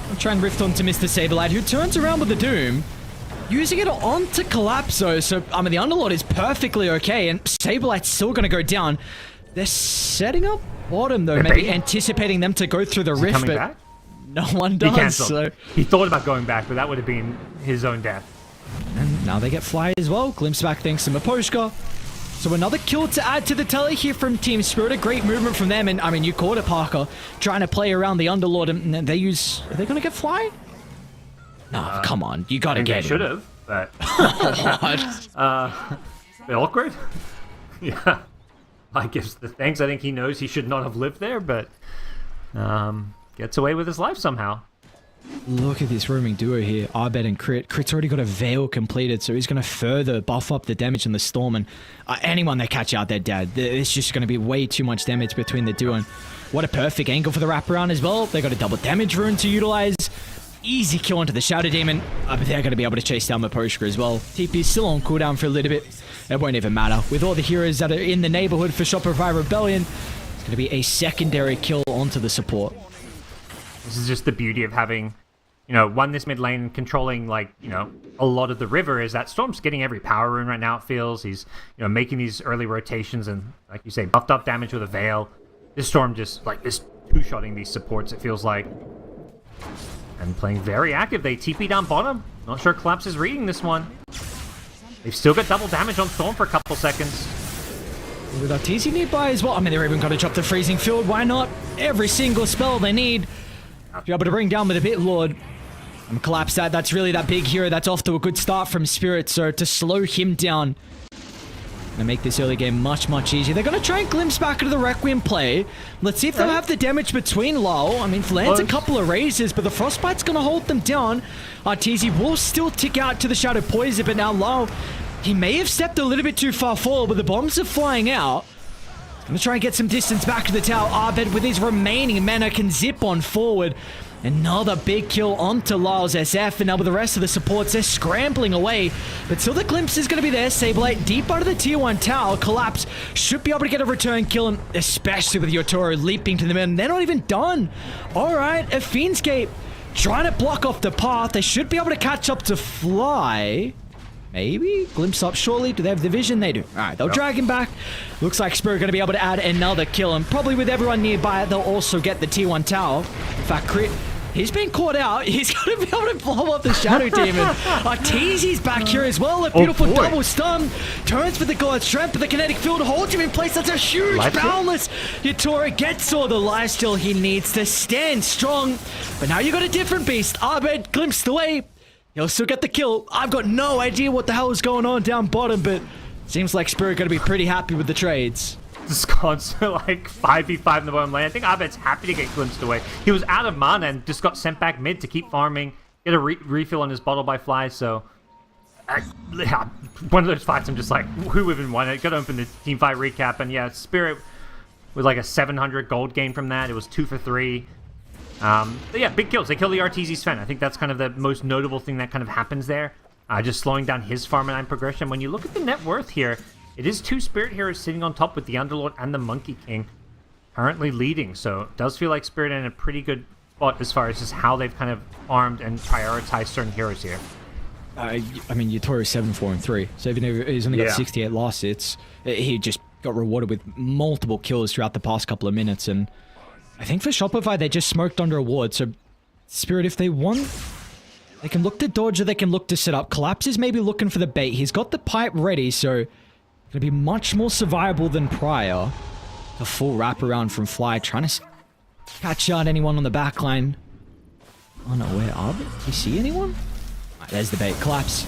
I'll try and rift onto Mr. Saberlight, who turns around with the Doom, using it onto Collapso. So, I mean, the Underlord is perfectly okay, and Saberlight's still going to go down. They're setting up bottom, though, maybe anticipating them to go through the rift, coming but back? No one does. He canceled. So. He thought about going back, but that would have been his own death. And now they get fly as well. Glimpse back thanks to Maposhka. So another kill to add to the tally here from Team Spirit. A great movement from them. And I mean, you caught it, Parker, trying to play around the Underlord. And they use... Are they going to get fly? No, come on. You got to get it. They should have, but... bit awkward. Yeah. I guess the thanks. I think he knows he should not have lived there, but... gets away with his life somehow. Look at this roaming duo here, Abed and Crit. Crit's already got a Veil completed, so he's going to further buff up the damage in the Storm, and anyone they catch out, they're dead. It's just going to be way too much damage between the duo, and what a perfect angle for the wraparound as well. They got a double damage rune to utilize. Easy kill onto the Shadow Demon, but they're going to be able to chase down Maposhka as well. TP is still on cooldown for a little bit. It won't even matter. With all the heroes that are in the neighborhood for Shopify Rebellion, it's going to be a secondary kill onto the support. This is just the beauty of having, won this mid lane and controlling, a lot of the river, is that Storm's getting every power rune right now, it feels. He's, making these early rotations and, like you say, buffed up damage with a Veil. This Storm just, is two-shotting these supports, it feels like. And playing very active. They TP down bottom. Not sure Collapse is reading this one. They've still got double damage on Storm for a couple seconds. With Arteezy nearby as well. I mean, they're even going to drop the Freezing Field. Why not? Every single spell they need to be able to bring down with a Bit Lord. And collapse that. That's really that big hero. That's off to a good start from Spirit. So to slow him down and make this early game much, much easier. They're going to try and glimpse back into the Requiem play. Let's see if they'll have the damage between Lao. I mean, lands a couple of raises, but the Frostbite's going to hold them down. Arteezy will still tick out to the Shadow Poison, but now Lao, he may have stepped a little bit too far forward, but the bombs are flying out. Going to try and get some distance back to the tower. Abed with his remaining mana can zip on forward. Another big kill onto Lyle's SF, and now with the rest of the supports, they're scrambling away. But still the glimpse is going to be there. Saberlight deep under the tier 1 tower. Collapse should be able to get a return kill, and especially with Yotaro leaping to the middle. They're not even done. Alright, a Fiendscape trying to block off the path. They should be able to catch up to Fly. Maybe? Glimpse up surely. Do they have the vision? They do. Alright, they'll drag him back. Looks like Spirit going to be able to add another kill, and probably with everyone nearby, they'll also get the tier 1 tower. In fact, Crit, he's been caught out. He's going to be able to blow up the Shadow Demon. Arteezy's back here as well. A beautiful double stun. Turns for the God Strength, but the kinetic field holds him in place. That's a huge boundless. Yatora gets all the lifesteal he needs to stand strong. But now you got a different beast. Abed glimpsed away. He'll still get the kill. I've got no idea what the hell is going on down bottom, but seems like Spirit going to be pretty happy with the trades. This constant like 5v5 in the bottom lane. I think Abed's happy to get glimpsed away. He was out of mana and just got sent back mid to keep farming, get a refill on his bottle by Fly. So yeah, one of those fights I'm just like, who even won it? Got to open the team fight recap, and yeah, Spirit was like a 700 gold game from that. It was 2 for 3. But yeah, big kills. They kill the Arteezy Sven. I think that's kind of the most notable thing that kind of happens there. Just slowing down his farm and progression. When you look at the net worth here, it is 2 Spirit heroes sitting on top with the Underlord and the Monkey King currently leading. So it does feel like Spirit in a pretty good spot as far as just how they've kind of armed and prioritized certain heroes here. I mean, Yotoro's 7-4-3. So even though he's only got 68 losses, he just got rewarded with multiple kills throughout the past couple of minutes. And I think for Shopify, they just smoked under a ward. So Spirit, if they want, they can look to dodge or they can look to set up. Collapse is maybe looking for the bait. He's got the pipe ready, so going to be much more survivable than prior. The full wraparound from Fly, trying to catch out anyone on the back line. Oh no, where are they? Do you see anyone? Right, there's the bait. Collapse.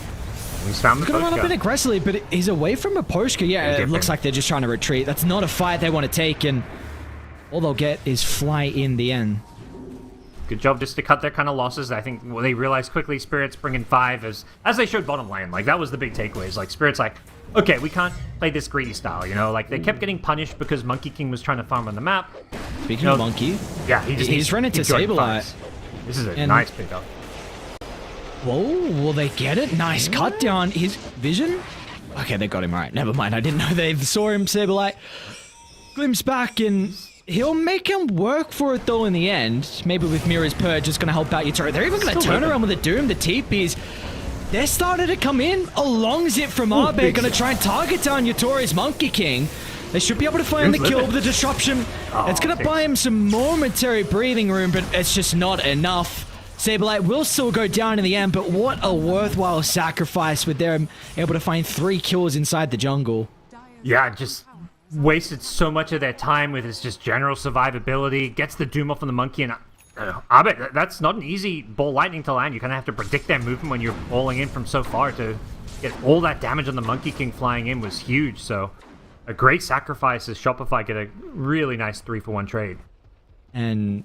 He's found the going to run up in aggressively, but he's away from a Poshka. Yeah, it looks like they're just trying to retreat. That's not a fight they want to take, and all they'll get is Fly in the end. Good job just to cut their kind of losses. I think they realized quickly Spirit's bringing 5 as they showed bottom lane. Like, that was the big takeaways. Like, Spirit's like, okay, we can't play this greedy style, you know? Like, they kept getting punished because Monkey King was trying to farm on the map. Speaking of Monkey, yeah, he's running to Saberlight. This is a nice pickup. Whoa, will they get it? Nice cut down. His vision? Okay, they got him. All right, never mind. I didn't know they saw him, Saberlight. Glimpse back, and he'll make him work for it, though, in the end. Maybe with Mira's Purge, just going to help out Yotaro. They're even going to turn around with a Doom, the TPs. They're starting to come in. A long zip from Arbe, going to try and target down Yotoro's Monkey King. They should be able to find the kill with the disruption. It's going to buy him some momentary breathing room, but it's just not enough. Saberlight will still go down in the end, but what a worthwhile sacrifice with them able to find 3 kills inside the jungle. Yeah, just wasted so much of their time with his just general survivability. Gets the Doom off on the Monkey, and Abed, that's not an easy ball lightning to land. You kind of have to predict their movement when you're balling in from so far. To get all that damage on the Monkey King flying in was huge. So a great sacrifice as Shopify get a really nice 3-for-1 trade. And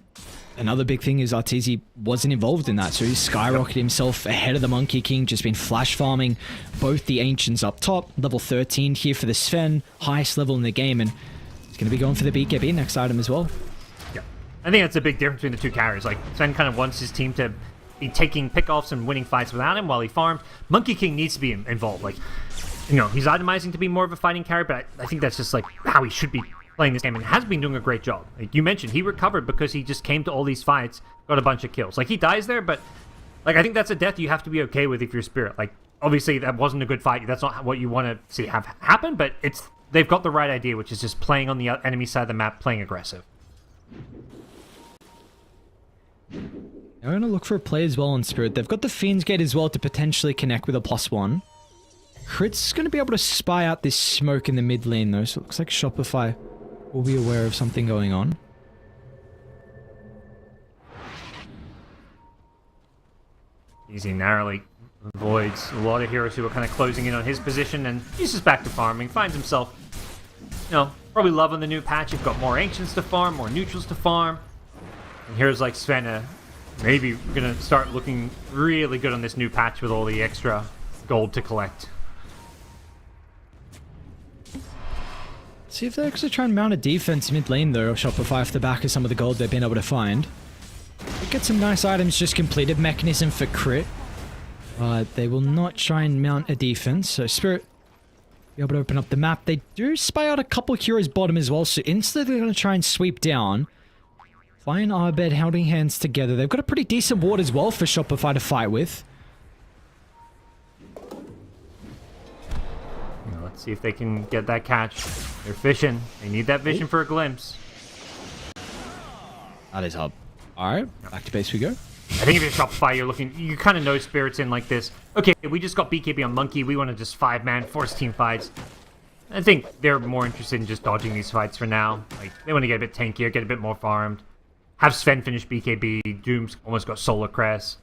another big thing is Arteezy wasn't involved in that, so he skyrocketed himself ahead of the Monkey King, just been flash farming both the Ancients up top, level 13 here for the Sven, highest level in the game, and he's going to be going for the BKB next item as well. Yeah, I think that's a big difference between the 2 carriers. Like, Sven kind of wants his team to be taking pickoffs and winning fights without him while he farms. Monkey King needs to be involved. Like, you know, he's itemizing to be more of a fighting carry, but I think that's just like how he should be playing this game, and has been doing a great job. Like you mentioned, he recovered because he just came to all these fights, got a bunch of kills. Like, he dies there, but like, I think that's a death you have to be okay with if you're Spirit. Like, obviously that wasn't a good fight. That's not what you want to see have happen, but they've got the right idea, which is just playing on the enemy side of the map, playing aggressive. They're going to look for a play as well on Spirit. They've got the Fiend's Gate as well to potentially connect with a +1. Crit's going to be able to spy out this smoke in the mid lane though, so it looks like Shopify will be aware of something going on. Easy narrowly avoids a lot of heroes who are kind of closing in on his position, and he's just back to farming. Finds himself, probably loving the new patch. You've got more Ancients to farm, more Neutrals to farm. And heroes like Sven maybe going to start looking really good on this new patch with all the extra gold to collect. See if they actually try and mount a defense mid lane though, Shopify off the back of some of the gold they've been able to find. They get some nice items, just completed mechanism for crit. They will not try and mount a defense, so Spirit be able to open up the map. They do spy out a couple heroes bottom as well, so instantly they're going to try and sweep down. Fine Arbed holding hands together. They've got a pretty decent ward as well for Shopify to fight with. Let's see if they can get that catch. They're fishing. They need that vision for a glimpse. That is hub. Alright, back to base we go. I think if you're Shopify, you kind of know Spirit's in like this. Okay, we just got BKB on Monkey. We want to just 5-man, force team fights. I think they're more interested in just dodging these fights for now. Like, they want to get a bit tankier, get a bit more farmed. Have Sven finish BKB. Doom's almost got Solar Crest.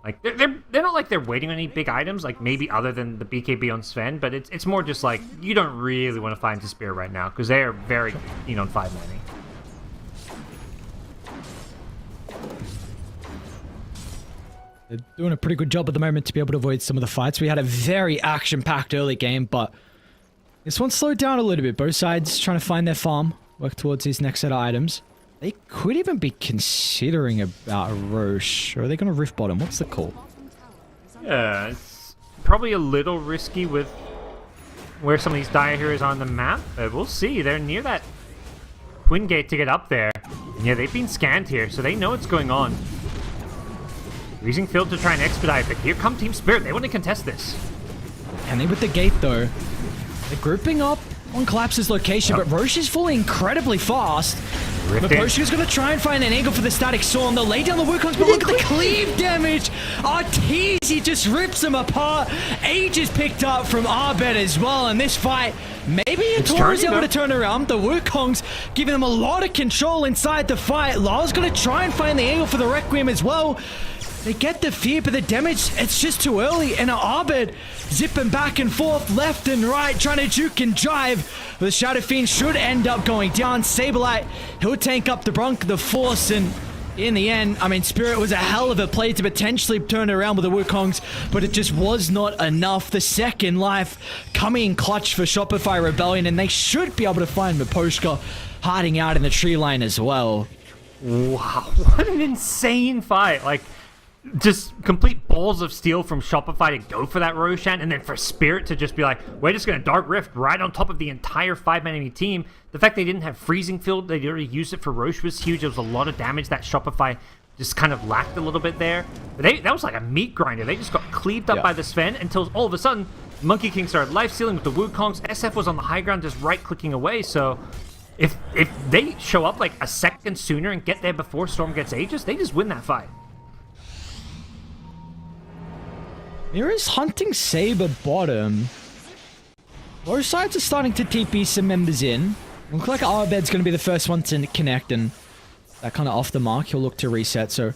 Like, they're not like they're waiting on any big items, like maybe other than the BKB on Sven, but it's more just like, you don't really want to find Spirit right now, because they are very keen on 5-manning. They're doing a pretty good job at the moment to be able to avoid some of the fights. We had a very action-packed early game, but this one slowed down a little bit. Both sides trying to find their farm, work towards these next set of items. They could even be considering about a Roche. Or are they going to rift bottom? What's the call? Yeah, it's probably a little risky with where some of these dire heroes are on the map, but we'll see. They're near that Twin Gate to get up there. And yeah, they've been scanned here, so they know what's going on. Using Field to try and expedite, but here come Team Spirit. They want to contest this. And they with the gate, though. They're grouping up on Collapse's location, but Roche is falling incredibly fast. Maposhu's going to try and find an angle for the Static Storm. They'll lay down the Wukongs, but look at the cleave damage. Arteezy just rips them apart. Age is picked up from Arbed as well, and this fight, maybe Toro's able to turn around. The Wukongs giving them a lot of control inside the fight. Lao's going to try and find the angle for the Requiem as well. They get the fear, but the damage, it's just too early. And Arbed zipping back and forth, left and right, trying to juke and jive. The Shadow Fiend should end up going down. Saberlight, he'll tank up the Force, and in the end, I mean, Spirit was a hell of a play to potentially turn around with the Wukongs, but it just was not enough. The second life coming in clutch for Shopify Rebellion, and they should be able to find Maposhka hiding out in the tree line as well. Wow, what an insane fight. Like, just complete balls of steel from Shopify to go for that Roshan, and then for Spirit to just be like, we're just going to Dark Rift right on top of the entire 5-man enemy team. The fact they didn't have Freezing Field, they already used it for Roche was huge. There was a lot of damage that Shopify just kind of lacked a little bit there. But that was like a meat grinder. They just got cleaved up by the Sven until all of a sudden, Monkey King started life stealing with the Wukongs. SF was on the high ground just right-clicking away, so if they show up like a second sooner and get there before Storm gets Aegis, they just win that fight. Mira's hunting Saber bottom. Both sides are starting to TP some members in. Looks like Arbed's going to be the first one to connect, and that kind of off the mark. He'll look to reset. So,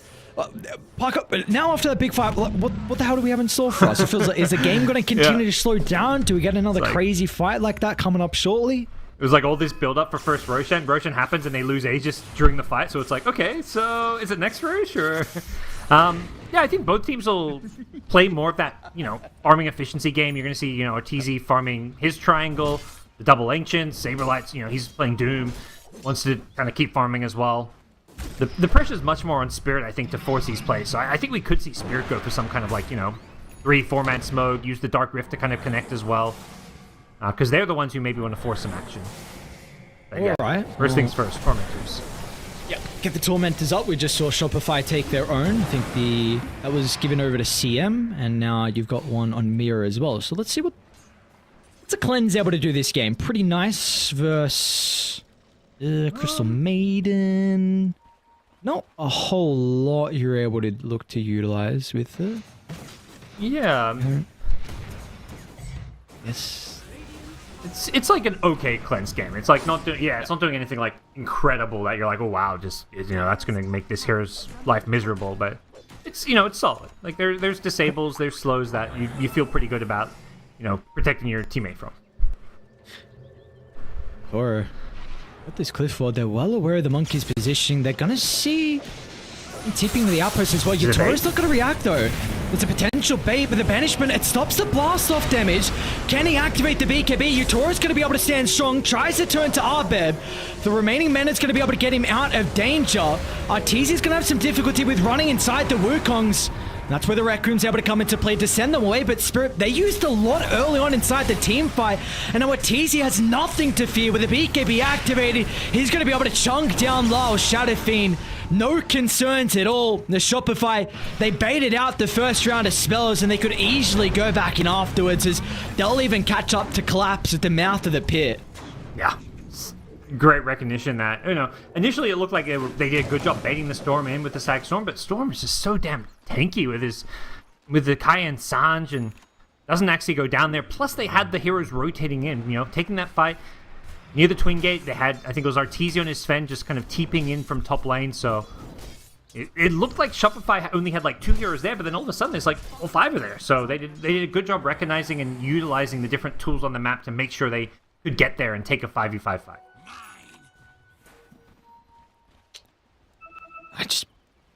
Parker, now after that big fight, what the hell do we have in store for us? It feels like, is the game going to continue to slow down? Do we get another crazy fight like that coming up shortly? It was like all this build-up for first Roshan. Roshan happens and they lose Aegis during the fight, so it's like, okay, so is it next Rosh or... yeah, I think both teams will play more of that, farming efficiency game. You're going to see, Arteezy farming his triangle, the double ancients, Saberlight's, he's playing Doom, wants to kind of keep farming as well. The pressure is much more on Spirit, I think, to force these plays. So I think we could see Spirit go for some kind of 3-4-man smoke, use the Dark Rift to kind of connect as well. Because they're the ones who maybe want to force some action. But yeah, Alright. First things first, Tormentors. Yeah, get the Tormentors up. We just saw Shopify take their own. I think that was given over to CM, and now you've got one on Mira as well. So let's see what's a Cleanse able to do this game. Pretty nice versus Crystal Maiden. Not a whole lot you're able to look to utilize with it. Yeah. Yes. It's like an okay cleanse game. It's like not doing it's not doing anything like incredible that you're like, oh wow, just that's gonna make this hero's life miserable. But it's it's solid. Like there's disables, there's slows that you feel pretty good about, protecting your teammate from. Or at this clifford, they're well aware of the monkey's positioning. They're gonna see tipping the outpost as well. Yatoro's not gonna react though. It's a potential bait, but the banishment, it stops the blast off damage. Can he activate the BKB? Yatoro's gonna be able to stand strong, tries to turn to Abed. The remaining Mena's gonna be able to get him out of danger. Arteezy's gonna have some difficulty with running inside the Wukongs. That's where the Raccoon's able to come into play to send them away, but Spirit, they used a lot early on inside the team fight, and now Arteezy has nothing to fear with the BKB activated. He's going to be able to chunk down Lyle Shadow Fiend. No concerns at all. The Shopify, they baited out the first round of spells, and they could easily go back in afterwards, as they'll even catch up to Collapse at the mouth of the pit. Yeah. Great recognition that, initially it looked like they did a good job baiting the Storm in with the Sag Storm, but Storm is just so damn tanky with the Kai and Sanj, and doesn't actually go down there. Plus they had the heroes rotating in, taking that fight near the Twin Gate. They had, I think it was Arteezy and his Sven just kind of teeping in from top lane, so it looked like Shopify only had like 2 heroes there, but then all of a sudden there's like all 5 are there. So they did a good job recognizing and utilizing the different tools on the map to make sure they could get there and take a 5v5 fight.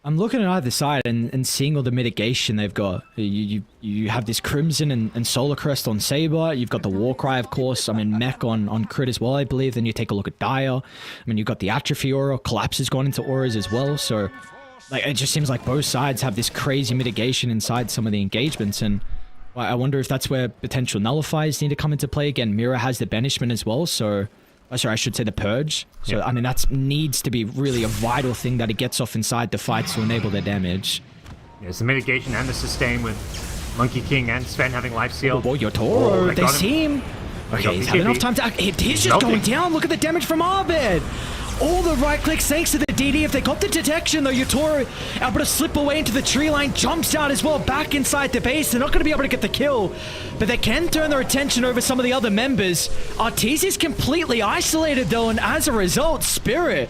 I'm looking at either side and seeing all the mitigation they've got. You have this Crimson and Solar Crest on Saber. You've got the Warcry, of course. I mean, Mech on Crit as well, I believe. Then you take a look at Dire. I mean, you've got the Atrophy Aura. Collapse has gone into auras as well. So, like, it just seems like both sides have this crazy mitigation inside some of the engagements. And I wonder if that's where potential nullifiers need to come into play. Again, Mira has the Banishment as well, so... sorry, I should say the Purge. So, I mean, that needs to be really a vital thing that it gets off inside the fights to enable their damage. Yes, the mitigation and the sustain with Monkey King and Sven having Life Seal. Oh, Yotoro, they see him. Okay, he's had enough time to... He's just going down. Look at the damage from Abed. All the right clicks thanks to the DD. If they got the detection, though, Yotoro able to slip away into the tree line, jumps out as well, back inside the base. They're not going to be able to get the kill, but they can turn their attention over some of the other members. Arteezy's completely isolated, though, and as a result, Spirit,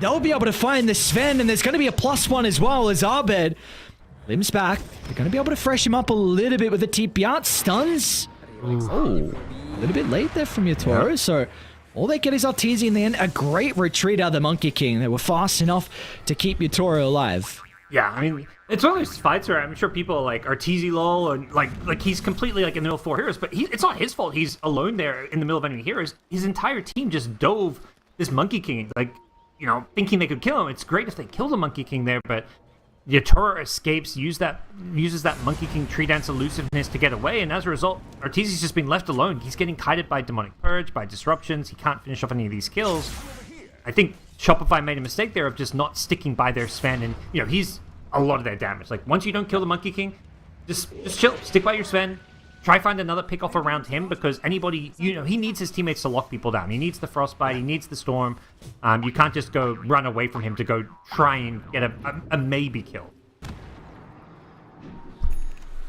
they'll be able to find the Sven, and there's going to be a +1 as well as Abed limps back. They're going to be able to fresh him up a little bit with the TP out. Stuns. Oh, a little bit late there from Yotoro, so... all they get is Arteezy in the end. A great retreat out of the Monkey King. They were fast enough to keep Yotoro alive. Yeah, I mean, it's one of those fights where I'm sure people are like Arteezy lol, and like he's completely like in the middle of 4 heroes, but it's not his fault. He's alone there in the middle of enemy heroes. His entire team just dove this Monkey King, like, thinking they could kill him. It's great if they kill the Monkey King there, but Yotoro escapes, uses that Monkey King tree dance elusiveness to get away, and as a result, Arteezy's just been left alone. He's getting kited by Demonic Purge, by disruptions. He can't finish off any of these kills. I think Shopify made a mistake there of just not sticking by their Sven, and he's a lot of their damage. Like, once you don't kill the Monkey King, just chill, stick by your Sven. Try find another pick off around him, because anybody, he needs his teammates to lock people down. He needs the Frostbite, he needs the Storm. You can't just go run away from him to go try and get a maybe kill.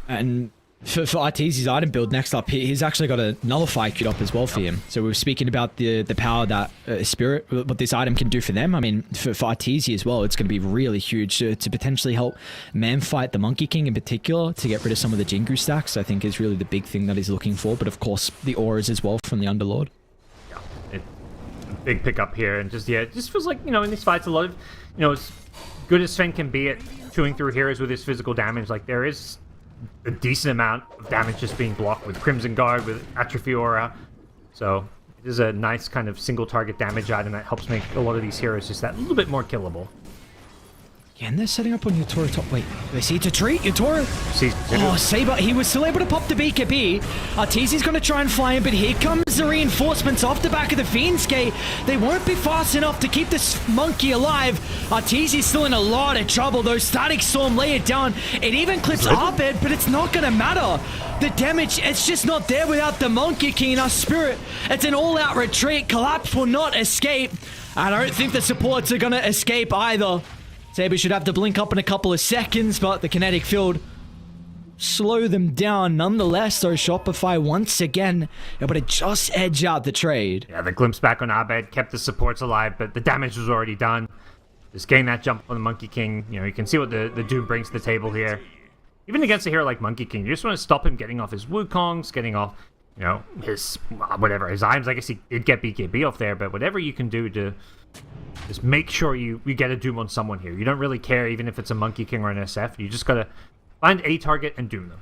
And for Arteezy's item build next up, he's actually got a Nullify queued up as well for him. So we were speaking about the power that Spirit, what this item can do for them. I mean, for Arteezy as well, it's going to be really huge to potentially help man fight the Monkey King in particular, to get rid of some of the Jingu stacks, I think is really the big thing that he's looking for. But of course, the auras as well from the Underlord. Yeah, big pickup here, and it just feels like, in these fights, a lot of, as good as Sven can be at chewing through heroes with his physical damage, like, there is a decent amount of damage just being blocked with Crimson Guard, with Atrophy Aura. So it is a nice kind of single target damage item that helps make a lot of these heroes just that little bit more killable. Yeah, and they're setting up on Yotoro top. Wait, they see to treat Yotoro. Oh, Saber, he was still able to pop the BKB. Arteezy's going to try and fly in, but here comes the reinforcements off the back of the Fiend's Gate. They won't be fast enough to keep this monkey alive. Arteezy's still in a lot of trouble, though. Static Storm lay it down. It even clips Abed, but it's not going to matter. The damage, it's just not there without the Monkey King in our Spirit. It's an all-out retreat. Collapse will not escape. I don't think the supports are going to escape either. Saber should have to blink up in a couple of seconds, but the kinetic field slow them down. Nonetheless, though, Shopify once again able to just edge out the trade. Yeah, the glimpse back on Abed kept the supports alive, but the damage was already done. just getting that jump on the Monkey King. You know, you can see what the Doom brings to the table here. Even against a hero like Monkey King, you just want to stop him getting off his Wukongs, getting off, you know, his his items. I guess he did get BKB off there, but whatever you can do to just make sure you get a Doom on someone here. You don't really care even if it's a Monkey King or an SF. You just gotta find a target and Doom them.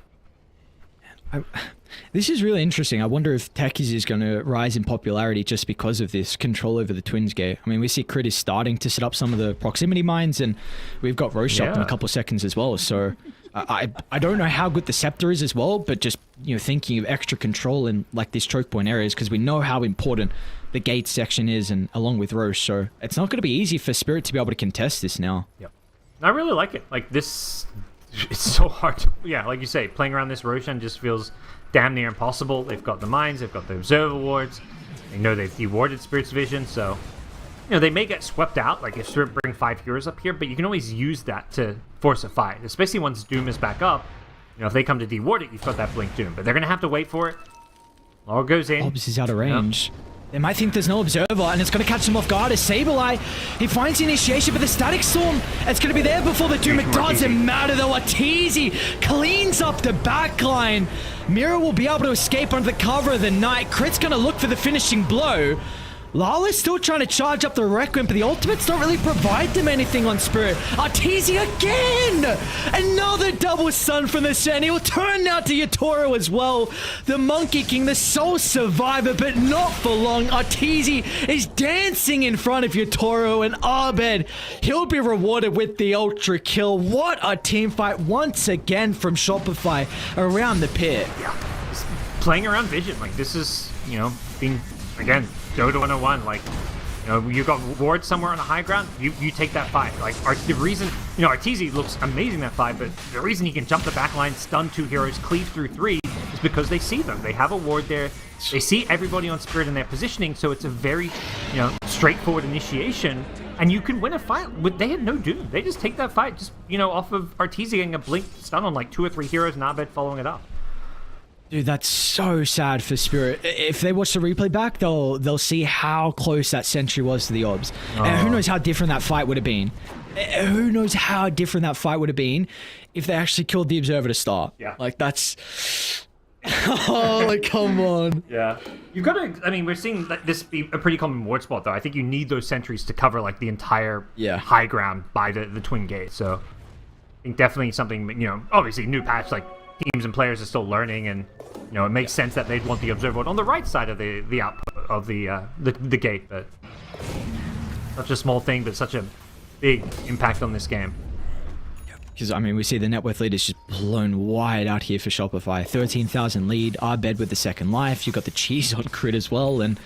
This is really interesting. I wonder if Techies is going to rise in popularity just because of this control over the Twins gate. I mean, we see Crit is starting to set up some of the proximity mines, and we've got Roche up in a couple of seconds as well. So I don't know how good the Scepter is as well, but just, you know, thinking of extra control in like these choke point areas, because we know how important the gate section is, and along with Roche. So it's not going to be easy for Spirit to be able to contest this now. Yep. I really like it. Like this, it's so hard to, like you say, playing around this Roshan just feels damn near impossible. They've got the mines, they've got the observer wards, they know they've dewarded Spirit's vision, so you know they may get swept out, like if Spirit bring 5 heroes up here, but you can always use that to force a fight, especially once Doom is back up. You know, if they come to deward it, you've got that Blink Doom, but they're gonna have to wait for it. All goes in. Obs is out of range. They might think there's no observer, and it's going to catch them off guard as Sableye, he finds the initiation, but the Static Storm, it's going to be there before the Doom. It doesn't matter though. Arteezy cleans up the backline. Mira will be able to escape under the cover of the night. Crit's going to look for the finishing blow. Lala's still trying to charge up the Requiem, but the ultimates don't really provide them anything on Spirit. Arteezy again! Another double stun from the Sen. He'll turn now to Yatoro as well. The Monkey King, the sole survivor, but not for long. Arteezy is dancing in front of Yatoro, and Abed, he'll be rewarded with the ultra kill. What a team fight once again from Shopify around the pit. Yeah, just playing around vision. Like this is, you know, being, again, Dota 101, like, you know, you got ward somewhere on the high ground, you take that fight. Like, the reason, you know, Arteezy looks amazing that fight, but the reason he can jump the backline, stun 2 heroes, cleave through 3, is because they see them. They have a ward there. They see everybody on Spirit in their positioning, so it's a very, you know, straightforward initiation, and you can win a fight. They had no Doom. They just take that fight, just, you know, off of Arteezy getting a blink stun on like 2 or 3 heroes, and Abed following it up. Dude, that's so sad for Spirit. If they watch the replay back, they'll see how close that sentry was to the obs. And who knows how different that fight would have been. Who knows how different that fight would have been if they actually killed the observer to start. Yeah. Like, that's... oh, like, come on. Yeah. You've got to... I mean, we're seeing this be a pretty common ward spot, though. I think you need those sentries to cover, like, the entire high ground by the Twin Gate. So, I think definitely something, you know, obviously, new patch, like, teams and players are still learning, and you know it makes sense that they'd want the observer on the right side of the output of the gate. But such a small thing, but such a big impact on this game. Because I mean, we see the net worth lead is just blown wide out here for Shopify. 13,000 lead. Abed with the second life. You got the cheese on Crit as well, and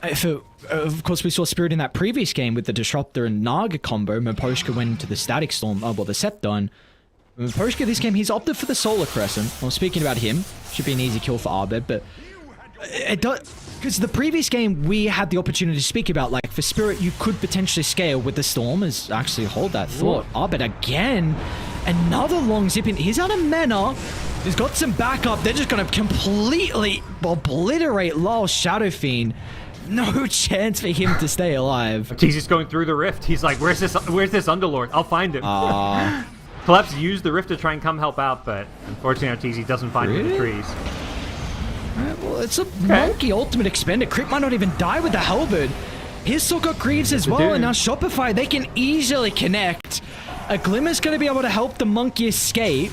of course we saw Spirit in that previous game with the Disruptor and Naga combo. Maposhka went into the Static Storm. Well, the Scepter. Maposhka this game, he's opted for the Solar Crescent. Well, speaking about him, should be an easy kill for Abed, but it does, because the previous game we had the opportunity to speak about, like, for Spirit, you could potentially scale with the Storm, as actually hold that thought. Abed again, another long zip in. He's out of mana. He's got some backup. They're just going to completely obliterate Lal Shadow Fiend. No chance for him to stay alive. He's just going through the rift. He's like, where's this Underlord? I'll find him. Collapse used the rift to try and come help out, but unfortunately Arteezy doesn't find him in the trees. Well, it's a monkey ultimate expender. Crit might not even die with the halberd. He's still got Greaves as well, and now Shopify, they can easily connect. A Glimmer's going to be able to help the monkey escape.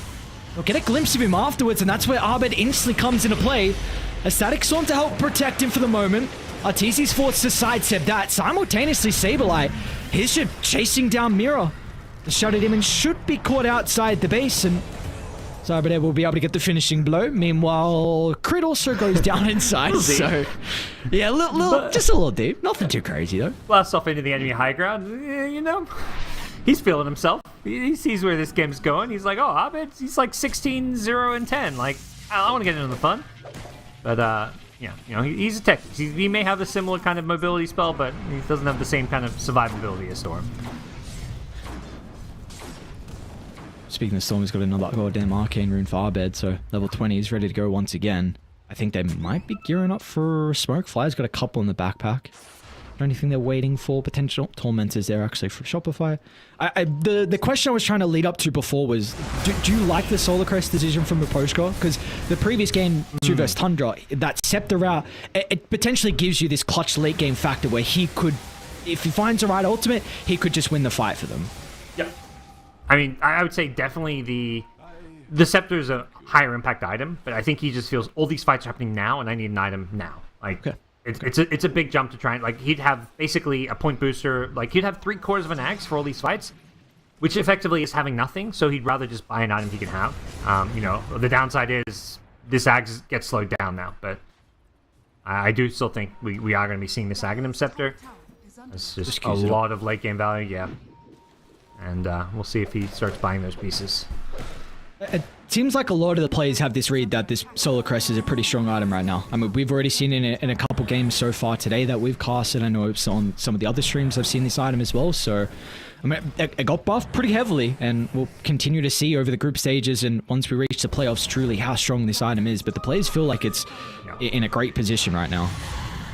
We'll get a glimpse of him afterwards, and that's where Abed instantly comes into play. A Static Storm to help protect him for the moment. Arteezy's forced to sidestep that. Simultaneously, Sableye, he's just chasing down Mira. The Shadow Demon should be caught outside the base, and Cyberdev will be able to get the finishing blow. Meanwhile, Crit also goes down inside, so... Yeah, just a little deep. Nothing too crazy, though. Blast off into the enemy high ground. You know, he's feeling himself. He sees where this game's going. He's like, oh, Abed, he's like 16, 0, and 10. Like, I want to get into the fun. But, yeah, you know, he's a tech. He may have a similar kind of mobility spell, but he doesn't have the same kind of survivability as Storm. Speaking of Storm, he's got another goddamn Arcane Rune for Abed, so level 20 is ready to go once again. I think they might be gearing up for Smoke. Fly's got a couple in the backpack. Trying don't you think they're waiting for potential tormentors there actually for Shopify? The question I was trying to lead up to before was, do you like the Solar Crest decision from Miposhka? Because the previous game, 2 vs Tundra, that Scepter route, it potentially gives you this clutch late game factor where he could, if he finds the right ultimate, he could just win the fight for them. Yep. I mean, I would say definitely the Scepter is a higher impact item, but I think he just feels all these fights are happening now, and I need an item now. Like, okay. It's a big jump to try and, like, he'd have basically a point booster, like, he'd have 3/4 of an axe for all these fights, which effectively is having nothing, so he'd rather just buy an item he can have. You know, the downside is this axe gets slowed down now, but I do still think we are going to be seeing this Aghanim Scepter. It's just a lot of late game value, yeah. And we'll see if he starts buying those pieces. It seems like a lot of the players have this read that this Solar Crest is a pretty strong item right now. I mean, we've already seen it in a couple games so far today that we've casted. I know on some of the other streams I've seen this item as well. So, I mean, it got buffed pretty heavily, and we'll continue to see over the group stages and once we reach the playoffs truly how strong this item is. But the players feel like it's in a great position right now.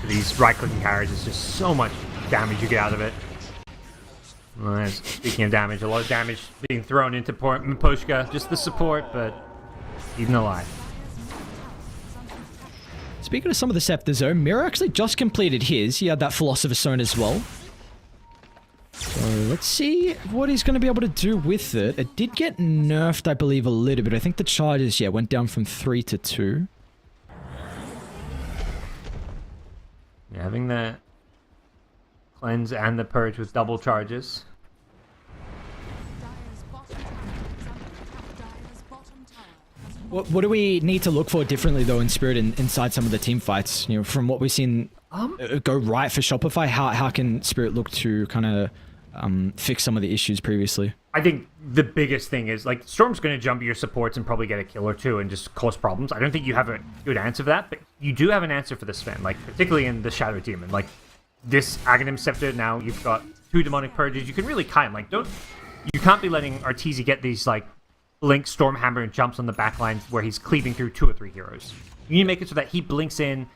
These right-clicking carries is just so much damage you get out of it. Well, speaking of damage, a lot of damage being thrown into Miposhka. Just the support, but even alive. Speaking of some of the Scepters though, Mira actually just completed his. He had that Philosopher's Stone as well. So let's see what he's going to be able to do with it. It did get nerfed, I believe, a little bit. I think the charges, went down from 3 to 2. Yeah, having the cleanse and the purge with double charges. What do we need to look for differently though in Spirit inside some of the team fights? You know, from what we've seen go right for Shopify, how can Spirit look to kind of fix some of the issues previously? I think the biggest thing is, like, Storm's going to jump your supports and probably get a kill or two and just cause problems. I don't think you have a good answer for that, but you do have an answer for the Sven, like, particularly in the Shadow Demon. Like, this Aghanim Scepter, now you've got 2 Demonic Purges. You can really kite him. Like, you can't be letting Arteezy get these, like, Blink, Stormhammer, and jumps on the backlines where he's cleaving through 2 or 3 heroes. You need to make it so that he blinks in,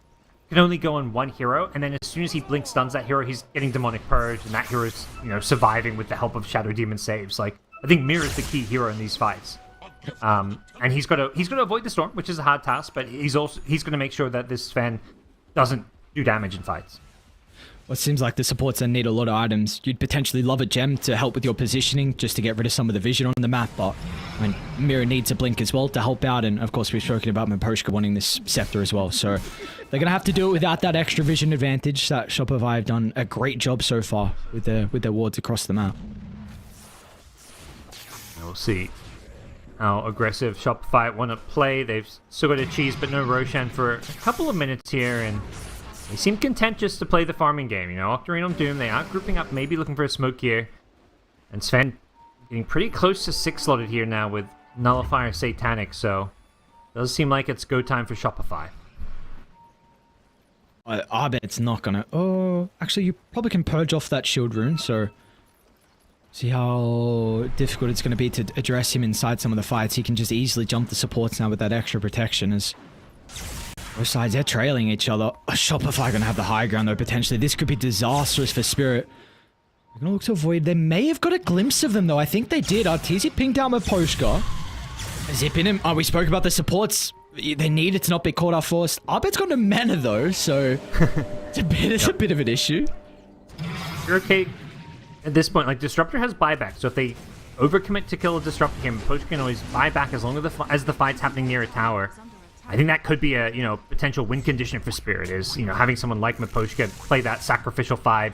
can only go on 1 hero, and then as soon as he blinks stuns that hero, he's getting Demonic Purge, and that hero's, you know, surviving with the help of Shadow Demon saves. Like, I think Mirror's the key hero in these fights. And he's got to avoid the Storm, which is a hard task, but he's going to make sure that this Sven doesn't do damage in fights. Well, it seems like the supports then need a lot of items. You'd potentially love a gem to help with your positioning, just to get rid of some of the vision on the map, but I mean, Mira needs a blink as well to help out, and of course we've spoken about Miposhka wanting this Scepter as well, so they're going to have to do it without that extra vision advantage that Shopify have done a great job so far with their wards across the map. We'll see how aggressive Shopify want to play. They've still got a cheese, but no Roshan for a couple of minutes here, and they seem content just to play the farming game. You know, Octarine on Doom, they are grouping up, maybe looking for a smoke here. And Sven getting pretty close to 6 slotted here now with Nullifier Satanic, so it does seem like it's go time for Shopify. I bet it's not gonna... Oh, actually, you probably can purge off that shield rune, so... See how difficult it's going to be to address him inside some of the fights. He can just easily jump the supports now with that extra protection as... Both sides, they're trailing each other. Shopify going to have the high ground, though, potentially. This could be disastrous for Spirit. They're going to look to avoid. They may have got a glimpse of them, though. I think they did. Arteezy pinged out Miposhka. Zipping him. Oh, we spoke about the supports. They needed to not be caught off first. Arbet's got no mana, though, so... it's a bit of an issue. You're okay at this point. Like, Disruptor has buyback, so if they overcommit to kill a Disruptor here, Miposhka can always buy back as long as the fight's happening near a tower. I think that could be a, you know, potential win condition for Spirit is, you know, having someone like Miposhka play that sacrificial 5,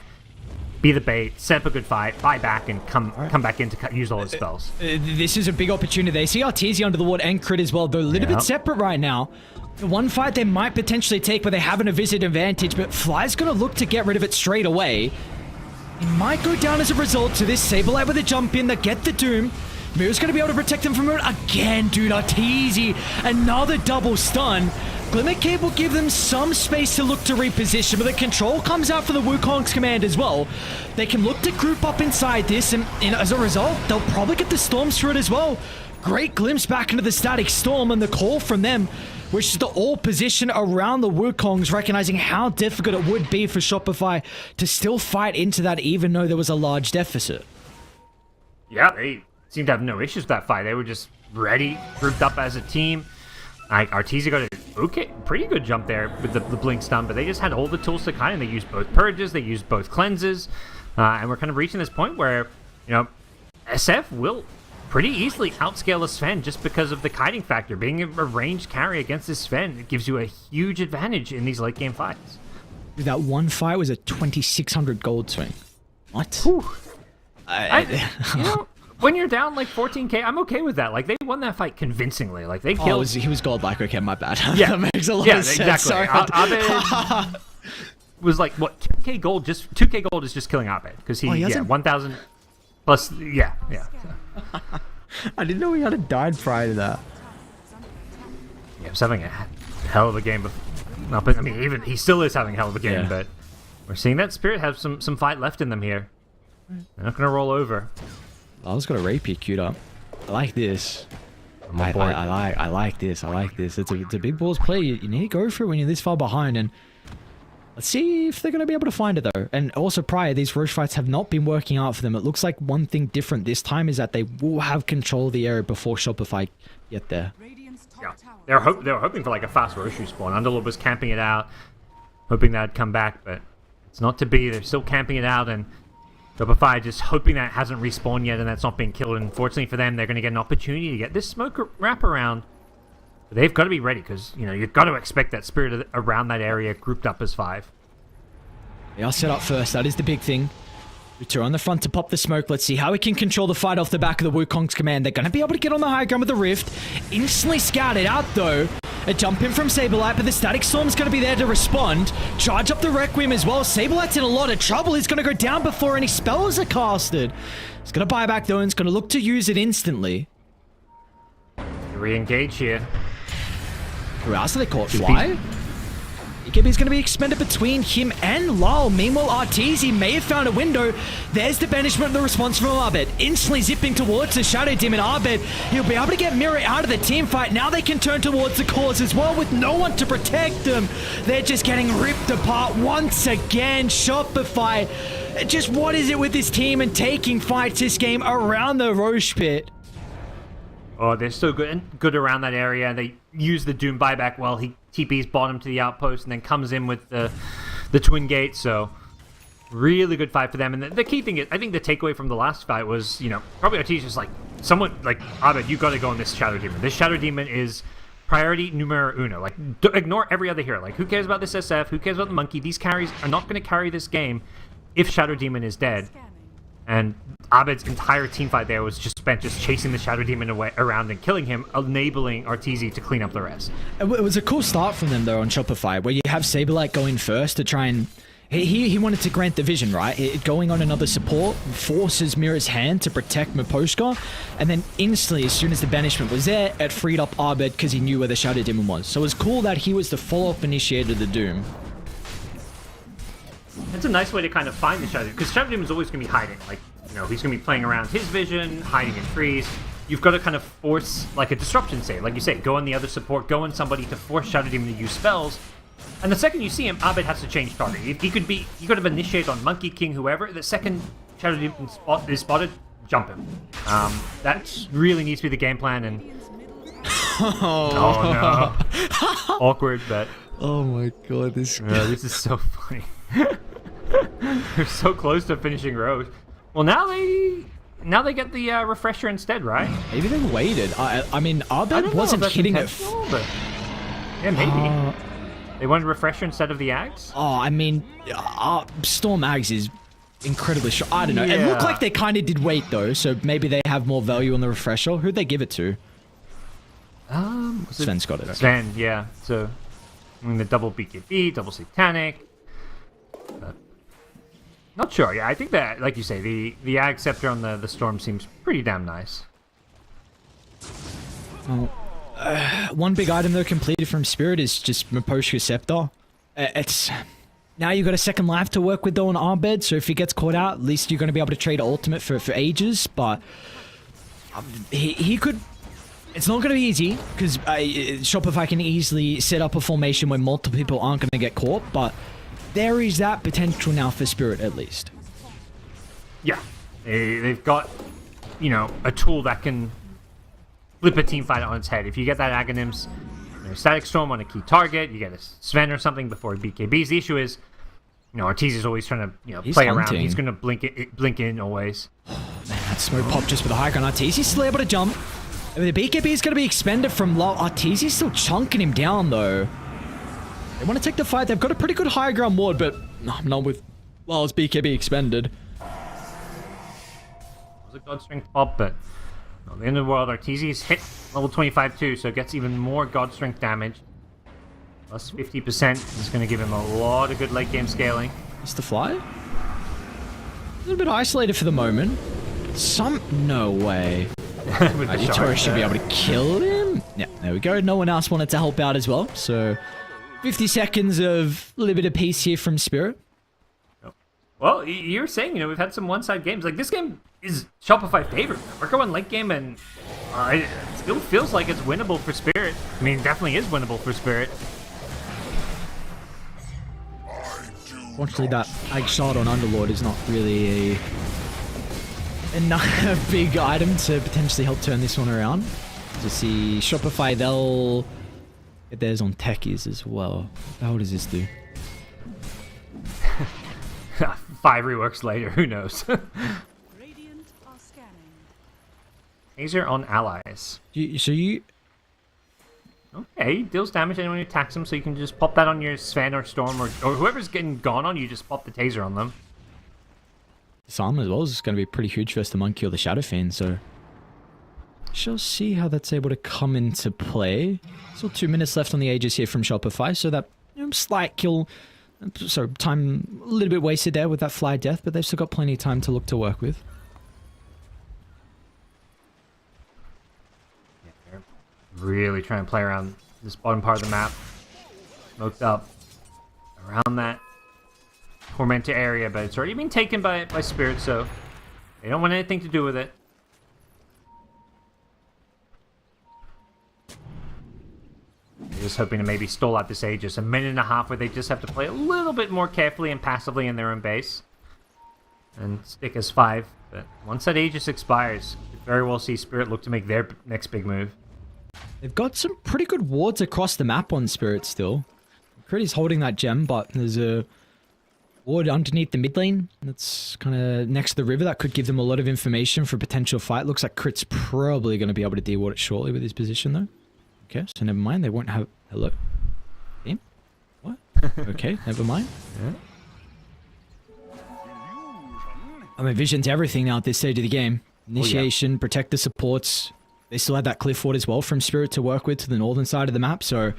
be the bait, set up a good fight, buy back, and come back in to use all his spells. This is a big opportunity. They see Arteezy under the ward and crit as well. They're a little bit separate right now. The one fight they might potentially take where they have an visit advantage, but Fly's going to look to get rid of it straight away. He might go down as a result to this. Saberlight with a jump in that get the Doom. Mira's going to be able to protect him from it again, dude. Arteezy, another double stun. Glimmer Cape will give them some space to look to reposition, but the control comes out for the Wukong's command as well. They can look to group up inside this, and as a result, they'll probably get the Storms through it as well. Great glimpse back into the Static Storm, and the call from them which is the all position around the Wukongs, recognizing how difficult it would be for Shopify to still fight into that even though there was a large deficit. Yeah, they seemed to have no issues with that fight. They were just ready, grouped up as a team. Arteezy got a pretty good jump there with the blink stun, but they just had all the tools to kite, and they used both purges, they used both cleanses, and we're kind of reaching this point where, you know, SF will pretty easily outscale a Sven just because of the kiting factor. Being a ranged carry against this Sven, it gives you a huge advantage in these late game fights. That one fight was a 2,600 gold swing. What? You know, when you're down like 14k, I'm okay with that. Like, they won that fight convincingly. Like, they killed... Oh, he was gold like, okay, my bad. Yeah. That makes a lot of sense. Exactly. Sorry. Abed was like, what, 2k gold? Just 2k gold is just killing Abed. Because he 1,000 plus, yeah. I didn't know he had a died prior to that. Yeah, he was having a hell of a game. I mean, even he still is having a hell of a game, but we're seeing that Spirit have some fight left in them here. They're not going to roll over. I was got a rapier queued up. I like this. I like this. I like this. It's a big balls play. You need to go for it when you're this far behind, and let's see if they're going to be able to find it though. And also prior, these Roche fights have not been working out for them. It looks like one thing different this time is that they will have control of the area before Shopify get there. Yeah, they were hoping for like a fast Roshu spawn. Underlord was camping it out, hoping that'd come back, but it's not to be. They're still camping it out, and Shopify just hoping that it hasn't respawned yet and that's not being killed. And unfortunately for them, they're going to get an opportunity to get this smoke wrap around. But they've got to be ready because, you know, you've got to expect that Spirit around that area grouped up as 5. They are set up first. That is the big thing. Ruto on the front to pop the smoke. Let's see how he can control the fight off the back of the Wukong's command. They're going to be able to get on the high ground with the Rift. Instantly scouted out, though. A jump in from Saberlight, but the Static Storm's going to be there to respond. Charge up the Requiem as well. Saberlight's in a lot of trouble. He's going to go down before any spells are casted. He's going to buy back, though, and he's going to look to use it instantly. Re-engage here. Who else are they caught? Fly? He's going to be expended between him and Lal. Meanwhile, Arteezy may have found a window. There's the banishment of the response from Abed. Instantly zipping towards the Shadow Demon Abed. He'll be able to get Mirror out of the team fight. Now they can turn towards the cause as well with no one to protect them. They're just getting ripped apart once again. Shopify. Just what is it with this team and taking fights this game around the Roche pit? Oh, they're so good around that area. They use the Doom buyback well. He TP's bottom to the outpost and then comes in with the Twin Gate. So really good fight for them. And the key thing is, I think the takeaway from the last fight was, you know, probably Arteezy just like, someone like, Abed, you got to go on this Shadow Demon. This Shadow Demon is priority numero uno. Like, ignore every other hero. Like, who cares about this SF? Who cares about the Monkey? These carries are not going to carry this game if Shadow Demon is dead. And Abed's entire team fight there was just spent just chasing the Shadow Demon away around and killing him, enabling Arteezy to clean up the rest. It was a cool start from them, though, on Shopify, where you have Saberlight going first to try and... He wanted to grant the vision, right? Going on another support forces Mirror's hand to protect Miposhka, and then instantly, as soon as the banishment was there, it freed up Abed because he knew where the Shadow Demon was. So it was cool that he was the follow-up initiator of the Doom. It's a nice way to kind of find the Shadow Demon, because Shadow Demon's always going to be hiding. Like, you know, he's going to be playing around his vision, hiding in trees. You've got to kind of force, like a disruption save. Like you say, go on the other support, go on somebody to force Shadow Demon to use spells. And the second you see him, Abed has to change target. He could have initiated on Monkey King, whoever. The second Shadow Demon is spotted, jump him. That really needs to be the game plan. And oh no, awkward, but oh my god, this is so funny. They're so close to finishing Rose. Well, now they get the refresher instead, right? Maybe they waited. I mean, Abed wasn't hitting it. But yeah, maybe. They wanted refresher instead of the Ags? Oh, I mean, Storm Ags is incredibly short. I don't know. It looked like they kind of did wait, though, so maybe they have more value on the refresher. Who'd they give it to? Sven's got it. Sven, yeah. So, I mean, the double BKB, double Satanic. Not sure. Yeah, I think that, like you say, the Ag Scepter on the Storm seems pretty damn nice. Oh. One big item though completed from Spirit is just Miposhka Scepter. It's now you've got a second life to work with though on Abed, so if he gets caught out, at least you're going to be able to trade ultimate for ages. But he could It's not going to be easy because Shopify can easily set up a formation where multiple people aren't going to get caught, but there is that potential now for Spirit at least. Yeah, they've got, you know, a tool that can flip a team fight on its head. If you get that Aghanims, you know, Static Storm on a key target, you get a Sven or something before BKBs. The issue is, you know, Arteezy's always trying to, you know, play around. He's going to blink in always. Man, that smoke pop just with a high ground. Arteezy's still able to jump. The BKB is going to be expended from low. Arteezy's still chunking him down, though. They want to take the fight. They've got a pretty good high ground ward, but not with Law's BKB expended. It was a God Strength pop, but at the end of the world, Arteezy's hit level 25 too, so it gets even more God Strength damage. Plus 50% is going to give him a lot of good late game scaling. Mr. Fly? A little bit isolated for the moment. No way. Utori should be able to kill him. Yeah, there we go. No one else wanted to help out as well. So 50 seconds of a little bit of peace here from Spirit. Well, you were saying, you know, we've had some one-side games. Like, this game is Shopify favorite. We're going late game, and it still feels like it's winnable for Spirit. I mean, it definitely is winnable for Spirit. Fortunately, that Ag shot on Underlord is not really a big item to potentially help turn this one around. To see Shopify, they'll get theirs on techies as well. What the hell does this do? 5 reworks later, who knows? Radiant are scanning. Taser on allies. Okay, deals damage to anyone who attacks him, so you can just pop that on your Sven or Storm or whoever's getting gone on, you just pop the taser on them. Disarm as well is going to be pretty huge versus the Monkey or the Shadow Fiend, so shall see how that's able to come into play. Still 2 minutes left on the Aegis here from Shopify, so that slight kill, so time a little bit wasted there with that fly death, but they've still got plenty of time to look to work with. Really trying to play around this bottom part of the map. Smoked up around that Tormentor area, but it's already been taken by Spirit, so they don't want anything to do with it. They're just hoping to maybe stall out this Aegis. A minute and a half where they just have to play a little bit more carefully and passively in their own base. And stick as 5. But once that Aegis expires, you could very well see Spirit look to make their next big move. They've got some pretty good wards across the map on Spirit still. Critty's holding that gem, but there's a ward underneath the mid lane that's kind of next to the river that could give them a lot of information for a potential fight. Looks like Crit's probably going to be able to de-ward it shortly with his position though. Okay, so never mind. They won't have... Hello? Game? What? Okay, never mind. Yeah. I mean, Vision's everything now at this stage of the game. Initiation, protect the supports. They still had that cliff ward as well from Spirit to work with to the northern side of the map, so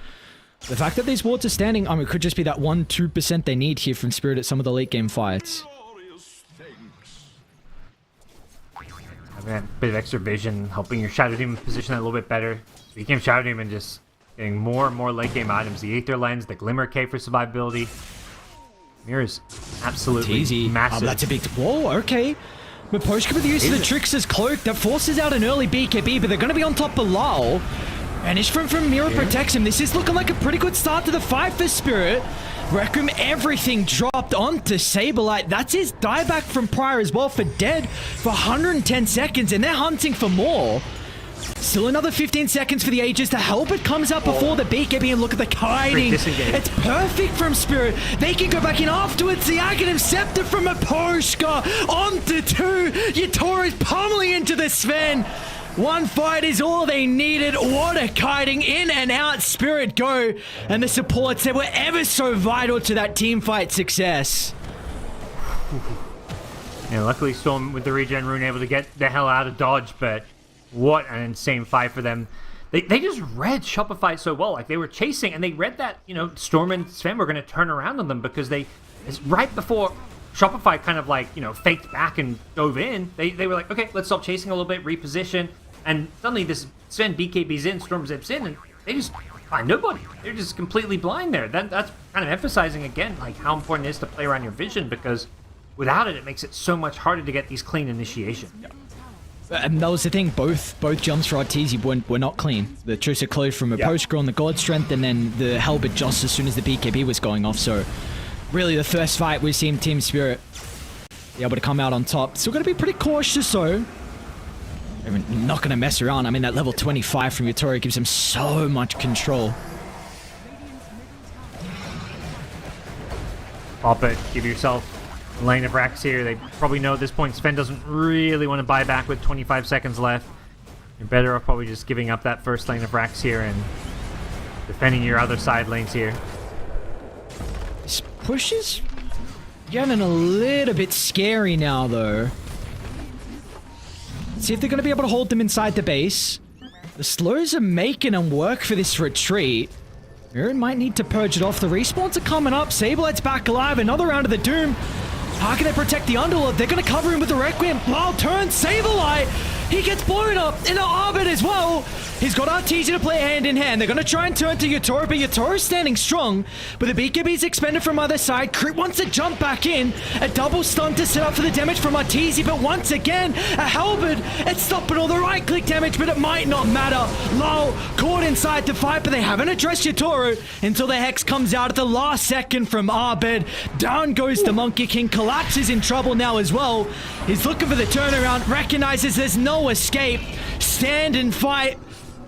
the fact that these wards are standing, I mean, it could just be that 1-2% they need here from Spirit at some of the late game fights. Having that bit of extra vision, helping your Shadow Demon position that a little bit better. Speaking of Shadow Demon, just getting more and more late game items. The Aether Lens, the Glimmer Cave for survivability. Mirror's absolutely easy. massive. That's a big... Whoa, okay. Miposhka with the use of the Trickster's Cloak that forces out an early BKB, but they're going to be on top of Lal. Banish from Mirror protects him. This is looking like a pretty good start to the fight for Spirit. Requiem, everything dropped onto Saberlight. That's his dieback from prior as well for dead for 110 seconds, and they're hunting for more. Still another 15 seconds for the Aegis to help. It comes up before the BKB, and look at the kiting. It's perfect from Spirit. They can go back in afterwards. The Aghanim Scepter from Miposhka onto 2. Utori's pummeling into the Sven. One fight is all they needed. What a kiting. In and out, Spirit go. And the supports, they were ever so vital to that team fight success. Yeah, luckily Storm with the regen rune able to get the hell out of dodge, but what an insane fight for them. They just read Shopify so well. Like, they were chasing, and they read that, you know, Storm and Sven were going to turn around on them because it's right before Shopify kind of like, you know, faked back and dove in. They were like, okay, let's stop chasing a little bit, reposition. And suddenly this Sven BKB's in, Storm zips in, and they just find nobody. They're just completely blind there. That's kind of emphasizing again, like, how important it is to play around your vision, because without it, it makes it so much harder to get these clean initiation. And that was the thing, both jumps for Arteezy were not clean. The Truce closed from a post on the God Strength, and then the Halberd just as soon as the BKB was going off. So really the first fight we've seen Team Spirit be able to come out on top. Still going to be pretty cautious though. I mean, not going to mess around. I mean, that level 25 from Yutori gives him so much control. Pop it, give yourself a lane of racks here. They probably know at this point Sven doesn't really want to buy back with 25 seconds left. You're better off probably just giving up that first lane of racks here and defending your other side lanes here. This push is getting a little bit scary now though. See if they're going to be able to hold them inside the base. The slows are making them work for this retreat. Mirren might need to purge it off. The respawns are coming up. Sablehead's back alive. Another round of the Doom. How can they protect the Underlord? They're going to cover him with the Requiem. Wow, turns Sableye. He gets blown up into Arbit as well. He's got Arteezy to play hand in hand. They're going to try and turn to Yutori, but Yutori's standing strong. But the BKB's expended from other side. Crit wants to jump back in. A double stun to set up for the damage from Arteezy, but once again, a Halberd. It's stopping all the right-click damage, but it might not matter. Lol caught inside the fight, but they haven't addressed Yutoro until the Hex comes out at the last second from Arbit. Down goes the Monkey King. Collapse is in trouble now as well. He's looking for the turnaround, recognizes there's no escape. Stand and fight.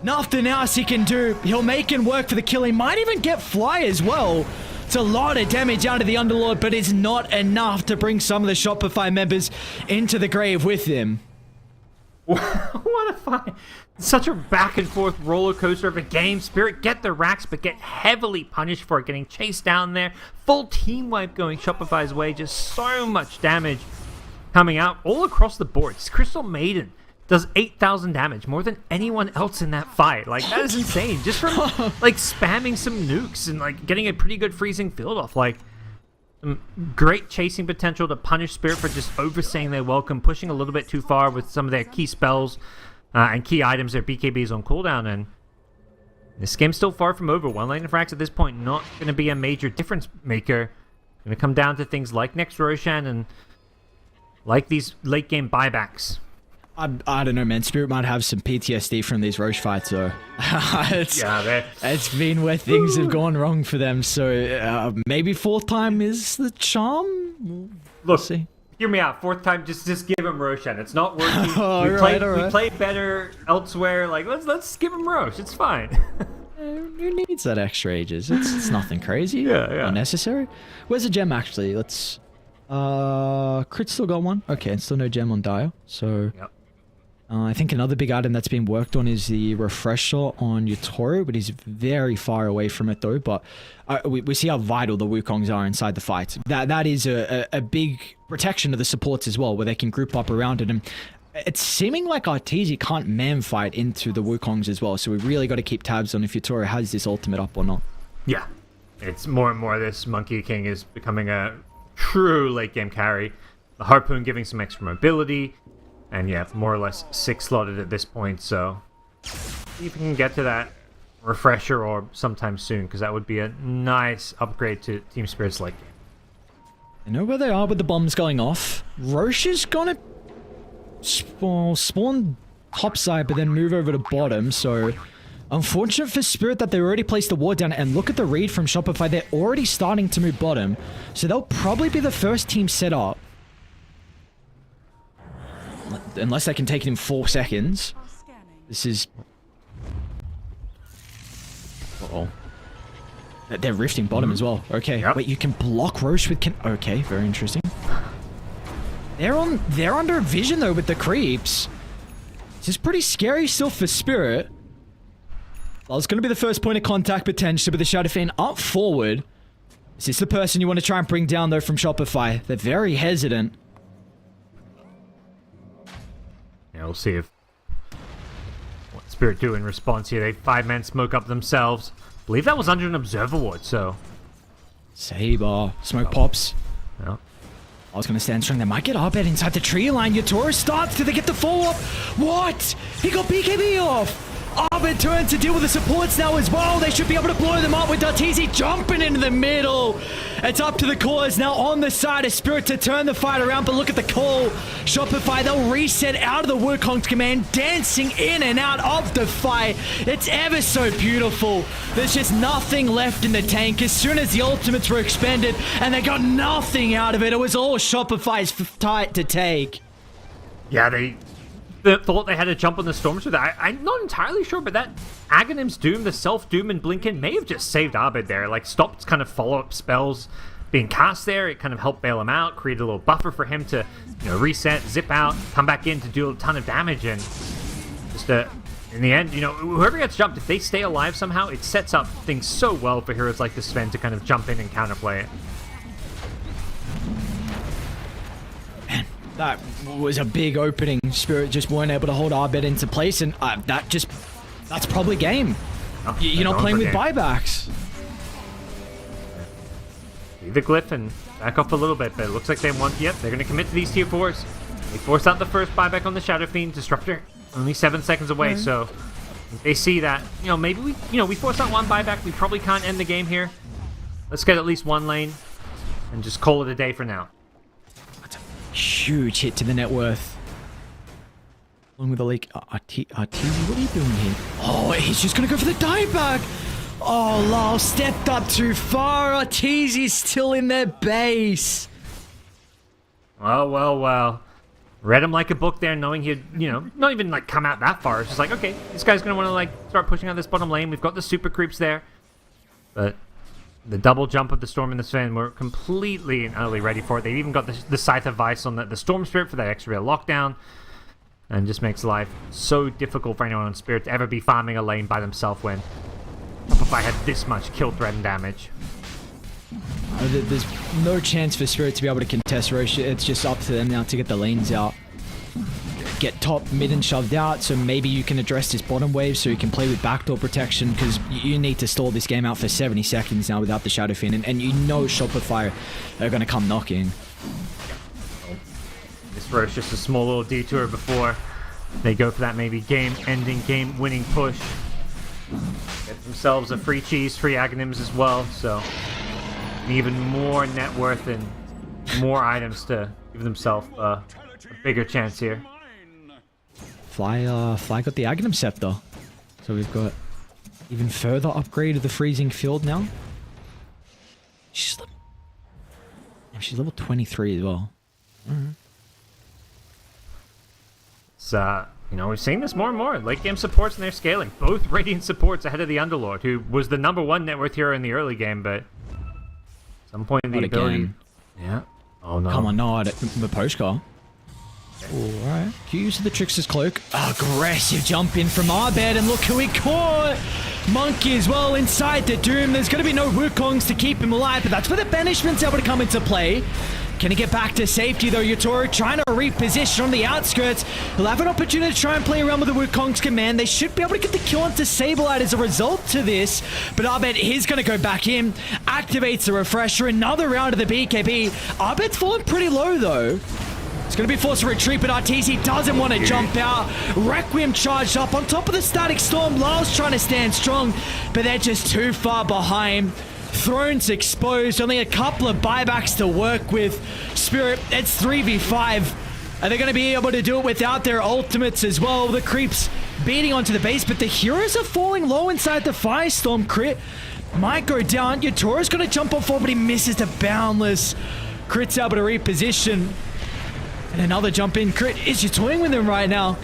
Nothing else he can do. He'll make it work for the kill. He might even get Fly as well. It's a lot of damage out of the Underlord, but it's not enough to bring some of the Shopify members into the grave with him. What a fight. Such a back and forth roller coaster of a game. Spirit get the racks, but get heavily punished for it. Getting chased down there. Full team wipe going Shopify's way. Just so much damage coming out all across the board. Crystal Maiden does 8,000 damage, more than anyone else in that fight. Like, that is insane. Just from, like, spamming some nukes and, like, getting a pretty good freezing field off. Like, some great chasing potential to punish Spirit for just overstaying their welcome, pushing a little bit too far with some of their key spells and key items, their BKBs on cooldown. And this game's still far from over. One lane of racks at this point, not going to be a major difference maker. Going to come down to things like next Roshan and like these late game buybacks. I don't know, man. Spirit might have some PTSD from these Roche fights, though. It's been where things have gone wrong for them, so maybe fourth time is the charm? Look, see. Hear me out. Fourth time, just give him Roshan. It's not working. We played better elsewhere. Like, let's give him Roche. It's fine. Who needs that extra ages? It's nothing crazy. Yeah. Unnecessary. Where's the gem, actually? Let's... Crit still got one. Okay, and still no gem on Dire, so... Yep. I think another big item that's been worked on is the refresher on Yutori, but he's very far away from it though. But we see how vital the Wukongs are inside the fight. That is a big protection to the supports as well, where they can group up around it. And it's seeming like Arteezy can't man fight into the Wukongs as well. So we really got to keep tabs on if Yutori has this ultimate up or not. Yeah, it's more and more this Monkey King is becoming a true late game carry. The Harpoon giving some extra mobility. And yeah, more or less 6 slotted at this point, so see if we can get to that refresher or sometime soon, because that would be a nice upgrade to Team Spirit's late game. I know where they are with the bombs going off. Roche is gonna spawn top side, but then move over to bottom, so unfortunate for Spirit that they already placed the ward down, and look at the read from Shopify. They're already starting to move bottom, so they'll probably be the first team set up. Unless they can take it in 4 seconds. This is... Uh-oh. They're rifting bottom as well. Okay, yep. Wait, you can block Roche with... Okay, very interesting. They're under vision, though, with the creeps. This is pretty scary still for Spirit. Well, it's going to be the first point of contact, potentially, with the Shadow Fiend up forward. Is this the person you want to try and bring down, though, from Shopify? They're very hesitant. Yeah, we'll see what Spirit do in response here. They 5-man smoke up themselves. I believe that was under an observer ward, so... Saber. Smoke pops. Yeah. I was going to stand strong. They might get Arbet inside the tree line. Yutori starts. Do they get the follow-up? What? He got BKB off. Arbit turns to deal with the supports now as well. They should be able to blow them up with Dartizi jumping into the middle. It's up to the cores now on the side of Spirit to turn the fight around, but look at the call. Shopify, they'll reset out of the Wukong's command, dancing in and out of the fight. It's ever so beautiful. There's just nothing left in the tank as soon as the ultimates were expended, and they got nothing out of it. It was all Shopify's fight to take. Yeah, they thought they had a jump on the Storms with that. I'm not entirely sure, but that Aghanim's Doom, the Self-Doom and Blinken may have just saved Abed there. Like, stopped kind of follow-up spells being cast there. It kind of helped bail him out, created a little buffer for him to, reset, zip out, come back in to do a ton of damage. And just in the end, whoever gets jumped, if they stay alive somehow, it sets up things so well for heroes like the Sven to kind of jump in and counterplay it. That was a big opening. Spirit just weren't able to hold Arbet into place, and that's probably game. Oh, You're not playing with buybacks. See the glyph and back off a little bit, but it looks like they want, they're going to commit to these tier 4s. They force out the first buyback on the Shadow Fiend. Disruptor only 7 seconds away, so they see that, maybe we force out one buyback. We probably can't end the game here. Let's get at least one lane and just call it a day for now. Huge hit to the net worth. Along with the leak. Artizi, what are you doing here? Oh, he's just going to go for the dive back. Oh, Lyle stepped up too far. Artizi's still in their base. Well. Read him like a book there, knowing he'd, not even, come out that far. It's just like, okay, this guy's going to want to, start pushing out this bottom lane. We've got the super creeps there. But the double jump of the Storm and the Sven were completely and utterly ready for it. They've even got the Scythe of Vice on the Storm Spirit for that extra lockdown. And just makes life so difficult for anyone on Spirit to ever be farming a lane by themselves when Shopify had this much kill threat and damage. There's no chance for Spirit to be able to contest Roche. It's just up to them now to get the lanes out. Get top, mid, and shoved out, so maybe you can address this bottom wave so you can play with backdoor protection, because you need to stall this game out for 70 seconds now without the Shadow Fiend, and Shopify are going to come knocking. This Roche just a small little detour before they go for that maybe game-ending, game-winning push. Get themselves a free cheese, free Aghanims as well, so even more net worth and more items to give themselves a bigger chance here. Fly got the Aghanim Scepter. So we've got even further upgrade of the freezing field now. She's level 23 as well. It's, we've seen this more and more. Late game supports and they're scaling. Both Radiant supports ahead of the Underlord, who was the #1 net worth hero in the early game, but at some point in the ability... Again. Yeah. Oh no. Come on, no, Maposhka. Alright. Use of the Trickster's Cloak. Aggressive jump in from Arbed, and look who he caught! Monkey as well inside the Doom. There's going to be no Wukongs to keep him alive, but that's where the banishment's able to come into play. Can he get back to safety though? Yotoro trying to reposition on the outskirts. He'll have an opportunity to try and play around with the Wukong's command. They should be able to get the kill onto Sableye as a result to this, but Arbed is going to go back in. Activates the refresher. Another round of the BKB. Arbed's fallen pretty low though. It's going to be forced to retreat, but Artizi doesn't want to jump out. Requiem charged up on top of the Static Storm. Lyle's trying to stand strong, but they're just too far behind. Thrones exposed. Only a couple of buybacks to work with. Spirit, it's 3v5. Are they going to be able to do it without their ultimates as well? The creeps beating onto the base, but the heroes are falling low inside the Firestorm crit. Might go down. Yotoro's going to jump on forward, but he misses the Boundless. Crit's able to reposition. And another jump in. Crit is you toying with him right now.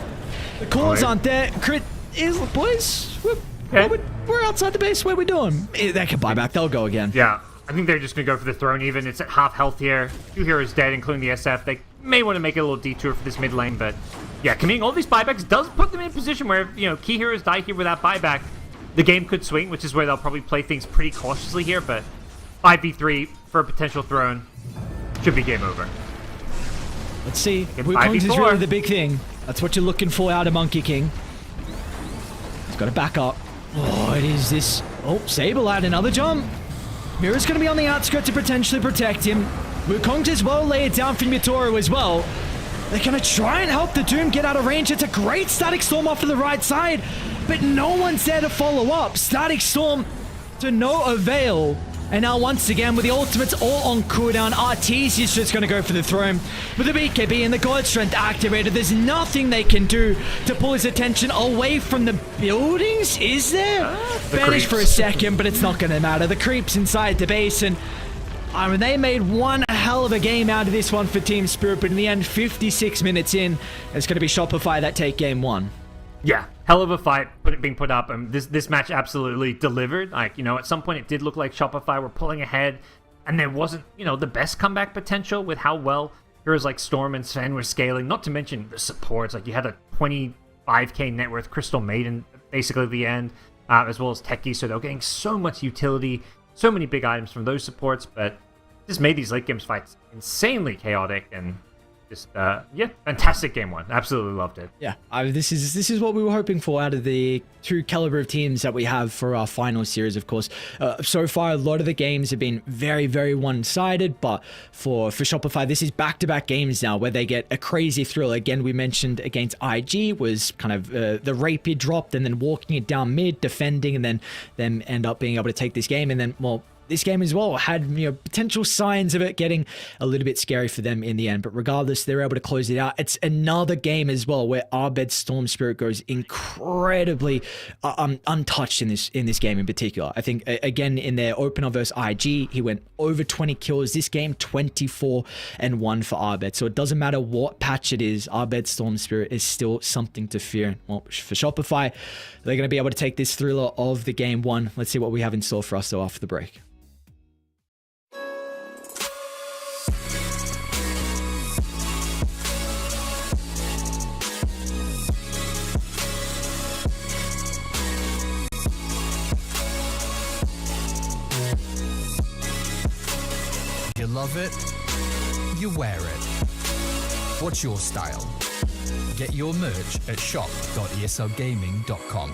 The calls aren't there. Crit is, boys, we're outside the base. What are we doing? They can buy back. They'll go again. Yeah, I think they're just going to go for the throne even. It's at half health here. 2 heroes dead, including the SF. They may want to make a little detour for this mid lane, but yeah, committing all these buybacks does put them in a position where, key heroes die here without buyback. The game could swing, which is where they'll probably play things pretty cautiously here, but 5v3 for a potential throne should be game over. Let's see. Wukong's is really the big thing. That's what you're looking for out of Monkey King. He's got to back up. Oh, it is this. Oh, Sableye, another jump. Mira's going to be on the outskirts to potentially protect him. Wukong's as well lay it down from Yotoro as well. They're going to try and help the Doom get out of range. It's a great Static Storm off to the right side. but no one's there to follow up. Static Storm to no avail. And now once again, with the ultimates all on cooldown, Artesia's just going to go for the throne. With the BKB and the God Strength activated, there's nothing they can do to pull his attention away from the buildings, is there? Banished for a second, but it's not going to matter. The creeps inside the base, and I mean, they made one hell of a game out of this one for Team Spirit, but in the end, 56 minutes in, it's going to be Shopify that take game one. Yeah, hell of a fight being put up. This match absolutely delivered. Like, you know, at some point it did look like Shopify were pulling ahead, and there wasn't, you know, the best comeback potential with how well heroes like Storm and Sven were scaling. Not to mention the supports. Like, you had a 25k net worth Crystal Maiden basically at the end, as well as Techie, so they were getting so much utility, so many big items from those supports, but just made these late games fights insanely chaotic and just yeah, fantastic game one. Absolutely loved it. Yeah, this is what we were hoping for out of the two caliber of teams that we have for our final series. Of course, so far a lot of the games have been very, very one-sided, but for Shopify, this is back-to-back games now where they get a crazy thrill. Again, we mentioned against IG was kind of the rapier dropped and then walking it down mid, defending, and then them end up being able to take this game, and then well, this game as well had, you know, potential signs of it getting a little bit scary for them in the end, but regardless, they're able to close it out. It's another game as well where Abed Storm Spirit goes incredibly untouched in this game in particular. I think again in their opener versus IG, he went over 20 kills. This game 24 and 1 for Abed. So it doesn't matter what patch it is, Abed Storm Spirit is still something to fear. Well, for Shopify, they're going to be able to take this thriller of the game one. Let's see what we have in store for us though after the break. You love it, you wear it. What's your style? Get your merch at shop.eslgaming.com.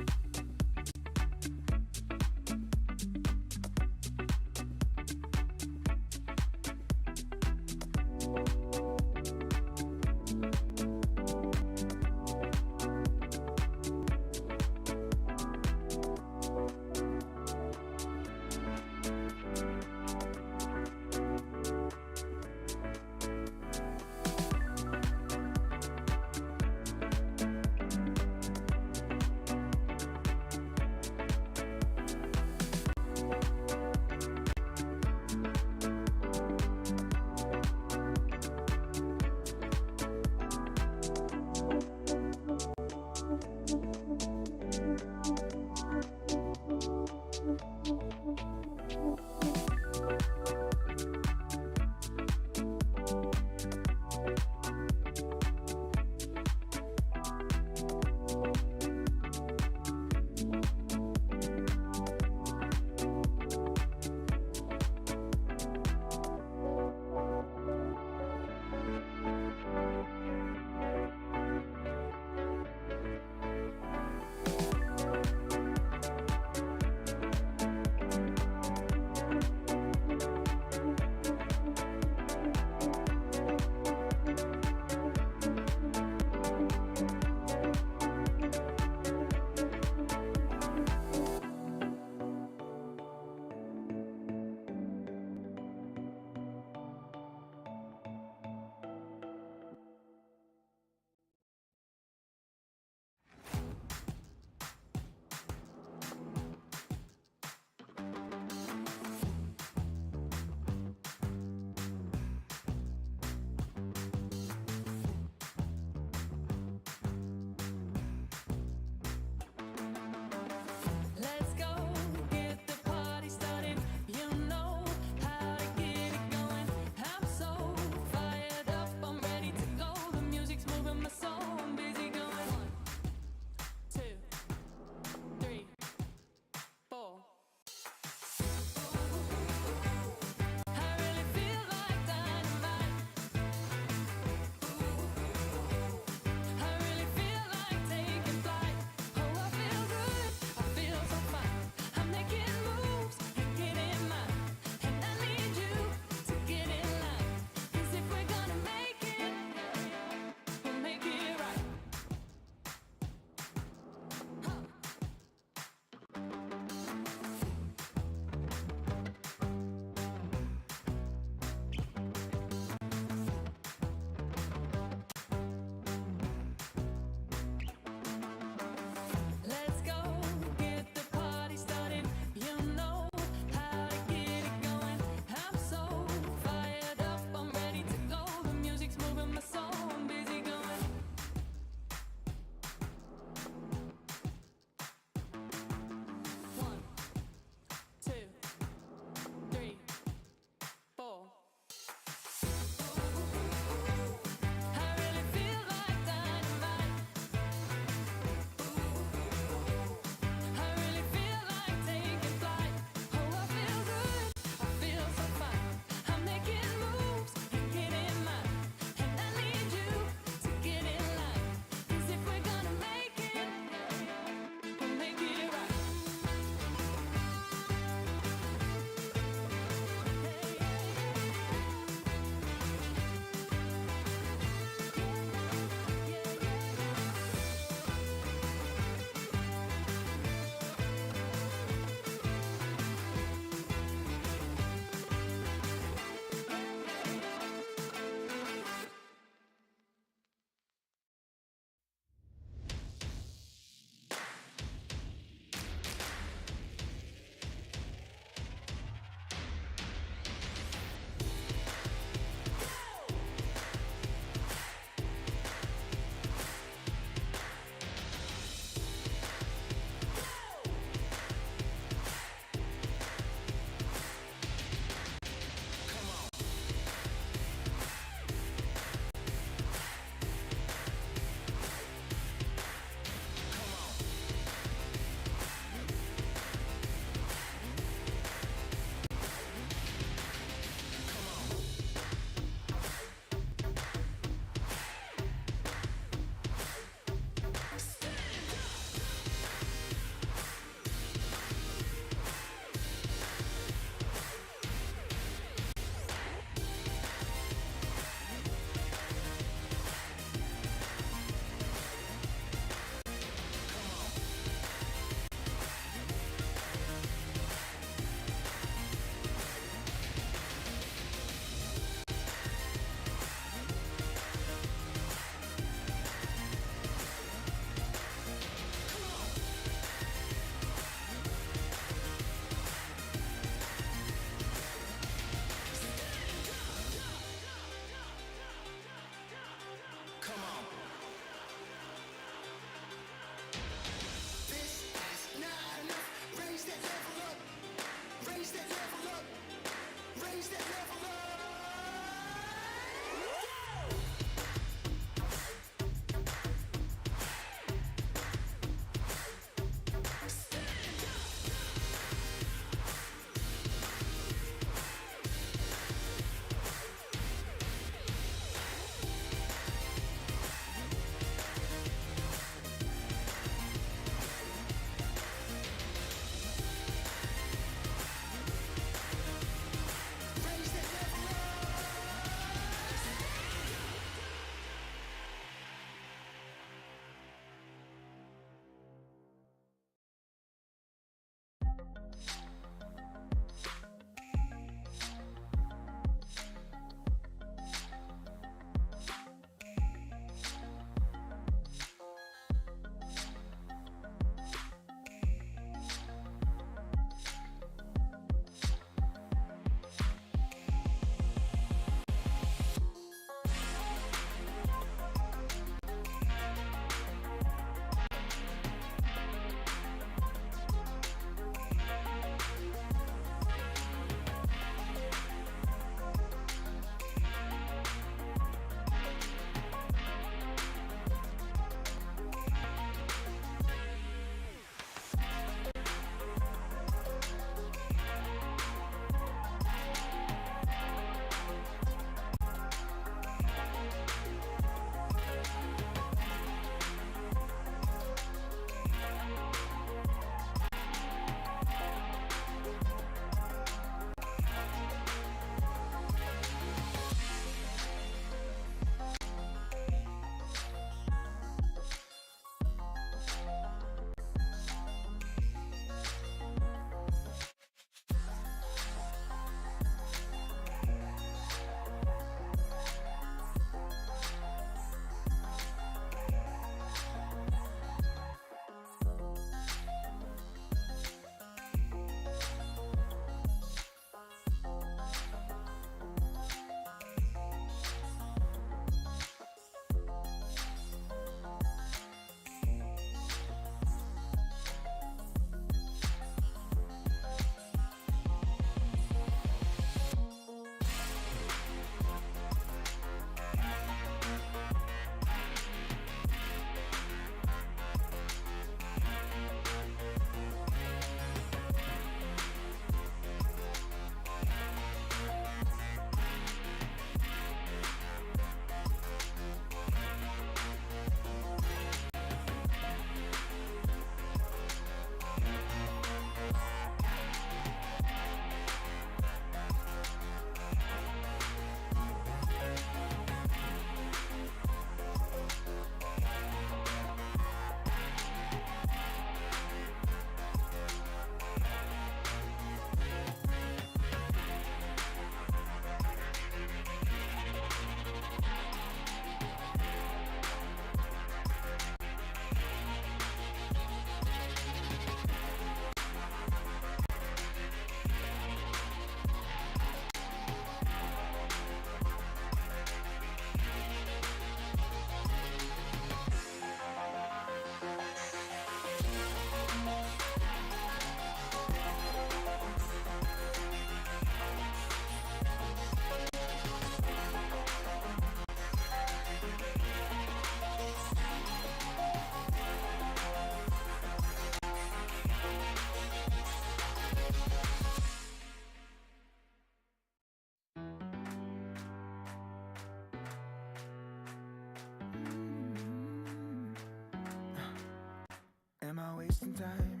am I wasting time?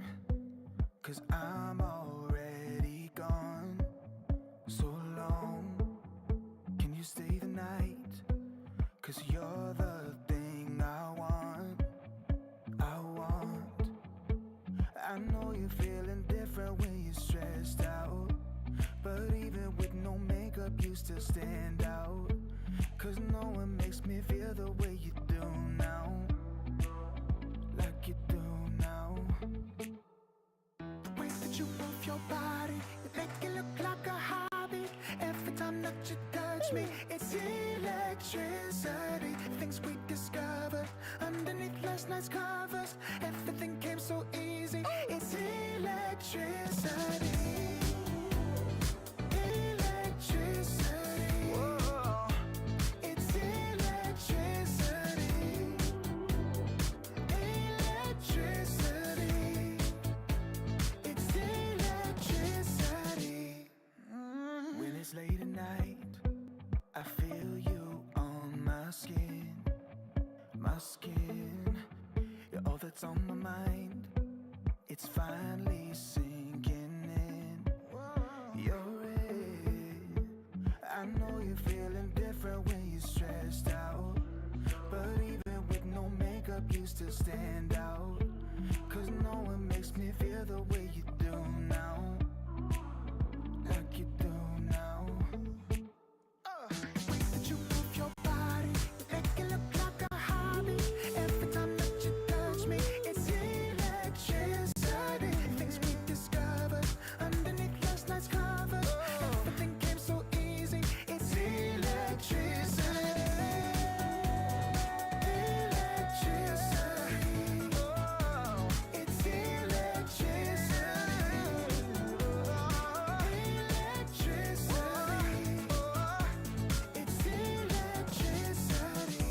'Cause I'm already gone. So long, can you stay the night? 'Cause you're the thing I want. I know you're feeling different when you're stressed out, but even with no makeup you still stand out. 'Cause no one makes me feel the way you do now, like you do now. The way that you move your body, you make it look like a hobby. Every time that you touch me, it's electricity. Things we discovered underneath last night's covers. Everything came so easy. It's electricity. Electricity. Whoa. It's electricity. Electricity. It's electricity. When it's late at night, I feel you on my skin. My skin. You're all that's on my mind. It's finally sinking in. You're it. I know you're feeling different when you're stressed out, but even with no makeup you still stand out. 'Cause no one makes me feel the way you do now, like you do now. The way that you move your body, you make it look like a hobby. Every time that you touch me, it's electricity. Things we discovered underneath last night's covers. Everything came so easy. It's electricity. Electricity. Oh, it's electricity. Electricity. Oh, it's electricity.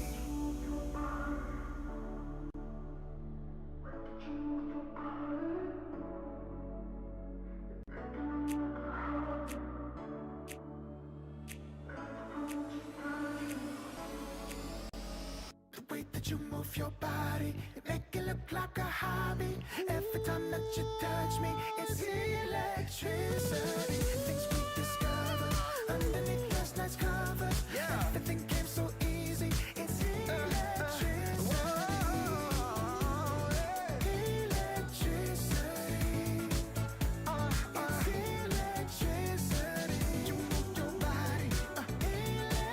The way that you move your body, you make it look like a hobby. Every time that you touch me, it's electricity. Things we discovered underneath last night's covers. Everything came so easy. It's electricity. Electricity. It's electricity. You move your body.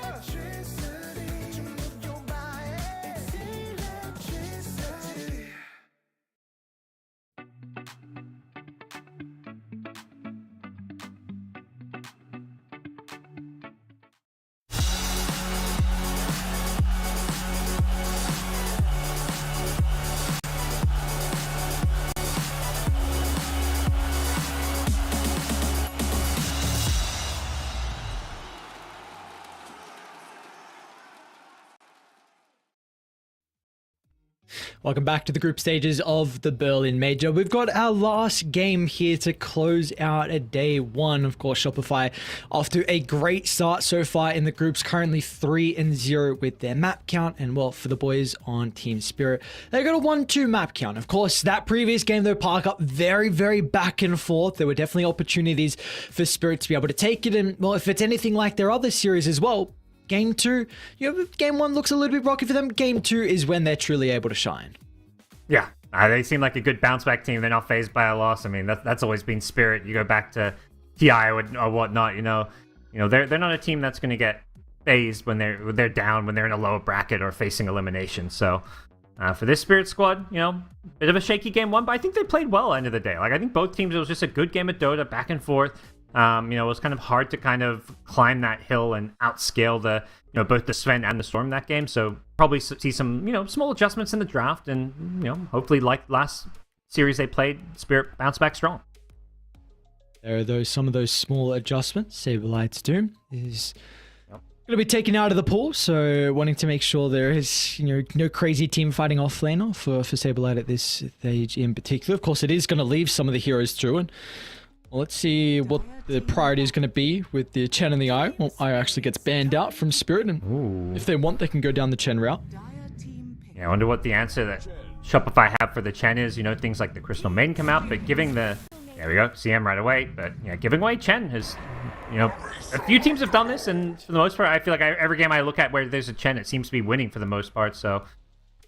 Electricity. You move your body. It's electricity. Welcome back to the group stages of the Berlin Major. We've got our last game here to close out a day one. Of course, Shopify off to a great start so far in the groups, currently 3-0 with their map count. And well, for the boys on Team Spirit, they got a 1-2 map count. Of course, that previous game, though, Park up very, very back and forth. There were definitely opportunities for Spirit to be able to take it. And well, if it's anything like their other series as well, Game 2, game 1 looks a little bit rocky for them. Game 2 is when they're truly able to shine. Yeah, they seem like a good bounce back team. They're not phased by a loss. I mean, that's always been Spirit. You go back to TI or whatnot. They're not a team that's going to get phased when they're down, when they're in a lower bracket or facing elimination. So for this Spirit squad, bit of a shaky game 1, but I think they played well. End of the day, I think both teams. It was just a good game of Dota, back and forth. It was kind of hard to kind of climb that hill and outscale the, both the Sven and the Storm that game. So probably see some, small adjustments in the draft, and hopefully, like last series they played, Spirit bounce back strong. There are some of those small adjustments. Saberlight's Doom is going to be taken out of the pool, so wanting to make sure there is no crazy team fighting off laner for Saberlight at this stage in particular. Of course, it is going to leave some of the heroes through, and well, let's see what the priority is going to be with the Chen and the Eye. Well, Eye actually gets banned out from Spirit, and if they want, they can go down the Chen route. Yeah, I wonder what the answer that Shopify have for the Chen is, things like the Crystal Maiden come out, but giving the, there we go, CM right away, but giving away Chen has, a few teams have done this, and for the most part, I feel like every game I look at where there's a Chen, it seems to be winning for the most part, so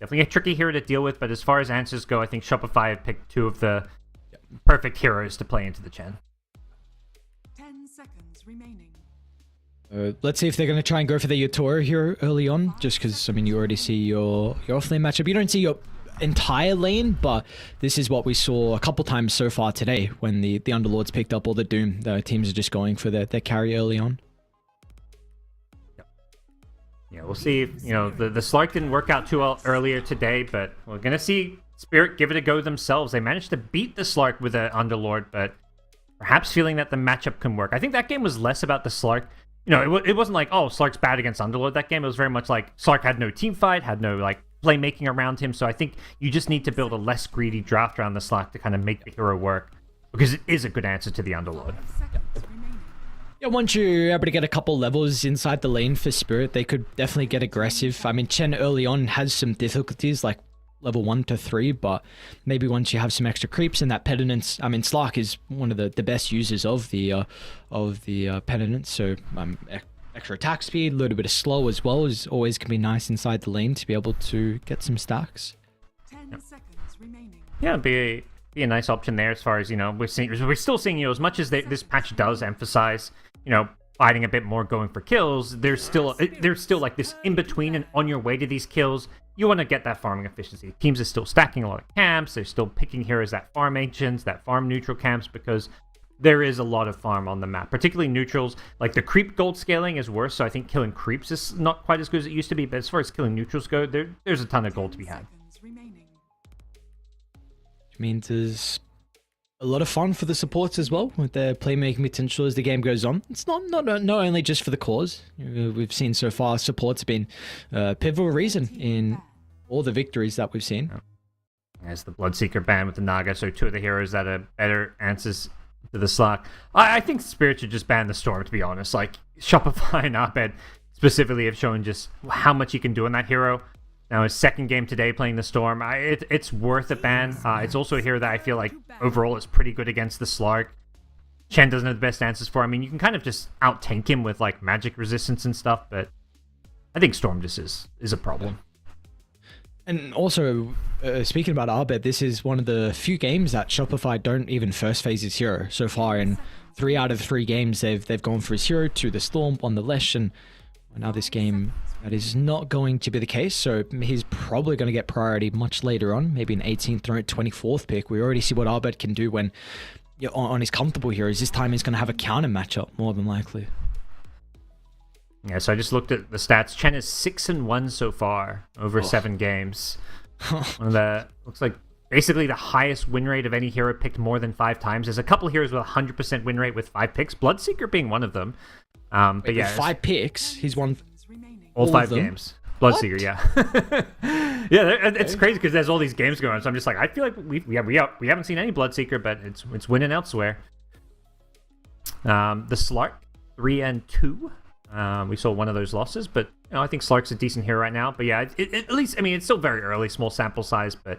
definitely a tricky hero to deal with, but as far as answers go, I think Shopify have picked two of the perfect heroes to play into the Chen. 10 seconds remaining. Let's see if they're going to try and go for the Yatora here early on, just because, you already see your off-lane matchup. You don't see your entire lane, but this is what we saw a couple times so far today when the Underlords picked up all the Doom. The teams are just going for their carry early on. Yeah, we'll see if, the Slark didn't work out too well earlier today, but we're going to see Spirit give it a go themselves. They managed to beat the Slark with an Underlord, but perhaps feeling that the matchup can work. I think that game was less about the Slark. It wasn't like, oh, Slark's bad against Underlord that game. It was very much like Slark had no team fight, had no playmaking around him. So I think you just need to build a less greedy draft around the Slark to kind of make the hero work, because it is a good answer to the Underlord. Yeah, once you're able to get a couple levels inside the lane for Spirit, they could definitely get aggressive. Chen early on has some difficulties, like level 1 to 3, but maybe once you have some extra creeps and that penitence, Slark is one of the best users of the penitence, so extra attack speed, a little bit of slow as well is always can be nice inside the lane to be able to get some stacks. 10 seconds remaining. Yeah, it'd be a nice option there as far as, we're still seeing, as much as this patch does emphasize, fighting a bit more, going for kills, there's still like this in between, and on your way to these kills, you want to get that farming efficiency. Teams are still stacking a lot of camps, they're still picking heroes that farm ancients, that farm neutral camps, because there is a lot of farm on the map, particularly neutrals. Like the creep gold scaling is worse, so I think killing creeps is not quite as good as it used to be, but as far as killing neutrals go, there's a ton of gold to be had. Which means there's a lot of fun for the supports as well, with their playmaking potential as the game goes on. It's not only just for the cause. We've seen so far supports have been a pivotal reason in all the victories that we've seen. As the Bloodseeker ban with the Naga, so two of the heroes that are better answers to the Slark. I think Spirit should just ban the Storm, to be honest. Like, Shopify and Abed specifically have shown just how much you can do on that hero. Now, his second game today playing the Storm, it's worth a ban. It's also a hero that I feel like overall is pretty good against the Slark. Chen doesn't have the best answers for. You can kind of just out-tank him with like magic resistance and stuff, but I think Storm just is a problem. And also, speaking about Arbed, this is one of the few games that Shopify don't even first phase his hero. So far in 3 out of 3 games, they've gone for his hero to the Storm on the Lesh, and now this game, that is not going to be the case, so he's probably going to get priority much later on, maybe an 18th or 24th pick. We already see what Arbed can do when on his comfortable heroes. This time he's going to have a counter matchup, more than likely. Yeah, so I just looked at the stats. Chen is 6-1 so far over 7 games. One of the, looks like basically the highest win rate of any hero picked more than 5 times. There's a couple heroes with 100% win rate with 5 picks, Bloodseeker being one of them. But Wait, yeah, 5 picks, he's won all 5 of them? games. Bloodseeker, yeah. Yeah, it's crazy because there's all these games going on. So I'm just like, I feel like we haven't seen any Bloodseeker, but it's winning elsewhere. The Slark, 3-2. We saw one of those losses, but I think Slark's a decent hero right now. But yeah, at least, it's still very early, small sample size, but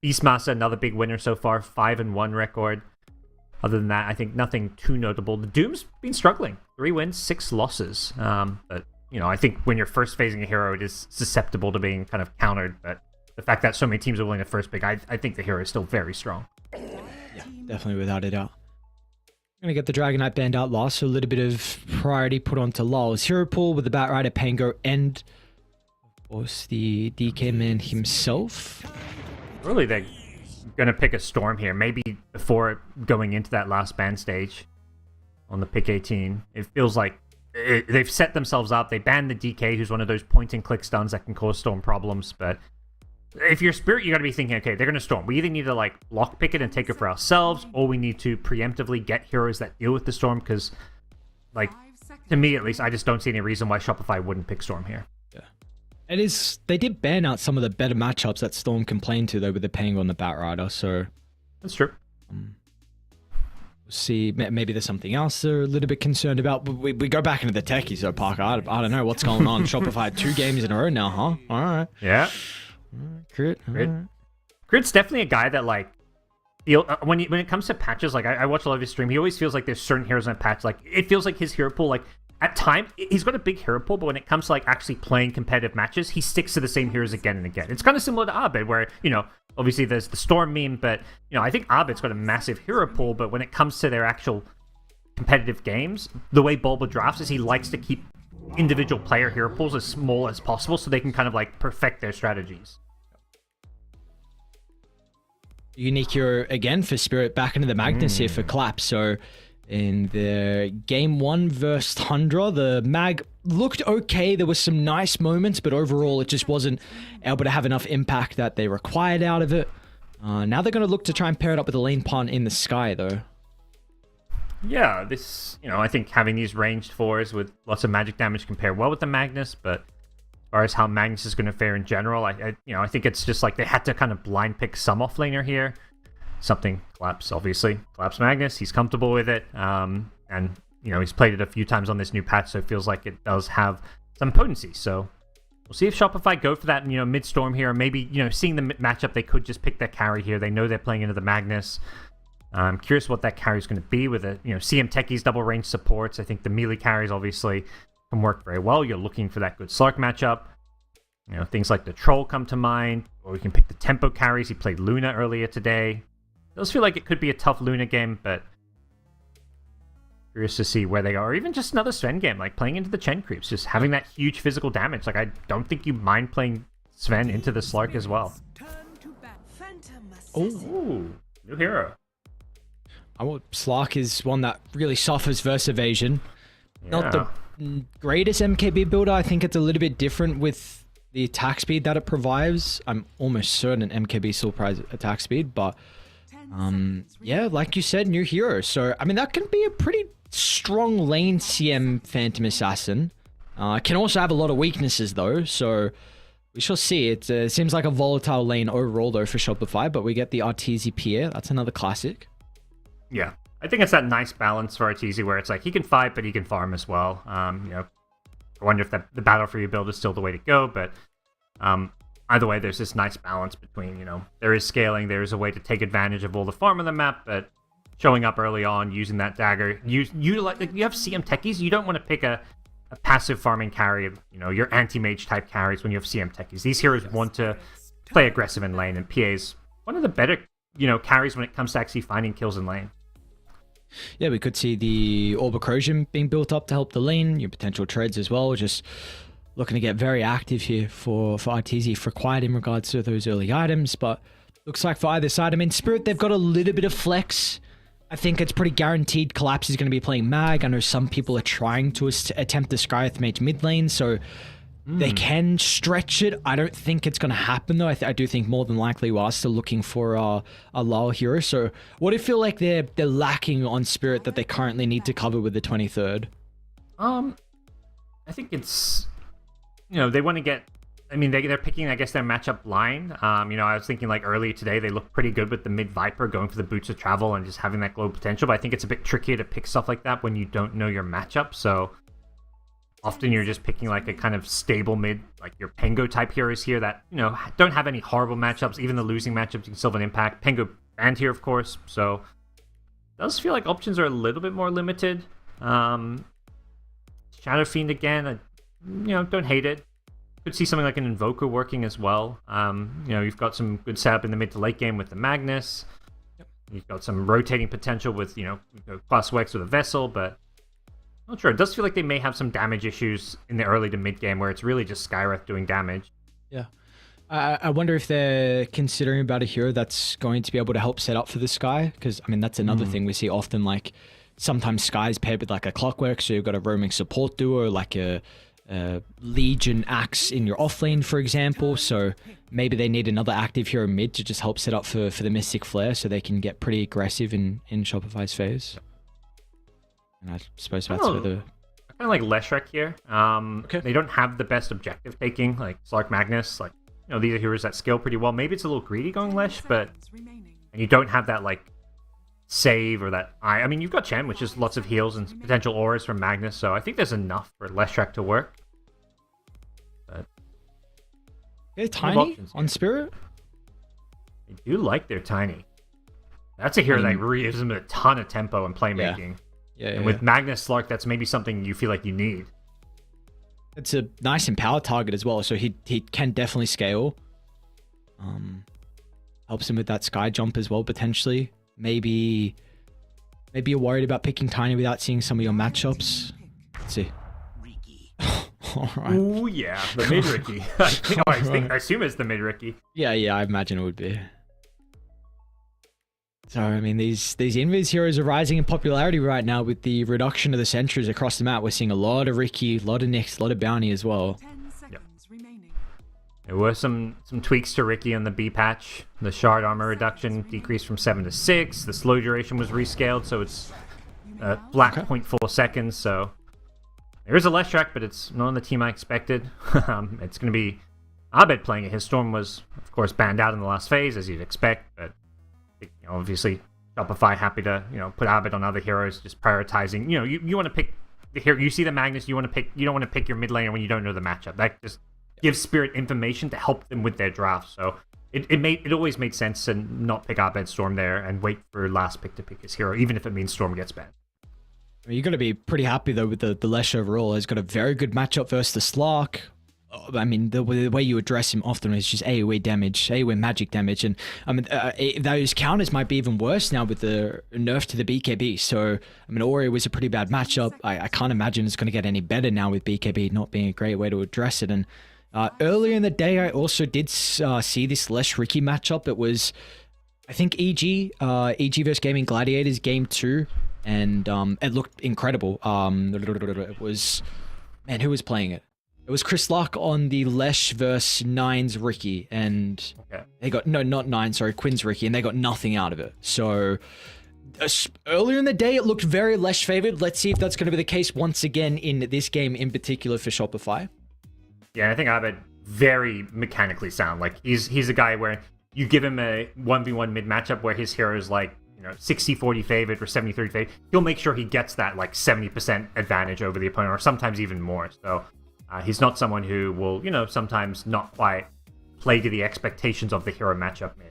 Beastmaster, another big winner so far, 5-1 record. Other than that, I think nothing too notable. The Doom's been struggling, 3 wins, 6 losses. But I think when you're first phasing a hero, it is susceptible to being kind of countered. But the fact that so many teams are willing to first pick, I think the hero is still very strong. Yeah, definitely without a doubt. Going to get the Dragon Knight banned out last, so a little bit of priority put onto Lol's hero pool with the Batrider, Pango, and of course the DK man himself. Really, they're going to pick a Storm here, maybe before going into that last ban stage on the pick 18. It feels like they've set themselves up. They banned the DK, who's one of those point-and-click stuns that can cause Storm problems, but if you're Spirit, you got to be thinking, okay, they're going to Storm. We either need to lockpick it and take it for ourselves, or we need to preemptively get heroes that deal with the Storm, because, to me at least, I just don't see any reason why Shopify wouldn't pick Storm here. Yeah. They did ban out some of the better matchups that Storm can play into, though, with the Pango and the Batrider, so... That's true. See, maybe there's something else they're a little bit concerned about. We go back into the techies, though, Parker. I don't know what's going on. Shopify 2 games in a row now, huh? All right. Yeah. Crit. Crit. Crit's definitely a guy that like when it comes to patches, like I watch a lot of his stream, he always feels like there's certain heroes in a patch. Like it feels like his hero pool, like at time he's got a big hero pool, but when it comes to like actually playing competitive matches, he sticks to the same heroes again and again. It's kind of similar to Abed, where obviously there's the Storm meme, but I think Abed's got a massive hero pool, but when it comes to their actual competitive games, the way Bulba drafts is he likes to keep individual player hero pools as small as possible so they can kind of like perfect their strategies. Unique hero again for Spirit, back into the Magnus here for Collapse. So in the game 1 versus Tundra, the Mag looked okay. There was some nice moments, but overall it just wasn't able to have enough impact that they required out of it. Now they're going to look to try and pair it up with a lane pawn in the sky though. Yeah, this, I think having these ranged 4s with lots of magic damage can pair well with the Magnus, but as far as how Magnus is going to fare in general, I think it's just like they had to kind of blind pick some offlaner here. Something Collapse, obviously. Collapse Magnus, he's comfortable with it. And, he's played it a few times on this new patch, so it feels like it does have some potency. So we'll see if Shopify go for that, mid-storm here. Or maybe, seeing the matchup, they could just pick their carry here. They know they're playing into the Magnus. I'm curious what that carry is going to be with it. CM Techies double range supports. I think the melee carries obviously can work very well. You're looking for that good Slark matchup. Things like the Troll come to mind, or we can pick the tempo carries. He played Luna earlier today. It does feel like it could be a tough Luna game, but curious to see where they are. Or even just another Sven game, like playing into the Chen creeps, just having that huge physical damage. Like, I don't think you mind playing Sven into the Slark as well. Ooh, new hero. Slark is one that really suffers versus evasion. Yeah. Not the greatest MKB builder. I think it's a little bit different with the attack speed that it provides. I'm almost certain MKB still provides attack speed, but yeah, like you said, new hero. So, that can be a pretty strong lane CM Phantom Assassin. Can also have a lot of weaknesses though, so we shall see. It seems like a volatile lane overall though for Shopify, but we get the Arteezy Pierre. That's another classic. Yeah, I think it's that nice balance for Arteezy where it's like he can fight, but he can farm as well. I wonder if the battle for your build is still the way to go, but either way, there's this nice balance between, there is scaling, there is a way to take advantage of all the farm on the map, but showing up early on, using that dagger, you have CM Techies, you don't want to pick a passive farming carry, your anti-mage type carries when you have CM Techies. These heroes want to play aggressive in lane, and PA's one of the better, carries when it comes to actually finding kills in lane. Yeah, we could see the Orb Corrosion being built up to help the lane, your potential treads as well, just looking to get very active here for Arteezy for quiet in regards to those early items, but looks like for either side, Spirit, they've got a little bit of flex. I think it's pretty guaranteed Collapse is going to be playing Mag. I know some people are trying to attempt the Skyath Mage mid lane, so they can stretch it. I don't think it's going to happen, though. I do think more than likely we are still looking for a lower hero. So what do you feel like they're lacking on Spirit that they currently need to cover with the 23rd? I think it's, they want to get, they're picking, I guess, their matchup line. I was thinking like earlier today, they look pretty good with the mid Viper going for the Boots of Travel and just having that global potential. But I think it's a bit trickier to pick stuff like that when you don't know your matchup. So often you're just picking like a kind of stable mid, like your Pengo type heroes here that, don't have any horrible matchups. Even the losing matchups, you can still have an impact. Pengo banned here, of course. So it does feel like options are a little bit more limited. Shadow Fiend again, don't hate it. Could see something like an Invoker working as well. You've got some good setup in the mid to late game with the Magnus. Yep. You've got some rotating potential with, Class Wex with a Vessel, but not sure. It does feel like they may have some damage issues in the early to mid game where it's really just Skywrath doing damage. Yeah. I wonder if they're considering about a hero that's going to be able to help set up for the Sky, because, that's another thing we see often, like, sometimes Sky's paired with, like, a Clockwork, so you've got a roaming support duo, like a Legion Axe in your offlane, for example, so maybe they need another active hero mid to just help set up for the Mystic Flare so they can get pretty aggressive in Shopify's phase. And I suppose that's where the... I kind of like Leshrac here. Okay. They don't have the best objective taking, like Slark Magnus, like, these are heroes that scale pretty well. Maybe it's a little greedy going Lesh, but and you don't have that, like, save or that you've got Chen, which is lots of heals and potential auras from Magnus, so I think there's enough for Leshrac to work. But They're tiny on Spirit. I do like their tiny. That's a hero that really gives them a ton of tempo and playmaking. Yeah, and with Magnus Slark, that's maybe something you feel like you need. It's a nice empower target as well, so he can definitely scale. Helps him with that sky jump as well, potentially. Maybe you're worried about picking Tiny without seeing some of your matchups. Let's see. All right. Ooh, yeah, the mid Ricky. I assume it's the mid Ricky. Yeah, I imagine it would be. So, I mean, these invis heroes are rising in popularity right now with the reduction of the sentries across the map. We're seeing a lot of Ricky, a lot of Nyx, a lot of Bounty as well. 10 seconds remaining. There were some tweaks to Ricky on the B patch. The shard armor reduction decreased from 7 to 6. The slow duration was rescaled, so it's flat 0.4 seconds. So there is a less track, but it's not on the team I expected. It's going to be Abed playing it. His Storm was, of course, banned out in the last phase, as you'd expect, but obviously Shopify happy to put Abed on other heroes, just prioritizing. You want to pick the hero. You see the Magnus, you don't want to pick your mid laner when you don't know the matchup. That just gives Spirit information to help them with their draft. So it always made sense to not pick Abed Storm there and wait for last pick to pick his hero, even if it means Storm gets banned. I mean, you're going to be pretty happy though with the Lesh overall. He's got a very good matchup versus the Slark. I mean, the way you address him often is just AoE damage, AoE magic damage, and I mean, those counters might be even worse now with the nerf to the BKB. So, I mean, Ori was a pretty bad matchup. I can't imagine it's going to get any better now with BKB not being a great way to address it. And earlier in the day, I also did see this less Ricky matchup. It was, I think, EG versus Gaming Gladiators Game 2, and it looked incredible. It was, man, who was playing it? It was Chris Luck on the Lesh versus Nine's Ricky, and they got, no, not Nine, sorry, Quinn's Ricky, and they got nothing out of it. So earlier in the day, it looked very Lesh favored. Let's see if that's going to be the case once again in this game in particular for Shopify. Yeah, I think Abed very mechanically sound. Like he's a guy where you give him a 1v1 mid matchup where his hero is like 60-40 favored or 70-30 favored. He'll make sure he gets that like 70% advantage over the opponent, or sometimes even more. So he's not someone who will, sometimes not quite play to the expectations of the hero matchup mid.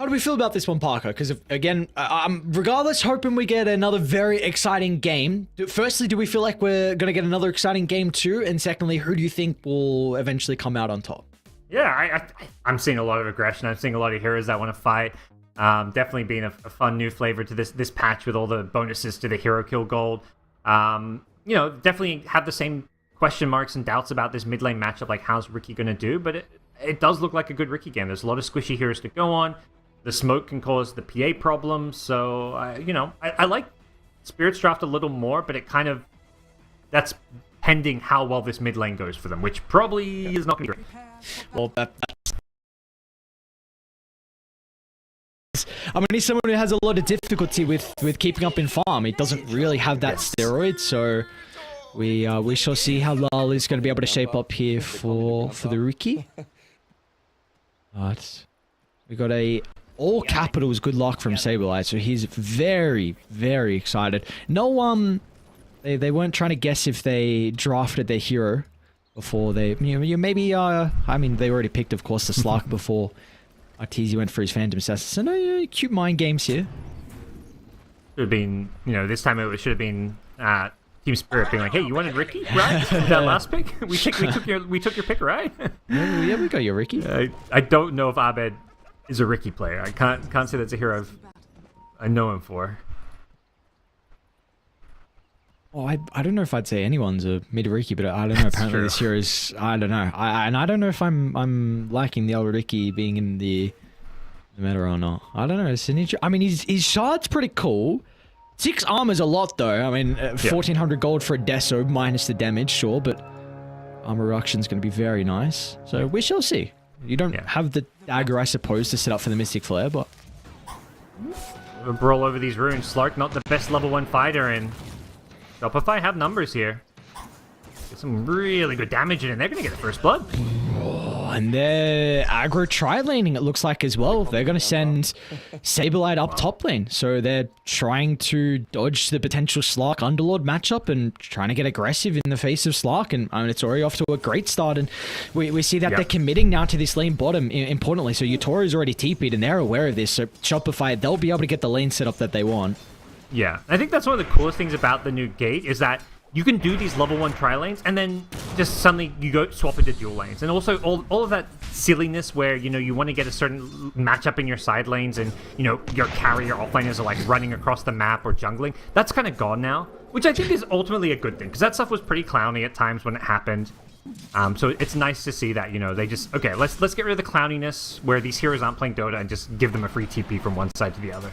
How do we feel about this one, Parker? Because, again, I'm regardless hoping we get another very exciting game. Firstly, do we feel like we're going to get another exciting game too? And secondly, who do you think will eventually come out on top? Yeah, I'm seeing a lot of aggression. I'm seeing a lot of heroes that want to fight. Definitely being a fun new flavor to this patch with all the bonuses to the hero kill gold. Definitely have the same question marks and doubts about this mid lane matchup, like how's Ricky going to do, but it does look like a good Ricky game. There's a lot of squishy heroes to go on. The smoke can cause the PA problem, so, I like Spirit's draft a little more, but that's pending how well this mid lane goes for them, which probably is not going to be great. Well, I mean, he's someone who has a lot of difficulty with keeping up in farm. He doesn't really have that steroid, so we shall see how Lal is going to be able to shape up here for the Ricky. But we got a all capitals good luck from Saberlight, so he's very, very excited. No, they weren't trying to guess if they drafted their hero before they, maybe, I mean, they already picked, of course, the Slark before Arteezy went for his Phantom Assassin. So no, cute mind games here. Should have been, this time it should have been Team Spirit being like, "Hey, you wanted Ricky, right? That last pick, we took your pick, right?" Yeah, we got your Ricky. I don't know if Abed is a Ricky player. I can't say that's a hero I know him for. Oh, I don't know if I'd say anyone's a mid Ricky, but I don't know. Apparently this hero is, I don't know. I don't know if I'm liking the old Ricky being in the meta or not. I don't know. It's an I mean, his shard's pretty cool. 6 armor's a lot though. I mean, 1400 gold for a Deso minus the damage, sure, but armor reduction's going to be very nice. So we shall see. You don't have the dagger, I suppose, to set up for the Mystic Flare, but A brawl over these runes. Slark not the best level 1 fighter, and Shopify have numbers here. Get some really good damage in, and they're going to get the first blood. oh, and they're aggro tri-laning, it looks like, as well. They're going to send Saberlight up top lane. So they're trying to dodge the potential Slark Underlord matchup and trying to get aggressive in the face of Slark. And I mean, it's already off to a great start. And we see that they're committing now to this lane bottom, importantly. So Utoro's already TP'd and they're aware of this. So Shopify, they'll be able to get the lane set up that they want. Yeah, I think that's one of the coolest things about the new gate is that you can do these level 1 tri-lanes and then just suddenly you go swap into dual lanes. And also all of that silliness where, you know, you want to get a certain matchup in your side lanes and, you know, your carry, your offlaners are like running across the map or jungling. That's kind of gone now, which I think is ultimately a good thing because that stuff was pretty clowny at times when it happened. So it's nice to see that, you know, they just, okay, let's get rid of the clowniness where these heroes aren't playing Dota and just give them a free TP from one side to the other.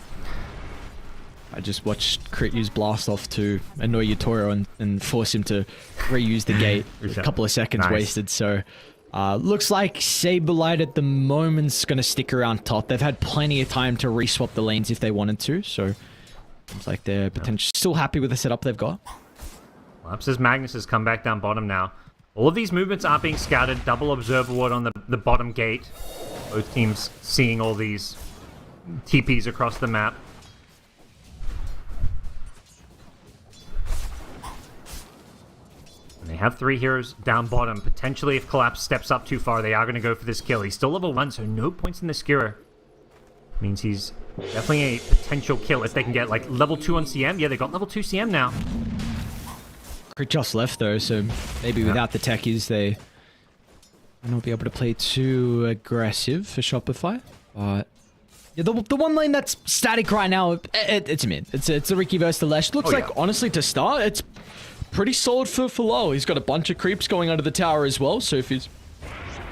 I just watched Crit use Blast Off to annoy Utoro and force him to reuse the gate. A couple of seconds wasted, so looks like Saberlight at the moment's going to stick around top. They've had plenty of time to reswap the lanes if they wanted to, so looks like they're potentially still happy with the setup they've got. Lapsus Magnus has come back down bottom now. All of these movements are being scouted. Double observer ward on the bottom gate. Both teams seeing all these TPs across the map. And they have 3 heroes down bottom. Potentially, if Collapse steps up too far, they are going to go for this kill. He's still level 1, so no points in the skewer. Means he's definitely a potential kill if they can get, like, level 2 on CM. Yeah, they got level 2 CM now. Crit just left, though, so maybe without the techies, they might not be able to play too aggressive for Shopify. But yeah, the one lane that's static right now, it's mid. It's a Ricky versus the Lesh. Looks like, honestly, to start, it's pretty solid for Lowell. He's got a bunch of creeps going under the tower as well, so if he's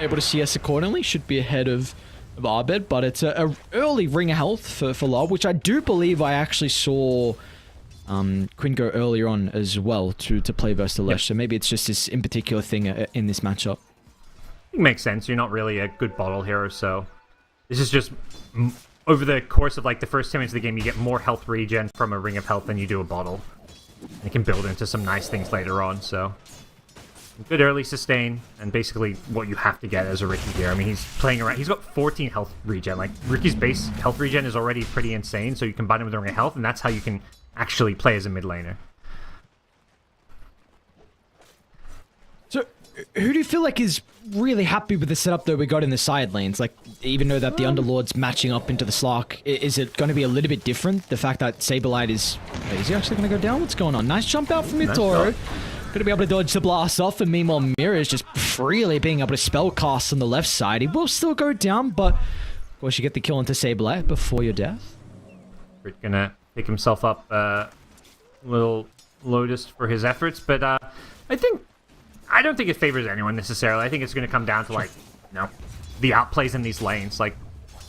able to CS accordingly, should be ahead of Arbed, but it's a early ring of health for Lowell, which I do believe I actually saw Quinn go earlier on as well to play versus the Lesh, so maybe it's just this in particular thing in this matchup. It makes sense. You're not really a good bottle hero, so this is just over the course of like the first 10 minutes of the game, you get more health regen from a ring of health than you do a bottle. It can build into some nice things later on, so good early sustain, and basically what you have to get as a Ricky here. I mean, he's playing around. He's got 14 health regen. Like, Ricky's base health regen is already pretty insane, so you combine him with a ring of health, and that's how you can actually play as a mid laner. So, who do you feel like is really happy with the setup that we got in the side lanes? Like, even though that the Underlord's matching up into the Slark, is it going to be a little bit different? The fact that Saberlight is he actually going to go down? What's going on? Nice jump out from Itoro. Going to be able to dodge the blast off, and meanwhile Mira is just freely being able to spell cast on the left side. He will still go down, but of course you get the kill into Saberlight before your death. We're going to pick himself up a little Lotus for his efforts, but I don't think it favors anyone necessarily. I think it's going to come down to, like, you know, the outplays in these lanes. Like,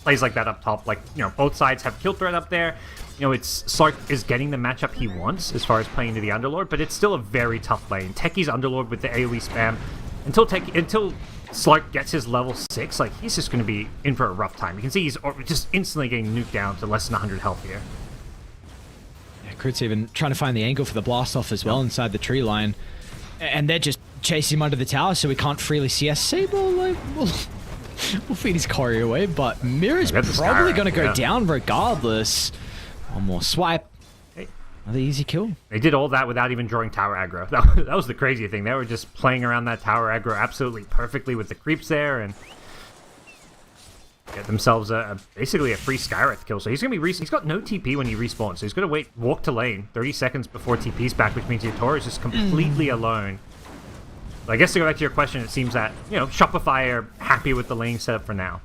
plays like that up top. Like, you know, both sides have kill threat up there. You know, Slark is getting the matchup he wants as far as playing to the Underlord, but it's still a very tough lane. Techie's Underlord with the AoE spam. Until Slark gets his level 6, like, he's just going to be in for a rough time. You can see he's just instantly getting nuked down to less than 100 health here. Yeah, Crit's even trying to find the angle for the blast off as well inside the tree line. And they're just chasing him under the tower, so we can't freely CS. Sable, like, we'll feed his Cory away, but Mira's probably going to go down regardless. One more swipe. Hey. Another easy kill. They did all that without even drawing tower aggro. That was the crazy thing. They were just playing around that tower aggro absolutely perfectly with the creeps there, and get themselves basically a free Skywrath kill. So he's going to be he's got no TP when he respawns, so he's going to walk to lane 30 seconds before TP's back, which means Utoro is just completely alone. But I guess to go back to your question, it seems that, you know, Shopify are happy with the lane setup for now.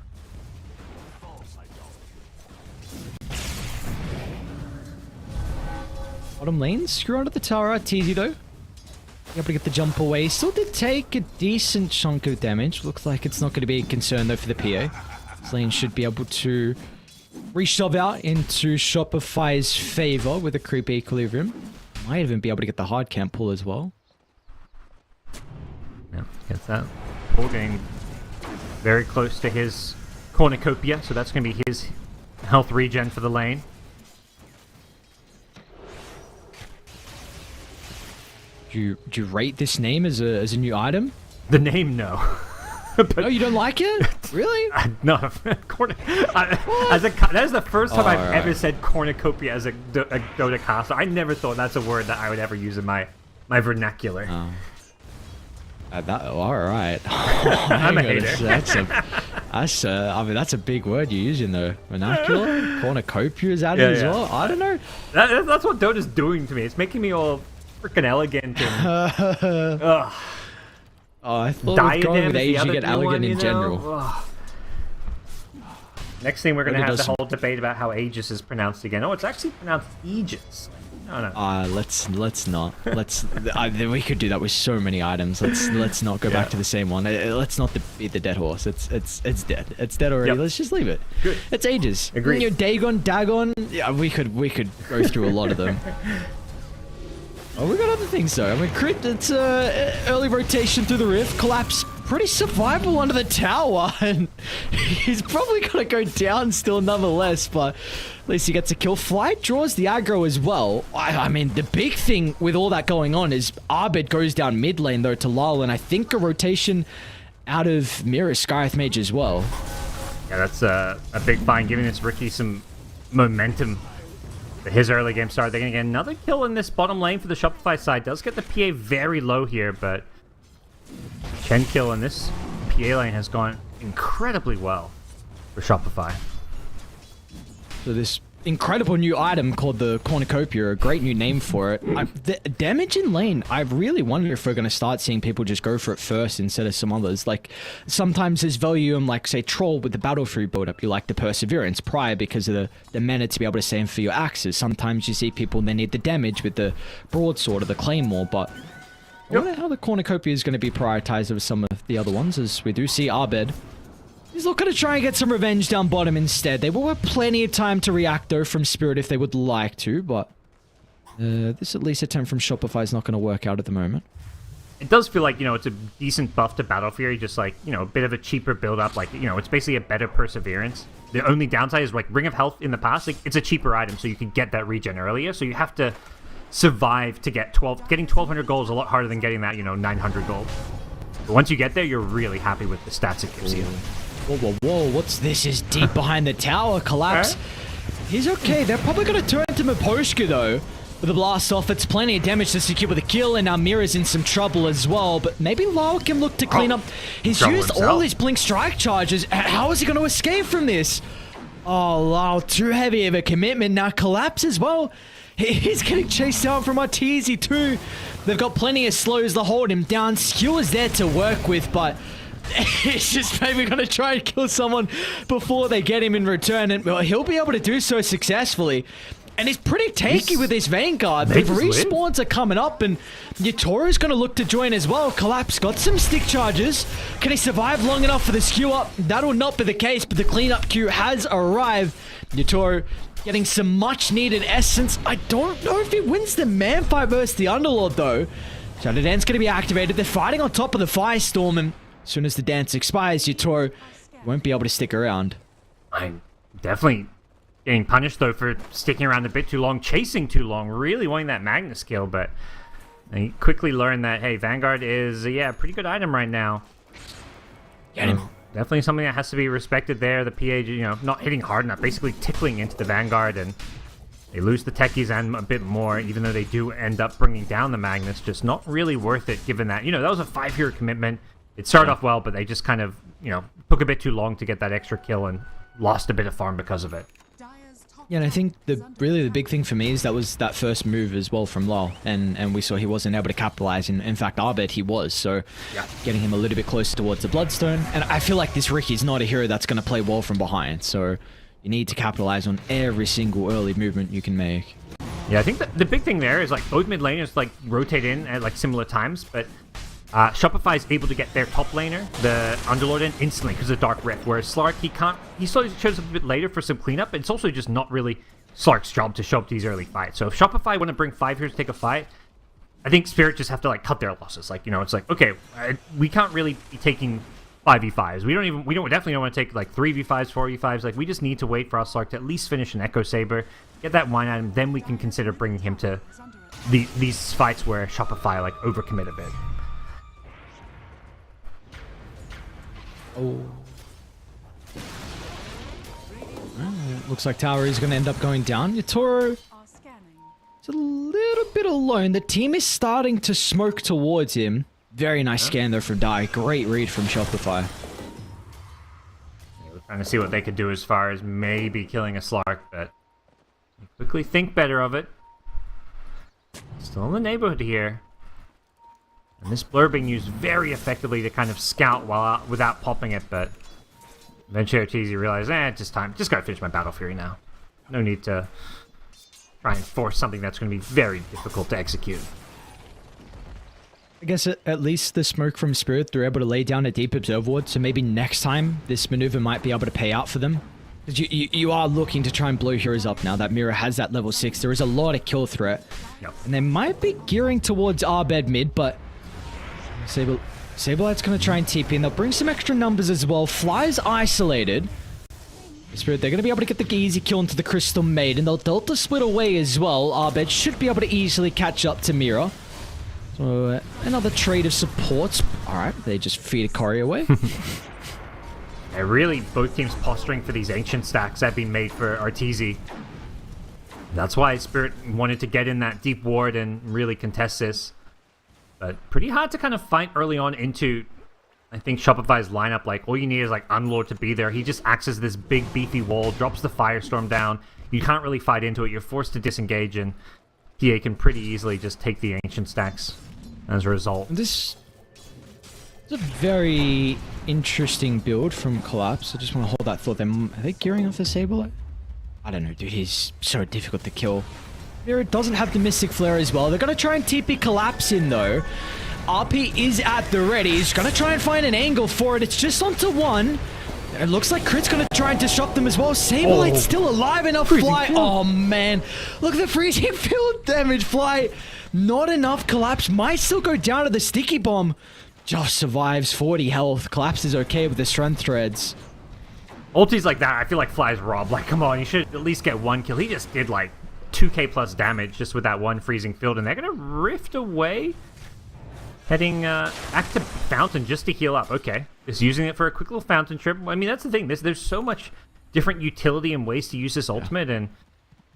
Bottom lane, screw onto the tower. Teasy though, able to get the jump away. Still did take a decent chunk of damage. Looks like it's not going to be a concern though for the PA. This lane should be able to reshove out into Shopify's favor with a creep equilibrium. Might even be able to get the hard camp pull as well. Yeah, gets that pull, getting very close to his cornucopia, so that's going to be his health regen for the lane. Do you rate this name as a new item? The name, no. But No, you don't like it? Really? no, that is the first time I've Alright. ever said cornucopia as a Dota caster. I never thought that's a word that I would ever use in my vernacular. All right. I'm a hater. I mean, that's a big word you use in the vernacular. Cornucopia is added Yeah, as yeah. well. I don't know. That's what Dota's doing to me. It's making me all freaking elegant and ugh. Oh, I thought Diadem going is with the age, you other get new elegant one, in you know? general. Ugh. Next thing we're gonna Maybe have the does some- whole debate about how Aegis is pronounced again. Oh, it's actually pronounced Aegis. No. Let's not. We could do that with so many items. Let's not go back to the same one. Let's not beat the dead horse. It's dead. It's dead already. Yep. Let's just leave it. Good. It's ages. Agreed. You know, Dagon. Yeah, we could go through a lot of them. Oh, we got other things though. I mean, Crit. It's early rotation through the rift. Collapse. Pretty survivable under the tower, and he's probably gonna go down still nonetheless. But at least he gets a kill. Flight draws the aggro as well. I mean, the big thing with all that going on is Arbed goes down mid lane though to Lal, and I think a rotation out of Mira Skyeth Mage as well. Yeah, that's a big find, giving this rookie some momentum. For his early game start, they're gonna get another kill in this bottom lane for the Shopify side. Does get the PA very low here, but Chen kill in this PA lane has gone incredibly well for Shopify. So this incredible new item called the Cornucopia, a great new name for it. The damage in lane, I really wonder if we're going to start seeing people just go for it first instead of some others. Like, sometimes there's value in, like, say, Troll with the Battle-Free build-up. You like the Perseverance prior because of the mana to be able to save for your axes. Sometimes you see people, they need the damage with the Broadsword or the Claymore, but I wonder how the Cornucopia is going to be prioritized over some of the other ones, as we do see Arbed. He's looking to try and get some revenge down bottom instead. They will have plenty of time to react though from Spirit if they would like to, but this at least attempt from Shopify is not going to work out at the moment. It does feel like, it's a decent buff to Battle Fury, just like, a bit of a cheaper build-up. Like, it's basically a better Perseverance. The only downside is, like, Ring of Health in the past, like, it's a cheaper item, so you can get that regen earlier, so you have to survive to get getting 1,200 gold is a lot harder than getting that, 900 gold. But once you get there, you're really happy with the stats it gives you. Whoa, what's this? Is deep behind the tower. Collapse. He's okay. They're probably going to turn to Miposhka, though. With the blast off, it's plenty of damage to secure with a kill, and now Mira's in some trouble as well. But maybe Lau can look to clean up. He's used all his Blink Strike charges. How is he going to escape from this? Oh, Lau, too heavy of a commitment. Now Collapse as well. He's getting chased down from Arteezy too. They've got plenty of slows to hold him down. Skew is there to work with, but he's just maybe going to try and kill someone before they get him in return, and he'll be able to do so successfully. And he's pretty tanky with his Vanguard. The respawns are coming up, and Yatoro's going to look to join as well. Collapse got some stick charges. Can he survive long enough for the skew up? That'll not be the case, but the cleanup queue has arrived. Yatoro getting some much needed essence. I don't know if he wins the man fight versus the Underlord though. Shadow Dance going to be activated. They're fighting on top of the Firestorm, and as soon as the dance expires, Yatoro won't be able to stick around. I'm definitely getting punished though for sticking around a bit too long, chasing too long, really wanting that Magnus kill, but he quickly learned that, hey, Vanguard is a pretty good item right now. Get him. Definitely something that has to be respected there. The PA, not hitting hard enough, basically tickling into the Vanguard, and they lose the techies and a bit more, even though they do end up bringing down the Magnus. Just not really worth it, given that, that was a 5-hero commitment. It started off well, but they just kind of, took a bit too long to get that extra kill and lost a bit of farm because of it. Yeah, and I think the big thing for me is that was that first move as well from Lal, and we saw he wasn't able to capitalize. In fact, Arbed he was, so getting him a little bit closer towards the Bloodstone. And I feel like this Ricky's not a hero that's going to play well from behind, so you need to capitalize on every single early movement you can make. Yeah, I think the big thing there is, like, both mid laners, like, rotate in at, like, similar times, but Shopify is able to get their top laner, the Underlord, in instantly because of Dark Rift, whereas Slark, he slowly shows up a bit later for some cleanup. It's also just not really Slark's job to show up to these early fights. So if Shopify want to bring 5 heroes to take a fight, I think Spirit just have to, like, cut their losses. Like, it's like, okay, we can't really be taking 5v5s. We definitely don't want to take, like, 3v5s, 4v5s. Like, we just need to wait for our Slark to at least finish an Echo Saber, get that wine item, then we can consider bringing him to these fights where Shopify, like, overcommit a bit. Oh. Looks like tower is going to end up going down. Yatoro Are scanning. is a little bit alone. The team is starting to smoke towards him. Very nice scan though from Dai. Great read from Shopify. We're trying to see what they could do as far as maybe killing a Slark, but you quickly think better of it. Still in the neighborhood here. And this blur being used very effectively to kind of scout while without popping it, but eventually Arteezy realized, it's just time. Just gotta finish my Battle Fury now. No need to try and force something that's going to be very difficult to execute. I guess at least the smoke from Spirit, they're able to lay down a deep observer ward, so maybe next time this maneuver might be able to pay out for them. Because you are looking to try and blow heroes up now. That Mira has that level 6. There is a lot of kill threat. Yep. And they might be gearing towards Arbed mid, but Sablelight's going to try and TP, and they'll bring some extra numbers as well. Fly's isolated. Spirit, they're going to be able to get the easy kill into the Crystal Maiden. They'll Delta split away as well. Arbed should be able to easily catch up to Mira. So another trade of supports. Alright, they just feed a Cory away. Really, both teams posturing for these ancient stacks that have been made for Arteezy. That's why Spirit wanted to get in that deep ward and really contest this. But pretty hard to kind of fight early on into, I think, Shopify's lineup. Like, all you need is, like, Unlord to be there. He just acts as this big, beefy wall, drops the Firestorm down. You can't really fight into it. You're forced to disengage, and PA can pretty easily just take the ancient stacks as a result. This is a very interesting build from Collapse. I just want to hold that thought. Are they gearing off the Saberlight? I don't know, dude. He's so difficult to kill. Mira doesn't have the Mystic Flare as well. They're going to try and TP Collapse in, though. RP is at the ready. He's going to try and find an angle for it. It's just onto one. It looks like Crit's going to try and disrupt them as well. Saberlight's still alive enough. Fly. Oh, man. Look at the freezing field damage. Fly. Not enough. Collapse might still go down to the Sticky Bomb. Just survives 40 health. Collapse is okay with the Strength Threads. Ultis like that, I feel like Fly's robbed. Like, come on, you should at least get one kill. He just did, like, 2k plus damage just with that one freezing field, and they're going to rift away. Heading back to Fountain just to heal up. Okay, just using it for a quick little Fountain trip. I mean, that's the thing. There's so much different utility and ways to use this ultimate, and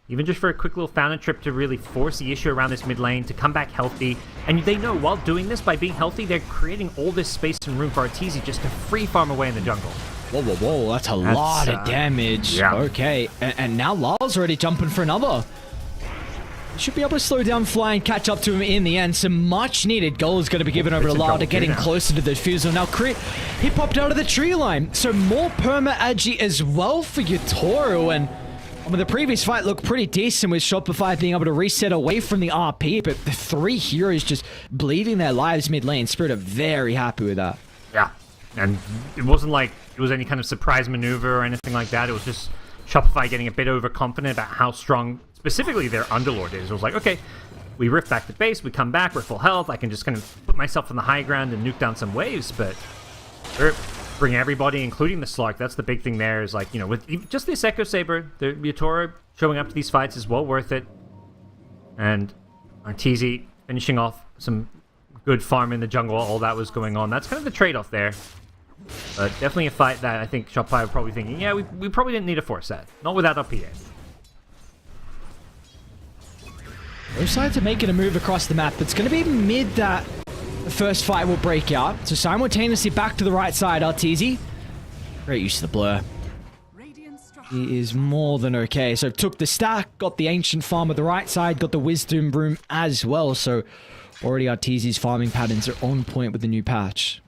even just for a quick little Fountain trip to really force the issue around this mid lane to come back healthy. And they know while doing this, by being healthy, they're creating all this space and room for Arteezy just to free farm away in the jungle. Whoa, whoa, whoa. That's a lot of damage. Yeah. Okay, and now Lal's already jumping for another. Should be able to slow down Fly and catch up to him in the end. Some much needed gold is going to be given over to Lal to getting closer to the Fusel. Now Crit, he popped out of the tree line. So more perma agi as well for Yatoro. And I mean, the previous fight looked pretty decent with Shopify being able to reset away from the RP. But the three heroes just bleeding their lives mid lane. Spirit are very happy with that. Yeah, and it wasn't like it was any kind of surprise maneuver or anything like that. It was just Shopify getting a bit overconfident about how strong specifically their Underlord is. It was like, okay, we rift back to base, we come back, we're full health, I can just kind of put myself on the high ground and nuke down some waves, but bring everybody, including the Slark. That's the big thing there, is like, you know, with just this Echo Saber, the Yatoro showing up to these fights is well worth it. And Arteezy finishing off some good farm in the jungle while all that was going on. That's kind of the trade-off there. But definitely a fight that I think Shopify were probably thinking, yeah, we probably didn't need to force that. Not without our PA. Both sides are making a move across the map. It's going to be mid that the first fight will break out. So simultaneously back to the right side, Arteezy. Great use of the blur. He is more than okay. So took the stack, got the ancient farm at the right side, got the wisdom room as well. So already Arteezy's farming patterns are on point with the new patch.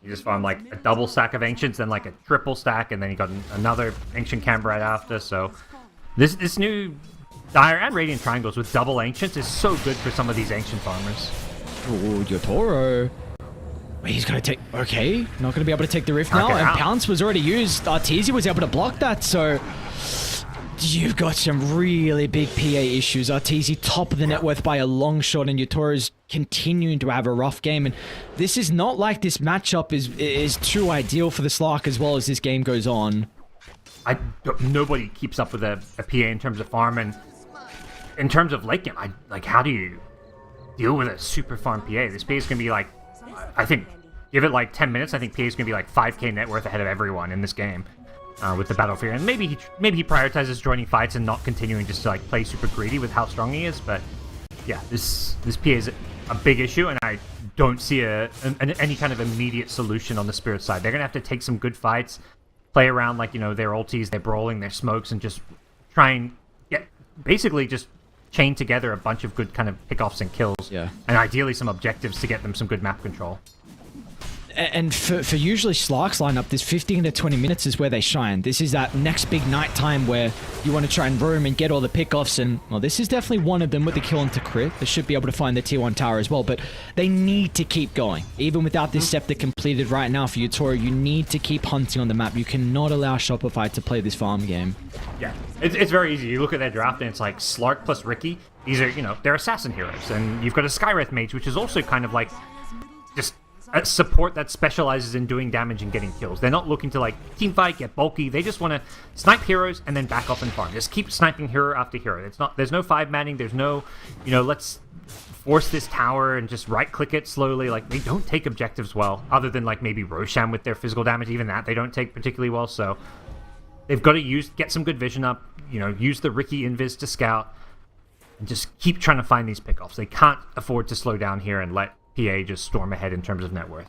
You just farm like a double stack of ancients, then like a triple stack, and then you got another ancient camp right after. So this new Dire and Radiant Triangles with double ancients is so good for some of these ancient farmers. Oh, Yatoro. Wait, he's going to take... Okay, not going to be able to take the rift now. And Pounce was already used. Arteezy was able to block that, so... You've got some really big PA issues. Arteezy top of the net worth by a long shot, and Yatoro's continuing to have a rough game. And this is not like this matchup is too ideal for the Slark as well as this game goes on. Nobody keeps up with a PA in terms of farm, and in terms of late game, how do you deal with a super farm PA? This PA is going to be like, I think, give it like 10 minutes, I think PA is going to be like 5k net worth ahead of everyone in this game with the Battlefield. And maybe he prioritizes joining fights and not continuing just to like play super greedy with how strong he is. But yeah, this PA is a big issue, and I don't see any kind of immediate solution on the Spirit side. They're going to have to take some good fights, play around like, their ultis, their brawling, their smokes, and just try and basically just chain together a bunch of good kind of pickoffs and kills. Yeah. And ideally some objectives to get them some good map control. And for usually Slark's lineup, this 15 to 20 minutes is where they shine. This is that next big night time where you want to try and roam and get all the pickoffs. And, well, this is definitely one of them with the kill into crit. They should be able to find the tier 1 tower as well. But they need to keep going. Even without this scepter completed right now for Utoro, you need to keep hunting on the map. You cannot allow Shopify to play this farm game. Yeah, it's very easy. You look at their draft and it's like Slark plus Ricky. These are, they're assassin heroes. And you've got a Skywrath mage, which is also kind of like just a support that specializes in doing damage and getting kills. They're not looking to like team fight, get bulky. They just want to snipe heroes and then back off and farm. Just keep sniping hero after hero. There's no 5-manning. There's no, let's force this tower and just right click it slowly. Like, they don't take objectives well, other than like maybe Roshan with their physical damage. Even that they don't take particularly well. So they've got to get some good vision up, use the Ricky invis to scout and just keep trying to find these pickoffs. They can't afford to slow down here and let PA just storm ahead in terms of net worth.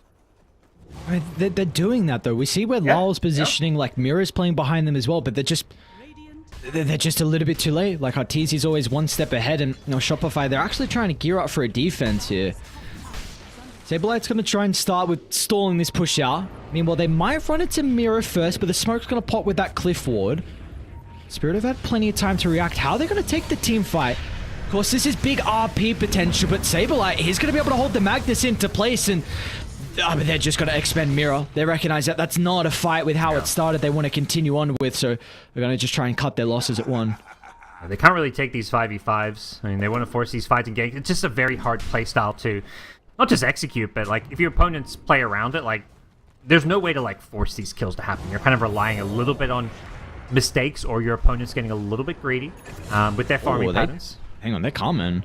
They're doing that though. We see where Lal's positioning, like Mira's playing behind them as well, but they're just a little bit too late. Like Arteezy's always one step ahead, and Shopify, they're actually trying to gear up for a defense here. Saberlight's going to try and start with stalling this push out. Meanwhile, they might run into Mira first, but the smoke's going to pop with that cliff ward. Spirit have had plenty of time to react. How are they going to take the team fight? Of course, this is big RP potential, but Saberlight, he's going to be able to hold the Magnus into place, and but they're just going to expend Mira. They recognize that that's not a fight with how it started. They want to continue on with, so they're going to just try and cut their losses at 1. They can't really take these 5v5s. I mean, they want to force these fights and ganks. It's just a very hard playstyle to not just execute, but like if your opponents play around it, like there's no way to like force these kills to happen. You're kind of relying a little bit on mistakes, or your opponent's getting a little bit greedy with their farming patterns. Hang on, they're coming.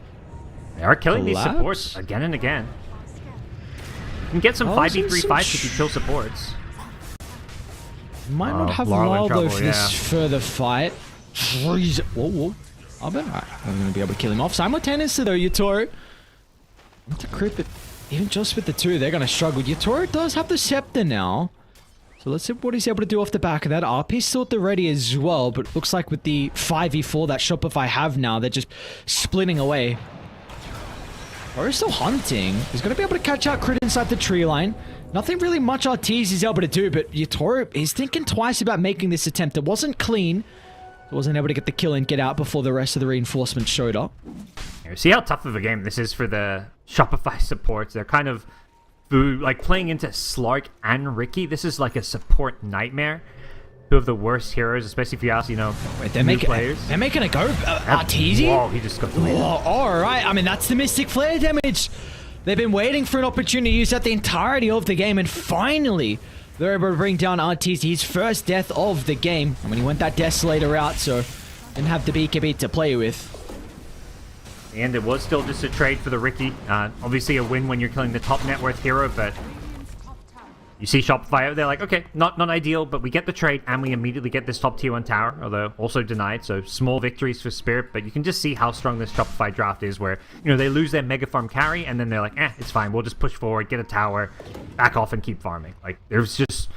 They are killing these supports again and again. You can get some 5v3 fights if you kill supports. Might not have Lalo for this further fight. Freeze. Whoa. I'm going to be able to kill him off. Simultaneously though, Utoro. Not to crit, but even just with the two, they're going to struggle. Utoro does have the scepter now. So let's see what he's able to do off the back of that. RP's still at the ready as well, but looks like with the 5v4 that Shopify have now, they're just splitting away. Or still hunting. He's going to be able to catch out crit inside the tree line. Nothing really much Arteezy is able to do, but Utoro is thinking twice about making this attempt. It wasn't clean. He wasn't able to get the kill and get out before the rest of the reinforcements showed up. See how tough of a game this is for the Shopify supports. They're kind of like playing into Slark and Ricky. This is like a support nightmare. Two of the worst heroes, especially if you ask, Wait, they're new players. They're making a go. Arteezy? Whoa, he just got deleted. Alright, I mean, that's the Mystic Flare damage. They've been waiting for an opportunity to use that the entirety of the game, and finally, they're able to bring down Arteezy, his first death of the game. I mean, he went that Desolator out, so didn't have the BKB to play with. And it was still just a trade for the Ricky. Obviously a win when you're killing the top net worth hero, but you see Shopify, they're like, okay, not ideal, but we get the trade and we immediately get this top tier 1 tower, although also denied, so small victories for Spirit, but you can just see how strong this Shopify draft is where, they lose their mega farm carry and then they're like, it's fine, we'll just push forward, get a tower, back off and keep farming. Like, there's just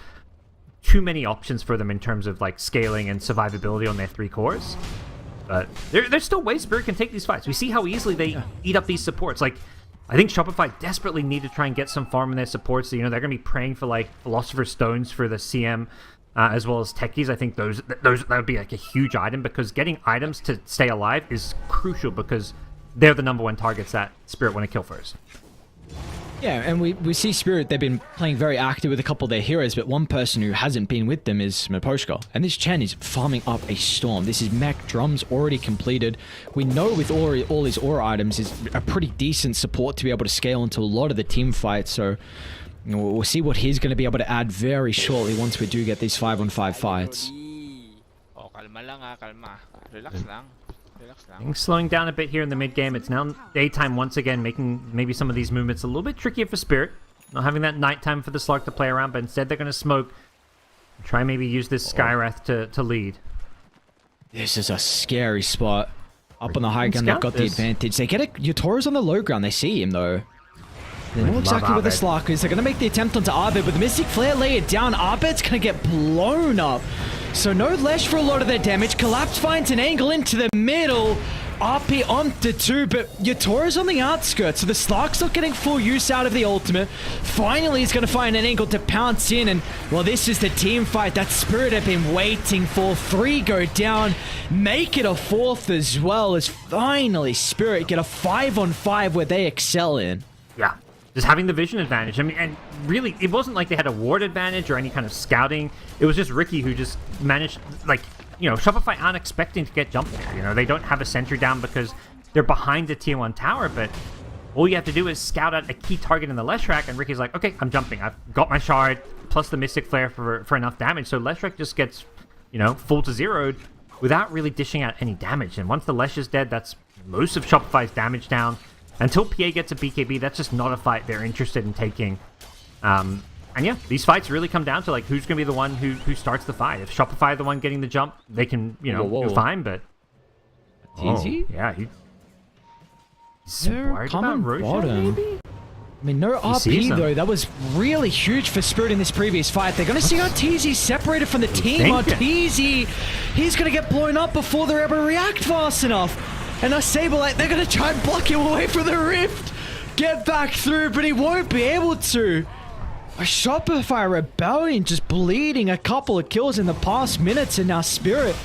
too many options for them in terms of like scaling and survivability on their 3 cores. But there's still ways Spirit can take these fights. We see how easily they eat up these supports. Like, I think Shopify desperately need to try and get some farm in their supports. So, they're going to be praying for like Philosopher's Stones for the CM as well as Techies. I think those that would be like a huge item, because getting items to stay alive is crucial, because they're the #1 targets that Spirit want to kill first. Yeah, and we see Spirit, they've been playing very active with a couple of their heroes, but one person who hasn't been with them is Maposhka. And this Chen is farming up a storm. This is mech drums already completed. We know with all his aura items is a pretty decent support to be able to scale into a lot of the team fights, so we'll see what he's going to be able to add very shortly once we do get these 5-on-5 fights. Oh, kalma lang kalma. Relax lang. Things slowing down a bit here in the mid game. It's now daytime once again, making maybe some of these movements a little bit trickier for Spirit. not having that nighttime for the Slug to play around, but instead they're going to smoke. Try and maybe use this Skywrath to lead. This is a scary spot. Up on the high ground, they've got the advantage. They get it. Yutoro's on the low ground. They see him, though. They know exactly where the Slark is. They're going to make the attempt onto Arbed. With the Mystic Flare, lay it down. Arbed's going to get blown up. So no Lesh for a lot of their damage. Collapse finds an angle into the middle. RP onto 2, but Yutoro's on the outskirts, so the Slark's not getting full use out of the ultimate. Finally, he's going to find an angle to pounce in, and, well, this is the team fight that Spirit have been waiting for. 3 go down, make it a 4th as well, as finally Spirit get a 5-on-5 where they excel in. Yeah, just having the vision advantage. I mean, and really, it wasn't like they had a ward advantage or any kind of scouting. It was just Ricky who just managed, like, you know, Shopify aren't expecting to get jumped there. You know, they don't have a sentry down because they're behind the tier 1 tower, but all you have to do is scout out a key target in the Leshrac, and Ricky's like, okay, I'm jumping. I've got my shard, plus the Mystic Flare for enough damage, so Leshrac just gets, you know, full to zeroed without really dishing out any damage. And once the Lesh is dead, that's most of Shopify's damage down. Until PA gets a BKB, that's just not a fight they're interested in taking. And yeah, these fights really come down to, like, who's going to be the one who starts the fight. If Shopify the one getting the jump, they can, you know, do fine, but... Easy? Yeah, he's worried about Roshan, maybe? I mean, no RP, though. That was really huge for Spirit in this previous fight. They're going to see Arteezy separated from the team. Arteezy, he's going to get blown up before they're able to react fast enough. And Saberlight, they're going to try and block him away from the rift. Get back through, but he won't be able to. A Shopify Rebellion just bleeding a couple of kills in the past minutes, and now Spirit,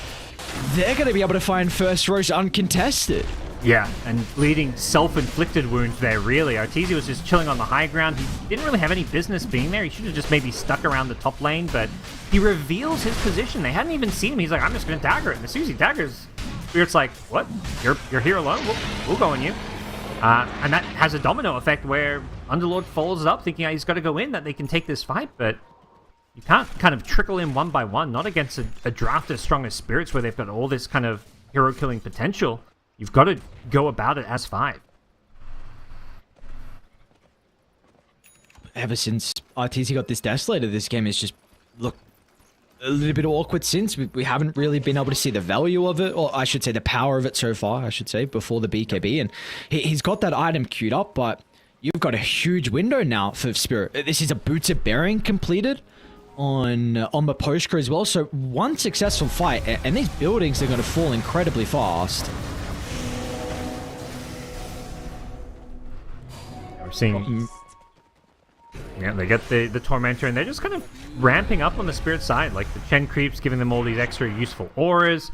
they're going to be able to find first Roche uncontested. Yeah, and bleeding self-inflicted wounds there, really. Arteezy was just chilling on the high ground. He didn't really have any business being there. He should have just maybe stuck around the top lane, but he reveals his position. They hadn't even seen him. He's like, I'm just going to dagger it. And as soon as he daggers, Spirit's like, what? You're here alone? We'll go on you. And that has a domino effect where Underlord follows it up, thinking he's got to go in, that they can take this fight, but you can't kind of trickle in one by one, not against a draft as strong as Spirits, where they've got all this kind of hero-killing potential. You've got to go about it as 5. Ever since Arteezy got this Desolator, this game has just looked a little bit awkward since. We haven't really been able to see the value of it, or I should say the power of it so far, I should say, before the BKB. And he's got that item queued up, but you've got a huge window now for Spirit. This is a Boots of Bearing completed on Maposhka as well. So one successful fight, and these buildings are going to fall incredibly fast. We're seeing... Yeah, they get the Tormentor, and they're just kind of ramping up on the Spirit side. Like, the Chen creeps, giving them all these extra useful auras,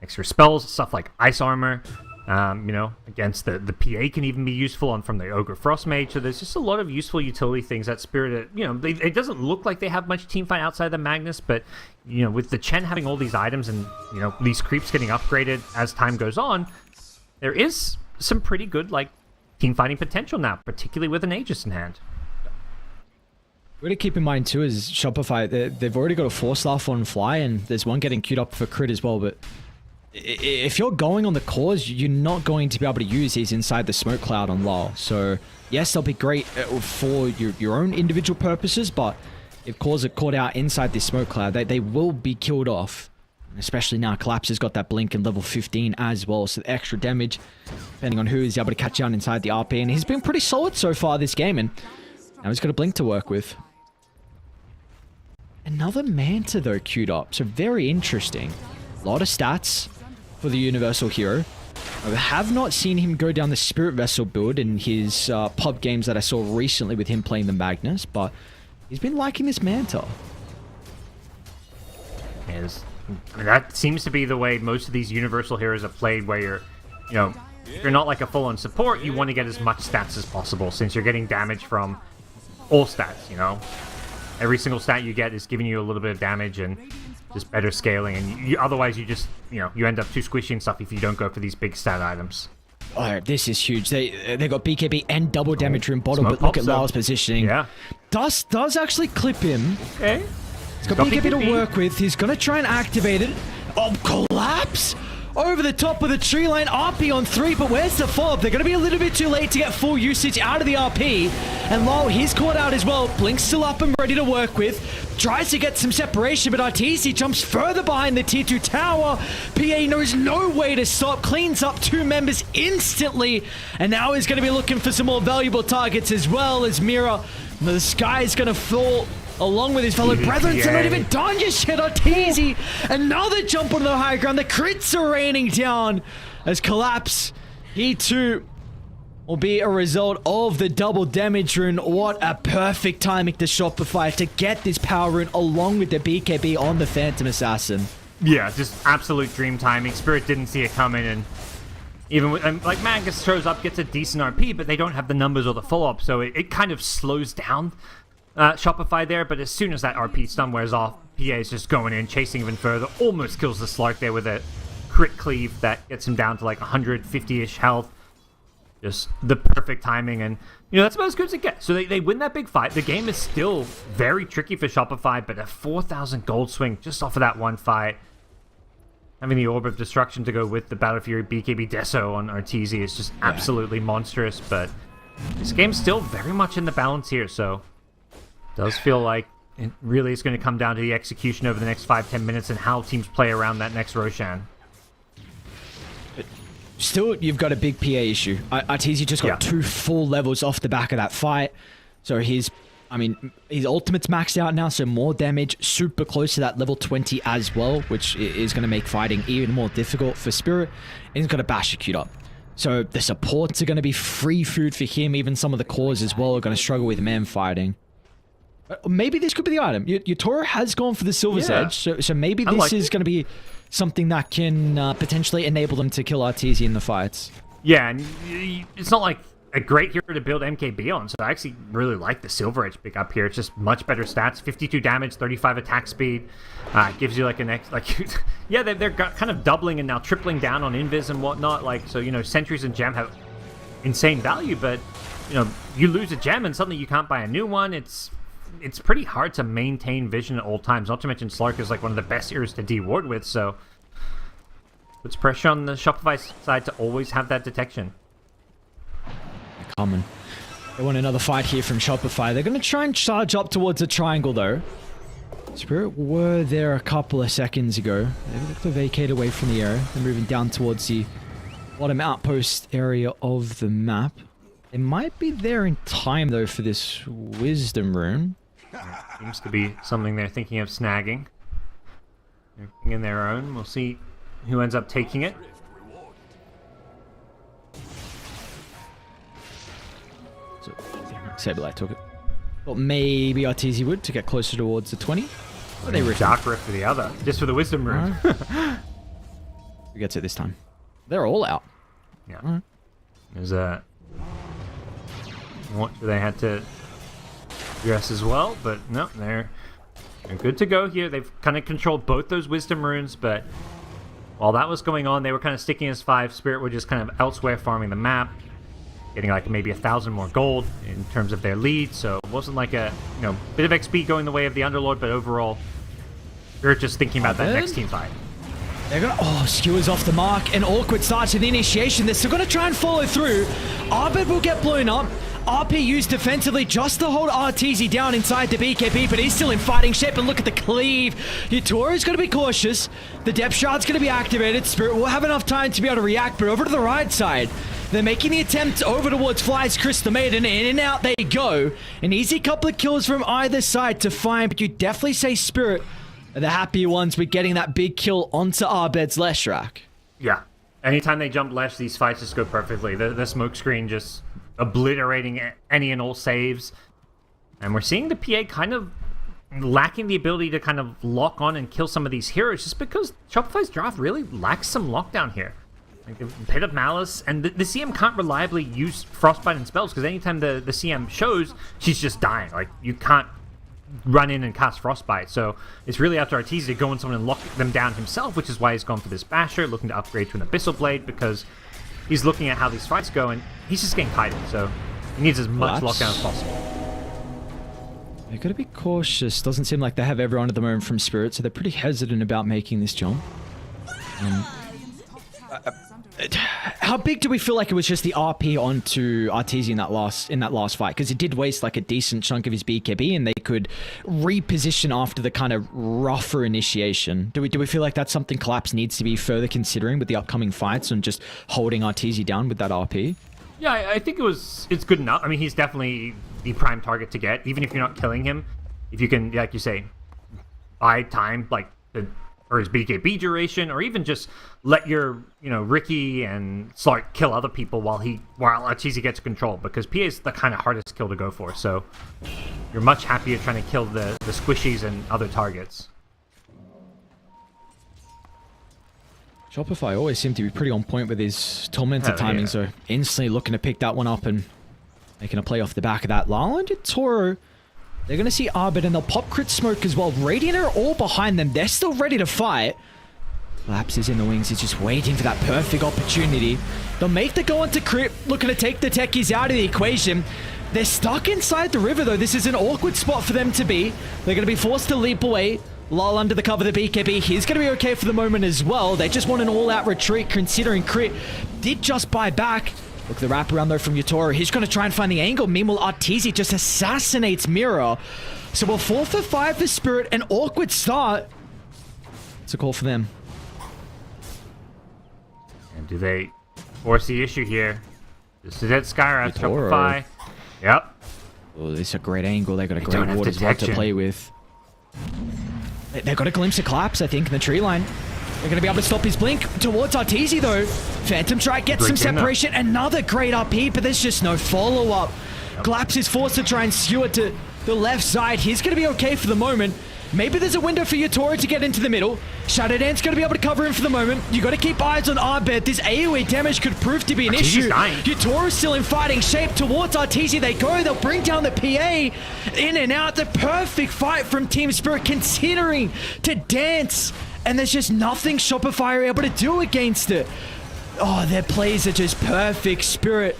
extra spells, stuff like Ice Armor. You know, against the PA can even be useful from the Ogre Frost Mage. So there's just a lot of useful utility things that Spirit, you know, it doesn't look like they have much teamfight outside the Magnus, but, you know, with the Chen having all these items and, you know, these creeps getting upgraded as time goes on, there is some pretty good, like, teamfighting potential now, particularly with an Aegis in hand. What to keep in mind too is Shopify, they've already got a 4-star on Fly, and there's one getting queued up for crit as well, but if you're going on the cause, you're not going to be able to use these inside the smoke cloud on low. So yes, they'll be great for your own individual purposes, but if cores are caught out inside this smoke cloud, they will be killed off. Especially now, Collapse has got that blink in level 15 as well, so the extra damage, depending on who is able to catch down inside the RP, and he's been pretty solid so far this game, and now he's got a blink to work with. Another Manta though queued up, so very interesting. A lot of stats for the Universal Hero. I have not seen him go down the Spirit Vessel build in his pub games that I saw recently with him playing the Magnus, but he's been liking this Manta. Yes. I mean, that seems to be the way most of these Universal Heroes are played, where you're, you know, if you're not like a full-on support, you want to get as much stats as possible, since you're getting damage from all stats, you know? Every single stat you get is giving you a little bit of damage and just better scaling, and otherwise you just, you know, you end up too squishy and stuff if you don't go for these big stat items. Oh, this is huge. They got BKB and double damage room bottom, but look at Lyle's positioning. Yeah. Does actually clip him. Okay. He's got BKB to work with. He's going to try and activate it. Oh, Collapse! over the top of the tree line. RP on 3, but where's the follow-up? They're going to be a little bit too late to get full usage out of the RP. And Lol, he's caught out as well. Blink's still up and ready to work with. Tries to get some separation, but Arteezy jumps further behind the tier 2 tower. PA knows no way to stop. Cleans up 2 members instantly. And now he's going to be looking for some more valuable targets as well as Mira. The sky is going to fall along with his fellow brethren. So not even done just yet. Arteezy, another jump onto the high ground. The crits are raining down as Collapse, he too will be a result of the double damage rune. What a perfect timing to Shopify to get this power rune along with the BKB on the Phantom Assassin. Yeah, just absolute dream timing. Spirit didn't see it coming, and even with, like, Magus shows up, gets a decent RP, but they don't have the numbers or the follow-up, so it kind of slows down Shopify there. But as soon as that RP stun wears off, PA is just going in, chasing even further, almost kills the Slark there with a crit cleave that gets him down to like 150-ish health. Just the perfect timing, and you know, that's about as good as it gets. So they win that big fight. The game is still very tricky for Shopify, but a 4,000 gold swing just off of that one fight. Having the Orb of Destruction to go with the Battle Fury BKB Deso on Arteezy is just absolutely monstrous, but this game's still very much in the balance here, so it does feel like it really is going to come down to the execution over the next 5-10 minutes and how teams play around that next Roshan. Still, you've got a big PA issue. Arteezy just got 2 full levels off the back of that fight. So his ultimate's maxed out now, so more damage, super close to that level 20 as well, which is going to make fighting even more difficult for Spirit. And he's got a Basher queued up. So the supports are going to be free food for him. Even some of the cores as well are going to struggle with man fighting. Maybe this could be the item. Your has gone for the Silver's Edge, so maybe this is going to be something that can potentially enable them to kill Arteezy in the fights. Yeah, and it's not like a great hero to build MKB on, so I actually really like the Silver Edge pick up here. It's just much better stats, 52 damage, 35 attack speed. Gives you like an yeah, they're kind of doubling and now tripling down on invis and whatnot. Like, so, you know, Sentries and Gem have insane value, but you know, you lose a gem and suddenly you can't buy a new one. It's pretty hard to maintain vision at all times, not to mention Slark is like one of the best heroes to de-ward with, so puts pressure on the Shopify side to always have that detection. Common. They want another fight here from Shopify. They're going to try and charge up towards the triangle though. Spirit were there a couple of seconds ago. They look to vacate away from the area. They're moving down towards the bottom outpost area of the map. They might be there in time though for this Wisdom Rune. Seems to be something they're thinking of snagging. They're bringing their own. We'll see who ends up taking it. So, Saberlight took it. Thought maybe Arteezy would to get closer towards the 20. But they ripped Dark Rift for the other, just for the Wisdom Rune. Who gets it this time? They're all out. Yeah. There's a... What they had to address as well, but no, they're good to go here. They've kind of controlled both those Wisdom Runes, but while that was going on, they were kind of sticking as 5. Spirit were just kind of elsewhere farming the map, getting like maybe 1,000 more gold in terms of their lead, so it wasn't like a, you know, bit of XP going the way of the Underlord, but overall, they're just thinking about that next team fight. They're gonna, skewers off the mark, an awkward start to the initiation. They're still gonna try and follow through. Arbed will get blown up. RP used defensively just to hold Arteezy down inside the BKB, but he's still in fighting shape, and look at the cleave. Yatoro's going to be cautious. The Depth Shard's going to be activated. Spirit will have enough time to be able to react, but over to the right side. They're making the attempt over towards Fly's Crystal Maiden. In and out they go. An easy couple of kills from either side to find, but you definitely say Spirit are the happier ones with getting that big kill onto Arbed's Leshrac. Yeah. Anytime they jump Lesh, these fights just go perfectly. The smoke screen just obliterating any and all saves. And we're seeing the PA kind of lacking the ability to kind of lock on and kill some of these heroes just because Shopify's draft really lacks some lockdown here. Like, they've paid up Malice, and the CM can't reliably use Frostbite and spells because anytime the CM shows, she's just dying. Like, you can't run in and cast Frostbite. So it's really up to Arteezy to go in someone and lock them down himself, which is why he's gone for this Basher, looking to upgrade to an Abyssal Blade because he's looking at how these fights go, and he's just getting kited, so he needs as much lockdown as possible. They've got to be cautious. Doesn't seem like they have everyone at the moment from Spirit, so they're pretty hesitant about making this jump. How big do we feel like it was just the RP onto Arteezy in that last fight? Because it did waste like a decent chunk of his BKB, and they could reposition after the kind of rougher initiation. Do we feel like that's something Collapse needs to be further considering with the upcoming fights and just holding Arteezy down with that RP? Yeah, I think it's good enough. I mean, he's definitely the prime target to get, even if you're not killing him. If you can, like you say, buy time, like or his BKB duration, or even just let your, Ricky and Slark kill other people while Arteezy gets control, because PA is the kind of hardest kill to go for. So you're much happier trying to kill the squishies and other targets. Shopify always seemed to be pretty on point with his Tormentor timing, yeah. so instantly looking to pick that one up and making a play off the back of that. Lala and Toro, they're going to see Arbit, and they'll pop crit smoke as well. Radiant are all behind them. They're still ready to fight. Collapse is in the wings. He's just waiting for that perfect opportunity. They'll make the go onto crit, looking to take the techies out of the equation. They're stuck inside the river, though. This is an awkward spot for them to be. They're going to be forced to leap away. Lull under the cover of the BKB. He's going to be okay for the moment as well. They just want an all-out retreat, considering crit did just buy back. Look, the wraparound though from Yutoro. He's going to try and find the angle. Meanwhile, Arteezy just assassinates Mirror. So we'll 4 for 5 for Spirit. An awkward start. It's a call for them. And do they force the issue here? This is it, Skyra, Yutoro. Shopify. Yep. Oh, this is a great angle. They got a great ward as well to play with. They've got a glimpse of Collapse, I think, in the tree line. They're going to be able to stop his blink towards Arteezy, though. Phantom Strike gets some separation. Another great RP, but there's just no follow-up. Collapse is forced to try and skew it to the left side. He's going to be okay for the moment. Maybe there's a window for Yutoro to get into the middle. Shadow Dance going to be able to cover him for the moment. You got to keep eyes on Arbet. This AoE damage could prove to be an issue. Yutoro's still in fighting shape towards Arteezy. They go. They'll bring down the PA. In and out. The perfect fight from Team Spirit, considering to dance. And there's just nothing Shopify are able to do against it. Oh, their plays are just perfect. Spirit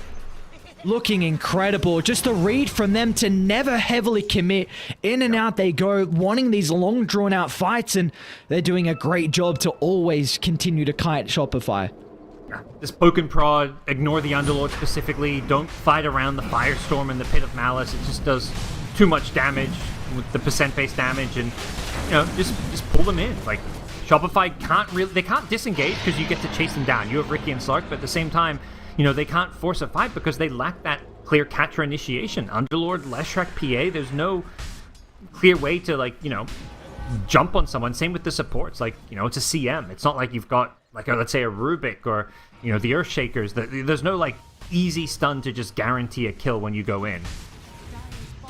looking incredible. Just a read from them to never heavily commit. In and out they go, wanting these long drawn out fights, and they're doing a great job to always continue to kite Shopify. This poke and prod, ignore the Underlord specifically, don't fight around the Firestorm and the Pit of Malice. It just does too much damage with the percent-based damage, and just pull them in. Like, Shopify can't disengage because you get to chase them down. You have Ricky and Slark, but at the same time, they can't force a fight because they lack that clear catcher initiation. Underlord, Leshrac, PA, there's no clear way to, jump on someone. Same with the supports. It's a CM. It's not like you've got, let's say, a Rubik or, the Earthshakers. There's no, easy stun to just guarantee a kill when you go in.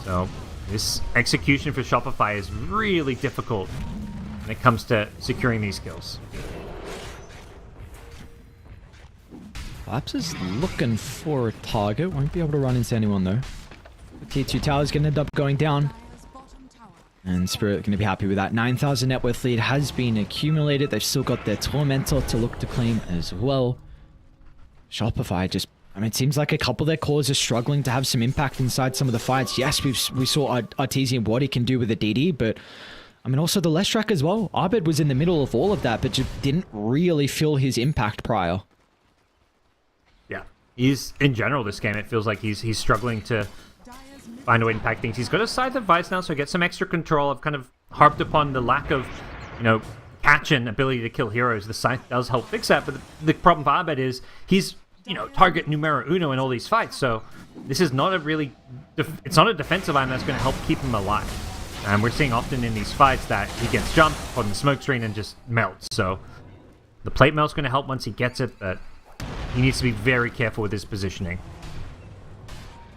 So, this execution for Shopify is really difficult when it comes to securing these kills. Collapse is looking for a target. Won't be able to run into anyone, though. The tier 2 tower is going to end up going down. And Spirit going to be happy with that. 9,000 net worth lead has been accumulated. They've still got their Tormentor to look to claim as well. Shopify just... it seems like a couple of their cores are struggling to have some impact inside some of the fights. Yes, we saw Arteezy and what he can do with the DD, but... also the Leshrac as well. Arbit was in the middle of all of that, but just didn't really feel his impact prior. Yeah. He's, in general, this game, it feels like he's struggling to find a way to impact things. He's got a Scythe of Vice now, so get some extra control. I've kind of harped upon the lack of, catch and ability to kill heroes. The Scythe does help fix that, but the problem for Arbit is he's, target numero uno in all these fights, so this is not a really... it's not a defensive item that's going to help keep him alive. And we're seeing often in these fights that he gets jumped on the smoke screen and just melts. So the plate melt's going to help once he gets it, but he needs to be very careful with his positioning.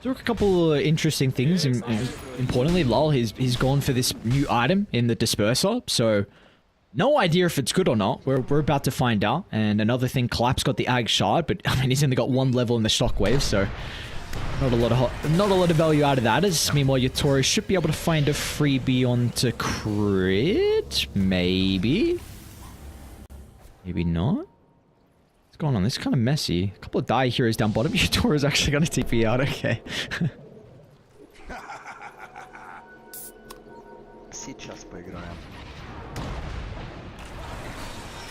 There are a couple of interesting things, and importantly, Lull, he's gone for this new item in the Disperser, so no idea if it's good or not. We're about to find out. And another thing, Collapse got the Ag Shard, but he's only got one level in the Shockwave, so not a lot of value out of that. As meanwhile, Yutoro should be able to find a freebie onto crit, maybe not. What's going on? This is kind of messy. A couple of die heroes down bottom. Yutoro's actually going to TP out. Okay. Сейчас поиграем.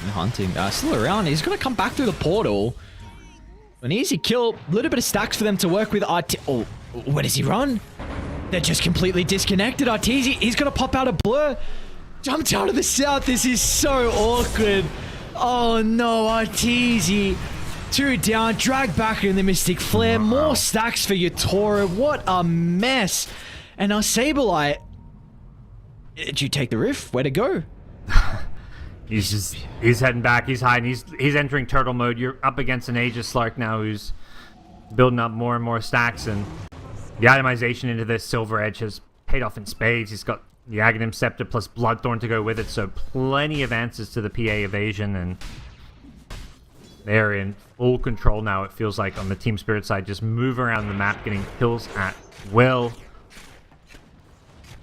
Hunting. Still around. He's going to come back through the portal. An easy kill. A little bit of stacks for them to work with. Oh, where does he run? They're just completely disconnected. Arteezy, he's going to pop out a blur. Jumped out of the south. This is so awkward. Oh no, Arteezy. 2 down. Drag back in the Mystic Flare. More stacks for Yatoro. What a mess. And now Saberlight. Did you take the riff? Where to go? He's heading back. He's hiding. He's entering turtle mode. You're up against an Aegis Slark now who's building up more and more stacks, and the itemization into this Silver Edge has paid off in spades. He's got the Aghanim Scepter plus Bloodthorn to go with it, so plenty of answers to the PA evasion, and they're in full control now, it feels like, on the Team Spirit side. Just move around the map, getting kills at will.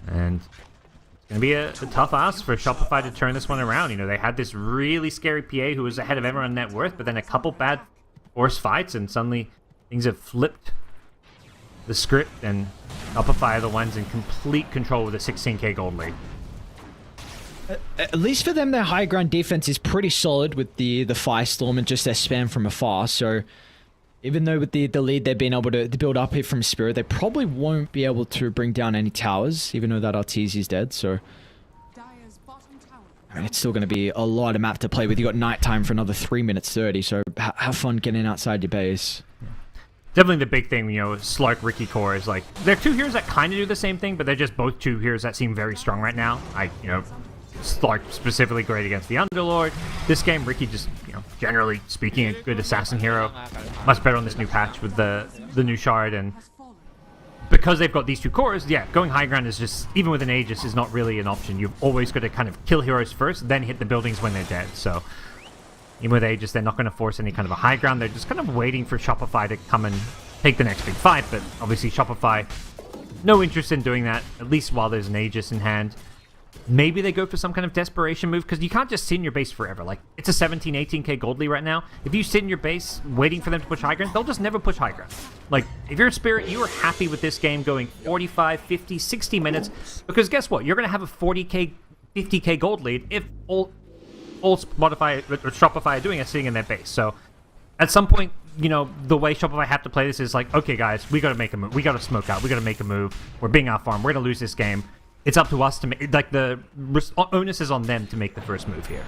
And it's going to be a tough ask for Shopify to turn this one around. You know, they had this really scary PA who was ahead of everyone on net worth, but then a couple bad force fights, and suddenly things have flipped the script, and Shopify are the ones in complete control with a 16k gold lead. At least for them, their high ground defense is pretty solid with the Firestorm and just their spam from afar. So even though with the lead they've been able to build up here from Spirit, they probably won't be able to bring down any towers, even though that Arteezy is dead. So Dire's bottom tower. I mean, it's still going to be a lot of map to play with. You got nighttime for another 3 minutes 30. So have fun getting outside your base. Definitely the big thing, you know, Slark, Ricky Core is like, they're two heroes that kind of do the same thing, but they're just both two heroes that seem very strong right now. You know, Slark specifically great against the Underlord. This game, Ricky just, you know, generally speaking, a good assassin hero. Much better on this new patch with the new shard, and because they've got these two cores, yeah, going high ground is just, even with an Aegis, is not really an option. You've always got to kind of kill heroes first, then hit the buildings when they're dead. So even with Aegis, they're not going to force any kind of a high ground. They're just kind of waiting for Shopify to come and take the next big fight, but obviously Shopify, no interest in doing that, at least while there's an Aegis in hand. Maybe they go for some kind of desperation move, because you can't just sit in your base forever. Like, it's a 17, 18k gold lead right now. If you sit in your base waiting for them to push high ground, they'll just never push high ground. Like, if you're a Spirit, you are happy with this game going 45, 50, 60 minutes, because guess what? You're going to have a 40k, 50k gold lead if all Spotify or Shopify are doing is sitting in their base. So at some point, you know, the way Shopify have to play this is like, okay, guys, we got to make a move. We got to smoke out. We got to make a move. We're being out farm. We're going to lose this game. It's up to us to make, like, the onus is on them to make the first move here.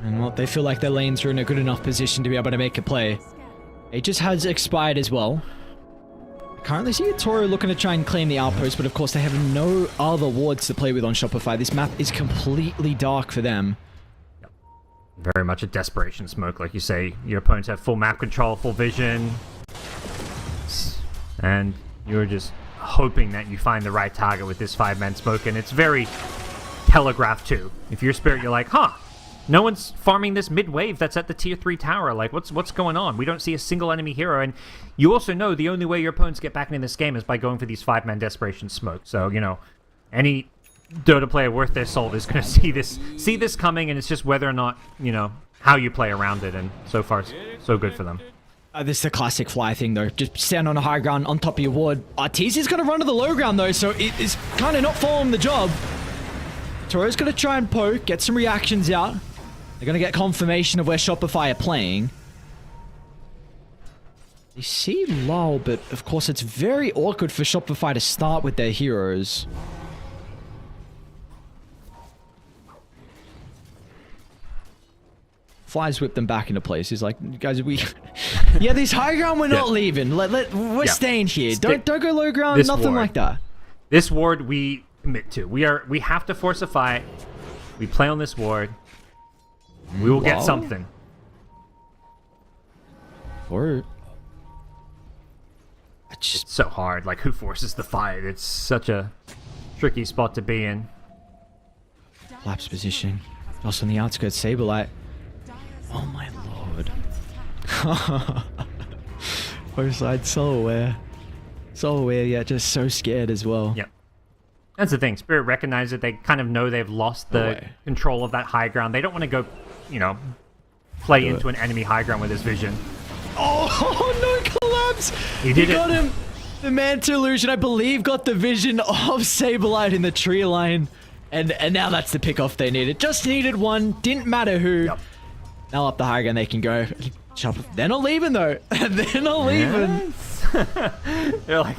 And well, they feel like their lanes are in a good enough position to be able to make a play. Aegis has expired as well. Currently see Toro looking to try and claim the outpost, but of course they have no other wards to play with on Shopify. This map is completely dark for them. Yep. Very much a desperation smoke, like you say. Your opponents have full map control, full vision, and you're just hoping that you find the right target with this 5-man smoke, and it's very telegraphed too. If you're Spirit, you're like, huh, no one's farming this mid-wave that's at the tier 3 tower. Like, what's going on? We don't see a single enemy hero, and you also know the only way your opponents get back into this game is by going for these 5-man desperation smoke. So, you know, any Dota player worth their salt is going to see this coming, and it's just whether or not, you know, how you play around it, and so far, so good for them. This is the classic fly thing, though. Just stand on a high ground on top of your ward. Arteezy's going to run to the low ground, though, so it is kind of not following the job. Toro's going to try and poke, get some reactions out. They're going to get confirmation of where Shopify are playing. They see Lull, but of course it's very awkward for Shopify to start with their heroes. Flies whip them back into place. He's like, guys, yeah, this high ground, we're not leaving. We're staying here. Don't go low ground, nothing like that. This ward we commit to. We have to force a fight. We play on this ward. We will get something. Or it's so hard. Like, who forces the fight? It's such a tricky spot to be in. Collapse position. Also on the outskirts, Saberlight. Oh my lord. Both sides so aware. So aware, yet just so scared as well. Yep. That's the thing. Spirit recognize it. They kind of know they've lost the control of that high ground. They don't want to go, you know, play into an enemy high ground with his vision. Oh, no collapse! He got him. The Manta Illusion, I believe, got the vision of Saberlight in the tree line. And now that's the pick off they needed. Just needed one. Didn't matter who. Yep. Now up the high ground they can go. They're not leaving though. They're not leaving. They're like,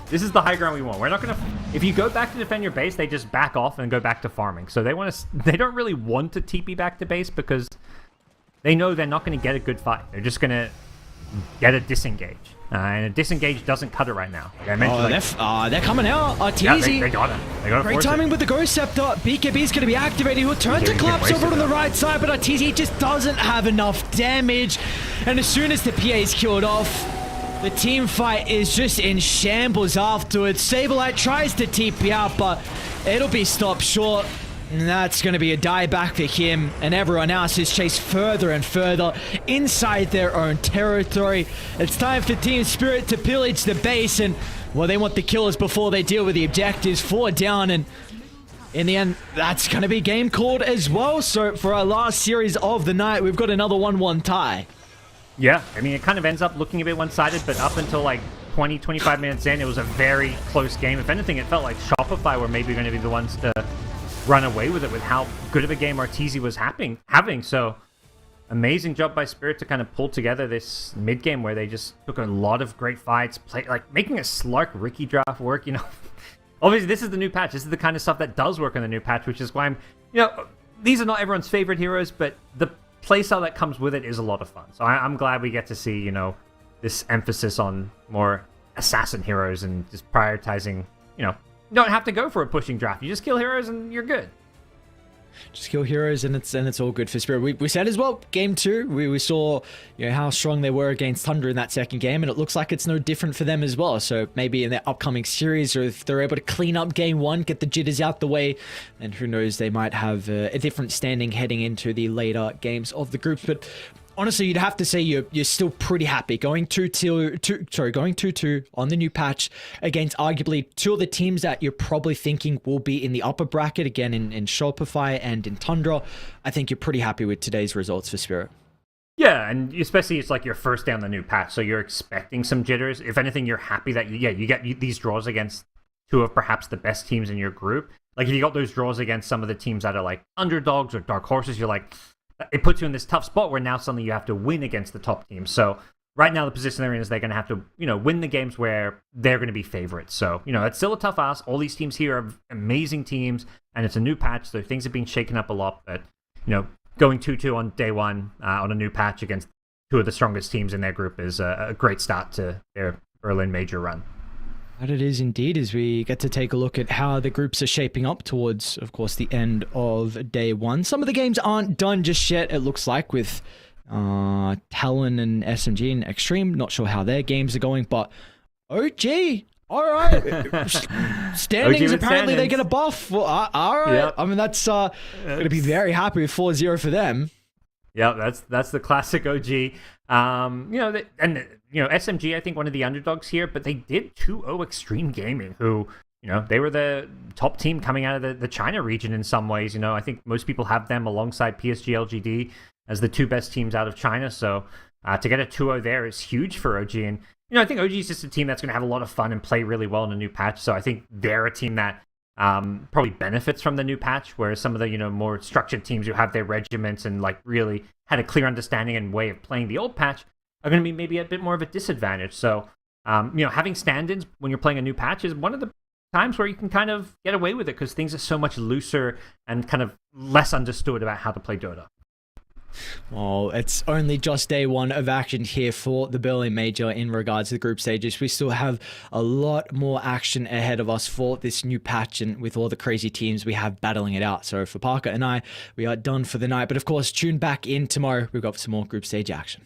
this is the high ground we want. We're not gonna. If you go back to defend your base, they just back off and go back to farming. So they want to. They don't really want to TP back to base because they know they're not going to get a good fight. They're just going to get a disengage. And a disengage doesn't cut it right now. They're coming out. Arteezy. Yeah, they got it. They got it. Great timing with the Ghost Scepter. BKB is going to be activated. He'll turn to collapse over on the right side, but Arteezy just doesn't have enough damage. And as soon as the PA is killed off, the team fight is just in shambles afterwards. Saberlight tries to TP out, but it'll be stopped short. And that's going to be a die back for him, and everyone else is chased further and further inside their own territory. It's time for Team Spirit to pillage the base, and well, they want the killers before they deal with the objectives. 4 down, and in the end, that's going to be game called as well. So for our last series of the night, we've got another 1-1 tie. Yeah, I mean, it kind of ends up looking a bit one-sided, but up until like 20, 25 minutes in, it was a very close game. If anything, it felt like Shopify were maybe going to be the ones to run away with it with how good of a game Arteezy was having. So amazing job by Spirit to kind of pull together this mid game where they just took a lot of great fights, like making a Slark Ricky draft work. You know, obviously this is the new patch. This is the kind of stuff that does work on the new patch, which is why these are not everyone's favorite heroes, but the playstyle that comes with it is a lot of fun. So I'm glad we get to see this emphasis on more assassin heroes and just prioritizing. You don't have to go for a pushing draft. You just kill heroes and you're good. Just kill heroes and it's all good for Spirit. We said as well, game 2, we saw how strong they were against Thunder in that second game, and it looks like it's no different for them as well. So maybe in their upcoming series, or if they're able to clean up game 1, get the jitters out the way, and who knows, they might have a different standing heading into the later games of the groups. But honestly, you'd have to say you're still pretty happy going 2-2 on the new patch against arguably 2 of the teams that you're probably thinking will be in the upper bracket again in Shopify and in Tundra. I think you're pretty happy with today's results for Spirit. Yeah, and especially it's like your first day on the new patch, so you're expecting some jitters. If anything, you're happy that you get these draws against 2 of perhaps the best teams in your group. Like if you got those draws against some of the teams that are like underdogs or dark horses, you're like, it puts you in this tough spot where now suddenly you have to win against the top teams. So right now the position they're in is they're going to have to, win the games where they're going to be favorites. So, it's still a tough ask. All these teams here are amazing teams, and it's a new patch, so things have been shaken up a lot. But, going 2-2 on day 1 on a new patch against 2 of the strongest teams in their group is a great start to their Berlin Major run. That it is indeed, as we get to take a look at how the groups are shaping up towards, of course, the end of day 1. Some of the games aren't done just yet, it looks like, with Talon and SMG and Extreme. Not sure how their games are going, but OG, all right. Standings, apparently they get a buff. Well, all right. Yep. I mean, that's going to be very happy with 4-0 for them. Yeah, that's the classic OG. SMG, I think one of the underdogs here, but they did 2-0 Extreme Gaming, who, they were the top team coming out of the China region in some ways. I think most people have them alongside PSG LGD as the 2 best teams out of China. So to get a 2-0 there is huge for OG. And, I think OG is just a team that's going to have a lot of fun and play really well in a new patch. So I think they're a team that probably benefits from the new patch, whereas some of the more structured teams who have their regiments and like really had a clear understanding and way of playing the old patch are going to be maybe a bit more of a disadvantage. So having stand-ins when you're playing a new patch is one of the times where you can kind of get away with it because things are so much looser and kind of less understood about how to play Dota. Well, it's only just day 1 of action here for the Berlin Major in regards to the group stages. We still have a lot more action ahead of us for this new patch and with all the crazy teams we have battling it out. So for Parker and I, we are done for the night. But of course, tune back in tomorrow. We've got some more group stage action.